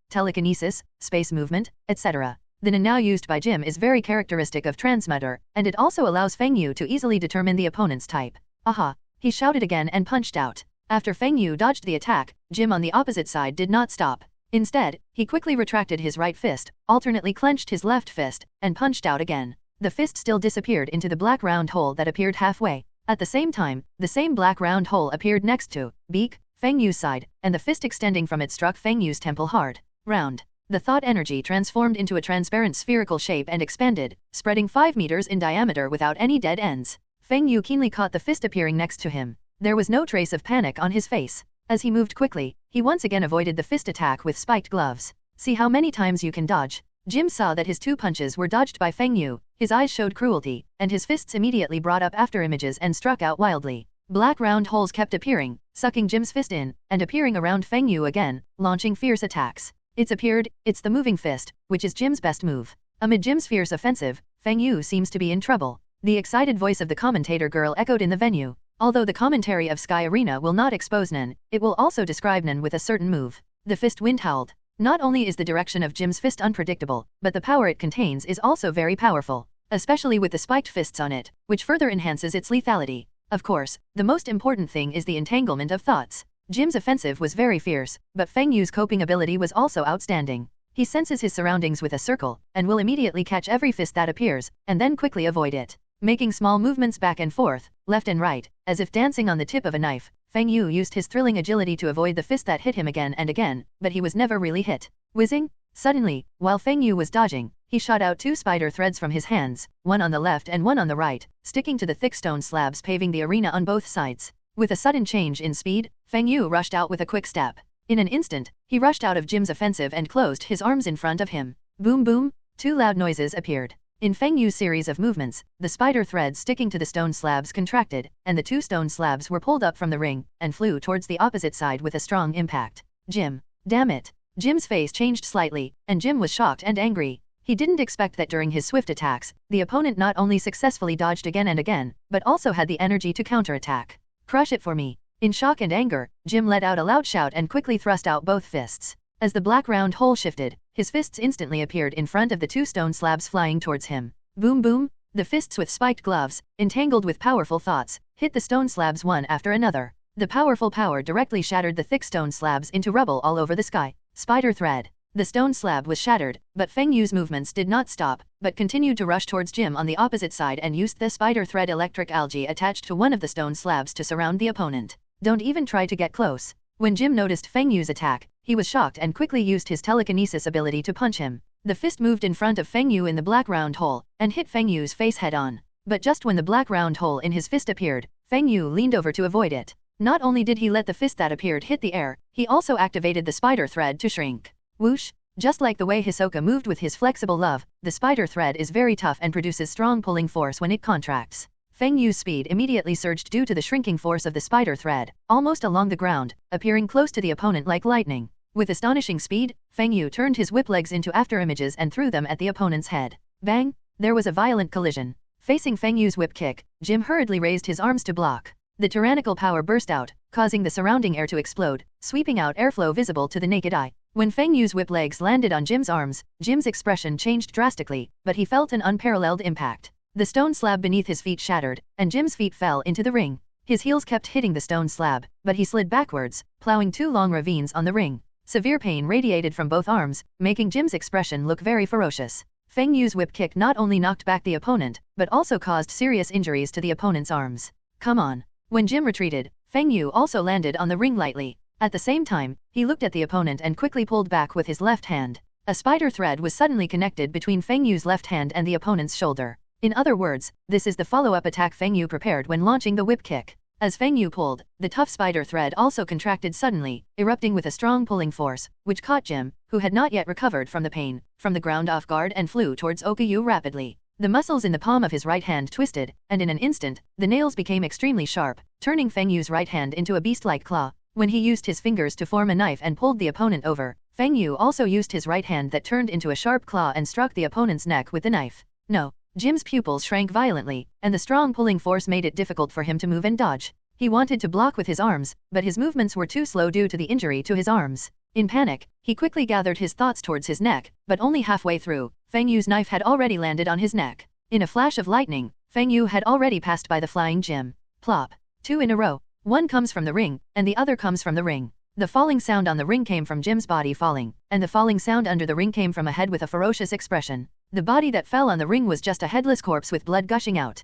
space movement, etc. The Nen now used by Jim is very characteristic of Transmuter, and it also allows Feng Yu to easily determine the opponent's type. Aha! He shouted again and punched out. After Feng Yu dodged the attack, Jim on the opposite side did not stop. Instead, he quickly retracted his right fist, alternately clenched his left fist, and punched out again. The fist still disappeared into the black round hole that appeared halfway. At the same time, the same black round hole appeared next to beak, Feng Yu's side, and the fist extending from it struck Feng Yu's temple hard. Round. The thought energy transformed into a transparent spherical shape and expanded, spreading 5 meters in diameter without any dead ends. Feng Yu keenly caught the fist appearing next to him. There was no trace of panic on his face. As he moved quickly, he once again avoided the fist attack with spiked gloves. See how many times you can dodge. Jim saw that his 2 punches were dodged by Feng Yu, his eyes showed cruelty, and his fists immediately brought up after images and struck out wildly. Black round holes kept appearing, sucking Jim's fist in, and appearing around Feng Yu again, launching fierce attacks. It's the moving fist, which is Jim's best move. Amid Jim's fierce offensive, Feng Yu seems to be in trouble. The excited voice of the commentator girl echoed in the venue. Although the commentary of Sky Arena will not expose Nen, it will also describe Nen with a certain move. The fist wind howled. Not only is the direction of Jim's fist unpredictable, but the power it contains is also very powerful, especially with the spiked fists on it, which further enhances its lethality. Of course, the most important thing is the entanglement of thoughts. Jim's offensive was very fierce, but Feng Yu's coping ability was also outstanding. He senses his surroundings with a circle, and will immediately catch every fist that appears, and then quickly avoid it. Making small movements back and forth, left and right, as if dancing on the tip of a knife, Feng Yu used his thrilling agility to avoid the fist that hit him again and again, but he was never really hit. Whizzing! Suddenly, while Feng Yu was dodging, he shot out 2 spider threads from his hands, one on the left and one on the right, sticking to the thick stone slabs paving the arena on both sides. With a sudden change in speed, Feng Yu rushed out with a quick step. In an instant, he rushed out of Jim's offensive and closed his arms in front of him. Boom boom! 2 loud noises appeared. In Feng Yu's series of movements, the spider threads sticking to the stone slabs contracted, and the 2 stone slabs were pulled up from the ring, and flew towards the opposite side with a strong impact. Jim! Damn it! Jim's face changed slightly, and Jim was shocked and angry. He didn't expect that during his swift attacks, the opponent not only successfully dodged again and again, but also had the energy to counterattack. Crush it for me! In shock and anger, Jim let out a loud shout and quickly thrust out both fists. As the black round hole shifted, his fists instantly appeared in front of the 2 stone slabs flying towards him. Boom boom! The fists with spiked gloves, entangled with powerful thoughts, hit the stone slabs one after another. The powerful power directly shattered the thick stone slabs into rubble all over the sky. Spider thread. The stone slab was shattered, but Feng Yu's movements did not stop, but continued to rush towards Jim on the opposite side and used the spider thread electric algae attached to one of the stone slabs to surround the opponent. Don't even try to get close. When Jim noticed Feng Yu's attack, he was shocked and quickly used his telekinesis ability to punch him. The fist moved in front of Feng Yu in the black round hole, and hit Feng Yu's face head-on. But just when the black round hole in his fist appeared, Feng Yu leaned over to avoid it. Not only did he let the fist that appeared hit the air, he also activated the spider thread to shrink. Whoosh! Just like the way Hisoka moved with his flexible love, the spider thread is very tough and produces strong pulling force when it contracts. Feng Yu's speed immediately surged due to the shrinking force of the spider thread, almost along the ground, appearing close to the opponent like lightning. With astonishing speed, Feng Yu turned his whip legs into afterimages and threw them at the opponent's head. Bang! There was a violent collision. Facing Feng Yu's whip kick, Jim hurriedly raised his arms to block. The tyrannical power burst out, causing the surrounding air to explode, sweeping out airflow visible to the naked eye. When Feng Yu's whip legs landed on Jim's arms, Jim's expression changed drastically, but he felt an unparalleled impact. The stone slab beneath his feet shattered, and Jim's feet fell into the ring. His heels kept hitting the stone slab, but he slid backwards, plowing 2 long ravines on the ring. Severe pain radiated from both arms, making Jim's expression look very ferocious. Feng Yu's whip kick not only knocked back the opponent, but also caused serious injuries to the opponent's arms. Come on. When Jim retreated, Feng Yu also landed on the ring lightly. At the same time, he looked at the opponent and quickly pulled back with his left hand. A spider thread was suddenly connected between Feng Yu's left hand and the opponent's shoulder. In other words, this is the follow-up attack Feng Yu prepared when launching the whip kick. As Feng Yu pulled, the tough spider thread also contracted suddenly, erupting with a strong pulling force, which caught Jim, who had not yet recovered from the pain, from the ground off guard and flew towards Yu rapidly. The muscles in the palm of his right hand twisted, and in an instant, the nails became extremely sharp, turning Feng Yu's right hand into a beast-like claw. When he used his fingers to form a knife and pulled the opponent over, Feng Yu also used his right hand that turned into a sharp claw and struck the opponent's neck with the knife. No. Jim's pupils shrank violently, and the strong pulling force made it difficult for him to move and dodge. He wanted to block with his arms, but his movements were too slow due to the injury to his arms. In panic, he quickly gathered his thoughts towards his neck, but only halfway through, Feng Yu's knife had already landed on his neck. In a flash of lightning, Feng Yu had already passed by the flying Jim. Plop. 2 in a row. One comes from the ring, and the other comes from the ring. The falling sound on the ring came from Jim's body falling, and the falling sound under the ring came from a head with a ferocious expression. The body that fell on the ring was just a headless corpse with blood gushing out.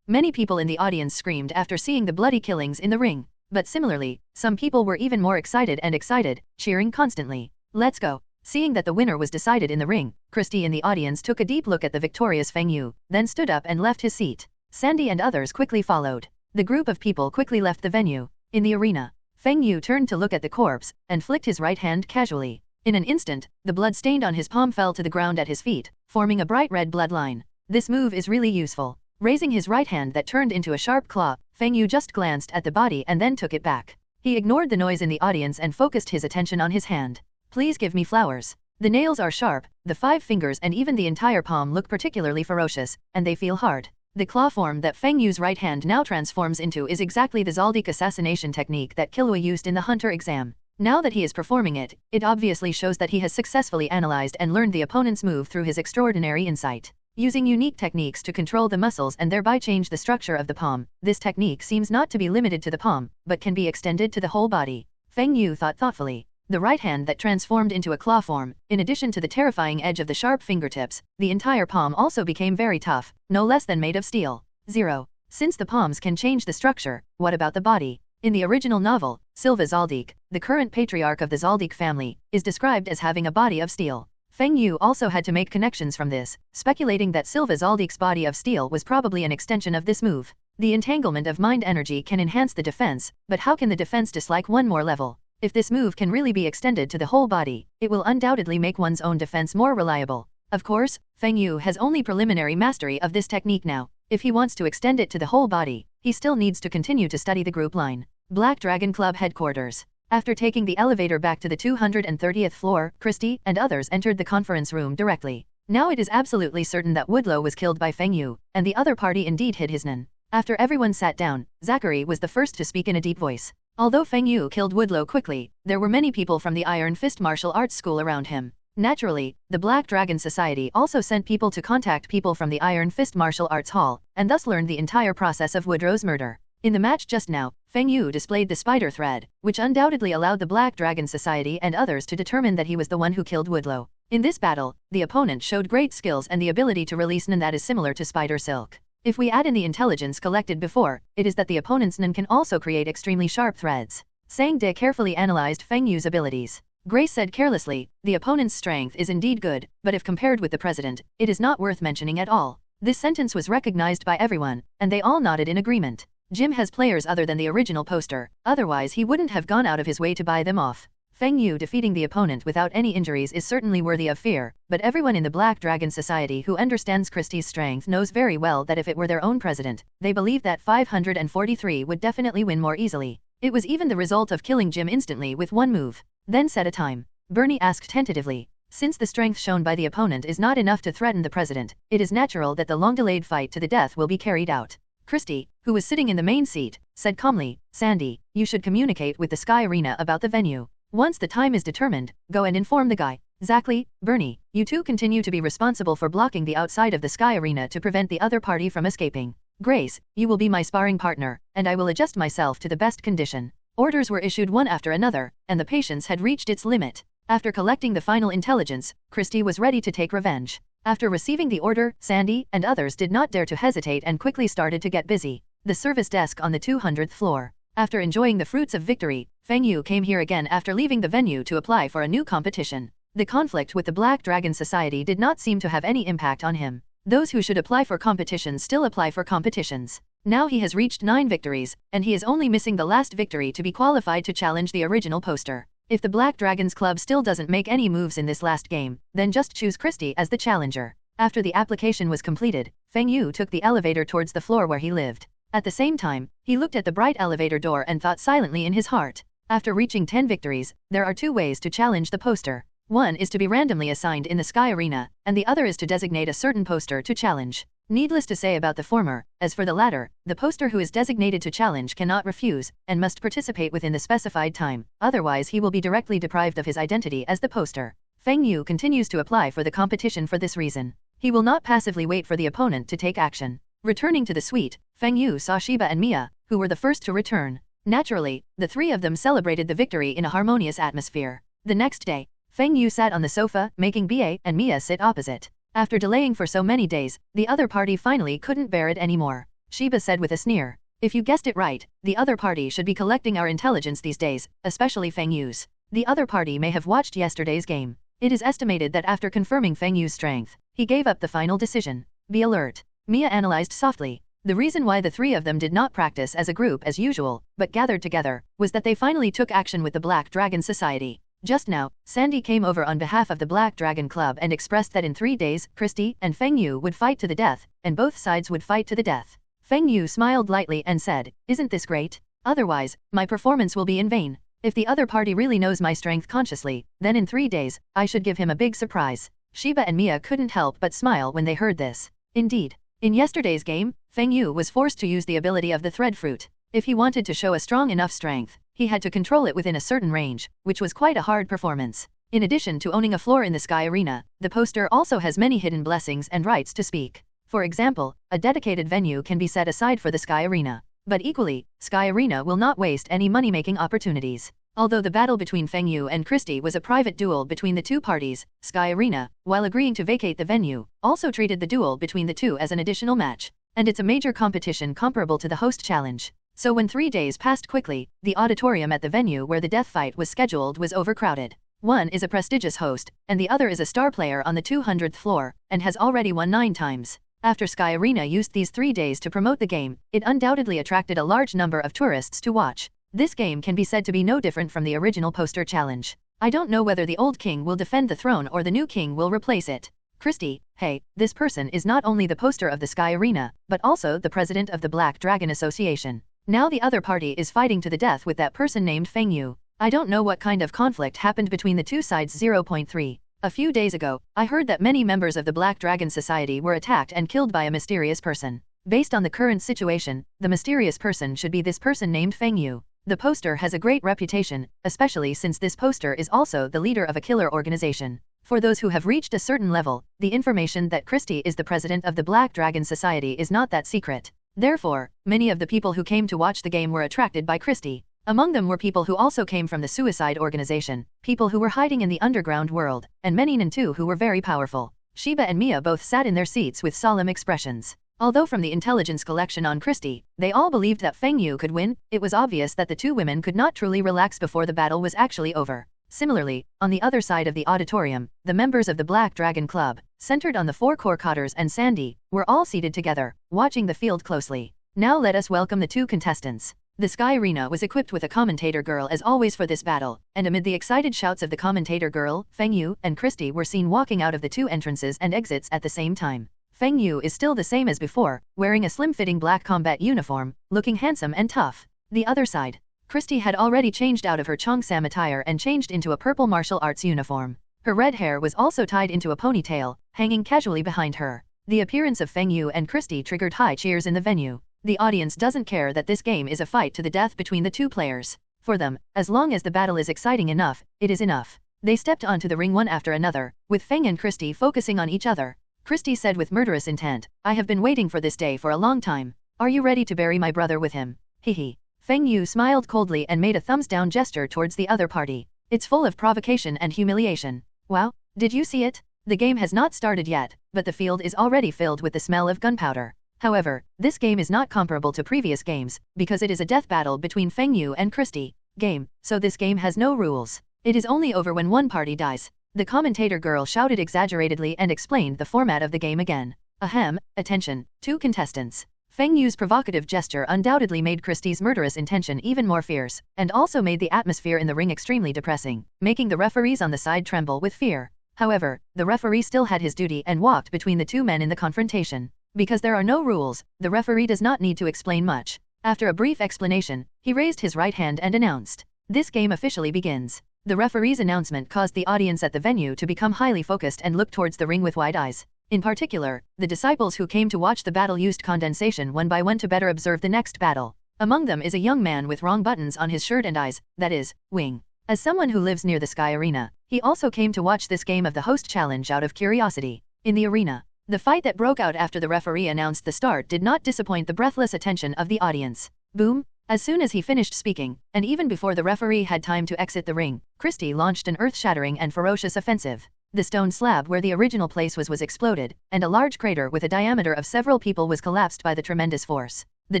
Many people in the audience screamed after seeing the bloody killings in the ring. But similarly, some people were even more excited, cheering constantly. Let's go. Seeing that the winner was decided in the ring, Christy in the audience took a deep look at the victorious Feng Yu, then stood up and left his seat. Sandy and others quickly followed. The group of people quickly left the venue. In the arena, Feng Yu turned to look at the corpse, and flicked his right hand casually. In an instant, the blood stained on his palm fell to the ground at his feet, forming a bright red bloodline. This move is really useful. Raising his right hand that turned into a sharp claw, Feng Yu just glanced at the body and then took it back. He ignored the noise in the audience and focused his attention on his hand. Please give me flowers. The nails are sharp, the 5 fingers and even the entire palm look particularly ferocious, and they feel hard. The claw form that Feng Yu's right hand now transforms into is exactly the Zaldik assassination technique that Killua used in the Hunter exam. Now that he is performing it, it obviously shows that he has successfully analyzed and learned the opponent's move through his extraordinary insight. Using unique techniques to control the muscles and thereby change the structure of the palm, this technique seems not to be limited to the palm, but can be extended to the whole body. Feng Yu thought thoughtfully. The right hand that transformed into a claw form, in addition to the terrifying edge of the sharp fingertips, the entire palm also became very tough, no less than made of steel. 0. Since the palms can change the structure, what about the body? In the original novel, Silva Zaldik, the current patriarch of the Zaldik family, is described as having a body of steel. Feng Yu also had to make connections from this, speculating that Silva Zaldik's body of steel was probably an extension of this move. The entanglement of mind energy can enhance the defense, but how can the defense dislike one more level? If this move can really be extended to the whole body, it will undoubtedly make one's own defense more reliable. Of course, Feng Yu has only preliminary mastery of this technique now. If he wants to extend it to the whole body, he still needs to continue to study the group line. Black Dragon Club headquarters. After taking the elevator back to the 230th floor, Christy and others entered the conference room directly. Now it is absolutely certain that Woodlow was killed by Feng Yu, and the other party indeed hid his Nan. After everyone sat down, Zachary was the first to speak in a deep voice. Although Feng Yu killed Woodlow quickly, there were many people from the Iron Fist martial arts school around him. Naturally, the Black Dragon Society also sent people to contact people from the Iron Fist martial arts hall, and thus learned the entire process of Woodrow's murder. In the match just now, Feng Yu displayed the spider thread, which undoubtedly allowed the Black Dragon Society and others to determine that he was the one who killed Woodlow. In this battle, the opponent showed great skills and the ability to release Nan that is similar to spider silk. If we add in the intelligence collected before, it is that the opponent's Nan can also create extremely sharp threads. Sang De carefully analyzed Feng Yu's abilities. Grace said carelessly, the opponent's strength is indeed good, but if compared with the president, it is not worth mentioning at all. This sentence was recognized by everyone, and they all nodded in agreement. Jim has players other than the original poster, otherwise he wouldn't have gone out of his way to buy them off. Feng Yu defeating the opponent without any injuries is certainly worthy of fear, but everyone in the Black Dragon Society who understands Christie's strength knows very well that if it were their own president, they believe that 543 would definitely win more easily. It was even the result of killing Jim instantly with one move. Then set a time. Bernie asked tentatively. Since the strength shown by the opponent is not enough to threaten the president, it is natural that the long-delayed fight to the death will be carried out. Christie, who was sitting in the main seat, said calmly, Sandy, you should communicate with the Sky Arena about the venue. Once the time is determined, go and inform the guy. Zackley, Bernie, you two continue to be responsible for blocking the outside of the Sky Arena to prevent the other party from escaping. Grace, you will be my sparring partner, and I will adjust myself to the best condition. Orders were issued one after another, and the patience had reached its limit. After collecting the final intelligence, Christie was ready to take revenge. After receiving the order, Sandy and others did not dare to hesitate and quickly started to get busy. The service desk on the 200th floor. After enjoying the fruits of victory, Feng Yu came here again after leaving the venue to apply for a new competition. The conflict with the Black Dragon Society did not seem to have any impact on him. Those who should apply for competitions still apply for competitions. Now he has reached 9 victories, and he is only missing the last victory to be qualified to challenge the original poster. If the Black Dragons Club still doesn't make any moves in this last game, then just choose Christie as the challenger. After the application was completed, Feng Yu took the elevator towards the floor where he lived. At the same time, he looked at the bright elevator door and thought silently in his heart. After reaching 10 victories, there are 2 ways to challenge the poster. One is to be randomly assigned in the Sky Arena, and the other is to designate a certain poster to challenge. Needless to say about the former, as for the latter, the poster who is designated to challenge cannot refuse, and must participate within the specified time, otherwise he will be directly deprived of his identity as the poster. Feng Yu continues to apply for the competition for this reason. He will not passively wait for the opponent to take action. Returning to the suite, Feng Yu saw Shiba and Mia, who were the first to return. Naturally, the 3 of them celebrated the victory in a harmonious atmosphere. The next day, Feng Yu sat on the sofa, making Ba and Mia sit opposite. After delaying for so many days, the other party finally couldn't bear it anymore. Shiba said with a sneer, "If you guessed it right, the other party should be collecting our intelligence these days, especially Feng Yu's. The other party may have watched yesterday's game. It is estimated that after confirming Feng Yu's strength, he gave up the final decision. Be alert." Mia analyzed softly. The reason why the 3 of them did not practice as a group as usual, but gathered together, was that they finally took action with the Black Dragon Society. Just now, Sandy came over on behalf of the Black Dragon Club and expressed that in 3 days, Christie and Feng Yu would fight to the death, and both sides would fight to the death. Feng Yu smiled lightly and said, "Isn't this great? Otherwise, my performance will be in vain. If the other party really knows my strength consciously, then in 3 days, I should give him a big surprise." Shiba and Mia couldn't help but smile when they heard this. Indeed, in yesterday's game, Feng Yu was forced to use the ability of the thread fruit. If he wanted to show a strong enough strength, he had to control it within a certain range, which was quite a hard performance. In addition to owning a floor in the Sky Arena, the poster also has many hidden blessings and rights to speak. For example, a dedicated venue can be set aside for the Sky Arena. But equally, Sky Arena will not waste any money-making opportunities. Although the battle between Feng Yu and Christie was a private duel between the 2 parties, Sky Arena, while agreeing to vacate the venue, also treated the duel between the 2 as an additional match. And it's a major competition comparable to the host challenge. So when 3 days passed quickly, the auditorium at the venue where the death fight was scheduled was overcrowded. One is a prestigious host, and the other is a star player on the 200th floor, and has already won 9 times. After Sky Arena used these 3 days to promote the game, it undoubtedly attracted a large number of tourists to watch. This game can be said to be no different from the original poster challenge. I don't know whether the old king will defend the throne or the new king will replace it. Christie, hey, this person is not only the poster of the Sky Arena, but also the president of the Black Dragon Association. Now the other party is fighting to the death with that person named Feng Yu. I don't know what kind of conflict happened between the 2 sides. 0.3. A few days ago, I heard that many members of the Black Dragon Society were attacked and killed by a mysterious person. Based on the current situation, the mysterious person should be this person named Feng Yu. The poster has a great reputation, especially since this poster is also the leader of a killer organization. For those who have reached a certain level, the information that Christie is the president of the Black Dragon Society is not that secret. Therefore, many of the people who came to watch the game were attracted by Christie. Among them were people who also came from the suicide organization, people who were hiding in the underground world, and many nin too who were very powerful. Shiba and Mia both sat in their seats with solemn expressions. Although from the intelligence collection on Christie, they all believed that Feng Yu could win, it was obvious that the 2 women could not truly relax before the battle was actually over. Similarly, on the other side of the auditorium, the members of the Black Dragon Club, centered on the 4 core Cotters and Sandy, were all seated together, watching the field closely. Now let us welcome the 2 contestants. The Sky Arena was equipped with a commentator girl as always for this battle, and amid the excited shouts of the commentator girl, Feng Yu and Christie were seen walking out of the 2 entrances and exits at the same time. Feng Yu is still the same as before, wearing a slim-fitting black combat uniform, looking handsome and tough. The other side, Christie had already changed out of her Cheongsam attire and changed into a purple martial arts uniform. Her red hair was also tied into a ponytail, hanging casually behind her. The appearance of Feng Yu and Christie triggered high cheers in the venue. The audience doesn't care that this game is a fight to the death between the 2 players. For them, as long as the battle is exciting enough, it is enough. They stepped onto the ring one after another, with Feng and Christie focusing on each other. Christie said with murderous intent, "I have been waiting for this day for a long time. Are you ready to bury my brother with him?" Hehe. Feng Yu smiled coldly and made a thumbs-down gesture towards the other party. It's full of provocation and humiliation. Wow, did you see it? The game has not started yet, but the field is already filled with the smell of gunpowder. However, this game is not comparable to previous games, because it is a death battle between Feng Yu and Christie. game, so this game has no rules. It is only over when one party dies. The commentator girl shouted exaggeratedly and explained the format of the game again. Ahem, attention, 2 contestants. Feng Yu's provocative gesture undoubtedly made Christie's murderous intention even more fierce, and also made the atmosphere in the ring extremely depressing, making the referees on the side tremble with fear. However, the referee still had his duty and walked between the 2 men in the confrontation. Because there are no rules, the referee does not need to explain much. After a brief explanation, he raised his right hand and announced, "This game officially begins." The referee's announcement caused the audience at the venue to become highly focused and look towards the ring with wide eyes. In particular, the disciples who came to watch the battle used condensation one by one to better observe the next battle. Among them is a young man with wrong buttons on his shirt and eyes, that is, wing. As someone who lives near the Sky Arena, he also came to watch this game of the host challenge out of curiosity. In the arena, the fight that broke out after the referee announced the start did not disappoint the breathless attention of the audience. Boom! As soon as he finished speaking, and even before the referee had time to exit the ring, Christie launched an earth-shattering and ferocious offensive. The stone slab where the original place was exploded, and a large crater with a diameter of several people was collapsed by the tremendous force. The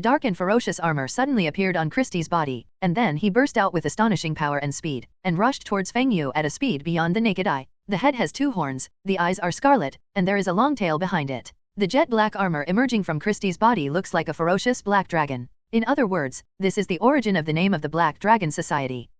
dark and ferocious armor suddenly appeared on Christie's body, and then he burst out with astonishing power and speed, and rushed towards Feng Yu at a speed beyond the naked eye. The head has 2 horns, the eyes are scarlet, and there is a long tail behind it. The jet black armor emerging from Christie's body looks like a ferocious black dragon. In other words, this is the origin of the name of the Black Dragon Society.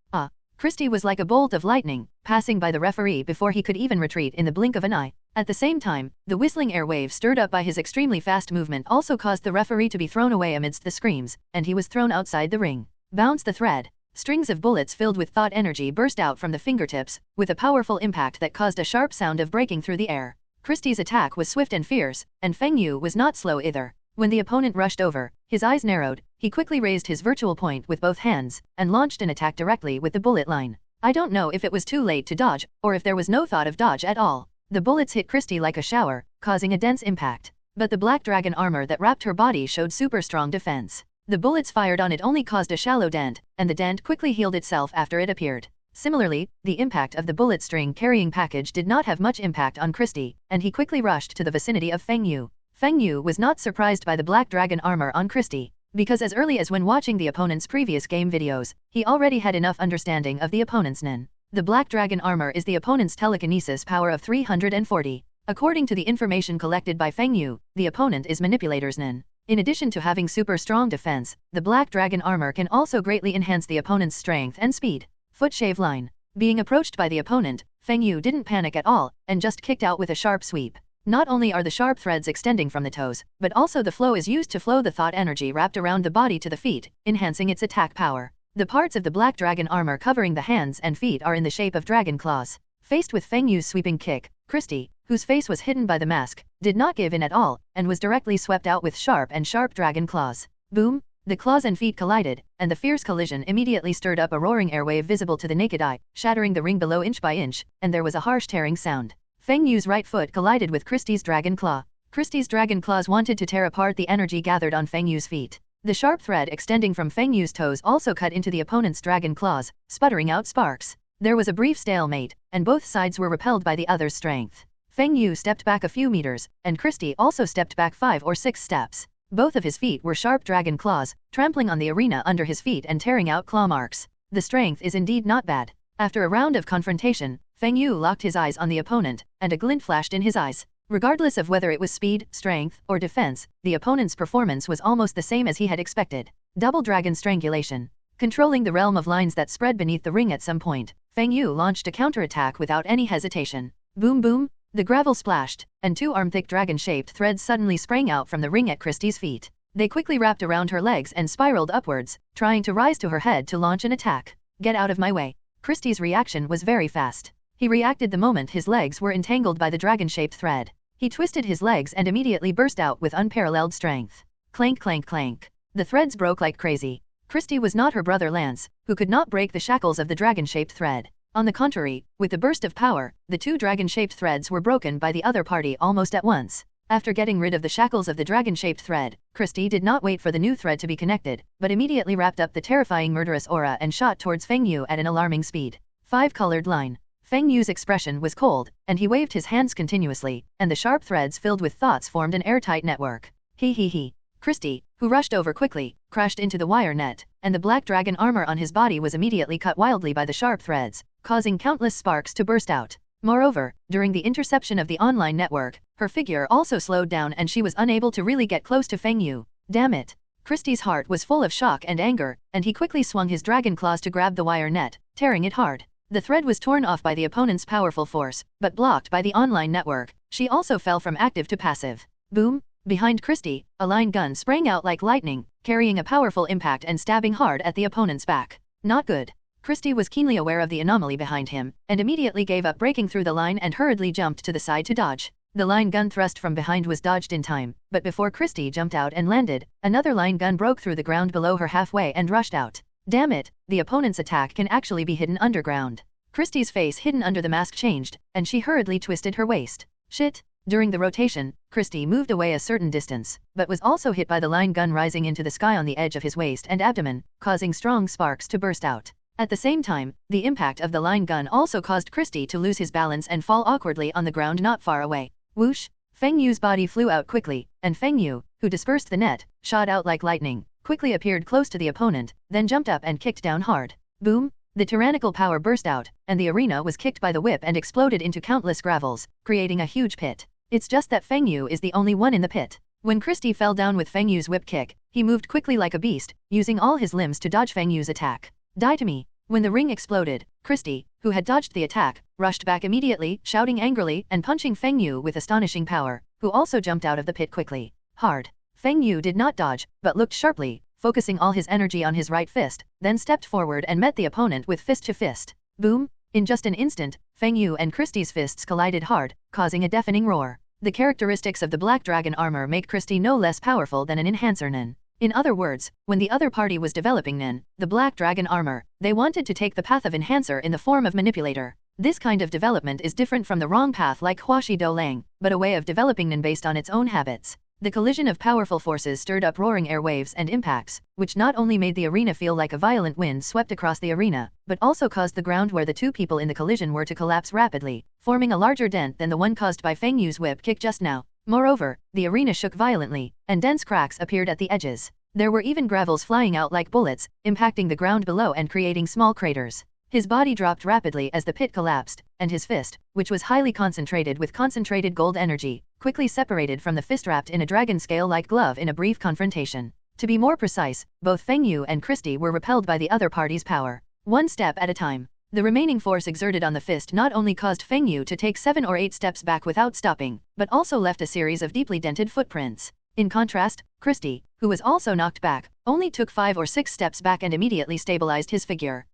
Christie was like a bolt of lightning, passing by the referee before he could even retreat in the blink of an eye. At the same time, the whistling airwave stirred up by his extremely fast movement also caused the referee to be thrown away amidst the screams, and he was thrown outside the ring. Bounce the thread. Strings of bullets filled with thought energy burst out from the fingertips, with a powerful impact that caused a sharp sound of breaking through the air. Christie's attack was swift and fierce, and Feng Yu was not slow either. When the opponent rushed over, his eyes narrowed, he quickly raised his virtual point with both hands, and launched an attack directly with the bullet line. I don't know if it was too late to dodge, or if there was no thought of dodge at all. The bullets hit Christie like a shower, causing a dense impact. But the black dragon armor that wrapped her body showed super strong defense. The bullets fired on it only caused a shallow dent, and the dent quickly healed itself after it appeared. Similarly, the impact of the bullet string carrying package did not have much impact on Christie, and he quickly rushed to the vicinity of Feng Yu. Feng Yu was not surprised by the black dragon armor on Christie, because as early as when watching the opponent's previous game videos, he already had enough understanding of the opponent's nen. The black dragon armor is the opponent's telekinesis power of 340. According to the information collected by Feng Yu, the opponent is manipulator's nen. In addition to having super strong defense, the black dragon armor can also greatly enhance the opponent's strength and speed. Foot shave line. Being approached by the opponent, Feng Yu didn't panic at all, and just kicked out with a sharp sweep. Not only are the sharp threads extending from the toes, but also the flow is used to flow the thought energy wrapped around the body to the feet, enhancing its attack power. The parts of the black dragon armor covering the hands and feet are in the shape of dragon claws. Faced with Feng Yu's sweeping kick, Christie, whose face was hidden by the mask, did not give in at all, and was directly swept out with sharp dragon claws. Boom! The claws and feet collided, and the fierce collision immediately stirred up a roaring airwave visible to the naked eye, shattering the ring below inch by inch, and there was a harsh tearing sound. Feng Yu's right foot collided with Christie's dragon claw. Christie's dragon claws wanted to tear apart the energy gathered on Feng Yu's feet. The sharp thread extending from Feng Yu's toes also cut into the opponent's dragon claws, sputtering out sparks. There was a brief stalemate, and both sides were repelled by the other's strength. Feng Yu stepped back a few meters, and Christie also stepped back 5 or 6 steps. Both of his feet were sharp dragon claws, trampling on the arena under his feet and tearing out claw marks. The strength is indeed not bad. After a round of confrontation, Feng Yu locked his eyes on the opponent, and a glint flashed in his eyes. Regardless of whether it was speed, strength, or defense, the opponent's performance was almost the same as he had expected. Double dragon strangulation. Controlling the realm of lines that spread beneath the ring at some point, Feng Yu launched a counterattack without any hesitation. Boom boom! The gravel splashed, and 2 arm-thick dragon-shaped threads suddenly sprang out from the ring at Christie's feet. They quickly wrapped around her legs and spiraled upwards, trying to rise to her head to launch an attack. Get out of my way. Christie's reaction was very fast. He reacted the moment his legs were entangled by the dragon-shaped thread. He twisted his legs and immediately burst out with unparalleled strength. Clank clank clank. The threads broke like crazy. Christie was not her brother Lance, who could not break the shackles of the dragon-shaped thread. On the contrary, with the burst of power, the 2 dragon-shaped threads were broken by the other party almost at once. After getting rid of the shackles of the dragon-shaped thread, Christie did not wait for the new thread to be connected, but immediately wrapped up the terrifying murderous aura and shot towards Feng Yu at an alarming speed. 5-colored line. Feng Yu's expression was cold, and he waved his hands continuously, and the sharp threads filled with thoughts formed an airtight network. He. Christy, who rushed over quickly, crashed into the wire net, and the black dragon armor on his body was immediately cut wildly by the sharp threads, causing countless sparks to burst out. Moreover, during the interception of the online network, her figure also slowed down and she was unable to really get close to Feng Yu. Damn it! Christy's heart was full of shock and anger, and he quickly swung his dragon claws to grab the wire net, tearing it hard. The thread was torn off by the opponent's powerful force, but blocked by the online network. She also fell from active to passive. Boom! Behind Christy, a line gun sprang out like lightning, carrying a powerful impact and stabbing hard at the opponent's back. Not good. Christy was keenly aware of the anomaly behind him, and immediately gave up breaking through the line and hurriedly jumped to the side to dodge. The line gun thrust from behind was dodged in time, but before Christy jumped out and landed, another line gun broke through the ground below her halfway and rushed out. Damn it, the opponent's attack can actually be hidden underground. Christy's face hidden under the mask changed, and she hurriedly twisted her waist. Shit! During the rotation, Christy moved away a certain distance, but was also hit by the line gun rising into the sky on the edge of his waist and abdomen, causing strong sparks to burst out. At the same time, the impact of the line gun also caused Christy to lose his balance and fall awkwardly on the ground not far away. Whoosh! Feng Yu's body flew out quickly, and Feng Yu, who dispersed the net, shot out like lightning, quickly appeared close to the opponent, then jumped up and kicked down hard. Boom! The tyrannical power burst out, and the arena was kicked by the whip and exploded into countless gravels, creating a huge pit. It's just that Feng Yu is the only one in the pit. When Christy fell down with Feng Yu's whip kick, he moved quickly like a beast, using all his limbs to dodge Feng Yu's attack. Die to me! When the ring exploded, Christy, who had dodged the attack, rushed back immediately, shouting angrily and punching Feng Yu with astonishing power, who also jumped out of the pit quickly. Hard. Feng Yu did not dodge, but looked sharply, focusing all his energy on his right fist, then stepped forward and met the opponent with fist to fist. Boom! In just an instant, Feng Yu and Christy's fists collided hard, causing a deafening roar. The characteristics of the black dragon armor make Christy no less powerful than an enhancer nin. In other words, when the other party was developing nin, the black dragon armor, they wanted to take the path of enhancer in the form of manipulator. This kind of development is different from the wrong path like Huashi Do Lang, but a way of developing nin based on its own habits. The collision of powerful forces stirred up roaring air waves and impacts, which not only made the arena feel like a violent wind swept across the arena, but also caused the ground where the two people in the collision were to collapse rapidly, forming a larger dent than the one caused by Feng Yu's whip kick just now. Moreover, the arena shook violently, and dense cracks appeared at the edges. There were even gravels flying out like bullets, impacting the ground below and creating small craters. His body dropped rapidly as the pit collapsed, and his fist, which was highly concentrated with concentrated gold energy, quickly separated from the fist wrapped in a dragon scale-like glove in a brief confrontation. To be more precise, both Feng Yu and Christy were repelled by the other party's power. One step at a time. The remaining force exerted on the fist not only caused Feng Yu to take 7 or 8 steps back without stopping, but also left a series of deeply dented footprints. In contrast, Christy, who was also knocked back, only took 5 or 6 steps back and immediately stabilized his figure.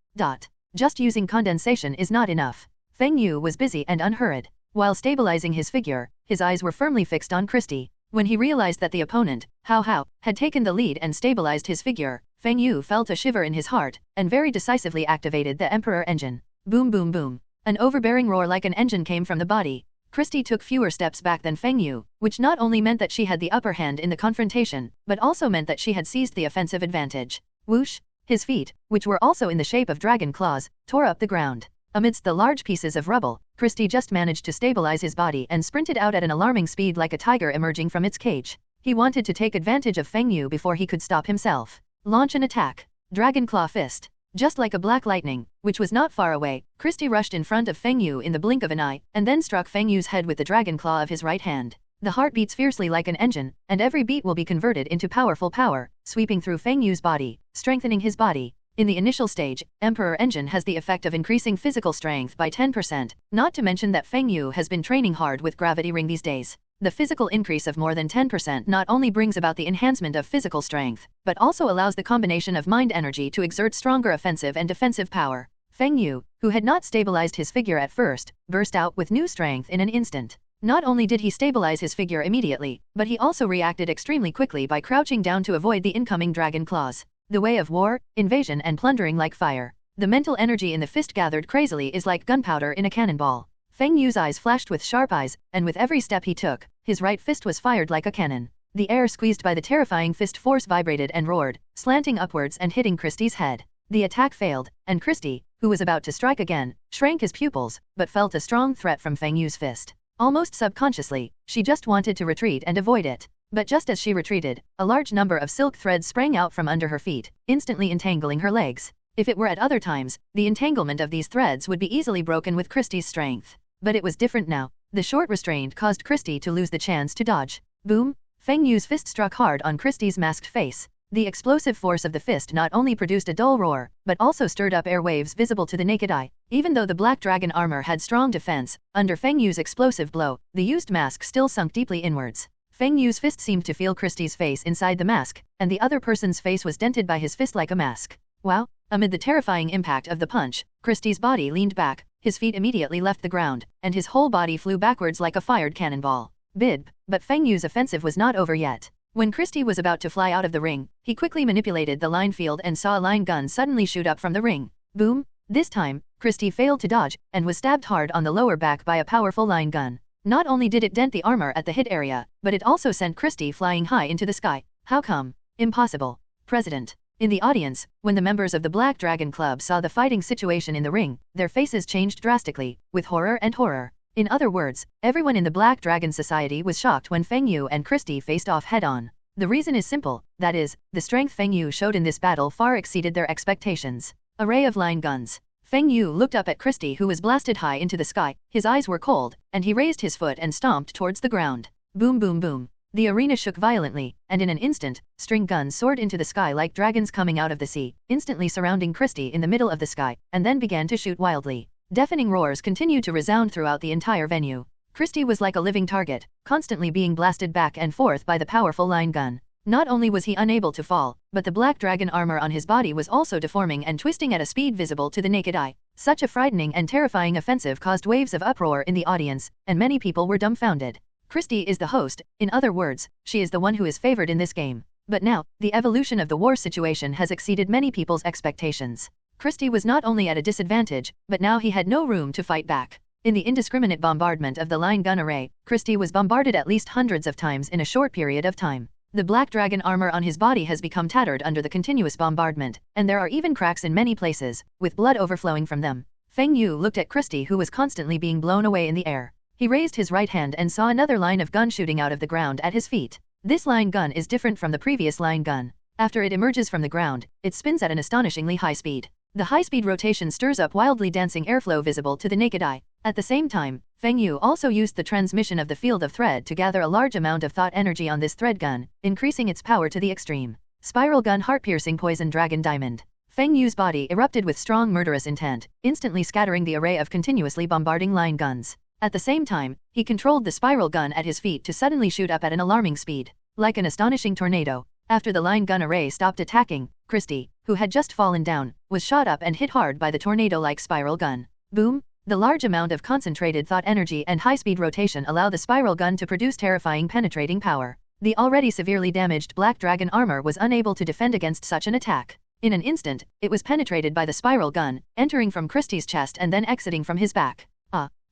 Just using condensation is not enough. Feng Yu was busy and unhurried. While stabilizing his figure, his eyes were firmly fixed on Christy. When he realized that the opponent, Hao, had taken the lead and stabilized his figure, Feng Yu felt a shiver in his heart, and very decisively activated the Emperor engine. Boom boom boom. An overbearing roar like an engine came from the body. Christy took fewer steps back than Feng Yu, which not only meant that she had the upper hand in the confrontation, but also meant that she had seized the offensive advantage. Whoosh! His feet, which were also in the shape of dragon claws, tore up the ground. Amidst the large pieces of rubble, Christy just managed to stabilize his body and sprinted out at an alarming speed like a tiger emerging from its cage. He wanted to take advantage of Feng Yu before he could stop himself. Launch an attack. Dragon Claw Fist. Just like a black lightning, which was not far away, Christy rushed in front of Feng Yu in the blink of an eye, and then struck Feng Yu's head with the dragon claw of his right hand. The heart beats fiercely like an engine, and every beat will be converted into powerful power, sweeping through Feng Yu's body, strengthening his body. In the initial stage, Emperor Engine has the effect of increasing physical strength by 10%, not to mention that Feng Yu has been training hard with Gravity Ring these days. The physical increase of more than 10% not only brings about the enhancement of physical strength, but also allows the combination of mind energy to exert stronger offensive and defensive power. Feng Yu, who had not stabilized his figure at first, burst out with new strength in an instant. Not only did he stabilize his figure immediately, but he also reacted extremely quickly by crouching down to avoid the incoming dragon claws. The way of war, invasion and plundering like fire. The mental energy in the fist gathered crazily is like gunpowder in a cannonball. Feng Yu's eyes flashed with sharp eyes, and with every step he took, his right fist was fired like a cannon. The air squeezed by the terrifying fist force vibrated and roared, slanting upwards and hitting Christy's head. The attack failed, and Christy, who was about to strike again, shrank his pupils, but felt a strong threat from Feng Yu's fist. Almost subconsciously, she just wanted to retreat and avoid it. But just as she retreated, a large number of silk threads sprang out from under her feet, instantly entangling her legs. If it were at other times, the entanglement of these threads would be easily broken with Christie's strength. But it was different now. The short restraint caused Christie to lose the chance to dodge. Boom! Feng Yu's fist struck hard on Christie's masked face. The explosive force of the fist not only produced a dull roar, but also stirred up air waves visible to the naked eye. Even though the black dragon armor had strong defense, under Feng Yu's explosive blow, the used mask still sunk deeply inwards. Feng Yu's fist seemed to feel Christie's face inside the mask, and the other person's face was dented by his fist like a mask. Wow! Amid the terrifying impact of the punch, Christie's body leaned back, his feet immediately left the ground, and his whole body flew backwards like a fired cannonball. But Feng Yu's offensive was not over yet. When Christie was about to fly out of the ring, he quickly manipulated the line field and saw a line gun suddenly shoot up from the ring. Boom! This time, Christie failed to dodge, and was stabbed hard on the lower back by a powerful line gun. Not only did it dent the armor at the hit area, but it also sent Christie flying high into the sky. How come? Impossible. President. In the audience, when the members of the Black Dragon Club saw the fighting situation in the ring, their faces changed drastically, with horror and horror. In other words, everyone in the Black Dragon Society was shocked when Feng Yu and Christie faced off head-on. The reason is simple, that is, the strength Feng Yu showed in this battle far exceeded their expectations. Array of line guns. Feng Yu looked up at Christie, who was blasted high into the sky, his eyes were cold, and he raised his foot and stomped towards the ground. Boom boom boom. The arena shook violently, and in an instant, string guns soared into the sky like dragons coming out of the sea, instantly surrounding Christie in the middle of the sky, and then began to shoot wildly. Deafening roars continued to resound throughout the entire venue. Christie was like a living target, constantly being blasted back and forth by the powerful line gun. Not only was he unable to fall, but the black dragon armor on his body was also deforming and twisting at a speed visible to the naked eye. Such a frightening and terrifying offensive caused waves of uproar in the audience, and many people were dumbfounded. Christie is the host, in other words, she is the one who is favored in this game. But now, the evolution of the war situation has exceeded many people's expectations. Christie was not only at a disadvantage, but now he had no room to fight back. In the indiscriminate bombardment of the line gun array, Christie was bombarded at least hundreds of times in a short period of time. The black dragon armor on his body has become tattered under the continuous bombardment, and there are even cracks in many places, with blood overflowing from them. Feng Yu looked at Christie, who was constantly being blown away in the air. He raised his right hand and saw another line of gun shooting out of the ground at his feet. This line gun is different from the previous line gun. After it emerges from the ground, it spins at an astonishingly high speed. The high-speed rotation stirs up wildly dancing airflow visible to the naked eye. At the same time, Feng Yu also used the transmission of the field of thread to gather a large amount of thought energy on this thread gun, increasing its power to the extreme. Spiral gun heart-piercing poison dragon diamond. Feng Yu's body erupted with strong murderous intent, instantly scattering the array of continuously bombarding line guns. At the same time, he controlled the spiral gun at his feet to suddenly shoot up at an alarming speed. Like an astonishing tornado. After the line gun array stopped attacking, Christie, who had just fallen down, was shot up and hit hard by the tornado-like spiral gun. Boom! The large amount of concentrated thought energy and high-speed rotation allow the spiral gun to produce terrifying penetrating power. The already severely damaged black dragon armor was unable to defend against such an attack. In an instant, it was penetrated by the spiral gun, entering from Christie's chest and then exiting from his back.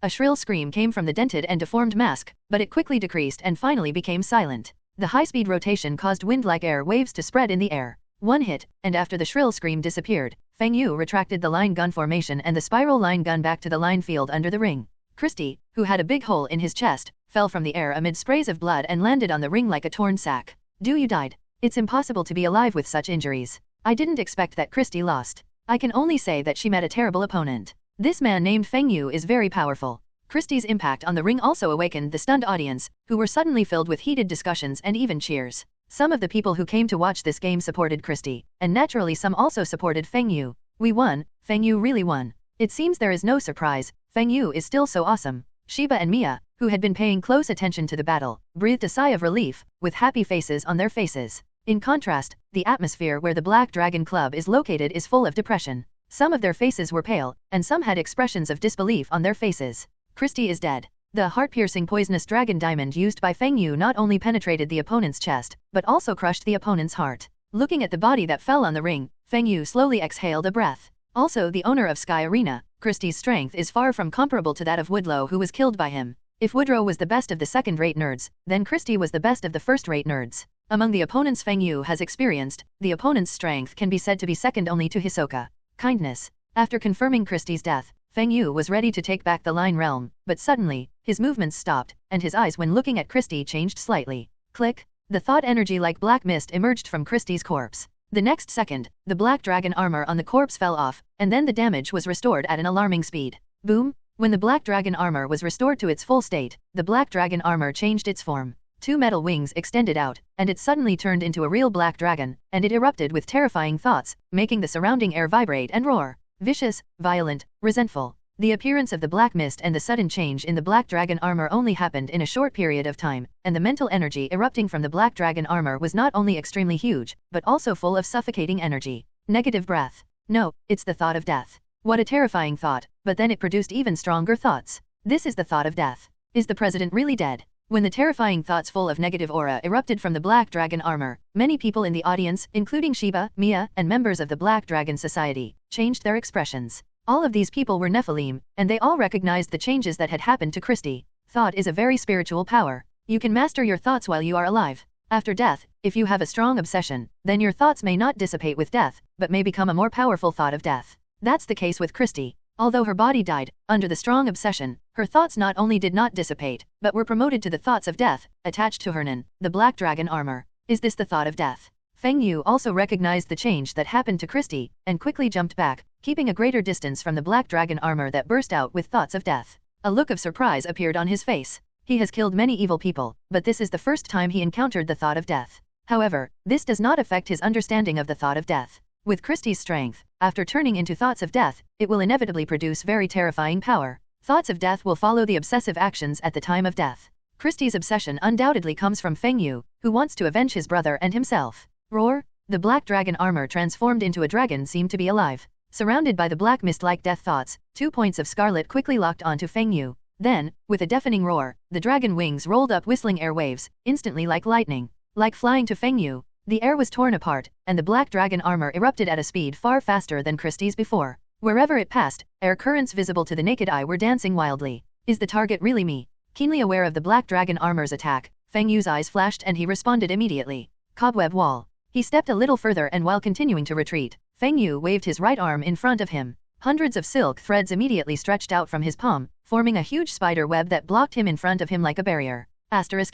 A shrill scream came from the dented and deformed mask, but it quickly decreased and finally became silent. The high-speed rotation caused wind-like air waves to spread in the air. One hit, and after the shrill scream disappeared, Feng Yu retracted the line gun formation and the spiral line gun back to the line field under the ring. Christie, who had a big hole in his chest, fell from the air amid sprays of blood and landed on the ring like a torn sack. You died. It's impossible to be alive with such injuries. I didn't expect that Christie lost. I can only say that she met a terrible opponent. This man named Feng Yu is very powerful. Christie's impact on the ring also awakened the stunned audience, who were suddenly filled with heated discussions and even cheers. Some of the people who came to watch this game supported Christie, and naturally some also supported Feng Yu. We won, Feng Yu really won. It seems there is no surprise, Feng Yu is still so awesome. Shiba and Mia, who had been paying close attention to the battle, breathed a sigh of relief, with happy faces on their faces. In contrast, the atmosphere where the Black Dragon Club is located is full of depression. Some of their faces were pale, and some had expressions of disbelief on their faces. Christie is dead. The heart-piercing poisonous dragon diamond used by Feng Yu not only penetrated the opponent's chest, but also crushed the opponent's heart. Looking at the body that fell on the ring, Feng Yu slowly exhaled a breath. Also the owner of Sky Arena, Christie's strength is far from comparable to that of Woodlow, who was killed by him. If Woodrow was the best of the second-rate nerds, then Christie was the best of the first-rate nerds. Among the opponents Feng Yu has experienced, the opponent's strength can be said to be second only to Hisoka. Kindness. After confirming Christie's death, Feng Yu was ready to take back the Line Realm, but suddenly, his movements stopped, and his eyes when looking at Christie changed slightly. Click. The thought energy like black mist emerged from Christie's corpse. The next second, the black dragon armor on the corpse fell off, and then the damage was restored at an alarming speed. Boom! When the black dragon armor was restored to its full state, the black dragon armor changed its form. Two metal wings extended out, and it suddenly turned into a real black dragon, and it erupted with terrifying thoughts, making the surrounding air vibrate and roar. Vicious, violent, resentful. The appearance of the black mist and the sudden change in the black dragon armor only happened in a short period of time, and the mental energy erupting from the black dragon armor was not only extremely huge, but also full of suffocating energy. Negative breath. No, it's the thought of death. What a terrifying thought, but then it produced even stronger thoughts. This is the thought of death. Is the president really dead? When the terrifying thoughts full of negative aura erupted from the black dragon armor, many people in the audience, including Shiba, Mia, and members of the Black Dragon Society, changed their expressions. All of these people were Nephilim, and they all recognized the changes that had happened to Christie. Thought is a very spiritual power. You can master your thoughts while you are alive. After death, if you have a strong obsession, then your thoughts may not dissipate with death, but may become a more powerful thought of death. That's the case with Christie. Although her body died, under the strong obsession, her thoughts not only did not dissipate, but were promoted to the thoughts of death, attached to Hernan, the black dragon armor. Is this the thought of death? Feng Yu also recognized the change that happened to Christie, and quickly jumped back, keeping a greater distance from the black dragon armor that burst out with thoughts of death. A look of surprise appeared on his face. He has killed many evil people, but this is the first time he encountered the thought of death. However, this does not affect his understanding of the thought of death. With Christie's strength, after turning into thoughts of death, it will inevitably produce very terrifying power. Thoughts of death will follow the obsessive actions at the time of death. Christie's obsession undoubtedly comes from Feng Yu, who wants to avenge his brother and himself. Roar! The black dragon armor transformed into a dragon seemed to be alive. Surrounded by the black mist-like death thoughts, 2 points of scarlet quickly locked onto Feng Yu. Then, with a deafening roar, the dragon wings rolled up whistling air waves, instantly like lightning. Like flying to Feng Yu, the air was torn apart, and the black dragon armor erupted at a speed far faster than Christie's before. Wherever it passed, air currents visible to the naked eye were dancing wildly. Is the target really me? Keenly aware of the black dragon armor's attack, Feng Yu's eyes flashed and he responded immediately. Cobweb wall. He stepped a little further and while continuing to retreat, Feng Yu waved his right arm in front of him. Hundreds of silk threads immediately stretched out from his palm, forming a huge spider web that blocked him in front of him like a barrier.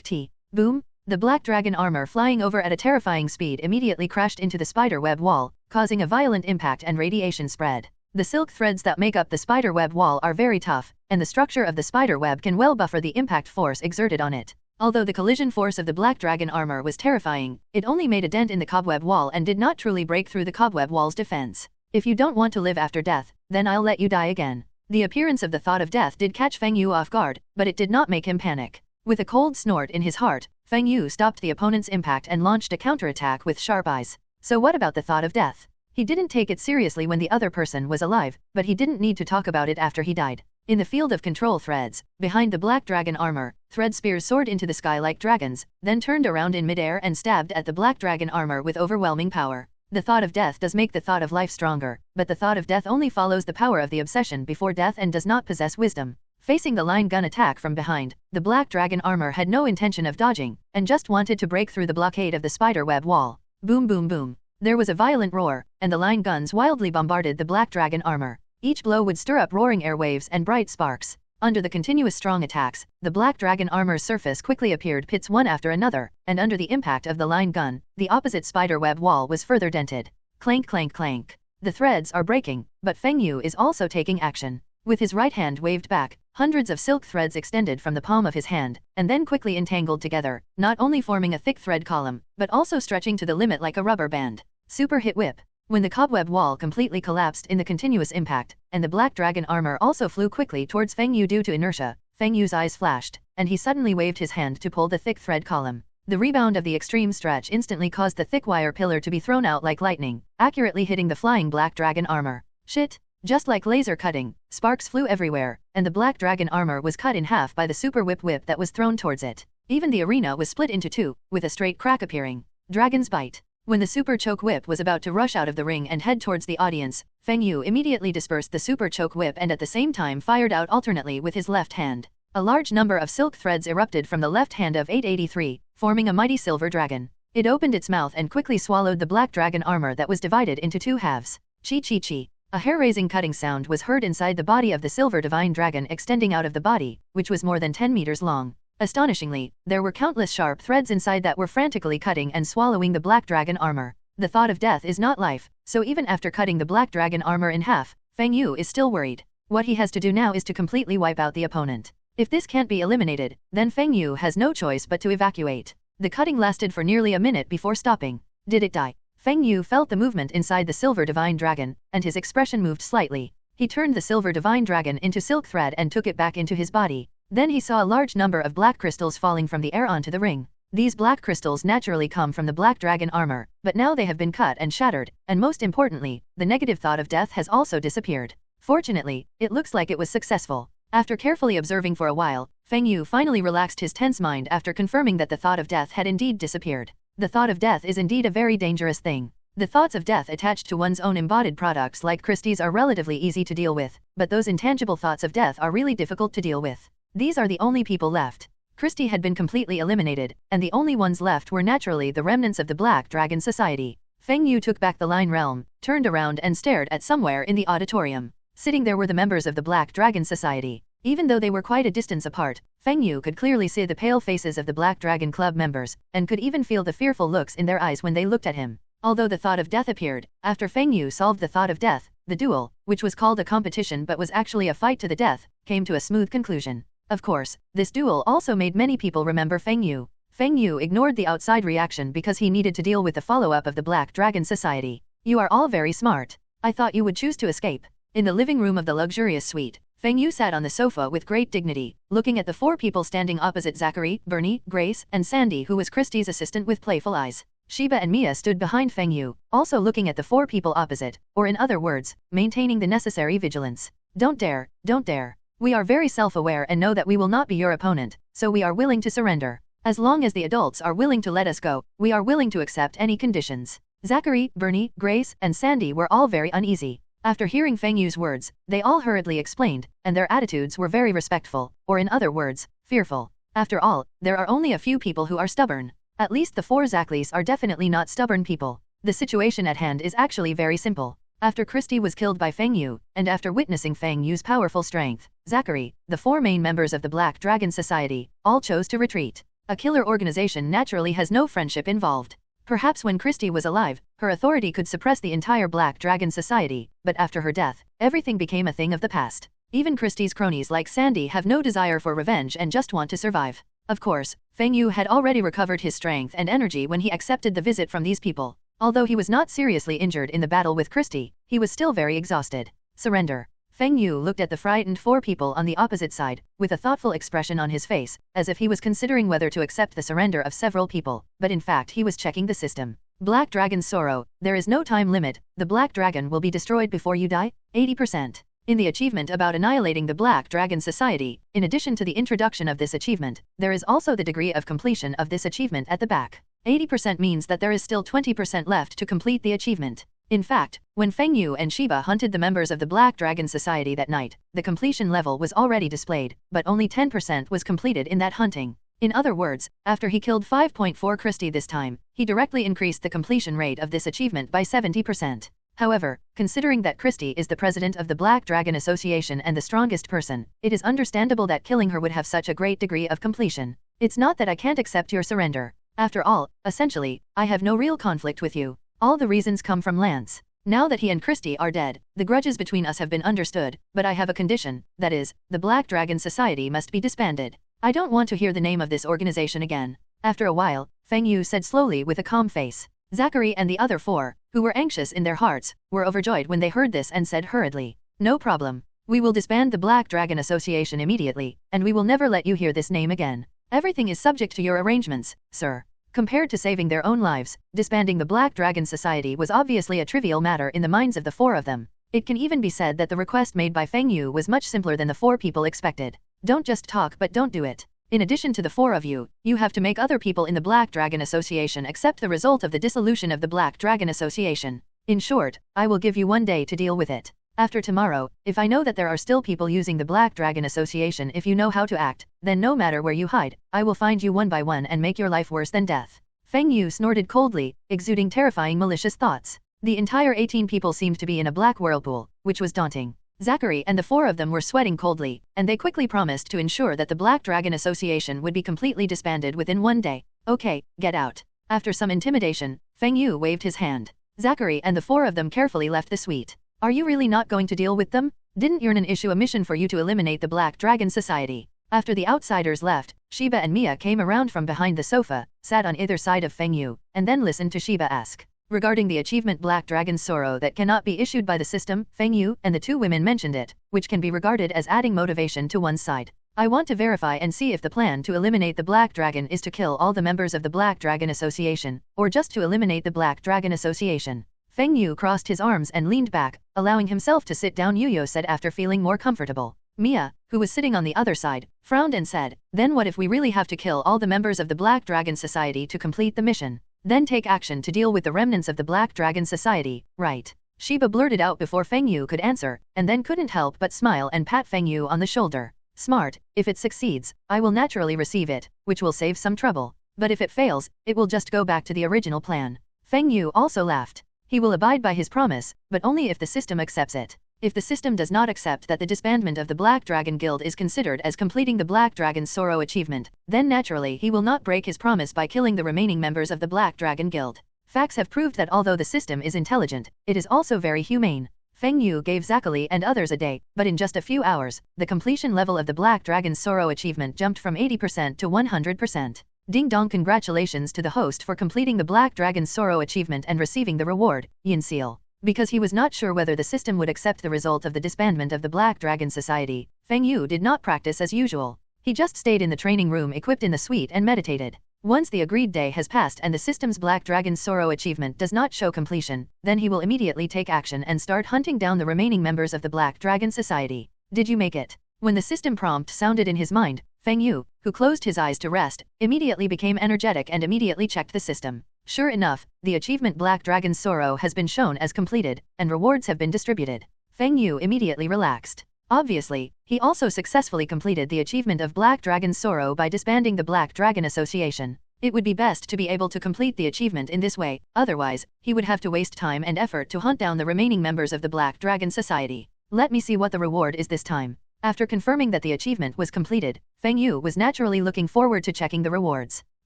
*T. Boom! The black dragon armor flying over at a terrifying speed immediately crashed into the spider web wall, causing a violent impact and radiation spread. The silk threads that make up the spider web wall are very tough, and the structure of the spider web can well buffer the impact force exerted on it. Although the collision force of the black dragon armor was terrifying, it only made a dent in the cobweb wall and did not truly break through the cobweb wall's defense. If you don't want to live after death, then I'll let you die again. The appearance of the thought of death did catch Feng Yu off guard, but it did not make him panic. With a cold snort in his heart, Feng Yu stopped the opponent's impact and launched a counterattack with sharp eyes. So what about the thought of death? He didn't take it seriously when the other person was alive, but he didn't need to talk about it after he died. In the field of control threads, behind the black dragon armor, thread spears soared into the sky like dragons, then turned around in midair and stabbed at the black dragon armor with overwhelming power. The thought of death does make the thought of life stronger, but the thought of death only follows the power of the obsession before death and does not possess wisdom. Facing the line gun attack from behind, the black dragon armor had no intention of dodging, and just wanted to break through the blockade of the spider web wall. Boom boom boom. There was a violent roar, and the line guns wildly bombarded the black dragon armor. Each blow would stir up roaring air waves and bright sparks. Under the continuous strong attacks, the black dragon armor's surface quickly appeared pits one after another, and under the impact of the line gun, the opposite spider web wall was further dented. Clank clank clank. The threads are breaking, but Feng Yu is also taking action. With his right hand waved back, hundreds of silk threads extended from the palm of his hand, and then quickly entangled together, not only forming a thick thread column, but also stretching to the limit like a rubber band. Super hit whip. When the cobweb wall completely collapsed in the continuous impact, and the black dragon armor also flew quickly towards Feng Yu due to inertia, Feng Yu's eyes flashed, and he suddenly waved his hand to pull the thick thread column. The rebound of the extreme stretch instantly caused the thick wire pillar to be thrown out like lightning, accurately hitting the flying black dragon armor. Shit! Just like laser cutting, sparks flew everywhere, and the black dragon armor was cut in half by the super whip that was thrown towards it. Even the arena was split into two, with a straight crack appearing. Dragon's bite. When the super choke whip was about to rush out of the ring and head towards the audience, Feng Yu immediately dispersed the super choke whip and at the same time fired out alternately with his left hand. A large number of silk threads erupted from the left hand of 883, forming a mighty silver dragon. It opened its mouth and quickly swallowed the black dragon armor that was divided into two halves. Chi chi chi. A hair-raising cutting sound was heard inside the body of the silver divine dragon extending out of the body, which was more than 10 meters long. Astonishingly, there were countless sharp threads inside that were frantically cutting and swallowing the black dragon armor. The thought of death is not life, so even after cutting the black dragon armor in half, Feng Yu is still worried. What he has to do now is to completely wipe out the opponent. If this can't be eliminated, then Feng Yu has no choice but to evacuate. The cutting lasted for nearly a minute before stopping. Did it die? Feng Yu felt the movement inside the silver divine dragon, and his expression moved slightly. He turned the silver divine dragon into silk thread and took it back into his body. Then he saw a large number of black crystals falling from the air onto the ring. These black crystals naturally come from the black dragon armor, but now they have been cut and shattered, and most importantly, the negative thought of death has also disappeared. Fortunately, it looks like it was successful. After carefully observing for a while, Feng Yu finally relaxed his tense mind after confirming that the thought of death had indeed disappeared. The thought of death is indeed a very dangerous thing. The thoughts of death attached to one's own embodied products like Christie's are relatively easy to deal with, but those intangible thoughts of death are really difficult to deal with. These are the only people left. Christie had been completely eliminated, and the only ones left were naturally the remnants of the Black Dragon Society. Feng Yu took back the Line Realm, turned around and stared at somewhere in the auditorium. Sitting there were the members of the Black Dragon Society. Even though they were quite a distance apart, Feng Yu could clearly see the pale faces of the Black Dragon Club members, and could even feel the fearful looks in their eyes when they looked at him. Although the thought of death appeared, after Feng Yu solved the thought of death, the duel, which was called a competition but was actually a fight to the death, came to a smooth conclusion. Of course, this duel also made many people remember Feng Yu. Feng Yu ignored the outside reaction because he needed to deal with the follow-up of the Black Dragon Society. You are all very smart. I thought you would choose to escape. In the living room of the luxurious suite, Feng Yu sat on the sofa with great dignity, looking at the four people standing opposite Zachary, Bernie, Grace, and Sandy, who was Christie's assistant with playful eyes. Shiba and Mia stood behind Feng Yu, also looking at the four people opposite, or in other words, maintaining the necessary vigilance. Don't dare, don't dare. We are very self-aware and know that we will not be your opponent, so we are willing to surrender. As long as the adults are willing to let us go, we are willing to accept any conditions. Zachary, Bernie, Grace, and Sandy were all very uneasy. After hearing Feng Yu's words, they all hurriedly explained, and their attitudes were very respectful, or in other words, fearful. After all, there are only a few people who are stubborn. At least the four Zachlys are definitely not stubborn people. The situation at hand is actually very simple. After Christie was killed by Feng Yu, and after witnessing Feng Yu's powerful strength, Zachary, the four main members of the Black Dragon Society, all chose to retreat. A killer organization naturally has no friendship involved. Perhaps when Christie was alive, her authority could suppress the entire Black Dragon Society, but after her death, everything became a thing of the past. Even Christie's cronies like Sandy have no desire for revenge and just want to survive. Of course, Feng Yu had already recovered his strength and energy when he accepted the visit from these people. Although he was not seriously injured in the battle with Christie, he was still very exhausted. Surrender. Feng Yu looked at the frightened four people on the opposite side, with a thoughtful expression on his face, as if he was considering whether to accept the surrender of several people, but in fact he was checking the system. Black Dragon's sorrow, there is no time limit, the Black Dragon will be destroyed before you die? 80%. In the achievement about annihilating the Black Dragon Society, in addition to the introduction of this achievement, there is also the degree of completion of this achievement at the back. 80% means that there is still 20% left to complete the achievement. In fact, when Feng Yu and Shiba hunted the members of the Black Dragon Society that night, the completion level was already displayed, but only 10% was completed in that hunting. In other words, after he killed 5.4 Christie this time, he directly increased the completion rate of this achievement by 70%. However, considering that Christie is the president of the Black Dragon Association and the strongest person, it is understandable that killing her would have such a great degree of completion. It's not that I can't accept your surrender. After all, essentially, I have no real conflict with you. All the reasons come from Lance. Now that he and Christie are dead, the grudges between us have been understood, but I have a condition, that is, the Black Dragon Society must be disbanded. I don't want to hear the name of this organization again. After a while, Feng Yu said slowly with a calm face. Zachary and the other four, who were anxious in their hearts, were overjoyed when they heard this and said hurriedly, "No problem. We will disband the Black Dragon Association immediately, and we will never let you hear this name again. Everything is subject to your arrangements, sir." Compared to saving their own lives, disbanding the Black Dragon Society was obviously a trivial matter in the minds of the four of them. It can even be said that the request made by Feng Yu was much simpler than the four people expected. Don't just talk but don't do it. In addition to the four of you, you have to make other people in the Black Dragon Association accept the result of the dissolution of the Black Dragon Association. In short, I will give you 1 day to deal with it. After tomorrow, if I know that there are still people using the Black Dragon Association, if you know how to act, then no matter where you hide, I will find you one by one and make your life worse than death. Feng Yu snorted coldly, exuding terrifying malicious thoughts. The entire 18 people seemed to be in a black whirlpool, which was daunting. Zachary and the four of them were sweating coldly, and they quickly promised to ensure that the Black Dragon Association would be completely disbanded within 1 day. Okay, get out. After some intimidation, Feng Yu waved his hand. Zachary and the four of them carefully left the suite. Are you really not going to deal with them? Didn't Yernan issue a mission for you to eliminate the Black Dragon Society? After the outsiders left, Shiba and Mia came around from behind the sofa, sat on either side of Feng Yu, and then listened to Shiba ask. Regarding the achievement Black Dragon's Sorrow that cannot be issued by the system, Feng Yu and the two women mentioned it, which can be regarded as adding motivation to one's side. I want to verify and see if the plan to eliminate the Black Dragon is to kill all the members of the Black Dragon Association, or just to eliminate the Black Dragon Association. Feng Yu crossed his arms and leaned back, allowing himself to sit down. Yuyo said after feeling more comfortable. Mia, who was sitting on the other side, frowned and said, then what if we really have to kill all the members of the Black Dragon Society to complete the mission? Then take action to deal with the remnants of the Black Dragon Society, right? Shiba blurted out before Feng Yu could answer, and then couldn't help but smile and pat Feng Yu on the shoulder. Smart, if it succeeds, I will naturally receive it, which will save some trouble. But if it fails, it will just go back to the original plan. Feng Yu also laughed. He will abide by his promise, but only if the system accepts it. If the system does not accept that the disbandment of the Black Dragon Guild is considered as completing the Black Dragon's Sorrow achievement, then naturally he will not break his promise by killing the remaining members of the Black Dragon Guild. Facts have proved that although the system is intelligent, it is also very humane. Feng Yu gave Zachary and others a day, but in just a few hours, the completion level of the Black Dragon's Sorrow achievement jumped from 80% to 100%. Ding dong, congratulations to the host for completing the Black Dragon's Sorrow achievement and receiving the reward, Yin Seal. Because he was not sure whether the system would accept the result of the disbandment of the Black Dragon Society, Feng Yu did not practice as usual. He just stayed in the training room equipped in the suite and meditated. Once the agreed day has passed and the system's Black Dragon's Sorrow achievement does not show completion, then he will immediately take action and start hunting down the remaining members of the Black Dragon Society. Did you make it? When the system prompt sounded in his mind, Feng Yu, who closed his eyes to rest, immediately became energetic and immediately checked the system. Sure enough, the achievement Black Dragon's Sorrow has been shown as completed, and rewards have been distributed. Feng Yu immediately relaxed. Obviously, he also successfully completed the achievement of Black Dragon's Sorrow by disbanding the Black Dragon Association. It would be best to be able to complete the achievement in this way, otherwise, he would have to waste time and effort to hunt down the remaining members of the Black Dragon Society. Let me see what the reward is this time. After confirming that the achievement was completed, Feng Yu was naturally looking forward to checking the rewards.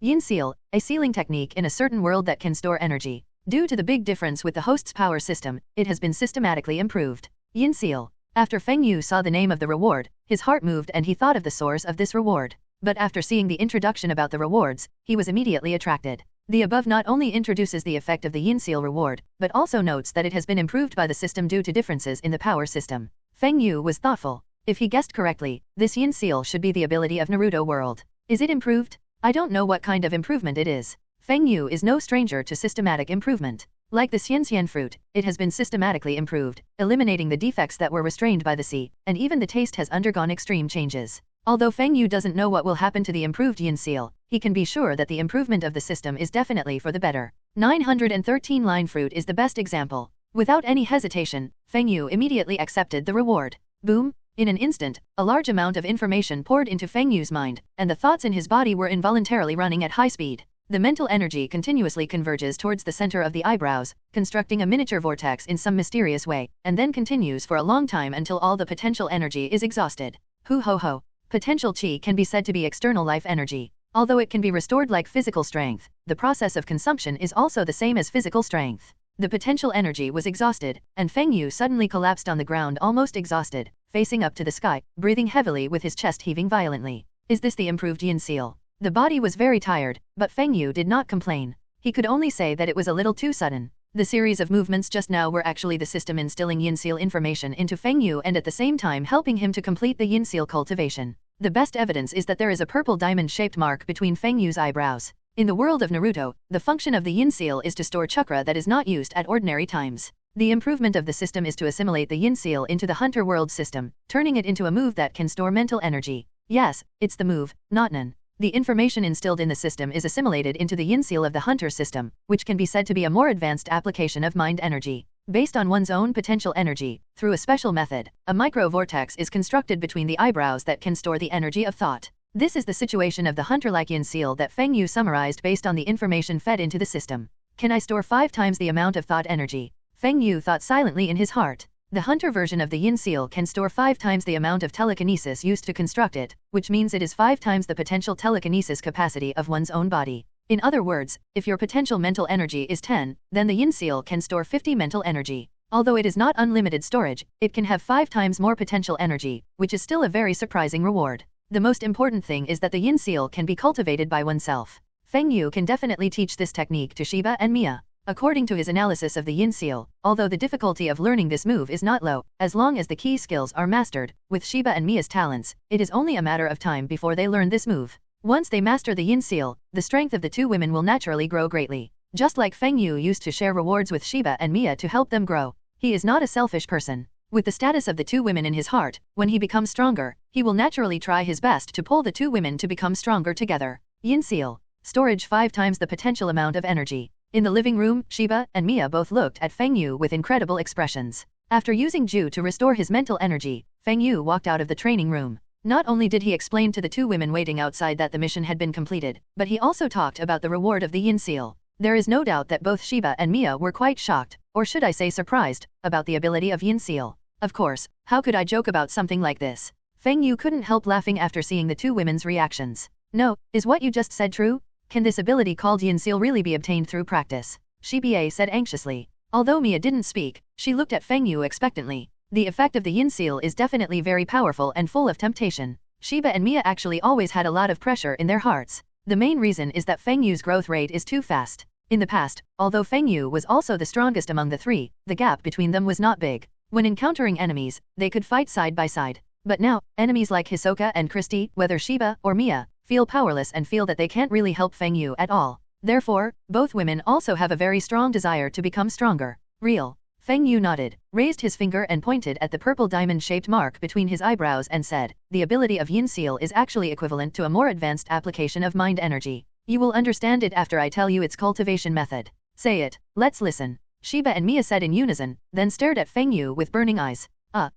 Yin Seal, a sealing technique in a certain world that can store energy. Due to the big difference with the host's power system, it has been systematically improved. Yin Seal. After Feng Yu saw the name of the reward, his heart moved and he thought of the source of this reward. But after seeing the introduction about the rewards, he was immediately attracted. The above not only introduces the effect of the Yin Seal reward, but also notes that it has been improved by the system due to differences in the power system. Feng Yu was thoughtful. If he guessed correctly, this Yin Seal should be the ability of Naruto World. Is it improved? I don't know what kind of improvement it is. Feng Yu is no stranger to systematic improvement. Like the Xian fruit, it has been systematically improved, eliminating the defects that were restrained by the sea, and even the taste has undergone extreme changes. Although Feng Yu doesn't know what will happen to the improved Yin Seal, he can be sure that the improvement of the system is definitely for the better. 913 Line fruit is the best example. Without any hesitation, Feng Yu immediately accepted the reward. Boom! In an instant, a large amount of information poured into Feng Yu's mind, and the thoughts in his body were involuntarily running at high speed. The mental energy continuously converges towards the center of the eyebrows, constructing a miniature vortex in some mysterious way, and then continues for a long time until all the potential energy is exhausted. Hu ho ho. Potential chi can be said to be external life energy. Although it can be restored like physical strength, the process of consumption is also the same as physical strength. The potential energy was exhausted, and Feng Yu suddenly collapsed on the ground almost exhausted, facing up to the sky, breathing heavily with his chest heaving violently. Is this the improved Yin Seal? The body was very tired, but Feng Yu did not complain. He could only say that it was a little too sudden. The series of movements just now were actually the system instilling Yin Seal information into Feng Yu and at the same time helping him to complete the Yin Seal cultivation. The best evidence is that there is a purple diamond-shaped mark between Feng Yu's eyebrows. In the world of Naruto, the function of the Yin Seal is to store chakra that is not used at ordinary times. The improvement of the system is to assimilate the Yin Seal into the Hunter World system, turning it into a move that can store mental energy. Yes, it's the move, not none. The information instilled in the system is assimilated into the Yin Seal of the Hunter system, which can be said to be a more advanced application of mind energy. Based on one's own potential energy, through a special method, a micro-vortex is constructed between the eyebrows that can store the energy of thought. This is the situation of the Hunter-like Yin Seal that Feng Yu summarized based on the information fed into the system. Can I store 5 times the amount of thought energy? Feng Yu thought silently in his heart. The hunter version of the yin seal can store 5 times the amount of telekinesis used to construct it, which means it is 5 times the potential telekinesis capacity of one's own body. In other words, if your potential mental energy is 10, then the yin seal can store 50 mental energy. Although it is not unlimited storage, it can have 5 times more potential energy, which is still a very surprising reward. The most important thing is that the yin seal can be cultivated by oneself. Feng Yu can definitely teach this technique to Shiba and Mia. According to his analysis of the yin seal, although the difficulty of learning this move is not low, as long as the key skills are mastered, with Shiba and Mia's talents, it is only a matter of time before they learn this move. Once they master the yin seal, the strength of the two women will naturally grow greatly. Just like Feng Yu used to share rewards with Shiba and Mia to help them grow. He is not a selfish person. With the status of the two women in his heart, when he becomes stronger, he will naturally try his best to pull the two women to become stronger together. Yin seal. Storage 5 times the potential amount of energy. In the living room, Shiba and Mia both looked at Feng Yu with incredible expressions. After using Ju to restore his mental energy, Feng Yu walked out of the training room. Not only did he explain to the two women waiting outside that the mission had been completed, but he also talked about the reward of the yin seal. There is no doubt that both Shiba and Mia were quite shocked, or should I say surprised, about the ability of yin seal. Of course, how could I joke about something like this? Feng Yu couldn't help laughing after seeing the two women's reactions. No, is what you just said true? Can this ability called yin seal really be obtained through practice? Shiba said anxiously. Although Mia didn't speak, she looked at Feng Yu expectantly. The effect of the yin seal is definitely very powerful and full of temptation. Shiba and Mia actually always had a lot of pressure in their hearts. The main reason is that Feng Yu's growth rate is too fast. In the past, although Feng Yu was also the strongest among the three, the gap between them was not big. When encountering enemies, they could fight side by side. But now, enemies like Hisoka and Christy, whether Shiba or Mia, feel powerless and feel that they can't really help Feng Yu at all. Therefore, both women also have a very strong desire to become stronger. Real. Feng Yu nodded, raised his finger and pointed at the purple diamond-shaped mark between his eyebrows and said, the ability of yin seal is actually equivalent to a more advanced application of mind energy. You will understand it after I tell you its cultivation method. Say it, let's listen. Shiba and Mia said in unison, then stared at Feng Yu with burning eyes.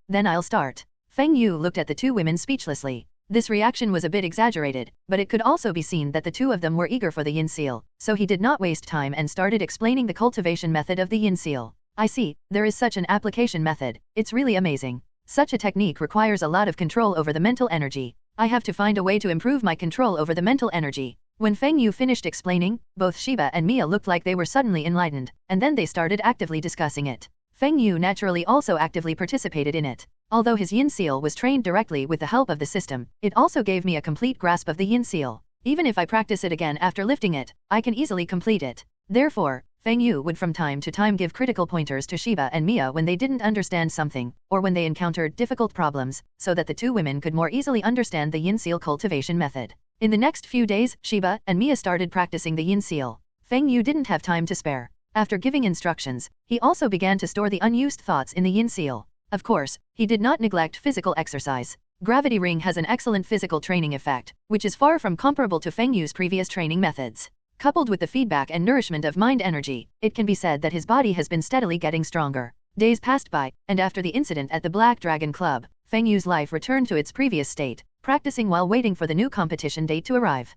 Then I'll start. Feng Yu looked at the two women speechlessly. This reaction was a bit exaggerated, but it could also be seen that the two of them were eager for the yin seal, so he did not waste time and started explaining the cultivation method of the yin seal. I see, there is such an application method, it's really amazing. Such a technique requires a lot of control over the mental energy. I have to find a way to improve my control over the mental energy. When Feng Yu finished explaining, both Shiba and Mia looked like they were suddenly enlightened, and then they started actively discussing it. Feng Yu naturally also actively participated in it. Although his yin seal was trained directly with the help of the system, it also gave me a complete grasp of the yin seal. Even if I practice it again after lifting it, I can easily complete it. Therefore, Feng Yu would from time to time give critical pointers to Shiba and Mia when they didn't understand something, or when they encountered difficult problems, so that the two women could more easily understand the yin seal cultivation method. In the next few days, Shiba and Mia started practicing the yin seal. Feng Yu didn't have time to spare. After giving instructions, he also began to store the unused thoughts in the yin seal. Of course, he did not neglect physical exercise. Gravity ring has an excellent physical training effect, which is far from comparable to Feng Yu's previous training methods. Coupled with the feedback and nourishment of mind energy, it can be said that his body has been steadily getting stronger. Days passed by, and after the incident at the Black Dragon Club, Feng Yu's life returned to its previous state, practicing while waiting for the new competition date to arrive.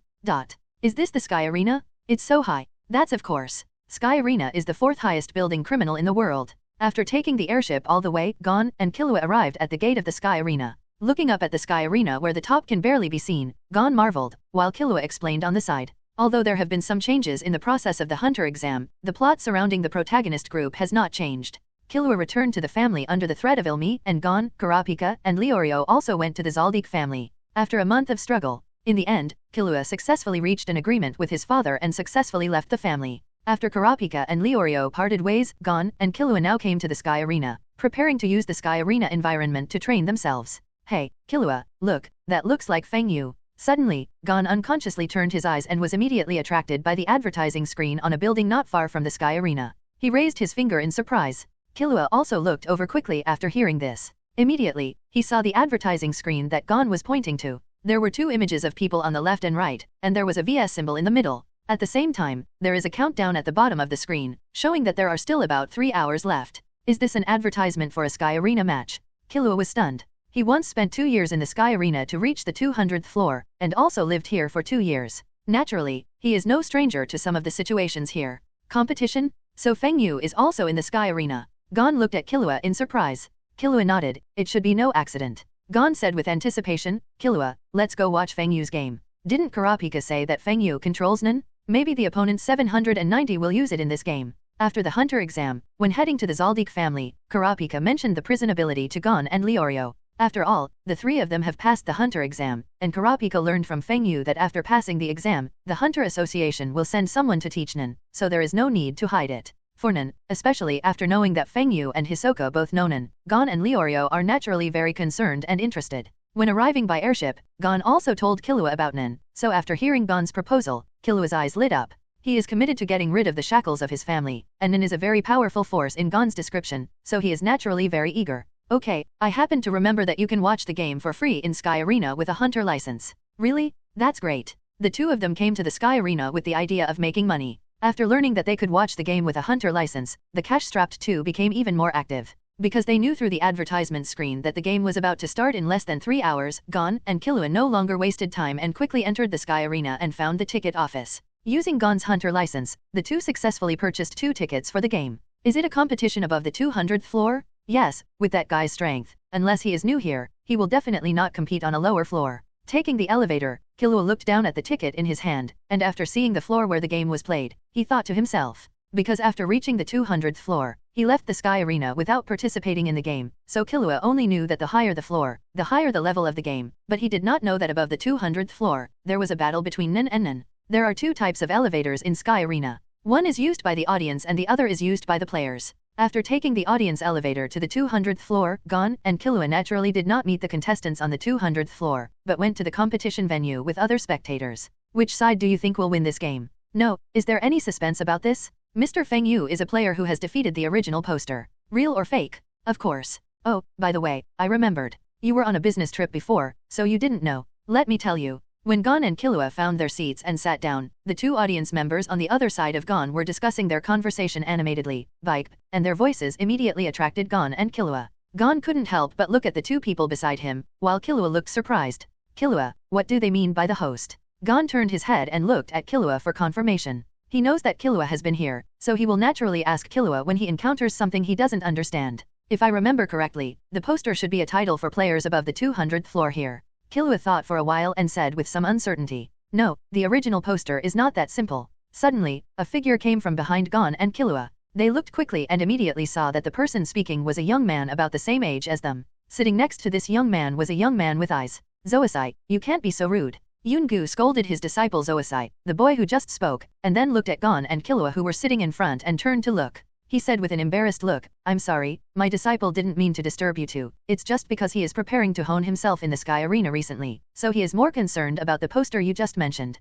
Is this the Sky Arena? It's so high. That's of course. Sky Arena is the 4th highest building criminal in the world. After taking the airship all the way, Gon and Killua arrived at the gate of the Sky Arena. Looking up at the Sky Arena where the top can barely be seen, Gon marveled, while Killua explained on the side. Although there have been some changes in the process of the Hunter exam, the plot surrounding the protagonist group has not changed. Killua returned to the family under the threat of Illumi, and Gon, Kurapika, and Leorio also went to the Zaldik family. After a month of struggle, in the end, Killua successfully reached an agreement with his father and successfully left the family. After Kurapika and Leorio parted ways, Gon and Killua now came to the Sky Arena, preparing to use the Sky Arena environment to train themselves. Hey, Killua, look, that looks like Feng Yu. Suddenly, Gon unconsciously turned his eyes and was immediately attracted by the advertising screen on a building not far from the Sky Arena. He raised his finger in surprise. Killua also looked over quickly after hearing this. Immediately, he saw the advertising screen that Gon was pointing to. There were 2 images of people on the left and right, and there was a VS symbol in the middle. At the same time, there is a countdown at the bottom of the screen, showing that there are still about 3 hours left. Is this an advertisement for a Sky Arena match? Killua was stunned. He once spent 2 years in the Sky Arena to reach the 200th floor, and also lived here for 2 years. Naturally, he is no stranger to some of the situations here. Competition? So Feng Yu is also in the Sky Arena. Gon looked at Killua in surprise. Killua nodded, it should be no accident. Gon said with anticipation, Killua, let's go watch Feng Yu's game. Didn't Kurapika say that Feng Yu controls Nen? Maybe the opponent 790 will use it in this game. After the Hunter exam, when heading to the Zaldik family, Kurapika mentioned the prison ability to Gon and Leorio. After all, the three of them have passed the Hunter exam, and Kurapika learned from Feng Yu that after passing the exam, the Hunter Association will send someone to teach Nen, so there is no need to hide it. For Nen, especially after knowing that Feng Yu and Hisoka both know Nen, Gon and Leorio are naturally very concerned and interested. When arriving by airship, Gon also told Killua about Nen, so after hearing Gon's proposal, Killua's eyes lit up. He is committed to getting rid of the shackles of his family, and Nen is a very powerful force in Gon's description, so he is naturally very eager. Okay, I happen to remember that you can watch the game for free in Sky Arena with a Hunter license. Really? That's great. The two of them came to the Sky Arena with the idea of making money. After learning that they could watch the game with a Hunter license, the cash-strapped two became even more active. Because they knew through the advertisement screen that the game was about to start in less than 3 hours, Gon and Killua no longer wasted time and quickly entered the Sky Arena and found the ticket office. Using Gon's Hunter license, the two successfully purchased 2 tickets for the game. Is it a competition above the 200th floor? Yes, with that guy's strength, unless he is new here, he will definitely not compete on a lower floor. Taking the elevator, Killua looked down at the ticket in his hand, and after seeing the floor where the game was played, he thought to himself. Because after reaching the 200th floor, he left the Sky Arena without participating in the game, so Killua only knew that the higher the floor, the higher the level of the game, but he did not know that above the 200th floor, there was a battle between Nen and Nen. There are 2 types of elevators in Sky Arena. One is used by the audience and the other is used by the players. After taking the audience elevator to the 200th floor, Gon and Killua naturally did not meet the contestants on the 200th floor, but went to the competition venue with other spectators. Which side do you think will win this game? No, is there any suspense about this? Mr. Feng Yu is a player who has defeated the original poster. Real or fake? Of course. Oh, by the way, I remembered. You were on a business trip before, so you didn't know. Let me tell you. When Gon and Killua found their seats and sat down, the 2 audience members on the other side of Gon were discussing their conversation animatedly, Vike, and their voices immediately attracted Gon and Killua. Gon couldn't help but look at the 2 people beside him, while Killua looked surprised. Killua, what do they mean by the host? Gon turned his head and looked at Killua for confirmation. He knows that Killua has been here, so he will naturally ask Killua when he encounters something he doesn't understand. If I remember correctly, the poster should be a title for players above the 200th floor here. Killua thought for a while and said with some uncertainty, no, the original poster is not that simple. Suddenly, a figure came from behind Gon and Killua. They looked quickly and immediately saw that the person speaking was a young man about the same age as them. Sitting next to this young man was a young man with eyes. Zoisai, you can't be so rude. Yoon-gu scolded his disciple Zoisai, the boy who just spoke, and then looked at Gon and Killua who were sitting in front and turned to look. He said with an embarrassed look, I'm sorry, my disciple didn't mean to disturb you two, it's just because he is preparing to hone himself in the Sky Arena recently, so he is more concerned about the poster you just mentioned.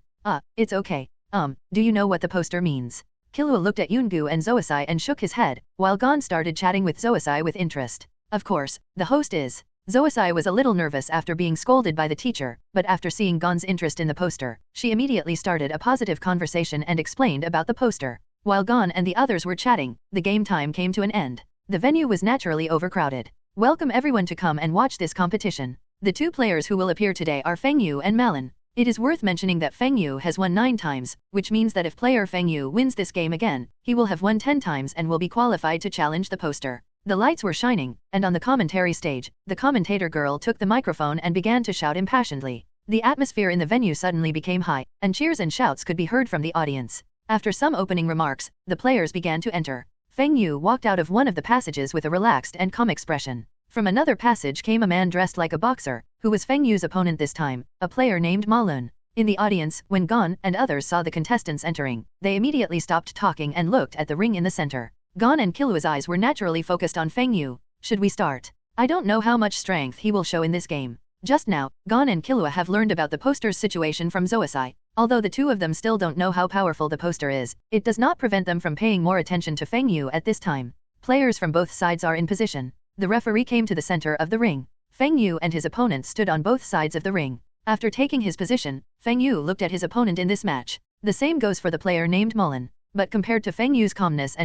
It's okay. Do you know what the poster means? Killua looked at Yoon-gu and Zoisai and shook his head, while Gon started chatting with Zoisai with interest. Of course, the host is. Zoisai was a little nervous after being scolded by the teacher, but after seeing Gon's interest in the poster, she immediately started a positive conversation and explained about the poster. While Gon and the others were chatting, the game time came to an end. The venue was naturally overcrowded. Welcome everyone to come and watch this competition. The 2 players who will appear today are Feng Yu and Malin. It is worth mentioning that Feng Yu has won 9 times, which means that if player Feng Yu wins this game again, he will have won 10 times and will be qualified to challenge the poster. The lights were shining, and on the commentary stage, the commentator girl took the microphone and began to shout impassionedly. The atmosphere in the venue suddenly became high, and cheers and shouts could be heard from the audience. After some opening remarks, the players began to enter. Feng Yu walked out of one of the passages with a relaxed and calm expression. From another passage came a man dressed like a boxer, who was Feng Yu's opponent this time, a player named Ma Lun. In the audience, when Gon and others saw the contestants entering, they immediately stopped talking and looked at the ring in the center. Gon and Killua's eyes were naturally focused on Feng Yu. Should we start? I don't know how much strength he will show in this game. Just now, Gon and Killua have learned about the poster's situation from Zoisai. Although the 2 of them still don't know how powerful the poster is, it does not prevent them from paying more attention to Feng Yu at this time. Players from both sides are in position. The referee came to the center of the ring. Feng Yu and his opponent stood on both sides of the ring. After taking his position, Feng Yu looked at his opponent in this match. The same goes for the player named Mullen. But compared to Feng Yu's calmness,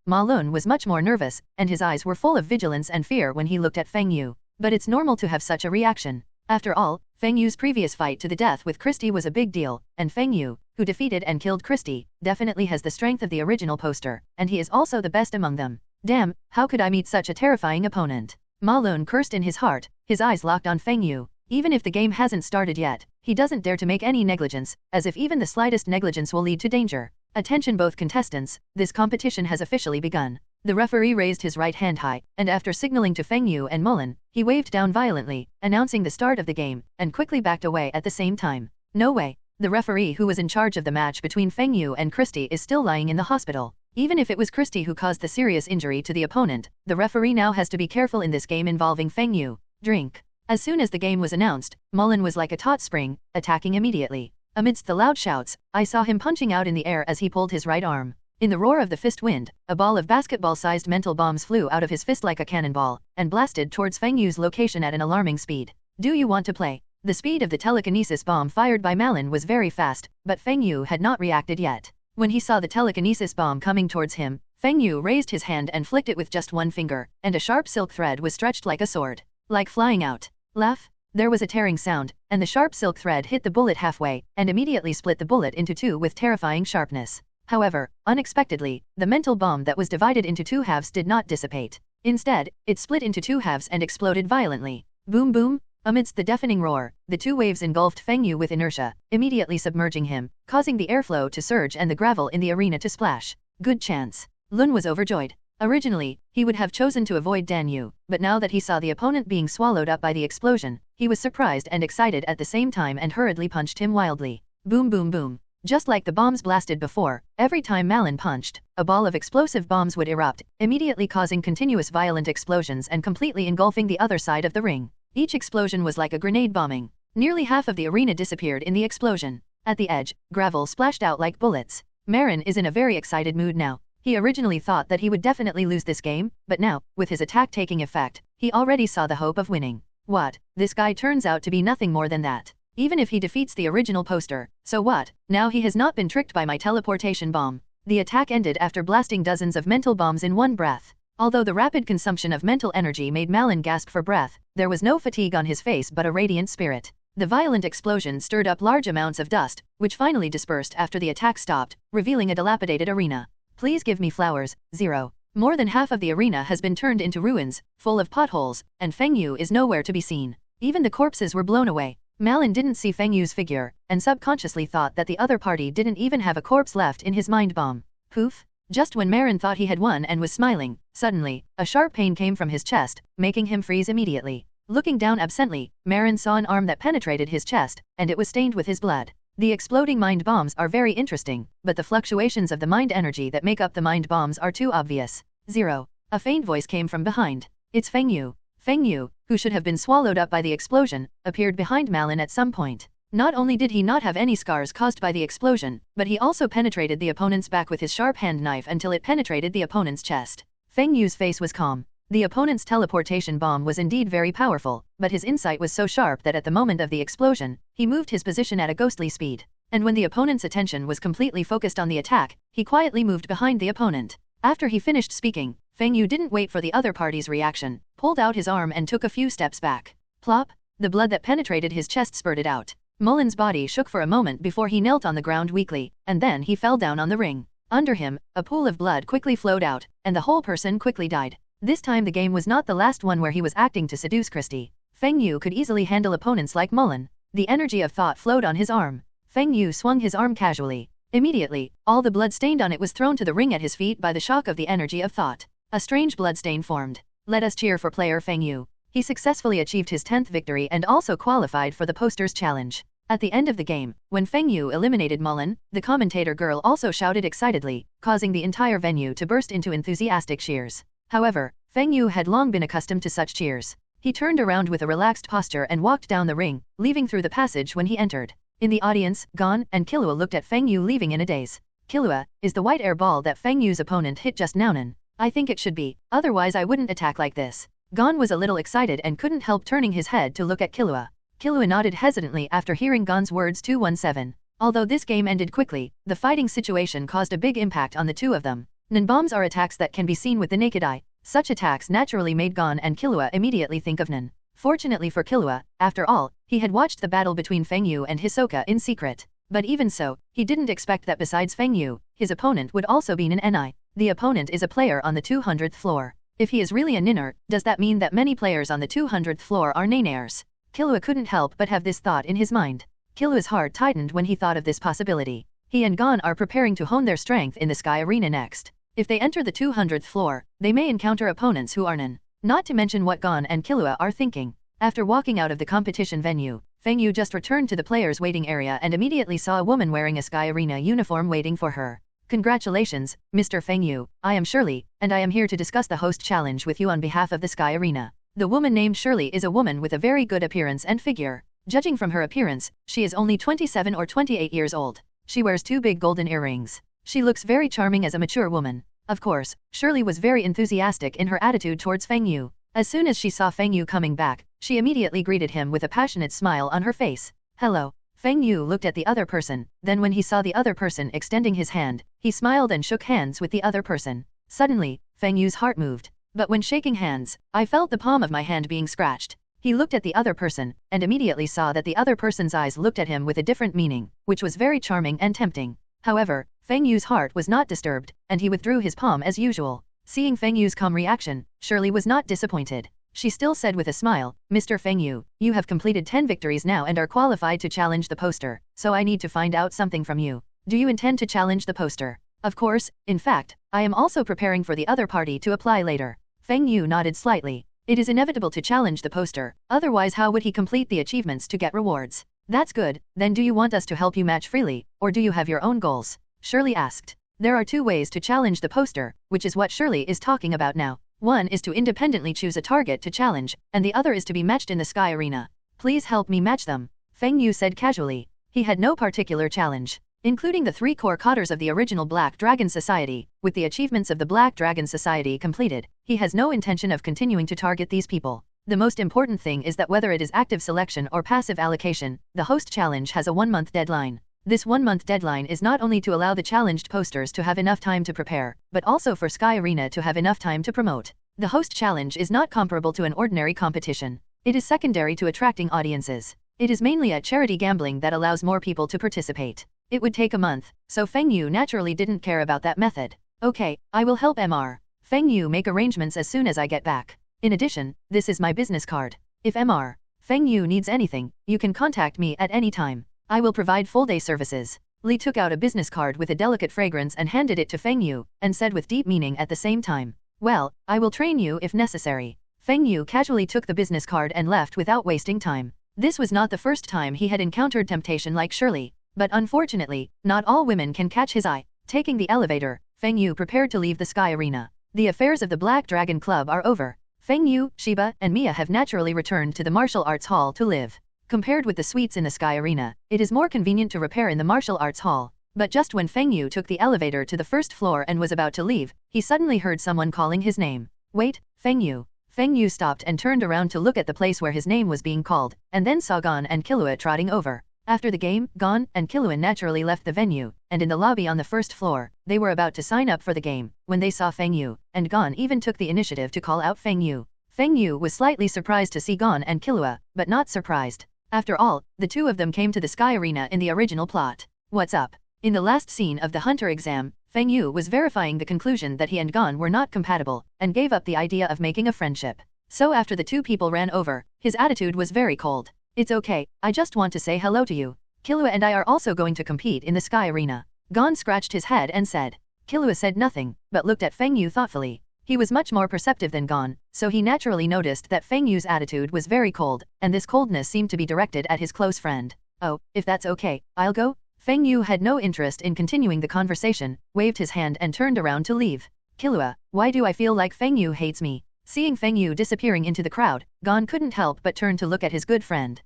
Ma Lun was much more nervous, and his eyes were full of vigilance and fear when he looked at Feng Yu. But it's normal to have such a reaction. After all, Feng Yu's previous fight to the death with Christie was a big deal, and Feng Yu, who defeated and killed Christie, definitely has the strength of the original poster, and he is also the best among them. Damn, how could I meet such a terrifying opponent? Ma Lun cursed in his heart, his eyes locked on Feng Yu. Even if the game hasn't started yet, he doesn't dare to make any negligence, as if even the slightest negligence will lead to danger. Attention both contestants, this competition has officially begun. The referee raised his right hand high, and after signaling to Feng Yu and Mullen, he waved down violently, announcing the start of the game, and quickly backed away at the same time. No way. The referee who was in charge of the match between Feng Yu and Christie is still lying in the hospital. Even if it was Christie who caused the serious injury to the opponent, the referee now has to be careful in this game involving Feng Yu. Drink. As soon as the game was announced, Mullen was like a taut spring, attacking immediately. Amidst the loud shouts, I saw him punching out in the air as he pulled his right arm. In the roar of the fist wind, a ball of basketball-sized mental bombs flew out of his fist like a cannonball, and blasted towards Feng Yu's location at an alarming speed. Do you want to play? The speed of the telekinesis bomb fired by Mullen was very fast, but Feng Yu had not reacted yet. When he saw the telekinesis bomb coming towards him, Feng Yu raised his hand and flicked it with just one finger, and a sharp silk thread was stretched like a sword. Like flying out. Laugh. There was a tearing sound, and the sharp silk thread hit the bullet halfway, and immediately split the bullet into two with terrifying sharpness. However, unexpectedly, the mental bomb that was divided into two halves did not dissipate. Instead, it split into two halves and exploded violently. Boom boom! Amidst the deafening roar, the two waves engulfed Feng Yu with inertia, immediately submerging him, causing the airflow to surge and the gravel in the arena to splash. Good chance. Lun was overjoyed. Originally, he would have chosen to avoid Dan Yu, but now that he saw the opponent being swallowed up by the explosion, he was surprised and excited at the same time and hurriedly punched him wildly. Boom boom boom. Just like the bombs blasted before, every time Mullen punched, a ball of explosive bombs would erupt, immediately causing continuous violent explosions and completely engulfing the other side of the ring. Each explosion was like a grenade bombing. Nearly half of the arena disappeared in the explosion. At the edge, gravel splashed out like bullets. Marin is in a very excited mood now. He originally thought that he would definitely lose this game, but now, with his attack taking effect, he already saw the hope of winning. What? This guy turns out to be nothing more than that. Even if he defeats the original poster, so what? Now he has not been tricked by my teleportation bomb. The attack ended after blasting dozens of mental bombs in one breath. Although the rapid consumption of mental energy made Mullen gasp for breath, there was no fatigue on his face but a radiant spirit. The violent explosion stirred up large amounts of dust, which finally dispersed after the attack stopped, revealing a dilapidated arena. Please give me flowers. 0. More than half of the arena has been turned into ruins, full of potholes, and Feng Yu is nowhere to be seen. Even the corpses were blown away. Mullen didn't see Feng Yu's figure, and subconsciously thought that the other party didn't even have a corpse left in his mind bomb. Poof! Just when Marin thought he had won and was smiling, suddenly, a sharp pain came from his chest, making him freeze immediately. Looking down absently, Marin saw an arm that penetrated his chest, and it was stained with his blood. The exploding mind bombs are very interesting, but the fluctuations of the mind energy that make up the mind bombs are too obvious. 0. A faint voice came from behind. It's Feng Yu. Feng Yu, who should have been swallowed up by the explosion, appeared behind Mullen at some point. Not only did he not have any scars caused by the explosion, but he also penetrated the opponent's back with his sharp hand knife until it penetrated the opponent's chest. Feng Yu's face was calm. The opponent's teleportation bomb was indeed very powerful, but his insight was so sharp that at the moment of the explosion, he moved his position at a ghostly speed. And when the opponent's attention was completely focused on the attack, he quietly moved behind the opponent. After he finished speaking, Feng Yu didn't wait for the other party's reaction, pulled out his arm and took a few steps back. Plop! The blood that penetrated his chest spurted out. Mullen's body shook for a moment before he knelt on the ground weakly, and then he fell down on the ring. Under him, a pool of blood quickly flowed out, and the whole person quickly died. This time the game was not the last one where he was acting to seduce Christie. Feng Yu could easily handle opponents like Mullen. The energy of thought flowed on his arm. Feng Yu swung his arm casually. Immediately, all the blood stained on it was thrown to the ring at his feet by the shock of the energy of thought. A strange bloodstain formed. Let us cheer for player Feng Yu. He successfully achieved his 10th victory and also qualified for the poster's challenge. At the end of the game, when Feng Yu eliminated Mullen, the commentator girl also shouted excitedly, causing the entire venue to burst into enthusiastic cheers. However, Feng Yu had long been accustomed to such cheers. He turned around with a relaxed posture and walked down the ring, leaving through the passage when he entered. In the audience, Gon and Killua looked at Feng Yu leaving in a daze. Killua, is the white air ball that Feng Yu's opponent hit just now? I think it should be, otherwise I wouldn't attack like this. Gon was a little excited and couldn't help turning his head to look at Killua. Killua nodded hesitantly after hearing Gon's words 217. Although this game ended quickly, the fighting situation caused a big impact on the two of them. Bombs are attacks that can be seen with the naked eye. Such attacks naturally made Gon and Killua immediately think of Nen. Fortunately for Killua, after all, he had watched the battle between Feng Yu and Hisoka in secret. But even so, he didn't expect that besides Feng Yu, his opponent would also be Nen. The opponent is a player on the 200th floor. If he is really a ninner, does that mean that many players on the 200th floor are nainers? Killua couldn't help but have this thought in his mind. Killua's heart tightened when he thought of this possibility. He and Gon are preparing to hone their strength in the Sky Arena next. If they enter the 200th floor, they may encounter opponents who are nin. Not to mention what Gon and Killua are thinking. After walking out of the competition venue, Feng Yu just returned to the players' waiting area and immediately saw a woman wearing a Sky Arena uniform waiting for her. Congratulations, Mr. Feng Yu, I am Shirley, and I am here to discuss the host challenge with you on behalf of the Sky Arena. The woman named Shirley is a woman with a very good appearance and figure. Judging from her appearance, she is only 27 or 28 years old. She wears 2 big golden earrings. She looks very charming as a mature woman. Of course, Shirley was very enthusiastic in her attitude towards Feng Yu. As soon as she saw Feng Yu coming back, she immediately greeted him with a passionate smile on her face. Hello. Feng Yu looked at the other person, then when he saw the other person extending his hand, he smiled and shook hands with the other person. Suddenly, Feng Yu's heart moved. But when shaking hands, I felt the palm of my hand being scratched. He looked at the other person, and immediately saw that the other person's eyes looked at him with a different meaning, which was very charming and tempting. However, Feng Yu's heart was not disturbed, and he withdrew his palm as usual. Seeing Feng Yu's calm reaction, Shirley was not disappointed. She still said with a smile, Mr. Feng Yu, you have completed 10 victories now and are qualified to challenge the poster, so I need to find out something from you. Do you intend to challenge the poster? Of course, in fact, I am also preparing for the other party to apply later. Feng Yu nodded slightly. It is inevitable to challenge the poster, otherwise how would he complete the achievements to get rewards? That's good, then do you want us to help you match freely, or do you have your own goals? Shirley asked. There are 2 ways to challenge the poster, which is what Shirley is talking about now. One is to independently choose a target to challenge, and the other is to be matched in the Sky Arena. Please help me match them, Feng Yu said casually. He had no particular challenge. Including the 3 core cadres of the original Black Dragon Society, with the achievements of the Black Dragon Society completed, he has no intention of continuing to target these people. The most important thing is that whether it is active selection or passive allocation, the host challenge has a 1-month deadline. This 1-month deadline is not only to allow the challenged posters to have enough time to prepare, but also for Sky Arena to have enough time to promote. The host challenge is not comparable to an ordinary competition. It is secondary to attracting audiences. It is mainly a charity gambling that allows more people to participate. It would take a month, so Feng Yu naturally didn't care about that method. Okay, I will help Mr. Feng Yu make arrangements as soon as I get back. In addition, this is my business card. If Mr. Feng Yu needs anything, you can contact me at any time. I will provide full-day services. Li took out a business card with a delicate fragrance and handed it to Feng Yu, and said with deep meaning at the same time, well, I will train you if necessary. Feng Yu casually took the business card and left without wasting time. This was not the first time he had encountered temptation like Shirley, but unfortunately, not all women can catch his eye. Taking the elevator, Feng Yu prepared to leave the Sky Arena. The affairs of the Black Dragon Club are over. Feng Yu, Shiba, and Mia have naturally returned to the martial arts hall to live. Compared with the suites in the Sky Arena, it is more convenient to repair in the martial arts hall. But just when Feng Yu took the elevator to the 1st floor and was about to leave, he suddenly heard someone calling his name. Wait, Feng Yu. Feng Yu stopped and turned around to look at the place where his name was being called, and then saw Gon and Killua trotting over. After the game, Gon and Killua naturally left the venue, and in the lobby on the 1st floor, they were about to sign up for the game, when they saw Feng Yu, and Gon even took the initiative to call out Feng Yu. Feng Yu was slightly surprised to see Gon and Killua, but not surprised. After all, the 2 of them came to the Sky Arena in the original plot. What's up? In the last scene of the Hunter exam, Feng Yu was verifying the conclusion that he and Gon were not compatible, and gave up the idea of making a friendship. So after the 2 people ran over, his attitude was very cold. It's okay, I just want to say hello to you. Killua and I are also going to compete in the Sky Arena. Gon scratched his head and said. Killua said nothing, but looked at Feng Yu thoughtfully. He was much more perceptive than Gon, so he naturally noticed that Feng Yu's attitude was very cold, and this coldness seemed to be directed at his close friend. Oh, if that's okay, I'll go? Feng Yu had no interest in continuing the conversation, waved his hand and turned around to leave. Killua, why do I feel like Feng Yu hates me? Seeing Feng Yu disappearing into the crowd, Gon couldn't help but turn to look at his good friend.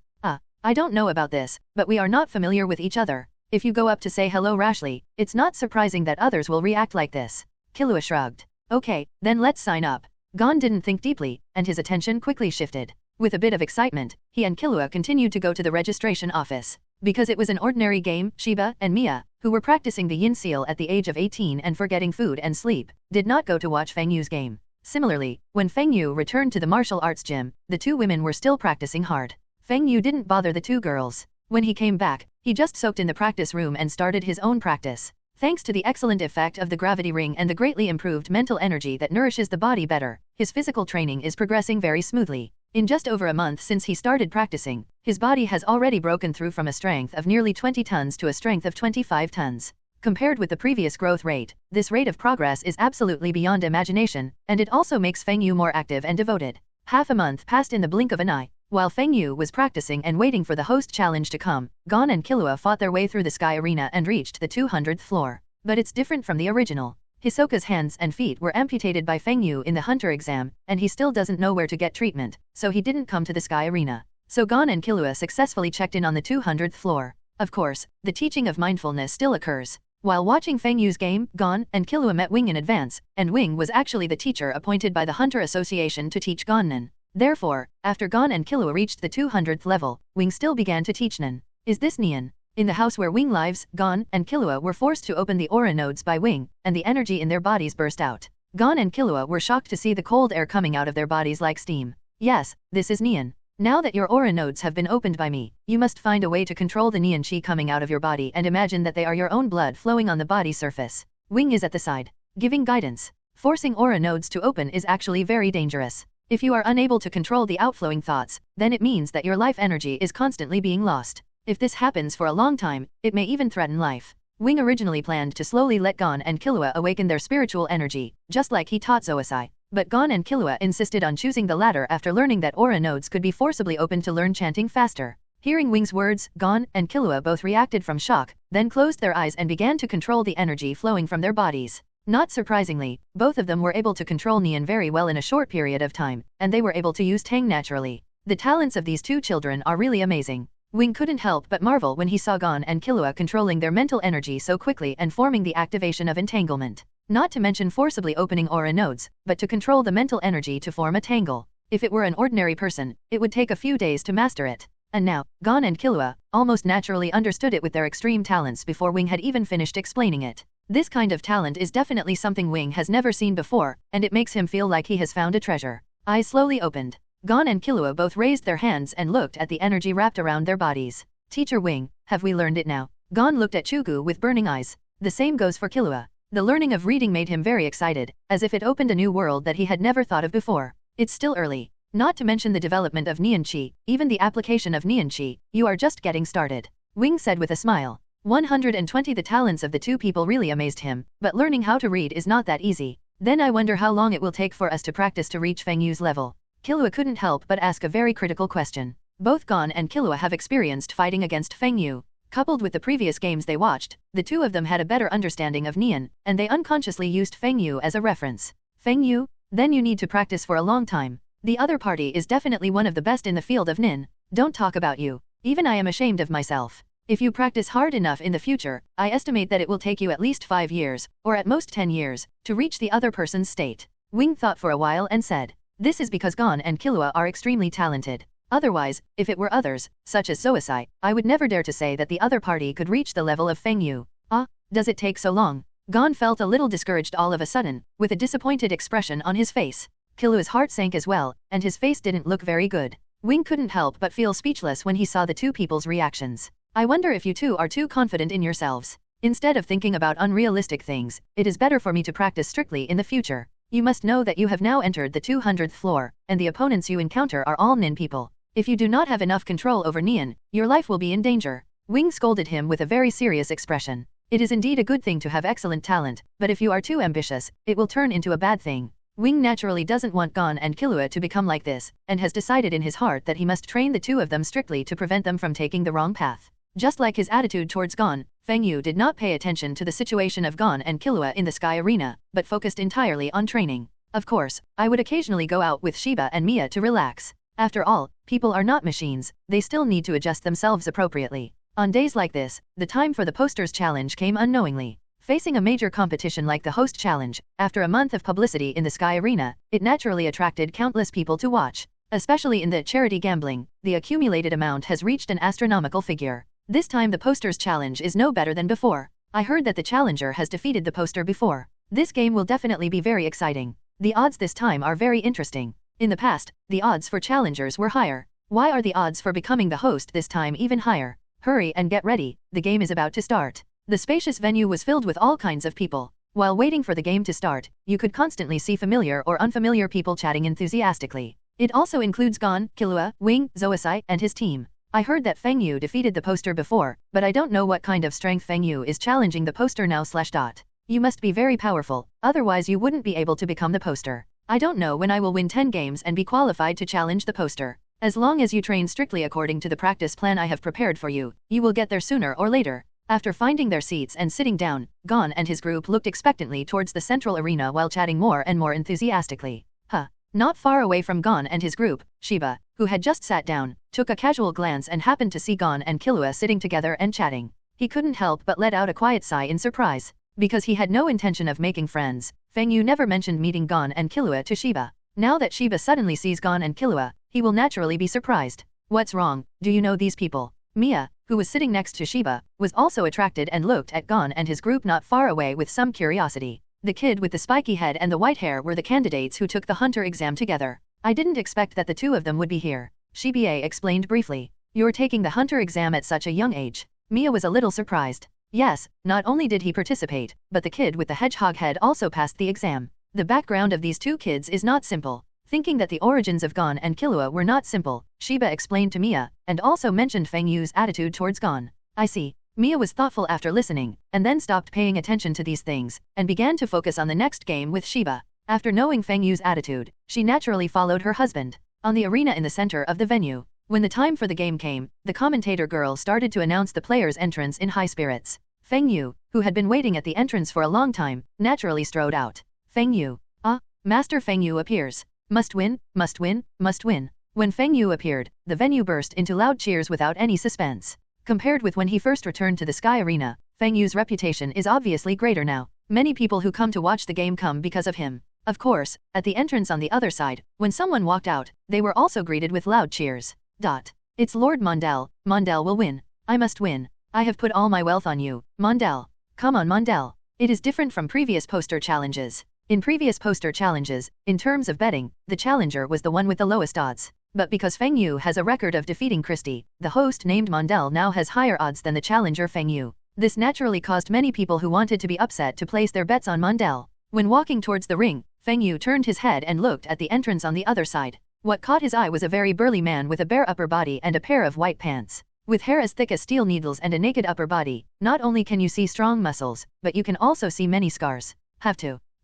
I don't know about this, but we are not familiar with each other. If you go up to say hello rashly, it's not surprising that others will react like this. Killua shrugged. Okay, then let's sign up. Gon didn't think deeply, and his attention quickly shifted. With a bit of excitement, he and Killua continued to go to the registration office. Because it was an ordinary game, Shiba and Mia, who were practicing the yin seal at the age of 18 and forgetting food and sleep, did not go to watch Feng Yu's game. Similarly, when Feng Yu returned to the martial arts gym, the 2 women were still practicing hard. Feng Yu didn't bother the 2 girls. When he came back, he just soaked in the practice room and started his own practice. Thanks to the excellent effect of the gravity ring and the greatly improved mental energy that nourishes the body better, his physical training is progressing very smoothly. In just over a month since he started practicing, his body has already broken through from a strength of nearly 20 tons to a strength of 25 tons. Compared with the previous growth rate, this rate of progress is absolutely beyond imagination, and it also makes Feng Yu more active and devoted. Half a month passed in the blink of an eye. While Feng Yu was practicing and waiting for the host challenge to come, Gon and Killua fought their way through the sky arena and reached the 200th floor. But it's different from the original. Hisoka's hands and feet were amputated by Feng Yu in the hunter exam, and he still doesn't know where to get treatment, so he didn't come to the sky arena. So Gon and Killua successfully checked in on the 200th floor. Of course, the teaching of mindfulness still occurs. While watching Feng Yu's game, Gon and Killua met Wing in advance, and Wing was actually the teacher appointed by the Hunter Association to teach Gon Nen. Therefore, after Gon and Killua reached the 200th level, Wing still began to teach Nen. Is this Nian? In the house where Wing lives, Gon and Killua were forced to open the aura nodes by Wing, and the energy in their bodies burst out. Gon and Killua were shocked to see the cold air coming out of their bodies like steam. Yes, this is Nian. Now that your aura nodes have been opened by me, you must find a way to control the Nian chi coming out of your body and imagine that they are your own blood flowing on the body surface. Wing is at the side, giving guidance. Forcing aura nodes to open is actually very dangerous. If you are unable to control the outflowing thoughts, then it means that your life energy is constantly being lost. If this happens for a long time, it may even threaten life. Wing originally planned to slowly let Gon and Killua awaken their spiritual energy, just like he taught Zoisai. But Gon and Killua insisted on choosing the latter after learning that aura nodes could be forcibly opened to learn chanting faster. Hearing Wing's words, Gon and Killua both reacted from shock, then closed their eyes and began to control the energy flowing from their bodies. Not surprisingly, both of them were able to control Nian very well in a short period of time, and they were able to use Tang naturally. The talents of these two children are really amazing. Wing couldn't help but marvel when he saw Gon and Killua controlling their mental energy so quickly and forming the activation of entanglement. Not to mention forcibly opening aura nodes, but to control the mental energy to form a tangle. If it were an ordinary person, it would take a few days to master it. And now, Gon and Killua almost naturally understood it with their extreme talents before Wing had even finished explaining it. This kind of talent is definitely something Wing has never seen before, and it makes him feel like he has found a treasure. Eyes slowly opened. Gon and Killua both raised their hands and looked at the energy wrapped around their bodies. Teacher Wing, have we learned it now? Gon looked at Chugu with burning eyes. The same goes for Killua. The learning of reading made him very excited, as if it opened a new world that he had never thought of before. It's still early. Not to mention the development of Nian Chi, even the application of Nian Chi, you are just getting started. Wing said with a smile. 120 The talents of the two people really amazed him, but learning how to read is not that easy. Then I wonder how long it will take for us to practice to reach Feng Yu's level. Killua couldn't help but ask a very critical question. Both Gon and Killua have experienced fighting against Feng Yu. Coupled with the previous games they watched, the two of them had a better understanding of Nian, and they unconsciously used Feng Yu as a reference. Feng Yu? Then you need to practice for a long time. The other party is definitely one of the best in the field of Nin. Don't talk about you. Even I am ashamed of myself. If you practice hard enough in the future, I estimate that it will take you at least 5 years, or at most 10 years, to reach the other person's state. Wing thought for a while and said. This is because Gon and Killua are extremely talented. Otherwise, if it were others, such as Zoisai, I would never dare to say that the other party could reach the level of Feng Yu. Ah, does it take so long? Gon felt a little discouraged all of a sudden, with a disappointed expression on his face. Killua's heart sank as well, and his face didn't look very good. Wing couldn't help but feel speechless when he saw the two people's reactions. I wonder if you two are too confident in yourselves. Instead of thinking about unrealistic things, it is better for me to practice strictly in the future. You must know that you have now entered the 200th floor, and the opponents you encounter are all Nin people. If you do not have enough control over Nian, your life will be in danger. Wing scolded him with a very serious expression. It is indeed a good thing to have excellent talent, but if you are too ambitious, it will turn into a bad thing. Wing naturally doesn't want Gon and Killua to become like this, and has decided in his heart that he must train the two of them strictly to prevent them from taking the wrong path. Just like his attitude towards Gon, Feng Yu did not pay attention to the situation of Gon and Killua in the sky arena, but focused entirely on training. Of course, I would occasionally go out with Shiba and Mia to relax. After all, people are not machines, they still need to adjust themselves appropriately. On days like this, the time for the posters challenge came unknowingly. Facing a major competition like the host challenge, after a month of publicity in the sky arena, it naturally attracted countless people to watch. Especially in the charity gambling, the accumulated amount has reached an astronomical figure. This time the posters challenge is no better than before. I heard that the challenger has defeated the poster before. This game will definitely be very exciting. The odds this time are very interesting. In the past, the odds for challengers were higher. Why are the odds for becoming the host this time even higher? Hurry and get ready, the game is about to start. The spacious venue was filled with all kinds of people. While waiting for the game to start, you could constantly see familiar or unfamiliar people chatting enthusiastically. It also includes Gon, Killua, Wing, Zoisai, and his team. I heard that Feng Yu defeated the poster before, but I don't know what kind of strength Feng Yu is challenging the poster now. You must be very powerful, otherwise you wouldn't be able to become the poster. I don't know when I will win 10 games and be qualified to challenge the poster. As long as you train strictly according to the practice plan I have prepared for you, you will get there sooner or later. After finding their seats and sitting down, Gon and his group looked expectantly towards the central arena while chatting more and more enthusiastically. Not far away from Gon and his group, Shiba, who had just sat down, took a casual glance and happened to see Gon and Killua sitting together and chatting. He couldn't help but let out a quiet sigh in surprise. Because he had no intention of making friends, Feng Yu never mentioned meeting Gon and Killua to Shiba. Now that Shiba suddenly sees Gon and Killua, he will naturally be surprised. What's wrong, do you know these people? Mia, who was sitting next to Shiba, was also attracted and looked at Gon and his group not far away with some curiosity. The kid with the spiky head and the white hair were the candidates who took the hunter exam together. I didn't expect that the two of them would be here. Shiba explained briefly. You're taking the hunter exam at such a young age. Mia was a little surprised. Yes, not only did he participate, but the kid with the hedgehog head also passed the exam. The background of these two kids is not simple. Thinking that the origins of Gon and Killua were not simple, Shiba explained to Mia, and also mentioned Feng Yu's attitude towards Gon. I see. Mia was thoughtful after listening, and then stopped paying attention to these things, and began to focus on the next game with Shiba. After knowing Feng Yu's attitude, she naturally followed her husband. On the arena in the center of the venue, when the time for the game came, the commentator girl started to announce the players' entrance in high spirits. Feng Yu, who had been waiting at the entrance for a long time, naturally strode out. Feng Yu. Master Feng Yu appears. Must win, must win, must win. When Feng Yu appeared, the venue burst into loud cheers without any suspense. Compared with when he first returned to the Sky Arena, Feng Yu's reputation is obviously greater now. Many people who come to watch the game come because of him. Of course, at the entrance on the other side, when someone walked out, they were also greeted with loud cheers. It's Lord Mondel. Mondel will win. I must win. I have put all my wealth on you, Mondel. Come on, Mondel. It is different from previous poster challenges. In previous poster challenges, in terms of betting, the challenger was the one with the lowest odds. But because Feng Yu has a record of defeating Christie, the host named Mondel now has higher odds than the challenger Feng Yu. This naturally caused many people who wanted to be upset to place their bets on Mondel. When walking towards the ring, Feng Yu turned his head and looked at the entrance on the other side. What caught his eye was a very burly man with a bare upper body and a pair of white pants. With hair as thick as steel needles and a naked upper body, not only can you see strong muscles, but you can also see many scars.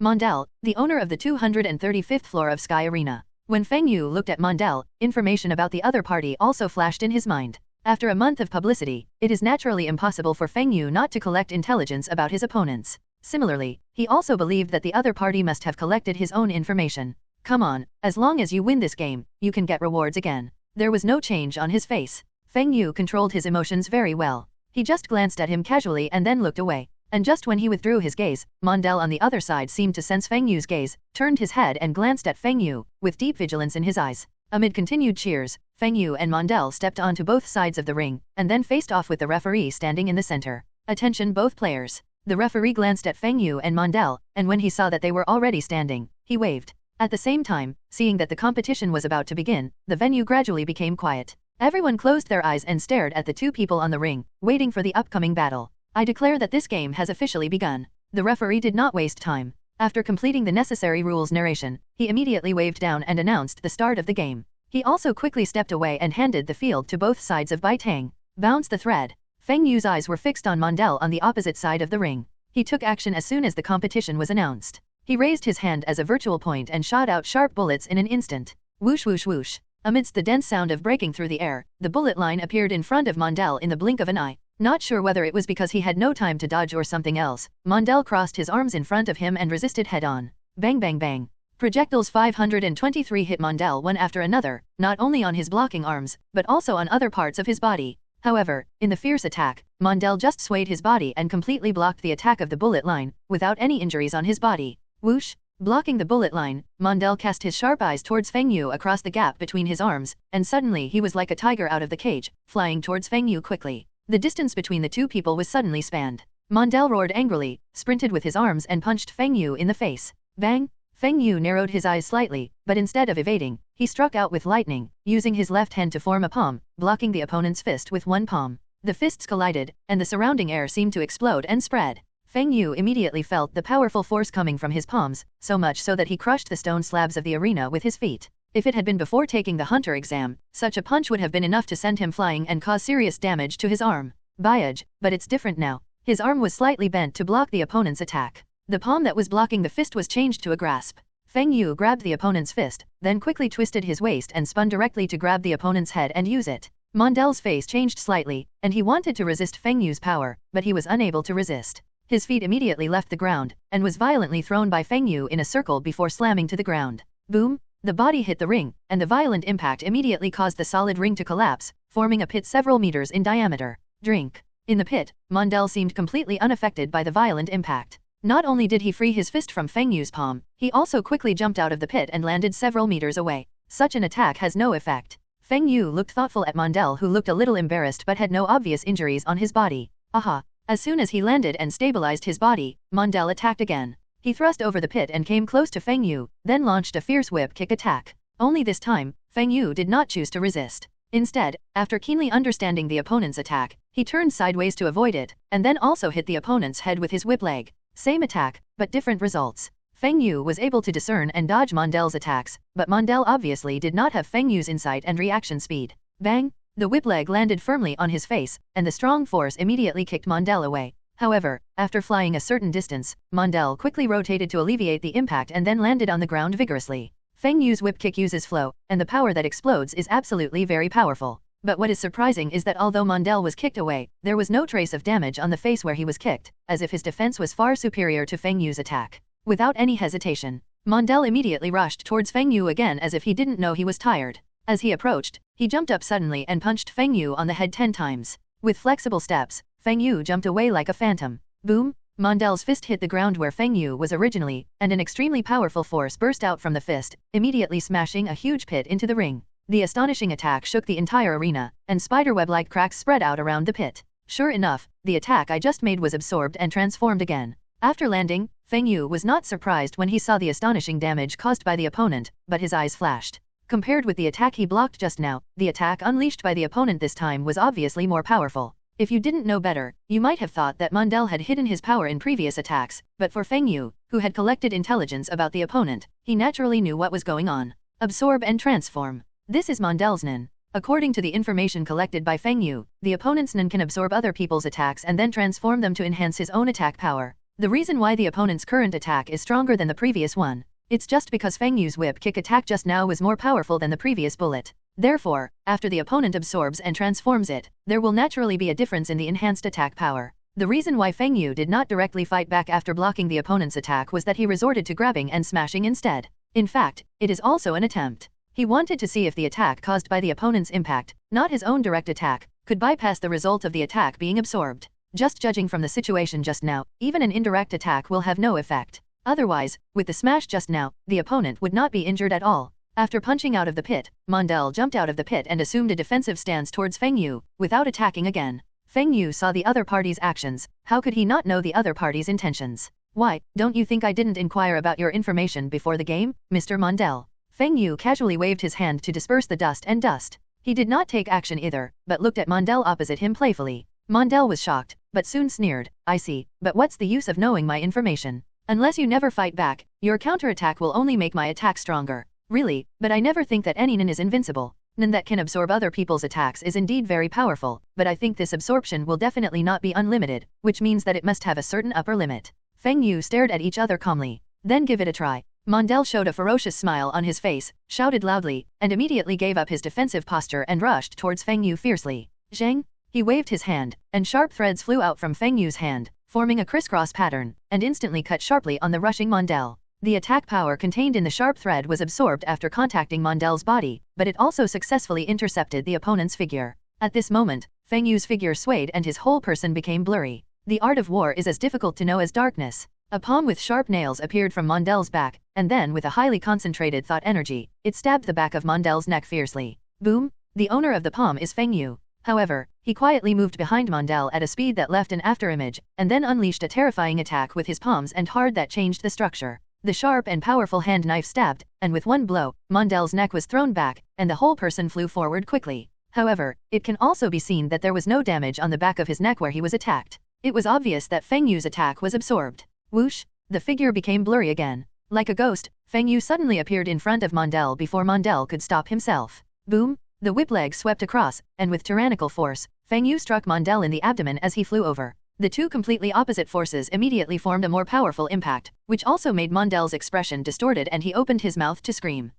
Mondel, the owner of the 235th floor of Sky Arena. When Feng Yu looked at Mondel, information about the other party also flashed in his mind. After a month of publicity, it is naturally impossible for Feng Yu not to collect intelligence about his opponents. Similarly, he also believed that the other party must have collected his own information. Come on, as long as you win this game, you can get rewards again. There was no change on his face. Feng Yu controlled his emotions very well. He just glanced at him casually and then looked away. And just when he withdrew his gaze, Mondel on the other side seemed to sense Feng Yu's gaze, turned his head and glanced at Feng Yu, with deep vigilance in his eyes. Amid continued cheers, Feng Yu and Mondel stepped onto both sides of the ring, and then faced off with the referee standing in the center. Attention both players. The referee glanced at Feng Yu and Mondel, and when he saw that they were already standing, he waved. At the same time, seeing that the competition was about to begin, the venue gradually became quiet. Everyone closed their eyes and stared at the two people on the ring, waiting for the upcoming battle. I declare that this game has officially begun. The referee did not waste time. After completing the necessary rules narration, he immediately waved down and announced the start of the game. He also quickly stepped away and handed the field to both sides of Bai Tang. Bounce the thread. Feng Yu's eyes were fixed on Mondel on the opposite side of the ring. He took action as soon as the competition was announced. He raised his hand as a virtual point and shot out sharp bullets in an instant. Whoosh whoosh whoosh. Amidst the dense sound of breaking through the air, the bullet line appeared in front of Mondel in the blink of an eye. Not sure whether it was because he had no time to dodge or something else, Mondel crossed his arms in front of him and resisted head-on. Bang bang bang. Projectiles 523 hit Mondel one after another, not only on his blocking arms, but also on other parts of his body. However, in the fierce attack, Mondel just swayed his body and completely blocked the attack of the bullet line, without any injuries on his body. Whoosh! Blocking the bullet line, Mondel cast his sharp eyes towards Feng Yu across the gap between his arms, and suddenly he was like a tiger out of the cage, flying towards Feng Yu quickly. The distance between the two people was suddenly spanned. Mondel roared angrily, sprinted with his arms and punched Feng Yu in the face. Bang! Feng Yu narrowed his eyes slightly, but instead of evading, he struck out with lightning, using his left hand to form a palm, blocking the opponent's fist with one palm. The fists collided, and the surrounding air seemed to explode and spread. Feng Yu immediately felt the powerful force coming from his palms, so much so that he crushed the stone slabs of the arena with his feet. If it had been before taking the hunter exam, such a punch would have been enough to send him flying and cause serious damage to his arm. Biage, but it's different now. His arm was slightly bent to block the opponent's attack. The palm that was blocking the fist was changed to a grasp. Feng Yu grabbed the opponent's fist, then quickly twisted his waist and spun directly to grab the opponent's head and use it. Mondel's face changed slightly, and he wanted to resist Feng Yu's power, but he was unable to resist. His feet immediately left the ground, and was violently thrown by Feng Yu in a circle before slamming to the ground. Boom! The body hit the ring, and the violent impact immediately caused the solid ring to collapse, forming a pit several meters in diameter. Drink. In the pit, Mondel seemed completely unaffected by the violent impact. Not only did he free his fist from Feng Yu's palm, he also quickly jumped out of the pit and landed several meters away. Such an attack has no effect. Feng Yu looked thoughtful at Mondel, who looked a little embarrassed but had no obvious injuries on his body. Aha! As soon as he landed and stabilized his body, Mondel attacked again. He thrust over the pit and came close to Feng Yu, then launched a fierce whip kick attack. Only this time, Feng Yu did not choose to resist. Instead, after keenly understanding the opponent's attack, he turned sideways to avoid it, and then also hit the opponent's head with his whip leg. Same attack, but different results. Feng Yu was able to discern and dodge Mondel's attacks, but Mondel obviously did not have Feng Yu's insight and reaction speed. Bang! The whip leg landed firmly on his face, and the strong force immediately kicked Mondel away. However, after flying a certain distance, Mondel quickly rotated to alleviate the impact and then landed on the ground vigorously. Feng Yu's whip kick uses flow, and the power that explodes is absolutely very powerful. But what is surprising is that although Mondel was kicked away, there was no trace of damage on the face where he was kicked, as if his defense was far superior to Feng Yu's attack. Without any hesitation, Mondel immediately rushed towards Feng Yu again as if he didn't know he was tired. As he approached, he jumped up suddenly and punched Feng Yu on the head 10 times. With flexible steps, Feng Yu jumped away like a phantom. Boom! Mondel's fist hit the ground where Feng Yu was originally, and an extremely powerful force burst out from the fist, immediately smashing a huge pit into the ring. The astonishing attack shook the entire arena, and spiderweb-like cracks spread out around the pit. Sure enough, the attack I just made was absorbed and transformed again. After landing, Feng Yu was not surprised when he saw the astonishing damage caused by the opponent, but his eyes flashed. Compared with the attack he blocked just now, the attack unleashed by the opponent this time was obviously more powerful. If you didn't know better, you might have thought that Mondel had hidden his power in previous attacks, but for Feng Yu, who had collected intelligence about the opponent, he naturally knew what was going on. Absorb and transform. This is Mondel's Nen. According to the information collected by Feng Yu, the opponent's Nen can absorb other people's attacks and then transform them to enhance his own attack power. The reason why the opponent's current attack is stronger than the previous one. It's just because Feng Yu's whip kick attack just now was more powerful than the previous bullet. Therefore, after the opponent absorbs and transforms it, there will naturally be a difference in the enhanced attack power. The reason why Feng Yu did not directly fight back after blocking the opponent's attack was that he resorted to grabbing and smashing instead. In fact, it is also an attempt. He wanted to see if the attack caused by the opponent's impact, not his own direct attack, could bypass the result of the attack being absorbed. Just judging from the situation just now, even an indirect attack will have no effect. Otherwise, with the smash just now, the opponent would not be injured at all. After punching out of the pit, Mondel jumped out of the pit and assumed a defensive stance towards Feng Yu, without attacking again. Feng Yu saw the other party's actions. How could he not know the other party's intentions? Why, don't you think I didn't inquire about your information before the game, Mr. Mondel? Feng Yu casually waved his hand to disperse the dust and dust. He did not take action either, but looked at Mondel opposite him playfully. Mondel was shocked, but soon sneered. I see, but what's the use of knowing my information? Unless you never fight back, your counterattack will only make my attack stronger. Really, but I never think that any Nen is invincible. Nen that can absorb other people's attacks is indeed very powerful, but I think this absorption will definitely not be unlimited, which means that it must have a certain upper limit. Feng Yu stared at each other calmly. Then give it a try. Mondel showed a ferocious smile on his face, shouted loudly, and immediately gave up his defensive posture and rushed towards Feng Yu fiercely. Zheng! He waved his hand, and sharp threads flew out from Feng Yu's hand, forming a crisscross pattern, and instantly cut sharply on the rushing Mondel. The attack power contained in the sharp thread was absorbed after contacting Mondel's body, but it also successfully intercepted the opponent's figure. At this moment, Feng Yu's figure swayed and his whole person became blurry. The art of war is as difficult to know as darkness. A palm with sharp nails appeared from Mondel's back, and then with a highly concentrated thought energy, it stabbed the back of Mondel's neck fiercely. Boom! The owner of the palm is Feng Yu. However, he quietly moved behind Mondel at a speed that left an afterimage, and then unleashed a terrifying attack with his palms and hard that changed the structure. The sharp and powerful hand knife stabbed, and with one blow, Mondel's neck was thrown back, and the whole person flew forward quickly. However, it can also be seen that there was no damage on the back of his neck where he was attacked. It was obvious that Feng Yu's attack was absorbed. Whoosh! The figure became blurry again. Like a ghost, Feng Yu suddenly appeared in front of Mondel before Mondel could stop himself. Boom! The whip leg swept across, and with tyrannical force, Feng Yu struck Mondel in the abdomen as he flew over. The two completely opposite forces immediately formed a more powerful impact, which also made Mondel's expression distorted and he opened his mouth to scream.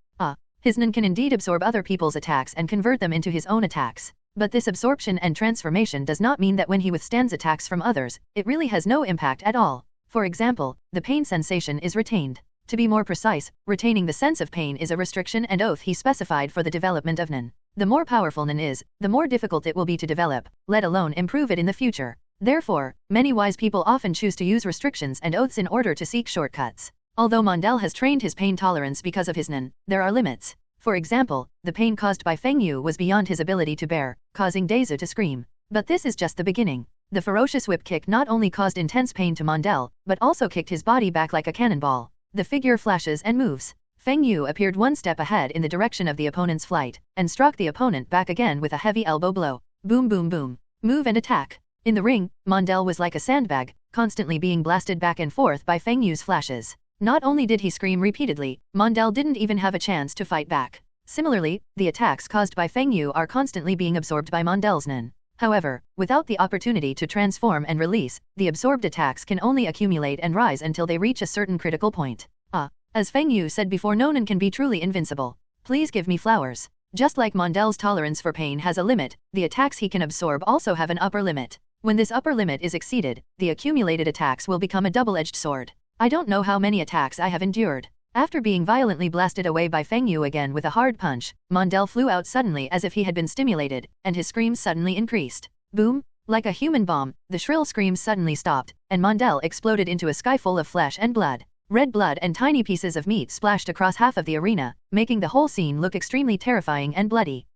His nen can indeed absorb other people's attacks and convert them into his own attacks. But this absorption and transformation does not mean that when he withstands attacks from others, it really has no impact at all. For example, the pain sensation is retained. To be more precise, retaining the sense of pain is a restriction and oath he specified for the development of nen. The more powerful nen is, the more difficult it will be to develop, let alone improve it in the future. Therefore, many wise people often choose to use restrictions and oaths in order to seek shortcuts. Although Mondel has trained his pain tolerance because of his nen, there are limits. For example, the pain caused by Feng Yu was beyond his ability to bear, causing Dazu to scream. But this is just the beginning. The ferocious whip kick not only caused intense pain to Mondel, but also kicked his body back like a cannonball. The figure flashes and moves. Feng Yu appeared one step ahead in the direction of the opponent's flight, and struck the opponent back again with a heavy elbow blow. Boom boom boom. Move and attack. In the ring, Mondel was like a sandbag, constantly being blasted back and forth by Feng Yu's flashes. Not only did he scream repeatedly, Mondel didn't even have a chance to fight back. Similarly, the attacks caused by Feng Yu are constantly being absorbed by Mondel's nen. However, without the opportunity to transform and release, the absorbed attacks can only accumulate and rise until they reach a certain critical point. As Feng Yu said before, no nen can be truly invincible. Please give me flowers. Just like Mondel's tolerance for pain has a limit, the attacks he can absorb also have an upper limit. When this upper limit is exceeded, the accumulated attacks will become a double-edged sword. I don't know how many attacks I have endured. After being violently blasted away by Feng Yu again with a hard punch, Mondel flew out suddenly as if he had been stimulated, and his screams suddenly increased. Boom! Like a human bomb, the shrill screams suddenly stopped, and Mondel exploded into a sky full of flesh and blood. Red blood and tiny pieces of meat splashed across half of the arena, making the whole scene look extremely terrifying and bloody.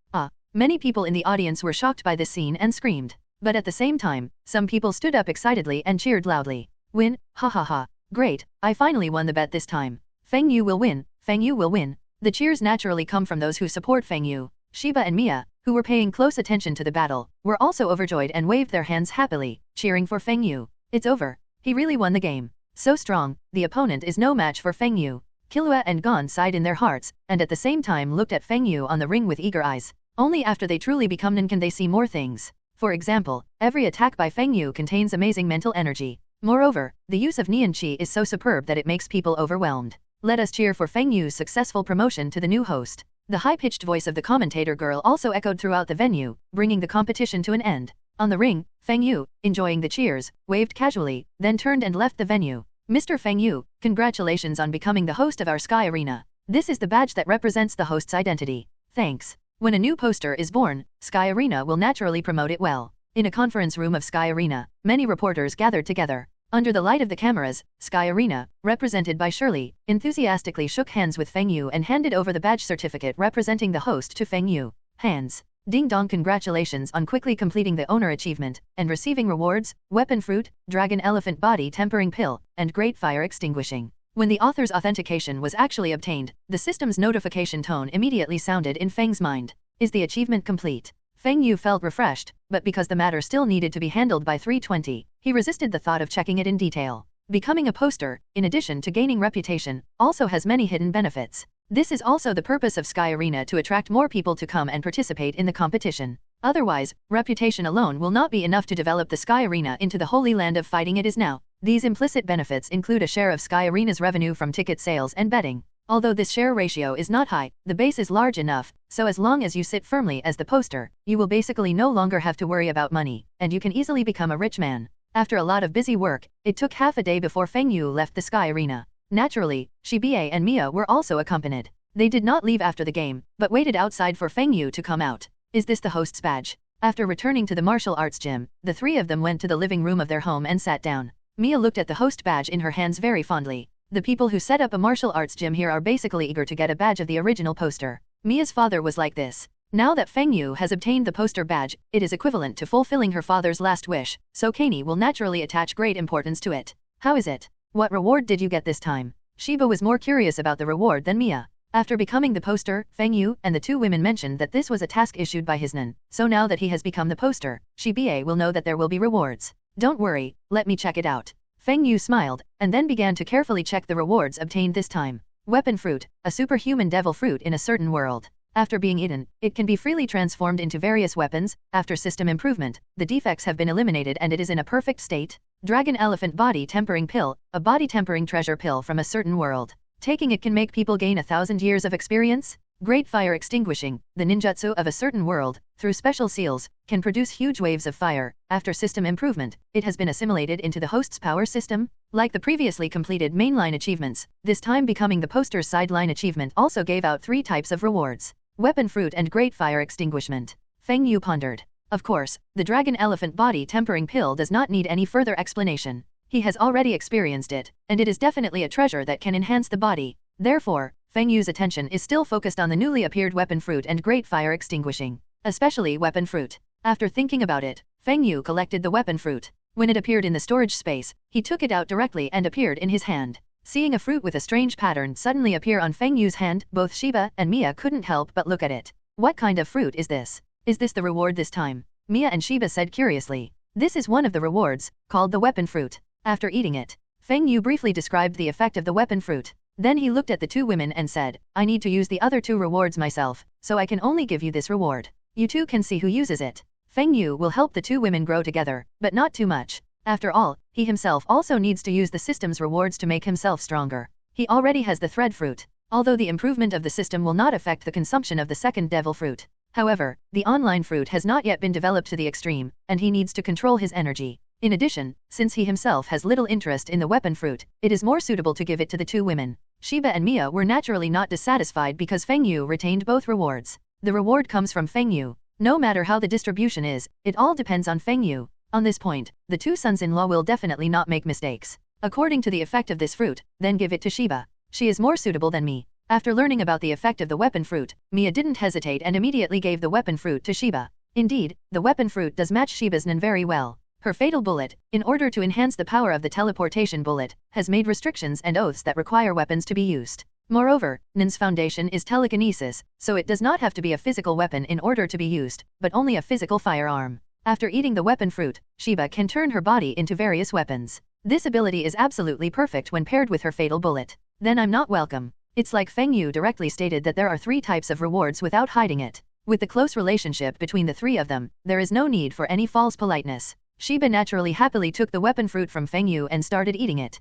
Many people in the audience were shocked by this scene and screamed. But at the same time, some people stood up excitedly and cheered loudly. Win, ha ha ha. Great, I finally won the bet this time. Feng Yu will win, Feng Yu will win. The cheers naturally come from those who support Feng Yu. Shiba and Mia, who were paying close attention to the battle, were also overjoyed and waved their hands happily, cheering for Feng Yu. It's over. He really won the game. So strong, the opponent is no match for Feng Yu. Killua and Gon sighed in their hearts, and at the same time looked at Feng Yu on the ring with eager eyes. Only after they truly become nen can they see more things. For example, every attack by Feng Yu contains amazing mental energy. Moreover, the use of Nian Qi is so superb that it makes people overwhelmed. Let us cheer for Feng Yu's successful promotion to the new host. The high-pitched voice of the commentator girl also echoed throughout the venue, bringing the competition to an end. On the ring, Feng Yu, enjoying the cheers, waved casually, then turned and left the venue. Mr. Feng Yu, congratulations on becoming the host of our Sky Arena. This is the badge that represents the host's identity. Thanks. When a new poster is born, Sky Arena will naturally promote it well. In a conference room of Sky Arena, many reporters gathered together. Under the light of the cameras, Sky Arena, represented by Shirley, enthusiastically shook hands with Feng Yu and handed over the badge certificate representing the host to Feng Yu. Hands. Ding dong, congratulations on quickly completing the owner achievement, and receiving rewards, weapon fruit, dragon elephant body tempering pill, and great fire extinguishing. When the author's authentication was actually obtained, the system's notification tone immediately sounded in Feng's mind. Is the achievement complete? Feng Yu felt refreshed, but because the matter still needed to be handled by 320, he resisted the thought of checking it in detail. Becoming a poster, in addition to gaining reputation, also has many hidden benefits. This is also the purpose of Sky Arena, to attract more people to come and participate in the competition. Otherwise, reputation alone will not be enough to develop the Sky Arena into the holy land of fighting it is now. These implicit benefits include a share of Sky Arena's revenue from ticket sales and betting. Although this share ratio is not high, the base is large enough, so as long as you sit firmly as the poster, you will basically no longer have to worry about money, and you can easily become a rich man. After a lot of busy work, it took half a day before Feng Yu left the Sky Arena. Naturally, Shiba and Mia were also accompanied. They did not leave after the game, but waited outside for Feng Yu to come out. Is this the host's badge? After returning to the martial arts gym, the three of them went to the living room of their home and sat down. Mia looked at the host badge in her hands very fondly. The people who set up a martial arts gym here are basically eager to get a badge of the original poster. Mia's father was like this. Now that Feng Yu has obtained the poster badge, it is equivalent to fulfilling her father's last wish, so Kani will naturally attach great importance to it. How is it? What reward did you get this time? Shiba was more curious about the reward than Mia. After becoming the poster, Feng Yu and the two women mentioned that this was a task issued by Hisnan, so now that he has become the poster, Shiba will know that there will be rewards. Don't worry, let me check it out. Feng Yu smiled, and then began to carefully check the rewards obtained this time. Weapon fruit, a superhuman devil fruit in a certain world. After being eaten, it can be freely transformed into various weapons. After system improvement, the defects have been eliminated and it is in a perfect state. Dragon Elephant Body Tempering Pill, a body tempering treasure pill from a certain world. Taking it can make people gain 1,000 years of experience. Great Fire Extinguishing, the ninjutsu of a certain world, through special seals, can produce huge waves of fire. After system improvement, it has been assimilated into the host's power system. Like the previously completed mainline achievements, this time becoming the poster's sideline achievement also gave out 3 types of rewards. Weapon fruit and Great Fire Extinguishment. Feng Yu pondered. Of course, the Dragon Elephant Body Tempering Pill does not need any further explanation. He has already experienced it, and it is definitely a treasure that can enhance the body. Therefore, Feng Yu's attention is still focused on the newly appeared Weapon Fruit and Great Fire Extinguishing. Especially Weapon Fruit. After thinking about it, Feng Yu collected the Weapon Fruit. When it appeared in the storage space, he took it out directly and appeared in his hand. Seeing a fruit with a strange pattern suddenly appear on Feng Yu's hand, both Shiba and Mia couldn't help but look at it. What kind of fruit is this? Is this the reward this time? Mia and Shiba said curiously. This is one of the rewards, called the Weapon Fruit. After eating it, Feng Yu briefly described the effect of the Weapon Fruit. Then he looked at the two women and said, I need to use the other 2 rewards myself, so I can only give you this reward. You two can see who uses it. Feng Yu will help the two women grow together, but not too much. After all, he himself also needs to use the system's rewards to make himself stronger. He already has the thread fruit, although the improvement of the system will not affect the consumption of the second devil fruit. However, the online fruit has not yet been developed to the extreme, and he needs to control his energy. In addition, since he himself has little interest in the weapon fruit, it is more suitable to give it to the two women. Shiba and Mia were naturally not dissatisfied because Feng Yu retained both rewards. The reward comes from Feng Yu. No matter how the distribution is, it all depends on Feng Yu. On this point, the two sons-in-law will definitely not make mistakes. According to the effect of this fruit, then give it to Shiba. She is more suitable than me. After learning about the effect of the weapon fruit, Mia didn't hesitate and immediately gave the weapon fruit to Shiba. Indeed, the weapon fruit does match Shiba's Nen very well. Her fatal bullet, in order to enhance the power of the teleportation bullet, has made restrictions and oaths that require weapons to be used. Moreover, Nen's foundation is telekinesis, so it does not have to be a physical weapon in order to be used, but only a physical firearm. After eating the weapon fruit, Shiba can turn her body into various weapons. This ability is absolutely perfect when paired with her fatal bullet. Then I'm not welcome. It's like Feng Yu directly stated that there are 3 types of rewards without hiding it. With the close relationship between the 3 of them, there is no need for any false politeness. Shiba naturally happily took the weapon fruit from Feng Yu and started eating it.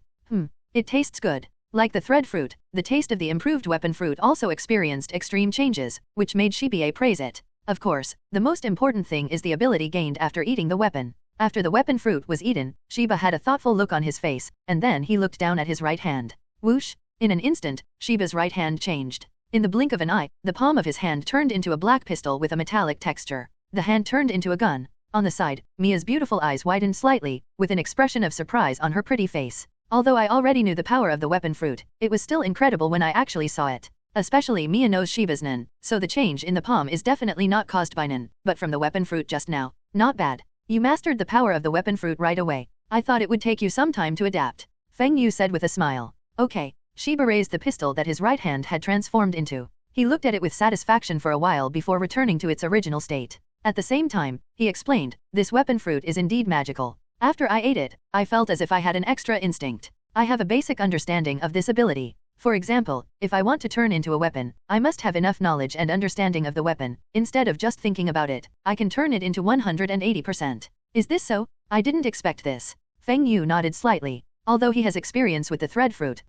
It tastes good. Like the thread fruit, the taste of the improved weapon fruit also experienced extreme changes, which made Shiba praise it. Of course, the most important thing is the ability gained after eating the weapon. After the weapon fruit was eaten, Shiba had a thoughtful look on his face, and then he looked down at his right hand. Whoosh! In an instant, Shiba's right hand changed. In the blink of an eye, the palm of his hand turned into a black pistol with a metallic texture. The hand turned into a gun. On the side, Mia's beautiful eyes widened slightly, with an expression of surprise on her pretty face. Although I already knew the power of the weapon fruit, it was still incredible when I actually saw it. Especially Mia knows Shiba's Nen, so the change in the palm is definitely not caused by Nen, but from the weapon fruit just now. Not bad. You mastered the power of the weapon fruit right away. I thought it would take you some time to adapt. Feng Yu said with a smile. Okay. Shiba raised the pistol that his right hand had transformed into. He looked at it with satisfaction for a while before returning to its original state. At the same time, he explained, this weapon fruit is indeed magical. After I ate it, I felt as if I had an extra instinct. I have a basic understanding of this ability. For example, if I want to turn into a weapon, I must have enough knowledge and understanding of the weapon. Instead of just thinking about it, I can turn it into 180%. Is this so? I didn't expect this. Feng Yu nodded slightly. Although he has experience with the thread fruit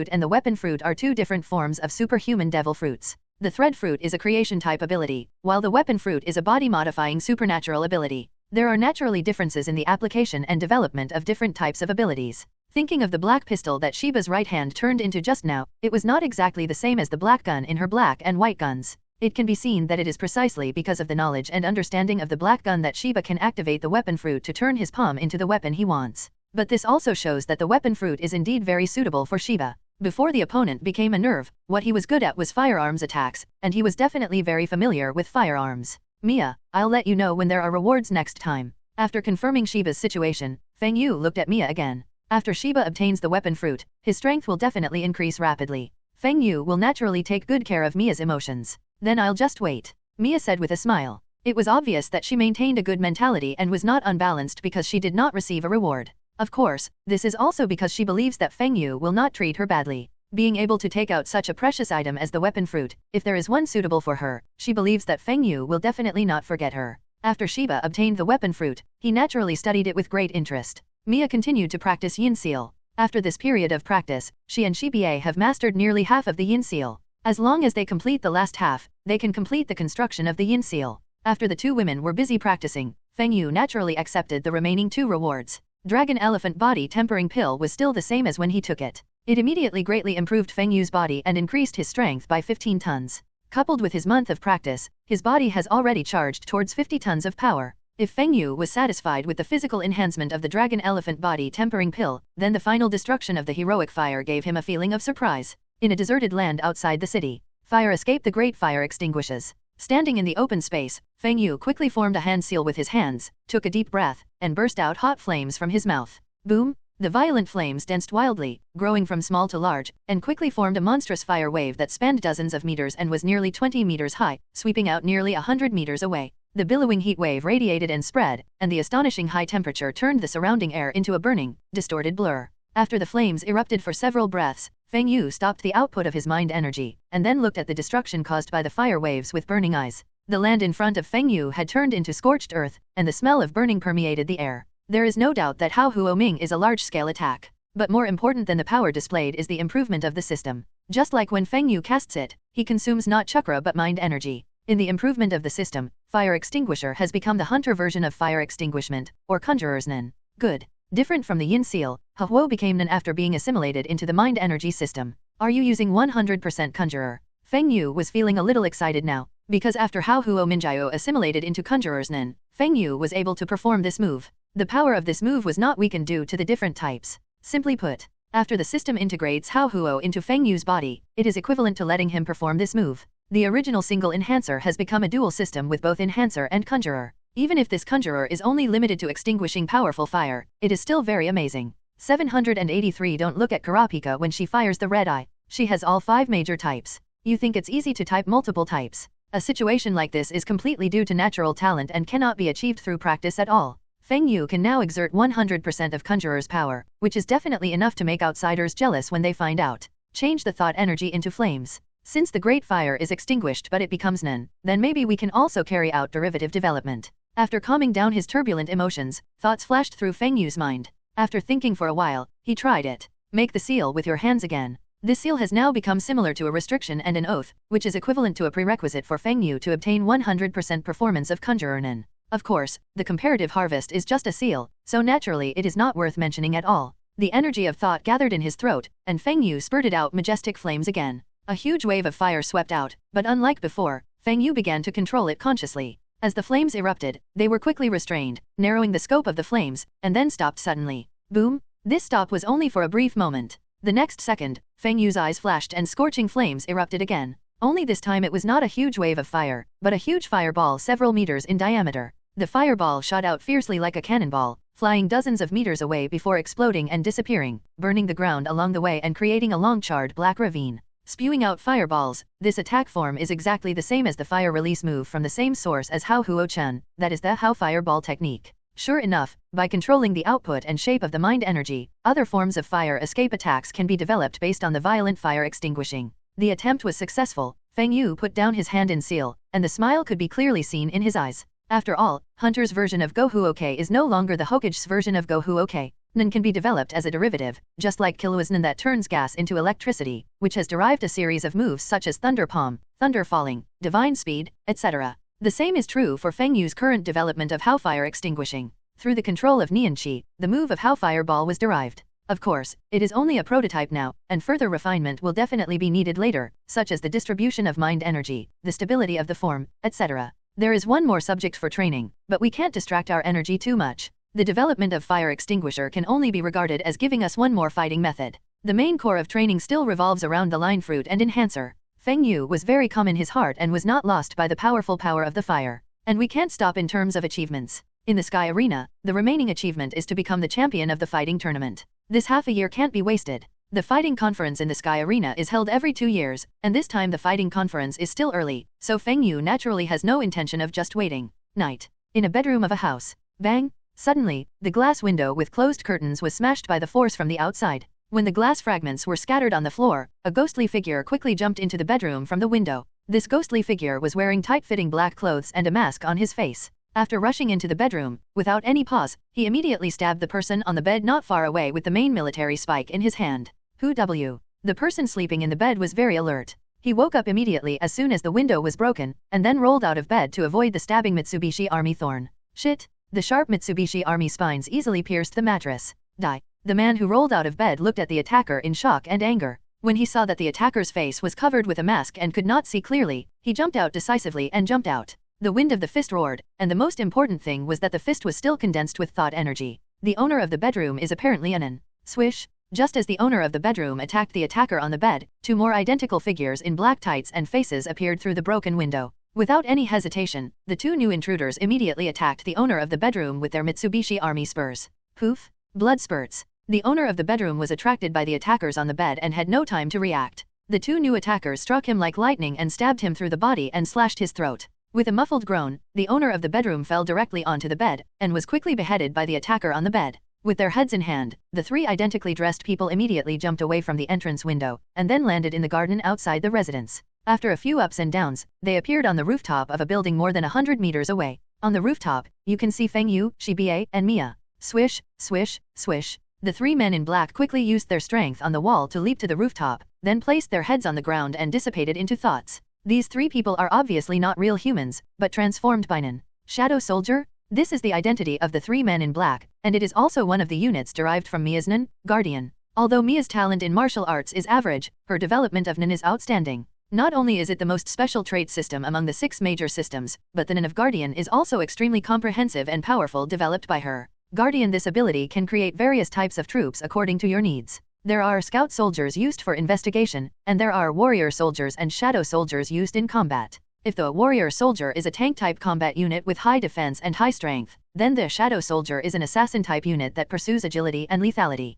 and the weapon fruit are 2 different forms of superhuman devil fruits. The thread fruit is a creation type ability, while the weapon fruit is a body-modifying supernatural ability. There are naturally differences in the application and development of different types of abilities. Thinking of the black pistol that Shiba's right hand turned into just now, it was not exactly the same as the black gun in her black and white guns. It can be seen that it is precisely because of the knowledge and understanding of the black gun that Shiba can activate the weapon fruit to turn his palm into the weapon he wants. But this also shows that the weapon fruit is indeed very suitable for Shiba. Before the opponent became a nerve, what he was good at was firearms attacks, and he was definitely very familiar with firearms. Mia, I'll let you know when there are rewards next time. After confirming Shiba's situation, Feng Yu looked at Mia again. After Shiba obtains the weapon fruit, his strength will definitely increase rapidly. Feng Yu will naturally take good care of Mia's emotions. Then I'll just wait, Mia said with a smile. It was obvious that she maintained a good mentality and was not unbalanced because she did not receive a reward. Of course, this is also because she believes that Feng Yu will not treat her badly. Being able to take out such a precious item as the weapon fruit, if there is one suitable for her, she believes that Feng Yu will definitely not forget her. After Shiba obtained the weapon fruit, he naturally studied it with great interest. Mia continued to practice Yin Seal. After this period of practice, she and Shiba have mastered nearly half of the Yin Seal. As long as they complete the last half, they can complete the construction of the Yin Seal. After the two women were busy practicing, Feng Yu naturally accepted the remaining two rewards. Dragon Elephant Body Tempering Pill was still the same as when he took it. It immediately greatly improved Feng Yu's body and increased his strength by 15 tons. Coupled with his month of practice, his body has already charged towards 50 tons of power. If Feng Yu was satisfied with the physical enhancement of the Dragon Elephant Body Tempering Pill, then the final destruction of the heroic fire gave him a feeling of surprise. In a deserted land outside the city, fire escape the great fire extinguishes. Standing in the open space, Feng Yu quickly formed a hand seal with his hands, took a deep breath, and burst out hot flames from his mouth. Boom! The violent flames danced wildly, growing from small to large, and quickly formed a monstrous fire wave that spanned dozens of meters and was nearly 20 meters high, sweeping out nearly 100 meters away. The billowing heat wave radiated and spread, and the astonishing high temperature turned the surrounding air into a burning, distorted blur. After the flames erupted for several breaths, Feng Yu stopped the output of his mind energy, and then looked at the destruction caused by the fire waves with burning eyes. The land in front of Feng Yu had turned into scorched earth, and the smell of burning permeated the air. There is no doubt that Hao Huoming is a large-scale attack. But more important than the power displayed is the improvement of the system. Just like when Feng Yu casts it, he consumes not chakra but mind energy. In the improvement of the system, Fire Extinguisher has become the hunter version of Fire Extinguishment, or Conjurer's Nen. Good. Different from the Yin Seal, Huo became Nen after being assimilated into the mind energy system. Are you using 100% Conjurer? Feng Yu was feeling a little excited now, because after Hao Huo Minjiao assimilated into Conjurer's Nen, Feng Yu was able to perform this move. The power of this move was not weakened due to the different types. Simply put, after the system integrates Hao Huo into Feng Yu's body, it is equivalent to letting him perform this move. The original single enhancer has become a dual system with both enhancer and conjurer. Even if this conjurer is only limited to extinguishing powerful fire, it is still very amazing. 783 Don't look at Kurapika when she fires the red eye. She has all 5 major types. You think it's easy to type multiple types. A situation like this is completely due to natural talent and cannot be achieved through practice at all. Feng Yu can now exert 100% of Conjurer's power, which is definitely enough to make outsiders jealous when they find out. Change the thought energy into flames. Since the great fire is extinguished but it becomes Nen, then maybe we can also carry out derivative development. After calming down his turbulent emotions, thoughts flashed through Feng Yu's mind. After thinking for a while, he tried it. Make the seal with your hands again. This seal has now become similar to a restriction and an oath, which is equivalent to a prerequisite for Feng Yu to obtain 100% performance of Conjurer Nen. Of course, the comparative harvest is just a seal, so naturally it is not worth mentioning at all. The energy of thought gathered in his throat, and Feng Yu spurted out majestic flames again. A huge wave of fire swept out, but unlike before, Feng Yu began to control it consciously. As the flames erupted, they were quickly restrained, narrowing the scope of the flames, and then stopped suddenly. Boom! This stop was only for a brief moment. The next second, Feng Yu's eyes flashed and scorching flames erupted again. Only this time it was not a huge wave of fire, but a huge fireball several meters in diameter. The fireball shot out fiercely like a cannonball, flying dozens of meters away before exploding and disappearing, burning the ground along the way and creating a long charred black ravine. Spewing out fireballs, this attack form is exactly the same as the fire release move from the same source as Hao Huo Chen, that is the Hao Fireball technique. Sure enough, by controlling the output and shape of the mind energy, other forms of fire escape attacks can be developed based on the violent fire extinguishing. The attempt was successful. Feng Yu put down his hand in seal, and the smile could be clearly seen in his eyes. After all, Hunter's version of Gohuoke is no longer the Hokage's version of Gohuoke. Nen can be developed as a derivative, just like Killua's Nen that turns gas into electricity, which has derived a series of moves such as Thunder Palm, Thunder Falling, Divine Speed, etc. The same is true for Feng Yu's current development of Hao Fire Extinguishing. Through the control of Nian Qi, the move of Hao Fireball was derived. Of course, it is only a prototype now, and further refinement will definitely be needed later, such as the distribution of mind energy, the stability of the form, etc. There is one more subject for training, but we can't distract our energy too much. The development of Fire Extinguisher can only be regarded as giving us one more fighting method. The main core of training still revolves around the line fruit and enhancer. Feng Yu was very calm in his heart and was not lost by the powerful power of the fire. And we can't stop in terms of achievements. In the Sky Arena, the remaining achievement is to become the champion of the fighting tournament. This half a year can't be wasted. The fighting conference in the Sky Arena is held every 2 years, and this time the fighting conference is still early, so Feng Yu naturally has no intention of just waiting. Night. In a bedroom of a house. Bang! Suddenly, the glass window with closed curtains was smashed by the force from the outside. When the glass fragments were scattered on the floor, a ghostly figure quickly jumped into the bedroom from the window. This ghostly figure was wearing tight-fitting black clothes and a mask on his face. After rushing into the bedroom, without any pause, he immediately stabbed the person on the bed not far away with the main military spike in his hand. The person sleeping in the bed was very alert. He woke up immediately as soon as the window was broken, and then rolled out of bed to avoid the stabbing Mitsubishi Army thorn. Shit! The sharp Mitsubishi Army spines easily pierced the mattress. Die. The man who rolled out of bed looked at the attacker in shock and anger. When he saw that the attacker's face was covered with a mask and could not see clearly, he jumped out decisively and jumped out. The wind of the fist roared, and the most important thing was that the fist was still condensed with thought energy. The owner of the bedroom is apparently an. Swish! Just as the owner of the bedroom attacked the attacker on the bed, 2 more identical figures in black tights and faces appeared through the broken window. Without any hesitation, the 2 new intruders immediately attacked the owner of the bedroom with their Mitsubishi Army spurs. Poof! Blood spurts. The owner of the bedroom was attracted by the attackers on the bed and had no time to react. The 2 new attackers struck him like lightning and stabbed him through the body and slashed his throat. With a muffled groan, the owner of the bedroom fell directly onto the bed, and was quickly beheaded by the attacker on the bed. With their heads in hand, the 3 identically dressed people immediately jumped away from the entrance window, and then landed in the garden outside the residence. After a few ups and downs, they appeared on the rooftop of a building more than 100 meters away. On the rooftop, you can see Feng Yu, Shiba, and Mia. Swish, swish, swish. The 3 men in black quickly used their strength on the wall to leap to the rooftop, then placed their heads on the ground and dissipated into thoughts. These 3 people are obviously not real humans, but transformed by an shadow soldier. This is the identity of the 3 men in black, and it is also one of the units derived from Mia's Nen, Guardian. Although Mia's talent in martial arts is average, her development of Nen is outstanding. Not only is it the most special trait system among the 6 major systems, but the Nen of Guardian is also extremely comprehensive and powerful, developed by her. Guardian. This ability can create various types of troops according to your needs. There are scout soldiers used for investigation, and there are warrior soldiers and shadow soldiers used in combat. If the warrior soldier is a tank-type combat unit with high defense and high strength, then the shadow soldier is an assassin-type unit that pursues agility and lethality.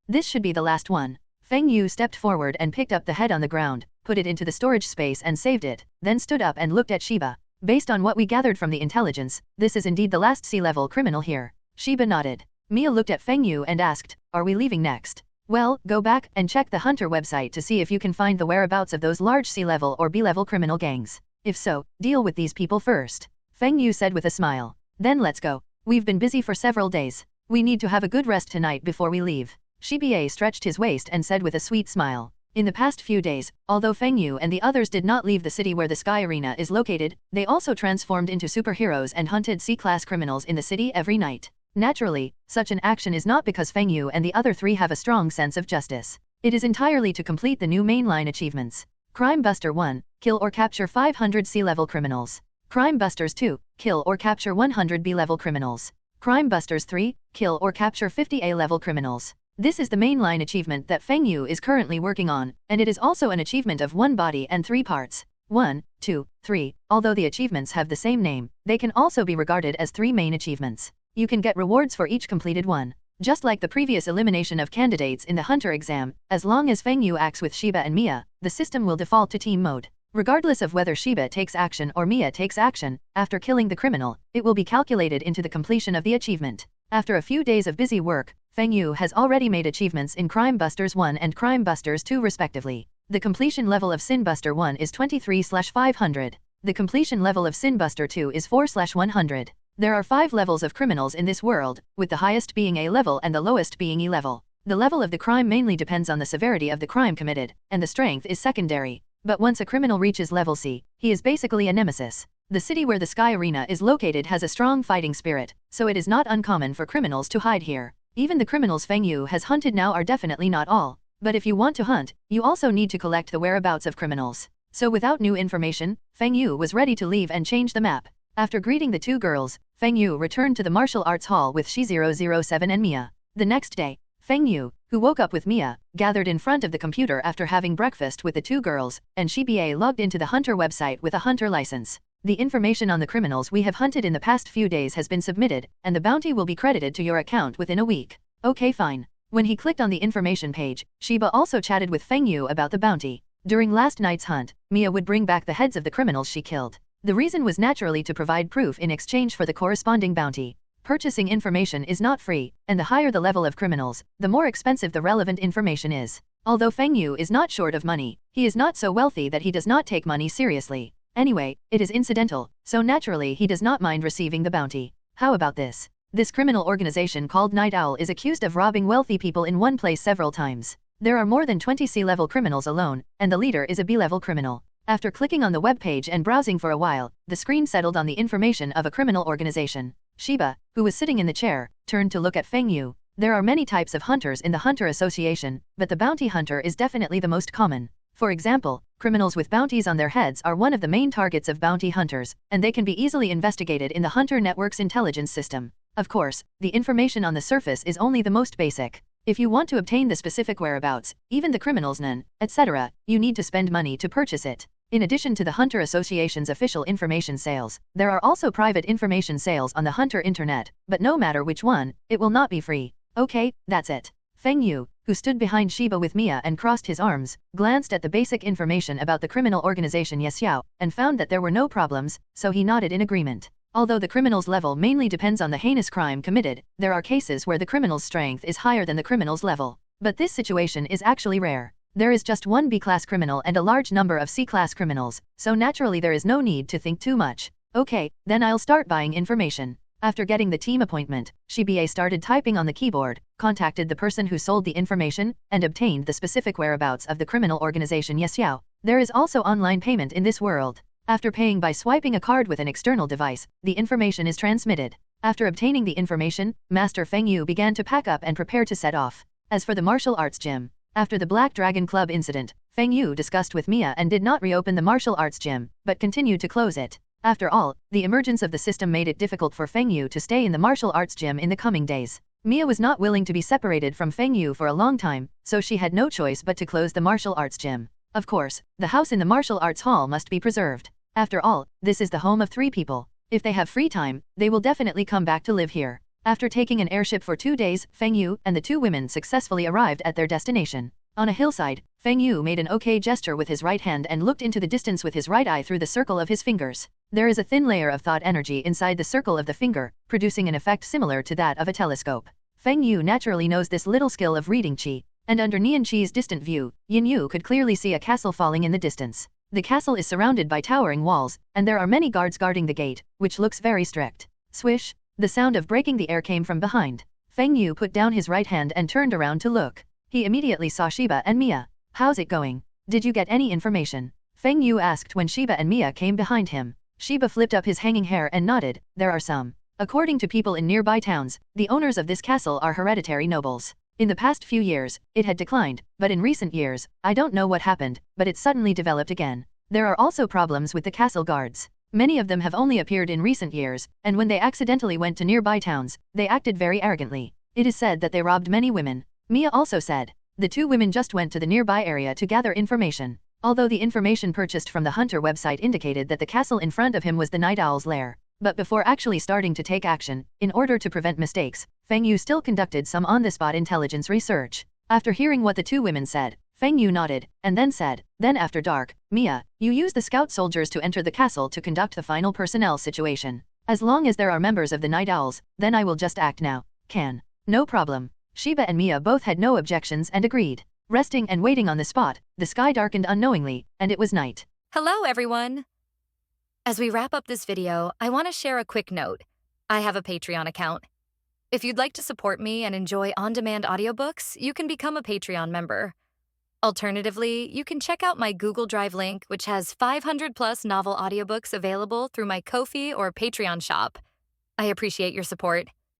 This should be the last one. Feng Yu stepped forward and picked up the head on the ground, put it into the storage space and saved it, then stood up and looked at Shiba. Based on what we gathered from the intelligence, this is indeed the last C-level criminal here. Shiba nodded. Mia looked at Feng Yu and asked, "Are we leaving next?" "Well, go back and check the Hunter website to see if you can find the whereabouts of those large C-level or B-level criminal gangs. If so, deal with these people first," Feng Yu said with a smile. "Then let's go. We've been busy for several days. We need to have a good rest tonight before we leave." Shiba stretched his waist and said with a sweet smile. In the past few days, although Feng Yu and the others did not leave the city where the Sky Arena is located, they also transformed into superheroes and hunted C-class criminals in the city every night. Naturally, such an action is not because Feng Yu and the other 3 have a strong sense of justice. It is entirely to complete the new mainline achievements. Crime Buster 1, kill or capture 500 C-level criminals. Crime Busters 2, kill or capture 100 B-level criminals. Crime Busters 3, kill or capture 50 A-level criminals. This is the mainline achievement that Feng Yu is currently working on, and it is also an achievement of 1 body and 3 parts. 1, 2, 3. Although the achievements have the same name, they can also be regarded as 3 main achievements. You can get rewards for each completed one. Just like the previous elimination of candidates in the Hunter exam, as long as Feng Yu acts with Shiba and Mia, the system will default to team mode. Regardless of whether Shiba takes action or Mia takes action, after killing the criminal, it will be calculated into the completion of the achievement. After a few days of busy work, Feng Yu has already made achievements in Crime Busters 1 and Crime Busters 2 respectively. The completion level of Sin Buster 1 is 23/500. The completion level of Sin Buster 2 is 4/100. There are 5 levels of criminals in this world, with the highest being A level and the lowest being E level. The level of the crime mainly depends on the severity of the crime committed, and the strength is secondary. But once a criminal reaches level C, he is basically a nemesis. The city where the Sky Arena is located has a strong fighting spirit, so it is not uncommon for criminals to hide here. Even the criminals Feng Yu has hunted now are definitely not all. But if you want to hunt, you also need to collect the whereabouts of criminals. So without new information, Feng Yu was ready to leave and change the map. After greeting the 2 girls, Feng Yu returned to the martial arts hall with Shi007 and Mia. The next day, Feng Yu, who woke up with Mia, gathered in front of the computer after having breakfast with the 2 girls, and Shiba logged into the Hunter website with a Hunter license. The information on the criminals we have hunted in the past few days has been submitted, and the bounty will be credited to your account within a week. Okay, fine. When he clicked on the information page, Shiba also chatted with Feng Yu about the bounty. During last night's hunt, Mia would bring back the heads of the criminals she killed. The reason was naturally to provide proof in exchange for the corresponding bounty. Purchasing information is not free, and the higher the level of criminals, the more expensive the relevant information is. Although Feng Yu is not short of money, he is not so wealthy that he does not take money seriously. Anyway, it is incidental, so naturally he does not mind receiving the bounty. How about this? This criminal organization called Night Owl is accused of robbing wealthy people in one place several times. There are more than 20 C-level criminals alone, and the leader is a B-level criminal. After clicking on the web page and browsing for a while, the screen settled on the information of a criminal organization. Shiba, who was sitting in the chair, turned to look at Feng Yu. There are many types of hunters in the Hunter Association, but the bounty hunter is definitely the most common. For example, criminals with bounties on their heads are one of the main targets of bounty hunters, and they can be easily investigated in the Hunter Network's intelligence system. Of course, the information on the surface is only the most basic. If you want to obtain the specific whereabouts, even the criminal's name, etc., you need to spend money to purchase it. In addition to the Hunter Association's official information sales, there are also private information sales on the Hunter Internet, but no matter which one, it will not be free. Okay, that's it. Feng Yu, who stood behind Shiba with Mia and crossed his arms, glanced at the basic information about the criminal organization Yeshiao, and found that there were no problems, so he nodded in agreement. Although the criminal's level mainly depends on the heinous crime committed, there are cases where the criminal's strength is higher than the criminal's level. But this situation is actually rare. There is just one B-class criminal and a large number of C-class criminals, so naturally there is no need to think too much. Okay, then I'll start buying information. After getting the team appointment, Shiba started typing on the keyboard, contacted the person who sold the information, and obtained the specific whereabouts of the criminal organization Yeshiao. There is also online payment in this world. After paying by swiping a card with an external device, the information is transmitted. After obtaining the information, Master Feng Yu began to pack up and prepare to set off. As for the martial arts gym, after the Black Dragon Club incident, Feng Yu discussed with Mia and did not reopen the martial arts gym, but continued to close it. After all, the emergence of the system made it difficult for Feng Yu to stay in the martial arts gym in the coming days. Mia was not willing to be separated from Feng Yu for a long time, so she had no choice but to close the martial arts gym. Of course, the house in the martial arts hall must be preserved. After all, this is the home of 3 people. If they have free time, they will definitely come back to live here. After taking an airship for 2 days, Feng Yu and the 2 women successfully arrived at their destination. On a hillside, Feng Yu made an okay gesture with his right hand and looked into the distance with his right eye through the circle of his fingers. There is a thin layer of thought energy inside the circle of the finger, producing an effect similar to that of a telescope. Feng Yu naturally knows this little skill of reading qi, and under Nian Qi's distant view, Yin Yu could clearly see a castle falling in the distance. The castle is surrounded by towering walls, and there are many guards guarding the gate, which looks very strict. Swish! The sound of breaking the air came from behind. Feng Yu put down his right hand and turned around to look. He immediately saw Shiba and Mia. How's it going? Did you get any information? Feng Yu asked when Shiba and Mia came behind him. Shiba flipped up his hanging hair and nodded. There are some. According to people in nearby towns, the owners of this castle are hereditary nobles. In the past few years, it had declined, but in recent years, I don't know what happened, but it suddenly developed again. There are also problems with the castle guards. Many of them have only appeared in recent years, and when they accidentally went to nearby towns, they acted very arrogantly. It is said that they robbed many women. Mia also said. The 2 women just went to the nearby area to gather information. Although the information purchased from the Hunter website indicated that the castle in front of him was the Night Owl's lair. But before actually starting to take action, in order to prevent mistakes, Feng Yu still conducted some on-the-spot intelligence research. After hearing what the 2 women said, Feng Yu nodded, and then said, then after dark, Mia, you use the scout soldiers to enter the castle to conduct the final personnel situation. As long as there are members of the Night Owls, then I will just act now. Can. No problem. Shiba and Mia both had no objections and agreed. Resting and waiting on the spot, the sky darkened unknowingly, and it was night. Hello, everyone! As we wrap up this video, I want to share a quick note. I have a Patreon account. If you'd like to support me and enjoy on-demand audiobooks, you can become a Patreon member. Alternatively, you can check out my Google Drive link, which has 500+ novel audiobooks available through my Ko-fi or Patreon shop. I appreciate your support.